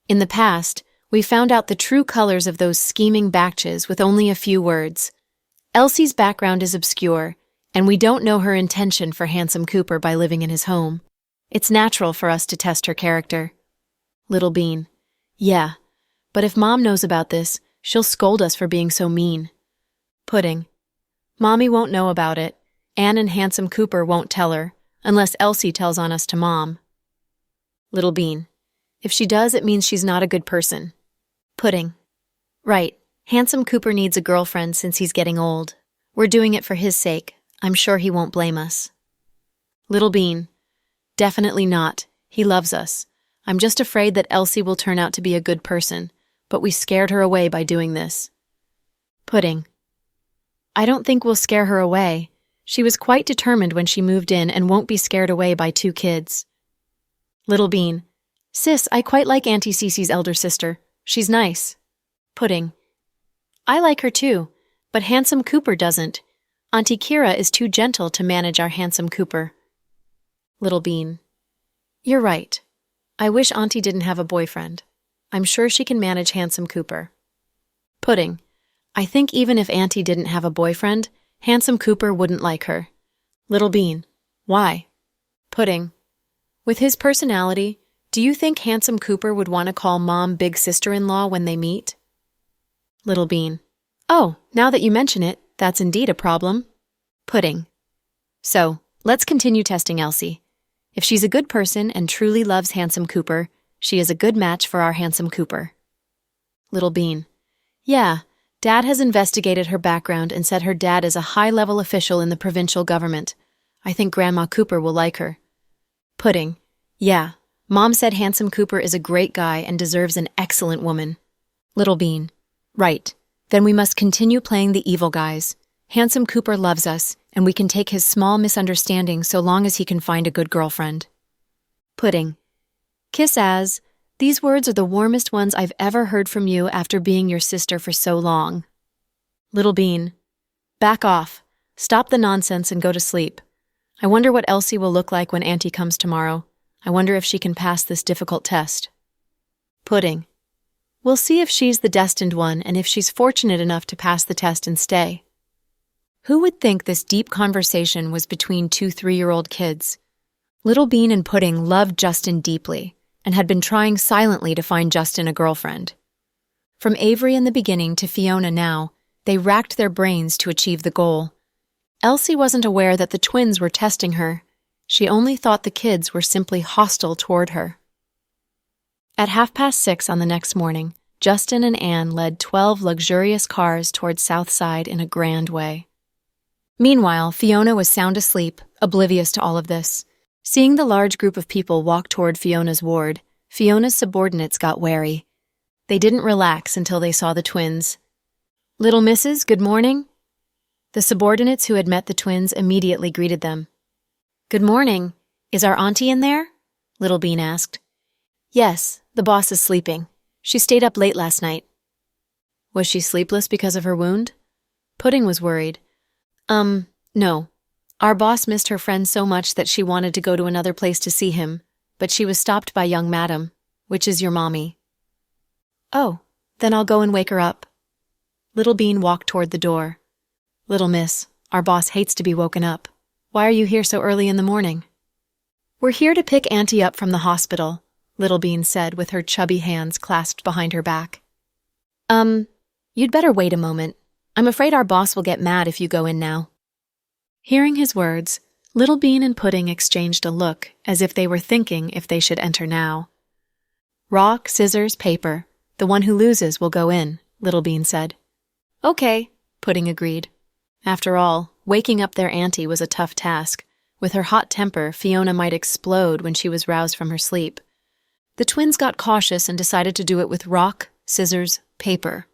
In the past, we found out the true colors of those scheming batches with only a few words. Elsie's background is obscure, and we don't know her intention for Handsome Cooper by living in his home. It's natural for us to test her character. Little Bean, Yeah, but if Mom knows about this, she'll scold us for being so mean. Pudding. Mommy won't know about it. Anne and Handsome Cooper won't tell her, unless Elsie tells on us to Mom. Little Bean. If she does, it means she's not a good person. Pudding. Right. Handsome Cooper needs a girlfriend since he's getting old. We're doing it for his sake. I'm sure he won't blame us. Little Bean. Definitely not. He loves us. I'm just afraid that Elsie will turn out to be a good person, but we scared her away by doing this. Pudding. I don't think we'll scare her away. She was quite determined when she moved in and won't be scared away by 2 kids. Little Bean. Sis, I quite like Auntie Cece's elder sister. She's nice. Pudding. I like her too, but Handsome Cooper doesn't. Auntie Kira is too gentle to manage our Handsome Cooper. Little Bean. You're right. I wish Auntie didn't have a boyfriend. I'm sure she can manage Handsome Cooper. Pudding. I think even if Auntie didn't have a boyfriend, Handsome Cooper wouldn't like her. Little Bean. Why? Pudding. With his personality, do you think Handsome Cooper would want to call Mom big sister-in-law when they meet? Little Bean. Oh, now that you mention it, that's indeed a problem. Pudding. So, let's continue testing Elsie. If she's a good person and truly loves Handsome Cooper, she is a good match for our Handsome Cooper. Little Bean. Yeah, Dad has investigated her background and said her dad is a high-level official in the provincial government. I think Grandma Cooper will like her. Pudding. Yeah, Mom said Handsome Cooper is a great guy and deserves an excellent woman. Little Bean. Right. Then we must continue playing the evil guys. Handsome Cooper loves us, and we can take his small misunderstandings so long as he can find a good girlfriend. Pudding. Kiss as. These words are the warmest ones I've ever heard from you after being your sister for so long. Little Bean. Back off. Stop the nonsense and go to sleep. I wonder what Elsie will look like when Auntie comes tomorrow. I wonder if she can pass this difficult test. Pudding. We'll see if she's the destined one and if she's fortunate enough to pass the test and stay. Who would think this deep conversation was between 2 3-year-old kids? Little Bean and Pudding loved Justin deeply and had been trying silently to find Justin a girlfriend. From Avery in the beginning to Fiona now, they racked their brains to achieve the goal. Elsie wasn't aware that the twins were testing her. She only thought the kids were simply hostile toward her. At 6:30 on the next morning, Justin and Anne led 12 luxurious cars toward Southside in a grand way. Meanwhile, Fiona was sound asleep, oblivious to all of this. Seeing the large group of people walk toward Fiona's ward, Fiona's subordinates got wary. They didn't relax until they saw the twins. Little Misses, good morning. The subordinates who had met the twins immediately greeted them. Good morning. Is our auntie in there? Little Bean asked. Yes, the boss is sleeping. She stayed up late last night. Was she sleepless because of her wound? Pudding was worried. No. Our boss missed her friend so much that she wanted to go to another place to see him, but she was stopped by young madam, which is your mommy. Oh, then I'll go and wake her up. Little Bean walked toward the door. Little Miss, our boss hates to be woken up. Why are you here so early in the morning? We're here to pick Auntie up from the hospital, Little Bean said with her chubby hands clasped behind her back. You'd better wait a moment. I'm afraid our boss will get mad if you go in now. Hearing his words, Little Bean and Pudding exchanged a look as if they were thinking if they should enter now. Rock, scissors, paper. The one who loses will go in, Little Bean said. Okay, Pudding agreed. After all, waking up their auntie was a tough task. With her hot temper, Fiona might explode when she was roused from her sleep. The twins got cautious and decided to do it with rock, scissors, paper.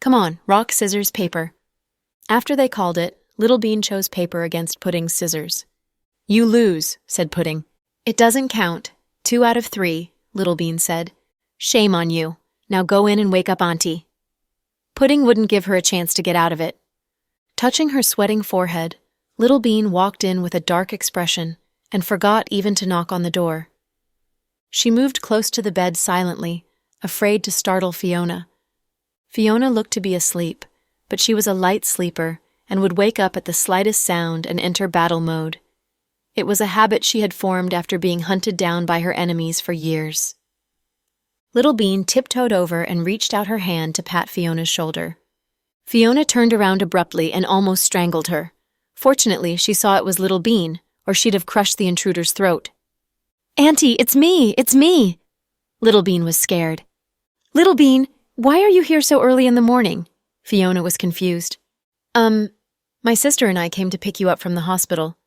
Come on, rock, scissors, paper. After they called it, Little Bean chose paper against Pudding's scissors. You lose, said Pudding. It doesn't count. 2 out of 3, Little Bean said. Shame on you. Now go in and wake up Auntie. Pudding wouldn't give her a chance to get out of it. Touching her sweating forehead, Little Bean walked in with a dark expression and forgot even to knock on the door. She moved close to the bed silently, afraid to startle Fiona. Fiona looked to be asleep, but she was a light sleeper and would wake up at the slightest sound and enter battle mode. It was a habit she had formed after being hunted down by her enemies for years. Little Bean tiptoed over and reached out her hand to pat Fiona's shoulder. Fiona turned around abruptly and almost strangled her. Fortunately, she saw it was Little Bean, or she'd have crushed the intruder's throat. "Auntie, it's me! It's me!" Little Bean was scared. "Little Bean, why are you here so early in the morning?" Fiona was confused. My sister and I came to pick you up from the hospital.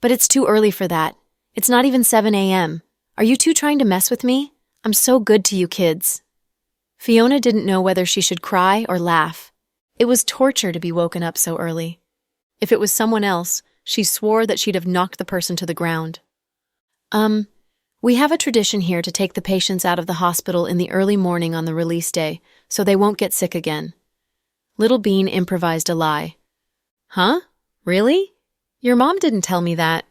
But it's too early for that. It's not even 7 a.m. Are you two trying to mess with me? I'm so good to you kids." Fiona didn't know whether she should cry or laugh. It was torture to be woken up so early. If it was someone else, she swore that she'd have knocked the person to the ground. We have a tradition here to take the patients out of the hospital in the early morning on the release day, so they won't get sick again. Little Bean improvised a lie. "Huh? Really? Your mom didn't tell me that."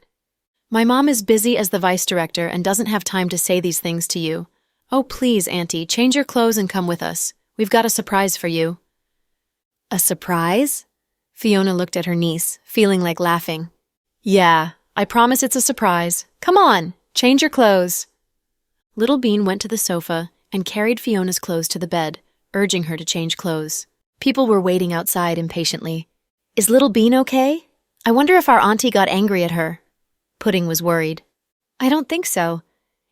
"My mom is busy as the vice director and doesn't have time to say these things to you. Oh, please, Auntie, change your clothes and come with us. We've got a surprise for you." "A surprise?" Fiona looked at her niece, feeling like laughing. "Yeah, I promise it's a surprise. Come on, change your clothes." Little Bean went to the sofa and carried Fiona's clothes to the bed, urging her to change clothes. People were waiting outside impatiently. "Is Little Bean okay? I wonder if our auntie got angry at her." Pudding was worried. "I don't think so.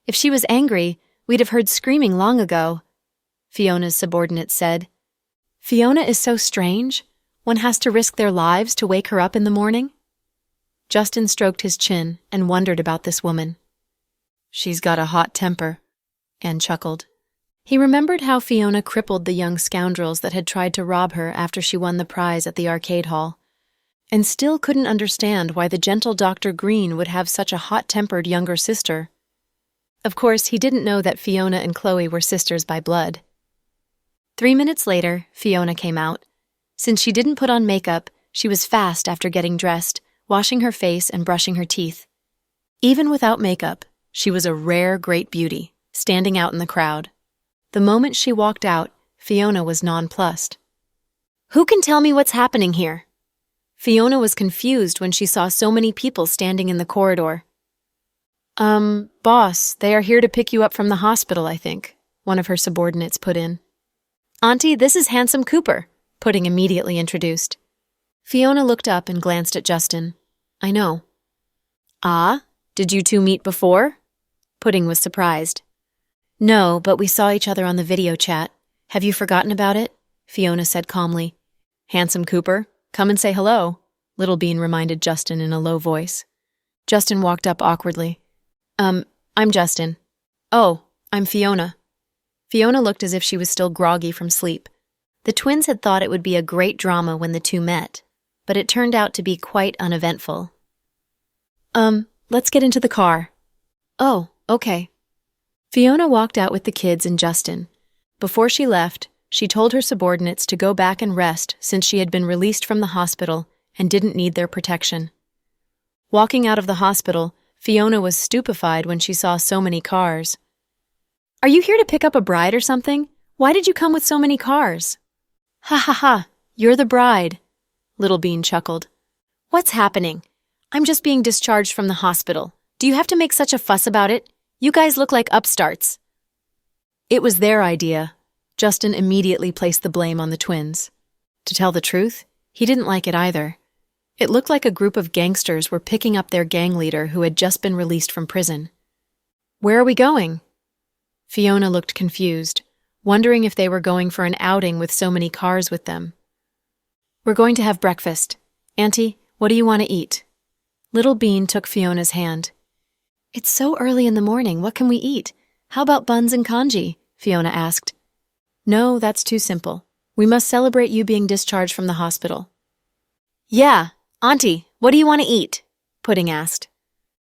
If she was angry, we'd have heard screaming long ago," Fiona's subordinate said. "Fiona is so strange. One has to risk their lives to wake her up in the morning." Justin stroked his chin and wondered about this woman. "She's got a hot temper," Anne chuckled. He remembered how Fiona crippled the young scoundrels that had tried to rob her after she won the prize at the arcade hall, and still couldn't understand why the gentle Dr. Green would have such a hot-tempered younger sister. Of course, he didn't know that Fiona and Chloe were sisters by blood. 3 minutes later, Fiona came out. Since she didn't put on makeup, she was fast after getting dressed, washing her face and brushing her teeth. Even without makeup, she was a rare great beauty, standing out in the crowd. The moment she walked out, Fiona was nonplussed. "Who can tell me what's happening here?" Fiona was confused when she saw so many people standing in the corridor. Boss, they are here to pick you up from the hospital, I think," one of her subordinates put in. "Auntie, this is Handsome Cooper," Pudding immediately introduced. Fiona looked up and glanced at Justin. "I know." "Ah, did you two meet before?" Pudding was surprised. "No, but we saw each other on the video chat. Have you forgotten about it?" Fiona said calmly. "Handsome Cooper, come and say hello," Little Bean reminded Justin in a low voice. Justin walked up awkwardly. I'm Justin." "Oh, I'm Fiona." Fiona looked as if she was still groggy from sleep. The twins had thought it would be a great drama when the two met, but it turned out to be quite uneventful. Let's get into the car." "Oh, okay." Fiona walked out with the kids and Justin. Before she left, she told her subordinates to go back and rest since she had been released from the hospital and didn't need their protection. Walking out of the hospital, Fiona was stupefied when she saw so many cars. "Are you here to pick up a bride or something? Why did you come with so many cars?" "Ha ha ha, you're the bride," Little Bean chuckled. "What's happening? I'm just being discharged from the hospital. Do you have to make such a fuss about it? You guys look like upstarts." It was their idea. Justin immediately placed the blame on the twins. To tell the truth, he didn't like it either. It looked like a group of gangsters were picking up their gang leader who had just been released from prison. "Where are we going?" Fiona looked confused, wondering if they were going for an outing with so many cars with them. "We're going to have breakfast. Auntie, what do you want to eat?" Little Bean took Fiona's hand. "It's so early in the morning, what can we eat? How about buns and congee?" Fiona asked. "No, that's too simple. We must celebrate you being discharged from the hospital." "Yeah, Auntie, what do you want to eat?" Pudding asked.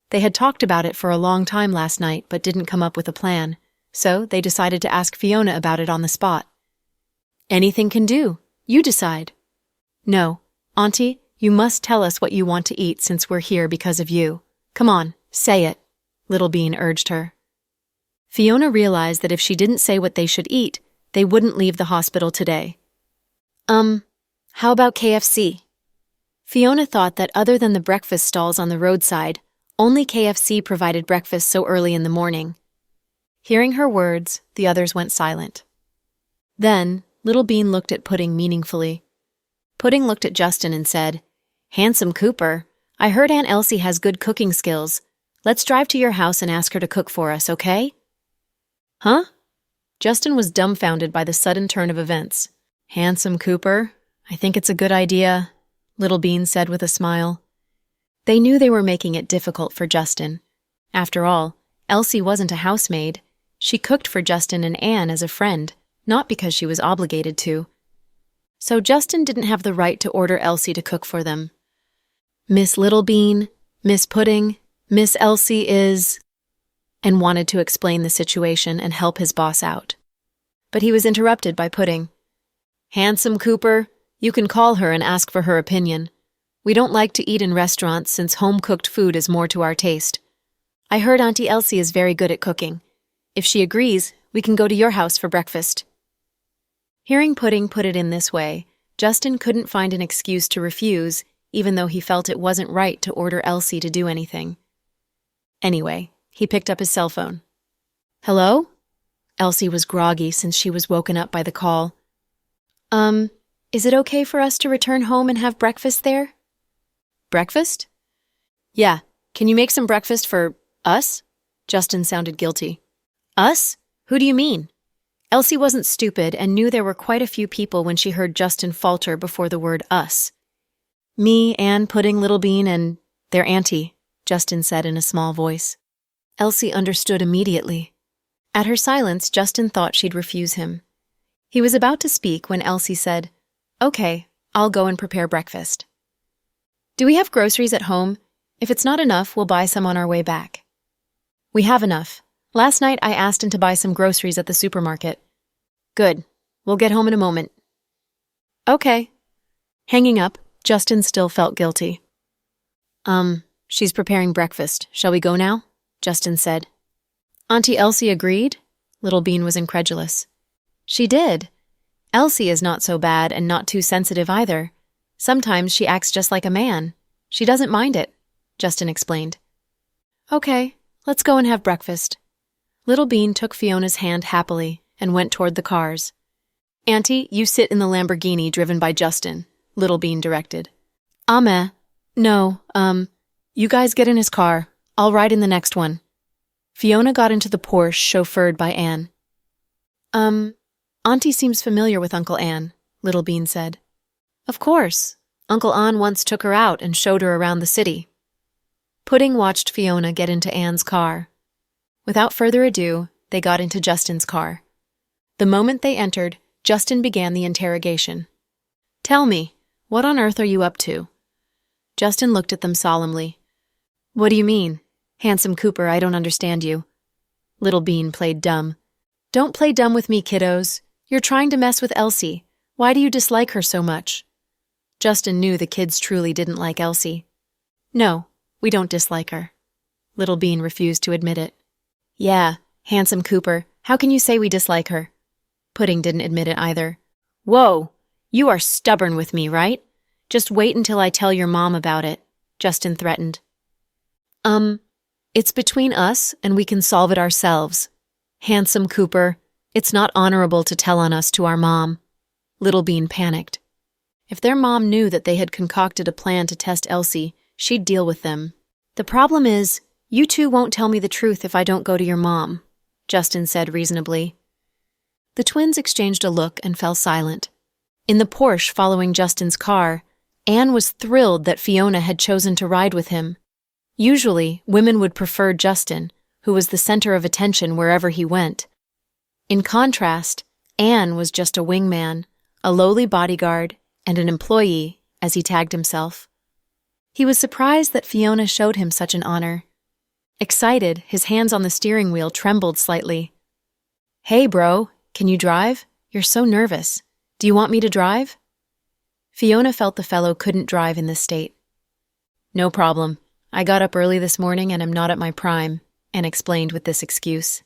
They had talked about it for a long time last night but didn't come up with a plan, so they decided to ask Fiona about it on the spot. "Anything can do. You decide." "No, Auntie, you must tell us what you want to eat since we're here because of you. Come on, say it," Little Bean urged her. Fiona realized that if she didn't say what they should eat, they wouldn't leave the hospital today. How about KFC?" Fiona thought that other than the breakfast stalls on the roadside, only KFC provided breakfast so early in the morning. Hearing her words, the others went silent. Then, Little Bean looked at Pudding meaningfully. Pudding looked at Justin and said, "Handsome Cooper, I heard Aunt Elsie has good cooking skills. Let's drive to your house and ask her to cook for us, okay?" "Huh?" Justin was dumbfounded by the sudden turn of events. "Handsome Cooper, I think it's a good idea," Little Bean said with a smile. They knew they were making it difficult for Justin. After all, Elsie wasn't a housemaid. She cooked for Justin and Anne as a friend, not because she was obligated to. So Justin didn't have the right to order Elsie to cook for them. "Miss Little Bean, Miss Pudding, Miss Elsie is," and wanted to explain the situation and help his boss out. But he was interrupted by Pudding. "Handsome Cooper, you can call her and ask for her opinion. We don't like to eat in restaurants since home-cooked food is more to our taste. I heard Auntie Elsie is very good at cooking. If she agrees, we can go to your house for breakfast." Hearing Pudding put it in this way, Justin couldn't find an excuse to refuse, even though he felt it wasn't right to order Elsie to do anything. Anyway, he picked up his cell phone. "Hello?" Elsie was groggy since she was woken up by the call. Is it okay for us to return home and have breakfast there?" "Breakfast?" "Yeah, can you make some breakfast for us?" Justin sounded guilty. "Us? Who do you mean?" Elsie wasn't stupid and knew there were quite a few people when she heard Justin falter before the word us. "Me, Anne, Pudding, Little Bean, and their auntie," Justin said in a small voice. Elsie understood immediately. At her silence, Justin thought she'd refuse him. He was about to speak when Elsie said, "Okay, I'll go and prepare breakfast." "Do we have groceries at home? If it's not enough, we'll buy some on our way back." "We have enough. Last night I asked him to buy some groceries at the supermarket." "Good. We'll get home in a moment." "Okay." Hanging up, Justin still felt guilty. She's preparing breakfast. Shall we go now?" Justin said. "Auntie Elsie agreed?" Little Bean was incredulous. "She did. Elsie is not so bad and not too sensitive either. Sometimes she acts just like a man. She doesn't mind it," Justin explained. "Okay, let's go and have breakfast." Little Bean took Fiona's hand happily and went toward the cars. "Auntie, you sit in the Lamborghini driven by Justin," Little Bean directed. No, you guys get in his car. I'll ride in the next one." Fiona got into the Porsche chauffeured by Anne. Auntie seems familiar with Uncle Anne," Little Bean said. "Of course. Uncle An once took her out and showed her around the city." Pudding watched Fiona get into Anne's car. Without further ado, they got into Justin's car. The moment they entered, Justin began the interrogation. "Tell me, what on earth are you up to?" Justin looked at them solemnly. "What do you mean? Handsome Cooper, I don't understand you." Little Bean played dumb. "Don't play dumb with me, kiddos. You're trying to mess with Elsie. Why do you dislike her so much?" Justin knew the kids truly didn't like Elsie. "No, we don't dislike her." Little Bean refused to admit it. "Yeah, Handsome Cooper, how can you say we dislike her?" Pudding didn't admit it either. "Whoa, you are stubborn with me, right? Just wait until I tell your mom about it," Justin threatened. It's between us and we can solve it ourselves. Handsome Cooper, it's not honorable to tell on us to our mom." Little Bean panicked. If their mom knew that they had concocted a plan to test Elsie, she'd deal with them. "The problem is, you two won't tell me the truth if I don't go to your mom," Justin said reasonably. The twins exchanged a look and fell silent. In the Porsche following Justin's car, Anne was thrilled that Fiona had chosen to ride with him. Usually, women would prefer Justin, who was the center of attention wherever he went. In contrast, Anne was just a wingman, a lowly bodyguard, and an employee, as he tagged himself. He was surprised that Fiona showed him such an honor. Excited, his hands on the steering wheel trembled slightly. "Hey, bro, can you drive? You're so nervous. Do you want me to drive?" Fiona felt the fellow couldn't drive in this state. "No problem. I got up early this morning and am not at my prime," Anne explained with this excuse.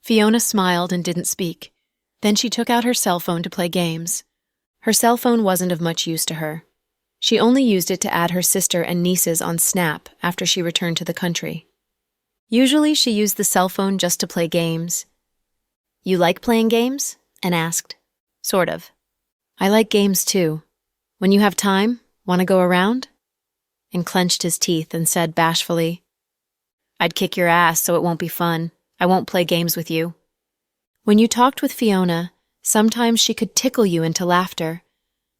Fiona smiled and didn't speak. Then she took out her cell phone to play games. Her cell phone wasn't of much use to her. She only used it to add her sister and nieces on Snap after she returned to the country. Usually she used the cell phone just to play games. "You like playing games?" Anne asked. "Sort of." "I like games too. When you have time, want to go around?" And clenched his teeth and said bashfully, "I'd kick your ass so it won't be fun. I won't play games with you." When you talked with Fiona, sometimes she could tickle you into laughter.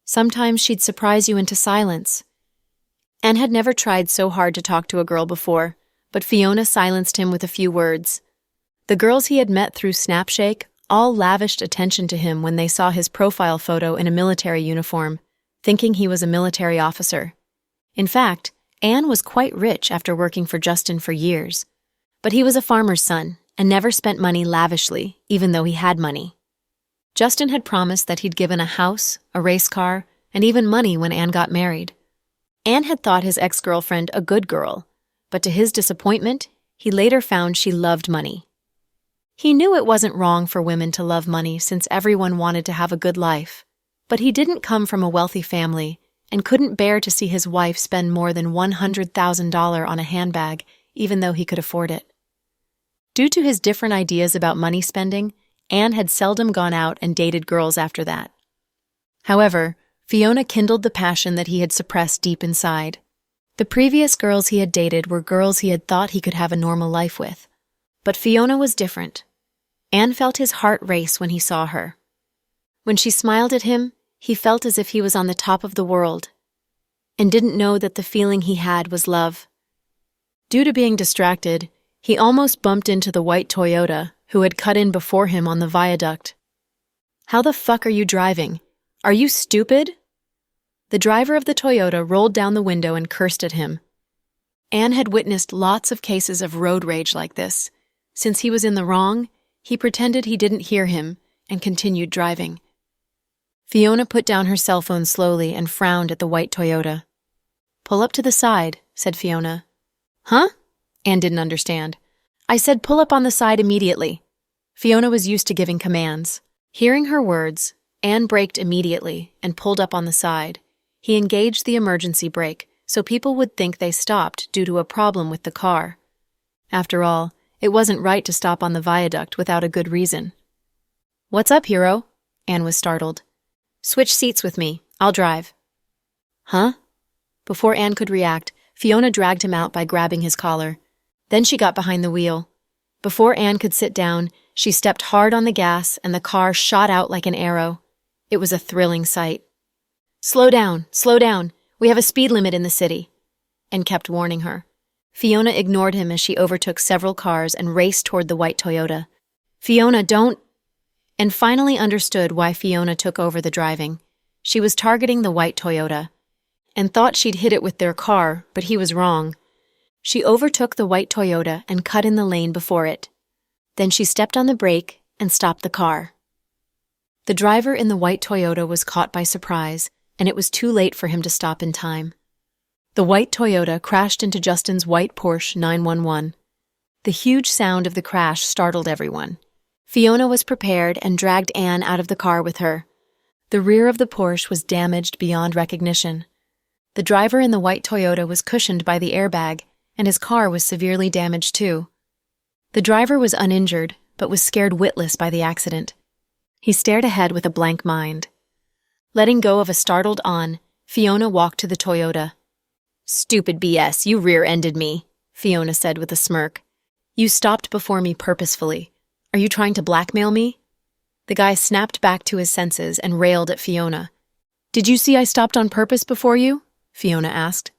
Sometimes she'd surprise you into silence. Anne had never tried so hard to talk to a girl before, but Fiona silenced him with a few words. The girls he had met through Snapshake all lavished attention to him when they saw his profile photo in a military uniform, thinking he was a military officer. In fact, Anne was quite rich after working for Justin for years. But he was a farmer's son and never spent money lavishly, even though he had money. Justin had promised that he'd given a house, a race car, and even money when Anne got married. Anne had thought his ex-girlfriend a good girl, but to his disappointment, he later found she loved money. He knew it wasn't wrong for women to love money since everyone wanted to have a good life, but he didn't come from a wealthy family and couldn't bear to see his wife spend more than $100,000 on a handbag, even though he could afford it. Due to his different ideas about money spending, Anne had seldom gone out and dated girls after that. However, Fiona kindled the passion that he had suppressed deep inside. The previous girls he had dated were girls he had thought he could have a normal life with. But Fiona was different. Anne felt his heart race when he saw her. When she smiled at him, he felt as if he was on the top of the world, and didn't know that the feeling he had was love. Due to being distracted, he almost bumped into the white Toyota, who had cut in before him on the viaduct. "How the fuck are you driving? Are you stupid?" The driver of the Toyota rolled down the window and cursed at him. Anne had witnessed lots of cases of road rage like this. Since he was in the wrong, he pretended he didn't hear him and continued driving. Fiona put down her cell phone slowly and frowned at the white Toyota. "Pull up to the side," said Fiona. "Huh?" Anne didn't understand. "I said pull up on the side immediately." Fiona was used to giving commands. Hearing her words, Anne braked immediately and pulled up on the side. He engaged the emergency brake so people would think they stopped due to a problem with the car. After all, it wasn't right to stop on the viaduct without a good reason. "What's up, hero?" Anne was startled. "Switch seats with me. I'll drive." "Huh?" Before Anne could react, Fiona dragged him out by grabbing his collar. Then she got behind the wheel. Before Anne could sit down, she stepped hard on the gas and the car shot out like an arrow. It was a thrilling sight. Slow down. We have a speed limit in the city," and kept warning her. Fiona ignored him as she overtook several cars and raced toward the white Toyota. "Fiona, don't—" And finally understood why Fiona took over the driving. She was targeting the white Toyota, and thought she'd hit it with their car, but he was wrong. She overtook the white Toyota and cut in the lane before it. Then she stepped on the brake and stopped the car. The driver in the white Toyota was caught by surprise, and it was too late for him to stop in time. The white Toyota crashed into Justin's white Porsche 911. The huge sound of the crash startled everyone. Fiona was prepared and dragged Anne out of the car with her. The rear of the Porsche was damaged beyond recognition. The driver in the white Toyota was cushioned by the airbag, and his car was severely damaged too. The driver was uninjured, but was scared witless by the accident. He stared ahead with a blank mind. Letting go of a startled Anne, Fiona walked to the Toyota. "Stupid BS, you rear-ended me," Fiona said with a smirk. "You stopped before me purposefully. Are you trying to blackmail me?" The guy snapped back to his senses and railed at Fiona. "Did you see I stopped on purpose before you?" Fiona asked.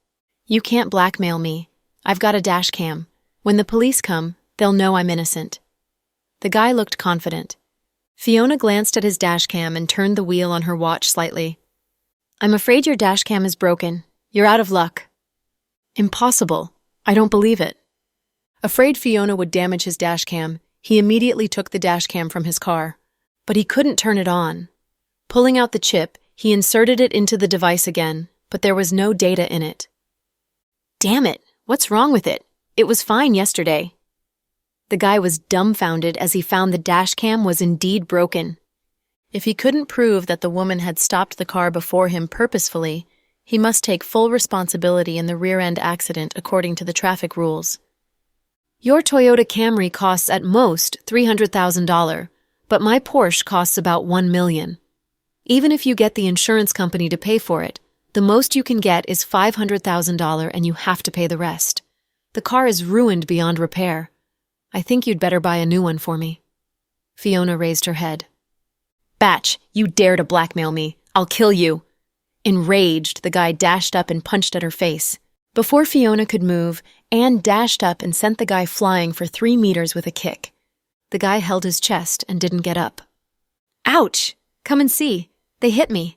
"You can't blackmail me. I've got a dash cam. When the police come, they'll know I'm innocent." The guy looked confident. Fiona glanced at his dash cam and turned the wheel on her watch slightly. "I'm afraid your dash cam is broken. You're out of luck." "Impossible. I don't believe it." Afraid Fiona would damage his dash cam, he immediately took the dash cam from his car. But he couldn't turn it on. Pulling out the chip, he inserted it into the device again, but there was no data in it. "Damn it, what's wrong with it? It was fine yesterday." The guy was dumbfounded as he found the dash cam was indeed broken. If he couldn't prove that the woman had stopped the car before him purposefully, he must take full responsibility in the rear-end accident according to the traffic rules. Your Toyota Camry costs at most $300,000, but my Porsche costs about $1 million. Even if you get the insurance company to pay for it, the most you can get is $500,000 and you have to pay the rest. The car is ruined beyond repair. I think you'd better buy a new one for me." Fiona raised her head. "Batch, you dare to blackmail me. I'll kill you." Enraged, the guy dashed up and punched at her face. Before Fiona could move, Anne dashed up and sent the guy flying for 3 meters with a kick. The guy held his chest and didn't get up. "Ouch! Come and see. They hit me."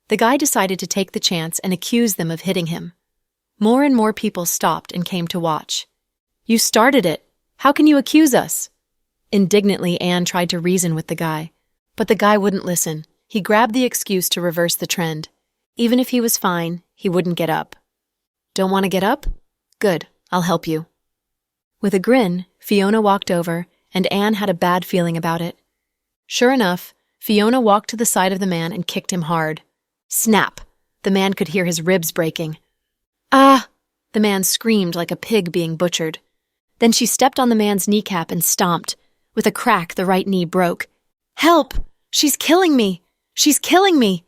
The guy decided to take the chance and accuse them of hitting him. More and more people stopped and came to watch. "You started it. How can you accuse us?" Indignantly, Anne tried to reason with the guy. But the guy wouldn't listen. He grabbed the excuse to reverse the trend. Even if he was fine, he wouldn't get up. "Don't want to get up? Good, I'll help you." With a grin, Fiona walked over, and Anne had a bad feeling about it. Sure enough, Fiona walked to the side of the man and kicked him hard. Snap! The man could hear his ribs breaking. "Ah!" The man screamed like a pig being butchered. Then she stepped on the man's kneecap and stomped. With a crack, the right knee broke. "Help! She's killing me! She's killing me!"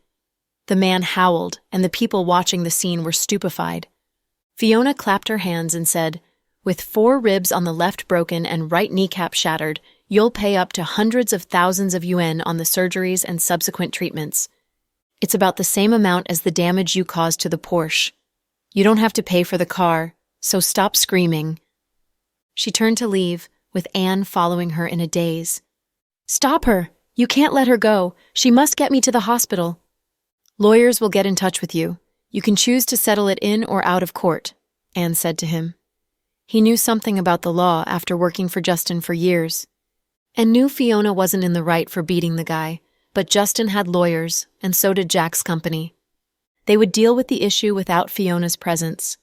The man howled, and the people watching the scene were stupefied. Fiona clapped her hands and said, "With 4 ribs on the left broken and right kneecap shattered, you'll pay up to hundreds of thousands of yuan on the surgeries and subsequent treatments. It's about the same amount as the damage you caused to the Porsche. You don't have to pay for the car, so stop screaming." She turned to leave, with Anne following her in a daze. "Stop her! You can't let her go. She must get me to the hospital." "Lawyers will get in touch with you. You can choose to settle it in or out of court," Anne said to him. He knew something about the law after working for Justin for years, and knew Fiona wasn't in the right for beating the guy, but Justin had lawyers, and so did Jack's company. They would deal with the issue without Fiona's presence.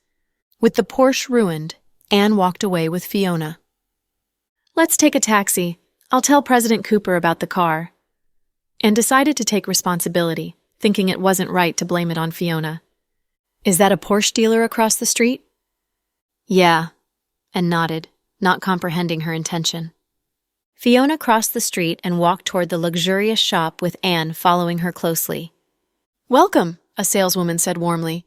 With the Porsche ruined, Anne walked away with Fiona. "Let's take a taxi. I'll tell President Cooper about the car." And decided to take responsibility, thinking it wasn't right to blame it on Fiona. "Is that a Porsche dealer across the street?" "Yeah," and nodded, not comprehending her intention. Fiona crossed the street and walked toward the luxurious shop with Anne following her closely. "Welcome," a saleswoman said warmly.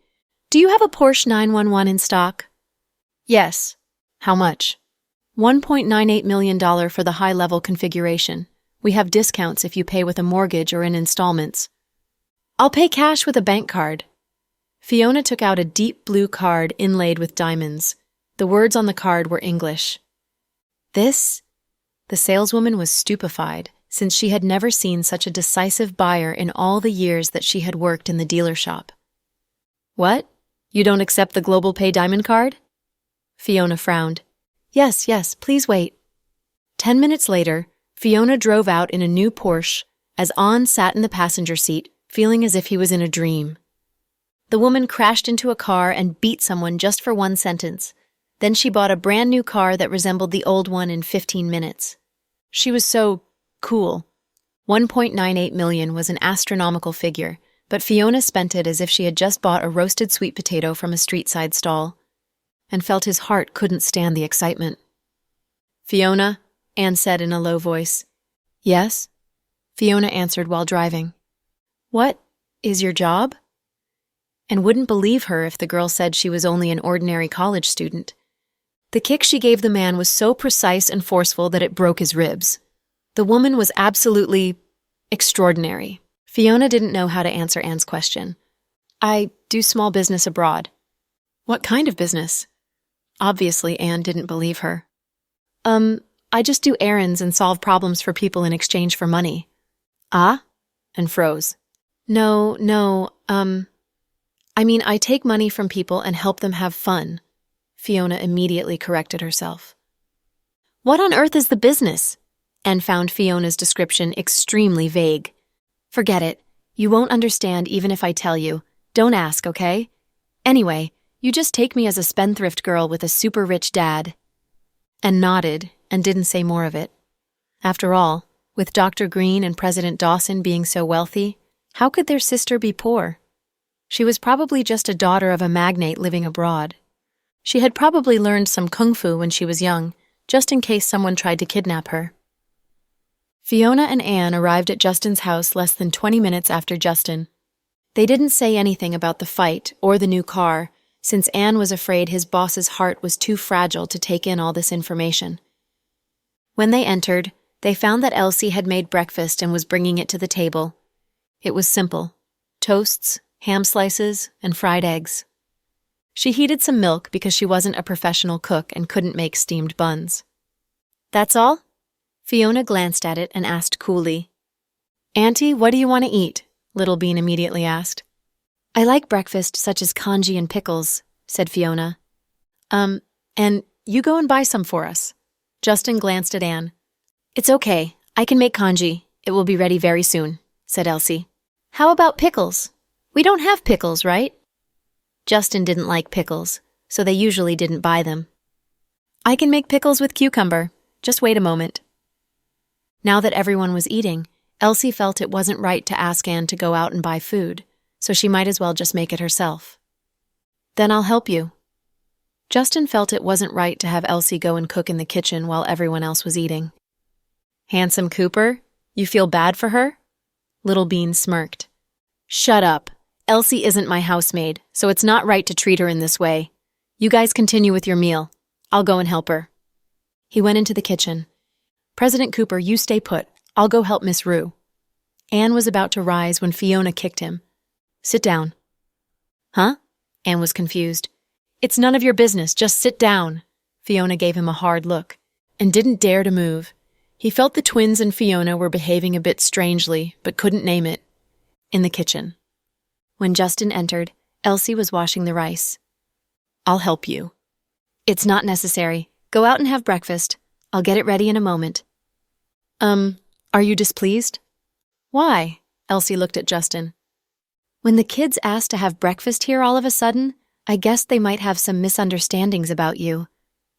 "Do you have a Porsche 911 in stock?" "Yes." "How much?" $1.98 million for the high-level configuration. We have discounts if you pay with a mortgage or in installments. "I'll pay cash with a bank card." Fiona took out a deep blue card inlaid with diamonds. The words on the card were English. "This?" The saleswoman was stupefied, since she had never seen such a decisive buyer in all the years that she had worked in the dealer shop. "What? You don't accept the Global Pay Diamond card?" Fiona frowned. Yes, please wait." 10 minutes later, Fiona drove out in a new Porsche, as Anne sat in the passenger seat, feeling as if he was in a dream. The woman crashed into a car and beat someone just for 1 sentence. Then she bought a brand new car that resembled the old one in 15 minutes. She was so cool. 1.98 million was an astronomical figure, but Fiona spent it as if she had just bought a roasted sweet potato from a street-side stall, and felt his heart couldn't stand the excitement. "Fiona," Anne said in a low voice. "Yes?" Fiona answered while driving. "What is your job?" And wouldn't believe her if the girl said she was only an ordinary college student. The kick she gave the man was so precise and forceful that it broke his ribs. The woman was absolutely extraordinary. Fiona didn't know how to answer Anne's question. "I do small business abroad." "What kind of business?" Obviously, Anne didn't believe her. I just do errands and solve problems for people in exchange for money." "Ah?" and froze. No, I mean, I take money from people and help them have fun." Fiona immediately corrected herself. "What on earth is the business?" Anne found Fiona's description extremely vague. "Forget it. You won't understand even if I tell you. Don't ask, okay? Anyway, you just take me as a spendthrift girl with a super rich dad." And nodded and didn't say more of it. After all, with Dr. Green and President Dawson being so wealthy, how could their sister be poor? She was probably just a daughter of a magnate living abroad. She had probably learned some kung fu when she was young, just in case someone tried to kidnap her. Fiona and Anne arrived at Justin's house less than 20 minutes after Justin. They didn't say anything about the fight or the new car, since Anne was afraid his boss's heart was too fragile to take in all this information. When they entered, they found that Elsie had made breakfast and was bringing it to the table. It was simple: toasts, ham slices, and fried eggs. She heated some milk because she wasn't a professional cook and couldn't make steamed buns. "That's all?" Fiona glanced at it and asked coolly. "Auntie, what do you want to eat?" Little Bean immediately asked. "I like breakfast such as congee and pickles," said Fiona. And you go and buy some for us." Justin glanced at Anne. "It's okay. I can make congee. It will be ready very soon," said Elsie. "How about pickles? We don't have pickles, right?" Justin didn't like pickles, so they usually didn't buy them. "I can make pickles with cucumber. Just wait a moment." Now that everyone was eating, Elsie felt it wasn't right to ask Anne to go out and buy food, so she might as well just make it herself. "Then I'll help you." Justin felt it wasn't right to have Elsie go and cook in the kitchen while everyone else was eating. "Handsome Cooper, you feel bad for her?" Little Bean smirked. "Shut up. Elsie isn't my housemaid, so it's not right to treat her in this way. You guys continue with your meal. I'll go and help her." He went into the kitchen. "President Cooper, you stay put. I'll go help Miss Rue." Anne was about to rise when Fiona kicked him. "Sit down." "Huh?" Anne was confused. "It's none of your business. Just sit down." Fiona gave him a hard look and didn't dare to move. He felt the twins and Fiona were behaving a bit strangely, but couldn't name it. In the kitchen. When Justin entered, Elsie was washing the rice. "I'll help you." "It's not necessary. Go out and have breakfast. I'll get it ready in a moment." Are you displeased?" "Why?" Elsie looked at Justin. "When the kids asked to have breakfast here all of a sudden, I guess they might have some misunderstandings about you.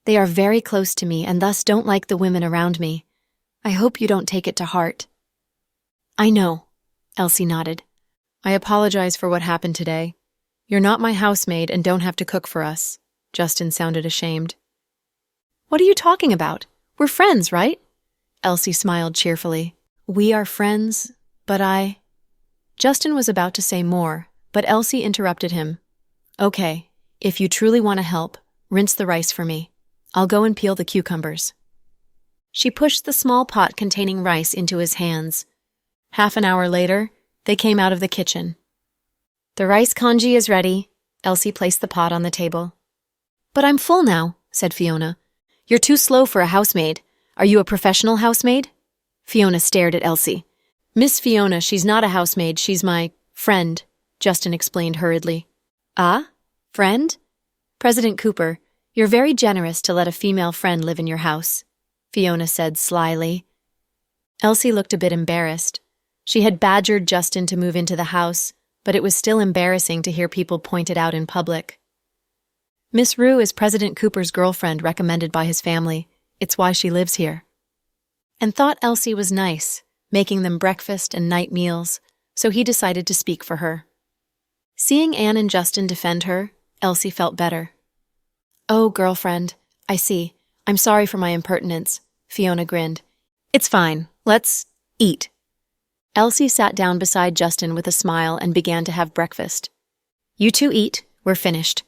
They are very close to me and thus don't like the women around me. I hope you don't take it to heart." "I know," Elsie nodded. "I apologize for what happened today. You're not my housemaid and don't have to cook for us." Justin sounded ashamed. "What are you talking about? We're friends, right?" Elsie smiled cheerfully. "We are friends, but I—" Justin was about to say more, but Elsie interrupted him. "Okay, if you truly want to help, rinse the rice for me. I'll go and peel the cucumbers." She pushed the small pot containing rice into his hands. Half an hour later, they came out of the kitchen. "The rice congee is ready." Elsie placed the pot on the table. "But I'm full now," said Fiona. "You're too slow for a housemaid. Are you a professional housemaid?" Fiona stared at Elsie. "Miss Fiona, she's not a housemaid, she's my friend," Justin explained hurriedly. "Ah? Friend? President Cooper, you're very generous to let a female friend live in your house," Fiona said slyly. Elsie looked a bit embarrassed. She had badgered Justin to move into the house, but it was still embarrassing to hear people point it out in public. "Miss Rue is President Cooper's girlfriend recommended by his family. It's why she lives here." And thought Elsie was nice, making them breakfast and night meals, so he decided to speak for her. Seeing Anne and Justin defend her, Elsie felt better. "Oh, girlfriend, I see. I'm sorry for my impertinence," Fiona grinned. "It's fine. Let's eat." Elsie sat down beside Justin with a smile and began to have breakfast. "You two eat. We're finished.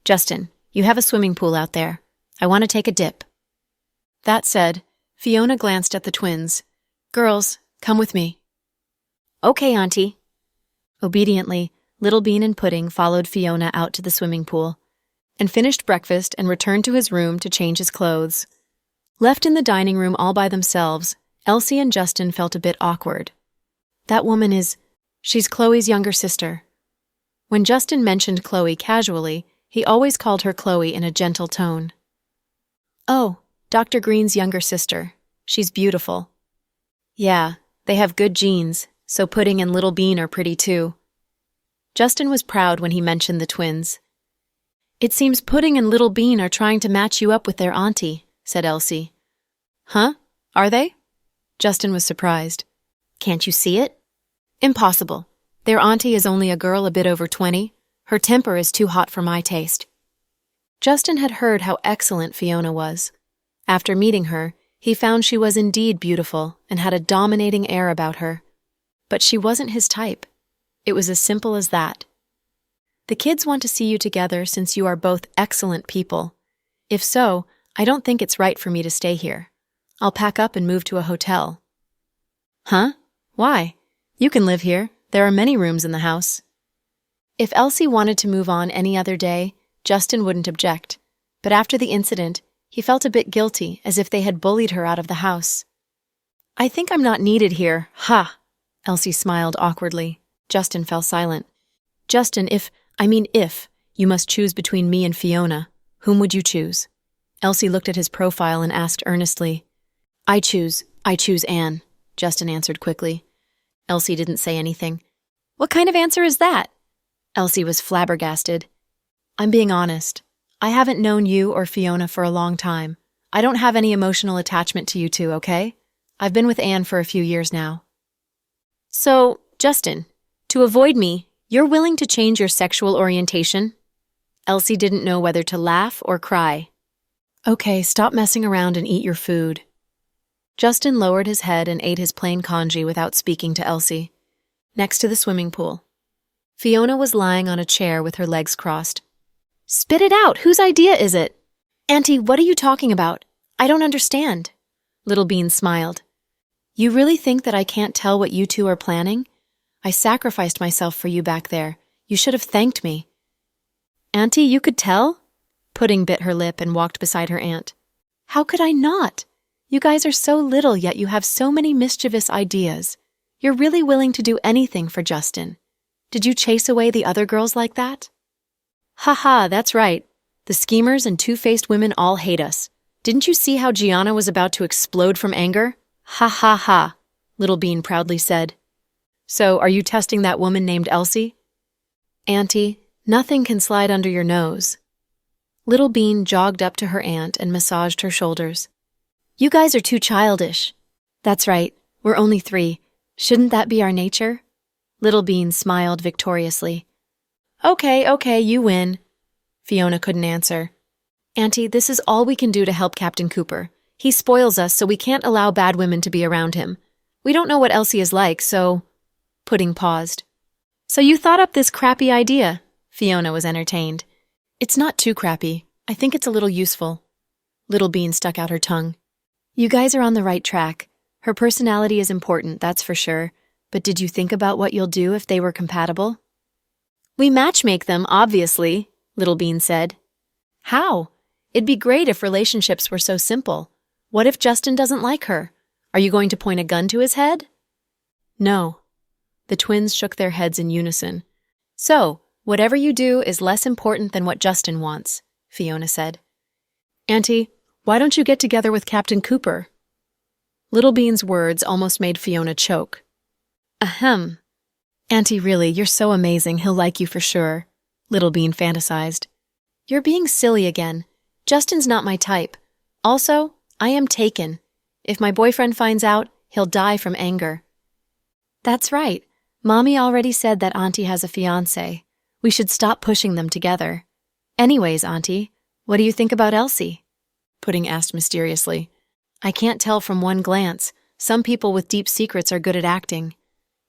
Justin, you have a swimming pool out there. I want to take a dip." That said, Fiona glanced at the twins. "Girls, come with me." "Okay, Auntie." Obediently, Little Bean and Pudding followed Fiona out to the swimming pool and finished breakfast and returned to his room to change his clothes. Left in the dining room all by themselves, Elsie and Justin felt a bit awkward. "That woman she's Chloe's younger sister." When Justin mentioned Chloe casually, he always called her Chloe in a gentle tone. "Oh, Dr. Green's younger sister. She's beautiful." "Yeah, they have good genes, so Pudding and Little Bean are pretty too." Justin was proud when he mentioned the twins. "It seems Pudding and Little Bean are trying to match you up with their auntie," said Elsie. "Huh? Are they?" Justin was surprised. "Can't you see it?" "Impossible. Their auntie is only a girl a bit over 20. Her temper is too hot for my taste." Justin had heard how excellent Fiona was. After meeting her, he found she was indeed beautiful and had a dominating air about her. But she wasn't his type. It was as simple as that. The kids want to see you together since you are both excellent people. If so, I don't think it's right for me to stay here. I'll pack up and move to a hotel. Huh? Why? You can live here. There are many rooms in the house. If Elsie wanted to move on any other day, Justin wouldn't object. But after the incident, he felt a bit guilty, as if they had bullied her out of the house. I think I'm not needed here. Ha! Elsie smiled awkwardly. Justin fell silent. Justin, if you must choose between me and Fiona, whom would you choose? Elsie looked at his profile and asked earnestly. I choose Anne, Justin answered quickly. Elsie didn't say anything. What kind of answer is that? Elsie was flabbergasted. I'm being honest. I haven't known you or Fiona for a long time. I don't have any emotional attachment to you two, okay? I've been with Anne for a few years now. So, Justin, to avoid me, you're willing to change your sexual orientation? Elsie didn't know whether to laugh or cry. Okay, stop messing around and eat your food. Justin lowered his head and ate his plain congee without speaking to Elsie. Next to the swimming pool. Fiona was lying on a chair with her legs crossed. Spit it out! Whose idea is it? Auntie, what are you talking about? I don't understand. Little Bean smiled. You really think that I can't tell what you two are planning? I sacrificed myself for you back there. You should have thanked me. Auntie, you could tell? Pudding bit her lip and walked beside her aunt. How could I not? You guys are so little, yet you have so many mischievous ideas. You're really willing to do anything for Justin. Did you chase away the other girls like that? Ha ha, that's right. The schemers and two-faced women all hate us. Didn't you see how Gianna was about to explode from anger? Ha ha ha, Little Bean proudly said. So, are you testing that woman named Elsie? Auntie, nothing can slide under your nose. Little Bean jogged up to her aunt and massaged her shoulders. You guys are too childish. That's right, we're only 3. Shouldn't that be our nature? Little Bean smiled victoriously. Okay, you win. Fiona couldn't answer. Auntie, this is all we can do to help Captain Cooper. He spoils us, so we can't allow bad women to be around him. We don't know what Elsie is like, so... Pudding paused. So you thought up this crappy idea? Fiona was entertained. It's not too crappy. I think it's a little useful. Little Bean stuck out her tongue. You guys are on the right track. Her personality is important, that's for sure. But did you think about what you'll do if they were compatible? We matchmake them, obviously, Little Bean said. How? It'd be great if relationships were so simple. What if Justin doesn't like her? Are you going to point a gun to his head? No. The twins shook their heads in unison. So, whatever you do is less important than what Justin wants, Fiona said. Auntie, why don't you get together with Captain Cooper? Little Bean's words almost made Fiona choke. Ahem. Auntie, really, you're so amazing, he'll like you for sure, Little Bean fantasized. You're being silly again. Justin's not my type. Also, I am taken. If my boyfriend finds out, he'll die from anger. That's right. Mommy already said that Auntie has a fiancé. We should stop pushing them together. Anyways, Auntie, what do you think about Elsie? Pudding asked mysteriously. I can't tell from one glance. Some people with deep secrets are good at acting.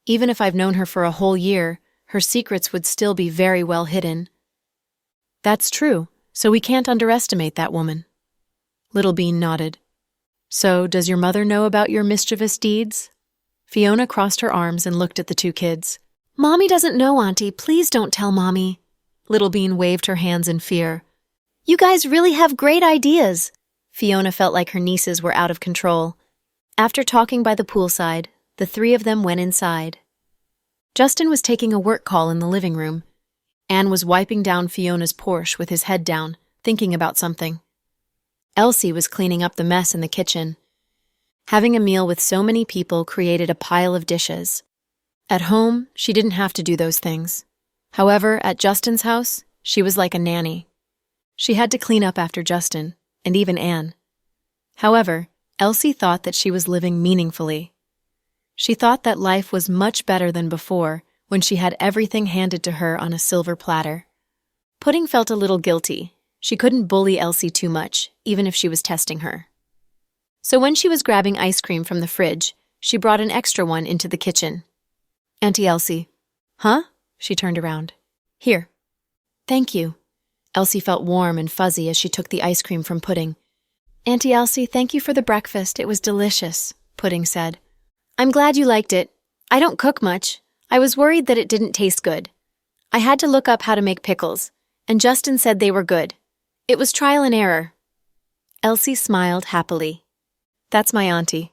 Even if I've known her for a whole year, her secrets would still be very well hidden. That's true, so we can't underestimate that woman. Little Bean nodded. So, does your mother know about your mischievous deeds? Fiona crossed her arms and looked at the 2 kids. Mommy doesn't know, Auntie. Please don't tell Mommy. Little Bean waved her hands in fear. You guys really have great ideas. Fiona felt like her nieces were out of control. After talking by the poolside, the 3 of them went inside. Justin was taking a work call in the living room. Anne was wiping down Fiona's Porsche with his head down, thinking about something. Elsie was cleaning up the mess in the kitchen. Having a meal with so many people created a pile of dishes. At home, she didn't have to do those things. However, at Justin's house, she was like a nanny. She had to clean up after Justin, and even Anne. However, Elsie thought that she was living meaningfully. She thought that life was much better than before, when she had everything handed to her on a silver platter. Pudding felt a little guilty. She couldn't bully Elsie too much, even if she was testing her. So when she was grabbing ice cream from the fridge, she brought an extra one into the kitchen. Auntie Elsie. Huh? She turned around. Here. Thank you. Elsie felt warm and fuzzy as she took the ice cream from Pudding. Auntie Elsie, thank you for the breakfast. It was delicious, Pudding said. I'm glad you liked it. I don't cook much. I was worried that it didn't taste good. I had to look up how to make pickles, and Justin said they were good. It was trial and error. Elsie smiled happily. That's my auntie.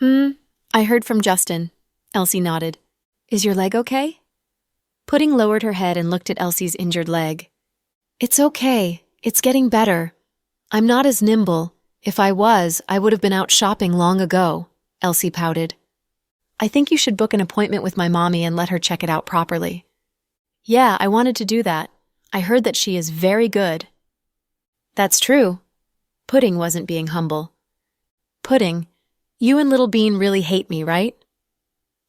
I heard from Justin. Elsie nodded. Is your leg okay? Pudding lowered her head and looked at Elsie's injured leg. It's okay. It's getting better. I'm not as nimble. If I was, I would have been out shopping long ago, Elsie pouted. I think you should book an appointment with my mommy and let her check it out properly. Yeah, I wanted to do that. I heard that she is very good. That's true. Pudding wasn't being humble. Pudding, you and Little Bean really hate me, right?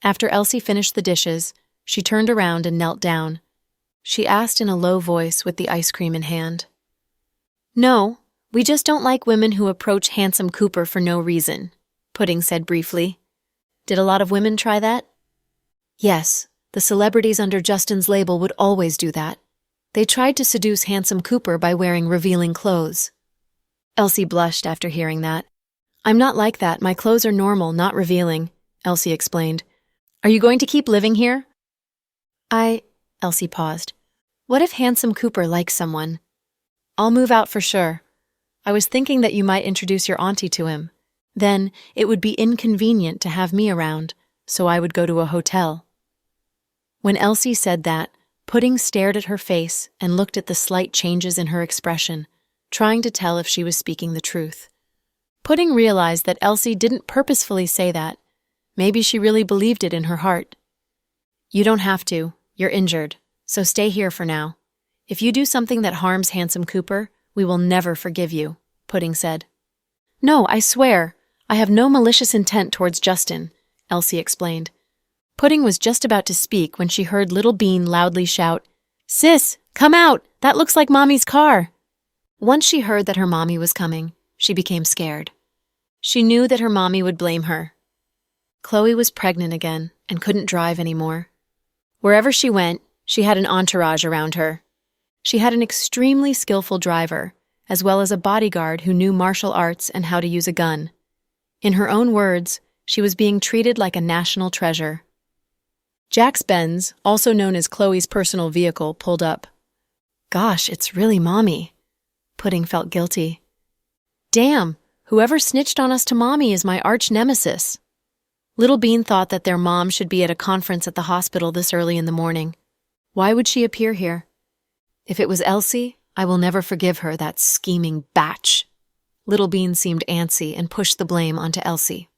After Elsie finished the dishes, she turned around and knelt down. She asked in a low voice with the ice cream in hand. No, we just don't like women who approach handsome Cooper for no reason, Pudding said briefly. Did a lot of women try that? Yes, the celebrities under Justin's label would always do that. They tried to seduce handsome Cooper by wearing revealing clothes. Elsie blushed after hearing that. I'm not like that. My clothes are normal, not revealing, Elsie explained. Are you going to keep living here? Elsie paused. What if handsome Cooper likes someone? I'll move out for sure. I was thinking that you might introduce your auntie to him. Then it would be inconvenient to have me around, so I would go to a hotel. When Elsie said that, Pudding stared at her face and looked at the slight changes in her expression, trying to tell if she was speaking the truth. Pudding realized that Elsie didn't purposefully say that. Maybe she really believed it in her heart. You don't have to. You're injured, so stay here for now. If you do something that harms handsome Cooper, we will never forgive you, Pudding said. No, I swear. I have no malicious intent towards Justin, Elsie explained. Pudding was just about to speak when she heard Little Bean loudly shout, Sis, come out! That looks like Mommy's car! Once she heard that her mommy was coming, she became scared. She knew that her mommy would blame her. Chloe was pregnant again and couldn't drive anymore. Wherever she went, she had an entourage around her. She had an extremely skillful driver, as well as a bodyguard who knew martial arts and how to use a gun. In her own words, she was being treated like a national treasure. Jack's Benz, also known as Chloe's personal vehicle, pulled up. Gosh, it's really Mommy. Pudding felt guilty. Damn, whoever snitched on us to Mommy is my arch nemesis. Little Bean thought that their mom should be at a conference at the hospital this early in the morning. Why would she appear here? If it was Elsie, I will never forgive her, that scheming batch. Little Bean seemed antsy and pushed the blame onto Elsie.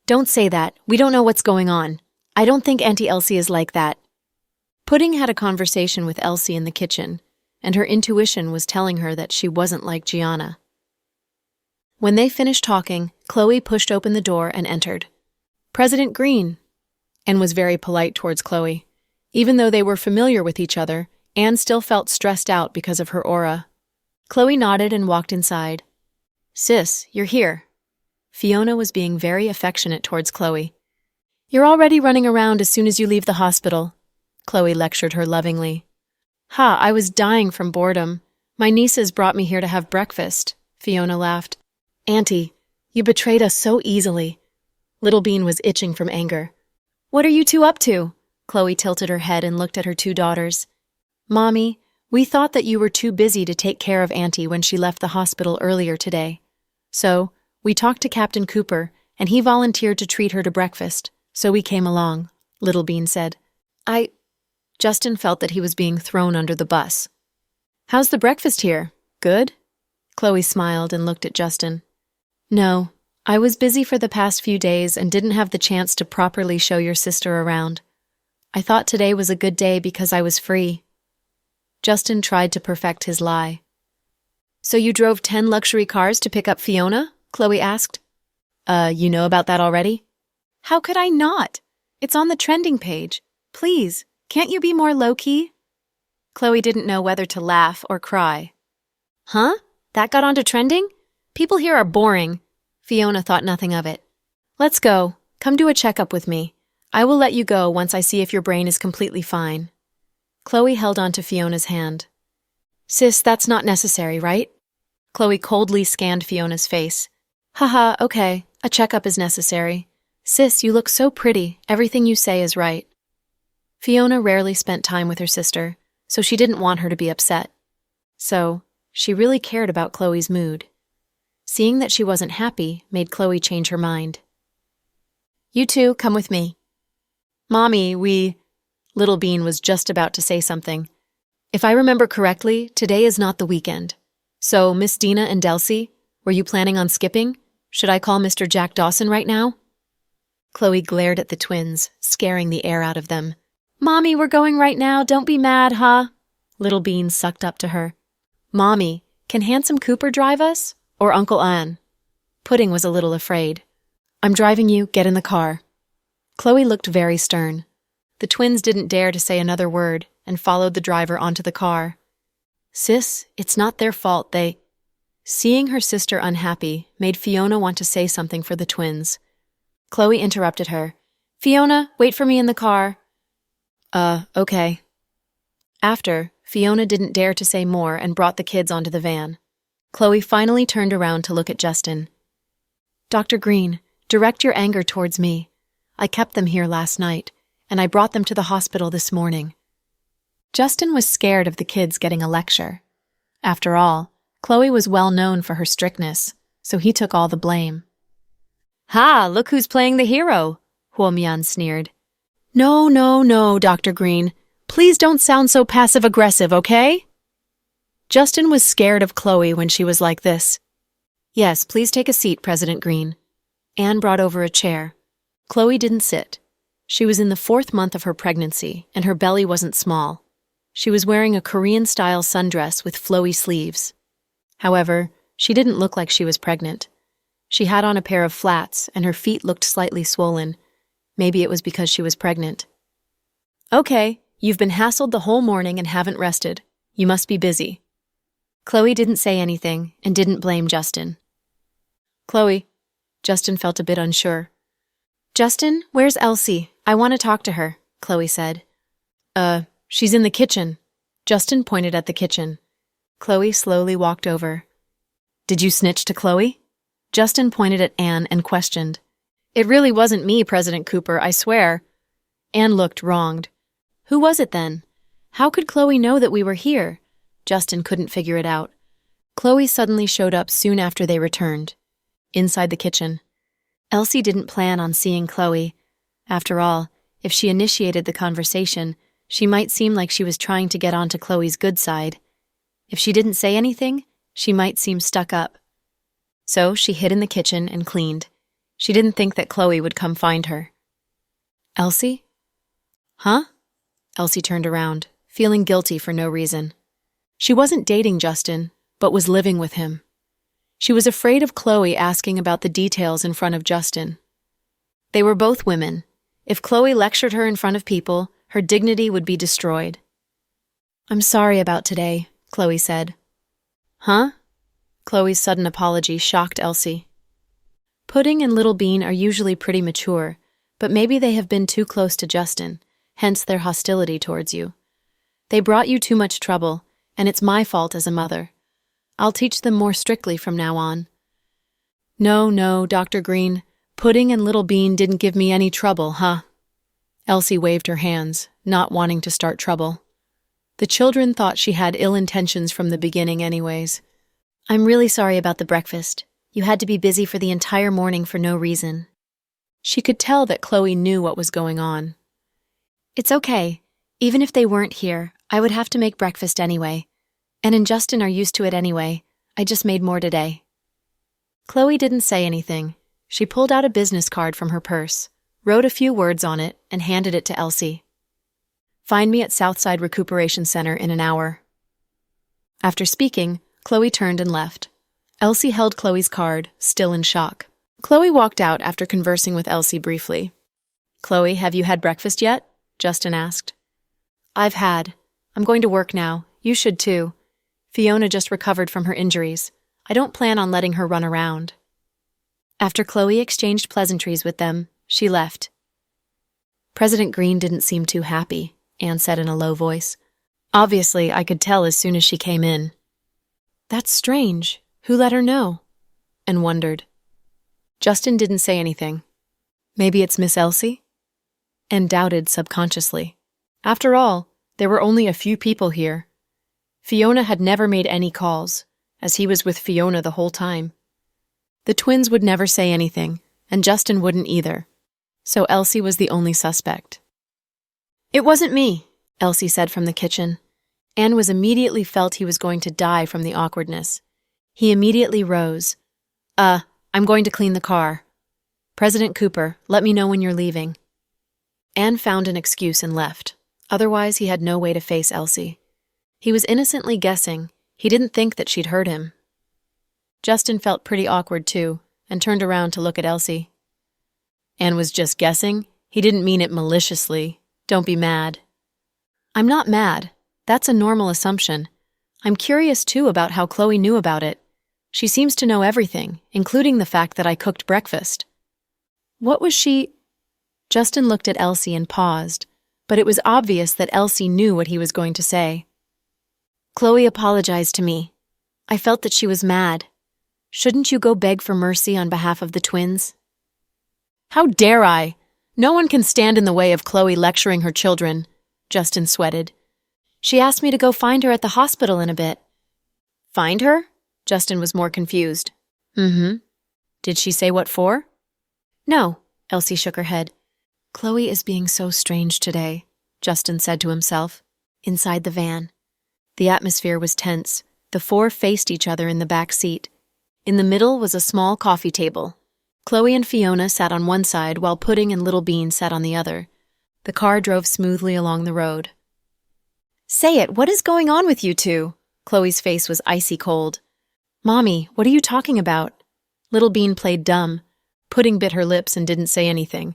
Don't say that. We don't know what's going on. I don't think Auntie Elsie is like that. Pudding had a conversation with Elsie in the kitchen, and her intuition was telling her that she wasn't like Gianna. When they finished talking, Chloe pushed open the door and entered. President Green, and was very polite towards Chloe. Even though they were familiar with each other, Anne still felt stressed out because of her aura. Chloe nodded and walked inside. Sis, you're here. Fiona was being very affectionate towards Chloe. You're already running around as soon as you leave the hospital, Chloe lectured her lovingly. Ha, I was dying from boredom. My nieces brought me here to have breakfast, Fiona laughed. Auntie, you betrayed us so easily. Little Bean was itching from anger. What are you two up to? Chloe tilted her head and looked at her two daughters. Mommy, we thought that you were too busy to take care of Auntie when she left the hospital earlier today. So, we talked to Captain Cooper, and he volunteered to treat her to breakfast, so we came along, Little Bean said. Justin felt that he was being thrown under the bus. How's the breakfast here? Good? Chloe smiled and looked at Justin. No, I was busy for the past few days and didn't have the chance to properly show your sister around. I thought today was a good day because I was free. Justin tried to perfect his lie. So you drove 10 luxury cars to pick up Fiona? Chloe asked. You know about that already? How could I not? It's on the trending page. Please, can't you be more low-key? Chloe didn't know whether to laugh or cry. Huh? That got onto trending? People here are boring. Fiona thought nothing of it. Let's go. Come do a checkup with me. I will let you go once I see if your brain is completely fine. Chloe held onto Fiona's hand. Sis, that's not necessary, right? Chloe coldly scanned Fiona's face. Haha, okay. A checkup is necessary. Sis, you look so pretty. Everything you say is right. Fiona rarely spent time with her sister, so she didn't want her to be upset. So, she really cared about Chloe's mood. Seeing that she wasn't happy made Chloe change her mind. You two, come with me. Mommy, Little Bean was just about to say something. If I remember correctly, today is not the weekend. So, Miss Dina and Delcy, were you planning on skipping? Should I call Mr. Jack Dawson right now? Chloe glared at the twins, scaring the air out of them. Mommy, we're going right now. Don't be mad, huh? Little Bean sucked up to her. Mommy, can Handsome Cooper drive us? Or Uncle Anne? Pudding was a little afraid. I'm driving you. Get in the car. Chloe looked very stern. The twins didn't dare to say another word and followed the driver onto the car. Sis, it's not their fault. Seeing her sister unhappy made Fiona want to say something for the twins. Chloe interrupted her. Fiona, wait for me in the car. Okay. After, Fiona didn't dare to say more and brought the kids onto the van. Chloe finally turned around to look at Justin. Dr. Green, direct your anger towards me. I kept them here last night, and I brought them to the hospital this morning. Justin was scared of the kids getting a lecture. After all, Chloe was well known for her strictness, so he took all the blame. Ha, look who's playing the hero, Huomian sneered. No, Dr. Green. Please don't sound so passive-aggressive, okay? Justin was scared of Chloe when she was like this. Yes, please take a seat, President Green. Anne brought over a chair. Chloe didn't sit. She was in the 4th month of her pregnancy, and her belly wasn't small. She was wearing a Korean-style sundress with flowy sleeves. However, she didn't look like she was pregnant. She had on a pair of flats, and her feet looked slightly swollen. Maybe it was because she was pregnant. Okay, you've been hassled the whole morning and haven't rested. You must be busy. Chloe didn't say anything and didn't blame Justin. Chloe. Justin felt a bit unsure. Justin, where's Elsie? I want to talk to her, Chloe said. She's in the kitchen. Justin pointed at the kitchen. Chloe slowly walked over. Did you snitch to Chloe? Justin pointed at Anne and questioned. It really wasn't me, President Cooper, I swear. Anne looked wronged. Who was it then? How could Chloe know that we were here? Justin couldn't figure it out. Chloe suddenly showed up soon after they returned. Inside the kitchen. Elsie didn't plan on seeing Chloe. After all, if she initiated the conversation, she might seem like she was trying to get onto Chloe's good side. If she didn't say anything, she might seem stuck up. So she hid in the kitchen and cleaned. She didn't think that Chloe would come find her. Elsie? Huh? Elsie turned around, feeling guilty for no reason. She wasn't dating Justin, but was living with him. She was afraid of Chloe asking about the details in front of Justin. They were both women. If Chloe lectured her in front of people, her dignity would be destroyed. I'm sorry about today, Chloe said. Huh? Chloe's sudden apology shocked Elsie. Pudding and Little Bean are usually pretty mature, but maybe they have been too close to Justin, hence their hostility towards you. They brought you too much trouble, and it's my fault as a mother. I'll teach them more strictly from now on. No, Dr. Green. Pudding and Little Bean didn't give me any trouble, huh? Elsie waved her hands, not wanting to start trouble. The children thought she had ill intentions from the beginning anyways. I'm really sorry about the breakfast. You had to be busy for the entire morning for no reason. She could tell that Chloe knew what was going on. It's okay. Even if they weren't here, I would have to make breakfast anyway. Anne and Justin are used to it anyway. I just made more today. Chloe didn't say anything. She pulled out a business card from her purse, wrote a few words on it, and handed it to Elsie. Find me at Southside Recuperation Center in an hour. After speaking, Chloe turned and left. Elsie held Chloe's card, still in shock. Chloe walked out after conversing with Elsie briefly. Chloe, have you had breakfast yet? Justin asked. I've had. I'm going to work now. You should too. Fiona just recovered from her injuries. I don't plan on letting her run around. After Chloe exchanged pleasantries with them, she left. President Green didn't seem too happy, Anne said in a low voice. Obviously, I could tell as soon as she came in. That's strange. Who let her know? Anne wondered. Justin didn't say anything. Maybe it's Miss Elsie? Anne doubted subconsciously. After all, there were only a few people here. Fiona had never made any calls, as he was with Fiona the whole time. The twins would never say anything, and Justin wouldn't either. So Elsie was the only suspect. It wasn't me, Elsie said from the kitchen. Anne was immediately felt he was going to die from the awkwardness. He immediately rose. I'm going to clean the car. President Cooper, let me know when you're leaving. Anne found an excuse and left. Otherwise, he had no way to face Elsie. He was innocently guessing. He didn't think that she'd heard him. Justin felt pretty awkward too, and turned around to look at Elsie. Anne was just guessing. He didn't mean it maliciously. Don't be mad. I'm not mad. That's a normal assumption. I'm curious too about how Chloe knew about it. She seems to know everything, including the fact that I cooked breakfast. What was she... Justin looked at Elsie and paused, but it was obvious that Elsie knew what he was going to say. Chloe apologized to me. I felt that she was mad. Shouldn't you go beg for mercy on behalf of the twins? How dare I? No one can stand in the way of Chloe lecturing her children, Justin sweated. She asked me to go find her at the hospital in a bit. Find her? Justin was more confused. Mm-hmm. Did she say what for? No, Elsie shook her head. Chloe is being so strange today, Justin said to himself, inside the van. The atmosphere was tense. The four faced each other in the back seat. In the middle was a small coffee table. Chloe and Fiona sat on one side while Pudding and Little Bean sat on the other. The car drove smoothly along the road. Say it, what is going on with you two? Chloe's face was icy cold. Mommy, what are you talking about? Little Bean played dumb. Pudding bit her lips and didn't say anything.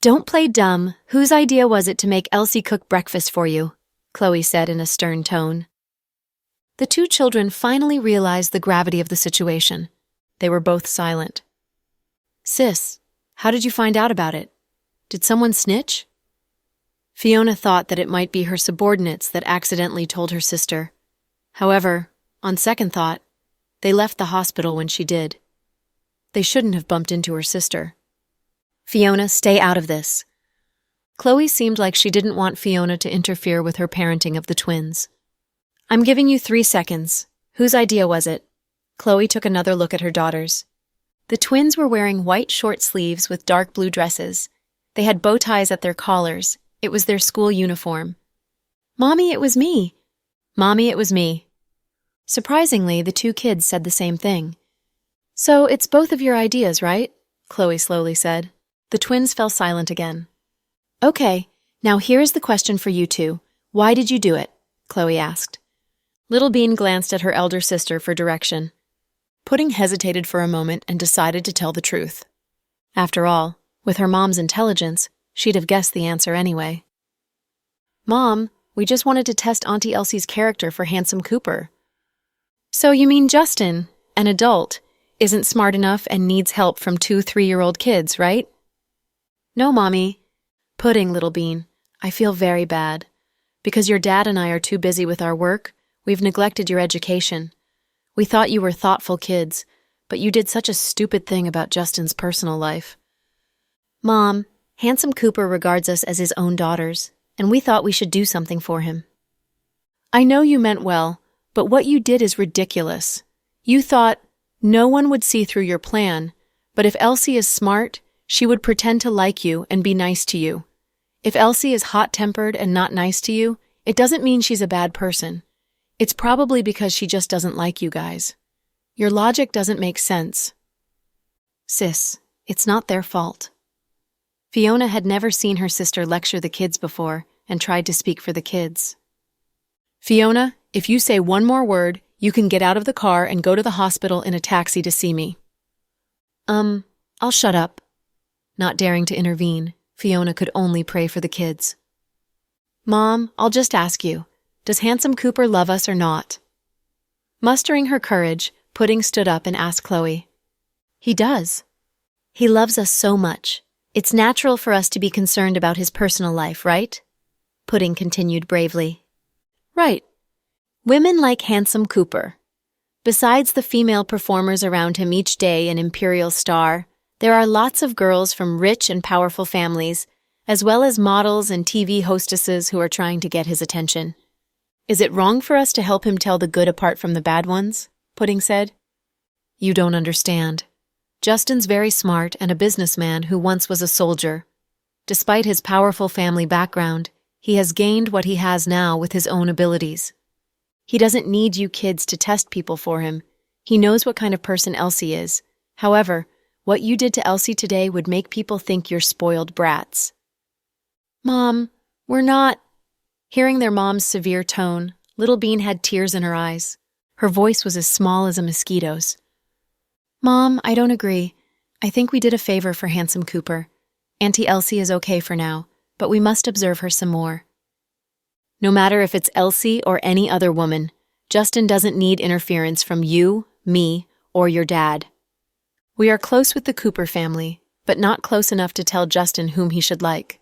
Don't play dumb. Whose idea was it to make Elsie cook breakfast for you? Chloe said in a stern tone. The two children finally realized the gravity of the situation. They were both silent. Sis, how did you find out about it? Did someone snitch? Fiona thought that it might be her subordinates that accidentally told her sister. However, on second thought, they left the hospital when she did. They shouldn't have bumped into her sister. Fiona, stay out of this. Chloe seemed like she didn't want Fiona to interfere with her parenting of the twins. I'm giving you 3 seconds. Whose idea was it? Chloe took another look at her daughters. The twins were wearing white short sleeves with dark blue dresses. They had bow ties at their collars. It was their school uniform. Mommy, it was me. Mommy, it was me. Surprisingly, the two kids said the same thing. So it's both of your ideas, right? Chloe slowly said. The twins fell silent again. Okay, now here's the question for you two. Why did you do it? Chloe asked. Little Bean glanced at her elder sister for direction. Pudding hesitated for a moment and decided to tell the truth. After all, with her mom's intelligence, she'd have guessed the answer anyway. Mom, we just wanted to test Auntie Elsie's character for Handsome Cooper. So you mean Justin, an adult, isn't smart enough and needs help from 2 3-year-old kids, right? No, Mommy. Pudding, Little Bean, I feel very bad. Because your dad and I are too busy with our work, we've neglected your education. We thought you were thoughtful kids, but you did such a stupid thing about Justin's personal life. Mom, Handsome Cooper regards us as his own daughters, and we thought we should do something for him. I know you meant well, but what you did is ridiculous. You thought no one would see through your plan, but if Elsie is smart, she would pretend to like you and be nice to you. If Elsie is hot-tempered and not nice to you, it doesn't mean she's a bad person. It's probably because she just doesn't like you guys. Your logic doesn't make sense. Sis, it's not their fault. Fiona had never seen her sister lecture the kids before and tried to speak for the kids. Fiona, if you say one more word, you can get out of the car and go to the hospital in a taxi to see me. I'll shut up. Not daring to intervene, Fiona could only pray for the kids. Mom, I'll just ask you, does Handsome Cooper love us or not? Mustering her courage, Pudding stood up and asked Chloe. He does. He loves us so much. It's natural for us to be concerned about his personal life, right? Pudding continued bravely. Right. Women like Handsome Cooper. Besides the female performers around him each day an imperial star, there are lots of girls from rich and powerful families, as well as models and TV hostesses who are trying to get his attention. Is it wrong for us to help him tell the good apart from the bad ones? Pudding said. You don't understand. Justin's very smart and a businessman who once was a soldier. Despite his powerful family background, he has gained what he has now with his own abilities. He doesn't need you kids to test people for him. He knows what kind of person Elsie is. However, what you did to Elsie today would make people think you're spoiled brats. Mom, we're not... Hearing their mom's severe tone, Little Bean had tears in her eyes. Her voice was as small as a mosquito's. Mom, I don't agree. I think we did a favor for Handsome Cooper. Auntie Elsie is okay for now, but we must observe her some more. No matter if it's Elsie or any other woman, Justin doesn't need interference from you, me, or your dad. We are close with the Cooper family, but not close enough to tell Justin whom he should like.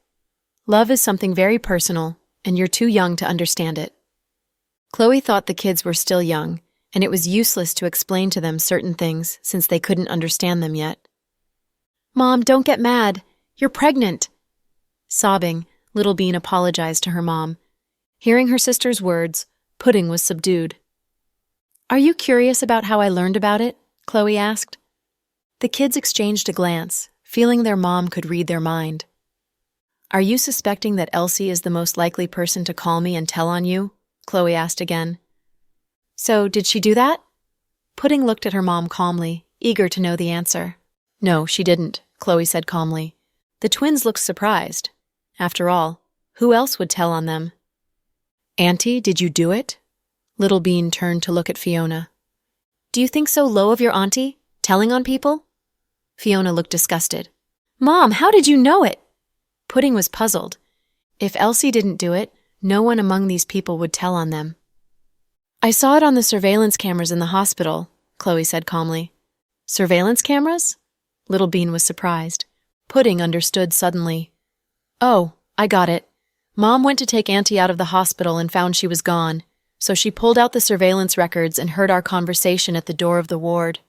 Love is something very personal, and you're too young to understand it. Chloe thought the kids were still young, and it was useless to explain to them certain things since they couldn't understand them yet. Mom, don't get mad. You're pregnant. Sobbing, Little Bean apologized to her mom. Hearing her sister's words, Pudding was subdued. Are you curious about how I learned about it? Chloe asked. The kids exchanged a glance, feeling their mom could read their mind. Are you suspecting that Elsie is the most likely person to call me and tell on you? Chloe asked again. So, did she do that? Pudding looked at her mom calmly, eager to know the answer. No, she didn't, Chloe said calmly. The twins looked surprised. After all, who else would tell on them? Auntie, did you do it? Little Bean turned to look at Fiona. Do you think so low of your auntie, telling on people? Fiona looked disgusted. Mom, how did you know it? Pudding was puzzled. If Elsie didn't do it, no one among these people would tell on them. I saw it on the surveillance cameras in the hospital, Chloe said calmly. Surveillance cameras? Little Bean was surprised. Pudding understood suddenly. Oh, I got it. Mom went to take Auntie out of the hospital and found she was gone, so she pulled out the surveillance records and heard our conversation at the door of the ward.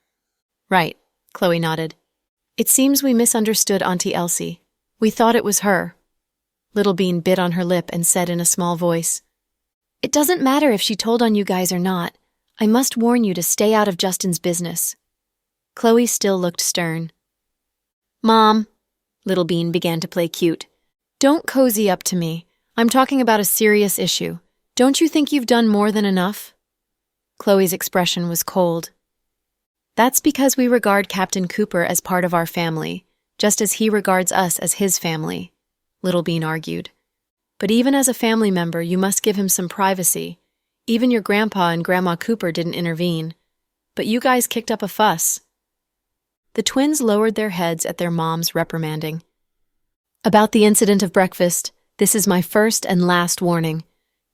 Right, Chloe nodded. It seems we misunderstood Auntie Elsie. We thought it was her. Little Bean bit on her lip and said in a small voice, It doesn't matter if she told on you guys or not. I must warn you to stay out of Justin's business. Chloe still looked stern. Mom, Little Bean began to play cute. Don't cozy up to me. I'm talking about a serious issue. Don't you think you've done more than enough? Chloe's expression was cold. That's because we regard Captain Cooper as part of our family, just as he regards us as his family, Little Bean argued. But even as a family member, you must give him some privacy. Even your grandpa and Grandma Cooper didn't intervene. But you guys kicked up a fuss. The twins lowered their heads at their mom's reprimanding. About the incident of breakfast, this is my first and last warning.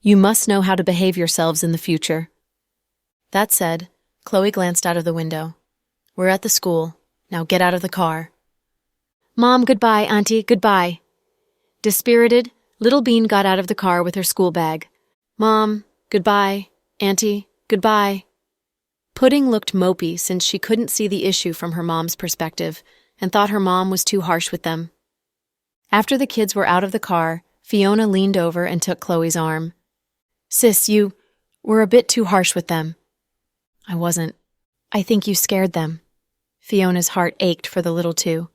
You must know how to behave yourselves in the future. That said, Chloe glanced out of the window. We're at the school. Now get out of the car. Mom, goodbye, Auntie, goodbye. Dispirited, Little Bean got out of the car with her school bag. Mom, goodbye. Auntie, goodbye. Pudding looked mopey since she couldn't see the issue from her mom's perspective and thought her mom was too harsh with them. After the kids were out of the car, Fiona leaned over and took Chloe's arm. Sis, you were a bit too harsh with them. I wasn't. I think you scared them. Fiona's heart ached for the little two.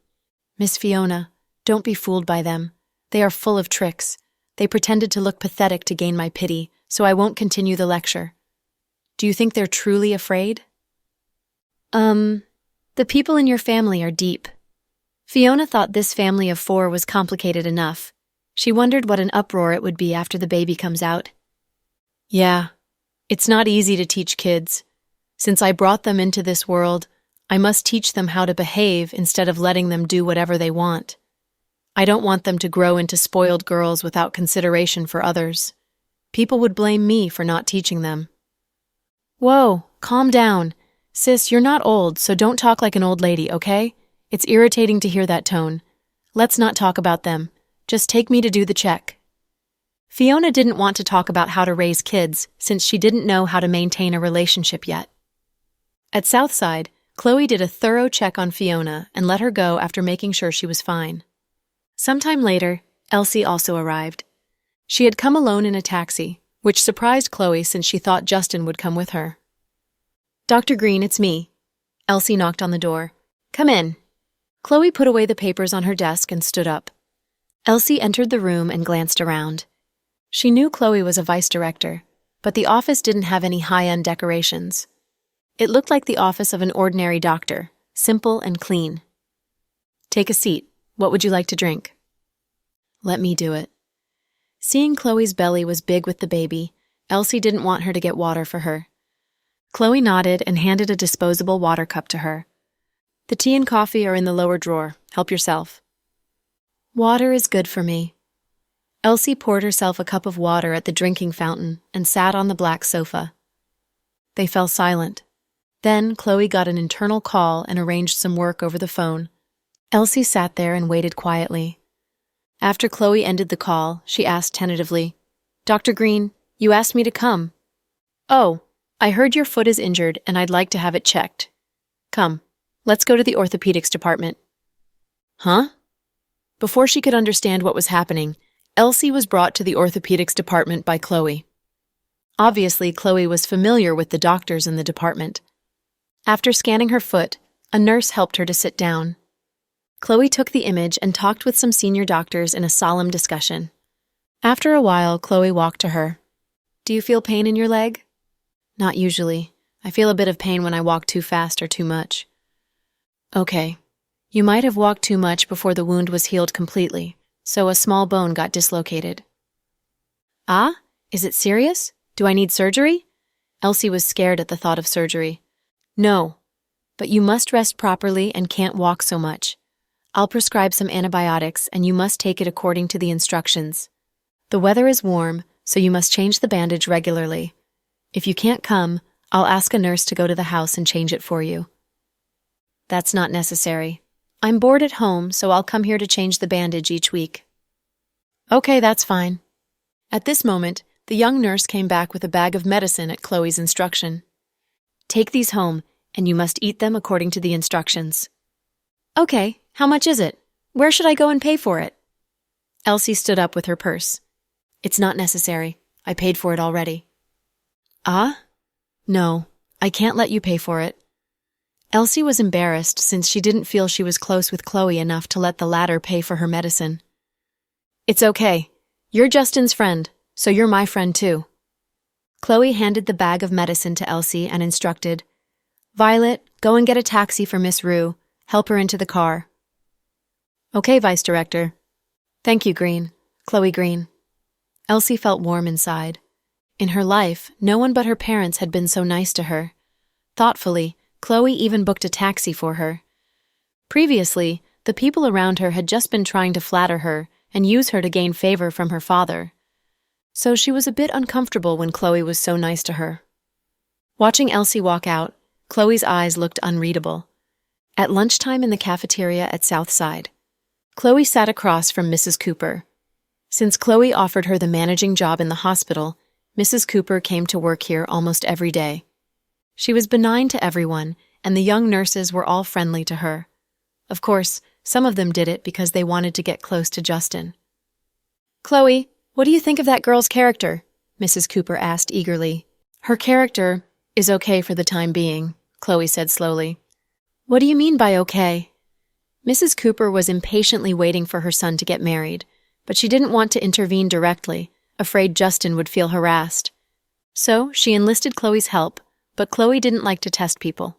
Miss Fiona, don't be fooled by them. They are full of tricks. They pretended to look pathetic to gain my pity, so I won't continue the lecture. Do you think they're truly afraid? The people in your family are deep. Fiona thought this family of 4 was complicated enough. She wondered what an uproar it would be after the baby comes out. Yeah, it's not easy to teach kids. Since I brought them into this world, I must teach them how to behave instead of letting them do whatever they want. I don't want them to grow into spoiled girls without consideration for others. People would blame me for not teaching them. Whoa, Calm down. Sis, you're not old, so don't talk like an old lady, okay? It's irritating to hear that tone. Let's not talk about them. Just take me to do the check. Fiona didn't want to talk about how to raise kids since she didn't know how to maintain a relationship yet. At Southside, Chloe did a thorough check on Fiona and let her go after making sure she was fine. Sometime later, Elsie also arrived. She had come alone in a taxi, which surprised Chloe since she thought Justin would come with her. Dr. Green, it's me. Elsie knocked on the door. Come in. Chloe put away the papers on her desk and stood up. Elsie entered the room and glanced around. She knew Chloe was a vice director, but the office didn't have any high-end decorations. It looked like the office of an ordinary doctor, simple and clean. Take a seat. What would you like to drink? Let me do it. Seeing Chloe's belly was big with the baby, Elsie didn't want her to get water for her. Chloe nodded and handed a disposable water cup to her. The tea and coffee are in the lower drawer. Help yourself. Water is good for me. Elsie poured herself a cup of water at the drinking fountain and sat on the black sofa. They fell silent. Then Chloe got an internal call and arranged some work over the phone. Elsie sat there and waited quietly. After Chloe ended the call, she asked tentatively, Dr. Green, you asked me to come. Oh, I heard your foot is injured and I'd like to have it checked. Come, let's go to the orthopedics department. Huh? Before she could understand what was happening, Elsie was brought to the orthopedics department by Chloe. Obviously, Chloe was familiar with the doctors in the department. After scanning her foot, a nurse helped her to sit down. Chloe took the image and talked with some senior doctors in a solemn discussion. After a while, Chloe walked to her. Do you feel pain in your leg? Not usually. I feel a bit of pain when I walk too fast or too much. Okay. You might have walked too much before the wound was healed completely, so a small bone got dislocated. Ah? Is it serious? Do I need surgery? Elsie was scared at the thought of surgery. No, but you must rest properly and can't walk so much. I'll prescribe some antibiotics and you must take it according to the instructions. The weather is warm, so you must change the bandage regularly. If you can't come, I'll ask a nurse to go to the house and change it for you. That's not necessary. I'm bored at home, so I'll come here to change the bandage each week. Okay, that's fine. At this moment, the young nurse came back with a bag of medicine at Chloe's instruction. Take these home, and you must eat them according to the instructions. Okay, how much is it? Where should I go and pay for it? Elsie stood up with her purse. It's not necessary. I paid for it already. Ah? No, I can't let you pay for it. Elsie was embarrassed since she didn't feel she was close with Chloe enough to let the latter pay for her medicine. It's okay. You're Justin's friend, so you're my friend too. Chloe handed the bag of medicine to Elsie and instructed, Violet, go and get a taxi for Miss Rue. Help her into the car. Okay, Vice Director. Thank you, Green. Chloe Green. Elsie felt warm inside. In her life, no one but her parents had been so nice to her. Thoughtfully, Chloe even booked a taxi for her. Previously, the people around her had just been trying to flatter her and use her to gain favor from her father. So she was a bit uncomfortable when Chloe was so nice to her. Watching Elsie walk out, Chloe's eyes looked unreadable. At lunchtime in the cafeteria at Southside, Chloe sat across from Mrs. Cooper. Since Chloe offered her the managing job in the hospital, Mrs. Cooper came to work here almost every day. She was benign to everyone, and the young nurses were all friendly to her. Of course, some of them did it because they wanted to get close to Justin. Chloe, what do you think of that girl's character? Mrs. Cooper asked eagerly. Her character is okay for the time being, Chloe said slowly. What do you mean by okay? Mrs. Cooper was impatiently waiting for her son to get married, but she didn't want to intervene directly, afraid Justin would feel harassed. So she enlisted Chloe's help, but Chloe didn't like to test people.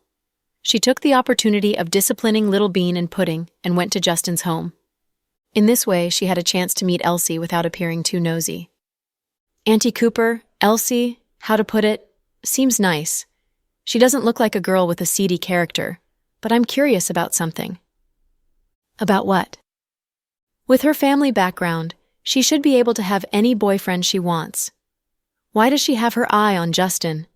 She took the opportunity of disciplining Little Bean and Pudding and went to Justin's home. In this way, she had a chance to meet Elsie without appearing too nosy. Auntie Cooper, Elsie, how to put it, seems nice. She doesn't look like a girl with a seedy character, but I'm curious about something. About what? With her family background, she should be able to have any boyfriend she wants. Why does she have her eye on Justin?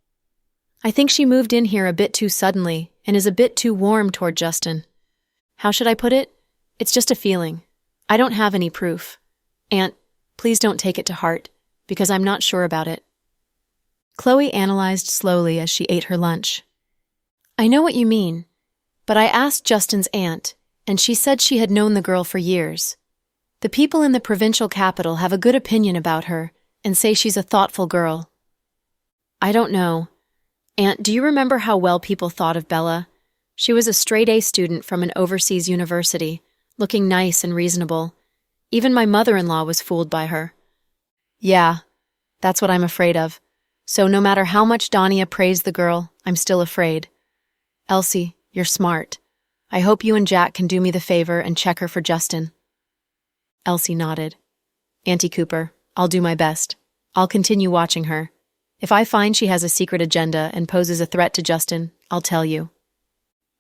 I think she moved in here a bit too suddenly and is a bit too warm toward Justin. How should I put it? It's just a feeling. I don't have any proof. Aunt, please don't take it to heart, because I'm not sure about it. Chloe analyzed slowly as she ate her lunch. I know what you mean, but I asked Justin's aunt, and she said she had known the girl for years. The people in the provincial capital have a good opinion about her and say she's a thoughtful girl. I don't know. Aunt, do you remember how well people thought of Bella? She was a straight-A student from an overseas university, looking nice and reasonable. Even my mother-in-law was fooled by her. Yeah, that's what I'm afraid of. So no matter how much Dania praised the girl, I'm still afraid. Elsie, you're smart. I hope you and Jack can do me the favor and check her for Justin. Elsie nodded. Auntie Cooper, I'll do my best. I'll continue watching her. If I find she has a secret agenda and poses a threat to Justin, I'll tell you.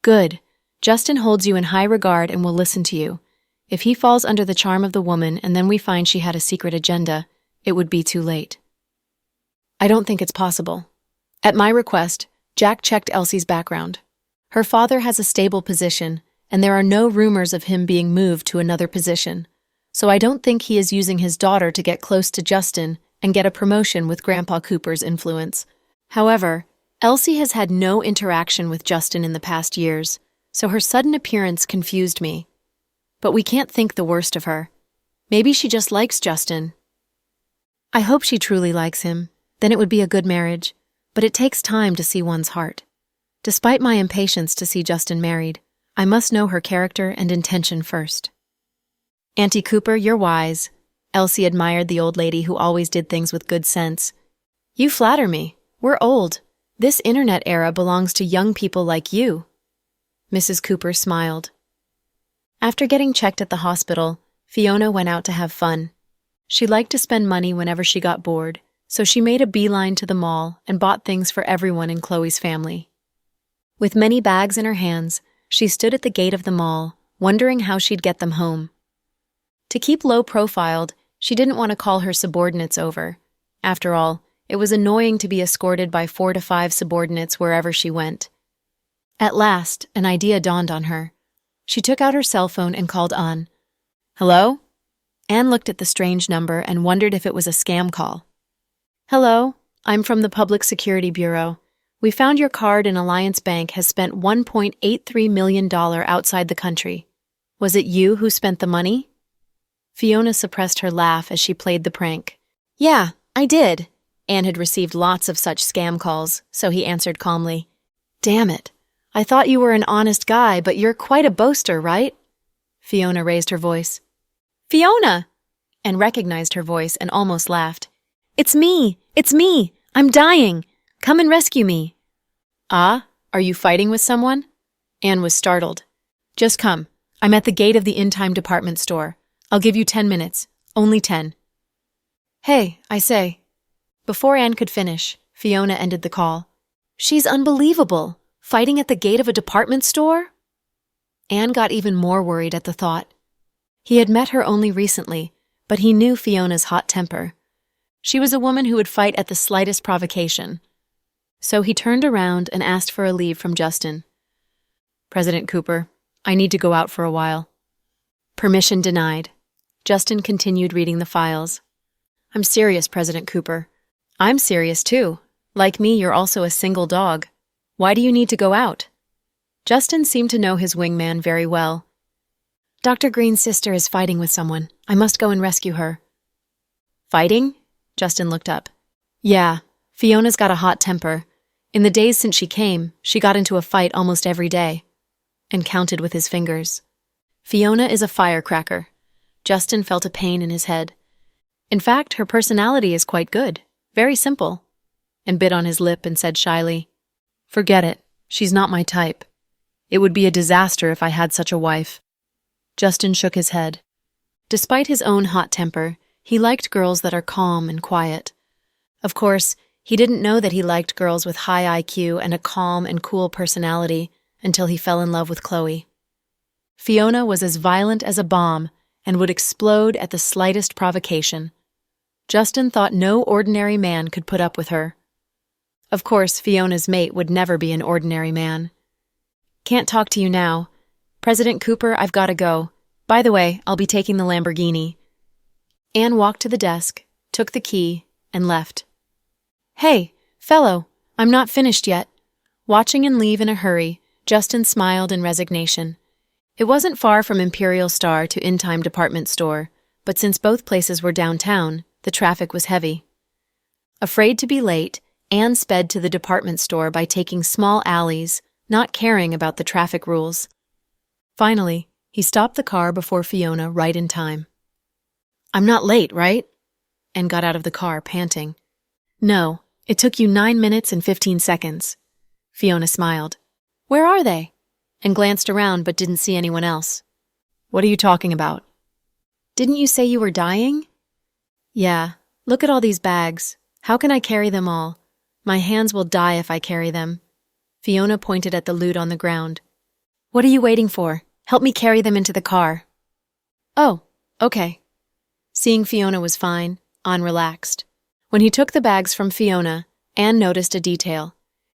Good. Justin holds you in high regard and will listen to you. If he falls under the charm of the woman and then we find she had a secret agenda, it would be too late. I don't think it's possible. At my request, Jack checked Elsie's background. Her father has a stable position, and there are no rumors of him being moved to another position. So I don't think he is using his daughter to get close to Justin and get a promotion with Grandpa Cooper's influence. However, Elsie has had no interaction with Justin in the past years, so her sudden appearance confused me. But we can't think the worst of her. Maybe she just likes Justin. I hope she truly likes him. Then it would be a good marriage, but it takes time to see one's heart. Despite my impatience to see Justin married, I must know her character and intention first. Auntie Cooper, you're wise. Elsie admired the old lady who always did things with good sense. You flatter me. We're old. This internet era belongs to young people like you. Mrs. Cooper smiled. After getting checked at the hospital, Fiona went out to have fun. She liked to spend money whenever she got bored, so she made a beeline to the mall and bought things for everyone in Chloe's family. With many bags in her hands, she stood at the gate of the mall, wondering how she'd get them home. To keep low-profiled, she didn't want to call her subordinates over. After all, it was annoying to be escorted by 4 to 5 subordinates wherever she went. At last, an idea dawned on her. She took out her cell phone and called Anne. Hello? Anne looked at the strange number and wondered if it was a scam call. Hello, I'm from the Public Security Bureau. We found your card in Alliance Bank has spent $1.83 million outside the country. Was it you who spent the money? Fiona suppressed her laugh as she played the prank. Yeah, I did. Anne had received lots of such scam calls, so he answered calmly. Damn it. I thought you were an honest guy, but you're quite a boaster, right? Fiona raised her voice. Fiona! Anne recognized her voice and almost laughed. It's me! It's me! I'm dying! Come and rescue me. Ah, are you fighting with someone? Anne was startled. Just come. I'm at the gate of the In-Time department store. I'll give you 10 minutes. Only 10. Hey, I say. Before Anne could finish, Fiona ended the call. She's unbelievable. Fighting at the gate of a department store? Anne got even more worried at the thought. He had met her only recently, but he knew Fiona's hot temper. She was a woman who would fight at the slightest provocation. So he turned around and asked for a leave from Justin. President Cooper, I need to go out for a while. Permission denied. Justin continued reading the files. I'm serious, President Cooper. I'm serious, too. Like me, you're also a single dog. Why do you need to go out? Justin seemed to know his wingman very well. Dr. Green's sister is fighting with someone. I must go and rescue her. Fighting? Justin looked up. Yeah, Fiona's got a hot temper. In the days since she came, she got into a fight almost every day. And counted with his fingers. Fiona is a firecracker. Justin felt a pain in his head. In fact, her personality is quite good. Very simple. And bit on his lip and said shyly, Forget it. She's not my type. It would be a disaster if I had such a wife. Justin shook his head. Despite his own hot temper, he liked girls that are calm and quiet. Of course, he didn't know that he liked girls with high IQ and a calm and cool personality until he fell in love with Chloe. Fiona was as violent as a bomb and would explode at the slightest provocation. Justin thought no ordinary man could put up with her. Of course, Fiona's mate would never be an ordinary man. Can't talk to you now. President Cooper, I've got to go. By the way, I'll be taking the Lamborghini. Anne walked to the desk, took the key, and left. Hey, fellow, I'm not finished yet. Watching Anne leave in a hurry, Justin smiled in resignation. It wasn't far from Imperial Star to In Time Department Store, but since both places were downtown, the traffic was heavy. Afraid to be late, Anne sped to the department store by taking small alleys, not caring about the traffic rules. Finally, he stopped the car before Fiona right in time. I'm not late, right? Anne got out of the car, panting. No, it took you 9 minutes and 15 seconds. Fiona smiled. Where are they? And glanced around but didn't see anyone else. What are you talking about? Didn't you say you were dying? Yeah, look at all these bags. How can I carry them all? My hands will die if I carry them. Fiona pointed at the loot on the ground. What are you waiting for? Help me carry them into the car. Oh, okay. Seeing Fiona was fine, Anne relaxed. When he took the bags from Fiona, Anne noticed a detail.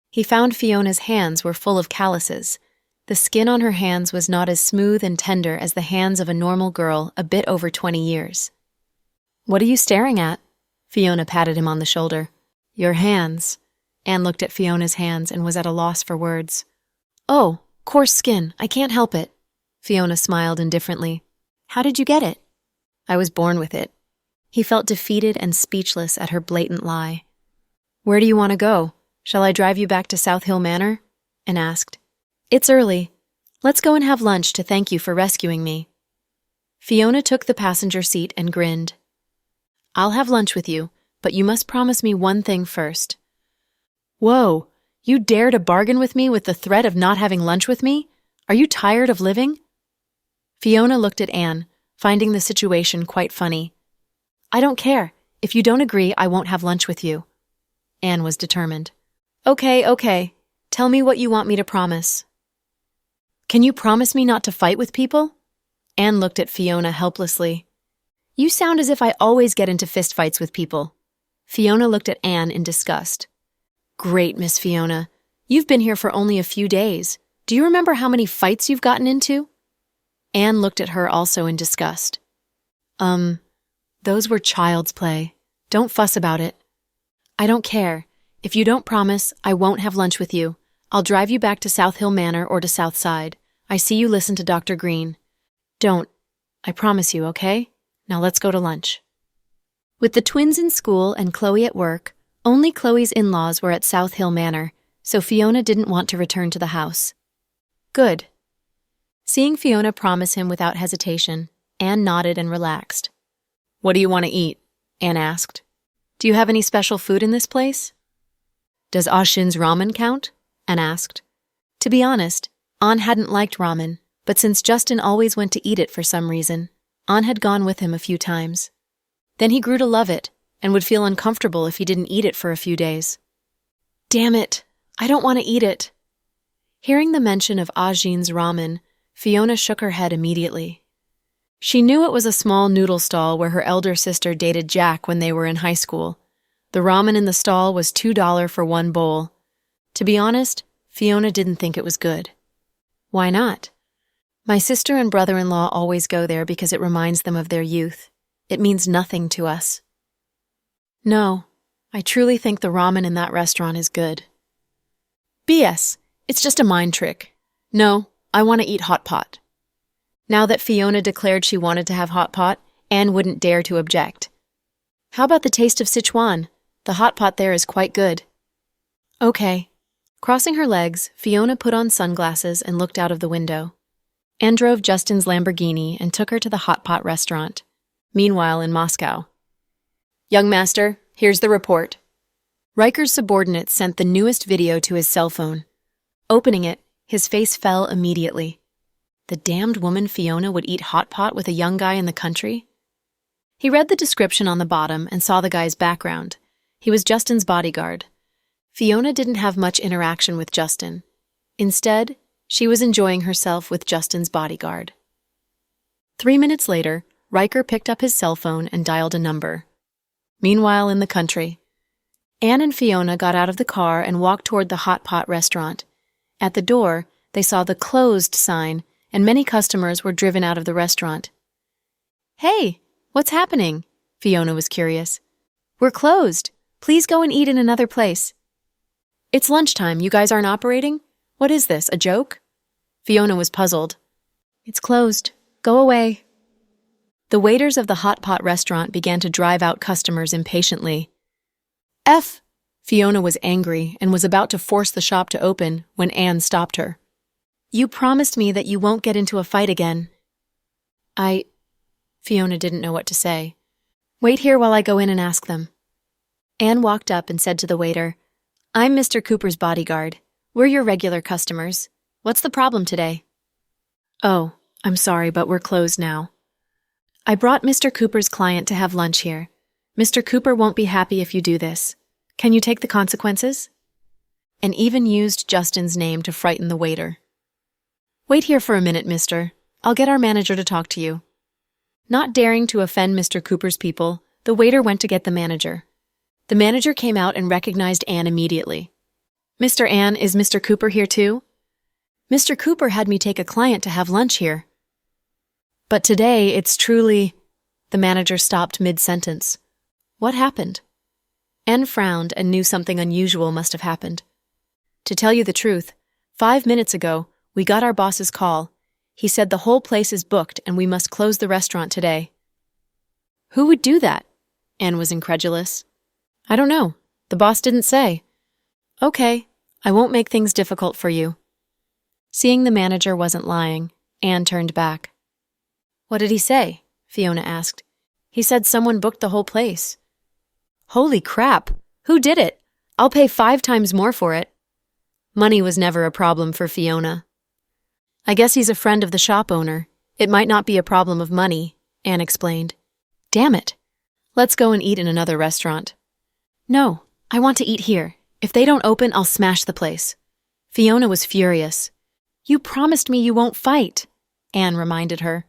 He found Fiona's hands were full of calluses. The skin on her hands was not as smooth and tender as the hands of a normal girl a bit over 20 years. What are you staring at? Fiona patted him on the shoulder. Your hands. Anne looked at Fiona's hands and was at a loss for words. Oh, coarse skin. I can't help it. Fiona smiled indifferently. How did you get it? I was born with it. He felt defeated and speechless at her blatant lie. Where do you want to go? Shall I drive you back to South Hill Manor? Anne asked. It's early. Let's go and have lunch to thank you for rescuing me. Fiona took the passenger seat and grinned. I'll have lunch with you, but you must promise me one thing first. Whoa, you dare to bargain with me with the threat of not having lunch with me? Are you tired of living? Fiona looked at Anne, finding the situation quite funny. I don't care. If you don't agree, I won't have lunch with you. Anne was determined. Okay. Tell me what you want me to promise. Can you promise me not to fight with people? Anne looked at Fiona helplessly. You sound as if I always get into fistfights with people. Fiona looked at Anne in disgust. Great, Miss Fiona. You've been here for only a few days. Do you remember how many fights you've gotten into? Anne looked at her also in disgust. Those were child's play. Don't fuss about it. I don't care. If you don't promise, I won't have lunch with you. I'll drive you back to South Hill Manor or to South Side. I see you listen to Dr. Green. Don't. I promise you, okay? Now let's go to lunch. With the twins in school and Chloe at work, only Chloe's in-laws were at South Hill Manor, so Fiona didn't want to return to the house. Good. Seeing Fiona promise him without hesitation, Anne nodded and relaxed. What do you want to eat? Anne asked. Do you have any special food in this place? Does Ashin's ramen count? Anne asked. To be honest, Anne hadn't liked ramen, but since Justin always went to eat it for some reason, Anne had gone with him a few times. Then he grew to love it, and would feel uncomfortable if he didn't eat it for a few days. Damn it, I don't want to eat it. Hearing the mention of Ajin's ramen, Fiona shook her head immediately. She knew it was a small noodle stall where her elder sister dated Jack when they were in high school. The ramen in the stall was $2 for one bowl. To be honest, Fiona didn't think it was good. Why not? My sister and brother-in-law always go there because it reminds them of their youth. It means nothing to us. No, I truly think the ramen in that restaurant is good. BS, it's just a mind trick. No, I want to eat hot pot. Now that Fiona declared she wanted to have hot pot, Anne wouldn't dare to object. How about the taste of Sichuan? The hot pot there is quite good. Okay. Crossing her legs, Fiona put on sunglasses and looked out of the window. Anne drove Justin's Lamborghini and took her to the hot pot restaurant. Meanwhile, in Moscow. Young master, here's the report. Riker's subordinate sent the newest video to his cell phone. Opening it, his face fell immediately. The damned woman Fiona would eat hot pot with a young guy in the country? He read the description on the bottom and saw the guy's background. He was Justin's bodyguard. Fiona didn't have much interaction with Justin. Instead, she was enjoying herself with Justin's bodyguard. 3 minutes later, Riker picked up his cell phone and dialed a number. Meanwhile, in the country. Anne and Fiona got out of the car and walked toward the hot pot restaurant. At the door, they saw the closed sign, and many customers were driven out of the restaurant. Hey, what's happening? Fiona was curious. We're closed. Please go and eat in another place. It's lunchtime. You guys aren't operating? What is this, a joke? Fiona was puzzled. It's closed. Go away. The waiters of the hot pot restaurant began to drive out customers impatiently. Fiona was angry and was about to force the shop to open when Anne stopped her. You promised me that you won't get into a fight again. Fiona didn't know what to say. Wait here while I go in and ask them. Anne walked up and said to the waiter, I'm Mr. Cooper's bodyguard. We're your regular customers. What's the problem today? Oh, I'm sorry, but we're closed now. I brought Mr. Cooper's client to have lunch here. Mr. Cooper won't be happy if you do this. Can you take the consequences? And even used Justin's name to frighten the waiter. Wait here for a minute, mister. I'll get our manager to talk to you. Not daring to offend Mr. Cooper's people, the waiter went to get the manager. The manager came out and recognized Anne immediately. Mr. Anne, is Mr. Cooper here too? Mr. Cooper had me take a client to have lunch here. But today, it's truly... The manager stopped mid-sentence. What happened? Anne frowned and knew something unusual must have happened. To tell you the truth, 5 minutes ago, we got our boss's call. He said the whole place is booked and we must close the restaurant today. Who would do that? Anne was incredulous. I don't know. The boss didn't say. Okay, I won't make things difficult for you. Seeing the manager wasn't lying, Anne turned back. What did he say? Fiona asked. He said someone booked the whole place. Holy crap! Who did it? I'll pay 5 times more for it. Money was never a problem for Fiona. I guess he's a friend of the shop owner. It might not be a problem of money, Anne explained. Damn it. Let's go and eat in another restaurant. No, I want to eat here. If they don't open, I'll smash the place. Fiona was furious. You promised me you won't fight, Anne reminded her.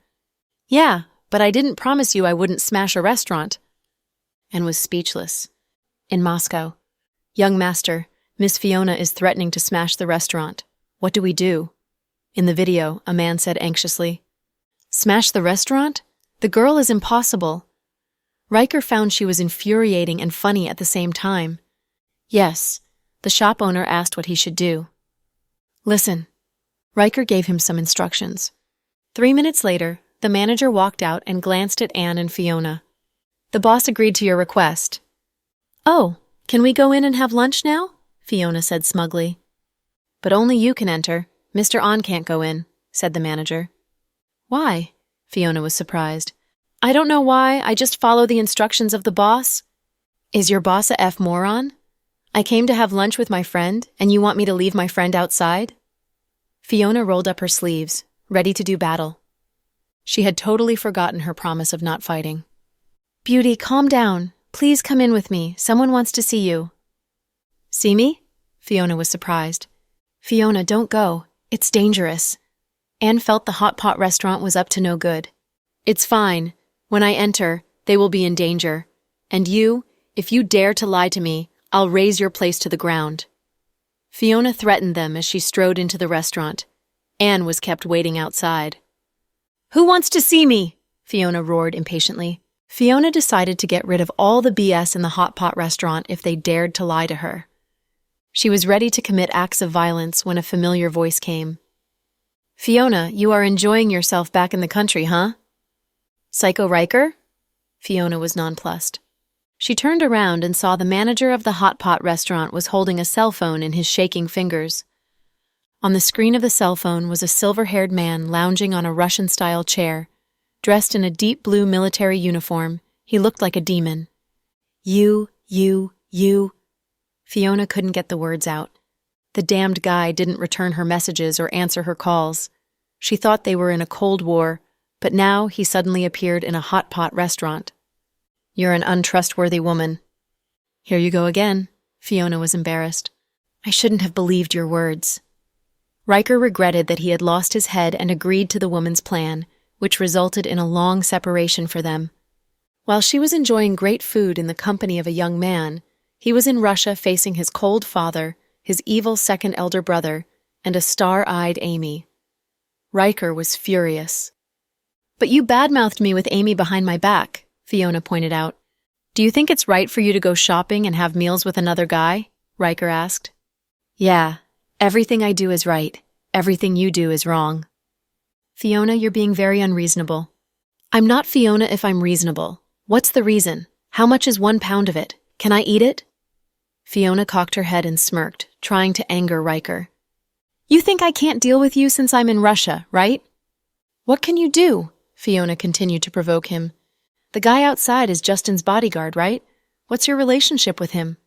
Yeah, but I didn't promise you I wouldn't smash a restaurant. Anne was speechless. In Moscow. Young master, Miss Fiona is threatening to smash the restaurant. What do we do? In the video, a man said anxiously. Smash the restaurant? The girl is impossible. Riker found she was infuriating and funny at the same time. Yes, the shop owner asked what he should do. Listen. Riker gave him some instructions. 3 minutes later, the manager walked out and glanced at Anne and Fiona. The boss agreed to your request. Oh, can we go in and have lunch now? Fiona said smugly. But only you can enter. Mr. An can't go in, said the manager. Why? Fiona was surprised. I don't know why, I just follow the instructions of the boss. Is your boss a F moron? I came to have lunch with my friend, and you want me to leave my friend outside? Fiona rolled up her sleeves, ready to do battle. She had totally forgotten her promise of not fighting. Beauty, calm down. Please come in with me. Someone wants to see you. See me? Fiona was surprised. Fiona, don't go. It's dangerous. Anne felt the hot pot restaurant was up to no good. It's fine. When I enter, they will be in danger. And you, if you dare to lie to me, I'll raze your place to the ground. Fiona threatened them as she strode into the restaurant. Anne was kept waiting outside. Who wants to see me? Fiona roared impatiently. Fiona decided to get rid of all the BS in the hot pot restaurant if they dared to lie to her. She was ready to commit acts of violence when a familiar voice came. Fiona, you are enjoying yourself back in the country, huh? Psycho Riker? Fiona was nonplussed. She turned around and saw the manager of the hot pot restaurant was holding a cell phone in his shaking fingers. On the screen of the cell phone was a silver-haired man lounging on a Russian-style chair. Dressed in a deep blue military uniform, he looked like a demon. You. Fiona couldn't get the words out. The damned guy didn't return her messages or answer her calls. She thought they were in a Cold War, but now he suddenly appeared in a hot pot restaurant. You're an untrustworthy woman. Here you go again. Fiona was embarrassed. I shouldn't have believed your words. Riker regretted that he had lost his head and agreed to the woman's plan, which resulted in a long separation for them. While she was enjoying great food in the company of a young man, He was in Russia facing his cold father, his evil second elder brother, and a star-eyed Amy. Riker was furious. "But you badmouthed me with Amy behind my back," Fiona pointed out. "Do you think it's right for you to go shopping and have meals with another guy?" Riker asked. "Yeah, everything I do is right. Everything you do is wrong." "Fiona, you're being very unreasonable." "I'm not Fiona if I'm reasonable. What's the reason? How much is 1 pound of it? Can I eat it?" Fiona cocked her head and smirked, trying to anger Riker. "You think I can't deal with you since I'm in Russia, right?" "What can you do?" Fiona continued to provoke him. "The guy outside is Justin's bodyguard, right? What's your relationship with him?"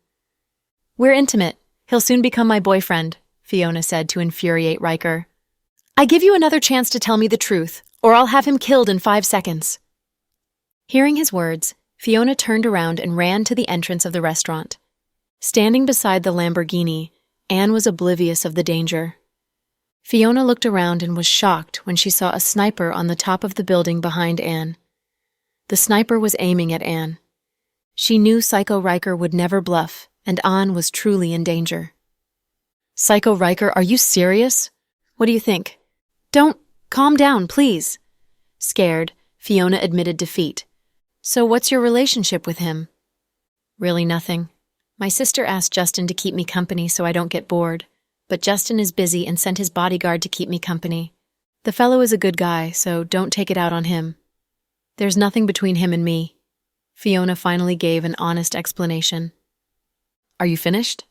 "We're intimate. He'll soon become my boyfriend," Fiona said to infuriate Riker. "I give you another chance to tell me the truth, or I'll have him killed in 5 seconds. Hearing his words, Fiona turned around and ran to the entrance of the restaurant. Standing beside the Lamborghini, Anne was oblivious of the danger. Fiona looked around and was shocked when she saw a sniper on the top of the building behind Anne. The sniper was aiming at Anne. She knew Psycho Riker would never bluff, and Anne was truly in danger. "Psycho Riker, are you serious? What do you think?" "Don't, calm down, please." Scared, Fiona admitted defeat. "So what's your relationship with him?" "Really nothing. My sister asked Justin to keep me company so I don't get bored, but Justin is busy and sent his bodyguard to keep me company. The fellow is a good guy, so don't take it out on him. There's nothing between him and me." Fiona finally gave an honest explanation. "Are you finished?"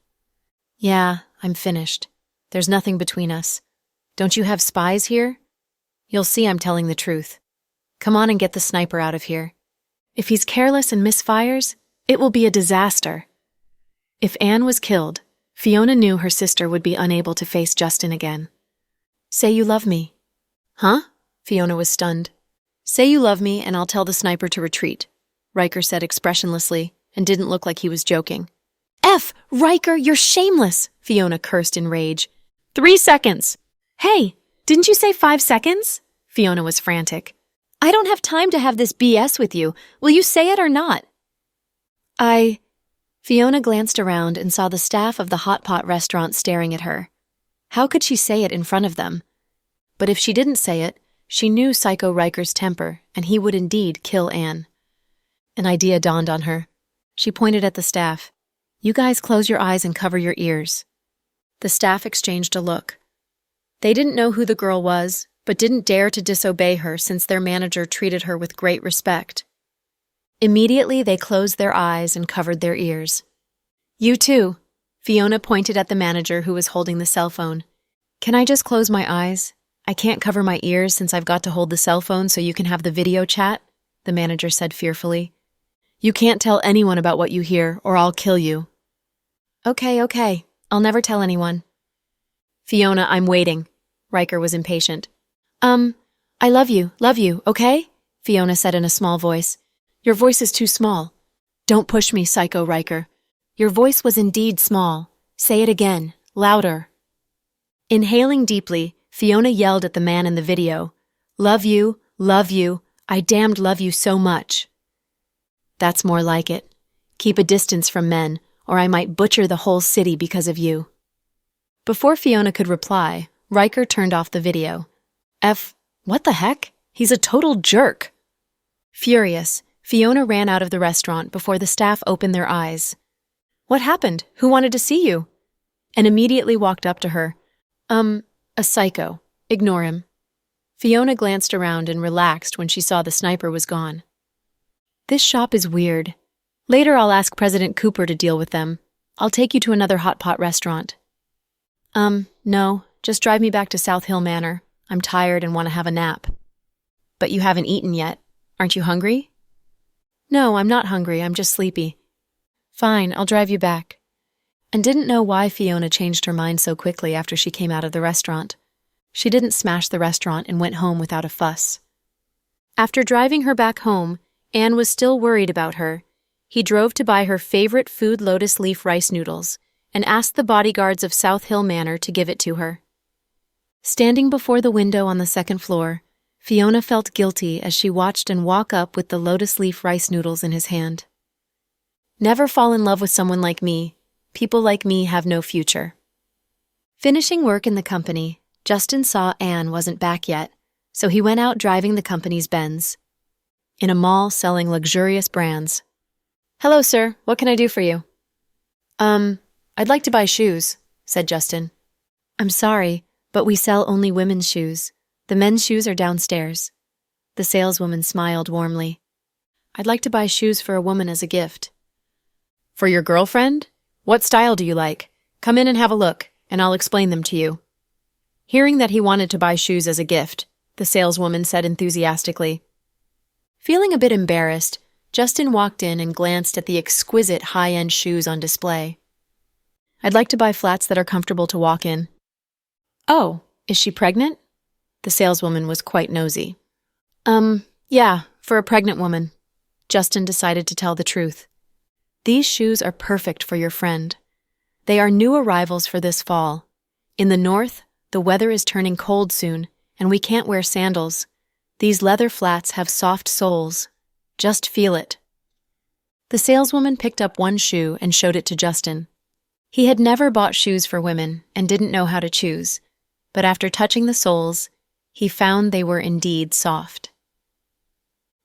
"Yeah, I'm finished. There's nothing between us. Don't you have spies here? You'll see I'm telling the truth. Come on and get the sniper out of here. If he's careless and misfires, it will be a disaster." If Anne was killed, Fiona knew her sister would be unable to face Justin again. "Say you love me." "Huh?" Fiona was stunned. "Say you love me and I'll tell the sniper to retreat," Riker said expressionlessly, and didn't look like he was joking. Riker, you're shameless," Fiona cursed in rage. 3 seconds! "Hey, didn't you say 5 seconds?" Fiona was frantic. "I don't have time to have this BS with you. Will you say it or not?" Fiona glanced around and saw the staff of the Hot Pot restaurant staring at her. How could she say it in front of them? But if she didn't say it, she knew Psycho Riker's temper, and he would indeed kill Anne. An idea dawned on her. She pointed at the staff. "You guys close your eyes and cover your ears." The staff exchanged a look. They didn't know who the girl was, but didn't dare to disobey her since their manager treated her with great respect. Immediately, they closed their eyes and covered their ears. "You too," Fiona pointed at the manager who was holding the cell phone. "Can I just close my eyes? I can't cover my ears since I've got to hold the cell phone so you can have the video chat," the manager said fearfully. "You can't tell anyone about what you hear, or I'll kill you." Okay. I'll never tell anyone." "Fiona, I'm waiting." Riker was impatient. I love you, okay?" Fiona said in a small voice. "Your voice is too small." "Don't push me, Psycho Riker. Your voice was indeed small. Say it again, louder." Inhaling deeply, Fiona yelled at the man in the video. Love you, I damned love you so much." "That's more like it. Keep a distance from men, or I might butcher the whole city because of you." Before Fiona could reply, Riker turned off the video. What the heck? He's a total jerk. Furious, Fiona ran out of the restaurant before the staff opened their eyes. "What happened? Who wanted to see you?" And immediately walked up to her. A psycho. Ignore him." Fiona glanced around and relaxed when she saw the sniper was gone. "This shop is weird. Later I'll ask President Cooper to deal with them. I'll take you to another Hot Pot restaurant." No, just drive me back to South Hill Manor. I'm tired and want to have a nap." "But you haven't eaten yet. Aren't you hungry?" "No, I'm not hungry. I'm just sleepy." "Fine, I'll drive you back." And didn't know why Fiona changed her mind so quickly after she came out of the restaurant. She didn't smash the restaurant and went home without a fuss. After driving her back home, Anne was still worried about her. He drove to buy her favorite food lotus leaf rice noodles and asked the bodyguards of South Hill Manor to give it to her. Standing before the window on the 2nd floor, Fiona felt guilty as she watched him walk up with the lotus leaf rice noodles in his hand. Never fall in love with someone like me. People like me have no future. Finishing work in the company, Justin saw Anne wasn't back yet, so he went out driving the company's Benz. In a mall selling luxurious brands. "Hello, sir. What can I do for you?" I'd like to buy shoes," said Justin. "I'm sorry, but we sell only women's shoes. The men's shoes are downstairs." The saleswoman smiled warmly. "I'd like to buy shoes for a woman as a gift." "For your girlfriend? What style do you like? Come in and have a look, and I'll explain them to you." Hearing that he wanted to buy shoes as a gift, the saleswoman said enthusiastically. Feeling a bit embarrassed, Justin walked in and glanced at the exquisite high-end shoes on display. "I'd like to buy flats that are comfortable to walk in." "Oh, is she pregnant?" The saleswoman was quite nosy. Yeah, for a pregnant woman." Justin decided to tell the truth. "These shoes are perfect for your friend. They are new arrivals for this fall. In the north, the weather is turning cold soon, and we can't wear sandals. These leather flats have soft soles. Just feel it." The saleswoman picked up one shoe and showed it to Justin. He had never bought shoes for women and didn't know how to choose, but after touching the soles, he found they were indeed soft.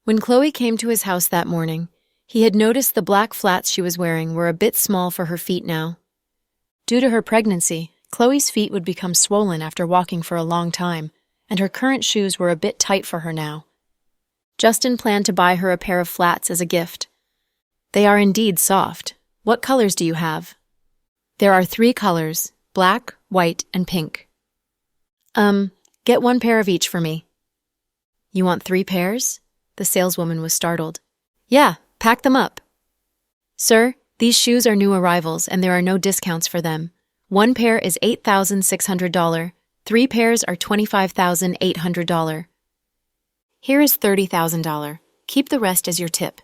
When Chloe came to his house that morning, he had noticed the black flats she was wearing were a bit small for her feet now. Due to her pregnancy, Chloe's feet would become swollen after walking for a long time, and her current shoes were a bit tight for her now. Justin planned to buy her a pair of flats as a gift. "They are indeed soft. What colors do you have?" "There are 3 colors, black, white, and pink." Get 1 pair of each for me." "You want 3 pairs?" The saleswoman was startled. "Yeah, pack them up." "Sir, these shoes are new arrivals and there are no discounts for them. 1 pair is $8,600. 3 pairs are $25,800. Here is $30,000. Keep the rest as your tip."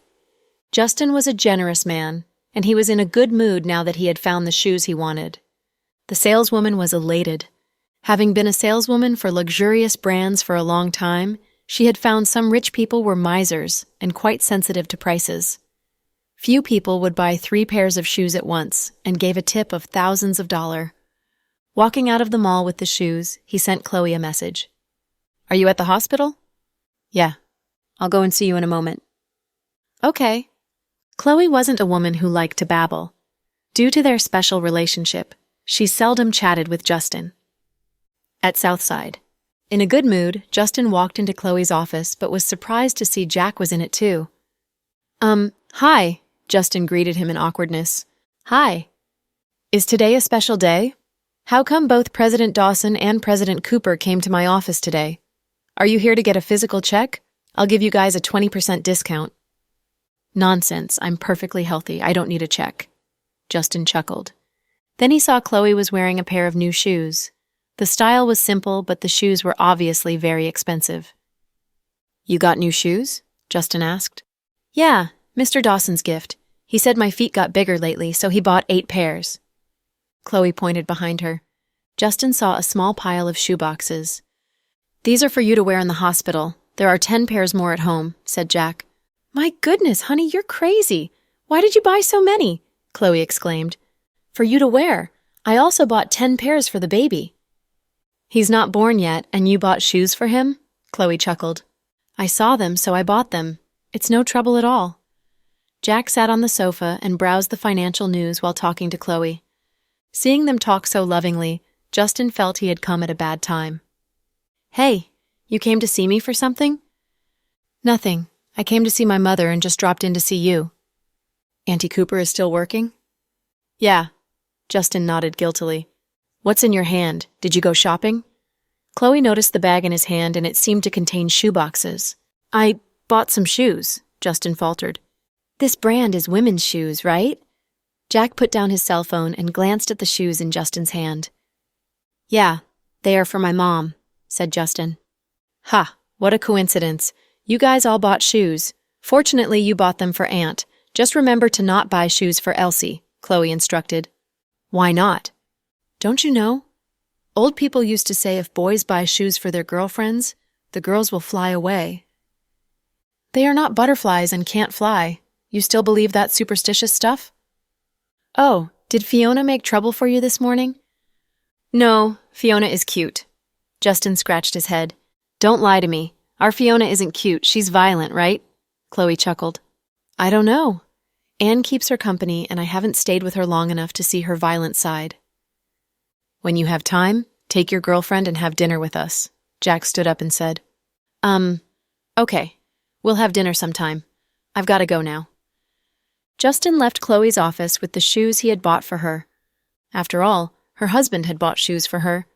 Justin was a generous man, and he was in a good mood now that he had found the shoes he wanted. The saleswoman was elated. Having been a saleswoman for luxurious brands for a long time, she had found some rich people were misers and quite sensitive to prices. Few people would buy 3 pairs of shoes at once and gave a tip of thousands of dollars. Walking out of the mall with the shoes, he sent Chloe a message. "Are you at the hospital?" "Yeah. I'll go and see you in a moment." "Okay." Chloe wasn't a woman who liked to babble. Due to their special relationship, she seldom chatted with Justin. At Southside. In a good mood, Justin walked into Chloe's office but was surprised to see Jack was in it too. Hi, Justin greeted him in awkwardness. "Hi. Is today a special day? How come both President Dawson and President Cooper came to my office today? Are you here to get a physical check? I'll give you guys a 20% discount." "Nonsense, I'm perfectly healthy. I don't need a check." Justin chuckled. Then he saw Chloe was wearing a pair of new shoes. The style was simple, but the shoes were obviously very expensive. "You got new shoes?" Justin asked. "Yeah, Mr. Dawson's gift. He said my feet got bigger lately, so he bought 8 pairs. Chloe pointed behind her. Justin saw a small pile of shoeboxes. "These are for you to wear in the hospital. There are 10 pairs more at home," said Jack. "My goodness, honey, you're crazy. Why did you buy so many?" Chloe exclaimed. "For you to wear. I also bought 10 pairs for the baby." "He's not born yet, and you bought shoes for him?" Chloe chuckled. "I saw them, so I bought them. It's no trouble at all." Jack sat on the sofa and browsed the financial news while talking to Chloe. Seeing them talk so lovingly, Justin felt he had come at a bad time. "Hey, you came to see me for something?" "Nothing. I came to see my mother and just dropped in to see you." "Auntie Cooper is still working?" "Yeah." Justin nodded guiltily. "What's in your hand? Did you go shopping?" Chloe noticed the bag in his hand and it seemed to contain shoeboxes. "I bought some shoes," Justin faltered. "This brand is women's shoes, right?" Jack put down his cell phone and glanced at the shoes in Justin's hand. "Yeah, they are for my mom," said Justin. "Ha, what a coincidence. You guys all bought shoes. Fortunately, you bought them for Aunt. Just remember to not buy shoes for Elsie," Chloe instructed. "Why not?" "Don't you know? Old people used to say if boys buy shoes for their girlfriends, the girls will fly away." "They are not butterflies and can't fly. You still believe that superstitious stuff? Oh, did Fiona make trouble for you this morning? No, Fiona is cute. Justin scratched his head. Don't lie to me. Our Fiona isn't cute. She's violent, right? Chloe chuckled. I don't know. Anne keeps her company, and I haven't stayed with her long enough to see her violent side. When you have time, take your girlfriend and have dinner with us. Jack stood up and said. Okay. We'll have dinner sometime. I've got to go now. Justin left Chloe's office with the shoes he had bought for her. After all, her husband had bought shoes for her.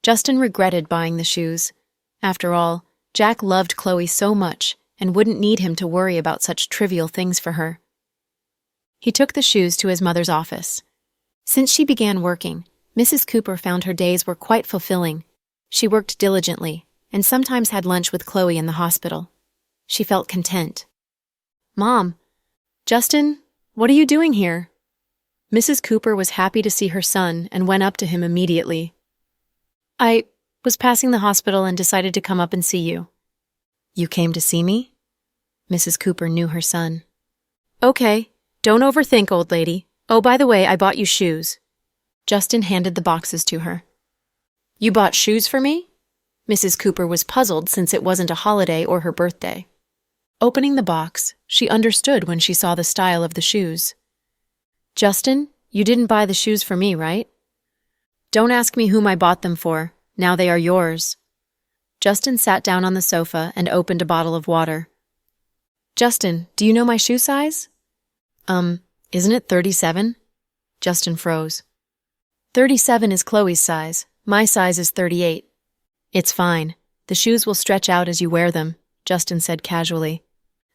Justin regretted buying the shoes. After all, Jack loved Chloe so much and wouldn't need him to worry about such trivial things for her. He took the shoes to his mother's office. Since she began working, Mrs. Cooper found her days were quite fulfilling. She worked diligently and sometimes had lunch with Chloe in the hospital. She felt content. Mom, Justin, what are you doing here? Mrs. Cooper was happy to see her son and went up to him immediately. I was passing the hospital and decided to come up and see you. You came to see me? Mrs. Cooper knew her son. Okay, don't overthink, old lady. Oh, by the way, I bought you shoes. Justin handed the boxes to her. You bought shoes for me? Mrs. Cooper was puzzled since it wasn't a holiday or her birthday. Opening the box, she understood when she saw the style of the shoes. Justin, you didn't buy the shoes for me, right? Don't ask me whom I bought them for. Now they are yours. Justin sat down on the sofa and opened a bottle of water. Justin, do you know my shoe size? Isn't it 37? Justin froze. 37 is Chloe's size. My size is 38. It's fine. The shoes will stretch out as you wear them, Justin said casually.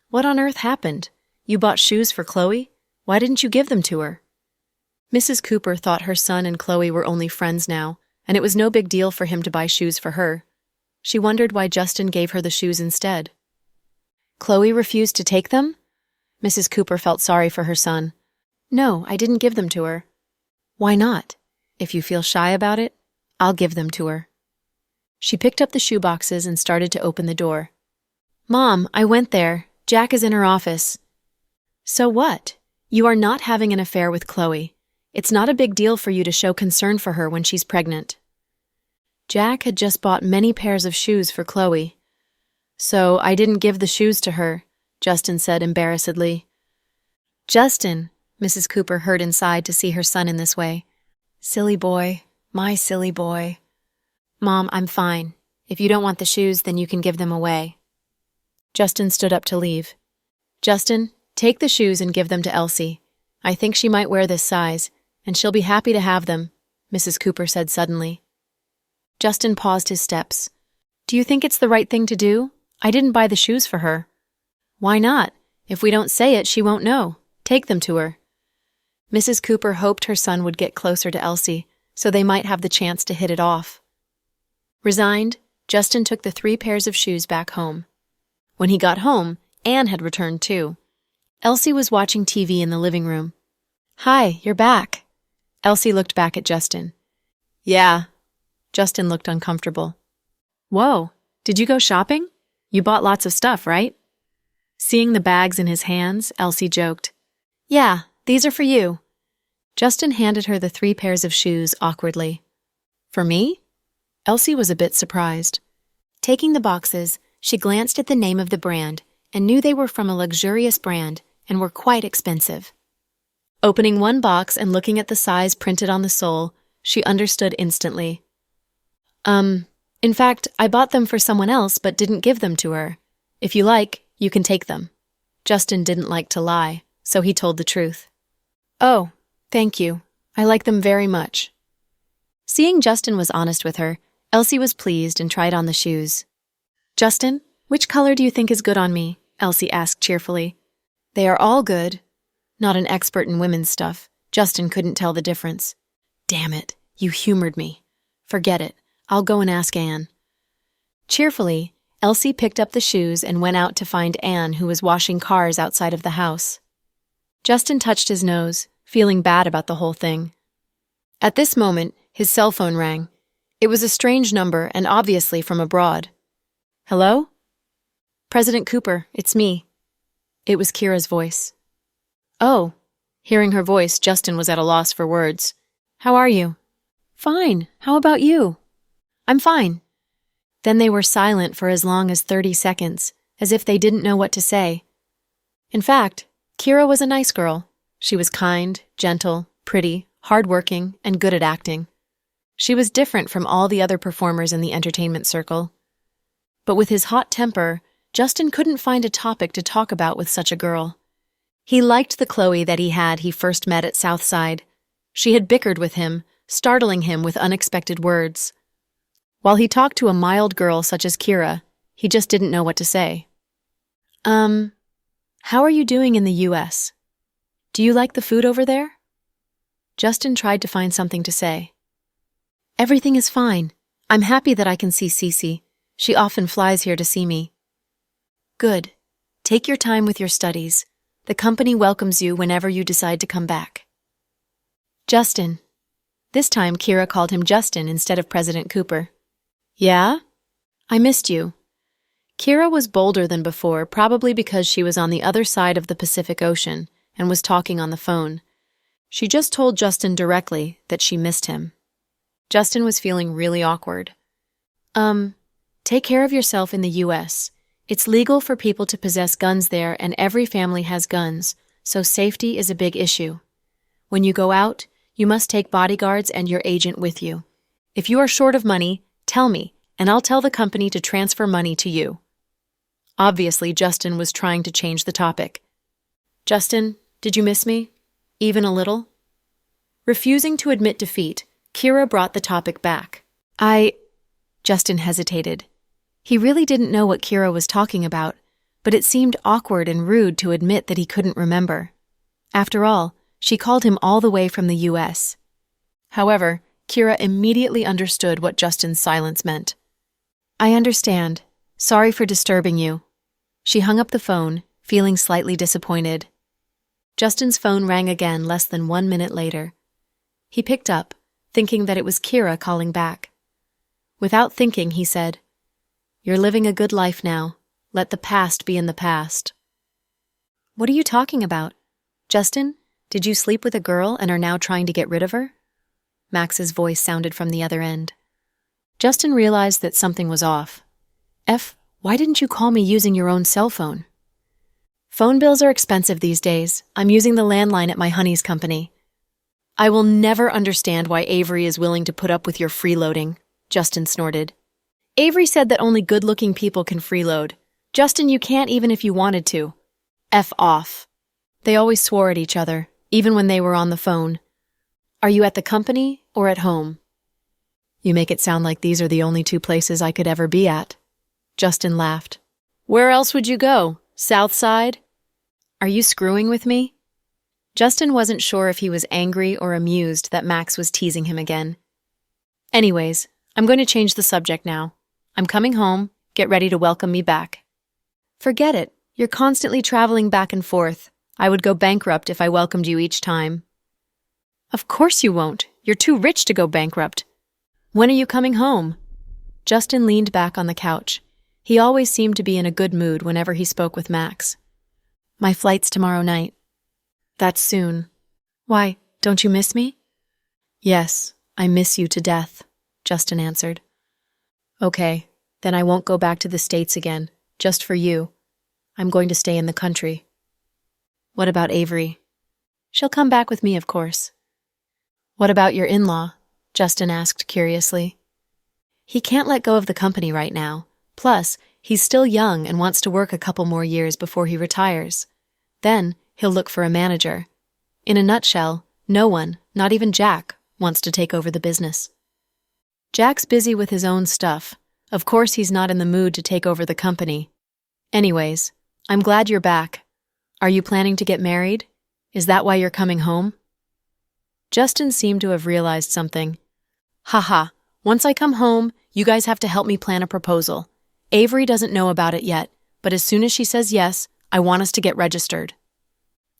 What on earth happened? You bought shoes for Chloe? Why didn't you give them to her? Mrs. Cooper thought her son and Chloe were only friends now, and it was no big deal for him to buy shoes for her. She wondered why Justin gave her the shoes instead. Chloe refused to take them? Mrs. Cooper felt sorry for her son. No, I didn't give them to her. Why not? If you feel shy about it, I'll give them to her. She picked up the shoe boxes and started to open the door. Mom, I went there. Jack is in her office. So what? You are not having an affair with Chloe. It's not a big deal for you to show concern for her when she's pregnant. Jack had just bought many pairs of shoes for Chloe. So I didn't give the shoes to her, Justin said embarrassedly. Justin, Mrs. Cooper heard inside to see her son in this way. Silly boy, my silly boy. Mom, I'm fine. If you don't want the shoes, then you can give them away. Justin stood up to leave. Justin, take the shoes and give them to Elsie. I think she might wear this size, and she'll be happy to have them, Mrs. Cooper said suddenly. Justin paused his steps. Do you think it's the right thing to do? I didn't buy the shoes for her. Why not? If we don't say it, she won't know. Take them to her. Mrs. Cooper hoped her son would get closer to Elsie, so they might have the chance to hit it off. Resigned, Justin took the 3 pairs of shoes back home. When he got home, Anne had returned too. Elsie was watching TV in the living room. Hi, you're back. Elsie looked back at Justin. Yeah. Justin looked uncomfortable. Whoa, did you go shopping? You bought lots of stuff, right? Seeing the bags in his hands, Elsie joked. Yeah, these are for you. Justin handed her the 3 pairs of shoes awkwardly. For me? Elsie was a bit surprised. Taking the boxes, she glanced at the name of the brand and knew they were from a luxurious brand and were quite expensive. Opening one box and looking at the size printed on the sole, she understood instantly. In fact, I bought them for someone else but didn't give them to her. If you like, you can take them. Justin didn't like to lie, so he told the truth. Oh, thank you. I like them very much. Seeing Justin was honest with her, Elsie was pleased and tried on the shoes. Justin, which color do you think is good on me? Elsie asked cheerfully. They are all good. Not an expert in women's stuff, Justin couldn't tell the difference. Damn it, you humored me. Forget it. I'll go and ask Anne. Cheerfully, Elsie picked up the shoes and went out to find Anne, who was washing cars outside of the house. Justin touched his nose, feeling bad about the whole thing. At this moment, his cell phone rang. It was a strange number and obviously from abroad. Hello? President Cooper, it's me. It was Kira's voice. Oh. Hearing her voice, Justin was at a loss for words. How are you? Fine. How about you? I'm fine. Then they were silent for as long as 30 seconds, as if they didn't know what to say. In fact, Kira was a nice girl. She was kind, gentle, pretty, hardworking, and good at acting. She was different from all the other performers in the entertainment circle. But with his hot temper, Justin couldn't find a topic to talk about with such a girl. He liked the Chloe that he first met at Southside. She had bickered with him, startling him with unexpected words. While he talked to a mild girl such as Kira, he just didn't know what to say. How are you doing in the U.S.? Do you like the food over there? Justin tried to find something to say. Everything is fine. I'm happy that I can see Cece. She often flies here to see me. Good. Take your time with your studies. The company welcomes you whenever you decide to come back. Justin. This time Kira called him Justin instead of President Cooper. Yeah? I missed you. Kira was bolder than before, probably because she was on the other side of the Pacific Ocean and was talking on the phone. She just told Justin directly that she missed him. Justin was feeling really awkward. Take care of yourself in the U.S. It's legal for people to possess guns there, and every family has guns, so safety is a big issue. When you go out, you must take bodyguards and your agent with you. If you are short of money, tell me, and I'll tell the company to transfer money to you. Obviously, Justin was trying to change the topic. Justin, did you miss me? Even a little? Refusing to admit defeat, Kira brought the topic back. Justin hesitated. He really didn't know what Kira was talking about, but it seemed awkward and rude to admit that he couldn't remember. After all, she called him all the way from the U.S. However, Kira immediately understood what Justin's silence meant. I understand. Sorry for disturbing you. She hung up the phone, feeling slightly disappointed. Justin's phone rang again less than 1 minute later. He picked up, thinking that it was Kira calling back. Without thinking, he said, You're living a good life now. Let the past be in the past. What are you talking about? Justin, did you sleep with a girl and are now trying to get rid of her? Max's voice sounded from the other end. Justin realized that something was off. Why didn't you call me using your own cell phone? Phone bills are expensive these days. I'm using the landline at my honey's company. I will never understand why Avery is willing to put up with your freeloading, Justin snorted. Avery said that only good-looking people can freeload. Justin, you can't even if you wanted to. F off. They always swore at each other, even when they were on the phone. Are you at the company or at home? You make it sound like these are the only two places I could ever be at. Justin laughed. Where else would you go? Southside? Are you screwing with me? Justin wasn't sure if he was angry or amused that Max was teasing him again. Anyways, I'm going to change the subject now. I'm coming home. Get ready to welcome me back. Forget it. You're constantly traveling back and forth. I would go bankrupt if I welcomed you each time. Of course you won't. You're too rich to go bankrupt. When are you coming home? Justin leaned back on the couch. He always seemed to be in a good mood whenever he spoke with Max. My flight's tomorrow night. That's soon. Why, don't you miss me? Yes, I miss you to death, Justin answered. Okay, then I won't go back to the States again, just for you. I'm going to stay in the country. What about Avery? She'll come back with me, of course. What about your in-law? Justin asked curiously. He can't let go of the company right now. Plus, he's still young and wants to work a couple more years before he retires. Then, he'll look for a manager. In a nutshell, no one, not even Jack, wants to take over the business. Jack's busy with his own stuff. Of course he's not in the mood to take over the company. Anyways, I'm glad you're back. Are you planning to get married? Is that why you're coming home? Justin seemed to have realized something. Haha, once I come home, you guys have to help me plan a proposal. Avery doesn't know about it yet, but as soon as she says yes, I want us to get registered.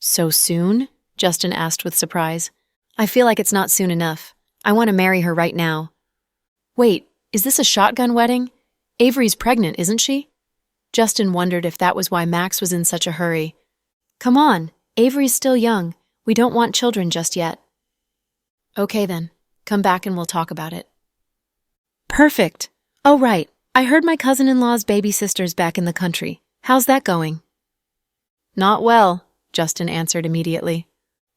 So soon? Justin asked with surprise. I feel like it's not soon enough. I want to marry her right now. Wait, is this a shotgun wedding? Avery's pregnant, isn't she? Justin wondered if that was why Max was in such a hurry. Come on, Avery's still young. We don't want children just yet. Okay then, come back and we'll talk about it. Perfect. Oh right, I heard my cousin-in-law's baby sister's back in the country. How's that going? Not well, Justin answered immediately.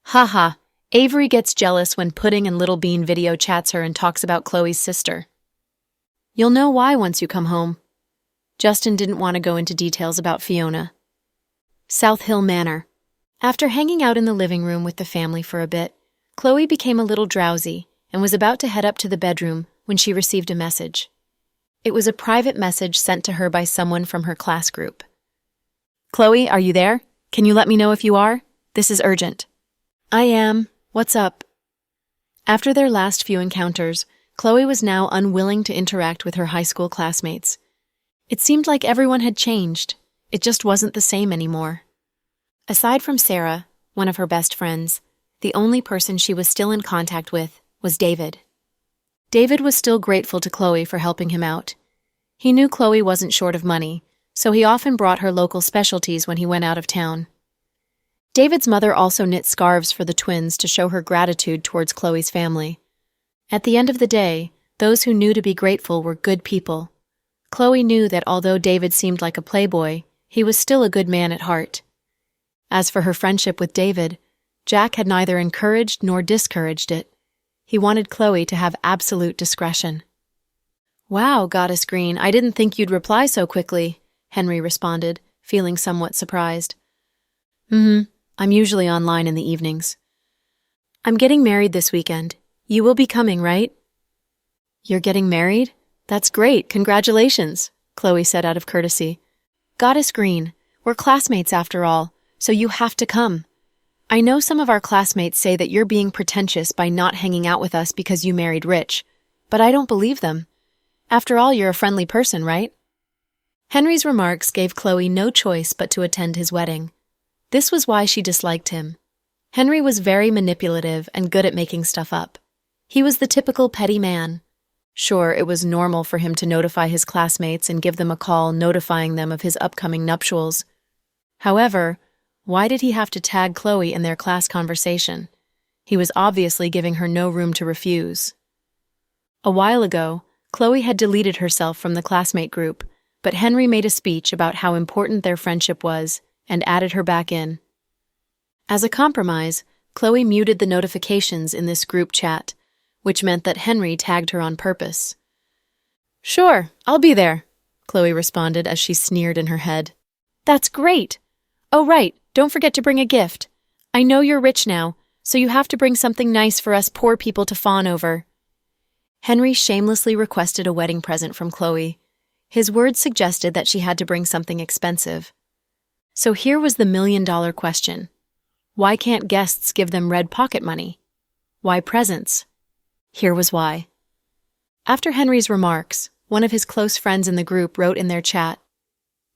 Haha, Avery gets jealous when Pudding and Little Bean video chats her and talks about Chloe's sister. You'll know why once you come home. Justin didn't want to go into details about Fiona. South Hill Manor. After hanging out in the living room with the family for a bit, Chloe became a little drowsy and was about to head up to the bedroom when she received a message. It was a private message sent to her by someone from her class group. Chloe, are you there? Can you let me know if you are? This is urgent. I am. What's up? After their last few encounters, Chloe was now unwilling to interact with her high school classmates. It seemed like everyone had changed. It just wasn't the same anymore. Aside from Sarah, one of her best friends, the only person she was still in contact with was David. David was still grateful to Chloe for helping him out. He knew Chloe wasn't short of money, so he often brought her local specialties when he went out of town. David's mother also knit scarves for the twins to show her gratitude towards Chloe's family. At the end of the day, those who knew to be grateful were good people. Chloe knew that although David seemed like a playboy, he was still a good man at heart. As for her friendship with David, Jack had neither encouraged nor discouraged it. He wanted Chloe to have absolute discretion. Wow, Goddess Green, I didn't think you'd reply so quickly, Henry responded, feeling somewhat surprised. I'm usually online in the evenings. I'm getting married this weekend. You will be coming, right? You're getting married? That's great, congratulations, Chloe said out of courtesy. Goddess Green, we're classmates after all, so you have to come. I know some of our classmates say that you're being pretentious by not hanging out with us because you married rich, but I don't believe them. After all, you're a friendly person, right? Henry's remarks gave Chloe no choice but to attend his wedding. This was why she disliked him. Henry was very manipulative and good at making stuff up. He was the typical petty man. Sure, it was normal for him to notify his classmates and give them a call notifying them of his upcoming nuptials. However, why did he have to tag Chloe in their class conversation? He was obviously giving her no room to refuse. A while ago, Chloe had deleted herself from the classmate group, but Henry made a speech about how important their friendship was and added her back in. As a compromise, Chloe muted the notifications in this group chat, which meant that Henry tagged her on purpose. Sure, I'll be there, Chloe responded as she sneered in her head. That's great! Oh right, don't forget to bring a gift. I know you're rich now, so you have to bring something nice for us poor people to fawn over. Henry shamelessly requested a wedding present from Chloe. His words suggested that she had to bring something expensive. So here was the million-dollar question. Why can't guests give them red pocket money? Why presents? Here was why. After Henry's remarks, one of his close friends in the group wrote in their chat,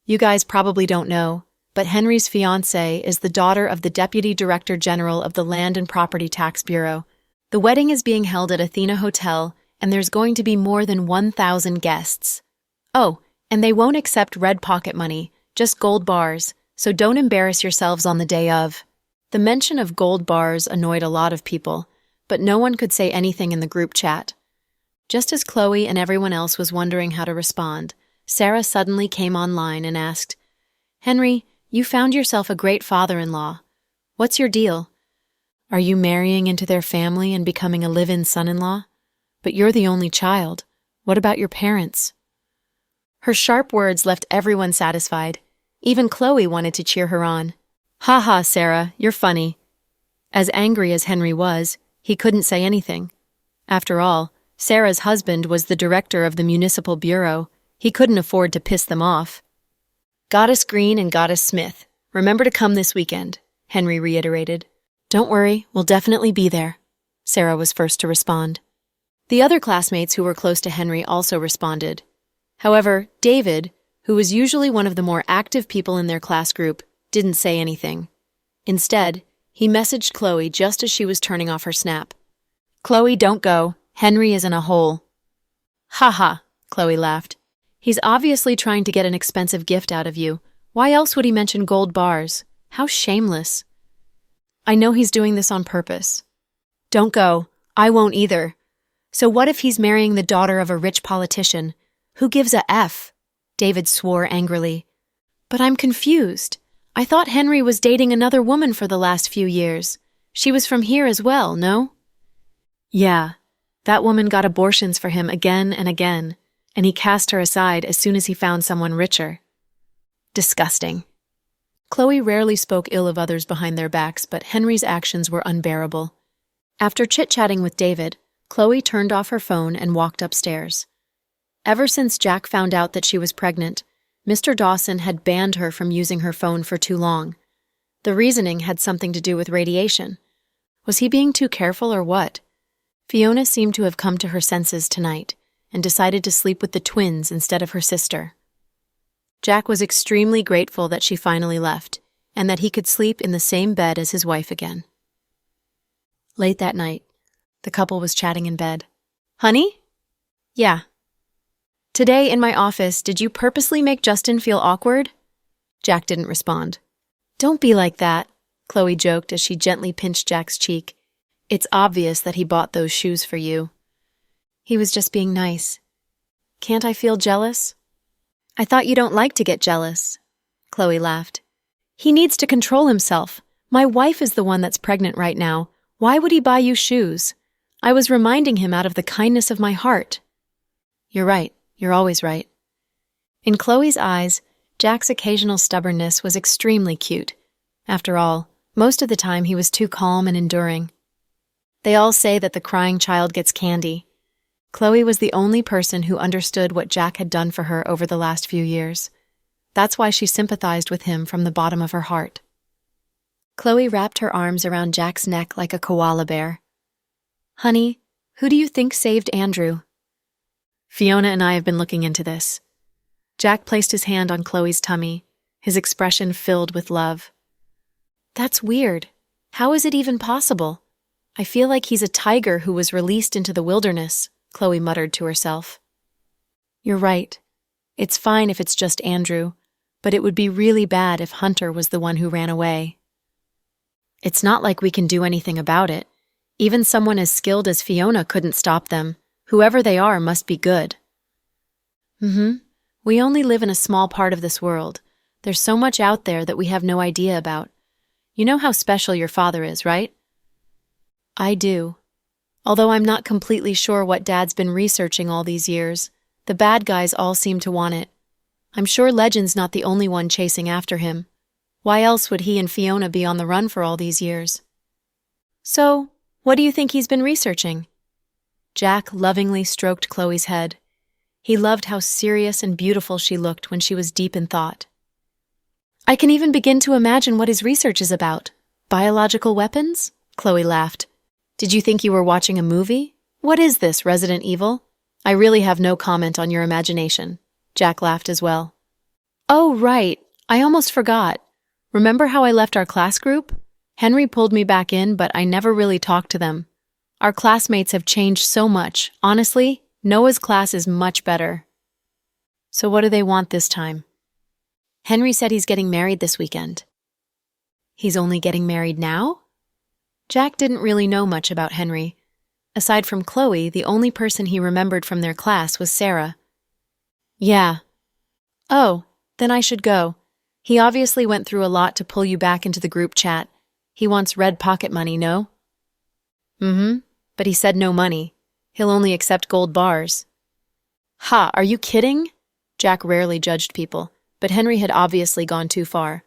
"You guys probably don't know, but Henry's fiancée is the daughter of the Deputy Director General of the Land and Property Tax Bureau. The wedding is being held at Athena Hotel, and there's going to be more than 1,000 guests. Oh, and they won't accept red pocket money, just gold bars, so don't embarrass yourselves on the day of." The mention of gold bars annoyed a lot of people, but no one could say anything in the group chat. Just as Chloe and everyone else was wondering how to respond, Sarah suddenly came online and asked, "Henry, you found yourself a great father-in-law. What's your deal? Are you marrying into their family and becoming a live-in son-in-law? But you're the only child. What about your parents?" Her sharp words left everyone satisfied. Even Chloe wanted to cheer her on. "Ha ha, Sarah, you're funny." As angry as Henry was, he couldn't say anything. After all, Sarah's husband was the director of the municipal bureau. He couldn't afford to piss them off. "Goddess Green and Goddess Smith, remember to come this weekend," Henry reiterated. "Don't worry, we'll definitely be there," Sarah was first to respond. The other classmates who were close to Henry also responded. However, David, who was usually one of the more active people in their class group, didn't say anything. Instead, he messaged Chloe just as she was turning off her snap. "Chloe, don't go. Henry is in a hole." "Ha ha," Chloe laughed. "He's obviously trying to get an expensive gift out of you. Why else would he mention gold bars? How shameless." I know he's doing this on purpose. Don't go. I won't either. So what if he's marrying the daughter of a rich politician? Who gives a F? David swore angrily. But I'm confused. I thought Henry was dating another woman for the last few years. She was from here as well, no? Yeah. That woman got abortions for him again and again, and he cast her aside as soon as he found someone richer. Disgusting. Chloe rarely spoke ill of others behind their backs, but Henry's actions were unbearable. After chit-chatting with David, Chloe turned off her phone and walked upstairs. Ever since Jack found out that she was pregnant, Mr. Dawson had banned her from using her phone for too long. The reasoning had something to do with radiation. Was he being too careful or what? Fiona seemed to have come to her senses tonight and decided to sleep with the twins instead of her sister. Jack was extremely grateful that she finally left and that he could sleep in the same bed as his wife again. Late that night, the couple was chatting in bed. Honey? Yeah. Today in my office, did you purposely make Justin feel awkward? Jack didn't respond. Don't be like that, Chloe joked as she gently pinched Jack's cheek. It's obvious that he bought those shoes for you. He was just being nice. Can't I feel jealous? I thought you don't like to get jealous. Chloe laughed. He needs to control himself. My wife is the one that's pregnant right now. Why would he buy you shoes? I was reminding him out of the kindness of my heart. You're right. You're always right. In Chloe's eyes, Jack's occasional stubbornness was extremely cute. After all, most of the time he was too calm and enduring. They all say that the crying child gets candy. Chloe was the only person who understood what Jack had done for her over the last few years. That's why she sympathized with him from the bottom of her heart. Chloe wrapped her arms around Jack's neck like a koala bear. Honey, who do you think saved Andrew? Fiona and I have been looking into this. Jack placed his hand on Chloe's tummy, his expression filled with love. That's weird. How is it even possible? I feel like he's a tiger who was released into the wilderness, Chloe muttered to herself. You're right. It's fine if it's just Andrew, but it would be really bad if Hunter was the one who ran away. It's not like we can do anything about it. Even someone as skilled as Fiona couldn't stop them. Whoever they are must be good. We only live in a small part of this world. There's so much out there that we have no idea about. You know how special your father is, right? I do. Although I'm not completely sure what Dad's been researching all these years, the bad guys all seem to want it. I'm sure Legend's not the only one chasing after him. Why else would he and Fiona be on the run for all these years? So, what do you think he's been researching? Jack lovingly stroked Chloe's head. He loved how serious and beautiful she looked when she was deep in thought. I can even begin to imagine what his research is about. Biological weapons? Chloe laughed. Did you think you were watching a movie? What is this, Resident Evil? I really have no comment on your imagination. Jack laughed as well. Oh, right. I almost forgot. Remember how I left our class group? Henry pulled me back in, but I never really talked to them. Our classmates have changed so much. Honestly, Noah's class is much better. So what do they want this time? Henry said he's getting married this weekend. He's only getting married now? Jack didn't really know much about Henry. Aside from Chloe, the only person he remembered from their class was Sarah. Yeah. Oh, then I should go. He obviously went through a lot to pull you back into the group chat. He wants red pocket money, no? But he said no money. He'll only accept gold bars. Ha, are you kidding? Jack rarely judged people, but Henry had obviously gone too far.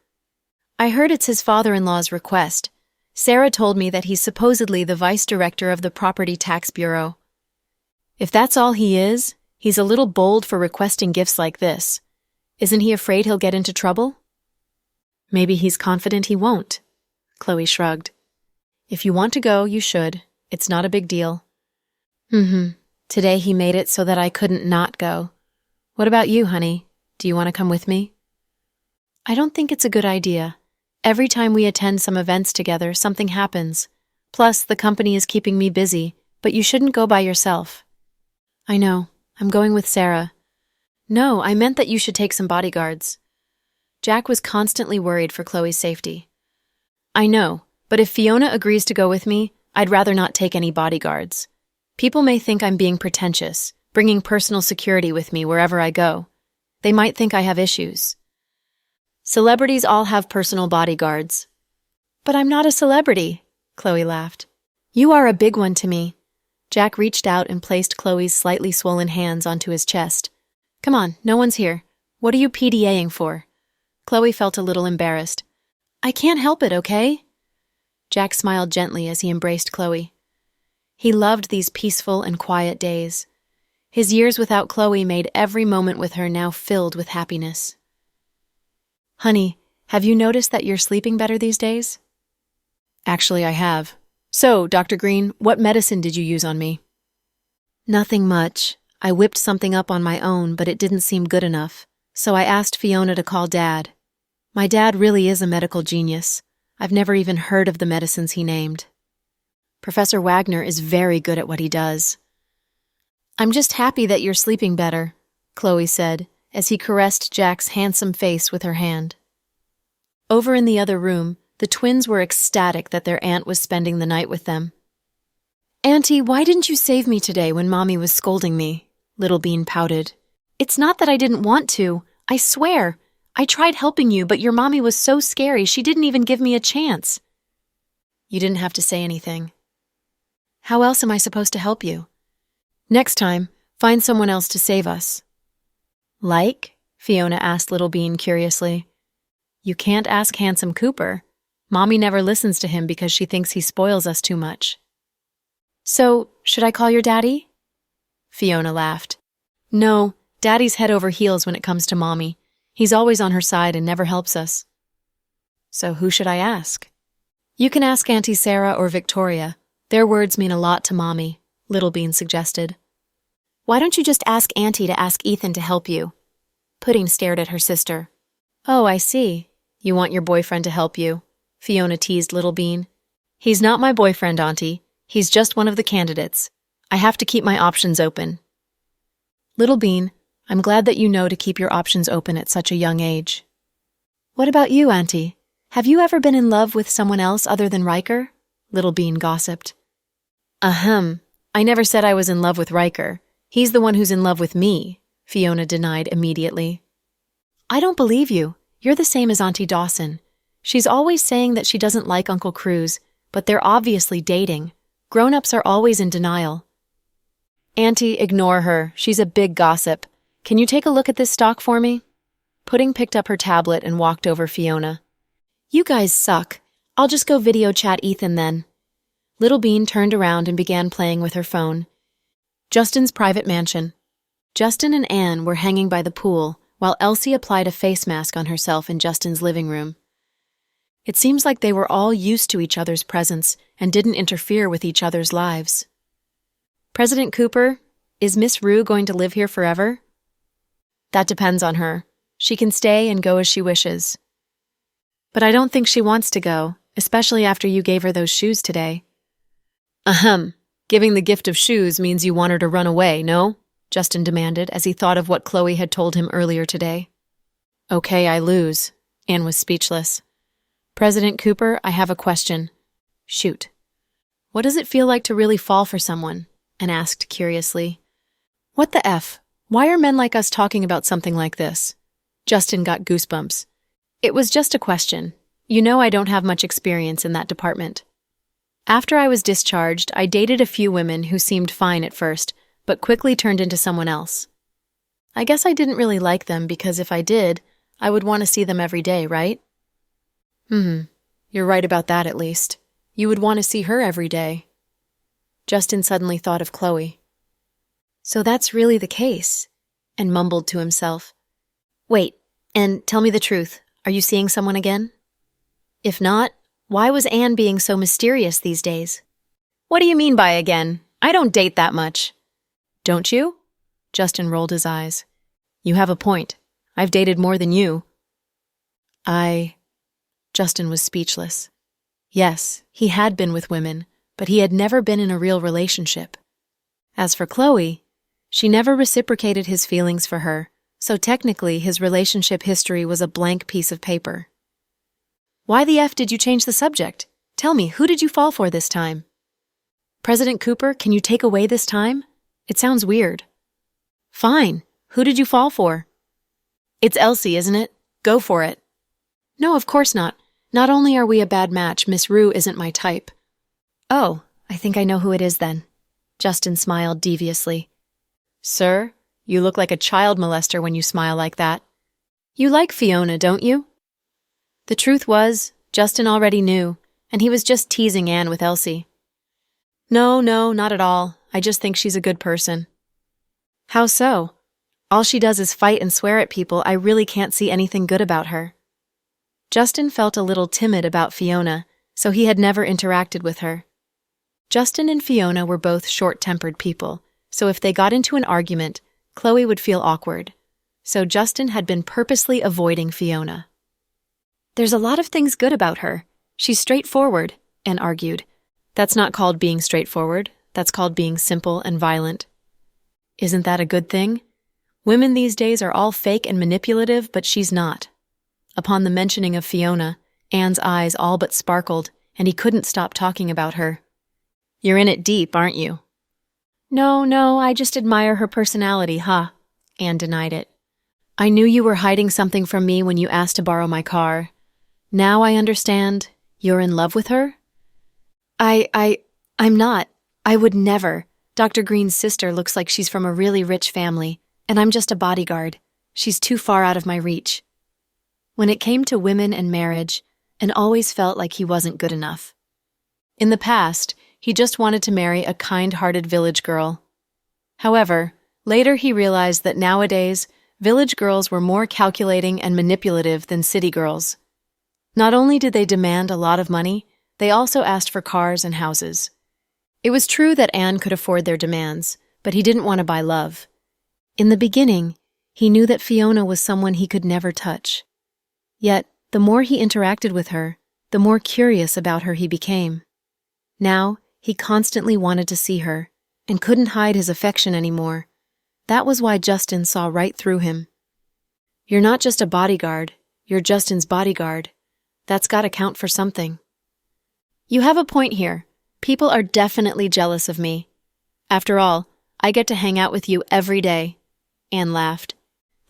I heard it's his father-in-law's request. Sarah told me that he's supposedly the vice director of the Property Tax Bureau. If that's all he is, he's a little bold for requesting gifts like this. Isn't he afraid he'll get into trouble? Maybe he's confident he won't. Chloe shrugged. If you want to go, you should. It's not a big deal. Today he made it so that I couldn't not go. What about you, honey? Do you want to come with me? I don't think it's a good idea. Every time we attend some events together, something happens. Plus, the company is keeping me busy, but you shouldn't go by yourself. I know. I'm going with Sarah. No, I meant that you should take some bodyguards. Jack was constantly worried for Chloe's safety. I know, But if Fiona agrees to go with me, I'd rather not take any bodyguards. People may think I'm being pretentious, bringing personal security with me wherever I go. They might think I have issues. Celebrities all have personal bodyguards. But I'm not a celebrity, Chloe laughed. You are a big one to me. Jack reached out and placed Chloe's slightly swollen hands onto his chest. Come on, no one's here. What are you PDAing for? Chloe felt a little embarrassed. I can't help it, okay? Jack smiled gently as he embraced Chloe. He loved these peaceful and quiet days. His years without Chloe made every moment with her now filled with happiness. Honey, have you noticed that you're sleeping better these days? Actually, I have. So, Dr. Green, what medicine did you use on me? Nothing much. I whipped something up on my own, but it didn't seem good enough. So I asked Fiona to call Dad. My dad really is a medical genius. I've never even heard of the medicines he named. Professor Wagner is very good at what he does. I'm just happy that you're sleeping better, Chloe said, as he caressed Jack's handsome face with her hand. Over in the other room, the twins were ecstatic that their aunt was spending the night with them. Auntie, why didn't you save me today when Mommy was scolding me? Little Bean pouted. It's not that I didn't want to. I swear. I tried helping you, but your mommy was so scary she didn't even give me a chance. You didn't have to say anything. How else am I supposed to help you? Next time, find someone else to save us. Like? Fiona asked Little Bean curiously. You can't ask Handsome Cooper. Mommy never listens to him because she thinks he spoils us too much. So, should I call your daddy? Fiona laughed. No, Daddy's head over heels when it comes to Mommy. He's always on her side and never helps us. So who should I ask? You can ask Auntie Sarah or Victoria. Their words mean a lot to Mommy, Little Bean suggested. Why don't you just ask Auntie to ask Ethan to help you? Pudding stared at her sister. Oh, I see. You want your boyfriend to help you, Fiona teased Little Bean. He's not my boyfriend, Auntie. He's just one of the candidates. I have to keep my options open. Little Bean, I'm glad that you know to keep your options open at such a young age. What about you, Auntie? Have you ever been in love with someone else other than Riker? Little Bean gossiped. Ahem. I never said I was in love with Riker. He's the one who's in love with me, Fiona denied immediately. I don't believe you. You're the same as Auntie Dawson. She's always saying that she doesn't like Uncle Cruz, but they're obviously dating. Grown-ups are always in denial. Auntie, ignore her. She's a big gossip. Can you take a look at this stock for me? Pudding picked up her tablet and walked over Fiona. You guys suck. I'll just go video chat Ethan then. Little Bean turned around and began playing with her phone. Justin's private mansion. Justin and Anne were hanging by the pool, while Elsie applied a face mask on herself in Justin's living room. It seems like they were all used to each other's presence and didn't interfere with each other's lives. President Cooper, is Miss Rue going to live here forever? That depends on her. She can stay and go as she wishes. But I don't think she wants to go, especially after you gave her those shoes today. Ahem. Giving the gift of shoes means you want her to run away, no? Justin demanded as he thought of what Chloe had told him earlier today. Okay, I lose. Anne was speechless. President Cooper, I have a question. Shoot. What does it feel like to really fall for someone? Anne asked curiously. What the F? Why are men like us talking about something like this? Justin got goosebumps. It was just a question. You know I don't have much experience in that department. After I was discharged, I dated a few women who seemed fine at first, but quickly turned into someone else. I guess I didn't really like them because if I did, I would want to see them every day, right? You're right about that at least. You would want to see her every day. Justin suddenly thought of Chloe. So that's really the case, and mumbled to himself. Wait, and tell me the truth. Are you seeing someone again? If not, why was Anne being so mysterious these days? What do you mean by again? I don't date that much. Don't you? Justin rolled his eyes. You have a point. I've dated more than you. Justin was speechless. Yes, he had been with women, but he had never been in a real relationship. As for Chloe, she never reciprocated his feelings for her, so technically his relationship history was a blank piece of paper. Why the F did you change the subject? Tell me, who did you fall for this time? President Cooper, can you take away this time? It sounds weird. Fine. Who did you fall for? It's Elsie, isn't it? Go for it. No, of course not. Not only are we a bad match, Miss Rue isn't my type. Oh, I think I know who it is then. Justin smiled deviously. Sir, you look like a child molester when you smile like that. You like Fiona, don't you? The truth was, Justin already knew, and he was just teasing Anne with Elsie. No, not at all. I just think she's a good person. How so? All she does is fight and swear at people. I really can't see anything good about her. Justin felt a little timid about Fiona, so he had never interacted with her. Justin and Fiona were both short-tempered people, so if they got into an argument, Chloe would feel awkward. So Justin had been purposely avoiding Fiona. There's a lot of things good about her. She's straightforward, Anne argued. That's not called being straightforward. That's called being simple and violent. Isn't that a good thing? Women these days are all fake and manipulative, but she's not. Upon the mentioning of Fiona, Anne's eyes all but sparkled, and he couldn't stop talking about her. You're in it deep, aren't you? No, I just admire her personality, huh? Anne denied it. I knew you were hiding something from me when you asked to borrow my car. Now I understand. You're in love with her? I'm not. I would never. Dr. Green's sister looks like she's from a really rich family, and I'm just a bodyguard. She's too far out of my reach. When it came to women and marriage, Anne always felt like he wasn't good enough. In the past, he just wanted to marry a kind-hearted village girl. However, later he realized that nowadays, village girls were more calculating and manipulative than city girls. Not only did they demand a lot of money, they also asked for cars and houses. It was true that Anne could afford their demands, but he didn't want to buy love. In the beginning, he knew that Fiona was someone he could never touch. Yet, the more he interacted with her, the more curious about her he became. Now, he constantly wanted to see her, and couldn't hide his affection anymore. That was why Justin saw right through him. You're not just a bodyguard, you're Justin's bodyguard. That's gotta count for something. You have a point here. People are definitely jealous of me. After all, I get to hang out with you every day. Anne laughed.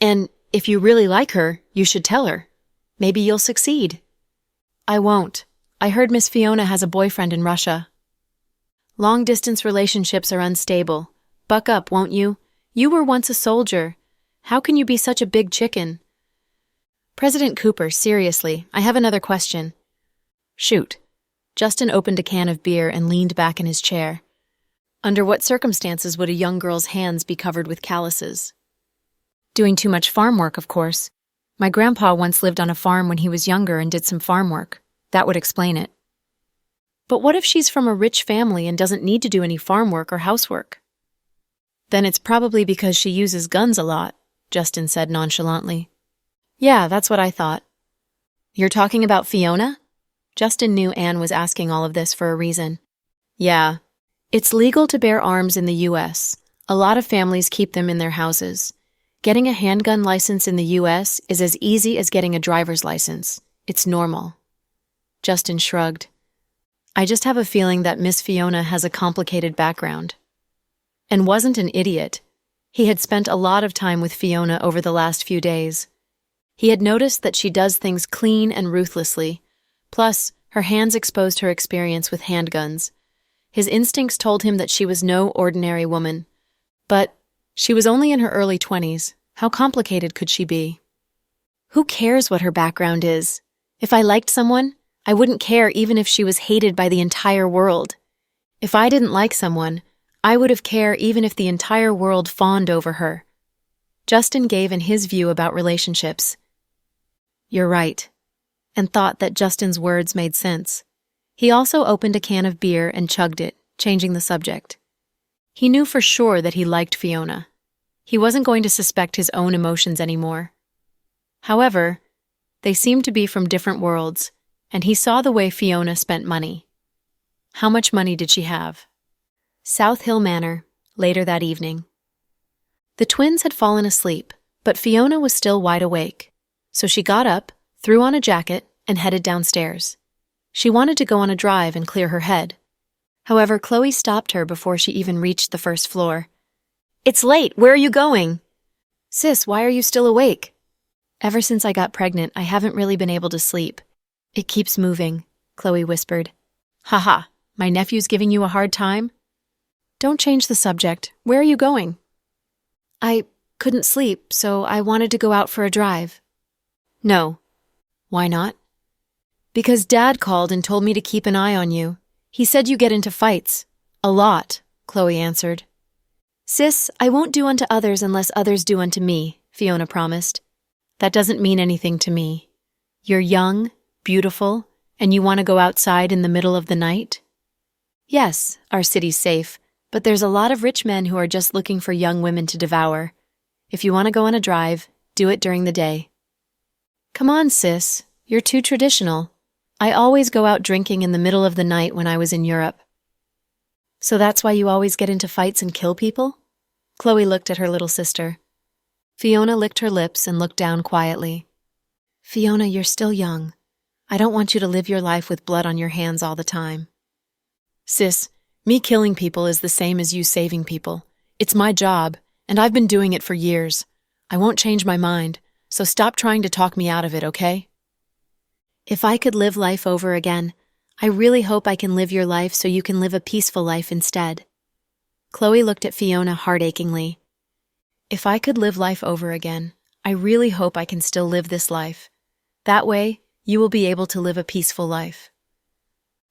And if you really like her, you should tell her. Maybe you'll succeed. I won't. I heard Miss Fiona has a boyfriend in Russia. Long-distance relationships are unstable. Buck up, won't you? You were once a soldier. How can you be such a big chicken? President Cooper, seriously, I have another question. Shoot. Justin opened a can of beer and leaned back in his chair. Under what circumstances would a young girl's hands be covered with calluses? Doing too much farm work, of course. My grandpa once lived on a farm when he was younger and did some farm work. That would explain it. But what if she's from a rich family and doesn't need to do any farm work or housework? Then it's probably because she uses guns a lot, Justin said nonchalantly. Yeah, that's what I thought. You're talking about Fiona? Justin knew Anne was asking all of this for a reason. Yeah. It's legal to bear arms in the U.S. A lot of families keep them in their houses. Getting a handgun license in the U.S. is as easy as getting a driver's license. It's normal. Justin shrugged. I just have a feeling that Miss Fiona has a complicated background. And wasn't an idiot. He had spent a lot of time with Fiona over the last few days. He had noticed that she does things clean and ruthlessly. Plus, her hands exposed her experience with handguns. His instincts told him that she was no ordinary woman. But she was only in her early 20s. How complicated could she be? Who cares what her background is? If I liked someone, I wouldn't care even if she was hated by the entire world. If I didn't like someone, I would have cared even if the entire world fawned over her. Justin gave in his view about relationships. You're right. And thought that Justin's words made sense. He also opened a can of beer and chugged it, changing the subject. He knew for sure that he liked Fiona. He wasn't going to suspect his own emotions anymore. However, they seemed to be from different worlds, and he saw the way Fiona spent money. How much money did she have? South Hill Manor, later that evening. The twins had fallen asleep, but Fiona was still wide awake. So she got up, threw on a jacket, and headed downstairs. She wanted to go on a drive and clear her head. However, Chloe stopped her before she even reached the first floor. "It's late. Where are you going?" "Sis, why are you still awake?" "Ever since I got pregnant, I haven't really been able to sleep. It keeps moving," Chloe whispered. "Haha, my nephew's giving you a hard time?" "Don't change the subject. Where are you going?" "I couldn't sleep, so I wanted to go out for a drive." "No." "Why not?" "Because Dad called and told me to keep an eye on you. He said you get into fights. A lot," Chloe answered. "Sis, I won't do unto others unless others do unto me," Fiona promised. "That doesn't mean anything to me. You're young, beautiful, and you want to go outside in the middle of the night?" "Yes, our city's safe, but there's a lot of rich men who are just looking for young women to devour. If you want to go on a drive, do it during the day." "Come on, sis. You're too traditional. I always go out drinking in the middle of the night when I was in Europe." "So that's why you always get into fights and kill people?" Chloe looked at her little sister. Fiona licked her lips and looked down quietly. "Fiona, you're still young. I don't want you to live your life with blood on your hands all the time." "Sis, me killing people is the same as you saving people. It's my job, and I've been doing it for years. I won't change my mind, so stop trying to talk me out of it, okay?" "If I could live life over again, I really hope I can live your life so you can live a peaceful life instead." Chloe looked at Fiona heart-achingly. "If I could live life over again, I really hope I can still live this life. That way, you will be able to live a peaceful life."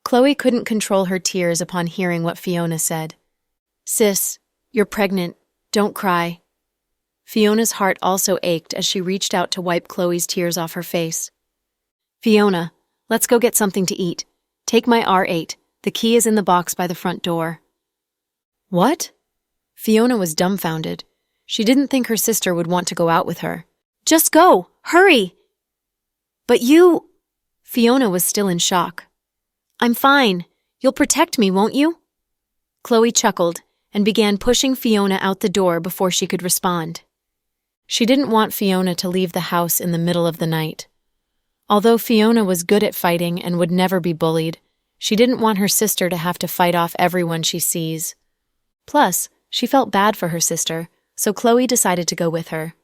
Chloe couldn't control her tears upon hearing what Fiona said. "Sis, you're pregnant. Don't cry." Fiona's heart also ached as she reached out to wipe Chloe's tears off her face. "Fiona, let's go get something to eat. Take my R8. The key is in the box by the front door." "What?" Fiona was dumbfounded. She didn't think her sister would want to go out with her. "Just go! Hurry!" "But you—" Fiona was still in shock. "I'm fine. You'll protect me, won't you?" Chloe chuckled and began pushing Fiona out the door before she could respond. She didn't want Fiona to leave the house in the middle of the night. Although Fiona was good at fighting and would never be bullied, she didn't want her sister to have to fight off everyone she sees. Plus, she felt bad for her sister, so Chloe decided to go with her.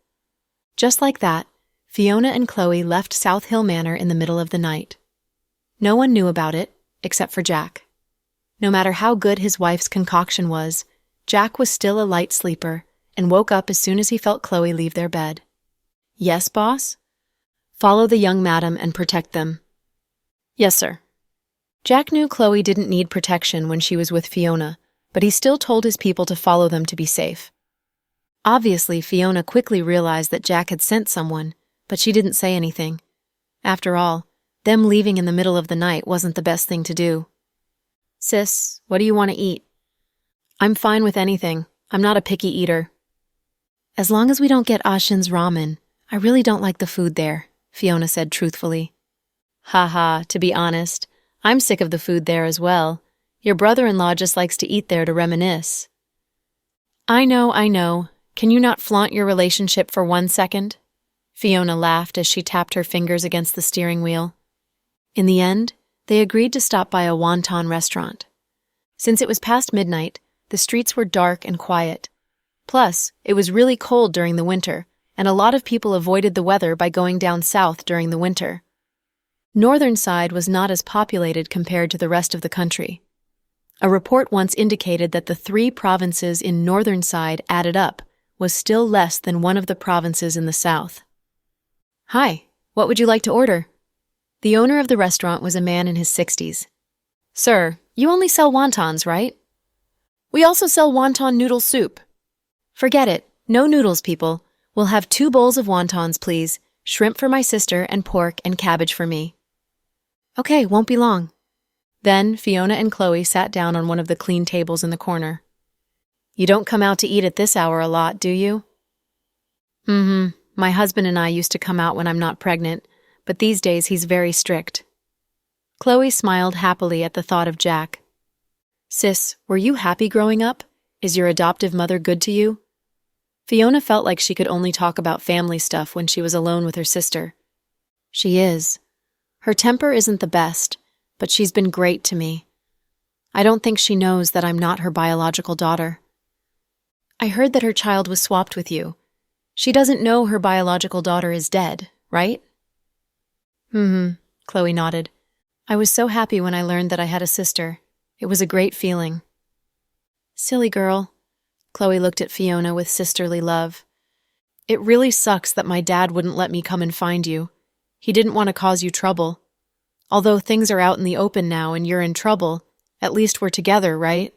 Just like that, Fiona and Chloe left South Hill Manor in the middle of the night. No one knew about it, except for Jack. No matter how good his wife's concoction was, Jack was still a light sleeper and woke up as soon as he felt Chloe leave their bed. "Yes, boss?" "Follow the young madam and protect them." "Yes, sir." Jack knew Chloe didn't need protection when she was with Fiona, but he still told his people to follow them to be safe. Obviously, Fiona quickly realized that Jack had sent someone, but she didn't say anything. After all, them leaving in the middle of the night wasn't the best thing to do. "Sis, what do you want to eat?" "I'm fine with anything. I'm not a picky eater." "As long as we don't get Ashin's ramen, I really don't like the food there," Fiona said truthfully. "Haha, to be honest, I'm sick of the food there as well. Your brother-in-law just likes to eat there to reminisce." I know. Can you not flaunt your relationship for 1 second?" Fiona laughed as she tapped her fingers against the steering wheel. In the end, they agreed to stop by a wonton restaurant. Since it was past midnight, the streets were dark and quiet. Plus, it was really cold during the winter, and a lot of people avoided the weather by going down south during the winter. Northern side was not as populated compared to the rest of the country. A report once indicated that the 3 provinces in northern side added up was still less than one of the provinces in the south. "Hi, what would you like to order?" The owner of the restaurant was a man in his 60s. "Sir, you only sell wontons, right?" "We also sell wonton noodle soup." "Forget it. No noodles, people. We'll have 2 bowls of wontons, please. Shrimp for my sister and pork and cabbage for me." "Okay, won't be long." Then Fiona and Chloe sat down on one of the clean tables in the corner. "You don't come out to eat at this hour a lot, do you?" My husband and I used to come out when I'm not pregnant, but these days he's very strict." Chloe smiled happily at the thought of Jack. "Sis, were you happy growing up? Is your adoptive mother good to you?" Fiona felt like she could only talk about family stuff when she was alone with her sister. "She is. Her temper isn't the best, but she's been great to me. I don't think she knows that I'm not her biological daughter. I heard that her child was swapped with you. She doesn't know her biological daughter is dead, right? Chloe nodded. I was so happy when I learned that I had a sister. It was a great feeling. Silly girl. Chloe looked at Fiona with sisterly love. It really sucks that my dad wouldn't let me come and find you. He didn't want to cause you trouble. Although things are out in the open now and you're in trouble, at least we're together, right?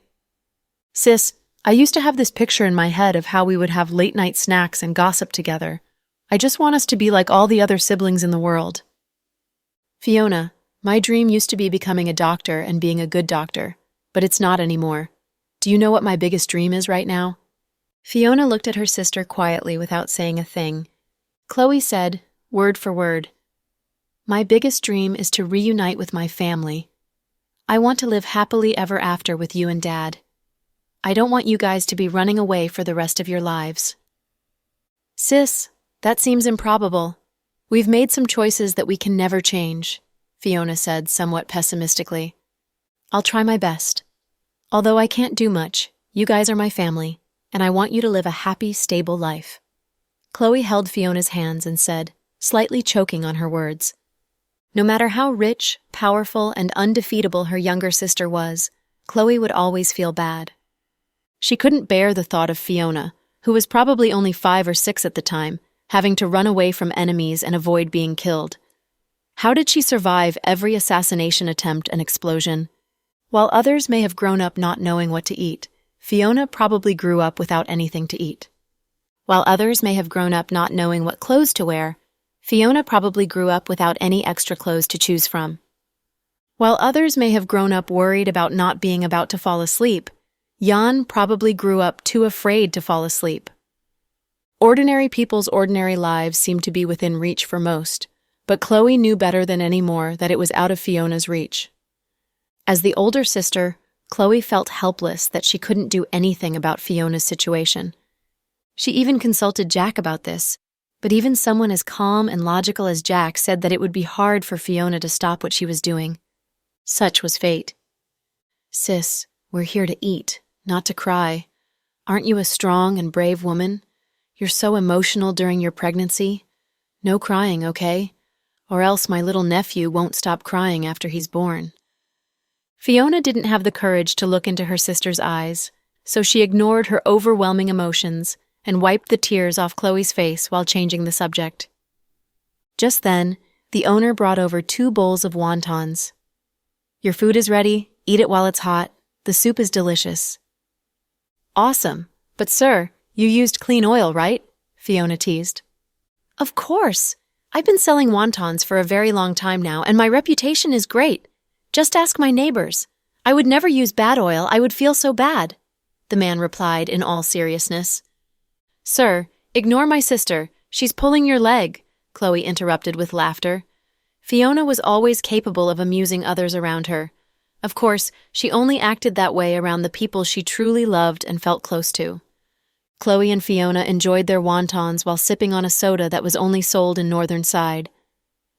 Sis, I used to have this picture in my head of how we would have late-night snacks and gossip together. I just want us to be like all the other siblings in the world. Fiona, my dream used to be becoming a doctor and being a good doctor, but it's not anymore. Do you know what my biggest dream is right now? Fiona looked at her sister quietly without saying a thing. Chloe said, word for word, My biggest dream is to reunite with my family. I want to live happily ever after with you and Dad. I don't want you guys to be running away for the rest of your lives. Sis, that seems improbable. We've made some choices that we can never change, Fiona said somewhat pessimistically. I'll try my best. Although I can't do much, you guys are my family, and I want you to live a happy, stable life. Chloe held Fiona's hands and said, slightly choking on her words. No matter how rich, powerful, and undefeatable her younger sister was, Chloe would always feel bad. She couldn't bear the thought of Fiona, who was probably only 5 or 6 at the time, having to run away from enemies and avoid being killed. How did she survive every assassination attempt and explosion? While others may have grown up not knowing what to eat, Fiona probably grew up without anything to eat. While others may have grown up not knowing what clothes to wear, Fiona probably grew up without any extra clothes to choose from. While others may have grown up worried about not being about to fall asleep, Jan probably grew up too afraid to fall asleep. Ordinary people's ordinary lives seemed to be within reach for most, but Chloe knew better than any more that it was out of Fiona's reach. As the older sister, Chloe felt helpless that she couldn't do anything about Fiona's situation. She even consulted Jack about this, but even someone as calm and logical as Jack said that it would be hard for Fiona to stop what she was doing. Such was fate. Sis, we're here to eat, not to cry. Aren't you a strong and brave woman? You're so emotional during your pregnancy. No crying, okay? Or else my little nephew won't stop crying after he's born. Fiona didn't have the courage to look into her sister's eyes, so she ignored her overwhelming emotions and wiped the tears off Chloe's face while changing the subject. Just then, the owner brought over 2 bowls of wontons. Your food is ready, eat it while it's hot. The soup is delicious. Awesome, but sir, you used clean oil, right? Fiona teased. Of course. I've been selling wontons for a very long time now, and my reputation is great. Just ask my neighbors. I would never use bad oil, I would feel so bad, the man replied in all seriousness. Sir, ignore my sister. She's pulling your leg, Chloe interrupted with laughter. Fiona was always capable of amusing others around her. Of course, she only acted that way around the people she truly loved and felt close to. Chloe and Fiona enjoyed their wontons while sipping on a soda that was only sold in Northern Side.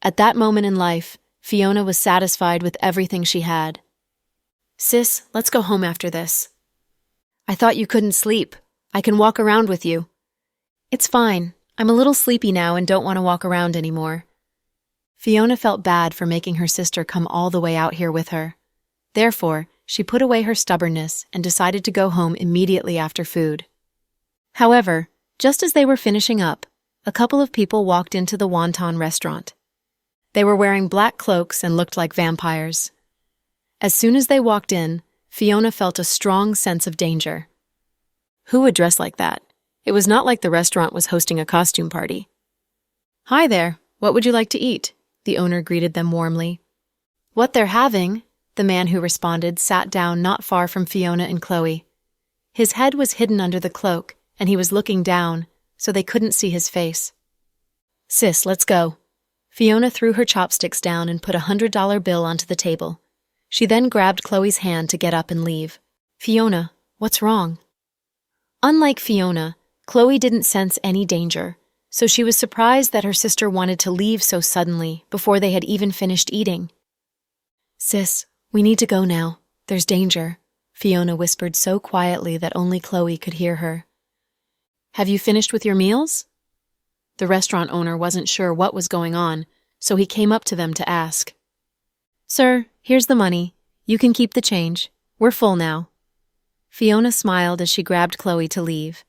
At that moment in life, Fiona was satisfied with everything she had. Sis, let's go home after this. I thought you couldn't sleep. I can walk around with you. It's fine. I'm a little sleepy now and don't want to walk around anymore. Fiona felt bad for making her sister come all the way out here with her. Therefore, she put away her stubbornness and decided to go home immediately after food. However, just as they were finishing up, a couple of people walked into the wonton restaurant. They were wearing black cloaks and looked like vampires. As soon as they walked in, Fiona felt a strong sense of danger. Who would dress like that? It was not like the restaurant was hosting a costume party. Hi there, what would you like to eat? The owner greeted them warmly. What they're having, the man who responded sat down not far from Fiona and Chloe. His head was hidden under the cloak, and he was looking down, so they couldn't see his face. Sis, let's go. Fiona threw her chopsticks down and put a $100 bill onto the table. She then grabbed Chloe's hand to get up and leave. Fiona, what's wrong? Unlike Fiona, Chloe didn't sense any danger, so she was surprised that her sister wanted to leave so suddenly before they had even finished eating. Sis, we need to go now. There's danger, Fiona whispered so quietly that only Chloe could hear her. Have you finished with your meals? The restaurant owner wasn't sure what was going on, so he came up to them to ask. Sir, here's the money. You can keep the change. We're full now. Fiona smiled as she grabbed Chloe to leave.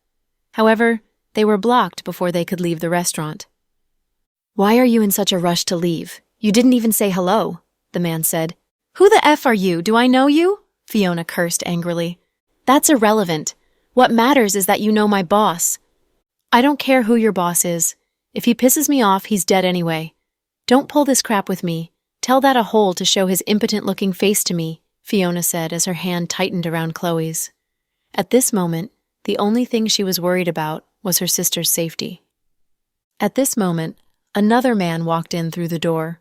However, they were blocked before they could leave the restaurant. Why are you in such a rush to leave? You didn't even say hello, the man said. Who the F are you? Do I know you? Fiona cursed angrily. That's irrelevant. What matters is that you know my boss. I don't care who your boss is. If he pisses me off, he's dead anyway. Don't pull this crap with me. Tell that a hole to show his impotent-looking face to me, Fiona said as her hand tightened around Chloe's. At this moment, the only thing she was worried about was her sister's safety. At this moment, another man walked in through the door.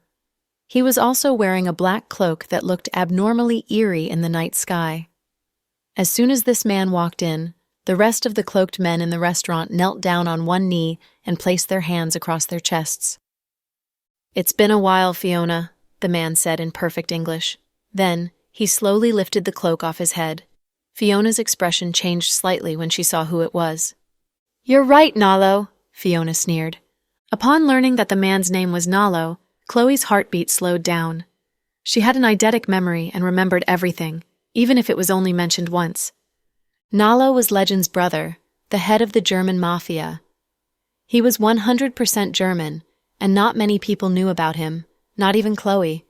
He was also wearing a black cloak that looked abnormally eerie in the night sky. As soon as this man walked in, the rest of the cloaked men in the restaurant knelt down on one knee and placed their hands across their chests. It's been a while, Fiona, the man said in perfect English. Then, he slowly lifted the cloak off his head. Fiona's expression changed slightly when she saw who it was. You're right, Nalo, Fiona sneered. Upon learning that the man's name was Nalo, Chloe's heartbeat slowed down. She had an eidetic memory and remembered everything, even if it was only mentioned once. Nalo was Legend's brother, the head of the German mafia. He was 100% German, and not many people knew about him, not even Chloe.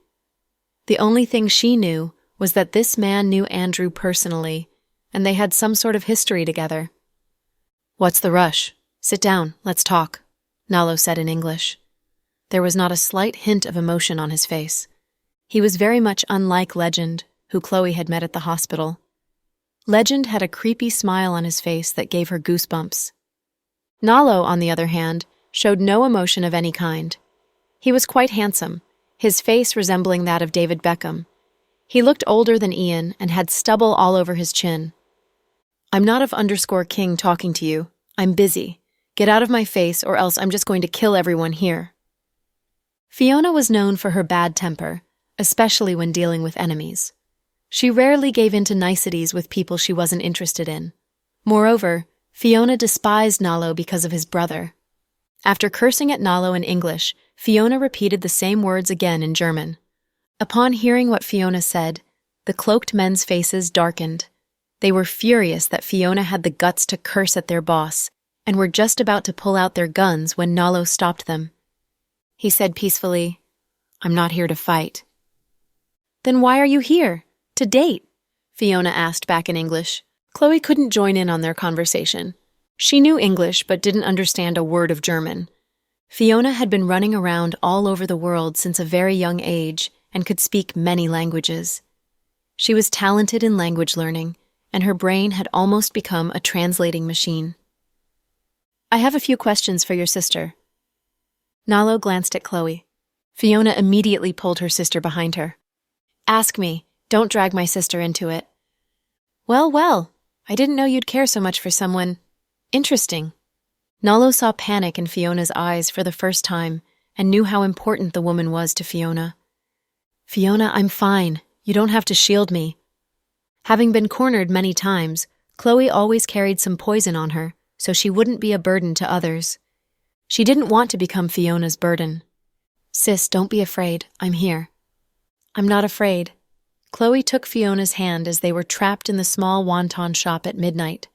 The only thing she knew was that this man knew Andrew personally, and they had some sort of history together. What's the rush? Sit down, let's talk, Nalo said in English. There was not a slight hint of emotion on his face. He was very much unlike Legend, who Chloe had met at the hospital. Legend had a creepy smile on his face that gave her goosebumps. Nalo, on the other hand, showed no emotion of any kind. He was quite handsome, his face resembling that of David Beckham. He looked older than Ian and had stubble all over his chin. I'm not of _King talking to you. I'm busy. Get out of my face or else I'm just going to kill everyone here. Fiona was known for her bad temper, especially when dealing with enemies. She rarely gave in to niceties with people she wasn't interested in. Moreover, Fiona despised Nalo because of his brother. After cursing at Nalo in English, Fiona repeated the same words again in German. Upon hearing what Fiona said, the cloaked men's faces darkened. They were furious that Fiona had the guts to curse at their boss, and were just about to pull out their guns when Nalo stopped them. He said peacefully, I'm not here to fight. Then why are you here? To date? Fiona asked back in English. Chloe couldn't join in on their conversation. She knew English but didn't understand a word of German. Fiona had been running around all over the world since a very young age and could speak many languages. She was talented in language learning, and her brain had almost become a translating machine. I have a few questions for your sister. Nalo glanced at Chloe. Fiona immediately pulled her sister behind her. Ask me. Don't drag my sister into it. Well, I didn't know you'd care so much for someone interesting. Nalo saw panic in Fiona's eyes for the first time and knew how important the woman was to Fiona. Fiona, I'm fine. You don't have to shield me. Having been cornered many times, Chloe always carried some poison on her, so she wouldn't be a burden to others. She didn't want to become Fiona's burden. Sis, don't be afraid. I'm here. I'm not afraid. Chloe took Fiona's hand as they were trapped in the small wonton shop at midnight.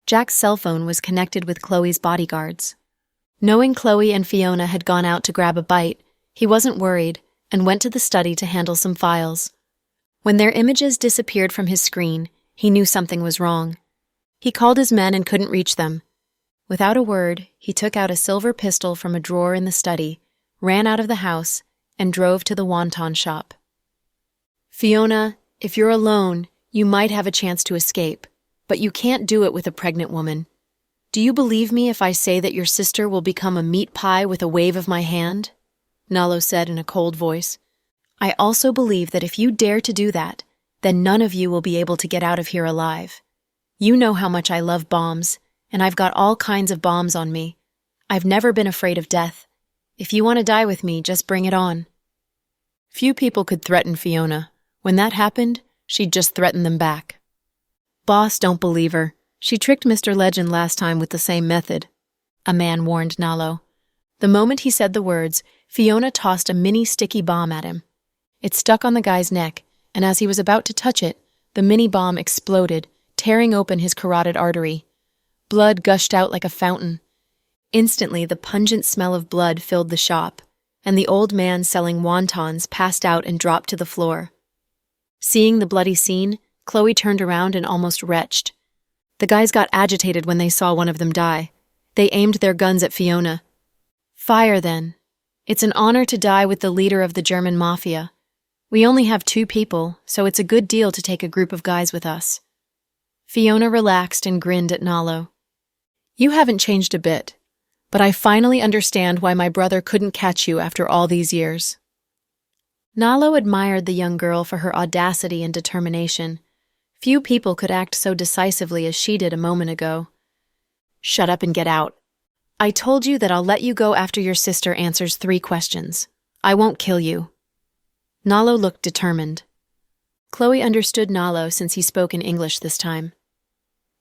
Jack's cell phone was connected with Chloe's bodyguards. Knowing Chloe and Fiona had gone out to grab a bite, he wasn't worried and went to the study to handle some files. When their images disappeared from his screen, he knew something was wrong. He called his men and couldn't reach them. Without a word, he took out a silver pistol from a drawer in the study, ran out of the house, and drove to the wonton shop. Fiona, if you're alone, you might have a chance to escape, but you can't do it with a pregnant woman. Do you believe me if I say that your sister will become a meat pie with a wave of my hand? Nalo said in a cold voice. I also believe that if you dare to do that, then none of you will be able to get out of here alive. You know how much I love bombs, and I've got all kinds of bombs on me. I've never been afraid of death. If you want to die with me, just bring it on. Few people could threaten Fiona, When that happened, she'd just threaten them back. Boss, don't believe her. She tricked Mr. Legend last time with the same method, a man warned Nalo. The moment he said the words, Fiona tossed a mini sticky bomb at him. It stuck on the guy's neck, and as he was about to touch it, the mini bomb exploded, tearing open his carotid artery. Blood gushed out like a fountain. Instantly, the pungent smell of blood filled the shop, and the old man selling wontons passed out and dropped to the floor. Seeing the bloody scene, Chloe turned around and almost retched. The guys got agitated when they saw one of them die. They aimed their guns at Fiona. Fire, then. It's an honor to die with the leader of the German mafia. We only have 2 people, so it's a good deal to take a group of guys with us. Fiona relaxed and grinned at Nalo. You haven't changed a bit, but I finally understand why my brother couldn't catch you after all these years. Nalo admired the young girl for her audacity and determination. Few people could act so decisively as she did a moment ago. Shut up and get out. I told you that I'll let you go after your sister answers 3 questions. I won't kill you. Nalo looked determined. Chloe understood Nalo since he spoke in English this time.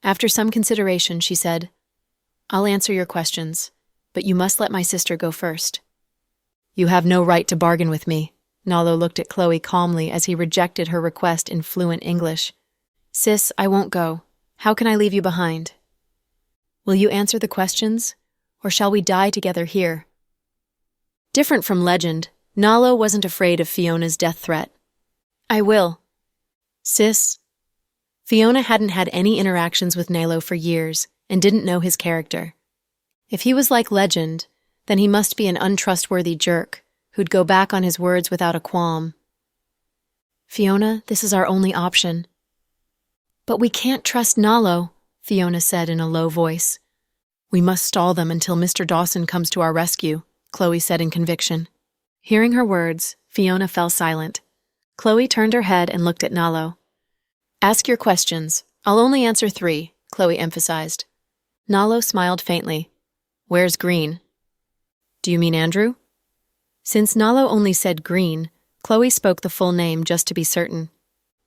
After some consideration, she said, I'll answer your questions, but you must let my sister go first. You have no right to bargain with me. Nalo looked at Chloe calmly as he rejected her request in fluent English. Sis, I won't go. How can I leave you behind? Will you answer the questions, or shall we die together here? Different from Legend, Nalo wasn't afraid of Fiona's death threat. I will. Sis. Fiona hadn't had any interactions with Nalo for years and didn't know his character. If he was like Legend, then he must be an untrustworthy jerk who'd go back on his words without a qualm. Fiona, this is our only option. But we can't trust Nalo, Fiona said in a low voice. We must stall them until Mr. Dawson comes to our rescue, Chloe said in conviction. Hearing her words, Fiona fell silent. Chloe turned her head and looked at Nalo. Ask your questions. I'll only answer 3, Chloe emphasized. Nalo smiled faintly. Where's Green? Do you mean Andrew? Since Nalo only said Green, Chloe spoke the full name just to be certain.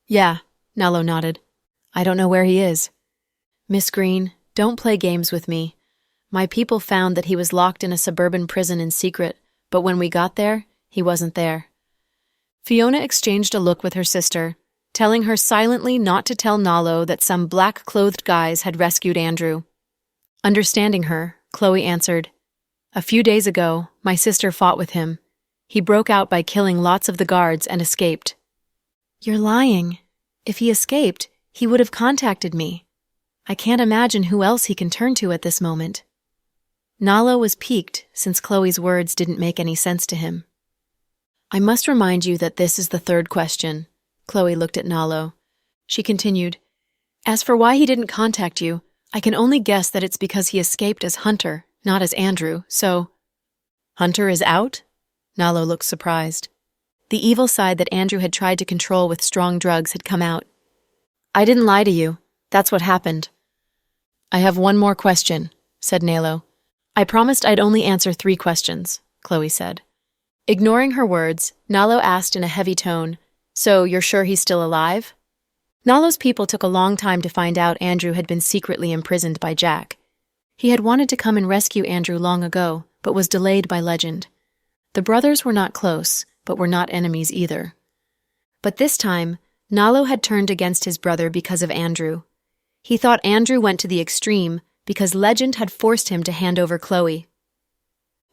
Yeah, Nalo nodded. I don't know where he is. Miss Green, don't play games with me. My people found that he was locked in a suburban prison in secret, but when we got there, he wasn't there. Fiona exchanged a look with her sister, telling her silently not to tell Nalo that some black-clothed guys had rescued Andrew. Understanding her, Chloe answered, A few days ago, my sister fought with him. He broke out by killing lots of the guards and escaped. You're lying. If he escaped, he would have contacted me. I can't imagine who else he can turn to at this moment. Nalo was piqued since Chloe's words didn't make any sense to him. I must remind you that this is the 3rd question. Chloe looked at Nalo. She continued, As for why he didn't contact you, I can only guess that it's because he escaped as Hunter, not as Andrew, so... Hunter is out? Nalo looked surprised. The evil side that Andrew had tried to control with strong drugs had come out. I didn't lie to you. That's what happened. I have one more question, said Nalo. I promised I'd only answer 3 questions, Chloe said. Ignoring her words, Nalo asked in a heavy tone, So you're sure he's still alive? Nalo's people took a long time to find out Andrew had been secretly imprisoned by Jack. He had wanted to come and rescue Andrew long ago, but was delayed by Legend. The brothers were not close, but were not enemies either. But this time, Nalo had turned against his brother because of Andrew. He thought Andrew went to the extreme because Legend had forced him to hand over Chloe.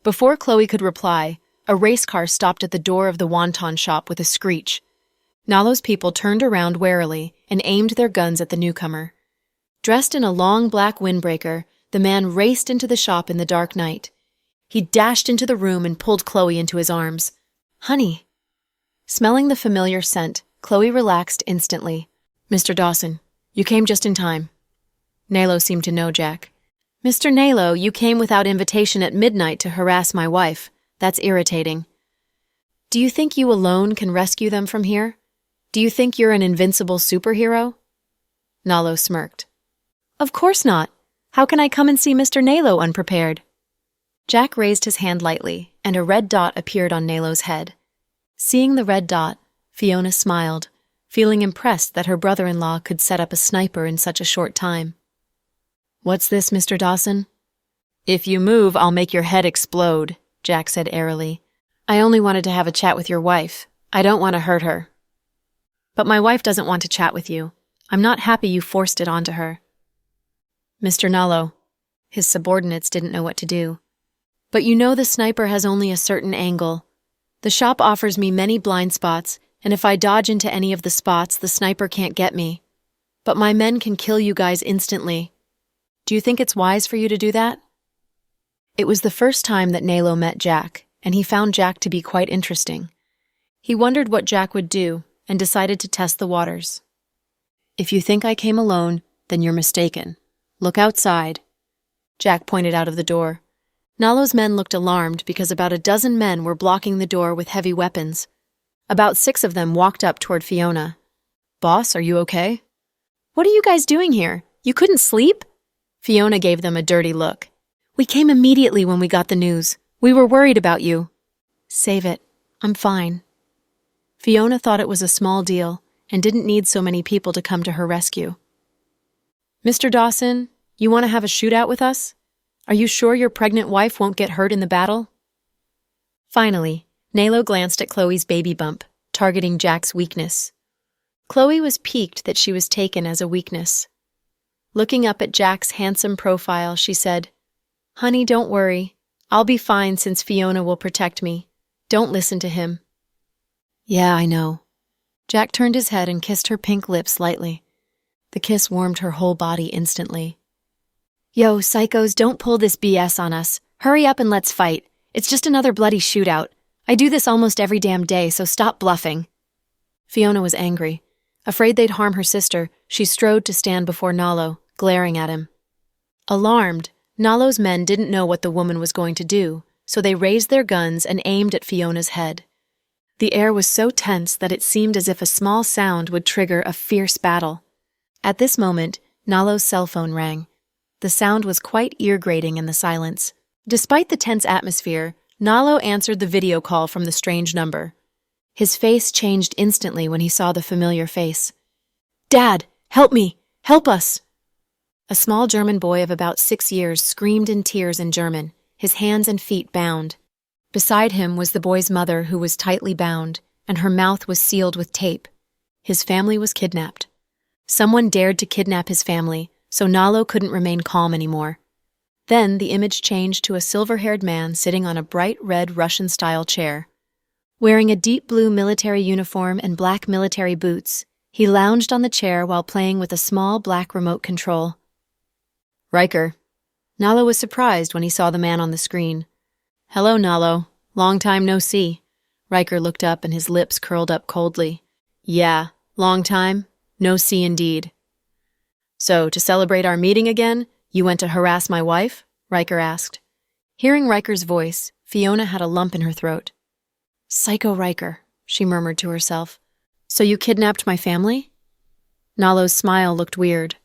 Before Chloe could reply, a race car stopped at the door of the wonton shop with a screech. Nalo's people turned around warily and aimed their guns at the newcomer. Dressed in a long black windbreaker, the man raced into the shop in the dark night. He dashed into the room and pulled Chloe into his arms. Honey. Smelling the familiar scent, Chloe relaxed instantly. Mr. Dawson, you came just in time. Nalo seemed to know Jack. Mr. Nalo, you came without invitation at midnight to harass my wife. That's irritating. Do you think you alone can rescue them from here? Do you think you're an invincible superhero? Nalo smirked. Of course not. How can I come and see Mr. Nalo unprepared? Jack raised his hand lightly, and a red dot appeared on Nalo's head. Seeing the red dot, Fiona smiled, feeling impressed that her brother-in-law could set up a sniper in such a short time. "What's this, Mr. Dawson?" "If you move, I'll make your head explode," Jack said airily. "I only wanted to have a chat with your wife. I don't want to hurt her." "But my wife doesn't want to chat with you. I'm not happy you forced it onto her." "Mr. Nalo." His subordinates didn't know what to do. "But you know the sniper has only a certain angle. The shop offers me many blind spots, and if I dodge into any of the spots, the sniper can't get me. But my men can kill you guys instantly. Do you think it's wise for you to do that?" It was the first time that Nalo met Jack, and he found Jack to be quite interesting. He wondered what Jack would do, and decided to test the waters. "If you think I came alone, then you're mistaken. Look outside." Jack pointed out of the door. Nalo's men looked alarmed because about a dozen men were blocking the door with heavy weapons. About 6 of them walked up toward Fiona. "Boss, are you okay?" "What are you guys doing here? You couldn't sleep?" Fiona gave them a dirty look. "We came immediately when we got the news. We were worried about you." "Save it. I'm fine." Fiona thought it was a small deal and didn't need so many people to come to her rescue. "Mr. Dawson, you want to have a shootout with us? Are you sure your pregnant wife won't get hurt in the battle?" Finally, Nalo glanced at Chloe's baby bump, targeting Jack's weakness. Chloe was piqued that she was taken as a weakness. Looking up at Jack's handsome profile, she said, "Honey, don't worry. I'll be fine since Fiona will protect me. Don't listen to him." "Yeah, I know." Jack turned his head and kissed her pink lips lightly. The kiss warmed her whole body instantly. "Yo, psychos, don't pull this BS on us. Hurry up and let's fight. It's just another bloody shootout. I do this almost every damn day, so stop bluffing." Fiona was angry. Afraid they'd harm her sister, she strode to stand before Nalo, glaring at him. Alarmed, Nalo's men didn't know what the woman was going to do, so they raised their guns and aimed at Fiona's head. The air was so tense that it seemed as if a small sound would trigger a fierce battle. At this moment, Nalo's cell phone rang. The sound was quite ear-grating in the silence. Despite the tense atmosphere, Nalo answered the video call from the strange number. His face changed instantly when he saw the familiar face. "Dad, help me! Help us!" A small German boy of about 6 years screamed in tears in German, his hands and feet bound. Beside him was the boy's mother, who was tightly bound, and her mouth was sealed with tape. His family was kidnapped. Someone dared to kidnap his family, so Nalo couldn't remain calm anymore. Then the image changed to a silver-haired man sitting on a bright red Russian-style chair. Wearing a deep blue military uniform and black military boots, he lounged on the chair while playing with a small black remote control. "Riker." Nalo was surprised when he saw the man on the screen. "Hello, Nalo. Long time no see." Riker looked up and his lips curled up coldly. "Yeah, long time. No see indeed." "So, to celebrate our meeting again, you went to harass my wife?" Riker asked. Hearing Riker's voice, Fiona had a lump in her throat. "Psycho Riker," she murmured to herself. "So you kidnapped my family?" Nalo's smile looked weird.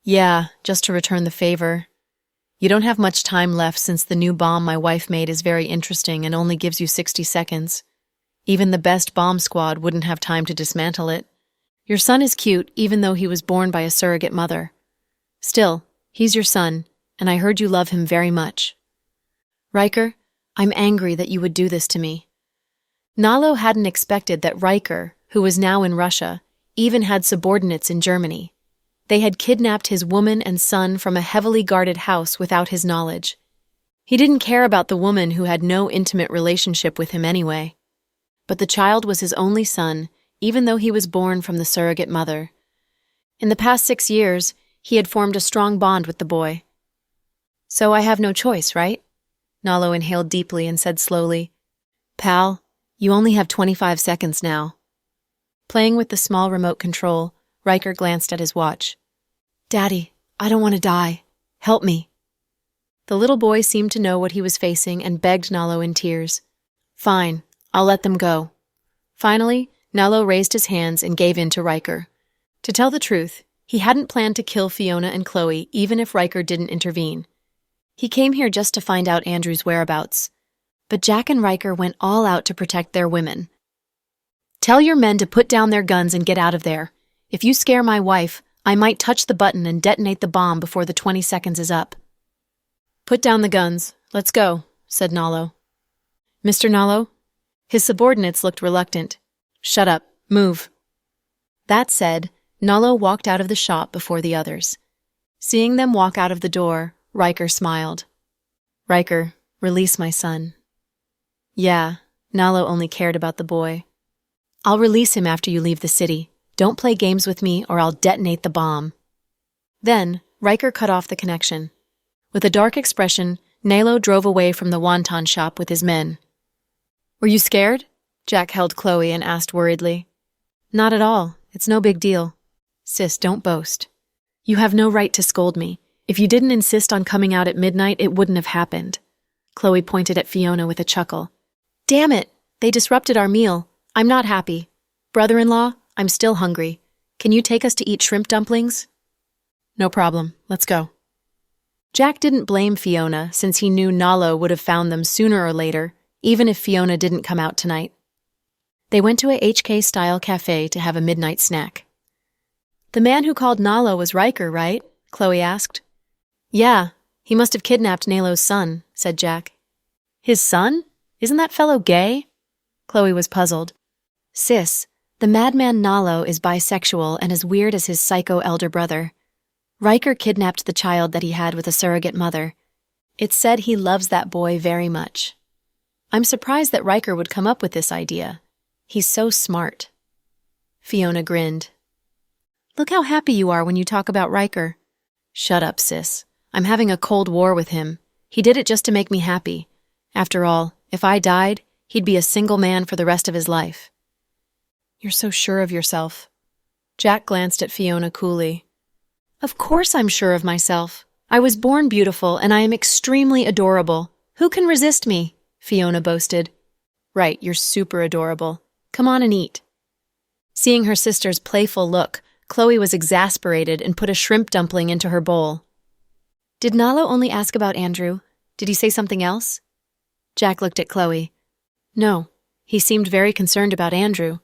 "Yeah, just to return the favor. You don't have much time left since the new bomb my wife made is very interesting and only gives you 60 seconds. Even the best bomb squad wouldn't have time to dismantle it. Your son is cute, even though he was born by a surrogate mother. Still, he's your son, and I heard you love him very much. Riker, I'm angry that you would do this to me." Nalo hadn't expected that Riker, who was now in Russia, even had subordinates in Germany. They had kidnapped his woman and son from a heavily guarded house without his knowledge. He didn't care about the woman who had no intimate relationship with him anyway. But the child was his only son, even though he was born from the surrogate mother. In the past 6 years, he had formed a strong bond with the boy. "So I have no choice, right?" Nalo inhaled deeply and said slowly, "Pal, you only have 25 seconds now." Playing with the small remote control, Riker glanced at his watch. "Daddy, I don't want to die. Help me." The little boy seemed to know what he was facing and begged Nalo in tears. "Fine, I'll let them go." Finally, Nalo raised his hands and gave in to Riker. To tell the truth, he hadn't planned to kill Fiona and Chloe even if Riker didn't intervene. He came here just to find out Andrew's whereabouts. But Jack and Riker went all out to protect their women. Tell your men to put down their guns and get out of there. If you scare my wife, I might touch the button and detonate the bomb before the 20 seconds is up." "Put down the guns. Let's go," said Nalo. "Mr. Nalo?" His subordinates looked reluctant. "Shut up. Move." That said, Nalo walked out of the shop before the others. Seeing them walk out of the door, Riker smiled. "Riker, release my son." "Yeah," Nalo only cared about the boy. "I'll release him after you leave the city. Don't play games with me or I'll detonate the bomb." Then, Riker cut off the connection. With a dark expression, Nalo drove away from the wonton shop with his men. "Were you scared?" Jack held Chloe and asked worriedly. "Not at all. It's no big deal." "Sis, don't boast. You have no right to scold me. If you didn't insist on coming out at midnight, it wouldn't have happened." Chloe pointed at Fiona with a chuckle. "Damn it! They disrupted our meal. I'm not happy. Brother-in-law, I'm still hungry. Can you take us to eat shrimp dumplings?" "No problem. Let's go." Jack didn't blame Fiona since he knew Nalo would have found them sooner or later, even if Fiona didn't come out tonight. They went to a HK-style cafe to have a midnight snack. "The man who called Nalo was Riker, right?" Chloe asked. "Yeah, he must have kidnapped Nalo's son," said Jack. "His son? Isn't that fellow gay?" Chloe was puzzled. "Sis, the madman Nalo is bisexual and as weird as his psycho elder brother. Riker kidnapped the child that he had with a surrogate mother. It's said he loves that boy very much. I'm surprised that Riker would come up with this idea. He's so smart." Fiona grinned. "Look how happy you are when you talk about Riker." "Shut up, sis. I'm having a cold war with him. He did it just to make me happy. After all, if I died, he'd be a single man for the rest of his life." "You're so sure of yourself." Jack glanced at Fiona coolly. "Of course I'm sure of myself. I was born beautiful and I am extremely adorable. Who can resist me?" Fiona boasted. "Right, you're super adorable. Come on and eat." Seeing her sister's playful look, Chloe was exasperated and put a shrimp dumpling into her bowl. "Did Nalo only ask about Andrew? Did he say something else?" Jack looked at Chloe. "No, he seemed very concerned about Andrew."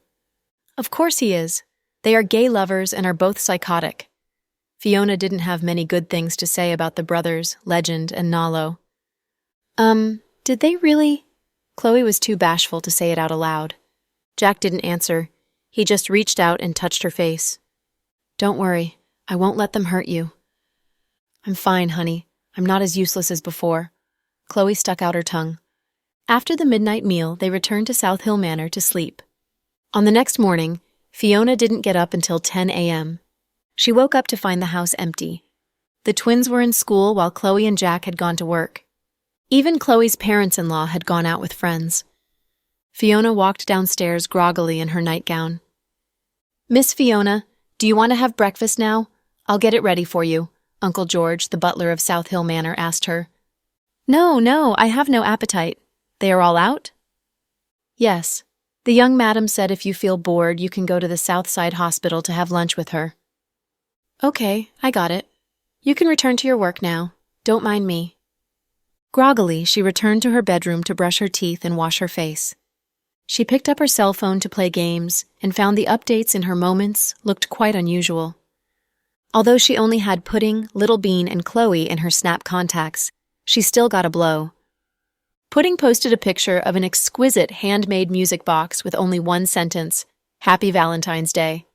"Of course he is. They are gay lovers and are both psychotic." Fiona didn't have many good things to say about the brothers, Legend, and Nalo. Did they really?" Chloe was too bashful to say it out aloud. Jack didn't answer. He just reached out and touched her face. "Don't worry. I won't let them hurt you." "I'm fine, honey. I'm not as useless as before." Chloe stuck out her tongue. After the midnight meal, they returned to South Hill Manor to sleep. On the next morning, Fiona didn't get up until 10 a.m. She woke up to find the house empty. The twins were in school while Chloe and Jack had gone to work. Even Chloe's parents-in-law had gone out with friends. Fiona walked downstairs groggily in her nightgown. "Miss Fiona, do you want to have breakfast now? I'll get it ready for you," Uncle George, the butler of South Hill Manor, asked her. No, I have no appetite. They are all out?" "Yes. The young madam said if you feel bored, you can go to the Southside Hospital to have lunch with her." "Okay, I got it. You can return to your work now. Don't mind me." Groggily, she returned to her bedroom to brush her teeth and wash her face. She picked up her cell phone to play games and found the updates in her Moments looked quite unusual. Although she only had Pudding, Little Bean, and Chloe in her Snap contacts, she still got a blow. Pudding posted a picture of an exquisite handmade music box with only one sentence, "Happy Valentine's Day."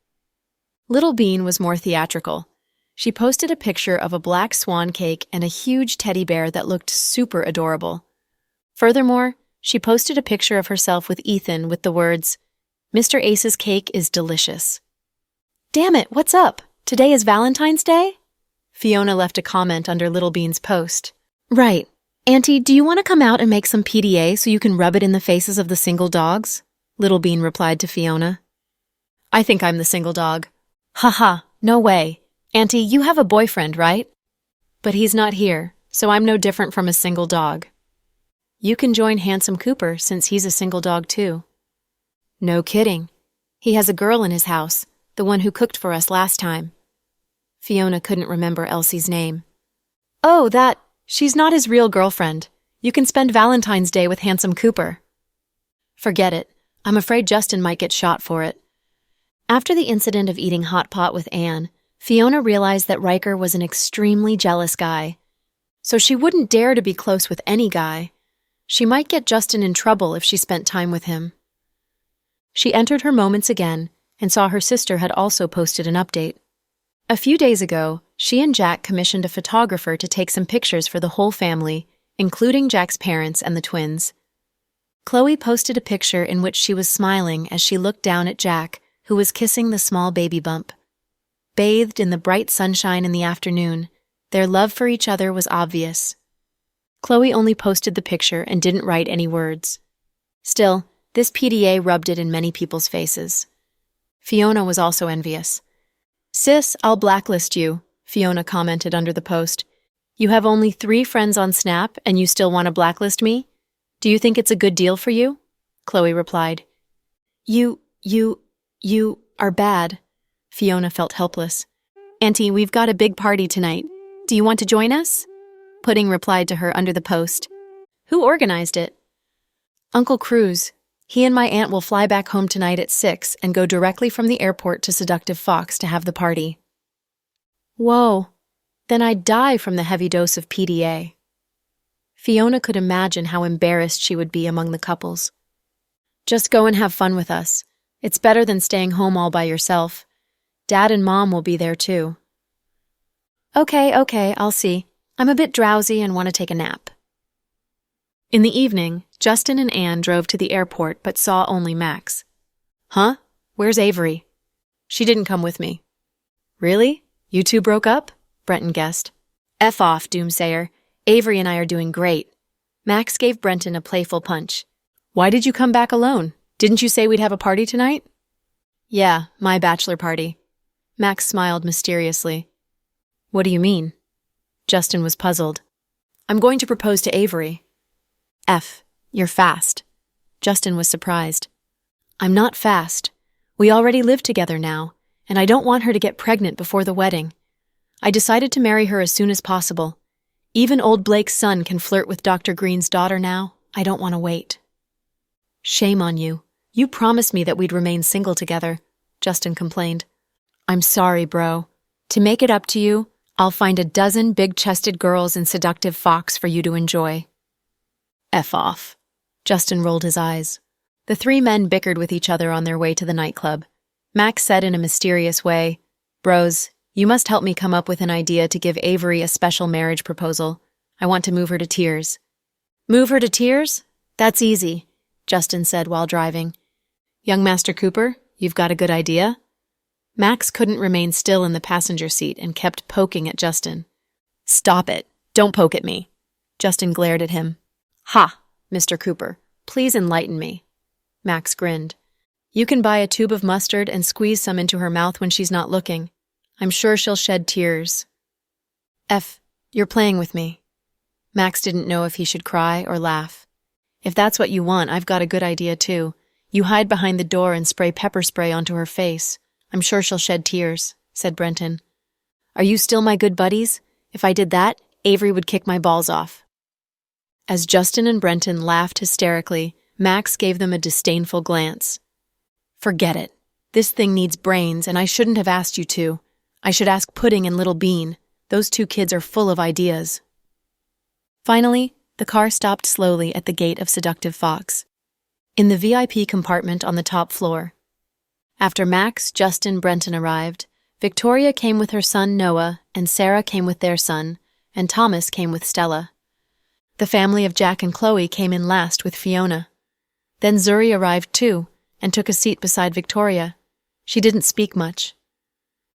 Little Bean was more theatrical. She posted a picture of a black swan cake and a huge teddy bear that looked super adorable. Furthermore, she posted a picture of herself with Ethan with the words, "Mr. Ace's cake is delicious." "Damn it, what's up? Today is Valentine's Day?" Fiona left a comment under Little Bean's post. "Right. Auntie, do you want to come out and make some PDA so you can rub it in the faces of the single dogs?" Little Bean replied to Fiona. "I think I'm the single dog." "Haha, no way. Auntie, you have a boyfriend, right?" "But he's not here, so I'm no different from a single dog." "You can join Handsome Cooper since he's a single dog too." "No kidding. He has a girl in his house, the one who cooked for us last time." Fiona couldn't remember Elsie's name. "Oh, she's not his real girlfriend. You can spend Valentine's Day with Handsome Cooper." "Forget it. I'm afraid Justin might get shot for it. After the incident of eating hot pot with Anne, Fiona realized that Riker was an extremely jealous guy. So she wouldn't dare to be close with any guy. She might get Justin in trouble if she spent time with him. She entered her moments again and saw her sister had also posted an update. A few days ago, she and Jack commissioned a photographer to take some pictures for the whole family, including Jack's parents and the twins. Chloe posted a picture in which she was smiling as she looked down at Jack, who was kissing the small baby bump. Bathed in the bright sunshine in the afternoon, their love for each other was obvious. Chloe only posted the picture and didn't write any words. Still, this PDA rubbed it in many people's faces. Fiona was also envious. "Sis, I'll blacklist you," Fiona commented under the post. "You have only 3 friends on Snap and you still want to blacklist me? Do you think it's a good deal for you?" Chloe replied. You are bad." Fiona felt helpless. "Auntie, we've got a big party tonight. Do you want to join us?" Pudding replied to her under the post. "Who organized it?" "Uncle Cruz. He and my aunt will fly back home tonight at 6 and go directly from the airport to Seductive Fox to have the party." Whoa, then I'd die from the heavy dose of PDA. Fiona could imagine how embarrassed she would be among the couples. "Just go and have fun with us. It's better than staying home all by yourself. Dad and Mom will be there too." Okay, I'll see. I'm a bit drowsy and want to take a nap." In the evening, Justin and Anne drove to the airport but saw only Max. "Huh? Where's Avery?" "She didn't come with me." "Really? You two broke up?" Brenton guessed. "F off, Doomsayer. Avery and I are doing great." Max gave Brenton a playful punch. "Why did you come back alone? Didn't you say we'd have a party tonight?" "Yeah, my bachelor party." Max smiled mysteriously. "What do you mean?" Justin was puzzled. "I'm going to propose to Avery." You're fast." Justin was surprised. "I'm not fast. We already live together now, and I don't want her to get pregnant before the wedding. I decided to marry her as soon as possible. Even old Blake's son can flirt with Dr. Green's daughter now. I don't want to wait." "Shame on you. You promised me that we'd remain single together," Justin complained. "I'm sorry, bro. To make it up to you, I'll find a dozen big-chested girls in Seductive Fox for you to enjoy." F off. Justin rolled his eyes. The 3 men bickered with each other on their way to the nightclub. Max said in a mysterious way, "Bros, you must help me come up with an idea to give Avery a special marriage proposal. I want to move her to tears." "Move her to tears? That's easy," Justin said while driving. "Young Master Cooper, you've got a good idea?" Max couldn't remain still in the passenger seat and kept poking at Justin. "Stop it. Don't poke at me." Justin glared at him. "Ha, Mr. Cooper, please enlighten me." Max grinned. "You can buy a tube of mustard and squeeze some into her mouth when she's not looking. I'm sure she'll shed tears." You're playing with me." Max didn't know if he should cry or laugh. "If that's what you want, I've got a good idea too. You hide behind the door and spray pepper spray onto her face. I'm sure she'll shed tears," said Brenton. "Are you still my good buddies? If I did that, Avery would kick my balls off." As Justin and Brenton laughed hysterically, Max gave them a disdainful glance. "Forget it. This thing needs brains, and I shouldn't have asked you to. I should ask Pudding and Little Bean. Those 2 kids are full of ideas." Finally, the car stopped slowly at the gate of Seductive Fox. In the VIP compartment on the top floor. After Max, Justin, Brenton arrived, Victoria came with her son Noah, and Sarah came with their son, and Thomas came with Stella. The family of Jack and Chloe came in last with Fiona. Then Zuri arrived too, and took a seat beside Victoria. She didn't speak much.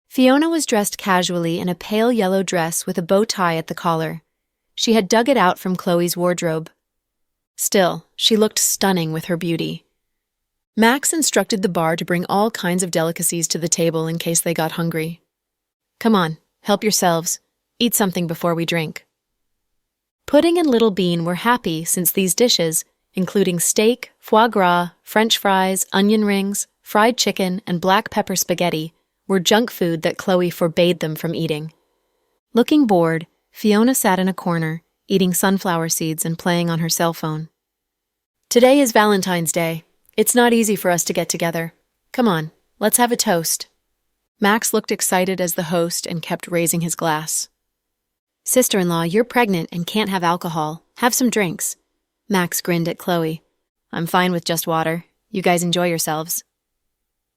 Fiona was dressed casually in a pale yellow dress with a bow tie at the collar. She had dug it out from Chloe's wardrobe. Still, she looked stunning with her beauty. Max instructed the bar to bring all kinds of delicacies to the table in case they got hungry. "Come on, help yourselves. Eat something before we drink." Pudding and Little Bean were happy since these dishes, including steak, foie gras, French fries, onion rings, fried chicken, and black pepper spaghetti, were junk food that Chloe forbade them from eating. Looking bored, Fiona sat in a corner, eating sunflower seeds and playing on her cell phone. "Today is Valentine's Day. It's not easy for us to get together. Come on, let's have a toast. Max looked excited as the host and kept raising his glass. Sister-in-law, you're pregnant and can't have alcohol. Have some drinks. Max grinned at Chloe. I'm fine with just water. You guys enjoy yourselves.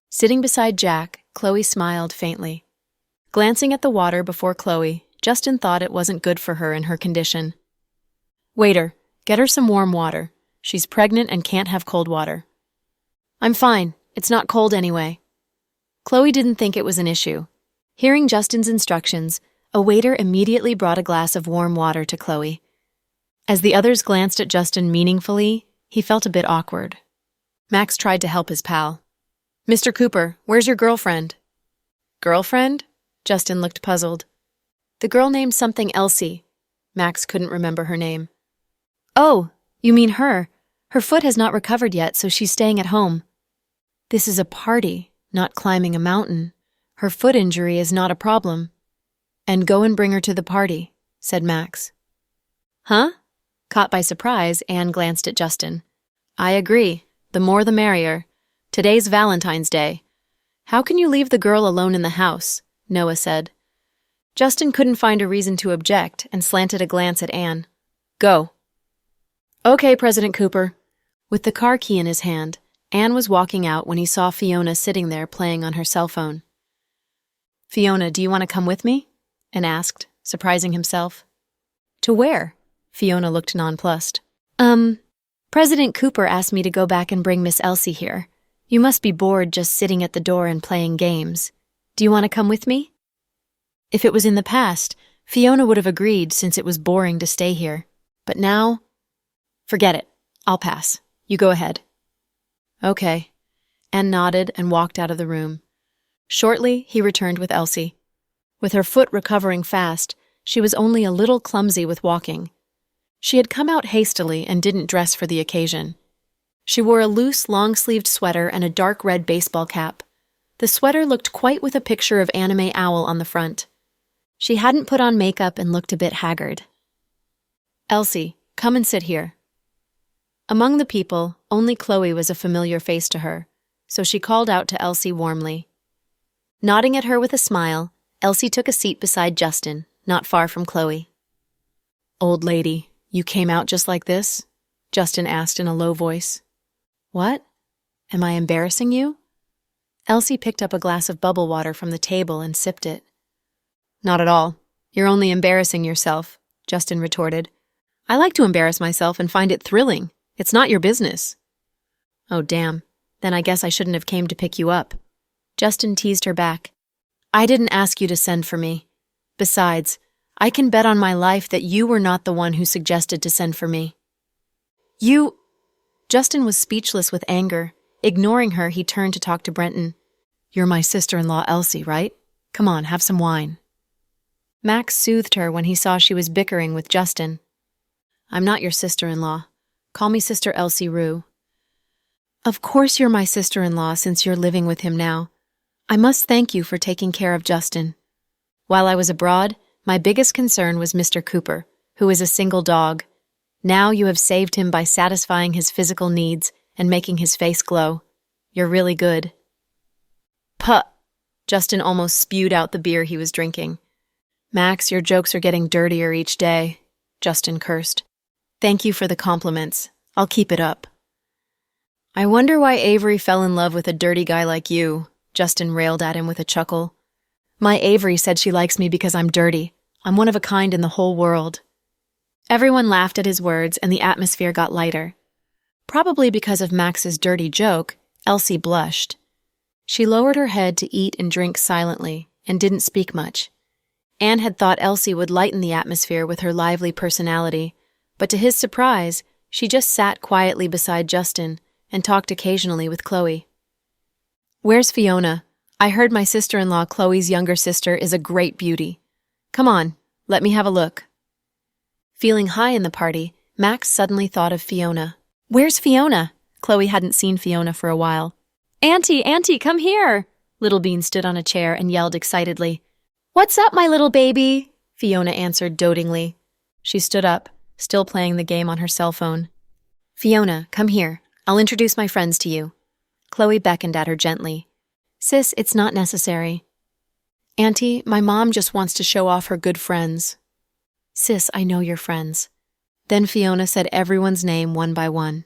Sitting beside Jack, Chloe smiled faintly. Glancing at the water before Chloe, Justin thought it wasn't good for her in her condition. Waiter, get her some warm water. She's pregnant and can't have cold water. I'm fine. It's not cold anyway. Chloe didn't think it was an issue. Hearing Justin's instructions, a waiter immediately brought a glass of warm water to Chloe. As the others glanced at Justin meaningfully, he felt a bit awkward. Max tried to help his pal. Mr. Cooper, where's your girlfriend? Girlfriend? Justin looked puzzled. The girl named something Elsie. Max couldn't remember her name. Oh, you mean her. Her foot has not recovered yet, so she's staying at home. This is a party, not climbing a mountain. Her foot injury is not a problem. And go and bring her to the party, said Max. Huh? Caught by surprise, Anne glanced at Justin. I agree. The more the merrier. Today's Valentine's Day. How can you leave the girl alone in the house? Noah said. Justin couldn't find a reason to object and slanted a glance at Anne. Go. Okay, President Cooper. With the car key in his hand, Anne was walking out when he saw Fiona sitting there playing on her cell phone. Fiona, do you want to come with me? Anne asked, surprising himself. To where? Fiona looked nonplussed. President Cooper asked me to go back and bring Miss Elsie here. You must be bored just sitting at the door and playing games. Do you want to come with me? If it was in the past, Fiona would have agreed since it was boring to stay here. But now, forget it. I'll pass. You go ahead. Okay. Anne nodded and walked out of the room. Shortly, he returned with Elsie. With her foot recovering fast, she was only a little clumsy with walking. She had come out hastily and didn't dress for the occasion. She wore a loose, long-sleeved sweater and a dark red baseball cap. The sweater looked quite with a picture of Anime Owl on the front. She hadn't put on makeup and looked a bit haggard. Elsie, come and sit here. Among the people, only Chloe was a familiar face to her, so she called out to Elsie warmly. Nodding at her with a smile, Elsie took a seat beside Justin, not far from Chloe. Old lady, you came out just like this? Justin asked in a low voice. What? Am I embarrassing you? Elsie picked up a glass of bubble water from the table and sipped it. Not at all. You're only embarrassing yourself, Justin retorted. I like to embarrass myself and find it thrilling. It's not your business. Oh, damn. Then I guess I shouldn't have came to pick you up. Justin teased her back. I didn't ask you to send for me. Besides, I can bet on my life that you were not the one who suggested to send for me. You... Justin was speechless with anger. Ignoring her, he turned to talk to Brenton. You're my sister-in-law, Elsie, right? Come on, have some wine. Max soothed her when he saw she was bickering with Justin. I'm not your sister-in-law. Call me Sister Elsie Rue. Of course you're my sister-in-law since you're living with him now. I must thank you for taking care of Justin. While I was abroad, my biggest concern was Mr. Cooper, who is a single dog. Now you have saved him by satisfying his physical needs and making his face glow. You're really good. Puh! Justin almost spewed out the beer he was drinking. Max, your jokes are getting dirtier each day, Justin cursed. Thank you for the compliments. I'll keep it up. I wonder why Avery fell in love with a dirty guy like you, Justin railed at him with a chuckle. My Avery said she likes me because I'm dirty. I'm one of a kind in the whole world. Everyone laughed at his words and the atmosphere got lighter. Probably because of Max's dirty joke, Elsie blushed. She lowered her head to eat and drink silently and didn't speak much. Anne had thought Elsie would lighten the atmosphere with her lively personality, but to his surprise, she just sat quietly beside Justin and talked occasionally with Chloe. Where's Fiona? I heard my sister-in-law Chloe's younger sister is a great beauty. Come on, let me have a look. Feeling high in the party, Max suddenly thought of Fiona. Where's Fiona? Chloe hadn't seen Fiona for a while. Auntie, come here! Little Bean stood on a chair and yelled excitedly. What's up, my little baby? Fiona answered dotingly. She stood up, still playing the game on her cell phone. Fiona, come here. I'll introduce my friends to you. Chloe beckoned at her gently. Sis, it's not necessary. Auntie, my mom just wants to show off her good friends. Sis, I know your friends. Then Fiona said everyone's name one by one.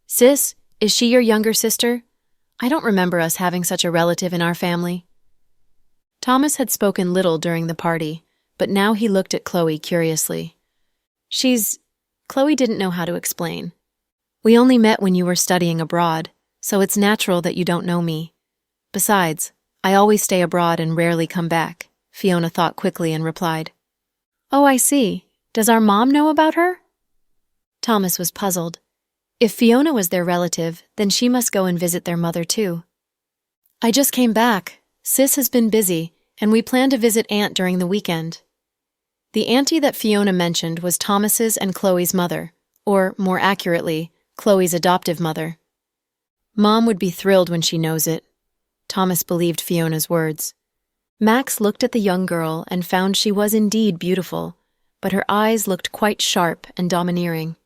Sis, is she your younger sister? I don't remember us having such a relative in our family. Thomas had spoken little during the party, but now he looked at Chloe curiously. Chloe didn't know how to explain. We only met when you were studying abroad, so it's natural that you don't know me. Besides, I always stay abroad and rarely come back, Fiona thought quickly and replied. Oh, I see. Does our mom know about her? Thomas was puzzled. If Fiona was their relative, then she must go and visit their mother too. I just came back. Sis has been busy, and we plan to visit Aunt during the weekend. The auntie that Fiona mentioned was Thomas's and Chloe's mother, or, more accurately, Chloe's adoptive mother. Mom would be thrilled when she knows it. Thomas believed Fiona's words. Max looked at the young girl and found she was indeed beautiful, but her eyes looked quite sharp and domineering.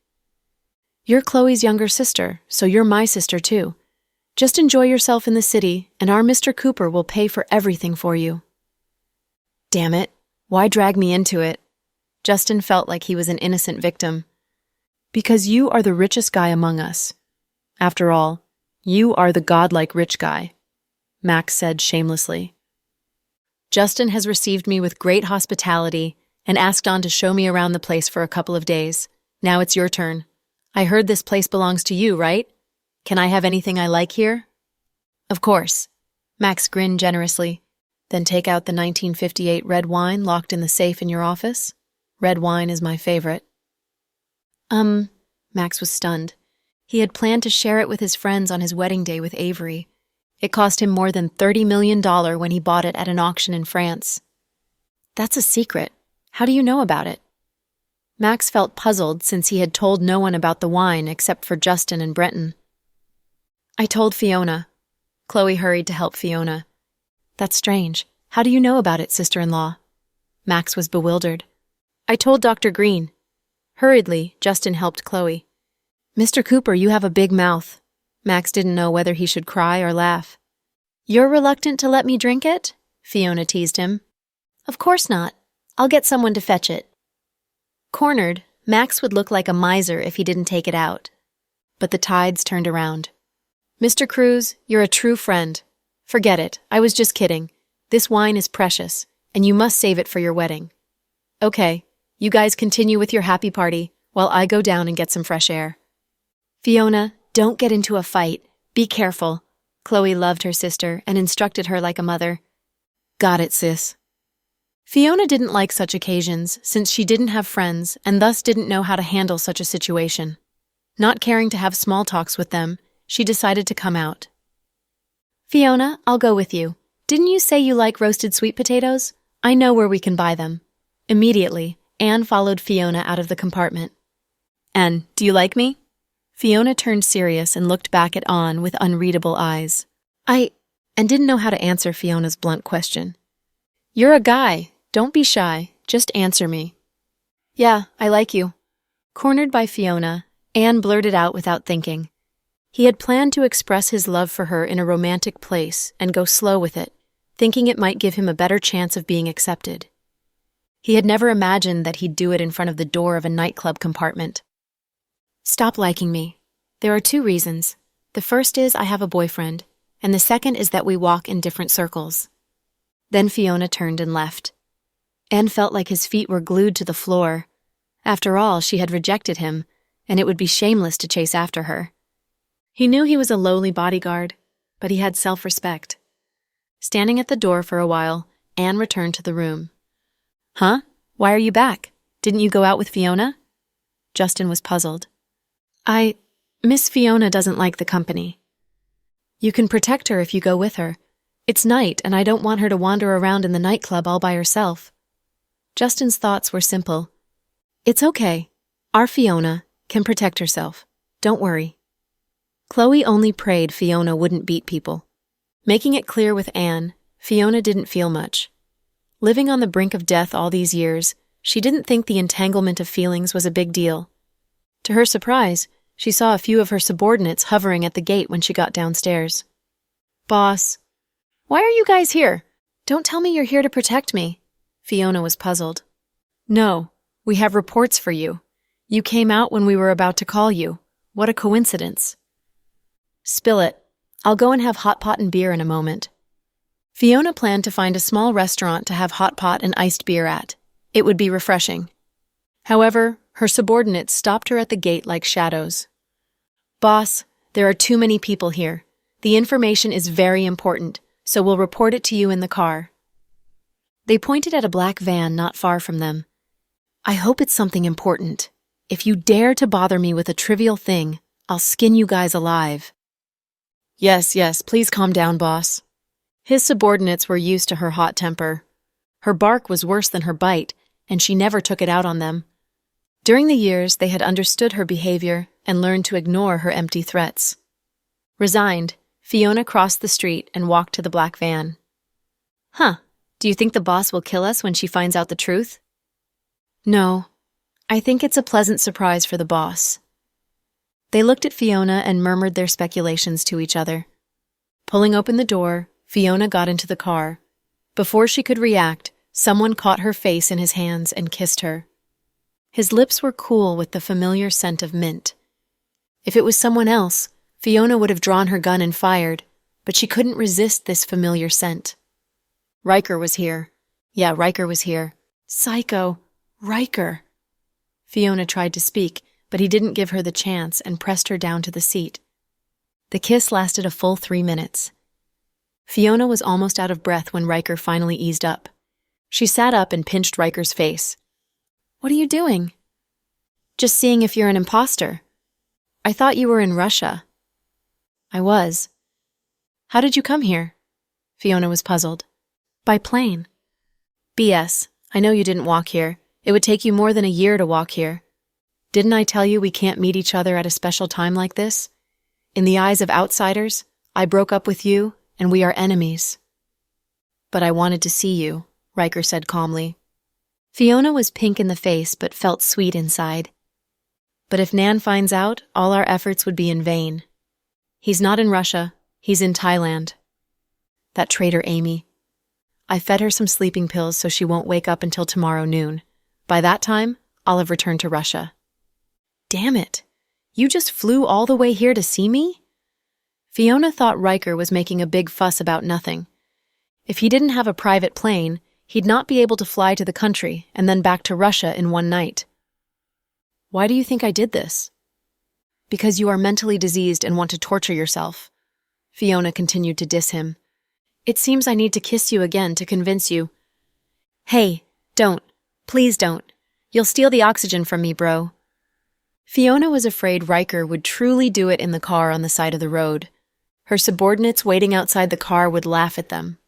You're Chloe's younger sister, so you're my sister too. Just enjoy yourself in the city, and our Mr. Cooper will pay for everything for you. Damn it, why drag me into it? Justin felt like he was an innocent victim. Because you are the richest guy among us. After all, you are the godlike rich guy, Max said shamelessly. Justin has received me with great hospitality and asked on to show me around the place for a couple of days. Now it's your turn. I heard this place belongs to you, right? Can I have anything I like here? Of course. Max grinned generously. Then take out the 1958 red wine locked in the safe in your office. Red wine is my favorite. Max was stunned. He had planned to share it with his friends on his wedding day with Avery. It cost him more than $30 million when he bought it at an auction in France. That's a secret. How do you know about it? Max felt puzzled since he had told no one about the wine except for Justin and Brenton. I told Fiona. Chloe hurried to help Fiona. That's strange. How do you know about it, sister-in-law? Max was bewildered. I told Dr. Green. Hurriedly, Justin helped Chloe. Mr. Cooper, you have a big mouth. Max didn't know whether he should cry or laugh. You're reluctant to let me drink it? Fiona teased him. Of course not. I'll get someone to fetch it. Cornered, Max would look like a miser if he didn't take it out. But the tides turned around. Mr. Cruz, you're a true friend. Forget it, I was just kidding. This wine is precious, and you must save it for your wedding. Okay, you guys continue with your happy party, while I go down and get some fresh air. Fiona, don't get into a fight. Be careful. Chloe loved her sister and instructed her like a mother. Got it, sis. Fiona didn't like such occasions since she didn't have friends and thus didn't know how to handle such a situation. Not caring to have small talks with them, she decided to come out. Fiona, I'll go with you. Didn't you say you like roasted sweet potatoes? I know where we can buy them. Immediately, Anne followed Fiona out of the compartment. Anne, do you like me? Fiona turned serious and looked back at Anne with unreadable eyes. And didn't know how to answer Fiona's blunt question. You're a guy. Don't be shy. Just answer me. Yeah, I like you. Cornered by Fiona, Anne blurted out without thinking. He had planned to express his love for her in a romantic place and go slow with it, thinking it might give him a better chance of being accepted. He had never imagined that he'd do it in front of the door of a nightclub compartment. Stop liking me. There are 2 reasons. The first is I have a boyfriend, and the second is that we walk in different circles. Then Fiona turned and left. Anne felt like his feet were glued to the floor. After all, she had rejected him, and it would be shameless to chase after her. He knew he was a lowly bodyguard, but he had self-respect. Standing at the door for a while, Anne returned to the room. Huh? Why are you back? Didn't you go out with Fiona? Justin was puzzled. Miss Fiona doesn't like the company. You can protect her if you go with her. It's night, and I don't want her to wander around in the nightclub all by herself. Justin's thoughts were simple. It's okay. Our Fiona can protect herself. Don't worry. Chloe only prayed Fiona wouldn't beat people. Making it clear with Anne, Fiona didn't feel much. Living on the brink of death all these years, she didn't think the entanglement of feelings was a big deal. To her surprise, She saw a few of her subordinates hovering at the gate when she got downstairs. "Boss, why are you guys here? Don't tell me you're here to protect me." Fiona was puzzled. "No, we have reports for you. You came out when we were about to call you. What a coincidence." "Spill it. I'll go and have hot pot and beer in a moment." Fiona planned to find a small restaurant to have hot pot and iced beer at. It would be refreshing. However, her subordinates stopped her at the gate like shadows. "Boss, there are too many people here. The information is very important, so we'll report it to you in the car." They pointed at a black van not far from them. "I hope it's something important. If you dare to bother me with a trivial thing, I'll skin you guys alive." Yes, please calm down, boss." His subordinates were used to her hot temper. Her bark was worse than her bite, and she never took it out on them. During the years, they had understood her behavior and learned to ignore her empty threats. Resigned, Fiona crossed the street and walked to the black van. Do you think the boss will kill us when she finds out the truth?" "No. I think it's a pleasant surprise for the boss." They looked at Fiona and murmured their speculations to each other. Pulling open the door, Fiona got into the car. Before she could react, someone caught her face in his hands and kissed her. His lips were cool with the familiar scent of mint. If it was someone else, Fiona would have drawn her gun and fired, but she couldn't resist this familiar scent. Riker was here. Yeah, Riker was here. Psycho. Riker. Fiona tried to speak, but he didn't give her the chance and pressed her down to the seat. The kiss lasted a full 3 minutes. Fiona was almost out of breath when Riker finally eased up. She sat up and pinched Riker's face. "What are you doing?" "Just seeing if you're an imposter. I thought you were in Russia." "I was." "How did you come here?" Fiona was puzzled. "By plane." "BS. I know you didn't walk here. It would take you more than a year to walk here. Didn't I tell you we can't meet each other at a special time like this? In the eyes of outsiders, I broke up with you, and we are enemies." "But I wanted to see you," Riker said calmly. Fiona was pink in the face but felt sweet inside. "But if Nan finds out, all our efforts would be in vain. He's not in Russia, he's in Thailand. That traitor Amy. I fed her some sleeping pills so she won't wake up until tomorrow noon. By that time, I'll have returned to Russia." "Damn it! You just flew all the way here to see me?" Fiona thought Riker was making a big fuss about nothing. If he didn't have a private plane, he'd not be able to fly to the country and then back to Russia in one night. "Why do you think I did this?" "Because you are mentally diseased and want to torture yourself." Fiona continued to diss him. "It seems I need to kiss you again to convince you." "Hey, don't. Please don't. You'll steal the oxygen from me, bro." Fiona was afraid Riker would truly do it in the car on the side of the road. Her subordinates waiting outside the car would laugh at them.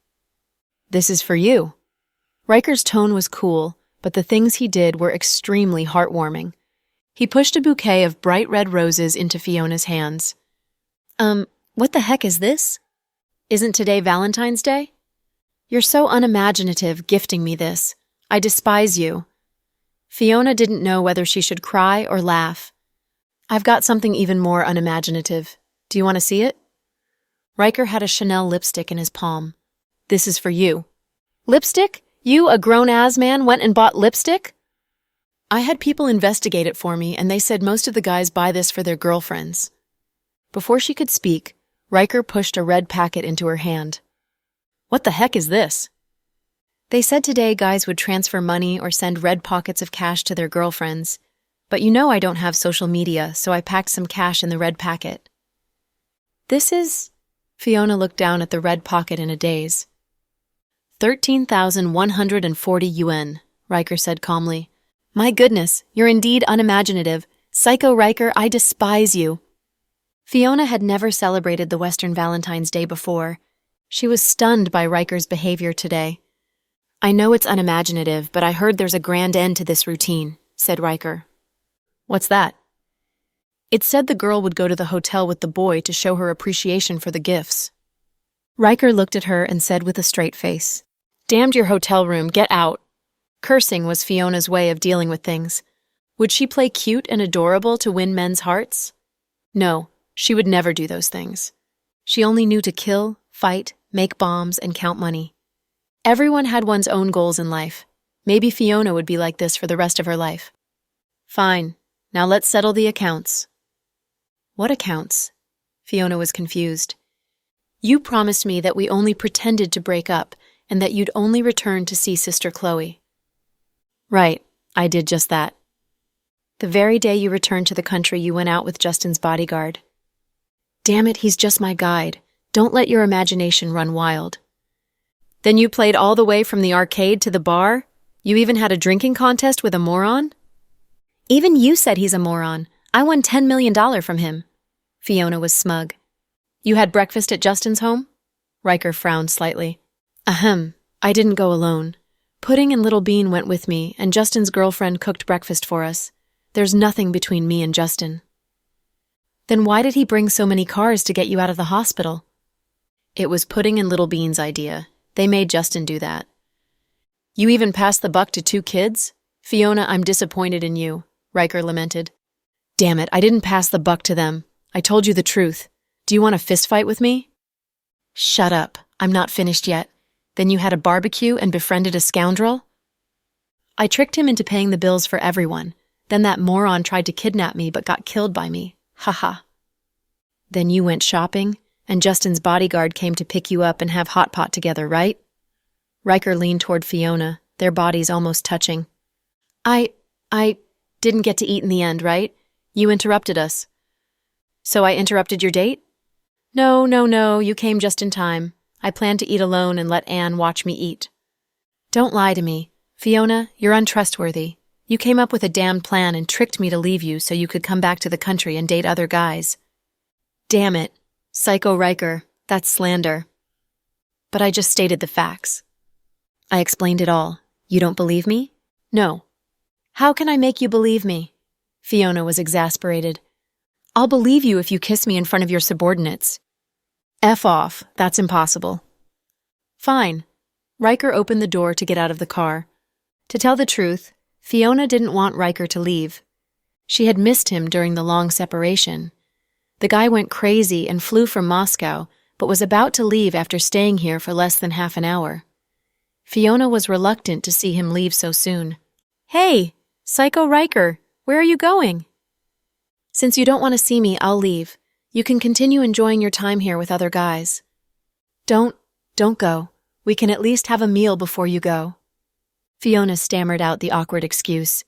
"This is for you." Riker's tone was cool, but the things he did were extremely heartwarming. He pushed a bouquet of bright red roses into Fiona's hands. What the heck is this? Isn't today Valentine's Day?" "You're so unimaginative gifting me this. I despise you." Fiona didn't know whether she should cry or laugh. "I've got something even more unimaginative. Do you want to see it?" Riker had a Chanel lipstick in his palm. "This is for you." "Lipstick? You, a grown-ass man, went and bought lipstick?" "I had people investigate it for me, and they said most of the guys buy this for their girlfriends." Before she could speak, Riker pushed a red packet into her hand. "What the heck is this?" "They said today guys would transfer money or send red pockets of cash to their girlfriends. But you know I don't have social media, so I packed some cash in the red packet." "This is..." Fiona looked down at the red pocket in a daze. 13,140 yuan, Riker said calmly. "My goodness, you're indeed unimaginative. Psycho Riker, I despise you." Fiona had never celebrated the Western Valentine's Day before. She was stunned by Riker's behavior today. "I know it's unimaginative, but I heard there's a grand end to this routine," said Riker. "What's that?" "It said the girl would go to the hotel with the boy to show her appreciation for the gifts." Riker looked at her and said with a straight face, "Damned your hotel room, get out." Cursing was Fiona's way of dealing with things. Would she play cute and adorable to win men's hearts? No, she would never do those things. She only knew to kill, fight, make bombs, and count money. Everyone had one's own goals in life. Maybe Fiona would be like this for the rest of her life. Fine. Now let's settle the accounts. What accounts? Fiona was confused. You promised me that we only pretended to break up and that you'd only return to see Sister Chloe. Right, I did just that. The very day you returned to the country, you went out with Justin's bodyguard. Damn it, he's just my guide. Don't let your imagination run wild. Then you played all the way from the arcade to the bar? You even had a drinking contest with a moron? Even you said he's a moron. I won $10 million from him. Fiona was smug. You had breakfast at Justin's home? Riker frowned slightly. Ahem, I didn't go alone. Pudding and Little Bean went with me, and Justin's girlfriend cooked breakfast for us. There's nothing between me and Justin. Then why did he bring so many cars to get you out of the hospital? It was Pudding and Little Bean's idea. They made Justin do that. You even passed the buck to 2 kids? Fiona, I'm disappointed in you, Riker lamented. Damn it, I didn't pass the buck to them. I told you the truth. Do you want a fist fight with me? Shut up. I'm not finished yet. Then you had a barbecue and befriended a scoundrel? I tricked him into paying the bills for everyone. Then that moron tried to kidnap me but got killed by me. Haha. Then you went shopping, and Justin's bodyguard came to pick you up and have hot pot together, right? Riker leaned toward Fiona, their bodies almost touching. I didn't get to eat in the end, right? You interrupted us. So I interrupted your date? No, you came just in time. I planned to eat alone and let Anne watch me eat. Don't lie to me. Fiona, you're untrustworthy. You came up with a damned plan and tricked me to leave you so you could come back to the country and date other guys. Damn it. Psycho Riker, that's slander. But I just stated the facts. I explained it all. You don't believe me? No. How can I make you believe me? Fiona was exasperated. I'll believe you if you kiss me in front of your subordinates. F off, that's impossible. Fine. Riker opened the door to get out of the car. To tell the truth, Fiona didn't want Riker to leave. She had missed him during the long separation. The guy went crazy and flew from Moscow, but was about to leave after staying here for less than half an hour. Fiona was reluctant to see him leave so soon. Hey, Psycho Riker, where are you going? Since you don't want to see me, I'll leave. You can continue enjoying your time here with other guys. Don't go. We can at least have a meal before you go. Fiona stammered out the awkward excuse.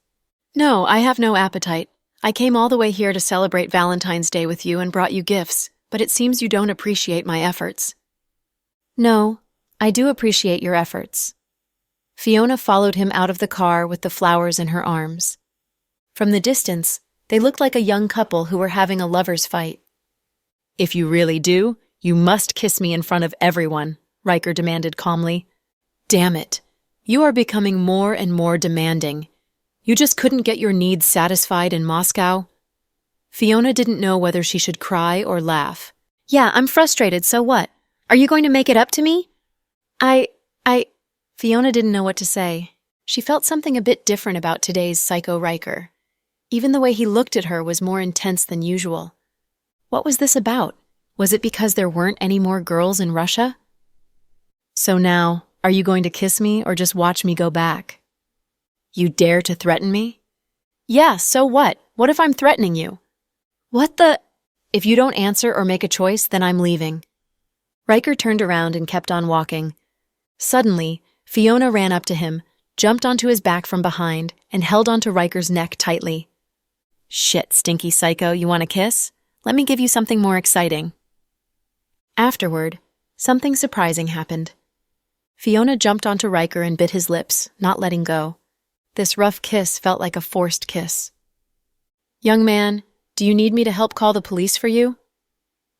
No, I have no appetite. I came all the way here to celebrate Valentine's Day with you and brought you gifts, but it seems you don't appreciate my efforts. No, I do appreciate your efforts. Fiona followed him out of the car with the flowers in her arms. From the distance, they looked like a young couple who were having a lover's fight. If you really do, you must kiss me in front of everyone, Riker demanded calmly. Damn it. You are becoming more and more demanding. You just couldn't get your needs satisfied in Moscow? Fiona didn't know whether she should cry or laugh. Yeah, I'm frustrated, so what? Are you going to make it up to me? Fiona didn't know what to say. She felt something a bit different about today's Psycho Riker. Even the way he looked at her was more intense than usual. What was this about? Was it because there weren't any more girls in Russia? So now, are you going to kiss me or just watch me go back? You dare to threaten me? Yeah, so what? What if I'm threatening you? What the? If you don't answer or make a choice, then I'm leaving. Riker turned around and kept on walking. Suddenly, Fiona ran up to him, jumped onto his back from behind, and held onto Riker's neck tightly. Shit, stinky psycho, you want a kiss? Let me give you something more exciting. Afterward, something surprising happened. Fiona jumped onto Riker and bit his lips, not letting go. This rough kiss felt like a forced kiss. Young man, do you need me to help call the police for you?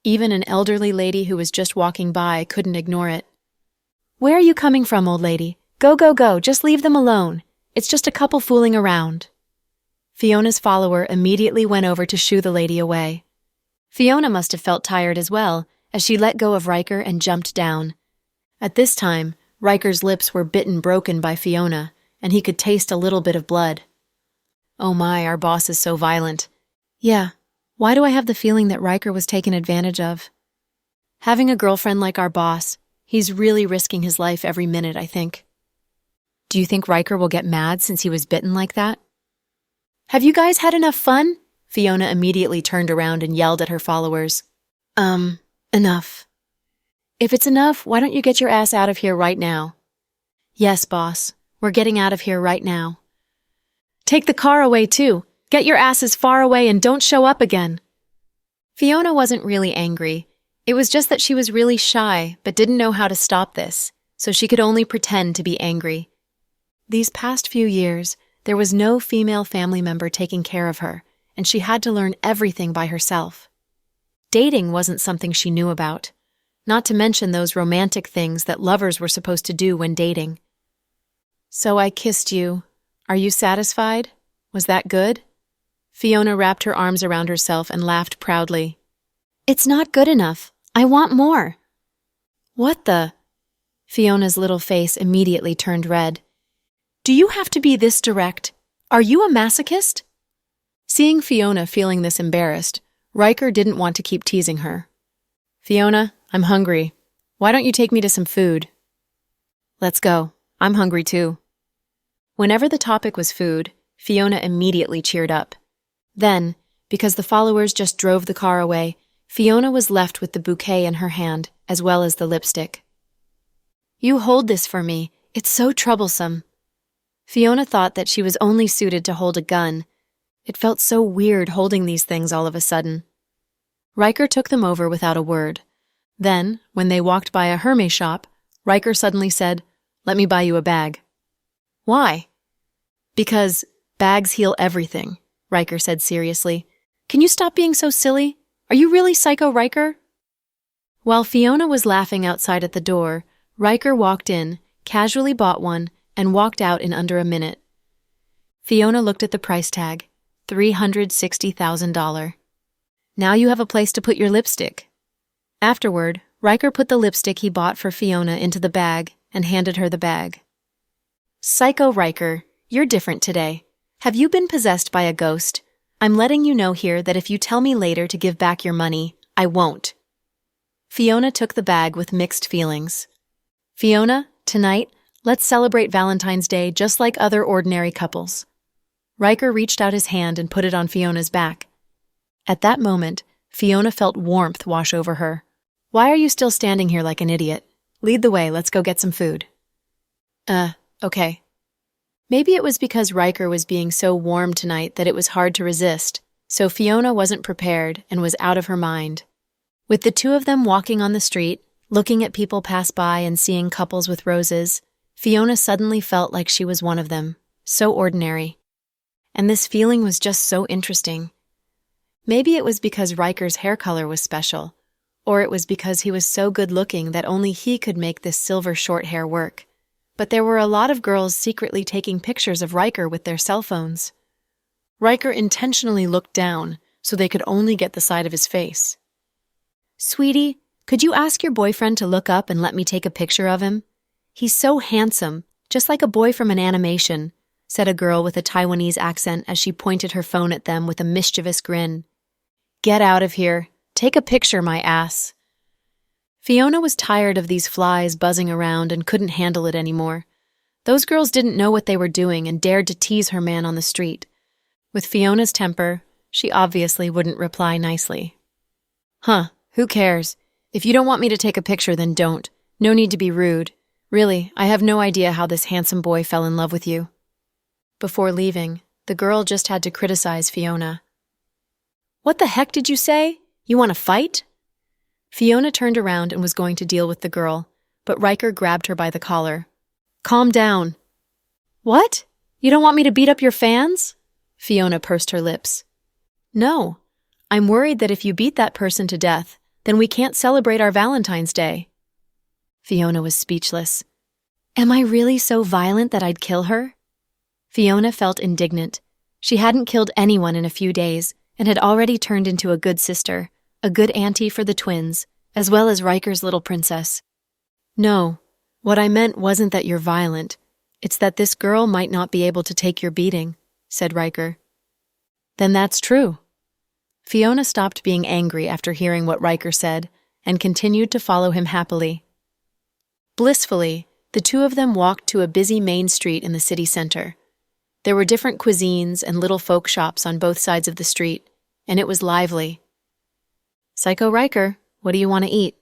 Even an elderly lady who was just walking by couldn't ignore it. Where are you coming from, old lady? Go, just leave them alone. It's just a couple fooling around. Fiona's follower immediately went over to shoo the lady away. Fiona must have felt tired as well, as she let go of Riker and jumped down. At this time, Riker's lips were bitten broken by Fiona, and he could taste a little bit of blood. Oh my, our boss is so violent. Yeah, Why do I have the feeling that Riker was taken advantage of? Having a girlfriend like our boss, he's really risking his life every minute, I think. Do you think Riker will get mad since he was bitten like that? Have you guys had enough fun? Fiona immediately turned around and yelled at her followers. Enough. If it's enough, why don't you get your ass out of here right now? Yes, boss. We're getting out of here right now. Take the car away, too. Get your asses far away and don't show up again. Fiona wasn't really angry. It was just that she was really shy, but didn't know how to stop this, so she could only pretend to be angry. These past few years, there was no female family member taking care of her, and she had to learn everything by herself. Dating wasn't something she knew about, not to mention those romantic things that lovers were supposed to do when dating. So I kissed you. Are you satisfied? Was that good? Fiona wrapped her arms around herself and laughed proudly. It's not good enough. I want more. What the? Fiona's little face immediately turned red. Do you have to be this direct? Are you a masochist? Seeing Fiona feeling this embarrassed, Riker didn't want to keep teasing her. Fiona, I'm hungry. Why don't you take me to some food? Let's go. I'm hungry too. Whenever the topic was food, Fiona immediately cheered up. Then, because the followers just drove the car away, Fiona was left with the bouquet in her hand, as well as the lipstick. You hold this for me. It's so troublesome. Fiona thought that she was only suited to hold a gun. It felt so weird holding these things all of a sudden. Riker took them over without a word. Then, when they walked by a Hermes shop, Riker suddenly said, "Let me buy you a bag." Why? Because bags heal everything, Riker said seriously. Can you stop being so silly? Are you really Psycho Riker? While Fiona was laughing outside at the door, Riker walked in, casually bought one, and walked out in under a minute. Fiona looked at the price tag, $360,000. Now you have a place to put your lipstick. Afterward, Riker put the lipstick he bought for Fiona into the bag and handed her the bag. Psycho Riker, you're different today. Have you been possessed by a ghost? I'm letting you know here that if you tell me later to give back your money, I won't. Fiona took the bag with mixed feelings. Fiona, tonight, let's celebrate Valentine's Day just like other ordinary couples. Riker reached out his hand and put it on Fiona's back. At that moment, Fiona felt warmth wash over her. Why are you still standing here like an idiot? Lead the way, let's go get some food. Okay. Maybe it was because Riker was being so warm tonight that it was hard to resist, so Fiona wasn't prepared and was out of her mind. With the two of them walking on the street, looking at people pass by and seeing couples with roses, Fiona suddenly felt like she was one of them, so ordinary. And this feeling was just so interesting. Maybe it was because Riker's hair color was special, or it was because he was so good-looking that only he could make this silver short hair work. But there were a lot of girls secretly taking pictures of Riker with their cell phones. Riker intentionally looked down so they could only get the side of his face. Sweetie, could you ask your boyfriend to look up and let me take a picture of him? He's so handsome, just like a boy from an animation, said a girl with a Taiwanese accent as she pointed her phone at them with a mischievous grin. Get out of here. Take a picture, my ass. Fiona was tired of these flies buzzing around and couldn't handle it anymore. Those girls didn't know what they were doing and dared to tease her man on the street. With Fiona's temper, she obviously wouldn't reply nicely. Who cares? If you don't want me to take a picture, then don't. No need to be rude. Really, I have no idea how this handsome boy fell in love with you. Before leaving, the girl just had to criticize Fiona. What the heck did you say? You want to fight? Fiona turned around and was going to deal with the girl, but Riker grabbed her by the collar. Calm down. What? You don't want me to beat up your fans? Fiona pursed her lips. No. I'm worried that if you beat that person to death, then we can't celebrate our Valentine's Day. Fiona was speechless. Am I really so violent that I'd kill her? Fiona felt indignant. She hadn't killed anyone in a few days and had already turned into a good sister, a good auntie for the twins, as well as Riker's little princess. No, what I meant wasn't that you're violent. It's that this girl might not be able to take your beating, said Riker. Then that's true. Fiona stopped being angry after hearing what Riker said and continued to follow him happily. Blissfully, the two of them walked to a busy main street in the city center. There were different cuisines and little folk shops on both sides of the street, and it was lively. "Psycho Riker, what do you want to eat?"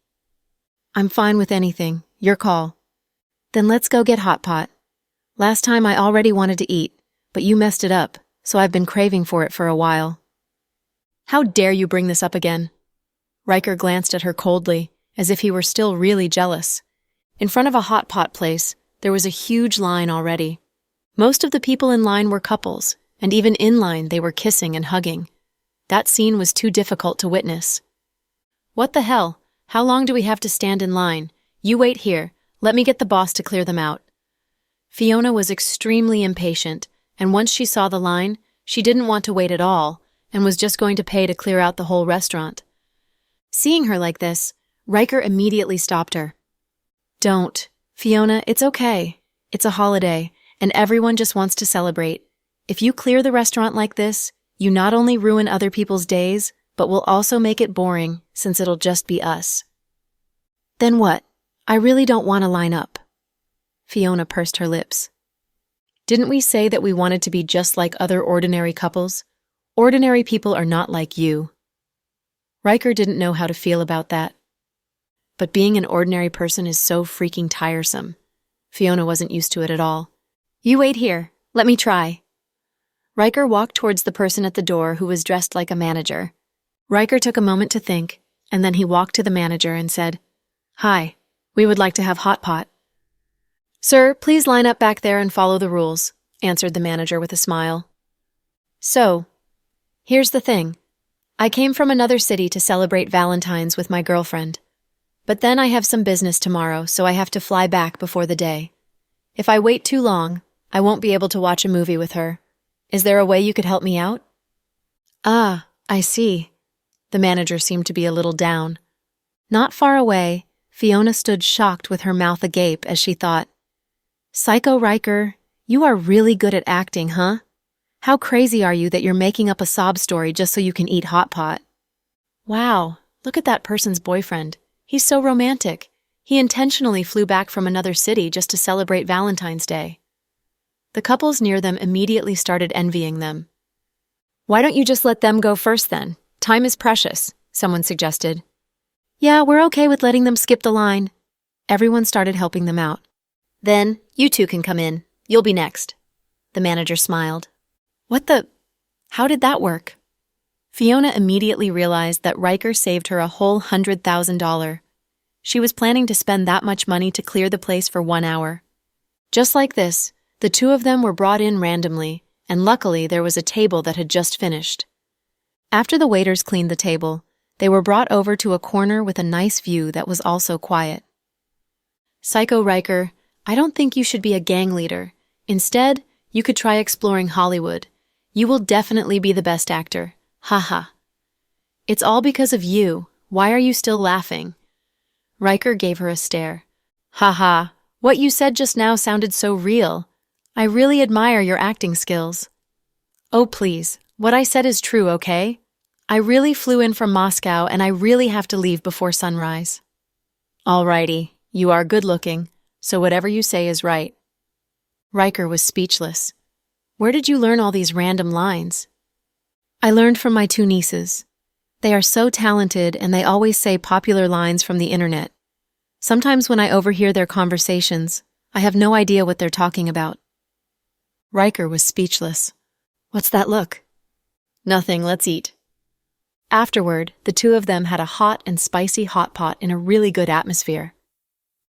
"I'm fine with anything. Your call." "Then let's go get Hot Pot. Last time I already wanted to eat, but you messed it up, so I've been craving for it for a while." "How dare you bring this up again?" Riker glanced at her coldly, as if he were still really jealous. In front of a Hot Pot place, there was a huge line already. Most of the people in line were couples, and even in line they were kissing and hugging. That scene was too difficult to witness. "What the hell? How long do we have to stand in line? You wait here. Let me get the boss to clear them out." Fiona was extremely impatient, and once she saw the line, she didn't want to wait at all, and was just going to pay to clear out the whole restaurant. Seeing her like this, Riker immediately stopped her. "Don't. Fiona, it's okay. It's a holiday, and everyone just wants to celebrate. If you clear the restaurant like this, you not only ruin other people's days, but will also make it boring, since it'll just be us." "Then what? I really don't want to line up." Fiona pursed her lips. "Didn't we say that we wanted to be just like other ordinary couples? Ordinary people are not like you." Riker didn't know how to feel about that. But being an ordinary person is so freaking tiresome. Fiona wasn't used to it at all. "You wait here. Let me try." Riker walked towards the person at the door who was dressed like a manager. Riker took a moment to think, and then he walked to the manager and said, "Hi, we would like to have Hot Pot." "Sir, please line up back there and follow the rules," answered the manager with a smile. "So, here's the thing. I came from another city to celebrate Valentine's with my girlfriend. But then I have some business tomorrow, so I have to fly back before the day. If I wait too long, I won't be able to watch a movie with her. Is there a way you could help me out?" "Ah, I see." The manager seemed to be a little down. Not far away, Fiona stood shocked with her mouth agape as she thought, "Psycho Riker, you are really good at acting, huh? How crazy are you that you're making up a sob story just so you can eat Hot Pot?" "Wow, look at that person's boyfriend. He's so romantic. He intentionally flew back from another city just to celebrate Valentine's Day." The couples near them immediately started envying them. "Why don't you just let them go first then? Time is precious," someone suggested. "Yeah, we're okay with letting them skip the line." Everyone started helping them out. "Then, you two can come in. You'll be next." The manager smiled. "What the? How did that work?" Fiona immediately realized that Riker saved her a whole $100,000. She was planning to spend that much money to clear the place for 1 hour. Just like this, the two of them were brought in randomly, and luckily there was a table that had just finished. After the waiters cleaned the table, they were brought over to a corner with a nice view that was also quiet. "Psycho Riker, I don't think you should be a gang leader. Instead, you could try exploring Hollywood. You will definitely be the best actor. Haha." "It's all because of you. Why are you still laughing?" Riker gave her a stare. "Haha, what you said just now sounded so real. I really admire your acting skills." "Oh please, what I said is true, okay? I really flew in from Moscow and I really have to leave before sunrise." "Alrighty, you are good looking, so whatever you say is right." Riker was speechless. Where did you learn all these random lines? "I learned from my two nieces. They are so talented and they always say popular lines from the internet. Sometimes when I overhear their conversations, I have no idea what they're talking about." Riker was speechless. "What's that look?" "Nothing, let's eat." Afterward, the two of them had a hot and spicy hot pot in a really good atmosphere.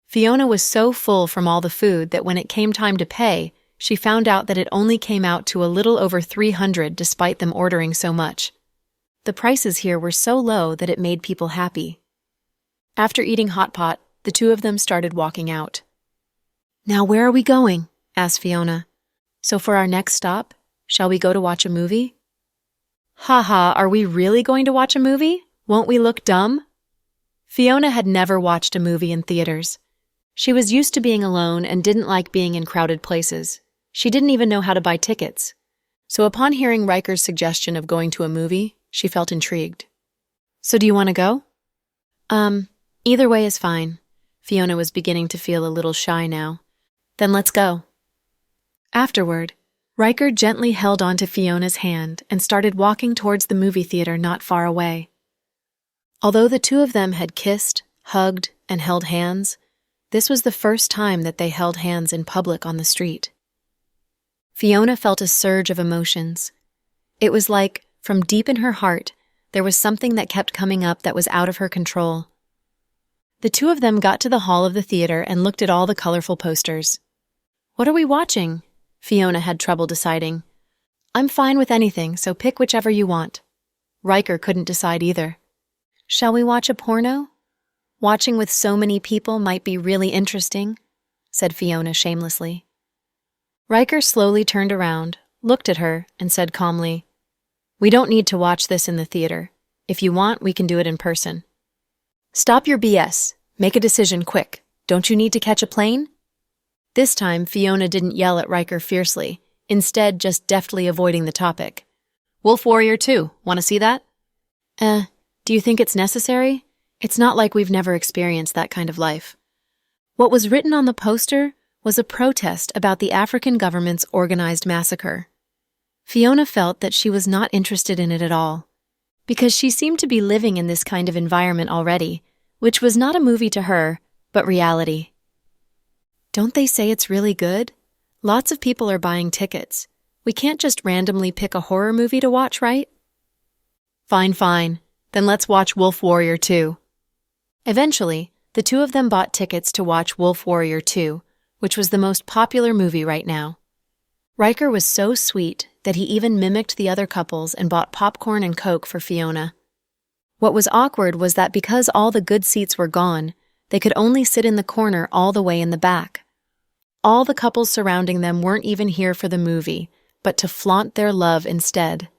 Fiona was so full from all the food that when it came time to pay, she found out that it only came out to a little over $300 despite them ordering so much. The prices here were so low that it made people happy. After eating Hot Pot, the two of them started walking out. "Now where are we going?" asked Fiona. "So for our next stop, shall we go to watch a movie?" "Haha, are we really going to watch a movie? Won't we look dumb?" Fiona had never watched a movie in theaters. She was used to being alone and didn't like being in crowded places. She didn't even know how to buy tickets. So upon hearing Riker's suggestion of going to a movie, She felt intrigued. So do you want to go? Either way is fine. Fiona was beginning to feel a little shy now. Then let's go. Afterward, Riker gently held onto Fiona's hand and started walking towards the movie theater not far away. Although the two of them had kissed, hugged, and held hands, this was the first time that they held hands in public on the street. Fiona felt a surge of emotions. It was like, from deep in her heart, there was something that kept coming up that was out of her control. The two of them got to the hall of the theater and looked at all the colorful posters. What are we watching? Fiona had trouble deciding. I'm fine with anything, so pick whichever you want. Riker couldn't decide either. Shall we watch a porno? Watching with so many people might be really interesting, said Fiona shamelessly. Riker slowly turned around, looked at her, and said calmly, We don't need to watch this in the theater. If you want, we can do it in person. Stop your BS. Make a decision quick. Don't you need to catch a plane? This time, Fiona didn't yell at Riker fiercely, instead just deftly avoiding the topic. Wolf Warrior 2, want to see that? Do you think it's necessary? It's not like we've never experienced that kind of life. What was written on the poster was a protest about the African government's organized massacre. Fiona felt that she was not interested in it at all, because she seemed to be living in this kind of environment already, which was not a movie to her, but reality. Don't they say it's really good? Lots of people are buying tickets. We can't just randomly pick a horror movie to watch, right? Fine. Then let's watch Wolf Warrior 2. Eventually, the two of them bought tickets to watch Wolf Warrior 2, which was the most popular movie right now. Riker was so sweet that he even mimicked the other couples and bought popcorn and Coke for Fiona. What was awkward was that because all the good seats were gone, they could only sit in the corner all the way in the back. All the couples surrounding them weren't even here for the movie, but to flaunt their love instead.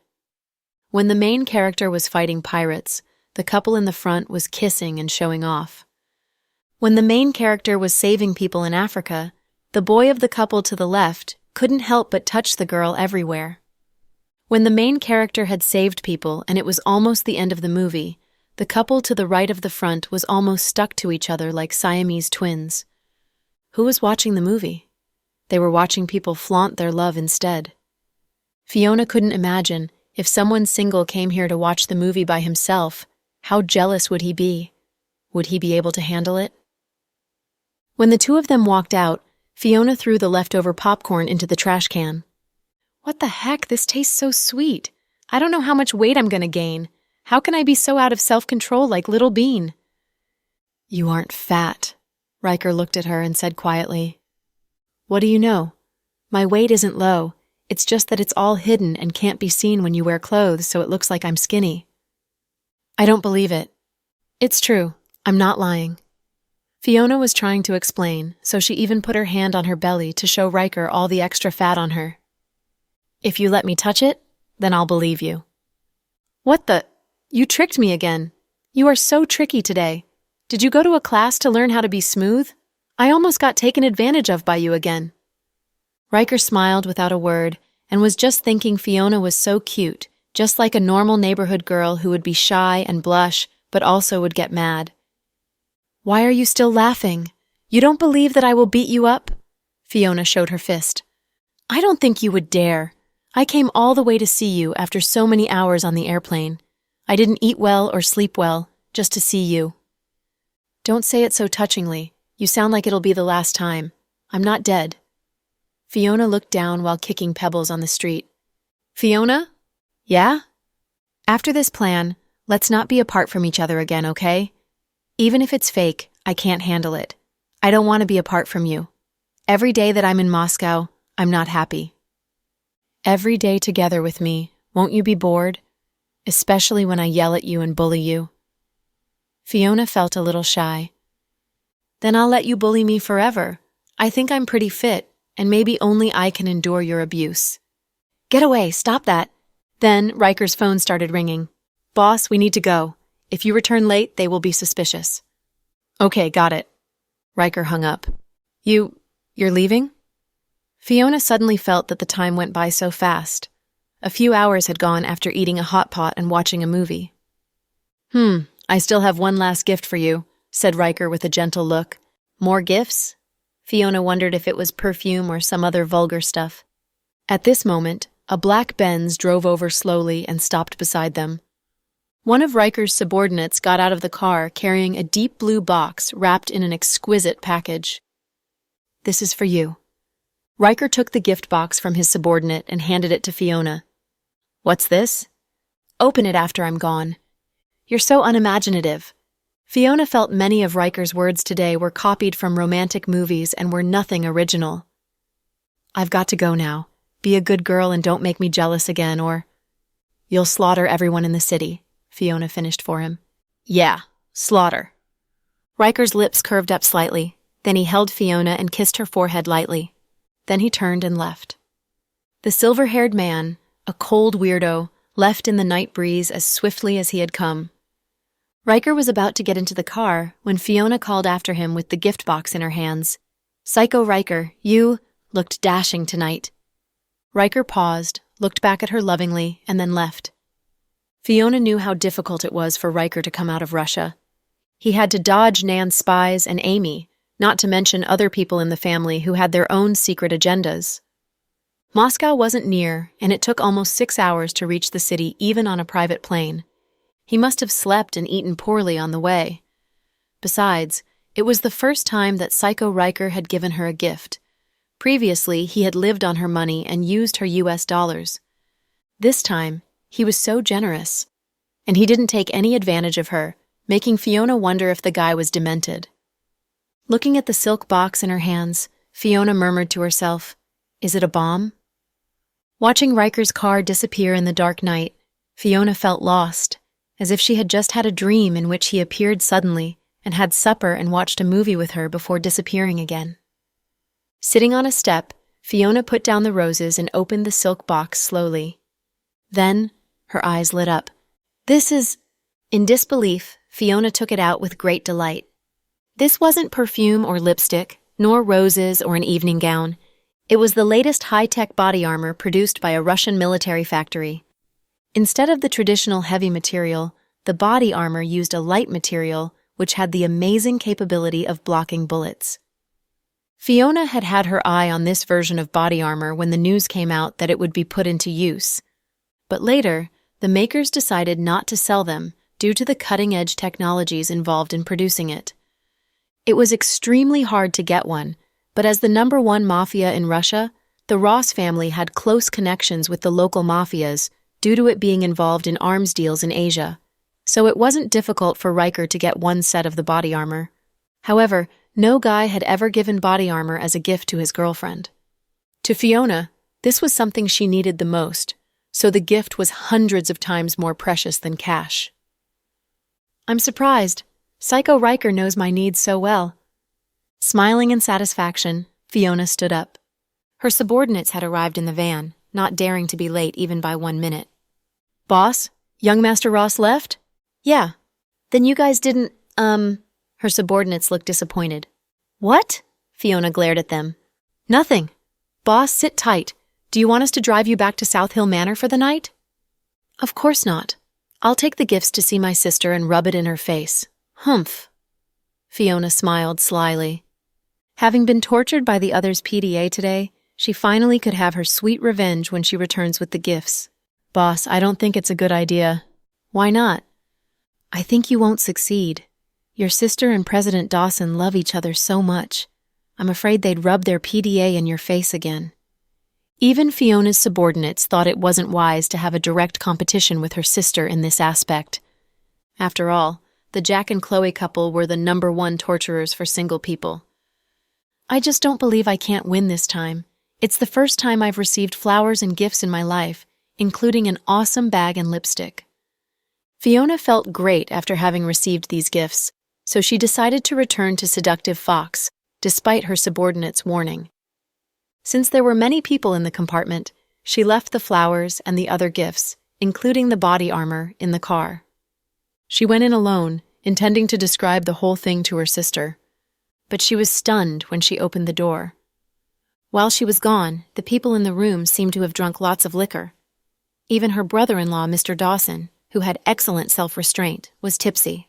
When the main character was fighting pirates, the couple in the front was kissing and showing off. When the main character was saving people in Africa, the boy of the couple to the left couldn't help but touch the girl everywhere. When the main character had saved people and it was almost the end of the movie, the couple to the right of the front was almost stuck to each other like Siamese twins. Who was watching the movie? They were watching people flaunt their love instead. Fiona couldn't imagine, if someone single came here to watch the movie by himself, how jealous would he be? Would he be able to handle it? When the two of them walked out, Fiona threw the leftover popcorn into the trash can. What the heck? This tastes so sweet. I don't know how much weight I'm going to gain. How can I be so out of self-control like Little Bean? You aren't fat. Riker looked at her and said quietly. What do you know? My weight isn't low. It's just that it's all hidden and can't be seen when you wear clothes, so it looks like I'm skinny. I don't believe it. It's true. I'm not lying. Fiona was trying to explain, so she even put her hand on her belly to show Riker all the extra fat on her. If you let me touch it, then I'll believe you. What the? You tricked me again. You are so tricky today. Did you go to a class to learn how to be smooth? I almost got taken advantage of by you again. Riker smiled without a word and was just thinking Fiona was so cute, just like a normal neighborhood girl who would be shy and blush, but also would get mad. Why are you still laughing? You don't believe that I will beat you up? Fiona showed her fist. I don't think you would dare. I came all the way to see you after so many hours on the airplane. I didn't eat well or sleep well, just to see you. Don't say it so touchingly. You sound like it'll be the last time. I'm not dead. Fiona looked down while kicking pebbles on the street. Fiona? Yeah? After this plan, let's not be apart from each other again, okay? Even if it's fake, I can't handle it. I don't want to be apart from you. Every day that I'm in Moscow, I'm not happy. Every day together with me, won't you be bored? Especially when I yell at you and bully you. Fiona felt a little shy. Then I'll let you bully me forever. I think I'm pretty fit, and maybe only I can endure your abuse. Get away, stop that. Then Riker's phone started ringing. Boss, we need to go. If you return late, they will be suspicious. Okay, got it. Riker hung up. You're leaving? Fiona suddenly felt that the time went by so fast. A few hours had gone after eating a hot pot and watching a movie. I still have one last gift for you, said Riker with a gentle look. More gifts? Fiona wondered if it was perfume or some other vulgar stuff. At this moment, a black Benz drove over slowly and stopped beside them. One of Riker's subordinates got out of the car carrying a deep blue box wrapped in an exquisite package. This is for you. Riker took the gift box from his subordinate and handed it to Fiona. What's this? Open it after I'm gone. You're so unimaginative. Fiona felt many of Riker's words today were copied from romantic movies and were nothing original. I've got to go now. Be a good girl and don't make me jealous again, or you'll slaughter everyone in the city, Fiona finished for him. Yeah, slaughter. Riker's lips curved up slightly. Then he held Fiona and kissed her forehead lightly. Then he turned and left. The silver-haired man, a cold weirdo, left in the night breeze as swiftly as he had come. Riker was about to get into the car when Fiona called after him with the gift box in her hands. Psycho Riker, you looked dashing tonight. Riker paused, looked back at her lovingly, and then left. Fiona knew how difficult it was for Riker to come out of Russia. He had to dodge Nan's spies and Amy, not to mention other people in the family who had their own secret agendas. Moscow wasn't near, and it took almost 6 hours to reach the city even on a private plane. He must have slept and eaten poorly on the way. Besides, it was the first time that Psycho Riker had given her a gift. Previously, he had lived on her money and used her US dollars. This time, he was so generous. And he didn't take any advantage of her, making Fiona wonder if the guy was demented. Looking at the silk box in her hands, Fiona murmured to herself, "Is it a bomb?" Watching Riker's car disappear in the dark night, Fiona felt lost, as if she had just had a dream in which he appeared suddenly and had supper and watched a movie with her before disappearing again. Sitting on a step, Fiona put down the roses and opened the silk box slowly. Then, her eyes lit up. This is... In disbelief, Fiona took it out with great delight. This wasn't perfume or lipstick, nor roses or an evening gown. It was the latest high-tech body armor produced by a Russian military factory. Instead of the traditional heavy material, the body armor used a light material which had the amazing capability of blocking bullets. Fiona had had her eye on this version of body armor when the news came out that it would be put into use. But later, the makers decided not to sell them due to the cutting-edge technologies involved in producing it. It was extremely hard to get one, but as the #1 mafia in Russia, the Ross family had close connections with the local mafias due to it being involved in arms deals in Asia, so it wasn't difficult for Riker to get one set of the body armor. However, no guy had ever given body armor as a gift to his girlfriend. To Fiona, this was something she needed the most, so the gift was hundreds of times more precious than cash. I'm surprised. Psycho Riker knows my needs so well. Smiling in satisfaction, Fiona stood up. Her subordinates had arrived in the van, not daring to be late even by 1 minute. Boss, young Master Ross left? Yeah. Then you guys didn't, Her subordinates looked disappointed. What? Fiona glared at them. Nothing. Boss, sit tight. Do you want us to drive you back to South Hill Manor for the night? Of course not. I'll take the gifts to see my sister and rub it in her face. Humph. Fiona smiled slyly. Having been tortured by the others' PDA today, she finally could have her sweet revenge when she returns with the gifts. Boss, I don't think it's a good idea. Why not? I think you won't succeed. Your sister and President Dawson love each other so much. I'm afraid they'd rub their PDA in your face again. Even Fiona's subordinates thought it wasn't wise to have a direct competition with her sister in this aspect. After all, the Jack and Chloe couple were the #1 torturers for single people. I just don't believe I can't win this time. It's the first time I've received flowers and gifts in my life, including an awesome bag and lipstick. Fiona felt great after having received these gifts, so she decided to return to Seductive Fox, despite her subordinates' warning. Since there were many people in the compartment, she left the flowers and the other gifts, including the body armor, in the car. She went in alone, intending to describe the whole thing to her sister. But she was stunned when she opened the door. While she was gone, the people in the room seemed to have drunk lots of liquor. Even her brother-in-law, Mr. Dawson, who had excellent self-restraint, was tipsy.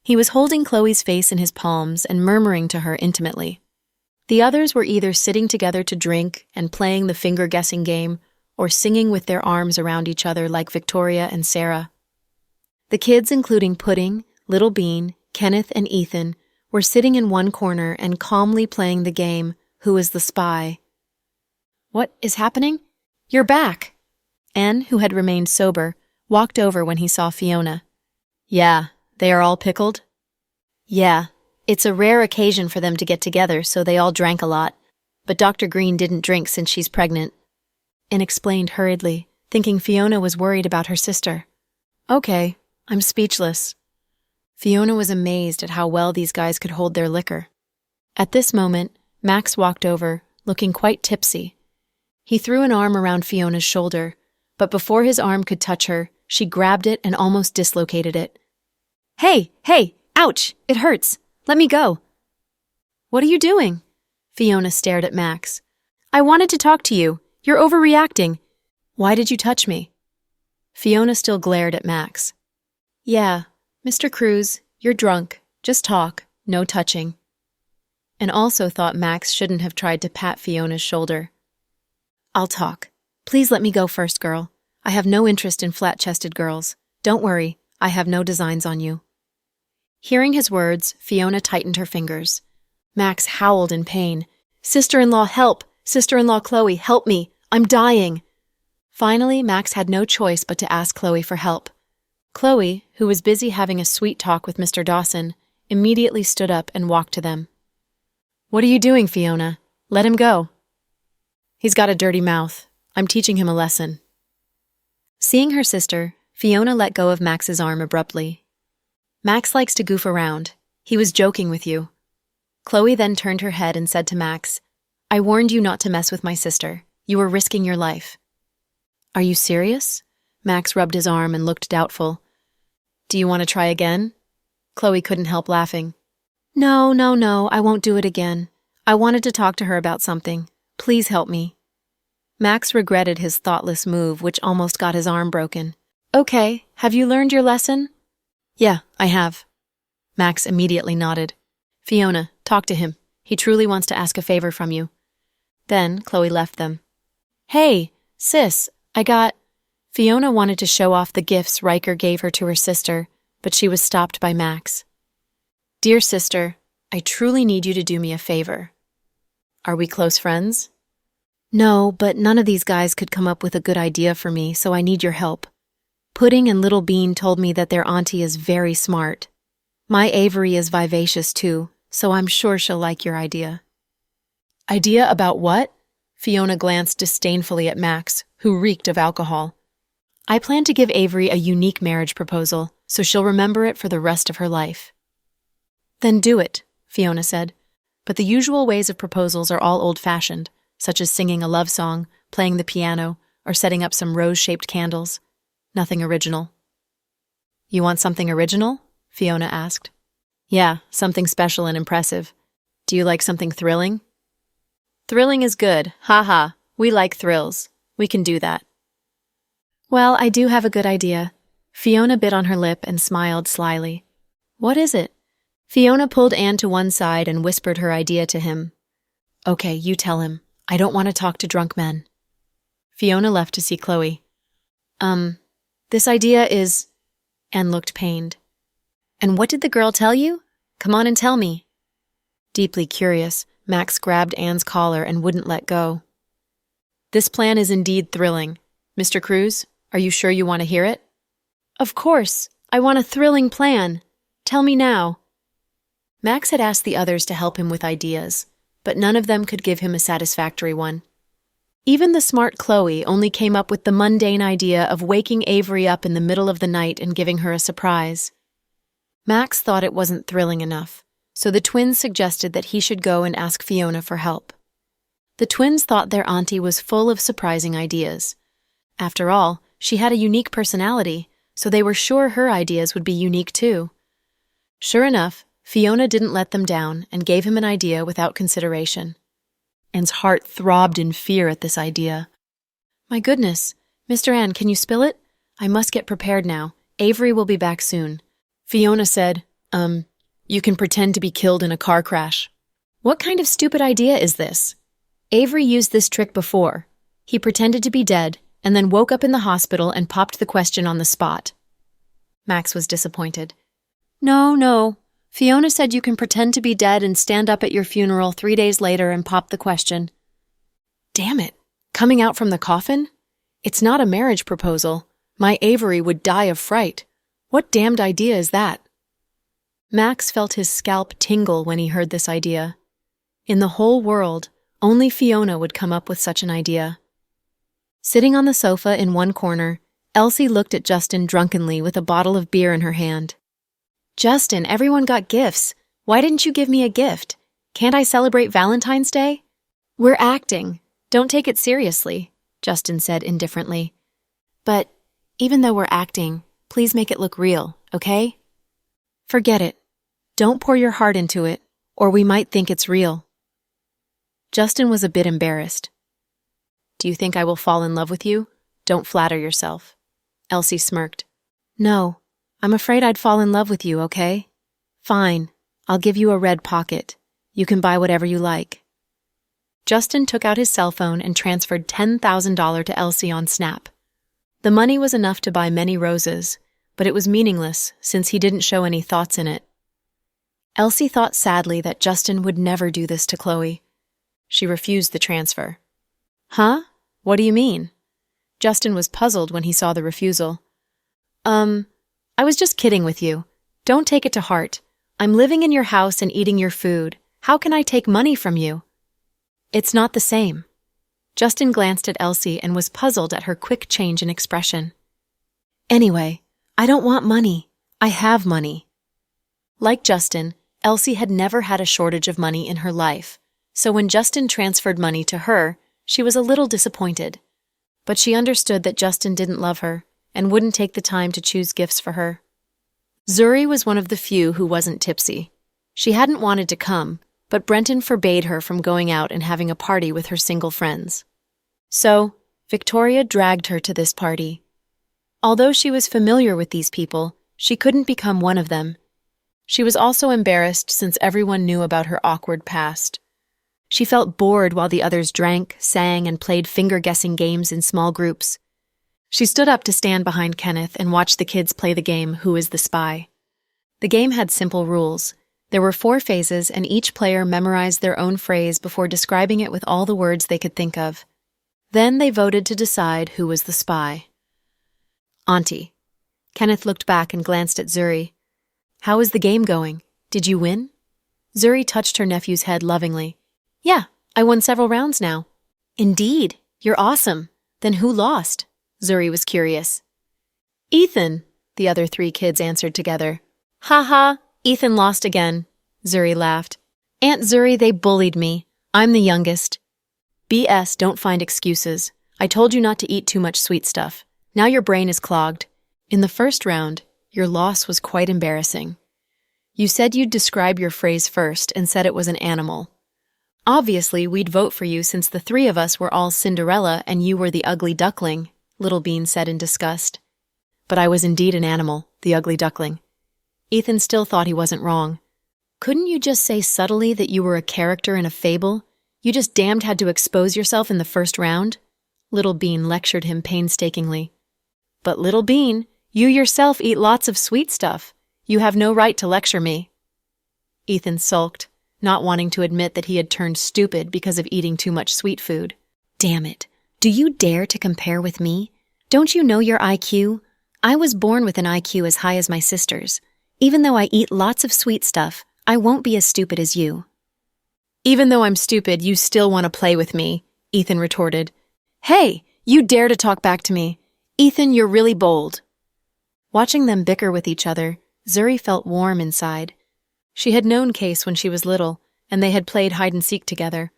He was holding Chloe's face in his palms and murmuring to her intimately. The others were either sitting together to drink and playing the finger-guessing game or singing with their arms around each other like Victoria and Sarah. The kids, including Pudding, Little Bean, Kenneth, and Ethan, were sitting in one corner and calmly playing the game, Who is the Spy? "What is happening? You're back!" Anne, who had remained sober, walked over when he saw Fiona. "Yeah, they are all pickled?" "Yeah, it's a rare occasion for them to get together, so they all drank a lot. But Dr. Green didn't drink since she's pregnant." Anne explained hurriedly, thinking Fiona was worried about her sister. "Okay, I'm speechless." Fiona was amazed at how well these guys could hold their liquor. At this moment, Max walked over, looking quite tipsy. He threw an arm around Fiona's shoulder, but before his arm could touch her, she grabbed it and almost dislocated it. Hey! Ouch! It hurts! Let me go!" "What are you doing?" Fiona stared at Max. "I wanted to talk to you. You're overreacting. Why did you touch me?" Fiona still glared at Max. "Yeah, Mr. Cruz, you're drunk. Just talk, no touching." And also thought Max shouldn't have tried to pat Fiona's shoulder. "I'll talk. Please let me go first, girl. I have no interest in flat-chested girls. Don't worry, I have no designs on you." Hearing his words, Fiona tightened her fingers. Max howled in pain. "Sister-in-law, help! Sister-in-law Chloe, help me! I'm dying!" Finally, Max had no choice but to ask Chloe for help. Chloe, who was busy having a sweet talk with Mr. Dawson, immediately stood up and walked to them. "What are you doing, Fiona? Let him go." "He's got a dirty mouth. I'm teaching him a lesson." Seeing her sister, Fiona let go of Max's arm abruptly. "Max likes to goof around. He was joking with you." Chloe then turned her head and said to Max, "I warned you not to mess with my sister. You were risking your life." "Are you serious?" Max rubbed his arm and looked doubtful. "Do you want to try again?" Chloe couldn't help laughing. No, I won't do it again. I wanted to talk to her about something. Please help me." Max regretted his thoughtless move, which almost got his arm broken. "Okay, have you learned your lesson?" "Yeah, I have." Max immediately nodded. "Fiona, talk to him. He truly wants to ask a favor from you." Then Chloe left them. "Hey, sis, I got—" Fiona wanted to show off the gifts Riker gave her to her sister, but she was stopped by Max. "Dear sister, I truly need you to do me a favor." "Are we close friends?" "No, but none of these guys could come up with a good idea for me, so I need your help. Pudding and Little Bean told me that their auntie is very smart. My Avery is vivacious too, so I'm sure she'll like your idea." "Idea about what?" Fiona glanced disdainfully at Max, who reeked of alcohol. "I plan to give Avery a unique marriage proposal, so she'll remember it for the rest of her life." "Then do it," Fiona said. "But the usual ways of proposals are all old-fashioned, such as singing a love song, playing the piano, or setting up some rose-shaped candles. Nothing original." "You want something original?" Fiona asked. "Yeah, something special and impressive. Do you like something thrilling?" "Thrilling is good. Ha. We like thrills. We can do that." "Well, I do have a good idea." Fiona bit on her lip and smiled slyly. "What is it?" Fiona pulled Anne to one side and whispered her idea to him. "Okay, you tell him. I don't want to talk to drunk men." Fiona left to see Chloe. This idea is—" Anne looked pained. "And what did the girl tell you? Come on and tell me." Deeply curious, Max grabbed Anne's collar and wouldn't let go. "This plan is indeed thrilling. Mr. Cruz, are you sure you want to hear it?" "Of course. I want a thrilling plan. Tell me now." Max had asked the others to help him with ideas, but none of them could give him a satisfactory one. Even the smart Chloe only came up with the mundane idea of waking Avery up in the middle of the night and giving her a surprise. Max thought it wasn't thrilling enough, so the twins suggested that he should go and ask Fiona for help. The twins thought their auntie was full of surprising ideas. After all, she had a unique personality, so they were sure her ideas would be unique too. Sure enough, Fiona didn't let them down and gave him an idea without consideration. Anne's heart throbbed in fear at this idea. My goodness, Mr. N, can you spill it? I must get prepared now. Avery will be back soon. Fiona said, you can pretend to be killed in a car crash. What kind of stupid idea is this? Avery used this trick before. He pretended to be dead and then woke up in the hospital and popped the question on the spot. Max was disappointed. No. Fiona said you can pretend to be dead and stand up at your funeral 3 days later and pop the question. Damn it. Coming out from the coffin? It's not a marriage proposal. My Avery would die of fright. What damned idea is that? Max felt his scalp tingle when he heard this idea. In the whole world, only Fiona would come up with such an idea. Sitting on the sofa in one corner, Elsie looked at Justin drunkenly with a bottle of beer in her hand. Justin, everyone got gifts. Why didn't you give me a gift? Can't I celebrate Valentine's Day? We're acting. Don't take it seriously, Justin said indifferently. But even though we're acting, please make it look real, okay? Forget it. Don't pour your heart into it, or we might think it's real. Justin was a bit embarrassed. Do you think I will fall in love with you? Don't flatter yourself. Elsie smirked. No, I'm afraid I'd fall in love with you, okay? Fine, I'll give you a red pocket. You can buy whatever you like. Justin took out his cell phone and transferred $10,000 to Elsie on Snap. The money was enough to buy many roses, but it was meaningless since he didn't show any thoughts in it. Elsie thought sadly that Justin would never do this to Chloe. She refused the transfer. Huh? What do you mean? Justin was puzzled when he saw the refusal. I was just kidding with you. Don't take it to heart. I'm living in your house and eating your food. How can I take money from you? It's not the same. Justin glanced at Elsie and was puzzled at her quick change in expression. Anyway, I don't want money. I have money. Like Justin, Elsie had never had a shortage of money in her life, so when Justin transferred money to her, she was a little disappointed. But she understood that Justin didn't love her and wouldn't take the time to choose gifts for her. Zuri was one of the few who wasn't tipsy. She hadn't wanted to come, but Brenton forbade her from going out and having a party with her single friends. So, Victoria dragged her to this party. Although she was familiar with these people, she couldn't become one of them. She was also embarrassed since everyone knew about her awkward past. She felt bored while the others drank, sang, and played finger-guessing games in small groups. She stood up to stand behind Kenneth and watch the kids play the game Who is the Spy? The game had simple rules. There were 4 phases, and each player memorized their own phrase before describing it with all the words they could think of. Then they voted to decide who was the spy. Auntie. Kenneth looked back and glanced at Zuri. How is the game going? Did you win? Zuri touched her nephew's head lovingly. Yeah, I won several rounds now. Indeed, you're awesome. Then who lost? Zuri was curious. Ethan, the other 3 kids answered together. Ha ha, Ethan lost again, Zuri laughed. Aunt Zuri, they bullied me. I'm the youngest. BS, don't find excuses. I told you not to eat too much sweet stuff. Now your brain is clogged. In the first round, your loss was quite embarrassing. You said you'd describe your phrase first and said it was an animal. Obviously, we'd vote for you since the 3 of us were all Cinderella and you were the ugly duckling, Little Bean said in disgust. But I was indeed an animal, the ugly duckling. Ethan still thought he wasn't wrong. Couldn't you just say subtly that you were a character in a fable? You just damned had to expose yourself in the first round? Little Bean lectured him painstakingly. But Little Bean, you yourself eat lots of sweet stuff. You have no right to lecture me. Ethan sulked, not wanting to admit that he had turned stupid because of eating too much sweet food. Damn it. Do you dare to compare with me? Don't you know your IQ? I was born with an IQ as high as my sister's. Even though I eat lots of sweet stuff, I won't be as stupid as you. Even though I'm stupid, you still want to play with me, Ethan retorted. Hey, you dare to talk back to me. Ethan, you're really bold. Watching them bicker with each other, Zuri felt warm inside. She had known Case when she was little, and they had played hide-and-seek together.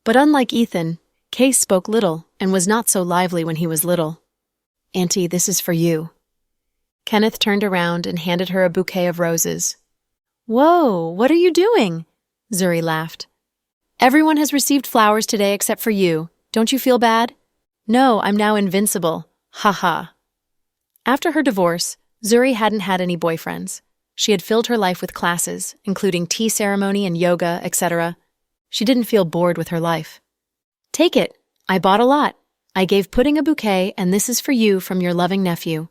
But unlike Ethan, Case spoke little and was not so lively when he was little. Auntie, this is for you. Kenneth turned around and handed her a bouquet of roses. Whoa, what are you doing? Zuri laughed. Everyone has received flowers today except for you. Don't you feel bad? No, I'm now invincible. Haha. After her divorce, Zuri hadn't had any boyfriends. She had filled her life with classes, including tea ceremony and yoga, etc. She didn't feel bored with her life. Take it. I bought a lot. I gave Pudding a bouquet, and this is for you from your loving nephew.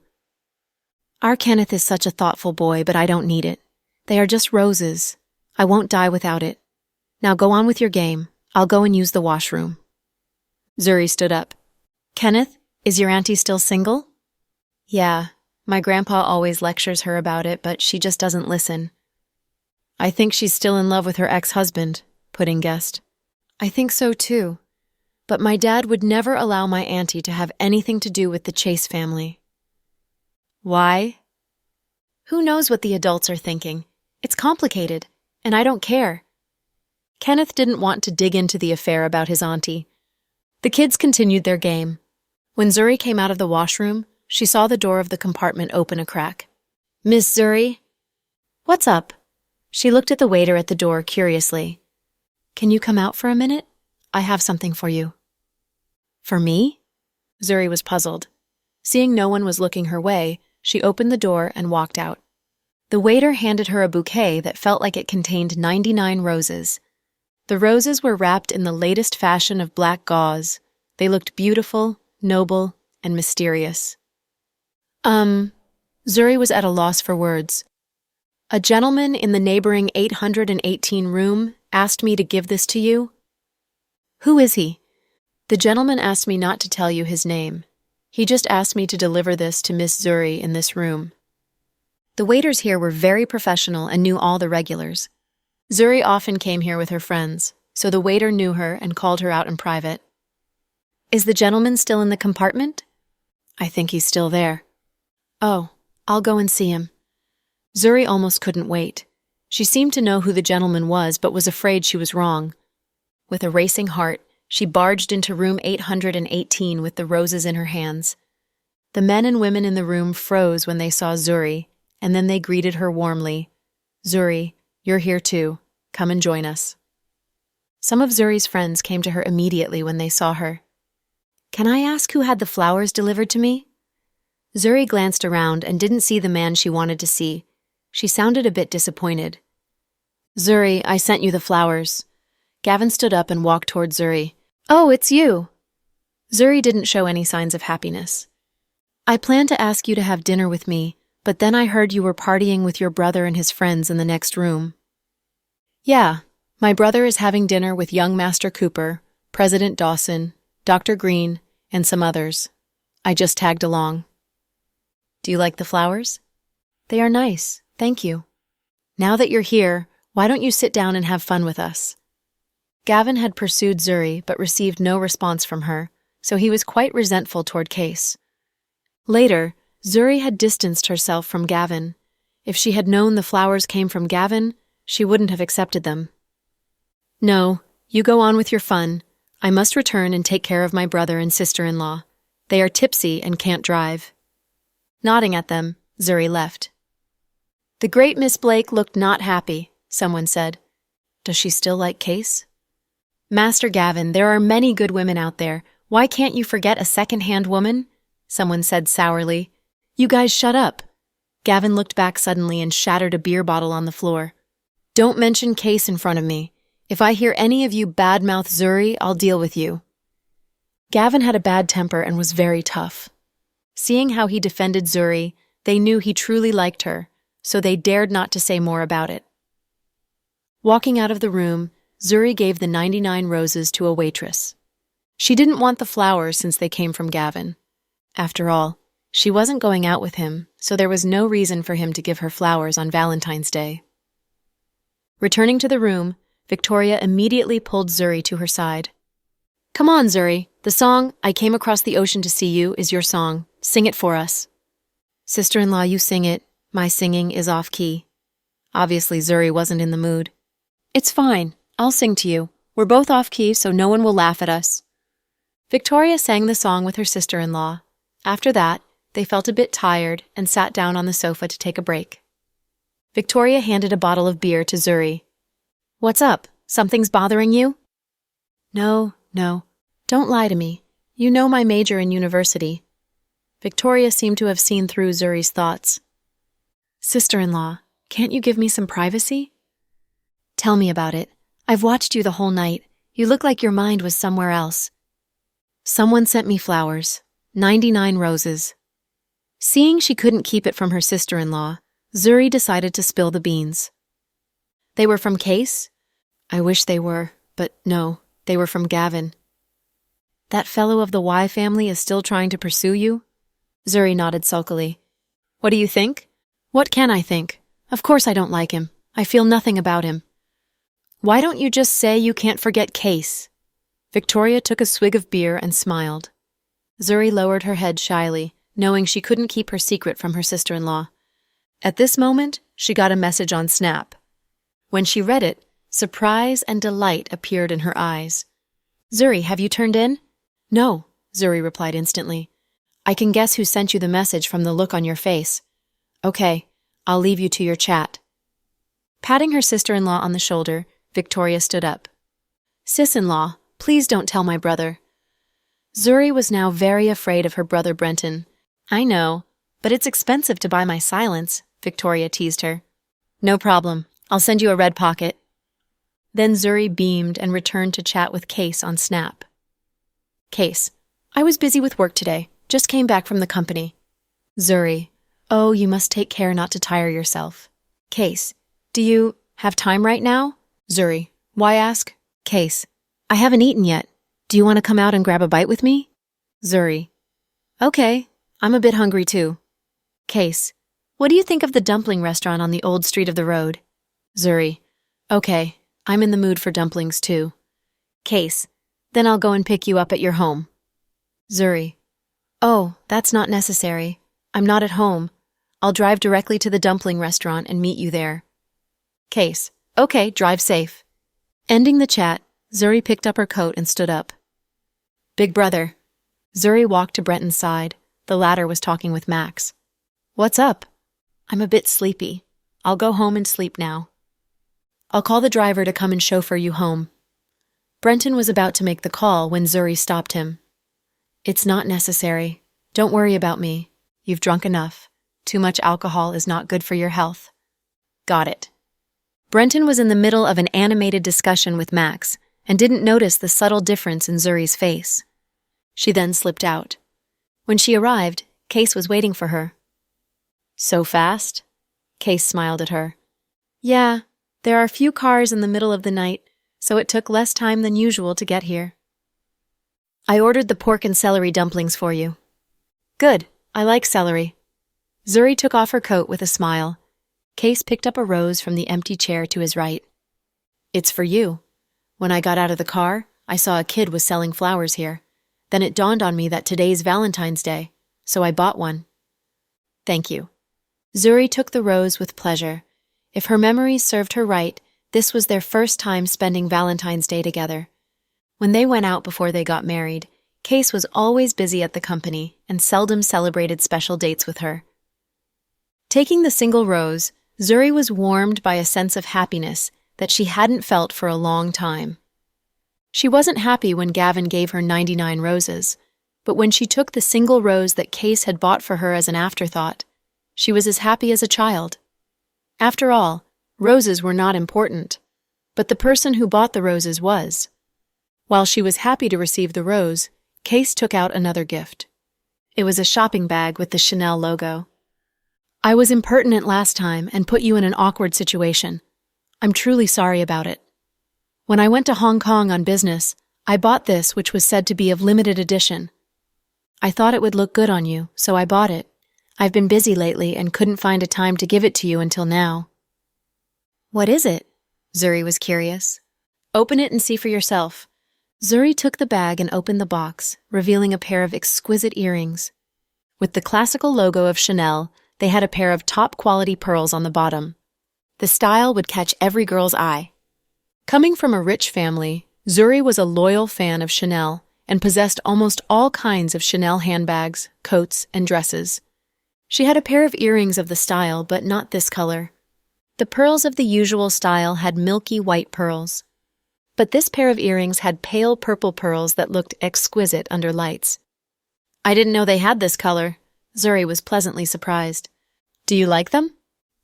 Our Kenneth is such a thoughtful boy, but I don't need it. They are just roses. I won't die without it. Now go on with your game. I'll go and use the washroom. Zuri stood up. Kenneth, is your auntie still single? Yeah, my grandpa always lectures her about it, but she just doesn't listen. I think she's still in love with her ex-husband, Pudding guessed. I think so too. But my dad would never allow my auntie to have anything to do with the Chase family. Why? Who knows what the adults are thinking? It's complicated, and I don't care. Kenneth didn't want to dig into the affair about his auntie. The kids continued their game. When Zuri came out of the washroom, she saw the door of the compartment open a crack. Miss Zuri? What's up? She looked at the waiter at the door curiously. Can you come out for a minute? I have something for you. For me? Zuri was puzzled. Seeing no one was looking her way, she opened the door and walked out. The waiter handed her a bouquet that felt like it contained 99 roses. The roses were wrapped in the latest fashion of black gauze. They looked beautiful, noble, and mysterious. Zuri was at a loss for words. A gentleman in the neighboring 818 room asked me to give this to you. Who is he? The gentleman asked me not to tell you his name. He just asked me to deliver this to Miss Zuri in this room. The waiters here were very professional and knew all the regulars. Zuri often came here with her friends, so the waiter knew her and called her out in private. Is the gentleman still in the compartment? I think he's still there. Oh, I'll go and see him. Zuri almost couldn't wait. She seemed to know who the gentleman was, but was afraid she was wrong. With a racing heart, she barged into room 818 with the roses in her hands. The men and women in the room froze when they saw Zuri, and then they greeted her warmly. Zuri, you're here too. Come and join us. Some of Zuri's friends came to her immediately when they saw her. Can I ask who had the flowers delivered to me? Zuri glanced around and didn't see the man she wanted to see. She sounded a bit disappointed. Zuri, I sent you the flowers. Gavin stood up and walked toward Zuri. Oh, it's you. Zuri didn't show any signs of happiness. I planned to ask you to have dinner with me, but then I heard you were partying with your brother and his friends in the next room. Yeah, my brother is having dinner with young Master Cooper, President Dawson, Dr. Green, and some others. I just tagged along. Do you like the flowers? They are nice, thank you. Now that you're here, why don't you sit down and have fun with us? Gavin had pursued Zuri but received no response from her, so he was quite resentful toward Case. Later, Zuri had distanced herself from Gavin. If she had known the flowers came from Gavin, she wouldn't have accepted them. No, you go on with your fun. I must return and take care of my brother and sister-in-law. They are tipsy and can't drive. Nodding at them, Zuri left. The great Miss Blake looked not happy, someone said. Does she still like Case? Master Gavin, there are many good women out there. Why can't you forget a second-hand woman? Someone said sourly. You guys shut up. Gavin looked back suddenly and shattered a beer bottle on the floor. Don't mention Case in front of me. If I hear any of you badmouth Zuri, I'll deal with you. Gavin had a bad temper and was very tough. Seeing how he defended Zuri, they knew he truly liked her, so they dared not to say more about it. Walking out of the room, Zuri gave the 99 roses to a waitress. She didn't want the flowers since they came from Gavin. After all, she wasn't going out with him, so there was no reason for him to give her flowers on Valentine's Day. Returning to the room, Victoria immediately pulled Zuri to her side. Come on, Zuri. The song, I Came Across the Ocean to See You, is your song. Sing it for us. Sister-in-law, you sing it. My singing is off-key. Obviously, Zuri wasn't in the mood. It's fine. I'll sing to you. We're both off-key, so no one will laugh at us. Victoria sang the song with her sister-in-law. After that, they felt a bit tired and sat down on the sofa to take a break. Victoria handed a bottle of beer to Zuri. What's up? Something's bothering you? No. Don't lie to me. You know my major in university. Victoria seemed to have seen through Zuri's thoughts. Sister-in-law, can't you give me some privacy? Tell me about it. I've watched you the whole night. You look like your mind was somewhere else. Someone sent me flowers. 99 roses. Seeing she couldn't keep it from her sister-in-law, Zuri decided to spill the beans. They were from Case? I wish they were, but no, they were from Gavin. That fellow of the Y family is still trying to pursue you? Zuri nodded sulkily. What do you think? What can I think? Of course I don't like him. I feel nothing about him. Why don't you just say you can't forget Case? Victoria took a swig of beer and smiled. Zuri lowered her head shyly, knowing she couldn't keep her secret from her sister-in-law. At this moment, she got a message on Snap. When she read it, surprise and delight appeared in her eyes. Zuri, have you turned in? No, Zuri replied instantly. I can guess who sent you the message from the look on your face. Okay, I'll leave you to your chat. Patting her sister-in-law on the shoulder, Victoria stood up. Sis-in-law, please don't tell my brother. Zuri was now very afraid of her brother Brenton. I know, but it's expensive to buy my silence, Victoria teased her. No problem, I'll send you a red pocket. Then Zuri beamed and returned to chat with Case on Snap. Case, I was busy with work today, just came back from the company. Zuri, oh, you must take care not to tire yourself. Case, do you have time right now? Zuri, why ask? Case, I haven't eaten yet. Do you want to come out and grab a bite with me? Zuri, okay, I'm a bit hungry too. Case, what do you think of the dumpling restaurant on the old street of the road? Zuri, okay, I'm in the mood for dumplings too. Case, then I'll go and pick you up at your home. Zuri, oh, that's not necessary. I'm not at home. I'll drive directly to the dumpling restaurant and meet you there. Case, okay, drive safe. Ending the chat, Zuri picked up her coat and stood up. Big brother. Zuri walked to Brenton's side. The latter was talking with Max. What's up? I'm a bit sleepy. I'll go home and sleep now. I'll call the driver to come and chauffeur you home. Brenton was about to make the call when Zuri stopped him. It's not necessary. Don't worry about me. You've drunk enough. Too much alcohol is not good for your health. Got it. Brenton was in the middle of an animated discussion with Max and didn't notice the subtle difference in Zuri's face. She then slipped out. When she arrived, Case was waiting for her. So fast? Case smiled at her. Yeah, there are few cars in the middle of the night, so it took less time than usual to get here. I ordered the pork and celery dumplings for you. Good, I like celery. Zuri took off her coat with a smile. Case picked up a rose from the empty chair to his right. It's for you. When I got out of the car, I saw a kid was selling flowers here. Then it dawned on me that today's Valentine's Day, so I bought one. Thank you. Zuri took the rose with pleasure. If her memories served her right, this was their first time spending Valentine's Day together. When they went out before they got married, Case was always busy at the company and seldom celebrated special dates with her. Taking the single rose, Zuri was warmed by a sense of happiness that she hadn't felt for a long time. She wasn't happy when Gavin gave her 99 roses, but when she took the single rose that Case had bought for her as an afterthought, she was as happy as a child. After all, roses were not important, but the person who bought the roses was. While she was happy to receive the rose, Case took out another gift. It was a shopping bag with the Chanel logo. I was impertinent last time and put you in an awkward situation. I'm truly sorry about it. When I went to Hong Kong on business, I bought this, which was said to be of limited edition. I thought it would look good on you, so I bought it. I've been busy lately and couldn't find a time to give it to you until now. What is it? Zuri was curious. Open it and see for yourself. Zuri took the bag and opened the box, revealing a pair of exquisite earrings. With the classical logo of Chanel, they had a pair of top-quality pearls on the bottom. The style would catch every girl's eye. Coming from a rich family, Zuri was a loyal fan of Chanel and possessed almost all kinds of Chanel handbags, coats, and dresses. She had a pair of earrings of the style, but not this color. The pearls of the usual style had milky white pearls. But this pair of earrings had pale purple pearls that looked exquisite under lights. I didn't know they had this color. Zuri was pleasantly surprised. Do you like them?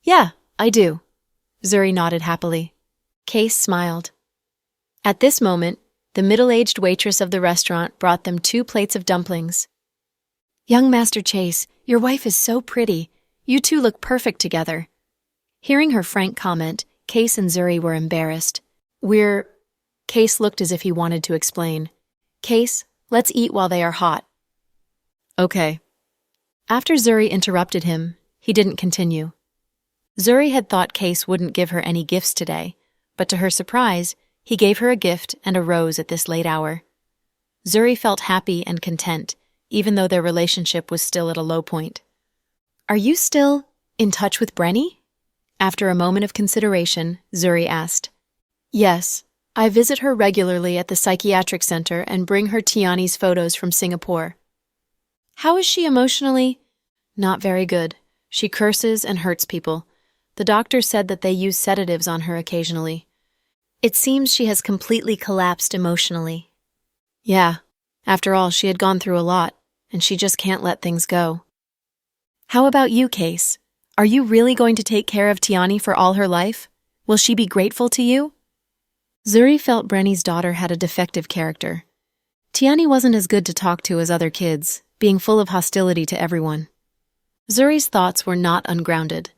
Yeah, I do. Zuri nodded happily. Case smiled. At this moment, the middle-aged waitress of the restaurant brought them 2 plates of dumplings. Young Master Chase, your wife is so pretty. You two look perfect together. Hearing her frank comment, Case and Zuri were embarrassed. Case looked as if he wanted to explain. Case, let's eat while they are hot. Okay. After Zuri interrupted him, he didn't continue. Zuri had thought Case wouldn't give her any gifts today, but to her surprise, he gave her a gift and a rose at this late hour. Zuri felt happy and content, even though their relationship was still at a low point. Are you still in touch with Brenny? After a moment of consideration, Zuri asked. Yes, I visit her regularly at the psychiatric center and bring her Tiani's photos from Singapore. How is she emotionally? Not very good. She curses and hurts people. The doctor said that they use sedatives on her occasionally. It seems she has completely collapsed emotionally. Yeah, after all, she had gone through a lot, and she just can't let things go. How about you, Case? Are you really going to take care of Tiani for all her life? Will she be grateful to you? Zuri felt Brenny's daughter had a defective character. Tiani wasn't as good to talk to as other kids, being full of hostility to everyone. Zuri's thoughts were not ungrounded.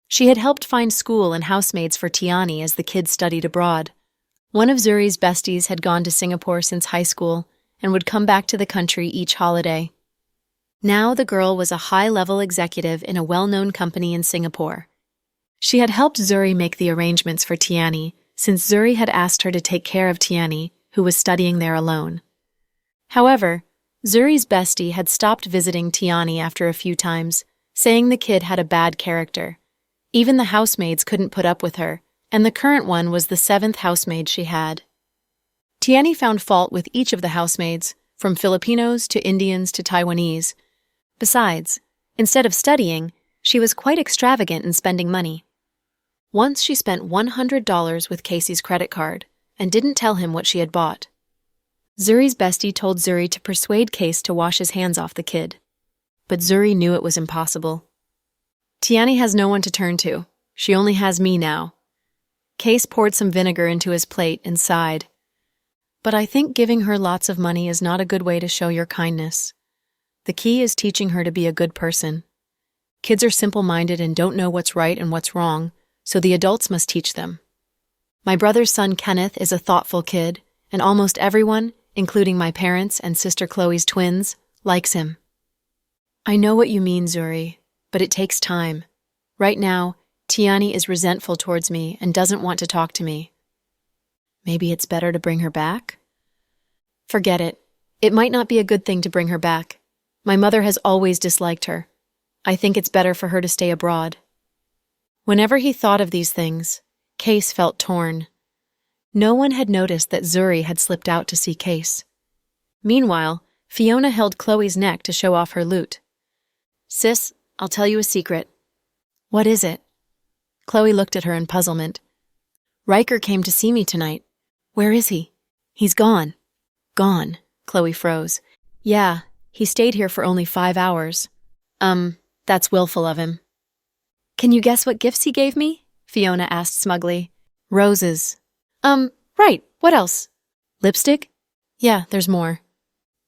She had helped find school and housemates for Tiani as the kids studied abroad. One of Zuri's besties had gone to Singapore since high school and would come back to the country each holiday. Now the girl was a high-level executive in a well-known company in Singapore. She had helped Zuri make the arrangements for Tiani, since Zuri had asked her to take care of Tiani, who was studying there alone. However, Zuri's bestie had stopped visiting Tiani after a few times, saying the kid had a bad character. Even the housemaids couldn't put up with her, and the current one was the 7th housemaid she had. Tiani found fault with each of the housemaids, from Filipinos to Indians to Taiwanese. Besides, instead of studying, she was quite extravagant in spending money. Once she spent $100 with Casey's credit card and didn't tell him what she had bought. Zuri's bestie told Zuri to persuade Case to wash his hands off the kid. But Zuri knew it was impossible. Tiani has no one to turn to. She only has me now. Case poured some vinegar into his plate and sighed. But I think giving her lots of money is not a good way to show your kindness. The key is teaching her to be a good person. Kids are simple-minded and don't know what's right and what's wrong, so the adults must teach them. My brother's son Kenneth is a thoughtful kid, and almost everyone, including my parents and sister Chloe's twins, likes him. I know what you mean, Zuri, but it takes time. Right now, Tiani is resentful towards me and doesn't want to talk to me. Maybe it's better to bring her back? Forget it. It might not be a good thing to bring her back. My mother has always disliked her. I think it's better for her to stay abroad. Whenever he thought of these things, Case felt torn. No one had noticed that Zuri had slipped out to see Case. Meanwhile, Fiona held Chloe's neck to show off her loot. Sis, I'll tell you a secret. What is it? Chloe looked at her in puzzlement. Riker came to see me tonight. Where is he? He's gone. Gone. Chloe froze. Yeah, he stayed here for only 5 hours. That's willful of him. Can you guess what gifts he gave me? Fiona asked smugly. Roses. Right, what else? Lipstick? Yeah, there's more.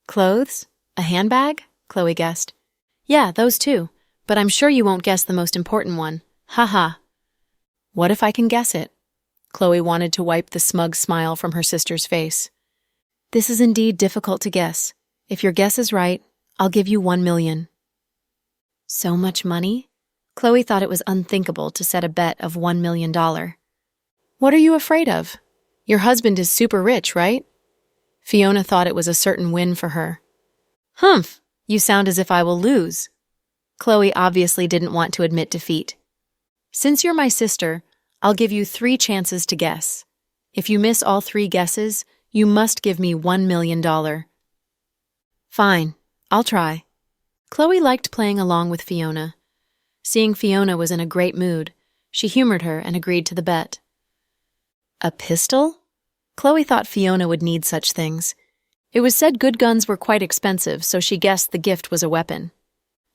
Clothes? A handbag? Chloe guessed. Yeah, those too, but I'm sure you won't guess the most important one. Ha. What if I can guess it? Chloe wanted to wipe the smug smile from her sister's face. This is indeed difficult to guess. If your guess is right, I'll give you 1 million. So much money? Chloe thought it was unthinkable to set a bet of $1 million. What are you afraid of? Your husband is super rich, right? Fiona thought it was a certain win for her. Humph, you sound as if I will lose. Chloe obviously didn't want to admit defeat. Since you're my sister, I'll give you 3 chances to guess. If you miss all 3 guesses, you must give me $1 million. Fine, I'll try. Chloe liked playing along with Fiona. Seeing Fiona was in a great mood, she humored her and agreed to the bet. A pistol? Chloe thought Fiona would need such things. It was said good guns were quite expensive, so she guessed the gift was a weapon.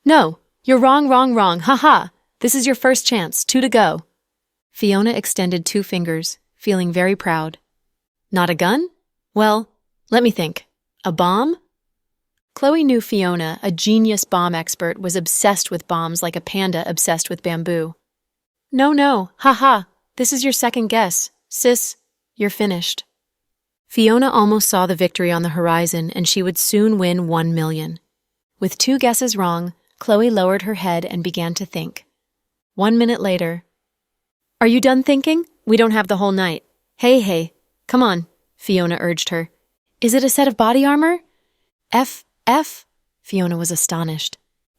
No, you're wrong, wrong, wrong. Ha ha. This is your first chance. 2 to go. Fiona extended 2 fingers, feeling very proud. Not a gun? Well, let me think. A bomb? Chloe knew Fiona, a genius bomb expert, was obsessed with bombs like a panda obsessed with bamboo. No, ha. This is your second guess. Sis, you're finished. Fiona almost saw the victory on the horizon, and she would soon win 1 million. With 2 guesses wrong, Chloe lowered her head and began to think. 1 minute later. Are you done thinking? We don't have the whole night. Hey, come on, Fiona urged her. Is it a set of body armor? F? Fiona was astonished.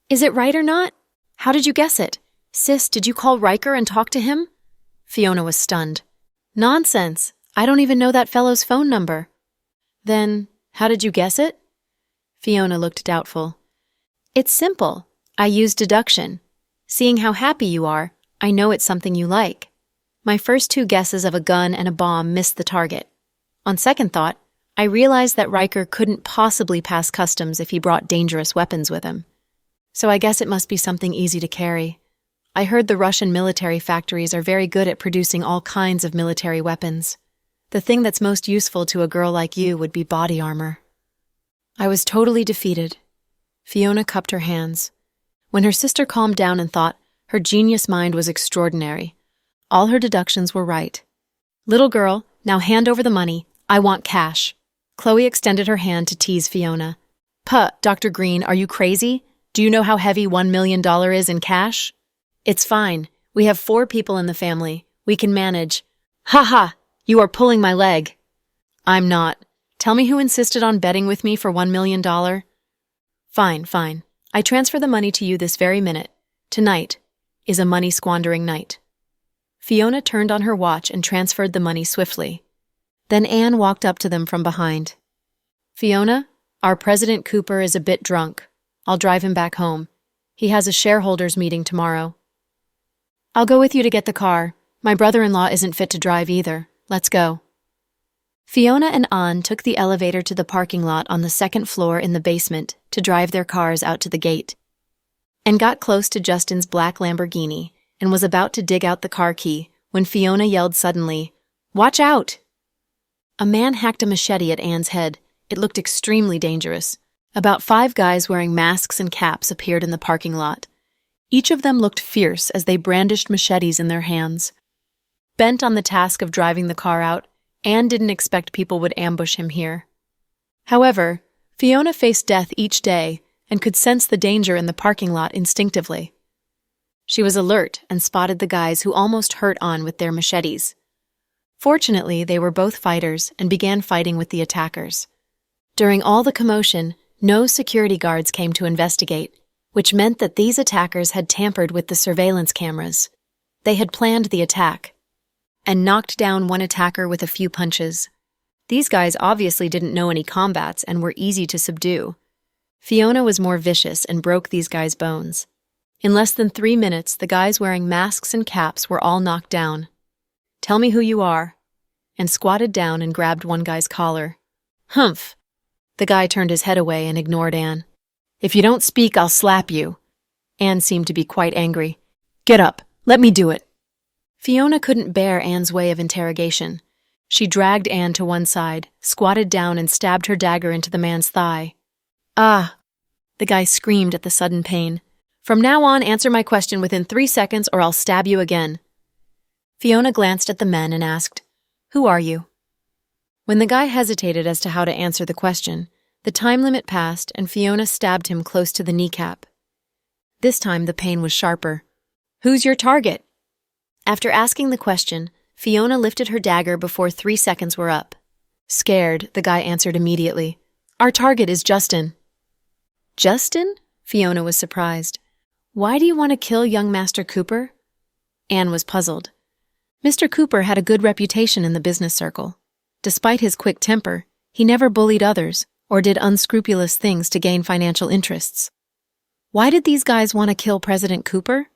Is it right or not? How did you guess it? Sis, did you call Riker and talk to him? Fiona was stunned. Nonsense. I don't even know that fellow's phone number. Then, how did you guess it? Fiona looked doubtful. It's simple. I used deduction. Seeing how happy you are, I know it's something you like. My first 2 guesses of a gun and a bomb missed the target. On second thought, I realized that Riker couldn't possibly pass customs if he brought dangerous weapons with him. So I guess it must be something easy to carry. I heard the Russian military factories are very good at producing all kinds of military weapons. The thing that's most useful to a girl like you would be body armor. I was totally defeated. Fiona cupped her hands. When her sister calmed down and thought, her genius mind was extraordinary. All her deductions were right. Little girl, now hand over the money. I want cash. Chloe extended her hand to tease Fiona. Puh, Dr. Green, are you crazy? Do you know how heavy $1 million is in cash? It's fine. We have 4 people in the family. We can manage. Ha ha! You are pulling my leg. I'm not. Tell me who insisted on betting with me for $1 million? Fine. I transfer the money to you this very minute. Tonight is a money-squandering night. Fiona turned on her watch and transferred the money swiftly. Then Anne walked up to them from behind. Fiona, our President Cooper is a bit drunk. I'll drive him back home. He has a shareholders meeting tomorrow. I'll go with you to get the car. My brother-in-law isn't fit to drive either. Let's go. Fiona and Anne took the elevator to the parking lot on the 2nd floor in the basement to drive their cars out to the gate. Anne got close to Justin's black Lamborghini and was about to dig out the car key when Fiona yelled suddenly, "Watch out!" A man hacked a machete at Anne's head. It looked extremely dangerous. About 5 guys wearing masks and caps appeared in the parking lot. Each of them looked fierce as they brandished machetes in their hands. Bent on the task of driving the car out, Anne didn't expect people would ambush him here. However, Fiona faced death each day and could sense the danger in the parking lot instinctively. She was alert and spotted the guys who almost hurt Anne with their machetes. Fortunately, they were both fighters and began fighting with the attackers. During all the commotion, no security guards came to investigate, which meant that these attackers had tampered with the surveillance cameras. They had planned the attack and knocked down one attacker with a few punches. These guys obviously didn't know any combats and were easy to subdue. Fiona was more vicious and broke these guys' bones. In less than 3 minutes, the guys wearing masks and caps were all knocked down. Tell me who you are, and squatted down and grabbed one guy's collar. Humph! The guy turned his head away and ignored Anne. If you don't speak, I'll slap you. Anne seemed to be quite angry. Get up. Let me do it. Fiona couldn't bear Anne's way of interrogation. She dragged Anne to one side, squatted down and stabbed her dagger into the man's thigh. Ah! The guy screamed at the sudden pain. From now on, answer my question within 3 seconds or I'll stab you again. Fiona glanced at the men and asked, Who are you? When the guy hesitated as to how to answer the question, the time limit passed and Fiona stabbed him close to the kneecap. This time the pain was sharper. Who's your target? After asking the question, Fiona lifted her dagger before 3 seconds were up. Scared, the guy answered immediately. Our target is Justin. Justin? Fiona was surprised. Why do you want to kill young Master Cooper? Anne was puzzled. Mr. Cooper had a good reputation in the business circle. Despite his quick temper, he never bullied others or did unscrupulous things to gain financial interests. Why did these guys want to kill President Cooper?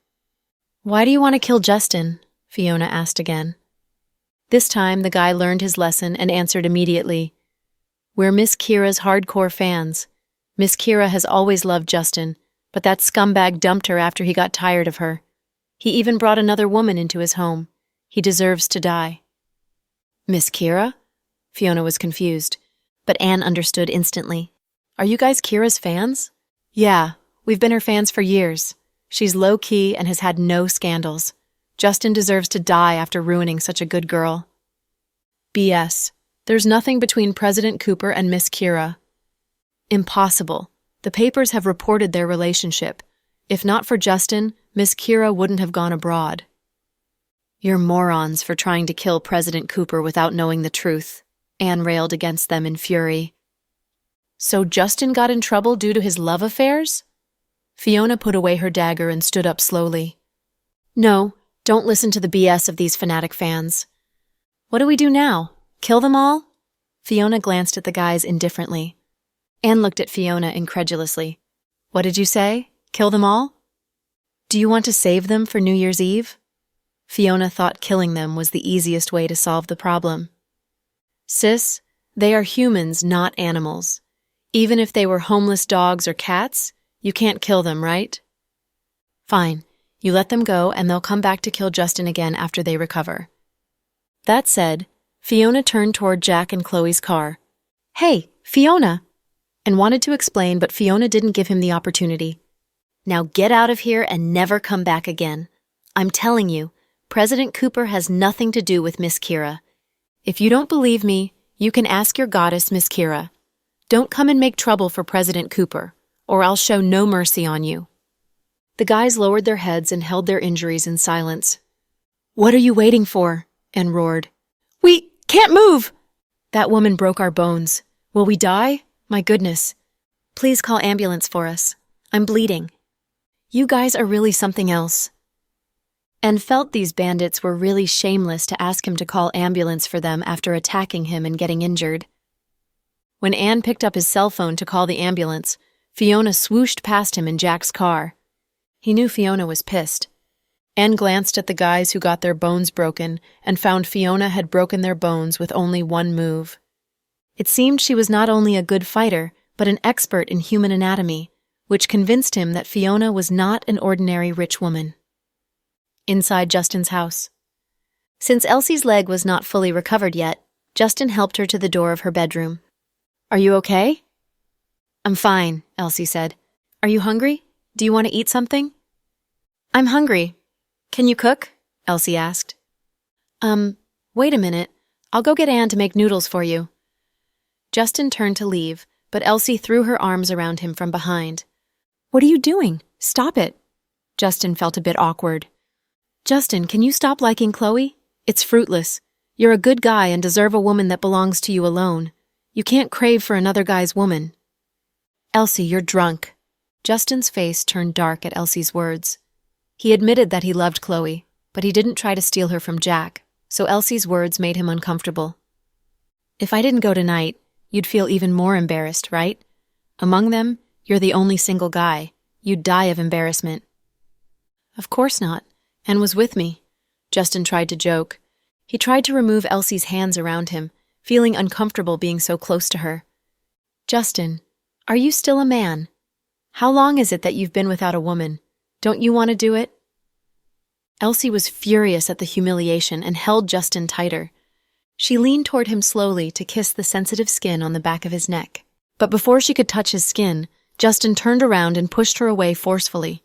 Why do you want to kill Justin? Fiona asked again. This time, the guy learned his lesson and answered immediately. We're Miss Kira's hardcore fans. Miss Kira has always loved Justin, But that scumbag dumped her after he got tired of her. He even brought another woman into his home. He deserves to die. Miss Kira? Fiona was confused, but Anne understood instantly. Are you guys Kira's fans? Yeah, we've been her fans for years. She's low-key and has had no scandals. Justin deserves to die after ruining such a good girl. BS. There's nothing between President Cooper and Miss Kira. Impossible. The papers have reported their relationship. If not for Justin, Miss Kira wouldn't have gone abroad. You're morons for trying to kill President Cooper without knowing the truth. Anne railed against them in fury. So Justin got in trouble due to his love affairs? Fiona put away her dagger and stood up slowly. No, don't listen to the BS of these fanatic fans. What do we do now? Kill them all? Fiona glanced at the guys indifferently. Anne looked at Fiona incredulously. What did you say? Kill them all? Do you want to save them for New Year's Eve? Fiona thought killing them was the easiest way to solve the problem. Sis, they are humans, not animals. Even if they were homeless dogs or cats, you can't kill them, right? Fine. You let them go and they'll come back to kill Justin again after they recover. That said, Fiona turned toward Jack and Chloe's car. Hey, Fiona! And wanted to explain, but Fiona didn't give him the opportunity. Now get out of here and never come back again. I'm telling you, President Cooper has nothing to do with Miss Kira. If you don't believe me, you can ask your goddess, Miss Kira. Don't come and make trouble for President Cooper, or I'll show no mercy on you. The guys lowered their heads and held their injuries in silence. What are you waiting for? Anne roared. We can't move! That woman broke our bones. Will we die? My goodness. Please call ambulance for us. I'm bleeding. You guys are really something else. Anne felt these bandits were really shameless to ask him to call ambulance for them after attacking him and getting injured. When Anne picked up his cell phone to call the ambulance, Fiona swooshed past him in Jack's car. He knew Fiona was pissed. Anne glanced at the guys who got their bones broken and found Fiona had broken their bones with only one move. It seemed she was not only a good fighter, but an expert in human anatomy, which convinced him that Fiona was not an ordinary rich woman. Inside Justin's house. Since Elsie's leg was not fully recovered yet, Justin helped her to the door of her bedroom. Are you okay? I'm fine, Elsie said. Are you hungry? Do you want to eat something? I'm hungry. Can you cook? Elsie asked. Wait a minute. I'll go get Anne to make noodles for you. Justin turned to leave, but Elsie threw her arms around him from behind. What are you doing? Stop it. Justin felt a bit awkward. Justin, can you stop liking Chloe? It's fruitless. You're a good guy and deserve a woman that belongs to you alone. You can't crave for another guy's woman. Elsie, you're drunk. Justin's face turned dark at Elsie's words. He admitted that he loved Chloe, but he didn't try to steal her from Jack, so Elsie's words made him uncomfortable. If I didn't go tonight, you'd feel even more embarrassed, right? Among them, you're the only single guy. You'd die of embarrassment. Of course not. Anne was with me. Justin tried to joke. He tried to remove Elsie's hands around him, feeling uncomfortable being so close to her. Justin, are you still a man? How long is it that you've been without a woman? Don't you want to do it? Elsie was furious at the humiliation and held Justin tighter. She leaned toward him slowly to kiss the sensitive skin on the back of his neck. But before she could touch his skin, Justin turned around and pushed her away forcefully.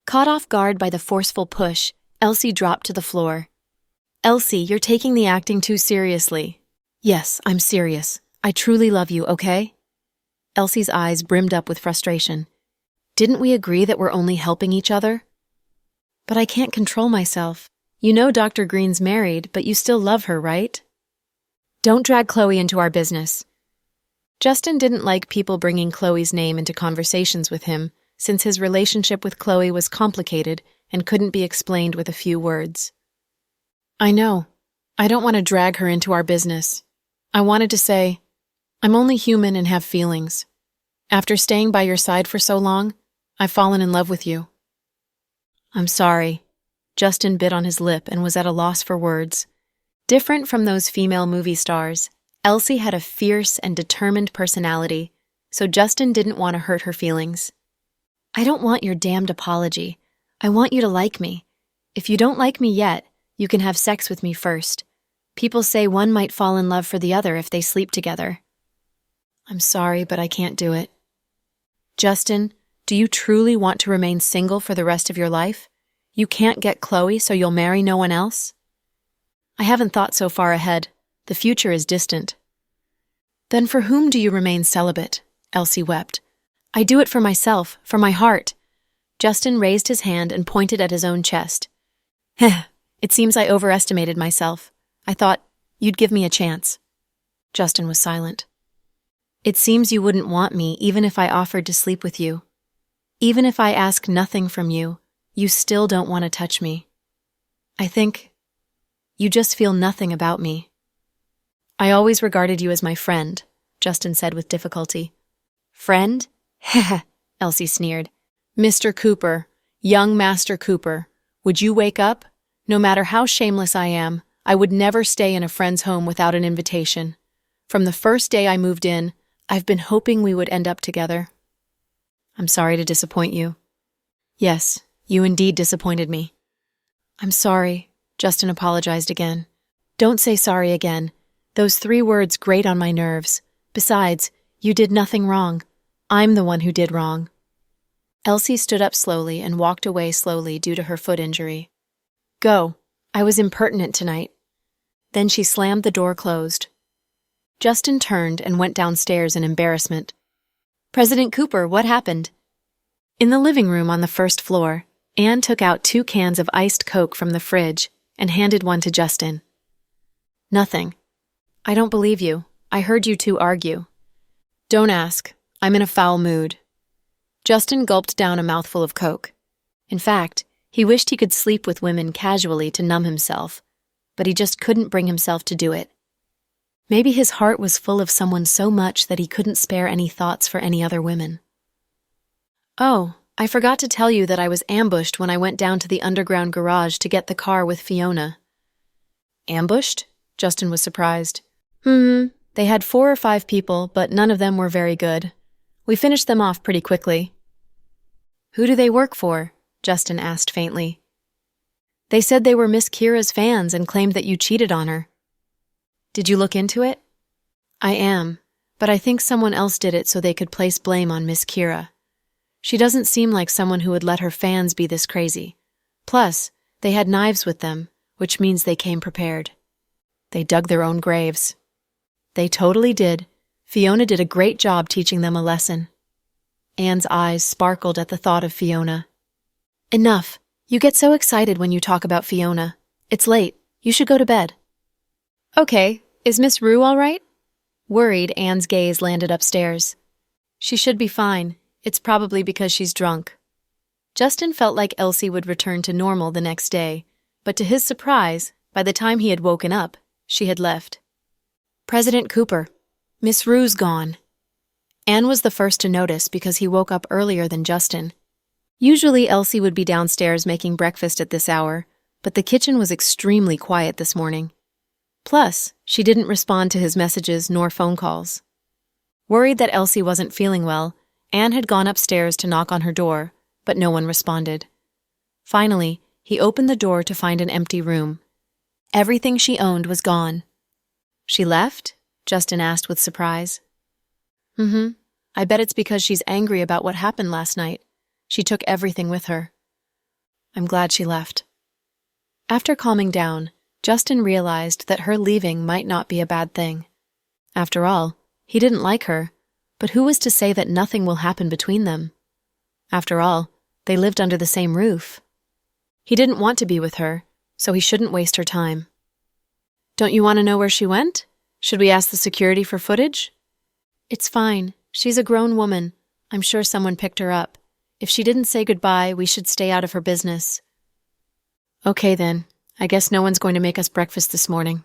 Caught off guard by the forceful push, Elsie dropped to the floor. Elsie, you're taking the acting too seriously. Yes, I'm serious. I truly love you, okay? Elsie's eyes brimmed up with frustration. Didn't we agree that we're only helping each other? But I can't control myself. You know Dr. Green's married, but you still love her, right? Don't drag Chloe into our business. Justin didn't like people bringing Chloe's name into conversations with him, since his relationship with Chloe was complicated and couldn't be explained with a few words. I know. I don't want to drag her into our business. I wanted to say, I'm only human and have feelings. After staying by your side for so long, I've fallen in love with you. I'm sorry. Justin bit on his lip and was at a loss for words. Different from those female movie stars, Elsie had a fierce and determined personality, so Justin didn't want to hurt her feelings. I don't want your damned apology. I want you to like me. If you don't like me yet, you can have sex with me first. People say one might fall in love for the other if they sleep together. I'm sorry, but I can't do it. Justin, do you truly want to remain single for the rest of your life? You can't get Chloe, so you'll marry no one else? I haven't thought so far ahead. The future is distant. Then for whom do you remain celibate? Elsie wept. I do it for myself, for my heart. Justin raised his hand and pointed at his own chest. Heh, it seems I overestimated myself. I thought you'd give me a chance. Justin was silent. It seems you wouldn't want me even if I offered to sleep with you. Even if I ask nothing from you, you still don't want to touch me. I think you just feel nothing about me. I always regarded you as my friend, Justin said with difficulty. Friend? Heh, Elsie sneered. Mr. Cooper, young Master Cooper, would you wake up? No matter how shameless I am, I would never stay in a friend's home without an invitation. From the first day I moved in, I've been hoping we would end up together. I'm sorry to disappoint you. Yes, you indeed disappointed me. I'm sorry, Justin apologized again. Don't say sorry again. Those 3 words grate on my nerves. Besides, you did nothing wrong. I'm the one who did wrong. Elsie stood up slowly and walked away slowly due to her foot injury. Go. I was impertinent tonight. Then she slammed the door closed. Justin turned and went downstairs in embarrassment. President Cooper, what happened? In the living room on the first floor, Anne took out 2 cans of iced Coke from the fridge and handed one to Justin. Nothing. I don't believe you. I heard you 2 argue. Don't ask. I'm in a foul mood. Justin gulped down a mouthful of Coke. In fact, he wished he could sleep with women casually to numb himself, but he just couldn't bring himself to do it. Maybe his heart was full of someone so much that he couldn't spare any thoughts for any other women. Oh, I forgot to tell you that I was ambushed when I went down to the underground garage to get the car with Fiona. Ambushed? Justin was surprised. They had 4 or 5 people, but none of them were very good. We finished them off pretty quickly. Who do they work for? Justin asked faintly. They said they were Miss Kira's fans and claimed that you cheated on her. Did you look into it? I am, but I think someone else did it so they could place blame on Miss Kira. She doesn't seem like someone who would let her fans be this crazy. Plus, they had knives with them, which means they came prepared. They dug their own graves. They totally did. Fiona did a great job teaching them a lesson. Anne's eyes sparkled at the thought of Fiona. Enough. You get so excited when you talk about Fiona. It's late. You should go to bed. Okay. Is Miss Rue all right? Worried, Anne's gaze landed upstairs. She should be fine. It's probably because she's drunk. Justin felt like Elsie would return to normal the next day, but to his surprise, by the time he had woken up, she had left. President Cooper, Miss Rue's gone. Anne was the first to notice because he woke up earlier than Justin. Usually Elsie would be downstairs making breakfast at this hour, but the kitchen was extremely quiet this morning. Plus, she didn't respond to his messages nor phone calls. Worried that Elsie wasn't feeling well, Anne had gone upstairs to knock on her door, but no one responded. Finally, he opened the door to find an empty room. Everything she owned was gone. She left? Justin asked with surprise. I bet it's because she's angry about what happened last night. She took everything with her. I'm glad she left. After calming down, Justin realized that her leaving might not be a bad thing. After all, he didn't like her, but who was to say that nothing will happen between them? After all, they lived under the same roof. He didn't want to be with her, so he shouldn't waste her time. Don't you want to know where she went? Should we ask the security for footage? It's fine. She's a grown woman. I'm sure someone picked her up. If she didn't say goodbye, we should stay out of her business. Okay then. I guess no one's going to make us breakfast this morning.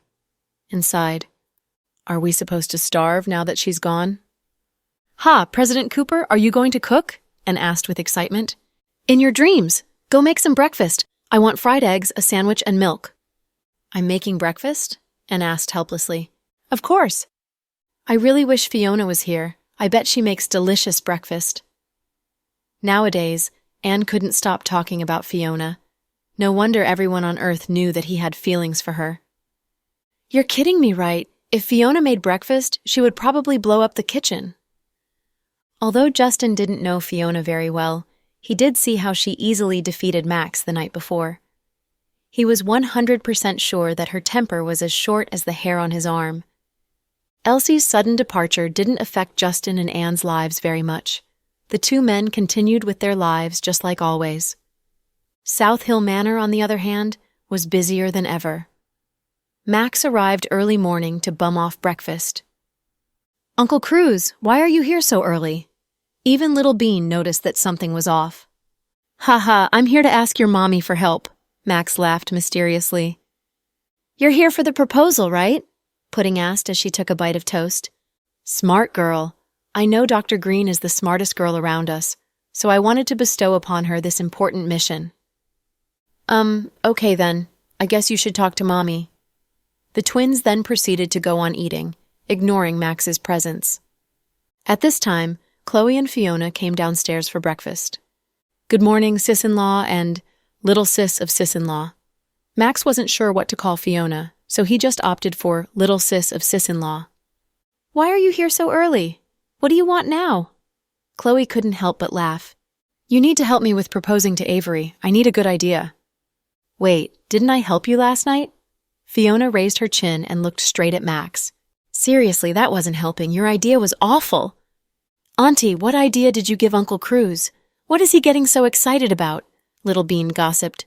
Inside. Are we supposed to starve now that she's gone? Ha, President Cooper, are you going to cook? Anne asked with excitement. In your dreams. Go make some breakfast. I want fried eggs, a sandwich, and milk. I'm making breakfast? Anne asked helplessly. Of course. I really wish Fiona was here. I bet she makes delicious breakfast. Nowadays, Anne couldn't stop talking about Fiona. No wonder everyone on Earth knew that he had feelings for her. "You're kidding me, right? If Fiona made breakfast, she would probably blow up the kitchen." Although Justin didn't know Fiona very well, he did see how she easily defeated Max the night before. He was 100% sure that her temper was as short as the hair on his arm. Elsie's sudden departure didn't affect Justin and Anne's lives very much. The two men continued with their lives just like always. South Hill Manor, on the other hand, was busier than ever. Max arrived early morning to bum off breakfast. "Uncle Cruz, why are you here so early?" Even Little Bean noticed that something was off. "Haha, I'm here to ask your mommy for help," Max laughed mysteriously. "You're here for the proposal, right?" Pudding asked as she took a bite of toast. "Smart girl. I know Dr. Green is the smartest girl around us, so I wanted to bestow upon her this important mission." Okay then. I guess you should talk to Mommy." The twins then proceeded to go on eating, ignoring Max's presence. At this time, Chloe and Fiona came downstairs for breakfast. "Good morning, sis-in-law and little sis of sis-in-law." Max wasn't sure what to call Fiona, so he just opted for little sis of sis-in-law. "Why are you here so early? What do you want now?" Chloe couldn't help but laugh. "You need to help me with proposing to Avery. I need a good idea." "Wait, didn't I help you last night?" Fiona raised her chin and looked straight at Max. "Seriously, that wasn't helping. Your idea was awful." "Auntie, what idea did you give Uncle Cruz? What is he getting so excited about?" Little Bean gossiped.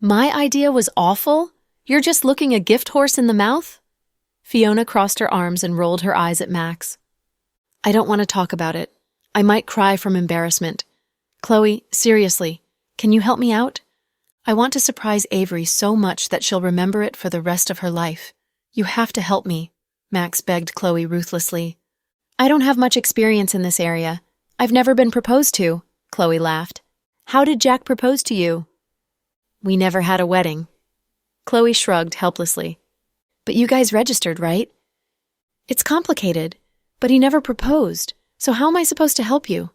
"My idea was awful? You're just looking a gift horse in the mouth?" Fiona crossed her arms and rolled her eyes at Max. "I don't want to talk about it. I might cry from embarrassment. Chloe, seriously, can you help me out? I want to surprise Avery so much that she'll remember it for the rest of her life. You have to help me," Max begged Chloe ruthlessly. "I don't have much experience in this area. I've never been proposed to," Chloe laughed. "How did Jack propose to you?" "We never had a wedding." Chloe shrugged helplessly. "But you guys registered, right?" "It's complicated, but he never proposed, so how am I supposed to help you?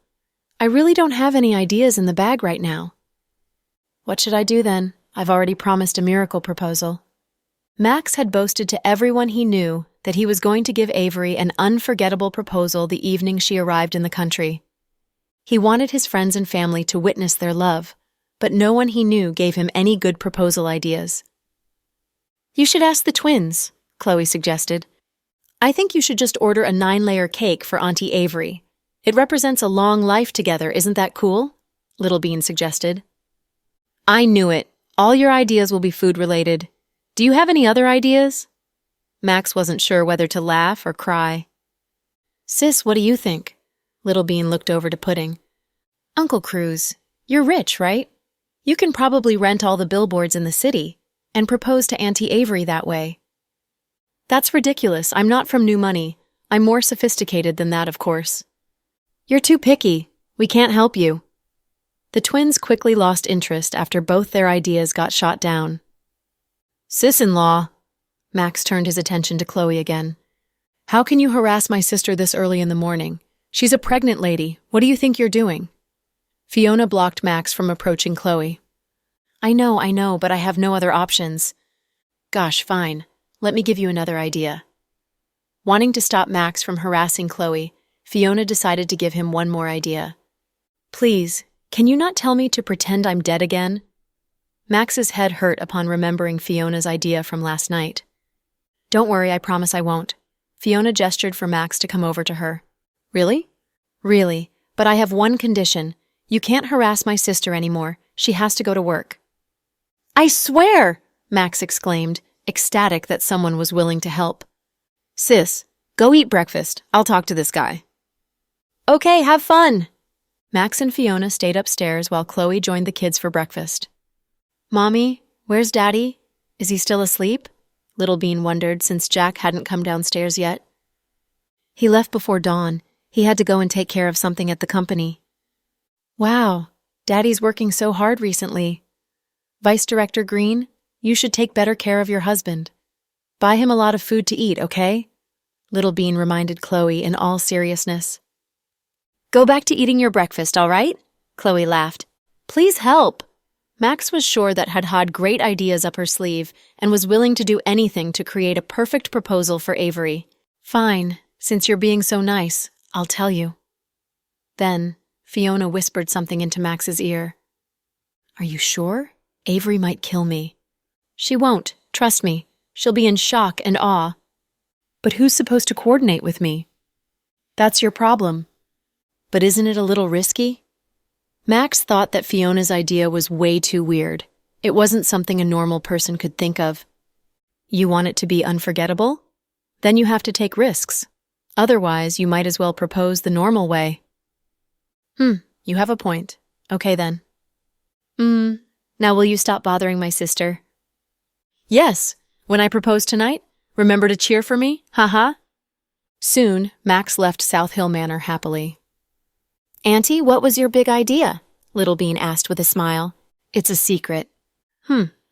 I really don't have any ideas in the bag right now." "What should I do then? I've already promised a miracle proposal." Max had boasted to everyone he knew that he was going to give Avery an unforgettable proposal the evening she arrived in the country. He wanted his friends and family to witness their love, but no one he knew gave him any good proposal ideas. "You should ask the twins," Chloe suggested. "I think you should just order a 9-layer cake for Auntie Avery. It represents a long life together, isn't that cool?" Little Bean suggested. "I knew it. All your ideas will be food-related. Do you have any other ideas?" Max wasn't sure whether to laugh or cry. "Sis, what do you think?" Little Bean looked over to Pudding. "Uncle Cruz, you're rich, right? You can probably rent all the billboards in the city and propose to Auntie Avery that way." "That's ridiculous. I'm not from New Money. I'm more sophisticated than that, of course." "You're too picky. We can't help you." The twins quickly lost interest after both their ideas got shot down. "Sis-in-law," Max turned his attention to Chloe again. "How can you harass my sister this early in the morning? She's a pregnant lady. What do you think you're doing?" Fiona blocked Max from approaching Chloe. I know, but I have no other options." "Gosh, fine. Let me give you another idea." Wanting to stop Max from harassing Chloe, Fiona decided to give him one more idea. "Please, can you not tell me to pretend I'm dead again?" Max's head hurt upon remembering Fiona's idea from last night. "Don't worry, I promise I won't." Fiona gestured for Max to come over to her. "Really?" "Really, but I have one condition. You can't harass my sister anymore. She has to go to work." "I swear!" Max exclaimed, ecstatic that someone was willing to help. "Sis, go eat breakfast. I'll talk to this guy." "Okay, have fun." Max and Fiona stayed upstairs while Chloe joined the kids for breakfast. "Mommy, where's Daddy? Is he still asleep?" Little Bean wondered since Jack hadn't come downstairs yet. "He left before dawn. He had to go and take care of something at the company." "Wow, Daddy's working so hard recently. Vice Director Green, you should take better care of your husband. Buy him a lot of food to eat, okay?" Little Bean reminded Chloe in all seriousness. "Go back to eating your breakfast, all right?" Chloe laughed. Please help. Max was sure that had great ideas up her sleeve and was willing to do anything to create a perfect proposal for Avery. Fine, since you're being so nice, I'll tell you. Then, Fiona whispered something into Max's ear. Are you sure? Avery might kill me. She won't, trust me. She'll be in shock and awe. But who's supposed to coordinate with me? That's your problem. But isn't it a little risky? Max thought that Fiona's idea was way too weird. It wasn't something a normal person could think of. You want it to be unforgettable? Then you have to take risks. Otherwise, you might as well propose the normal way. You have a point. Okay then. Now will you stop bothering my sister? Yes, when I propose tonight, remember to cheer for me, haha. Soon, Max left South Hill Manor happily. Auntie, what was your big idea? Little Bean asked with a smile. It's a secret.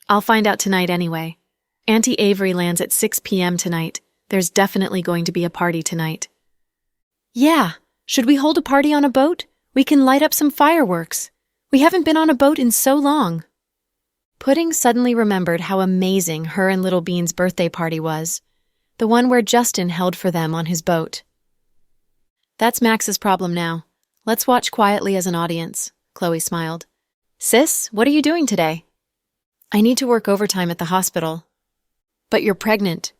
I'll find out tonight anyway. Auntie Avery lands at 6 p.m. tonight. There's definitely going to be a party tonight. Yeah, should we hold a party on a boat? We can light up some fireworks. We haven't been on a boat in so long. Pudding suddenly remembered how amazing her and Little Bean's birthday party was. The one where Justin held for them on his boat. That's Max's problem now. Let's watch quietly as an audience, Chloe smiled. Sis, what are you doing today? I need to work overtime at the hospital. But you're pregnant.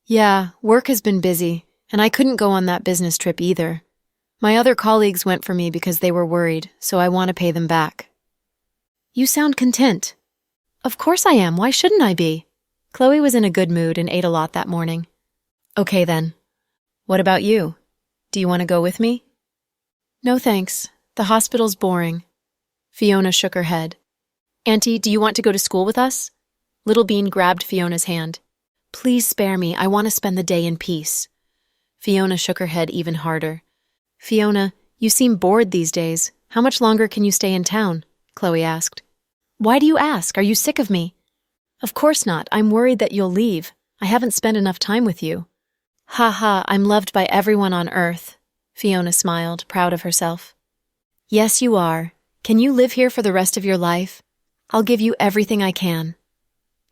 Yeah, work has been busy, and I couldn't go on that business trip either. My other colleagues went for me because they were worried, so I want to pay them back. You sound content. Of course I am, why shouldn't I be? Chloe was in a good mood and ate a lot that morning. Okay then. What about you? Do you want to go with me? No thanks. The hospital's boring. Fiona shook her head. Auntie, do you want to go to school with us? Little Bean grabbed Fiona's hand. Please spare me, I want to spend the day in peace. Fiona shook her head even harder. Fiona, you seem bored these days. How much longer can you stay in town? Chloe asked. Why do you ask? Are you sick of me? Of course not. I'm worried that you'll leave. I haven't spent enough time with you. Ha ha, I'm loved by everyone on Earth. Fiona smiled, proud of herself. Yes, you are. Can you live here for the rest of your life? I'll give you everything I can.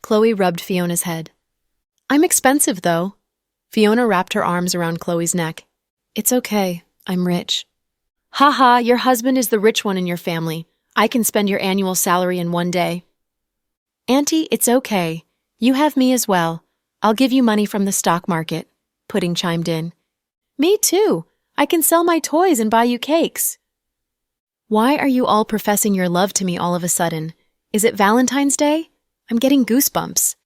Chloe rubbed Fiona's head. I'm expensive, though. Fiona wrapped her arms around Chloe's neck. It's okay. I'm rich. Ha ha, your husband is the rich one in your family. I can spend your annual salary in one day. Auntie, it's okay. You have me as well. I'll give you money from the stock market. Pudding chimed in. Me too. I can sell my toys and buy you cakes. Why are you all professing your love to me all of a sudden? Is it Valentine's Day? I'm getting goosebumps.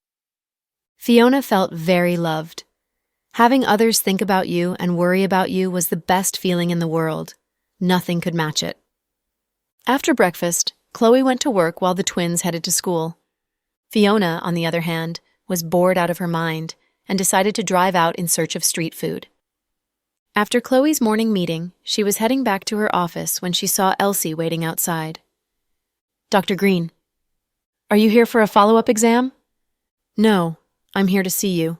Fiona felt very loved. Having others think about you and worry about you was the best feeling in the world. Nothing could match it. After breakfast, Chloe went to work while the twins headed to school. Fiona, on the other hand, was bored out of her mind and decided to drive out in search of street food. After Chloe's morning meeting, she was heading back to her office when she saw Elsie waiting outside. Dr. Green, are you here for a follow-up exam? No, I'm here to see you.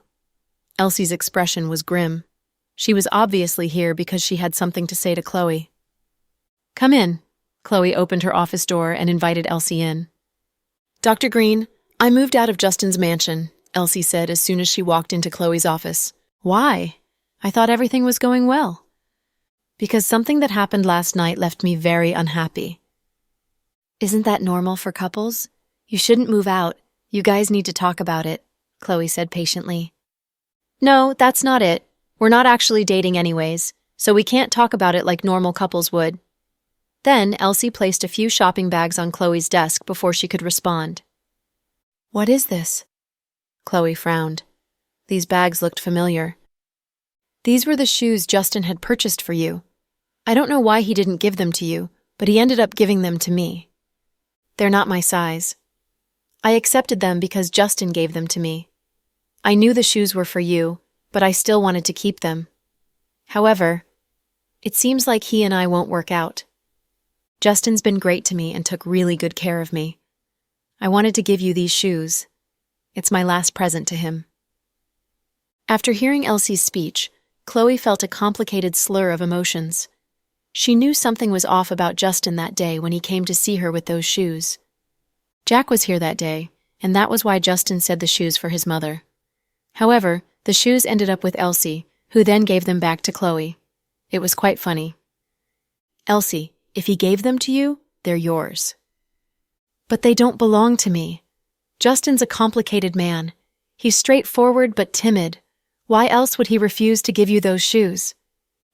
Elsie's expression was grim. She was obviously here because she had something to say to Chloe. Come in. Chloe opened her office door and invited Elsie in. Dr. Green, I moved out of Justin's mansion, Elsie said as soon as she walked into Chloe's office. Why? I thought everything was going well. Because something that happened last night left me very unhappy. Isn't that normal for couples? You shouldn't move out. You guys need to talk about it, Chloe said patiently. No, that's not it. We're not actually dating anyways, so we can't talk about it like normal couples would. Then Elsie placed a few shopping bags on Chloe's desk before she could respond. What is this? Chloe frowned. These bags looked familiar. These were the shoes Justin had purchased for you. I don't know why he didn't give them to you, but he ended up giving them to me. They're not my size. I accepted them because Justin gave them to me. I knew the shoes were for you, but I still wanted to keep them. However, it seems like he and I won't work out. Justin's been great to me and took really good care of me. I wanted to give you these shoes. It's my last present to him. After hearing Elsie's speech, Chloe felt a complicated slur of emotions. She knew something was off about Justin that day when he came to see her with those shoes. Jack was here that day, and that was why Justin said the shoes for his mother. However, the shoes ended up with Elsie, who then gave them back to Chloe. It was quite funny. "Elsie, if he gave them to you, they're yours." "But they don't belong to me. Justin's a complicated man. He's straightforward but timid. Why else would he refuse to give you those shoes?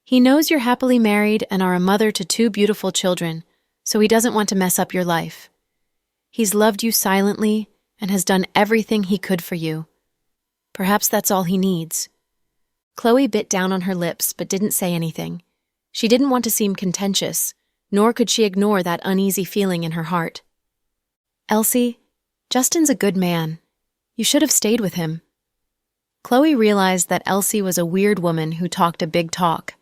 He knows you're happily married and are a mother to 2 beautiful children, so he doesn't want to mess up your life. He's loved you silently and has done everything he could for you. Perhaps that's all he needs." Chloe bit down on her lips but didn't say anything. She didn't want to seem contentious, nor could she ignore that uneasy feeling in her heart. "Elsie, Justin's a good man. You should have stayed with him." Chloe realized that Elsie was a weird woman who talked a big talk.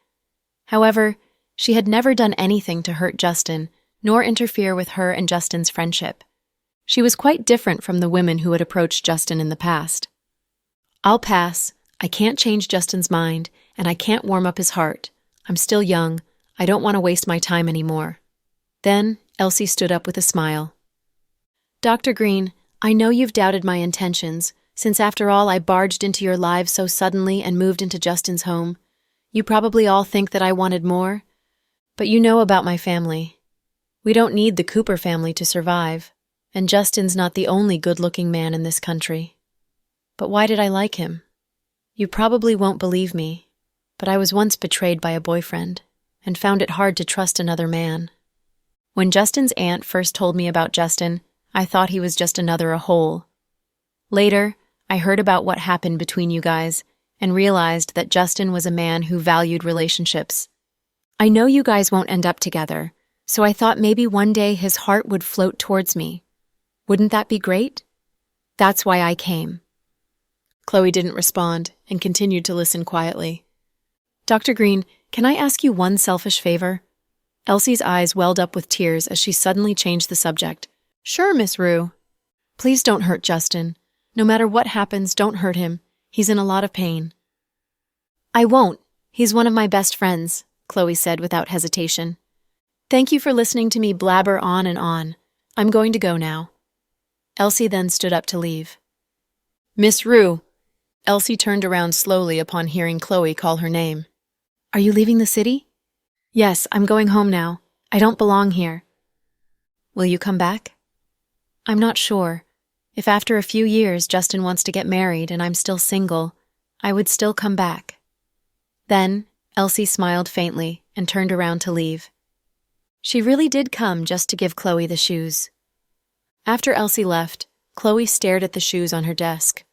However, she had never done anything to hurt Justin, nor interfere with her and Justin's friendship. She was quite different from the women who had approached Justin in the past. "I'll pass. I can't change Justin's mind, and I can't warm up his heart. I'm still young. I don't want to waste my time anymore." Then Elsie stood up with a smile. "Dr. Green, I know you've doubted my intentions, since after all I barged into your lives so suddenly and moved into Justin's home. You probably all think that I wanted more, but you know about my family. We don't need the Cooper family to survive, and Justin's not the only good-looking man in this country. But why did I like him? You probably won't believe me, but I was once betrayed by a boyfriend, and found it hard to trust another man. When Justin's aunt first told me about Justin, I thought he was just another a-hole. Later, I heard about what happened between you guys, and realized that Justin was a man who valued relationships. I know you guys won't end up together, so I thought maybe one day his heart would float towards me. Wouldn't that be great? That's why I came." Chloe didn't respond and continued to listen quietly. "Dr. Green, can I ask you one selfish favor?" Elsie's eyes welled up with tears as she suddenly changed the subject. "Sure, Miss Rue." "Please don't hurt Justin. No matter what happens, don't hurt him. He's in a lot of pain." "I won't. He's one of my best friends," Chloe said without hesitation. "Thank you for listening to me blabber on and on. I'm going to go now." Elsie then stood up to leave. "Miss Rue." Elsie turned around slowly upon hearing Chloe call her name. "Are you leaving the city?" "Yes, I'm going home now. I don't belong here." "Will you come back?" "I'm not sure. If after a few years Justin wants to get married and I'm still single, I would still come back." Then Elsie smiled faintly and turned around to leave. She really did come just to give Chloe the shoes. After Elsie left, Chloe stared at the shoes on her desk.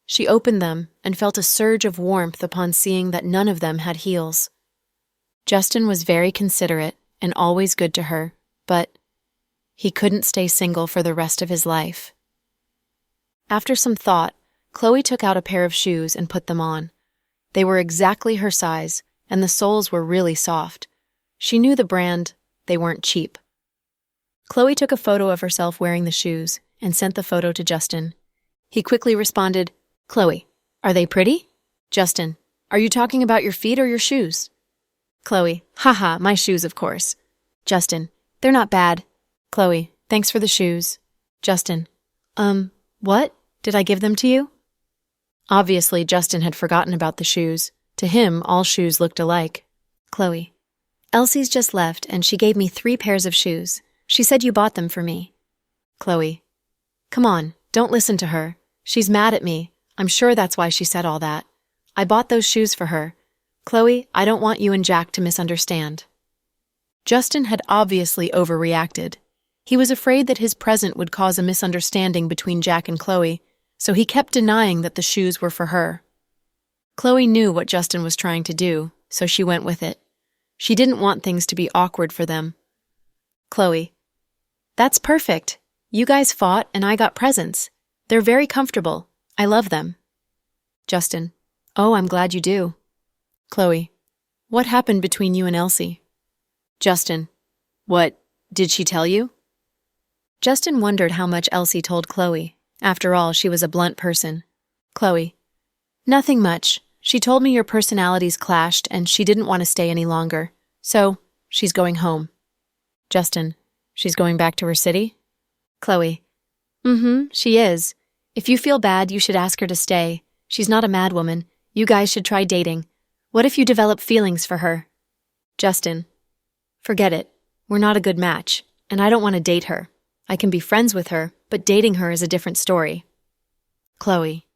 She opened them and felt a surge of warmth upon seeing that none of them had heels. Justin was very considerate and always good to her, but he couldn't stay single for the rest of his life. After some thought, Chloe took out a pair of shoes and put them on. They were exactly her size, and the soles were really soft. She knew the brand. They weren't cheap. Chloe took a photo of herself wearing the shoes and sent the photo to Justin. He quickly responded, "Chloe, are they pretty?" Justin, "Are you talking about your feet or your shoes?" Chloe, "Haha, my shoes, of course." Justin, "They're not bad." Chloe, "Thanks for the shoes." Justin, What? Did I give them to you?" Obviously, Justin had forgotten about the shoes. To him, all shoes looked alike. Chloe, "Elsie's just left, and she gave me 3 pairs of shoes. She said you bought them for me." Chloe, "Come on, don't listen to her. She's mad at me. I'm sure that's why she said all that. I bought those shoes for her. Chloe, I don't want you and Jack to misunderstand." Justin had obviously overreacted. He was afraid that his present would cause a misunderstanding between Jack and Chloe, so he kept denying that the shoes were for her. Chloe knew what Justin was trying to do, so she went with it. She didn't want things to be awkward for them. Chloe, "That's perfect. You guys fought and I got presents. They're very comfortable. I love them." Justin, "Oh, I'm glad you do." Chloe, "What happened between you and Elsie?" Justin, "What, did she tell you?" Justin wondered how much Elsie told Chloe. After all, she was a blunt person. Chloe, "Nothing much. She told me your personalities clashed and she didn't want to stay any longer. So, She's going home. Justin, she's going back to her city? Chloe, she is. If you feel bad, you should ask her to stay. She's not a mad woman. You guys should try dating. What if you develop feelings for her? Justin, forget it. We're not a good match, and I don't want to date her. I can be friends with her, but dating her is a different story. Chloe,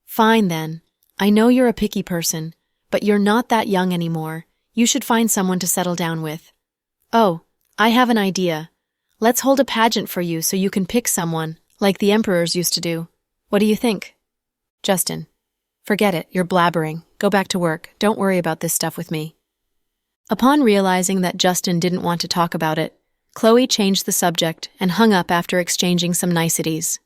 fine then. I know you're a picky person, but you're not that young anymore. You should find someone to settle down with. Oh, I have an idea. Let's hold a pageant for you so you can pick someone, like the emperors used to do. What do you think? Justin, forget it. You're blabbering. Go back to work. Don't worry about this stuff with me. Upon realizing that Justin didn't want to talk about it, Chloe changed the subject and hung up after exchanging some niceties.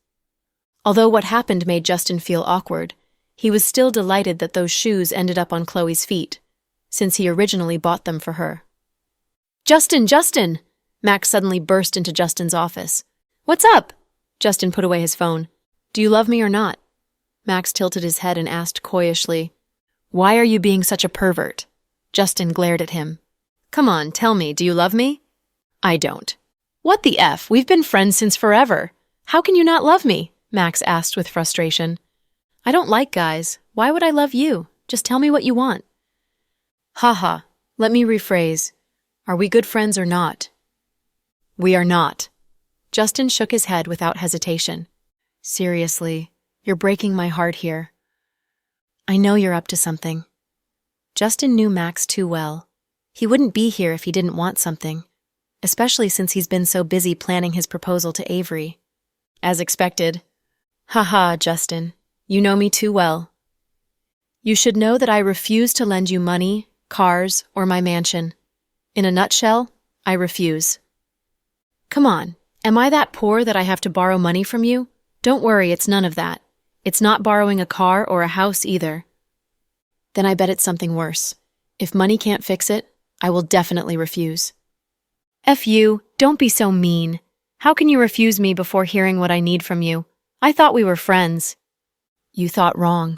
Although what happened made Justin feel awkward, he was still delighted that those shoes ended up on Chloe's feet, since he originally bought them for her. Justin! Max suddenly burst into Justin's office. What's up? Justin put away his phone. Do you love me or not? Max tilted his head and asked coyishly. Why are you being such a pervert? Justin glared at him. Come on, tell me, do you love me? I don't. What the F? We've been friends since forever. How can you not love me? Max asked with frustration. I don't like guys. Why would I love you? Just tell me what you want. Haha, let me rephrase. Are we good friends or not? We are not. Justin shook his head without hesitation. Seriously, you're breaking my heart here. I know you're up to something. Justin knew Max too well. He wouldn't be here if he didn't want something, especially since he's been so busy planning his proposal to Avery. As expected. Haha, Justin, you know me too well. You should know that I refuse to lend you money, cars, or my mansion. In a nutshell, I refuse. Come on, am I that poor that I have to borrow money from you? Don't worry, it's none of that. It's not borrowing a car or a house either. Then I bet it's something worse. If money can't fix it, I will definitely refuse. F you, don't be so mean. How can you refuse me before hearing what I need from you? I thought we were friends. You thought wrong.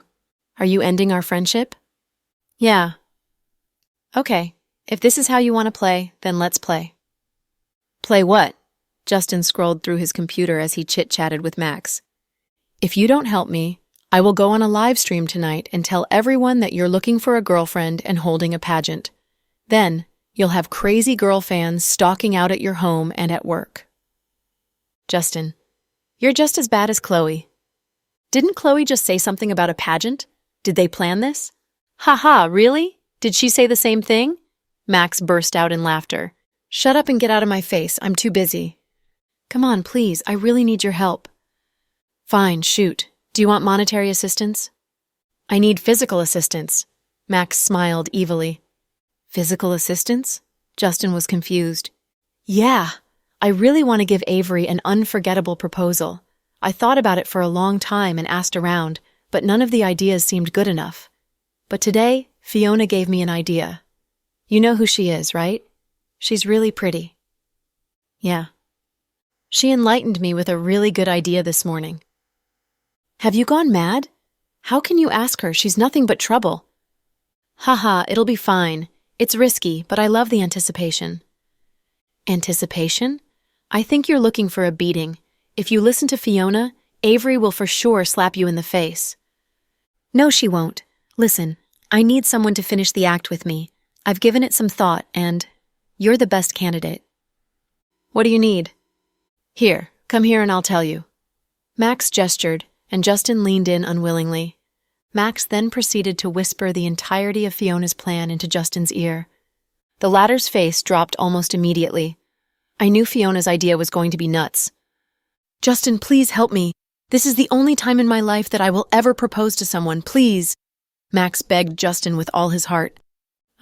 Are you ending our friendship? Yeah. Okay, if this is how you want to play, then let's play. Play what? Justin scrolled through his computer as he chit-chatted with Max. If you don't help me, I will go on a live stream tonight and tell everyone that you're looking for a girlfriend and holding a pageant. Then, you'll have crazy girl fans stalking out at your home and at work. Justin, you're just as bad as Chloe. Didn't Chloe just say something about a pageant? Did they plan this? Haha, really? Did she say the same thing? Max burst out in laughter. Shut up and get out of my face. I'm too busy. Come on, please. I really need your help. Fine, shoot. Do you want monetary assistance? I need physical assistance. Max smiled evilly. Physical assistance? Justin was confused. Yeah, I really want to give Avery an unforgettable proposal. I thought about it for a long time and asked around, but none of the ideas seemed good enough. But today, Fiona gave me an idea. You know who she is, right? She's really pretty. Yeah. She enlightened me with a really good idea this morning. Have you gone mad? How can you ask her? She's nothing but trouble. Haha, it'll be fine. It's risky, but I love the anticipation. Anticipation? I think you're looking for a beating. If you listen to Fiona, Avery will for sure slap you in the face. No, she won't. Listen, I need someone to finish the act with me. I've given it some thought, and you're the best candidate. What do you need? Here, come here and I'll tell you. Max gestured, and Justin leaned in unwillingly. Max then proceeded to whisper the entirety of Fiona's plan into Justin's ear. The latter's face dropped almost immediately. I knew Fiona's idea was going to be nuts. Justin, please help me. This is the only time in my life that I will ever propose to someone, please. Max begged Justin with all his heart.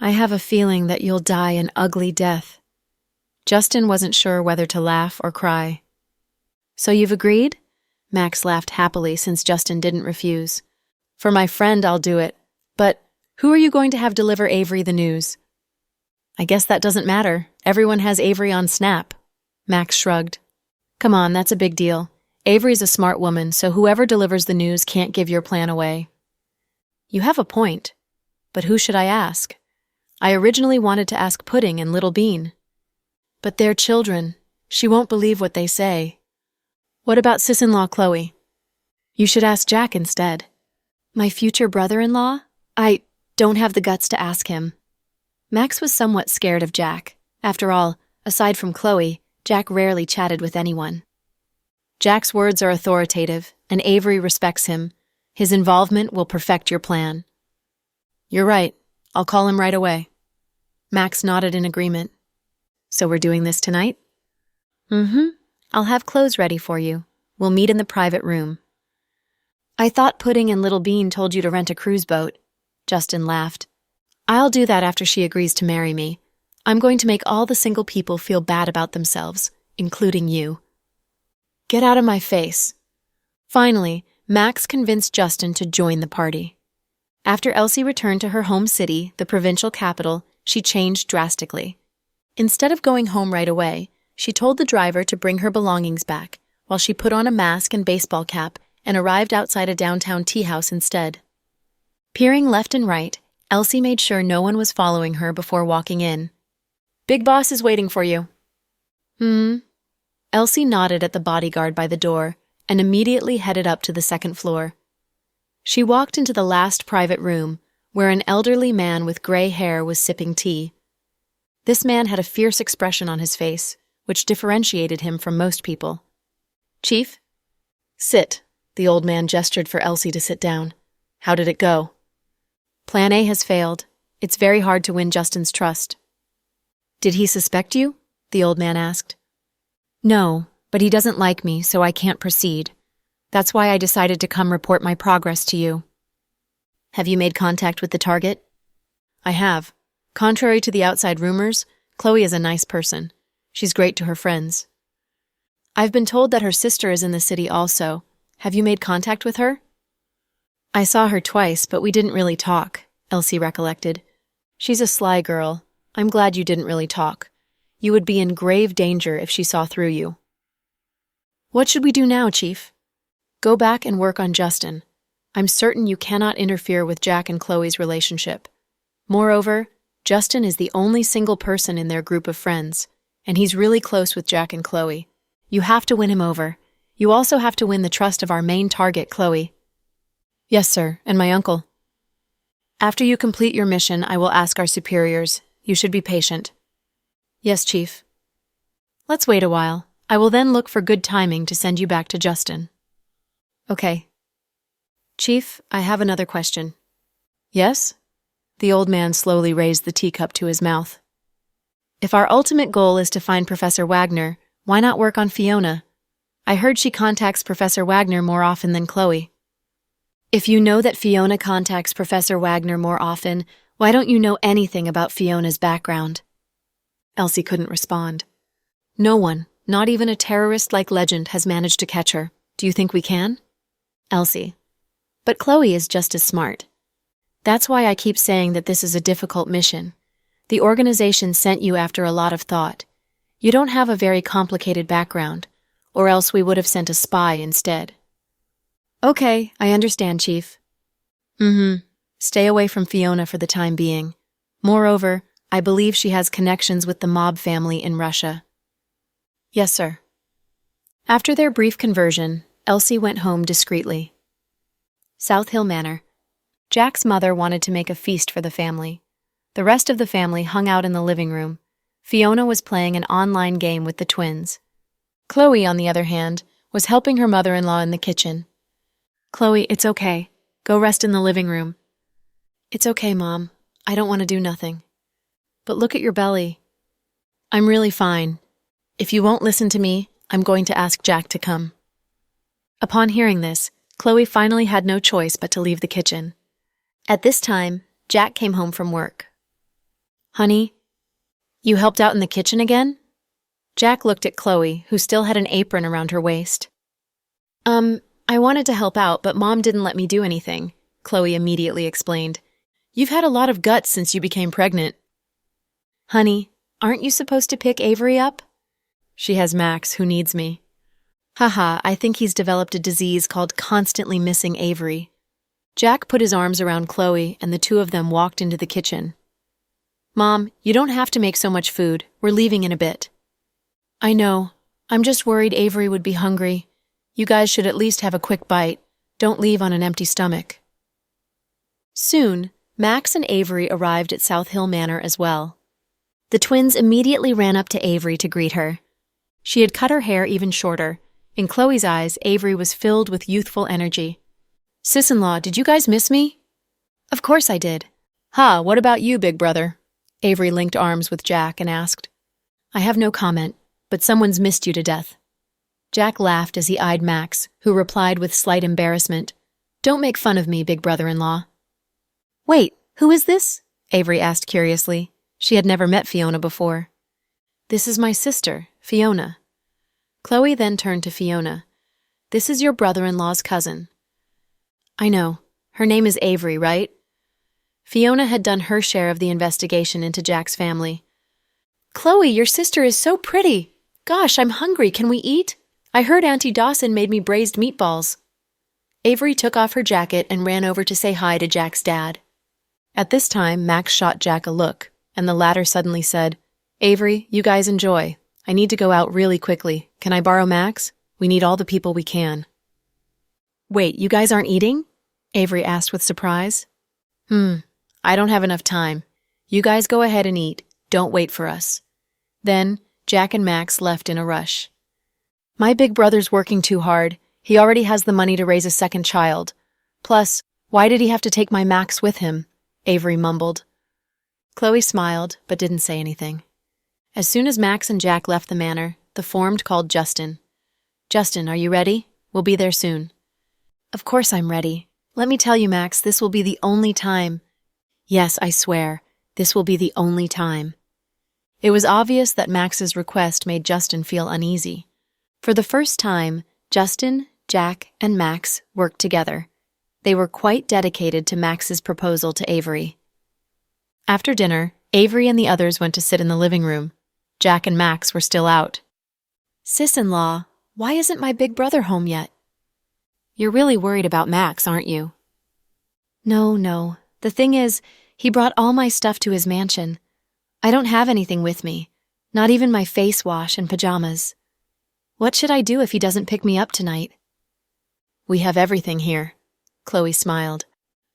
I have a feeling that you'll die an ugly death. Justin wasn't sure whether to laugh or cry. So you've agreed? Max laughed happily since Justin didn't refuse. For my friend, I'll do it. But who are you going to have deliver Avery the news? I guess that doesn't matter. Everyone has Avery on Snap. Max shrugged. Come on, that's a big deal. Avery's a smart woman, so whoever delivers the news can't give your plan away. You have a point. But who should I ask? I originally wanted to ask Pudding and Little Bean. But they're children. She won't believe what they say. What about sis-in-law Chloe? You should ask Jack instead. My future brother-in-law? I don't have the guts to ask him. Max was somewhat scared of Jack. After all, aside from Chloe, Jack rarely chatted with anyone. Jack's words are authoritative, and Avery respects him. His involvement will perfect your plan. You're right. I'll call him right away. Max nodded in agreement. So we're doing this tonight? I'll have clothes ready for you. We'll meet in the private room. I thought Pudding and Little Bean told you to rent a cruise boat. Justin laughed. I'll do that after she agrees to marry me. I'm going to make all the single people feel bad about themselves, including you. Get out of my face. Finally, Max convinced Justin to join the party. After Elsie returned to her home city, the provincial capital, she changed drastically. Instead of going home right away, she told the driver to bring her belongings back, while she put on a mask and baseball cap and arrived outside a downtown tea house instead. Peering left and right, Elsie made sure no one was following her before walking in. Big Boss is waiting for you. Elsie nodded at the bodyguard by the door and immediately headed up to the second floor. She walked into the last private room, where an elderly man with gray hair was sipping tea. This man had a fierce expression on his face, which differentiated him from most people. Chief? Sit. The old man gestured for Elsie to sit down. How did it go? Plan A has failed. It's very hard to win Justin's trust. Did he suspect you? The old man asked. No, but he doesn't like me, so I can't proceed. That's why I decided to come report my progress to you. Have you made contact with the target? I have. Contrary to the outside rumors, Chloe is a nice person. She's great to her friends. I've been told that her sister is in the city also. Have you made contact with her? I saw her twice, but we didn't really talk, Elsie recollected. She's a sly girl. I'm glad you didn't really talk. You would be in grave danger if she saw through you. What should we do now, Chief? Go back and work on Justin. I'm certain you cannot interfere with Jack and Chloe's relationship. Moreover, Justin is the only single person in their group of friends, and he's really close with Jack and Chloe. You have to win him over. You also have to win the trust of our main target, Chloe. Yes, sir, and my uncle. After you complete your mission, I will ask our superiors. You should be patient. Yes, Chief. Let's wait a while. I will then look for good timing to send you back to Justin. Okay. Chief, I have another question. Yes? The old man slowly raised the teacup to his mouth. If our ultimate goal is to find Professor Wagner, why not work on Fiona? I heard she contacts Professor Wagner more often than Chloe. If you know that Fiona contacts Professor Wagner more often, why don't you know anything about Fiona's background? Elsie couldn't respond. No one, not even a terrorist like Legend, has managed to catch her. Do you think we can? Elsie. But Chloe is just as smart. That's why I keep saying that this is a difficult mission. The organization sent you after a lot of thought. You don't have a very complicated background, or else we would have sent a spy instead. Okay, I understand, Chief. Stay away from Fiona for the time being. Moreover, I believe she has connections with the mob family in Russia. Yes, sir. After their brief conversion, Elsie went home discreetly. South Hill Manor. Jack's mother wanted to make a feast for the family. The rest of the family hung out in the living room. Fiona was playing an online game with the twins. Chloe, on the other hand, was helping her mother-in-law in the kitchen. Chloe, it's okay. Go rest in the living room. It's okay, Mom. I don't want to do nothing. But look at your belly. I'm really fine. If you won't listen to me, I'm going to ask Jack to come. Upon hearing this, Chloe finally had no choice but to leave the kitchen. At this time, Jack came home from work. Honey, you helped out in the kitchen again? Jack looked at Chloe, who still had an apron around her waist. I wanted to help out, but Mom didn't let me do anything, Chloe immediately explained. You've had a lot of guts since you became pregnant. Honey, aren't you supposed to pick Avery up? She has Max, who needs me. Haha, I think he's developed a disease called constantly missing Avery. Jack put his arms around Chloe, and the two of them walked into the kitchen. Mom, you don't have to make so much food. We're leaving in a bit. I know. I'm just worried Avery would be hungry. You guys should at least have a quick bite. Don't leave on an empty stomach. Soon, Max and Avery arrived at South Hill Manor as well. The twins immediately ran up to Avery to greet her. She had cut her hair even shorter. In Chloe's eyes, Avery was filled with youthful energy. Sis-in-law, did you guys miss me? Of course I did. Ha, what about you, big brother? Avery linked arms with Jack and asked. I have no comment, but someone's missed you to death. Jack laughed as he eyed Max, who replied with slight embarrassment. Don't make fun of me, big brother-in-law. Wait, who is this? Avery asked curiously. She had never met Fiona before. This is my sister, Fiona. Chloe then turned to Fiona. This is your brother-in-law's cousin. I know. Her name is Avery, right? Fiona had done her share of the investigation into Jack's family. Chloe, your sister is so pretty. Gosh, I'm hungry. Can we eat? I heard Auntie Dawson made me braised meatballs. Avery took off her jacket and ran over to say hi to Jack's dad. At this time, Max shot Jack a look, and the latter suddenly said, Avery, you guys enjoy. I need to go out really quickly. Can I borrow Max? We need all the people we can. Wait, you guys aren't eating? Avery asked with surprise. I don't have enough time. You guys go ahead and eat. Don't wait for us. Then, Jack and Max left in a rush. My big brother's working too hard. He already has the money to raise a second child. Plus, why did he have to take my Max with him? Avery mumbled. Chloe smiled, but didn't say anything. As soon as Max and Jack left the manor, the formed called Justin. Justin, are you ready? We'll be there soon. Of course I'm ready. Let me tell you, Max, this will be the only time. Yes, I swear, this will be the only time. It was obvious that Max's request made Justin feel uneasy. For the first time, Justin, Jack, and Max worked together. They were quite dedicated to Max's proposal to Avery. After dinner, Avery and the others went to sit in the living room. Jack and Max were still out. Sis-in-law, why isn't my big brother home yet? You're really worried about Max, aren't you? No. The thing is, he brought all my stuff to his mansion. I don't have anything with me, not even my face wash and pajamas. What should I do if he doesn't pick me up tonight? We have everything here. Chloe smiled.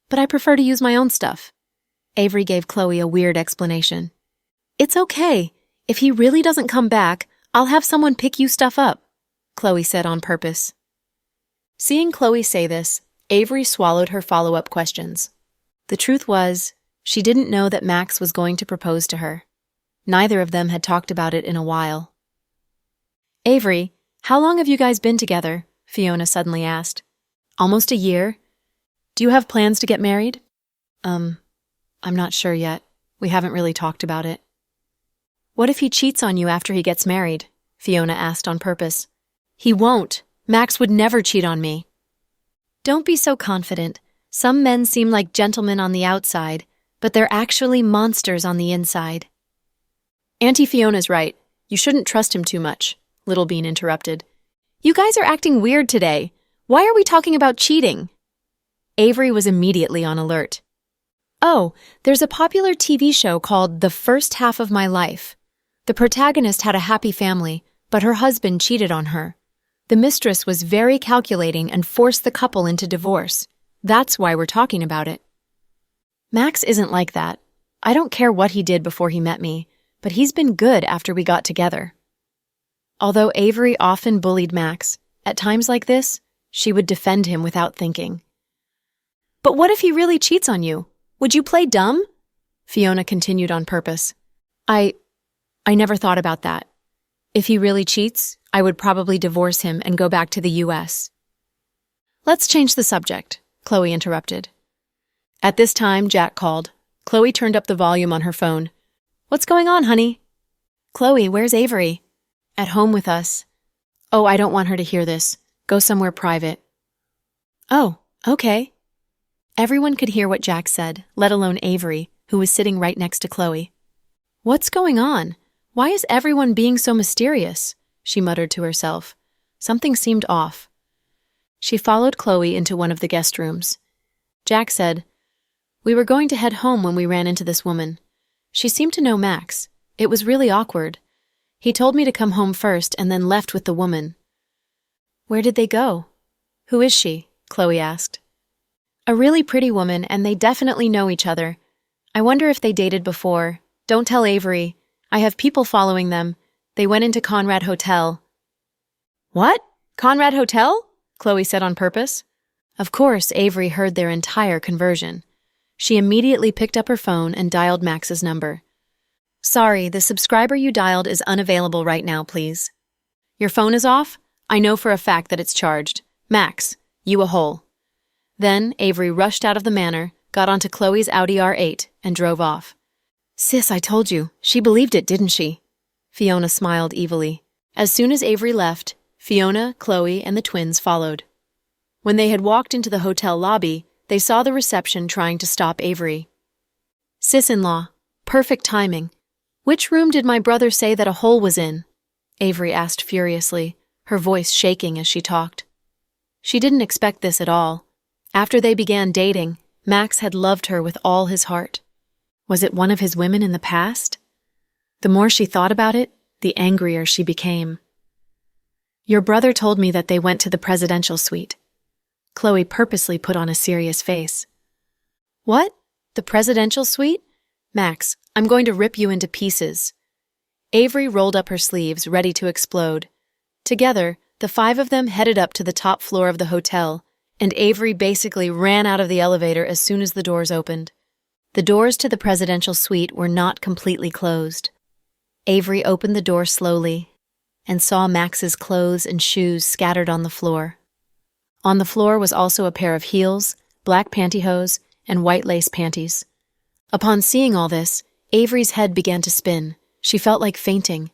But I prefer to use my own stuff. Avery gave Chloe a weird explanation. It's okay. If he really doesn't come back, I'll have someone pick you stuff up, Chloe said on purpose. Seeing Chloe say this, Avery swallowed her follow-up questions. The truth was, she didn't know that Max was going to propose to her. Neither of them had talked about it in a while. Avery, how long have you guys been together? Fiona suddenly asked. Almost a year. Do you have plans to get married? I'm not sure yet. We haven't really talked about it. What if he cheats on you after he gets married? Fiona asked on purpose. He won't. Max would never cheat on me. Don't be so confident. Some men seem like gentlemen on the outside, but they're actually monsters on the inside. Auntie Fiona's right. You shouldn't trust him too much, Little Bean interrupted. You guys are acting weird today. Why are we talking about cheating? Avery was immediately on alert. Oh, there's a popular TV show called The First Half of My Life. The protagonist had a happy family, but her husband cheated on her. The mistress was very calculating and forced the couple into divorce. That's why we're talking about it. Max isn't like that. I don't care what he did before he met me, but he's been good after we got together. Although Avery often bullied Max, at times like this, she would defend him without thinking. But what if he really cheats on you? Would you play dumb? Fiona continued on purpose. I never thought about that. If he really cheats, I would probably divorce him and go back to the U.S. Let's change the subject, Chloe interrupted. At this time, Jack called. Chloe turned up the volume on her phone. What's going on, honey? Chloe, where's Avery? At home with us. Oh, I don't want her to hear this. Go somewhere private. Oh, okay. Everyone could hear what Jack said, let alone Avery, who was sitting right next to Chloe. What's going on? Why is everyone being so mysterious? She muttered to herself. Something seemed off. She followed Chloe into one of the guest rooms. Jack said, We were going to head home when we ran into this woman. She seemed to know Max. It was really awkward. He told me to come home first and then left with the woman. Where did they go? Who is she? Chloe asked. A really pretty woman, and they definitely know each other. I wonder if they dated before. Don't tell Avery. I have people following them. They went into Conrad Hotel. What? Conrad Hotel? Chloe said on purpose. Of course, Avery heard their entire conversion. She immediately picked up her phone and dialed Max's number. Sorry, the subscriber you dialed is unavailable right now, please. Your phone is off? I know for a fact that it's charged. Max, you a hole. Then Avery rushed out of the manor, got onto Chloe's Audi R8, and drove off. Sis, I told you. She believed it, didn't she? Fiona smiled evilly. As soon as Avery left, Fiona, Chloe, and the twins followed. When they had walked into the hotel lobby, they saw the reception trying to stop Avery. Sis-in-law, perfect timing. Which room did my brother say that a hole was in? Avery asked furiously, her voice shaking as she talked. She didn't expect this at all. After they began dating, Max had loved her with all his heart. Was it one of his women in the past? The more she thought about it, the angrier she became. Your brother told me that they went to the presidential suite. Chloe purposely put on a serious face. What? The presidential suite? Max, I'm going to rip you into pieces. Avery rolled up her sleeves, ready to explode. Together, the five of them headed up to the top floor of the hotel, and Avery basically ran out of the elevator as soon as the doors opened. The doors to the presidential suite were not completely closed. Avery opened the door slowly and saw Max's clothes and shoes scattered on the floor. On the floor was also a pair of heels, black pantyhose, and white lace panties. Upon seeing all this, Avery's head began to spin. She felt like fainting.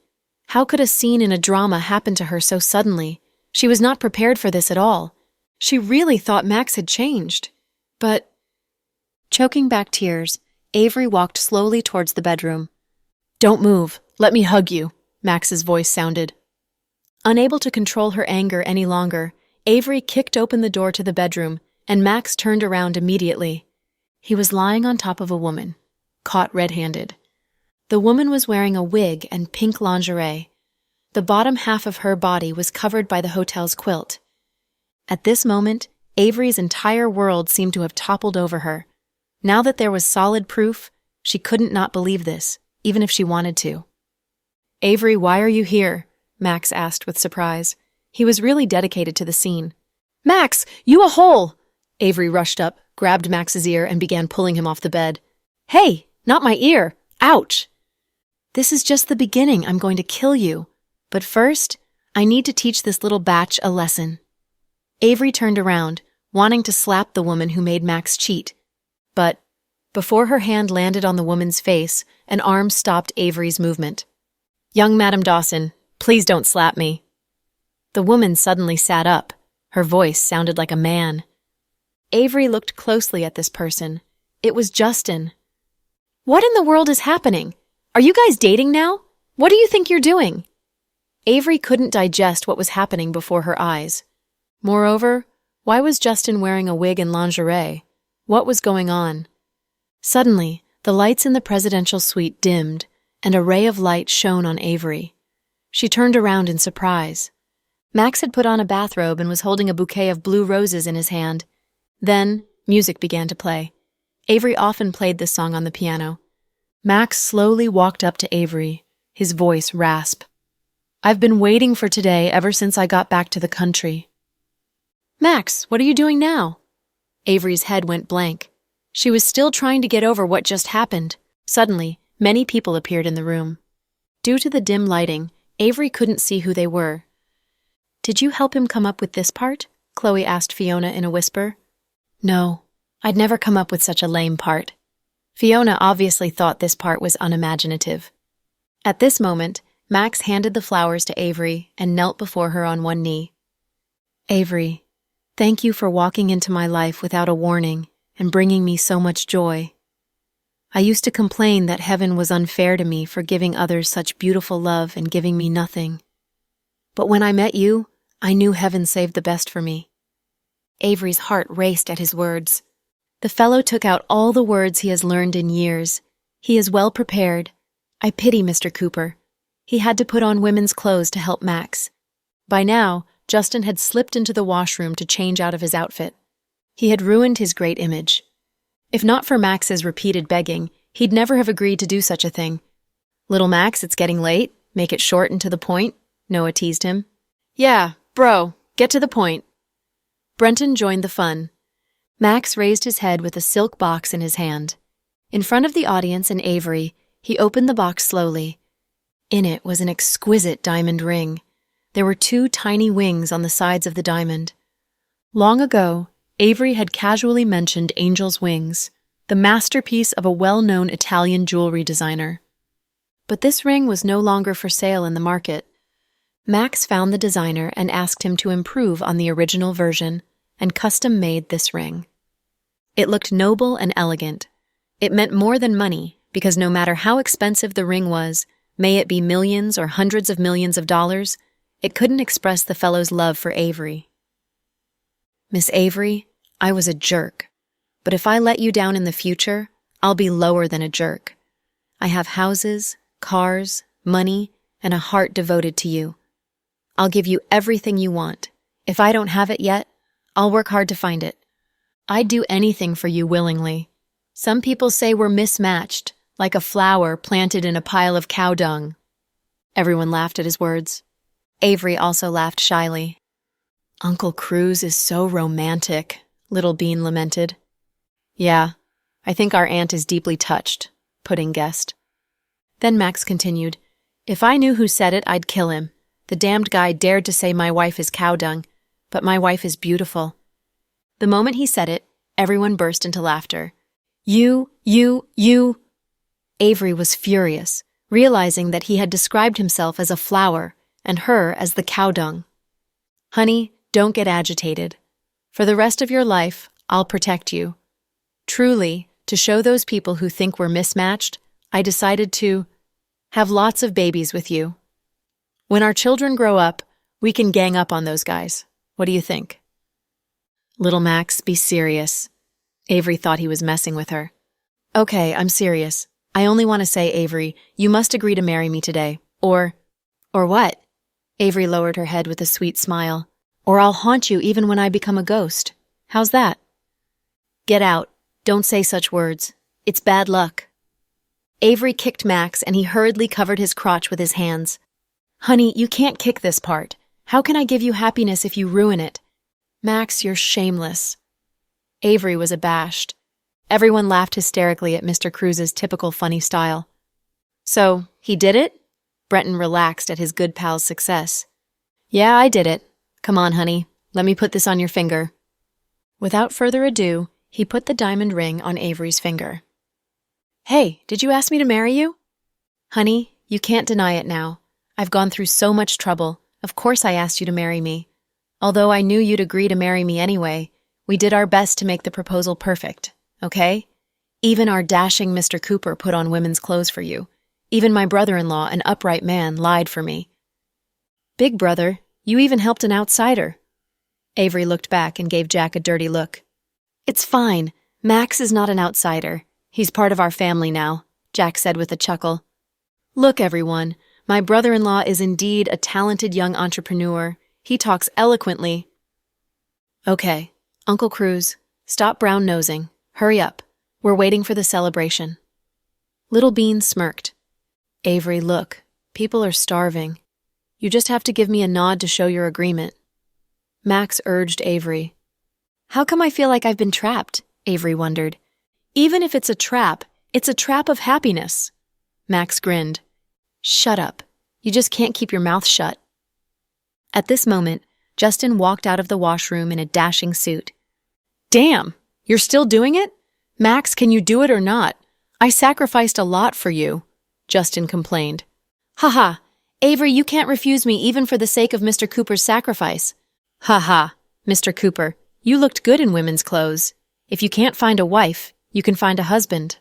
How could a scene in a drama happen to her so suddenly? She was not prepared for this at all. She really thought Max had changed. But, choking back tears, Avery walked slowly towards the bedroom. Don't move. Let me hug you, Max's voice sounded. Unable to control her anger any longer, Avery kicked open the door to the bedroom, and Max turned around immediately. He was lying on top of a woman, caught red-handed. The woman was wearing a wig and pink lingerie. The bottom half of her body was covered by the hotel's quilt. At this moment, Avery's entire world seemed to have toppled over her. Now that there was solid proof, she couldn't not believe this, even if she wanted to. Avery, why are you here? Max asked with surprise. He was really dedicated to the scene. Max, you a hole! Avery rushed up, grabbed Max's ear, and began pulling him off the bed. Hey, not my ear! Ouch! This is just the beginning. I'm going to kill you. But first, I need to teach this little batch a lesson. Avery turned around, wanting to slap the woman who made Max cheat. But, before her hand landed on the woman's face, an arm stopped Avery's movement. Young Madam Dawson, please don't slap me. The woman suddenly sat up. Her voice sounded like a man. Avery looked closely at this person. It was Justin. What in the world is happening? Are you guys dating now? What do you think you're doing? Avery couldn't digest what was happening before her eyes. Moreover, why was Justin wearing a wig and lingerie? What was going on? Suddenly, the lights in the presidential suite dimmed, and a ray of light shone on Avery. She turned around in surprise. Max had put on a bathrobe and was holding a bouquet of blue roses in his hand. Then, music began to play. Avery often played this song on the piano. Max slowly walked up to Avery, his voice rasp. I've been waiting for today ever since I got back to the country. Max, what are you doing now? Avery's head went blank. She was still trying to get over what just happened. Suddenly, many people appeared in the room. Due to the dim lighting, Avery couldn't see who they were. Did you help him come up with this part? Chloe asked Fiona in a whisper. No, I'd never come up with such a lame part. Fiona obviously thought this part was unimaginative. At this moment, Max handed the flowers to Avery and knelt before her on one knee. Avery, thank you for walking into my life without a warning and bringing me so much joy. I used to complain that heaven was unfair to me for giving others such beautiful love and giving me nothing. But when I met you, I knew heaven saved the best for me. Avery's heart raced at his words. The fellow took out all the words he has learned in years. He is well prepared. I pity Mr. Cooper. He had to put on women's clothes to help Max. By now, Justin had slipped into the washroom to change out of his outfit. He had ruined his great image. If not for Max's repeated begging, he'd never have agreed to do such a thing. "Little Max, it's getting late. Make it short and to the point," Noah teased him. "Yeah, bro, get to the point." Brenton joined the fun. Max raised his head with a silk box in his hand. In front of the audience and Avery, he opened the box slowly. In it was an exquisite diamond ring. There were 2 tiny wings on the sides of the diamond. Long ago, Avery had casually mentioned Angel's Wings, the masterpiece of a well-known Italian jewelry designer. But this ring was no longer for sale in the market. Max found the designer and asked him to improve on the original version and custom-made this ring. It looked noble and elegant. It meant more than money, because no matter how expensive the ring was, may it be millions or hundreds of millions of dollars, it couldn't express the fellow's love for Avery. "Miss Avery, I was a jerk. But if I let you down in the future, I'll be lower than a jerk. I have houses, cars, money, and a heart devoted to you. I'll give you everything you want. If I don't have it yet, I'll work hard to find it. I'd do anything for you willingly. Some people say we're mismatched, like a flower planted in a pile of cow dung." Everyone laughed at his words. Avery also laughed shyly. "Uncle Cruz is so romantic," Little Bean lamented. "Yeah, I think our aunt is deeply touched," Pudding guessed. Then Max continued, "If I knew who said it, I'd kill him. The damned guy dared to say my wife is cow dung, but my wife is beautiful." The moment he said it, everyone burst into laughter. You. Avery was furious, realizing that he had described himself as a flower and her as the cow dung. "Honey, don't get agitated. For the rest of your life, I'll protect you. Truly, to show those people who think we're mismatched, I decided to have lots of babies with you. When our children grow up, we can gang up on those guys. What do you think?" "Little Max, be serious." Avery thought he was messing with her. "Okay, I'm serious. I only want to say, Avery, you must agree to marry me today. Or what?" Avery lowered her head with a sweet smile. "Or I'll haunt you even when I become a ghost. How's that?" "Get out. Don't say such words. It's bad luck." Avery kicked Max and he hurriedly covered his crotch with his hands. "Honey, you can't kick this part. How can I give you happiness if you ruin it? Max, you're shameless." Avery was abashed. Everyone laughed hysterically at Mr. Cruz's typical funny style. "So, he did it?" Brenton relaxed at his good pal's success. "Yeah, I did it. Come on, honey. Let me put this on your finger." Without further ado, he put the diamond ring on Avery's finger. "Hey, did you ask me to marry you?" "Honey, you can't deny it now. I've gone through so much trouble. Of course I asked you to marry me. Although I knew you'd agree to marry me anyway, we did our best to make the proposal perfect, okay? Even our dashing Mr. Cooper put on women's clothes for you. Even my brother-in-law, an upright man, lied for me. Big brother, you even helped an outsider." Avery looked back and gave Jack a dirty look. "It's fine. Max is not an outsider. He's part of our family now," Jack said with a chuckle. "Look, everyone, my brother-in-law is indeed a talented young entrepreneur. He talks eloquently." "Okay, Uncle Cruz, stop brown-nosing. Hurry up. We're waiting for the celebration." Little Bean smirked. "Avery, look, people are starving. You just have to give me a nod to show your agreement." Max urged Avery. "How come I feel like I've been trapped?" Avery wondered. "Even if it's a trap of happiness." Max grinned. "Shut up. You just can't keep your mouth shut." At this moment, Justin walked out of the washroom in a dashing suit. "Damn, you're still doing it? Max, can you do it or not? I sacrificed a lot for you," Justin complained. "Ha, Avery, you can't refuse me even for the sake of Mr. Cooper's sacrifice." Ha, Mr. Cooper, you looked good in women's clothes. If you can't find a wife, you can find a husband."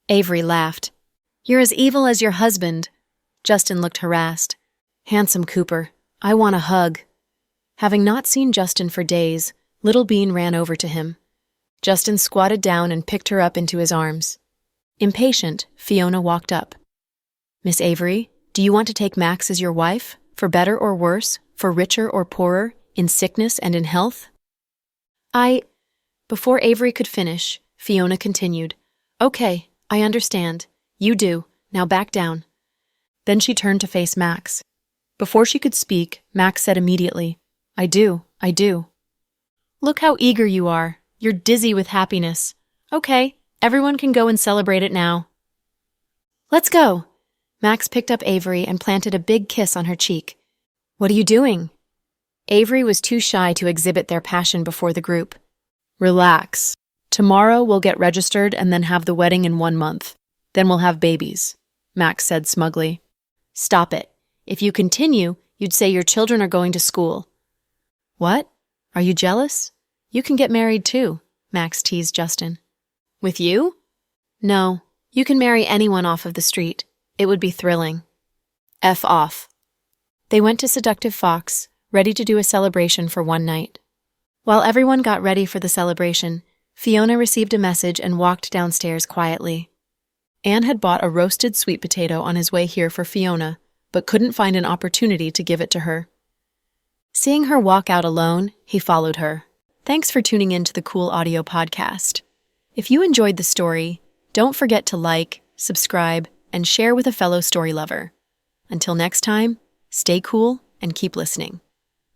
Avery laughed. "You're as evil as your husband." Justin looked harassed. "Handsome Cooper, I want a hug." Having not seen Justin for days, Little Bean ran over to him. Justin squatted down and picked her up into his arms. Impatient, Fiona walked up. Miss Avery, do you want to take Max as your wife, for better or worse, for richer or poorer, in sickness and in health? Before Avery could finish, Fiona continued, Okay, I understand. You do. Now back down. Then she turned to face Max. Before she could speak, Max said immediately, I do. Look how eager you are. You're dizzy with happiness. Okay, everyone can go and celebrate it now. Let's go. Max picked up Avery and planted a big kiss on her cheek. What are you doing? Avery was too shy to exhibit their passion before the group. Relax. Tomorrow we'll get registered and then have the wedding in 1 month. Then we'll have babies, Max said smugly. Stop it. If you continue, you'd say your children are going to school. What? Are you jealous? You can get married too, Max teased Justin. With you? No, you can marry anyone off of the street. It would be thrilling. F off. They went to Seductive Fox, ready to do a celebration for one night. While everyone got ready for the celebration, Fiona received a message and walked downstairs quietly. Anne had bought a roasted sweet potato on his way here for Fiona, but couldn't find an opportunity to give it to her. Seeing her walk out alone, he followed her. Thanks for tuning in to the Cool Audio Podcast. If you enjoyed the story, don't forget to like, subscribe, and share with a fellow story lover. Until next time, stay cool and keep listening.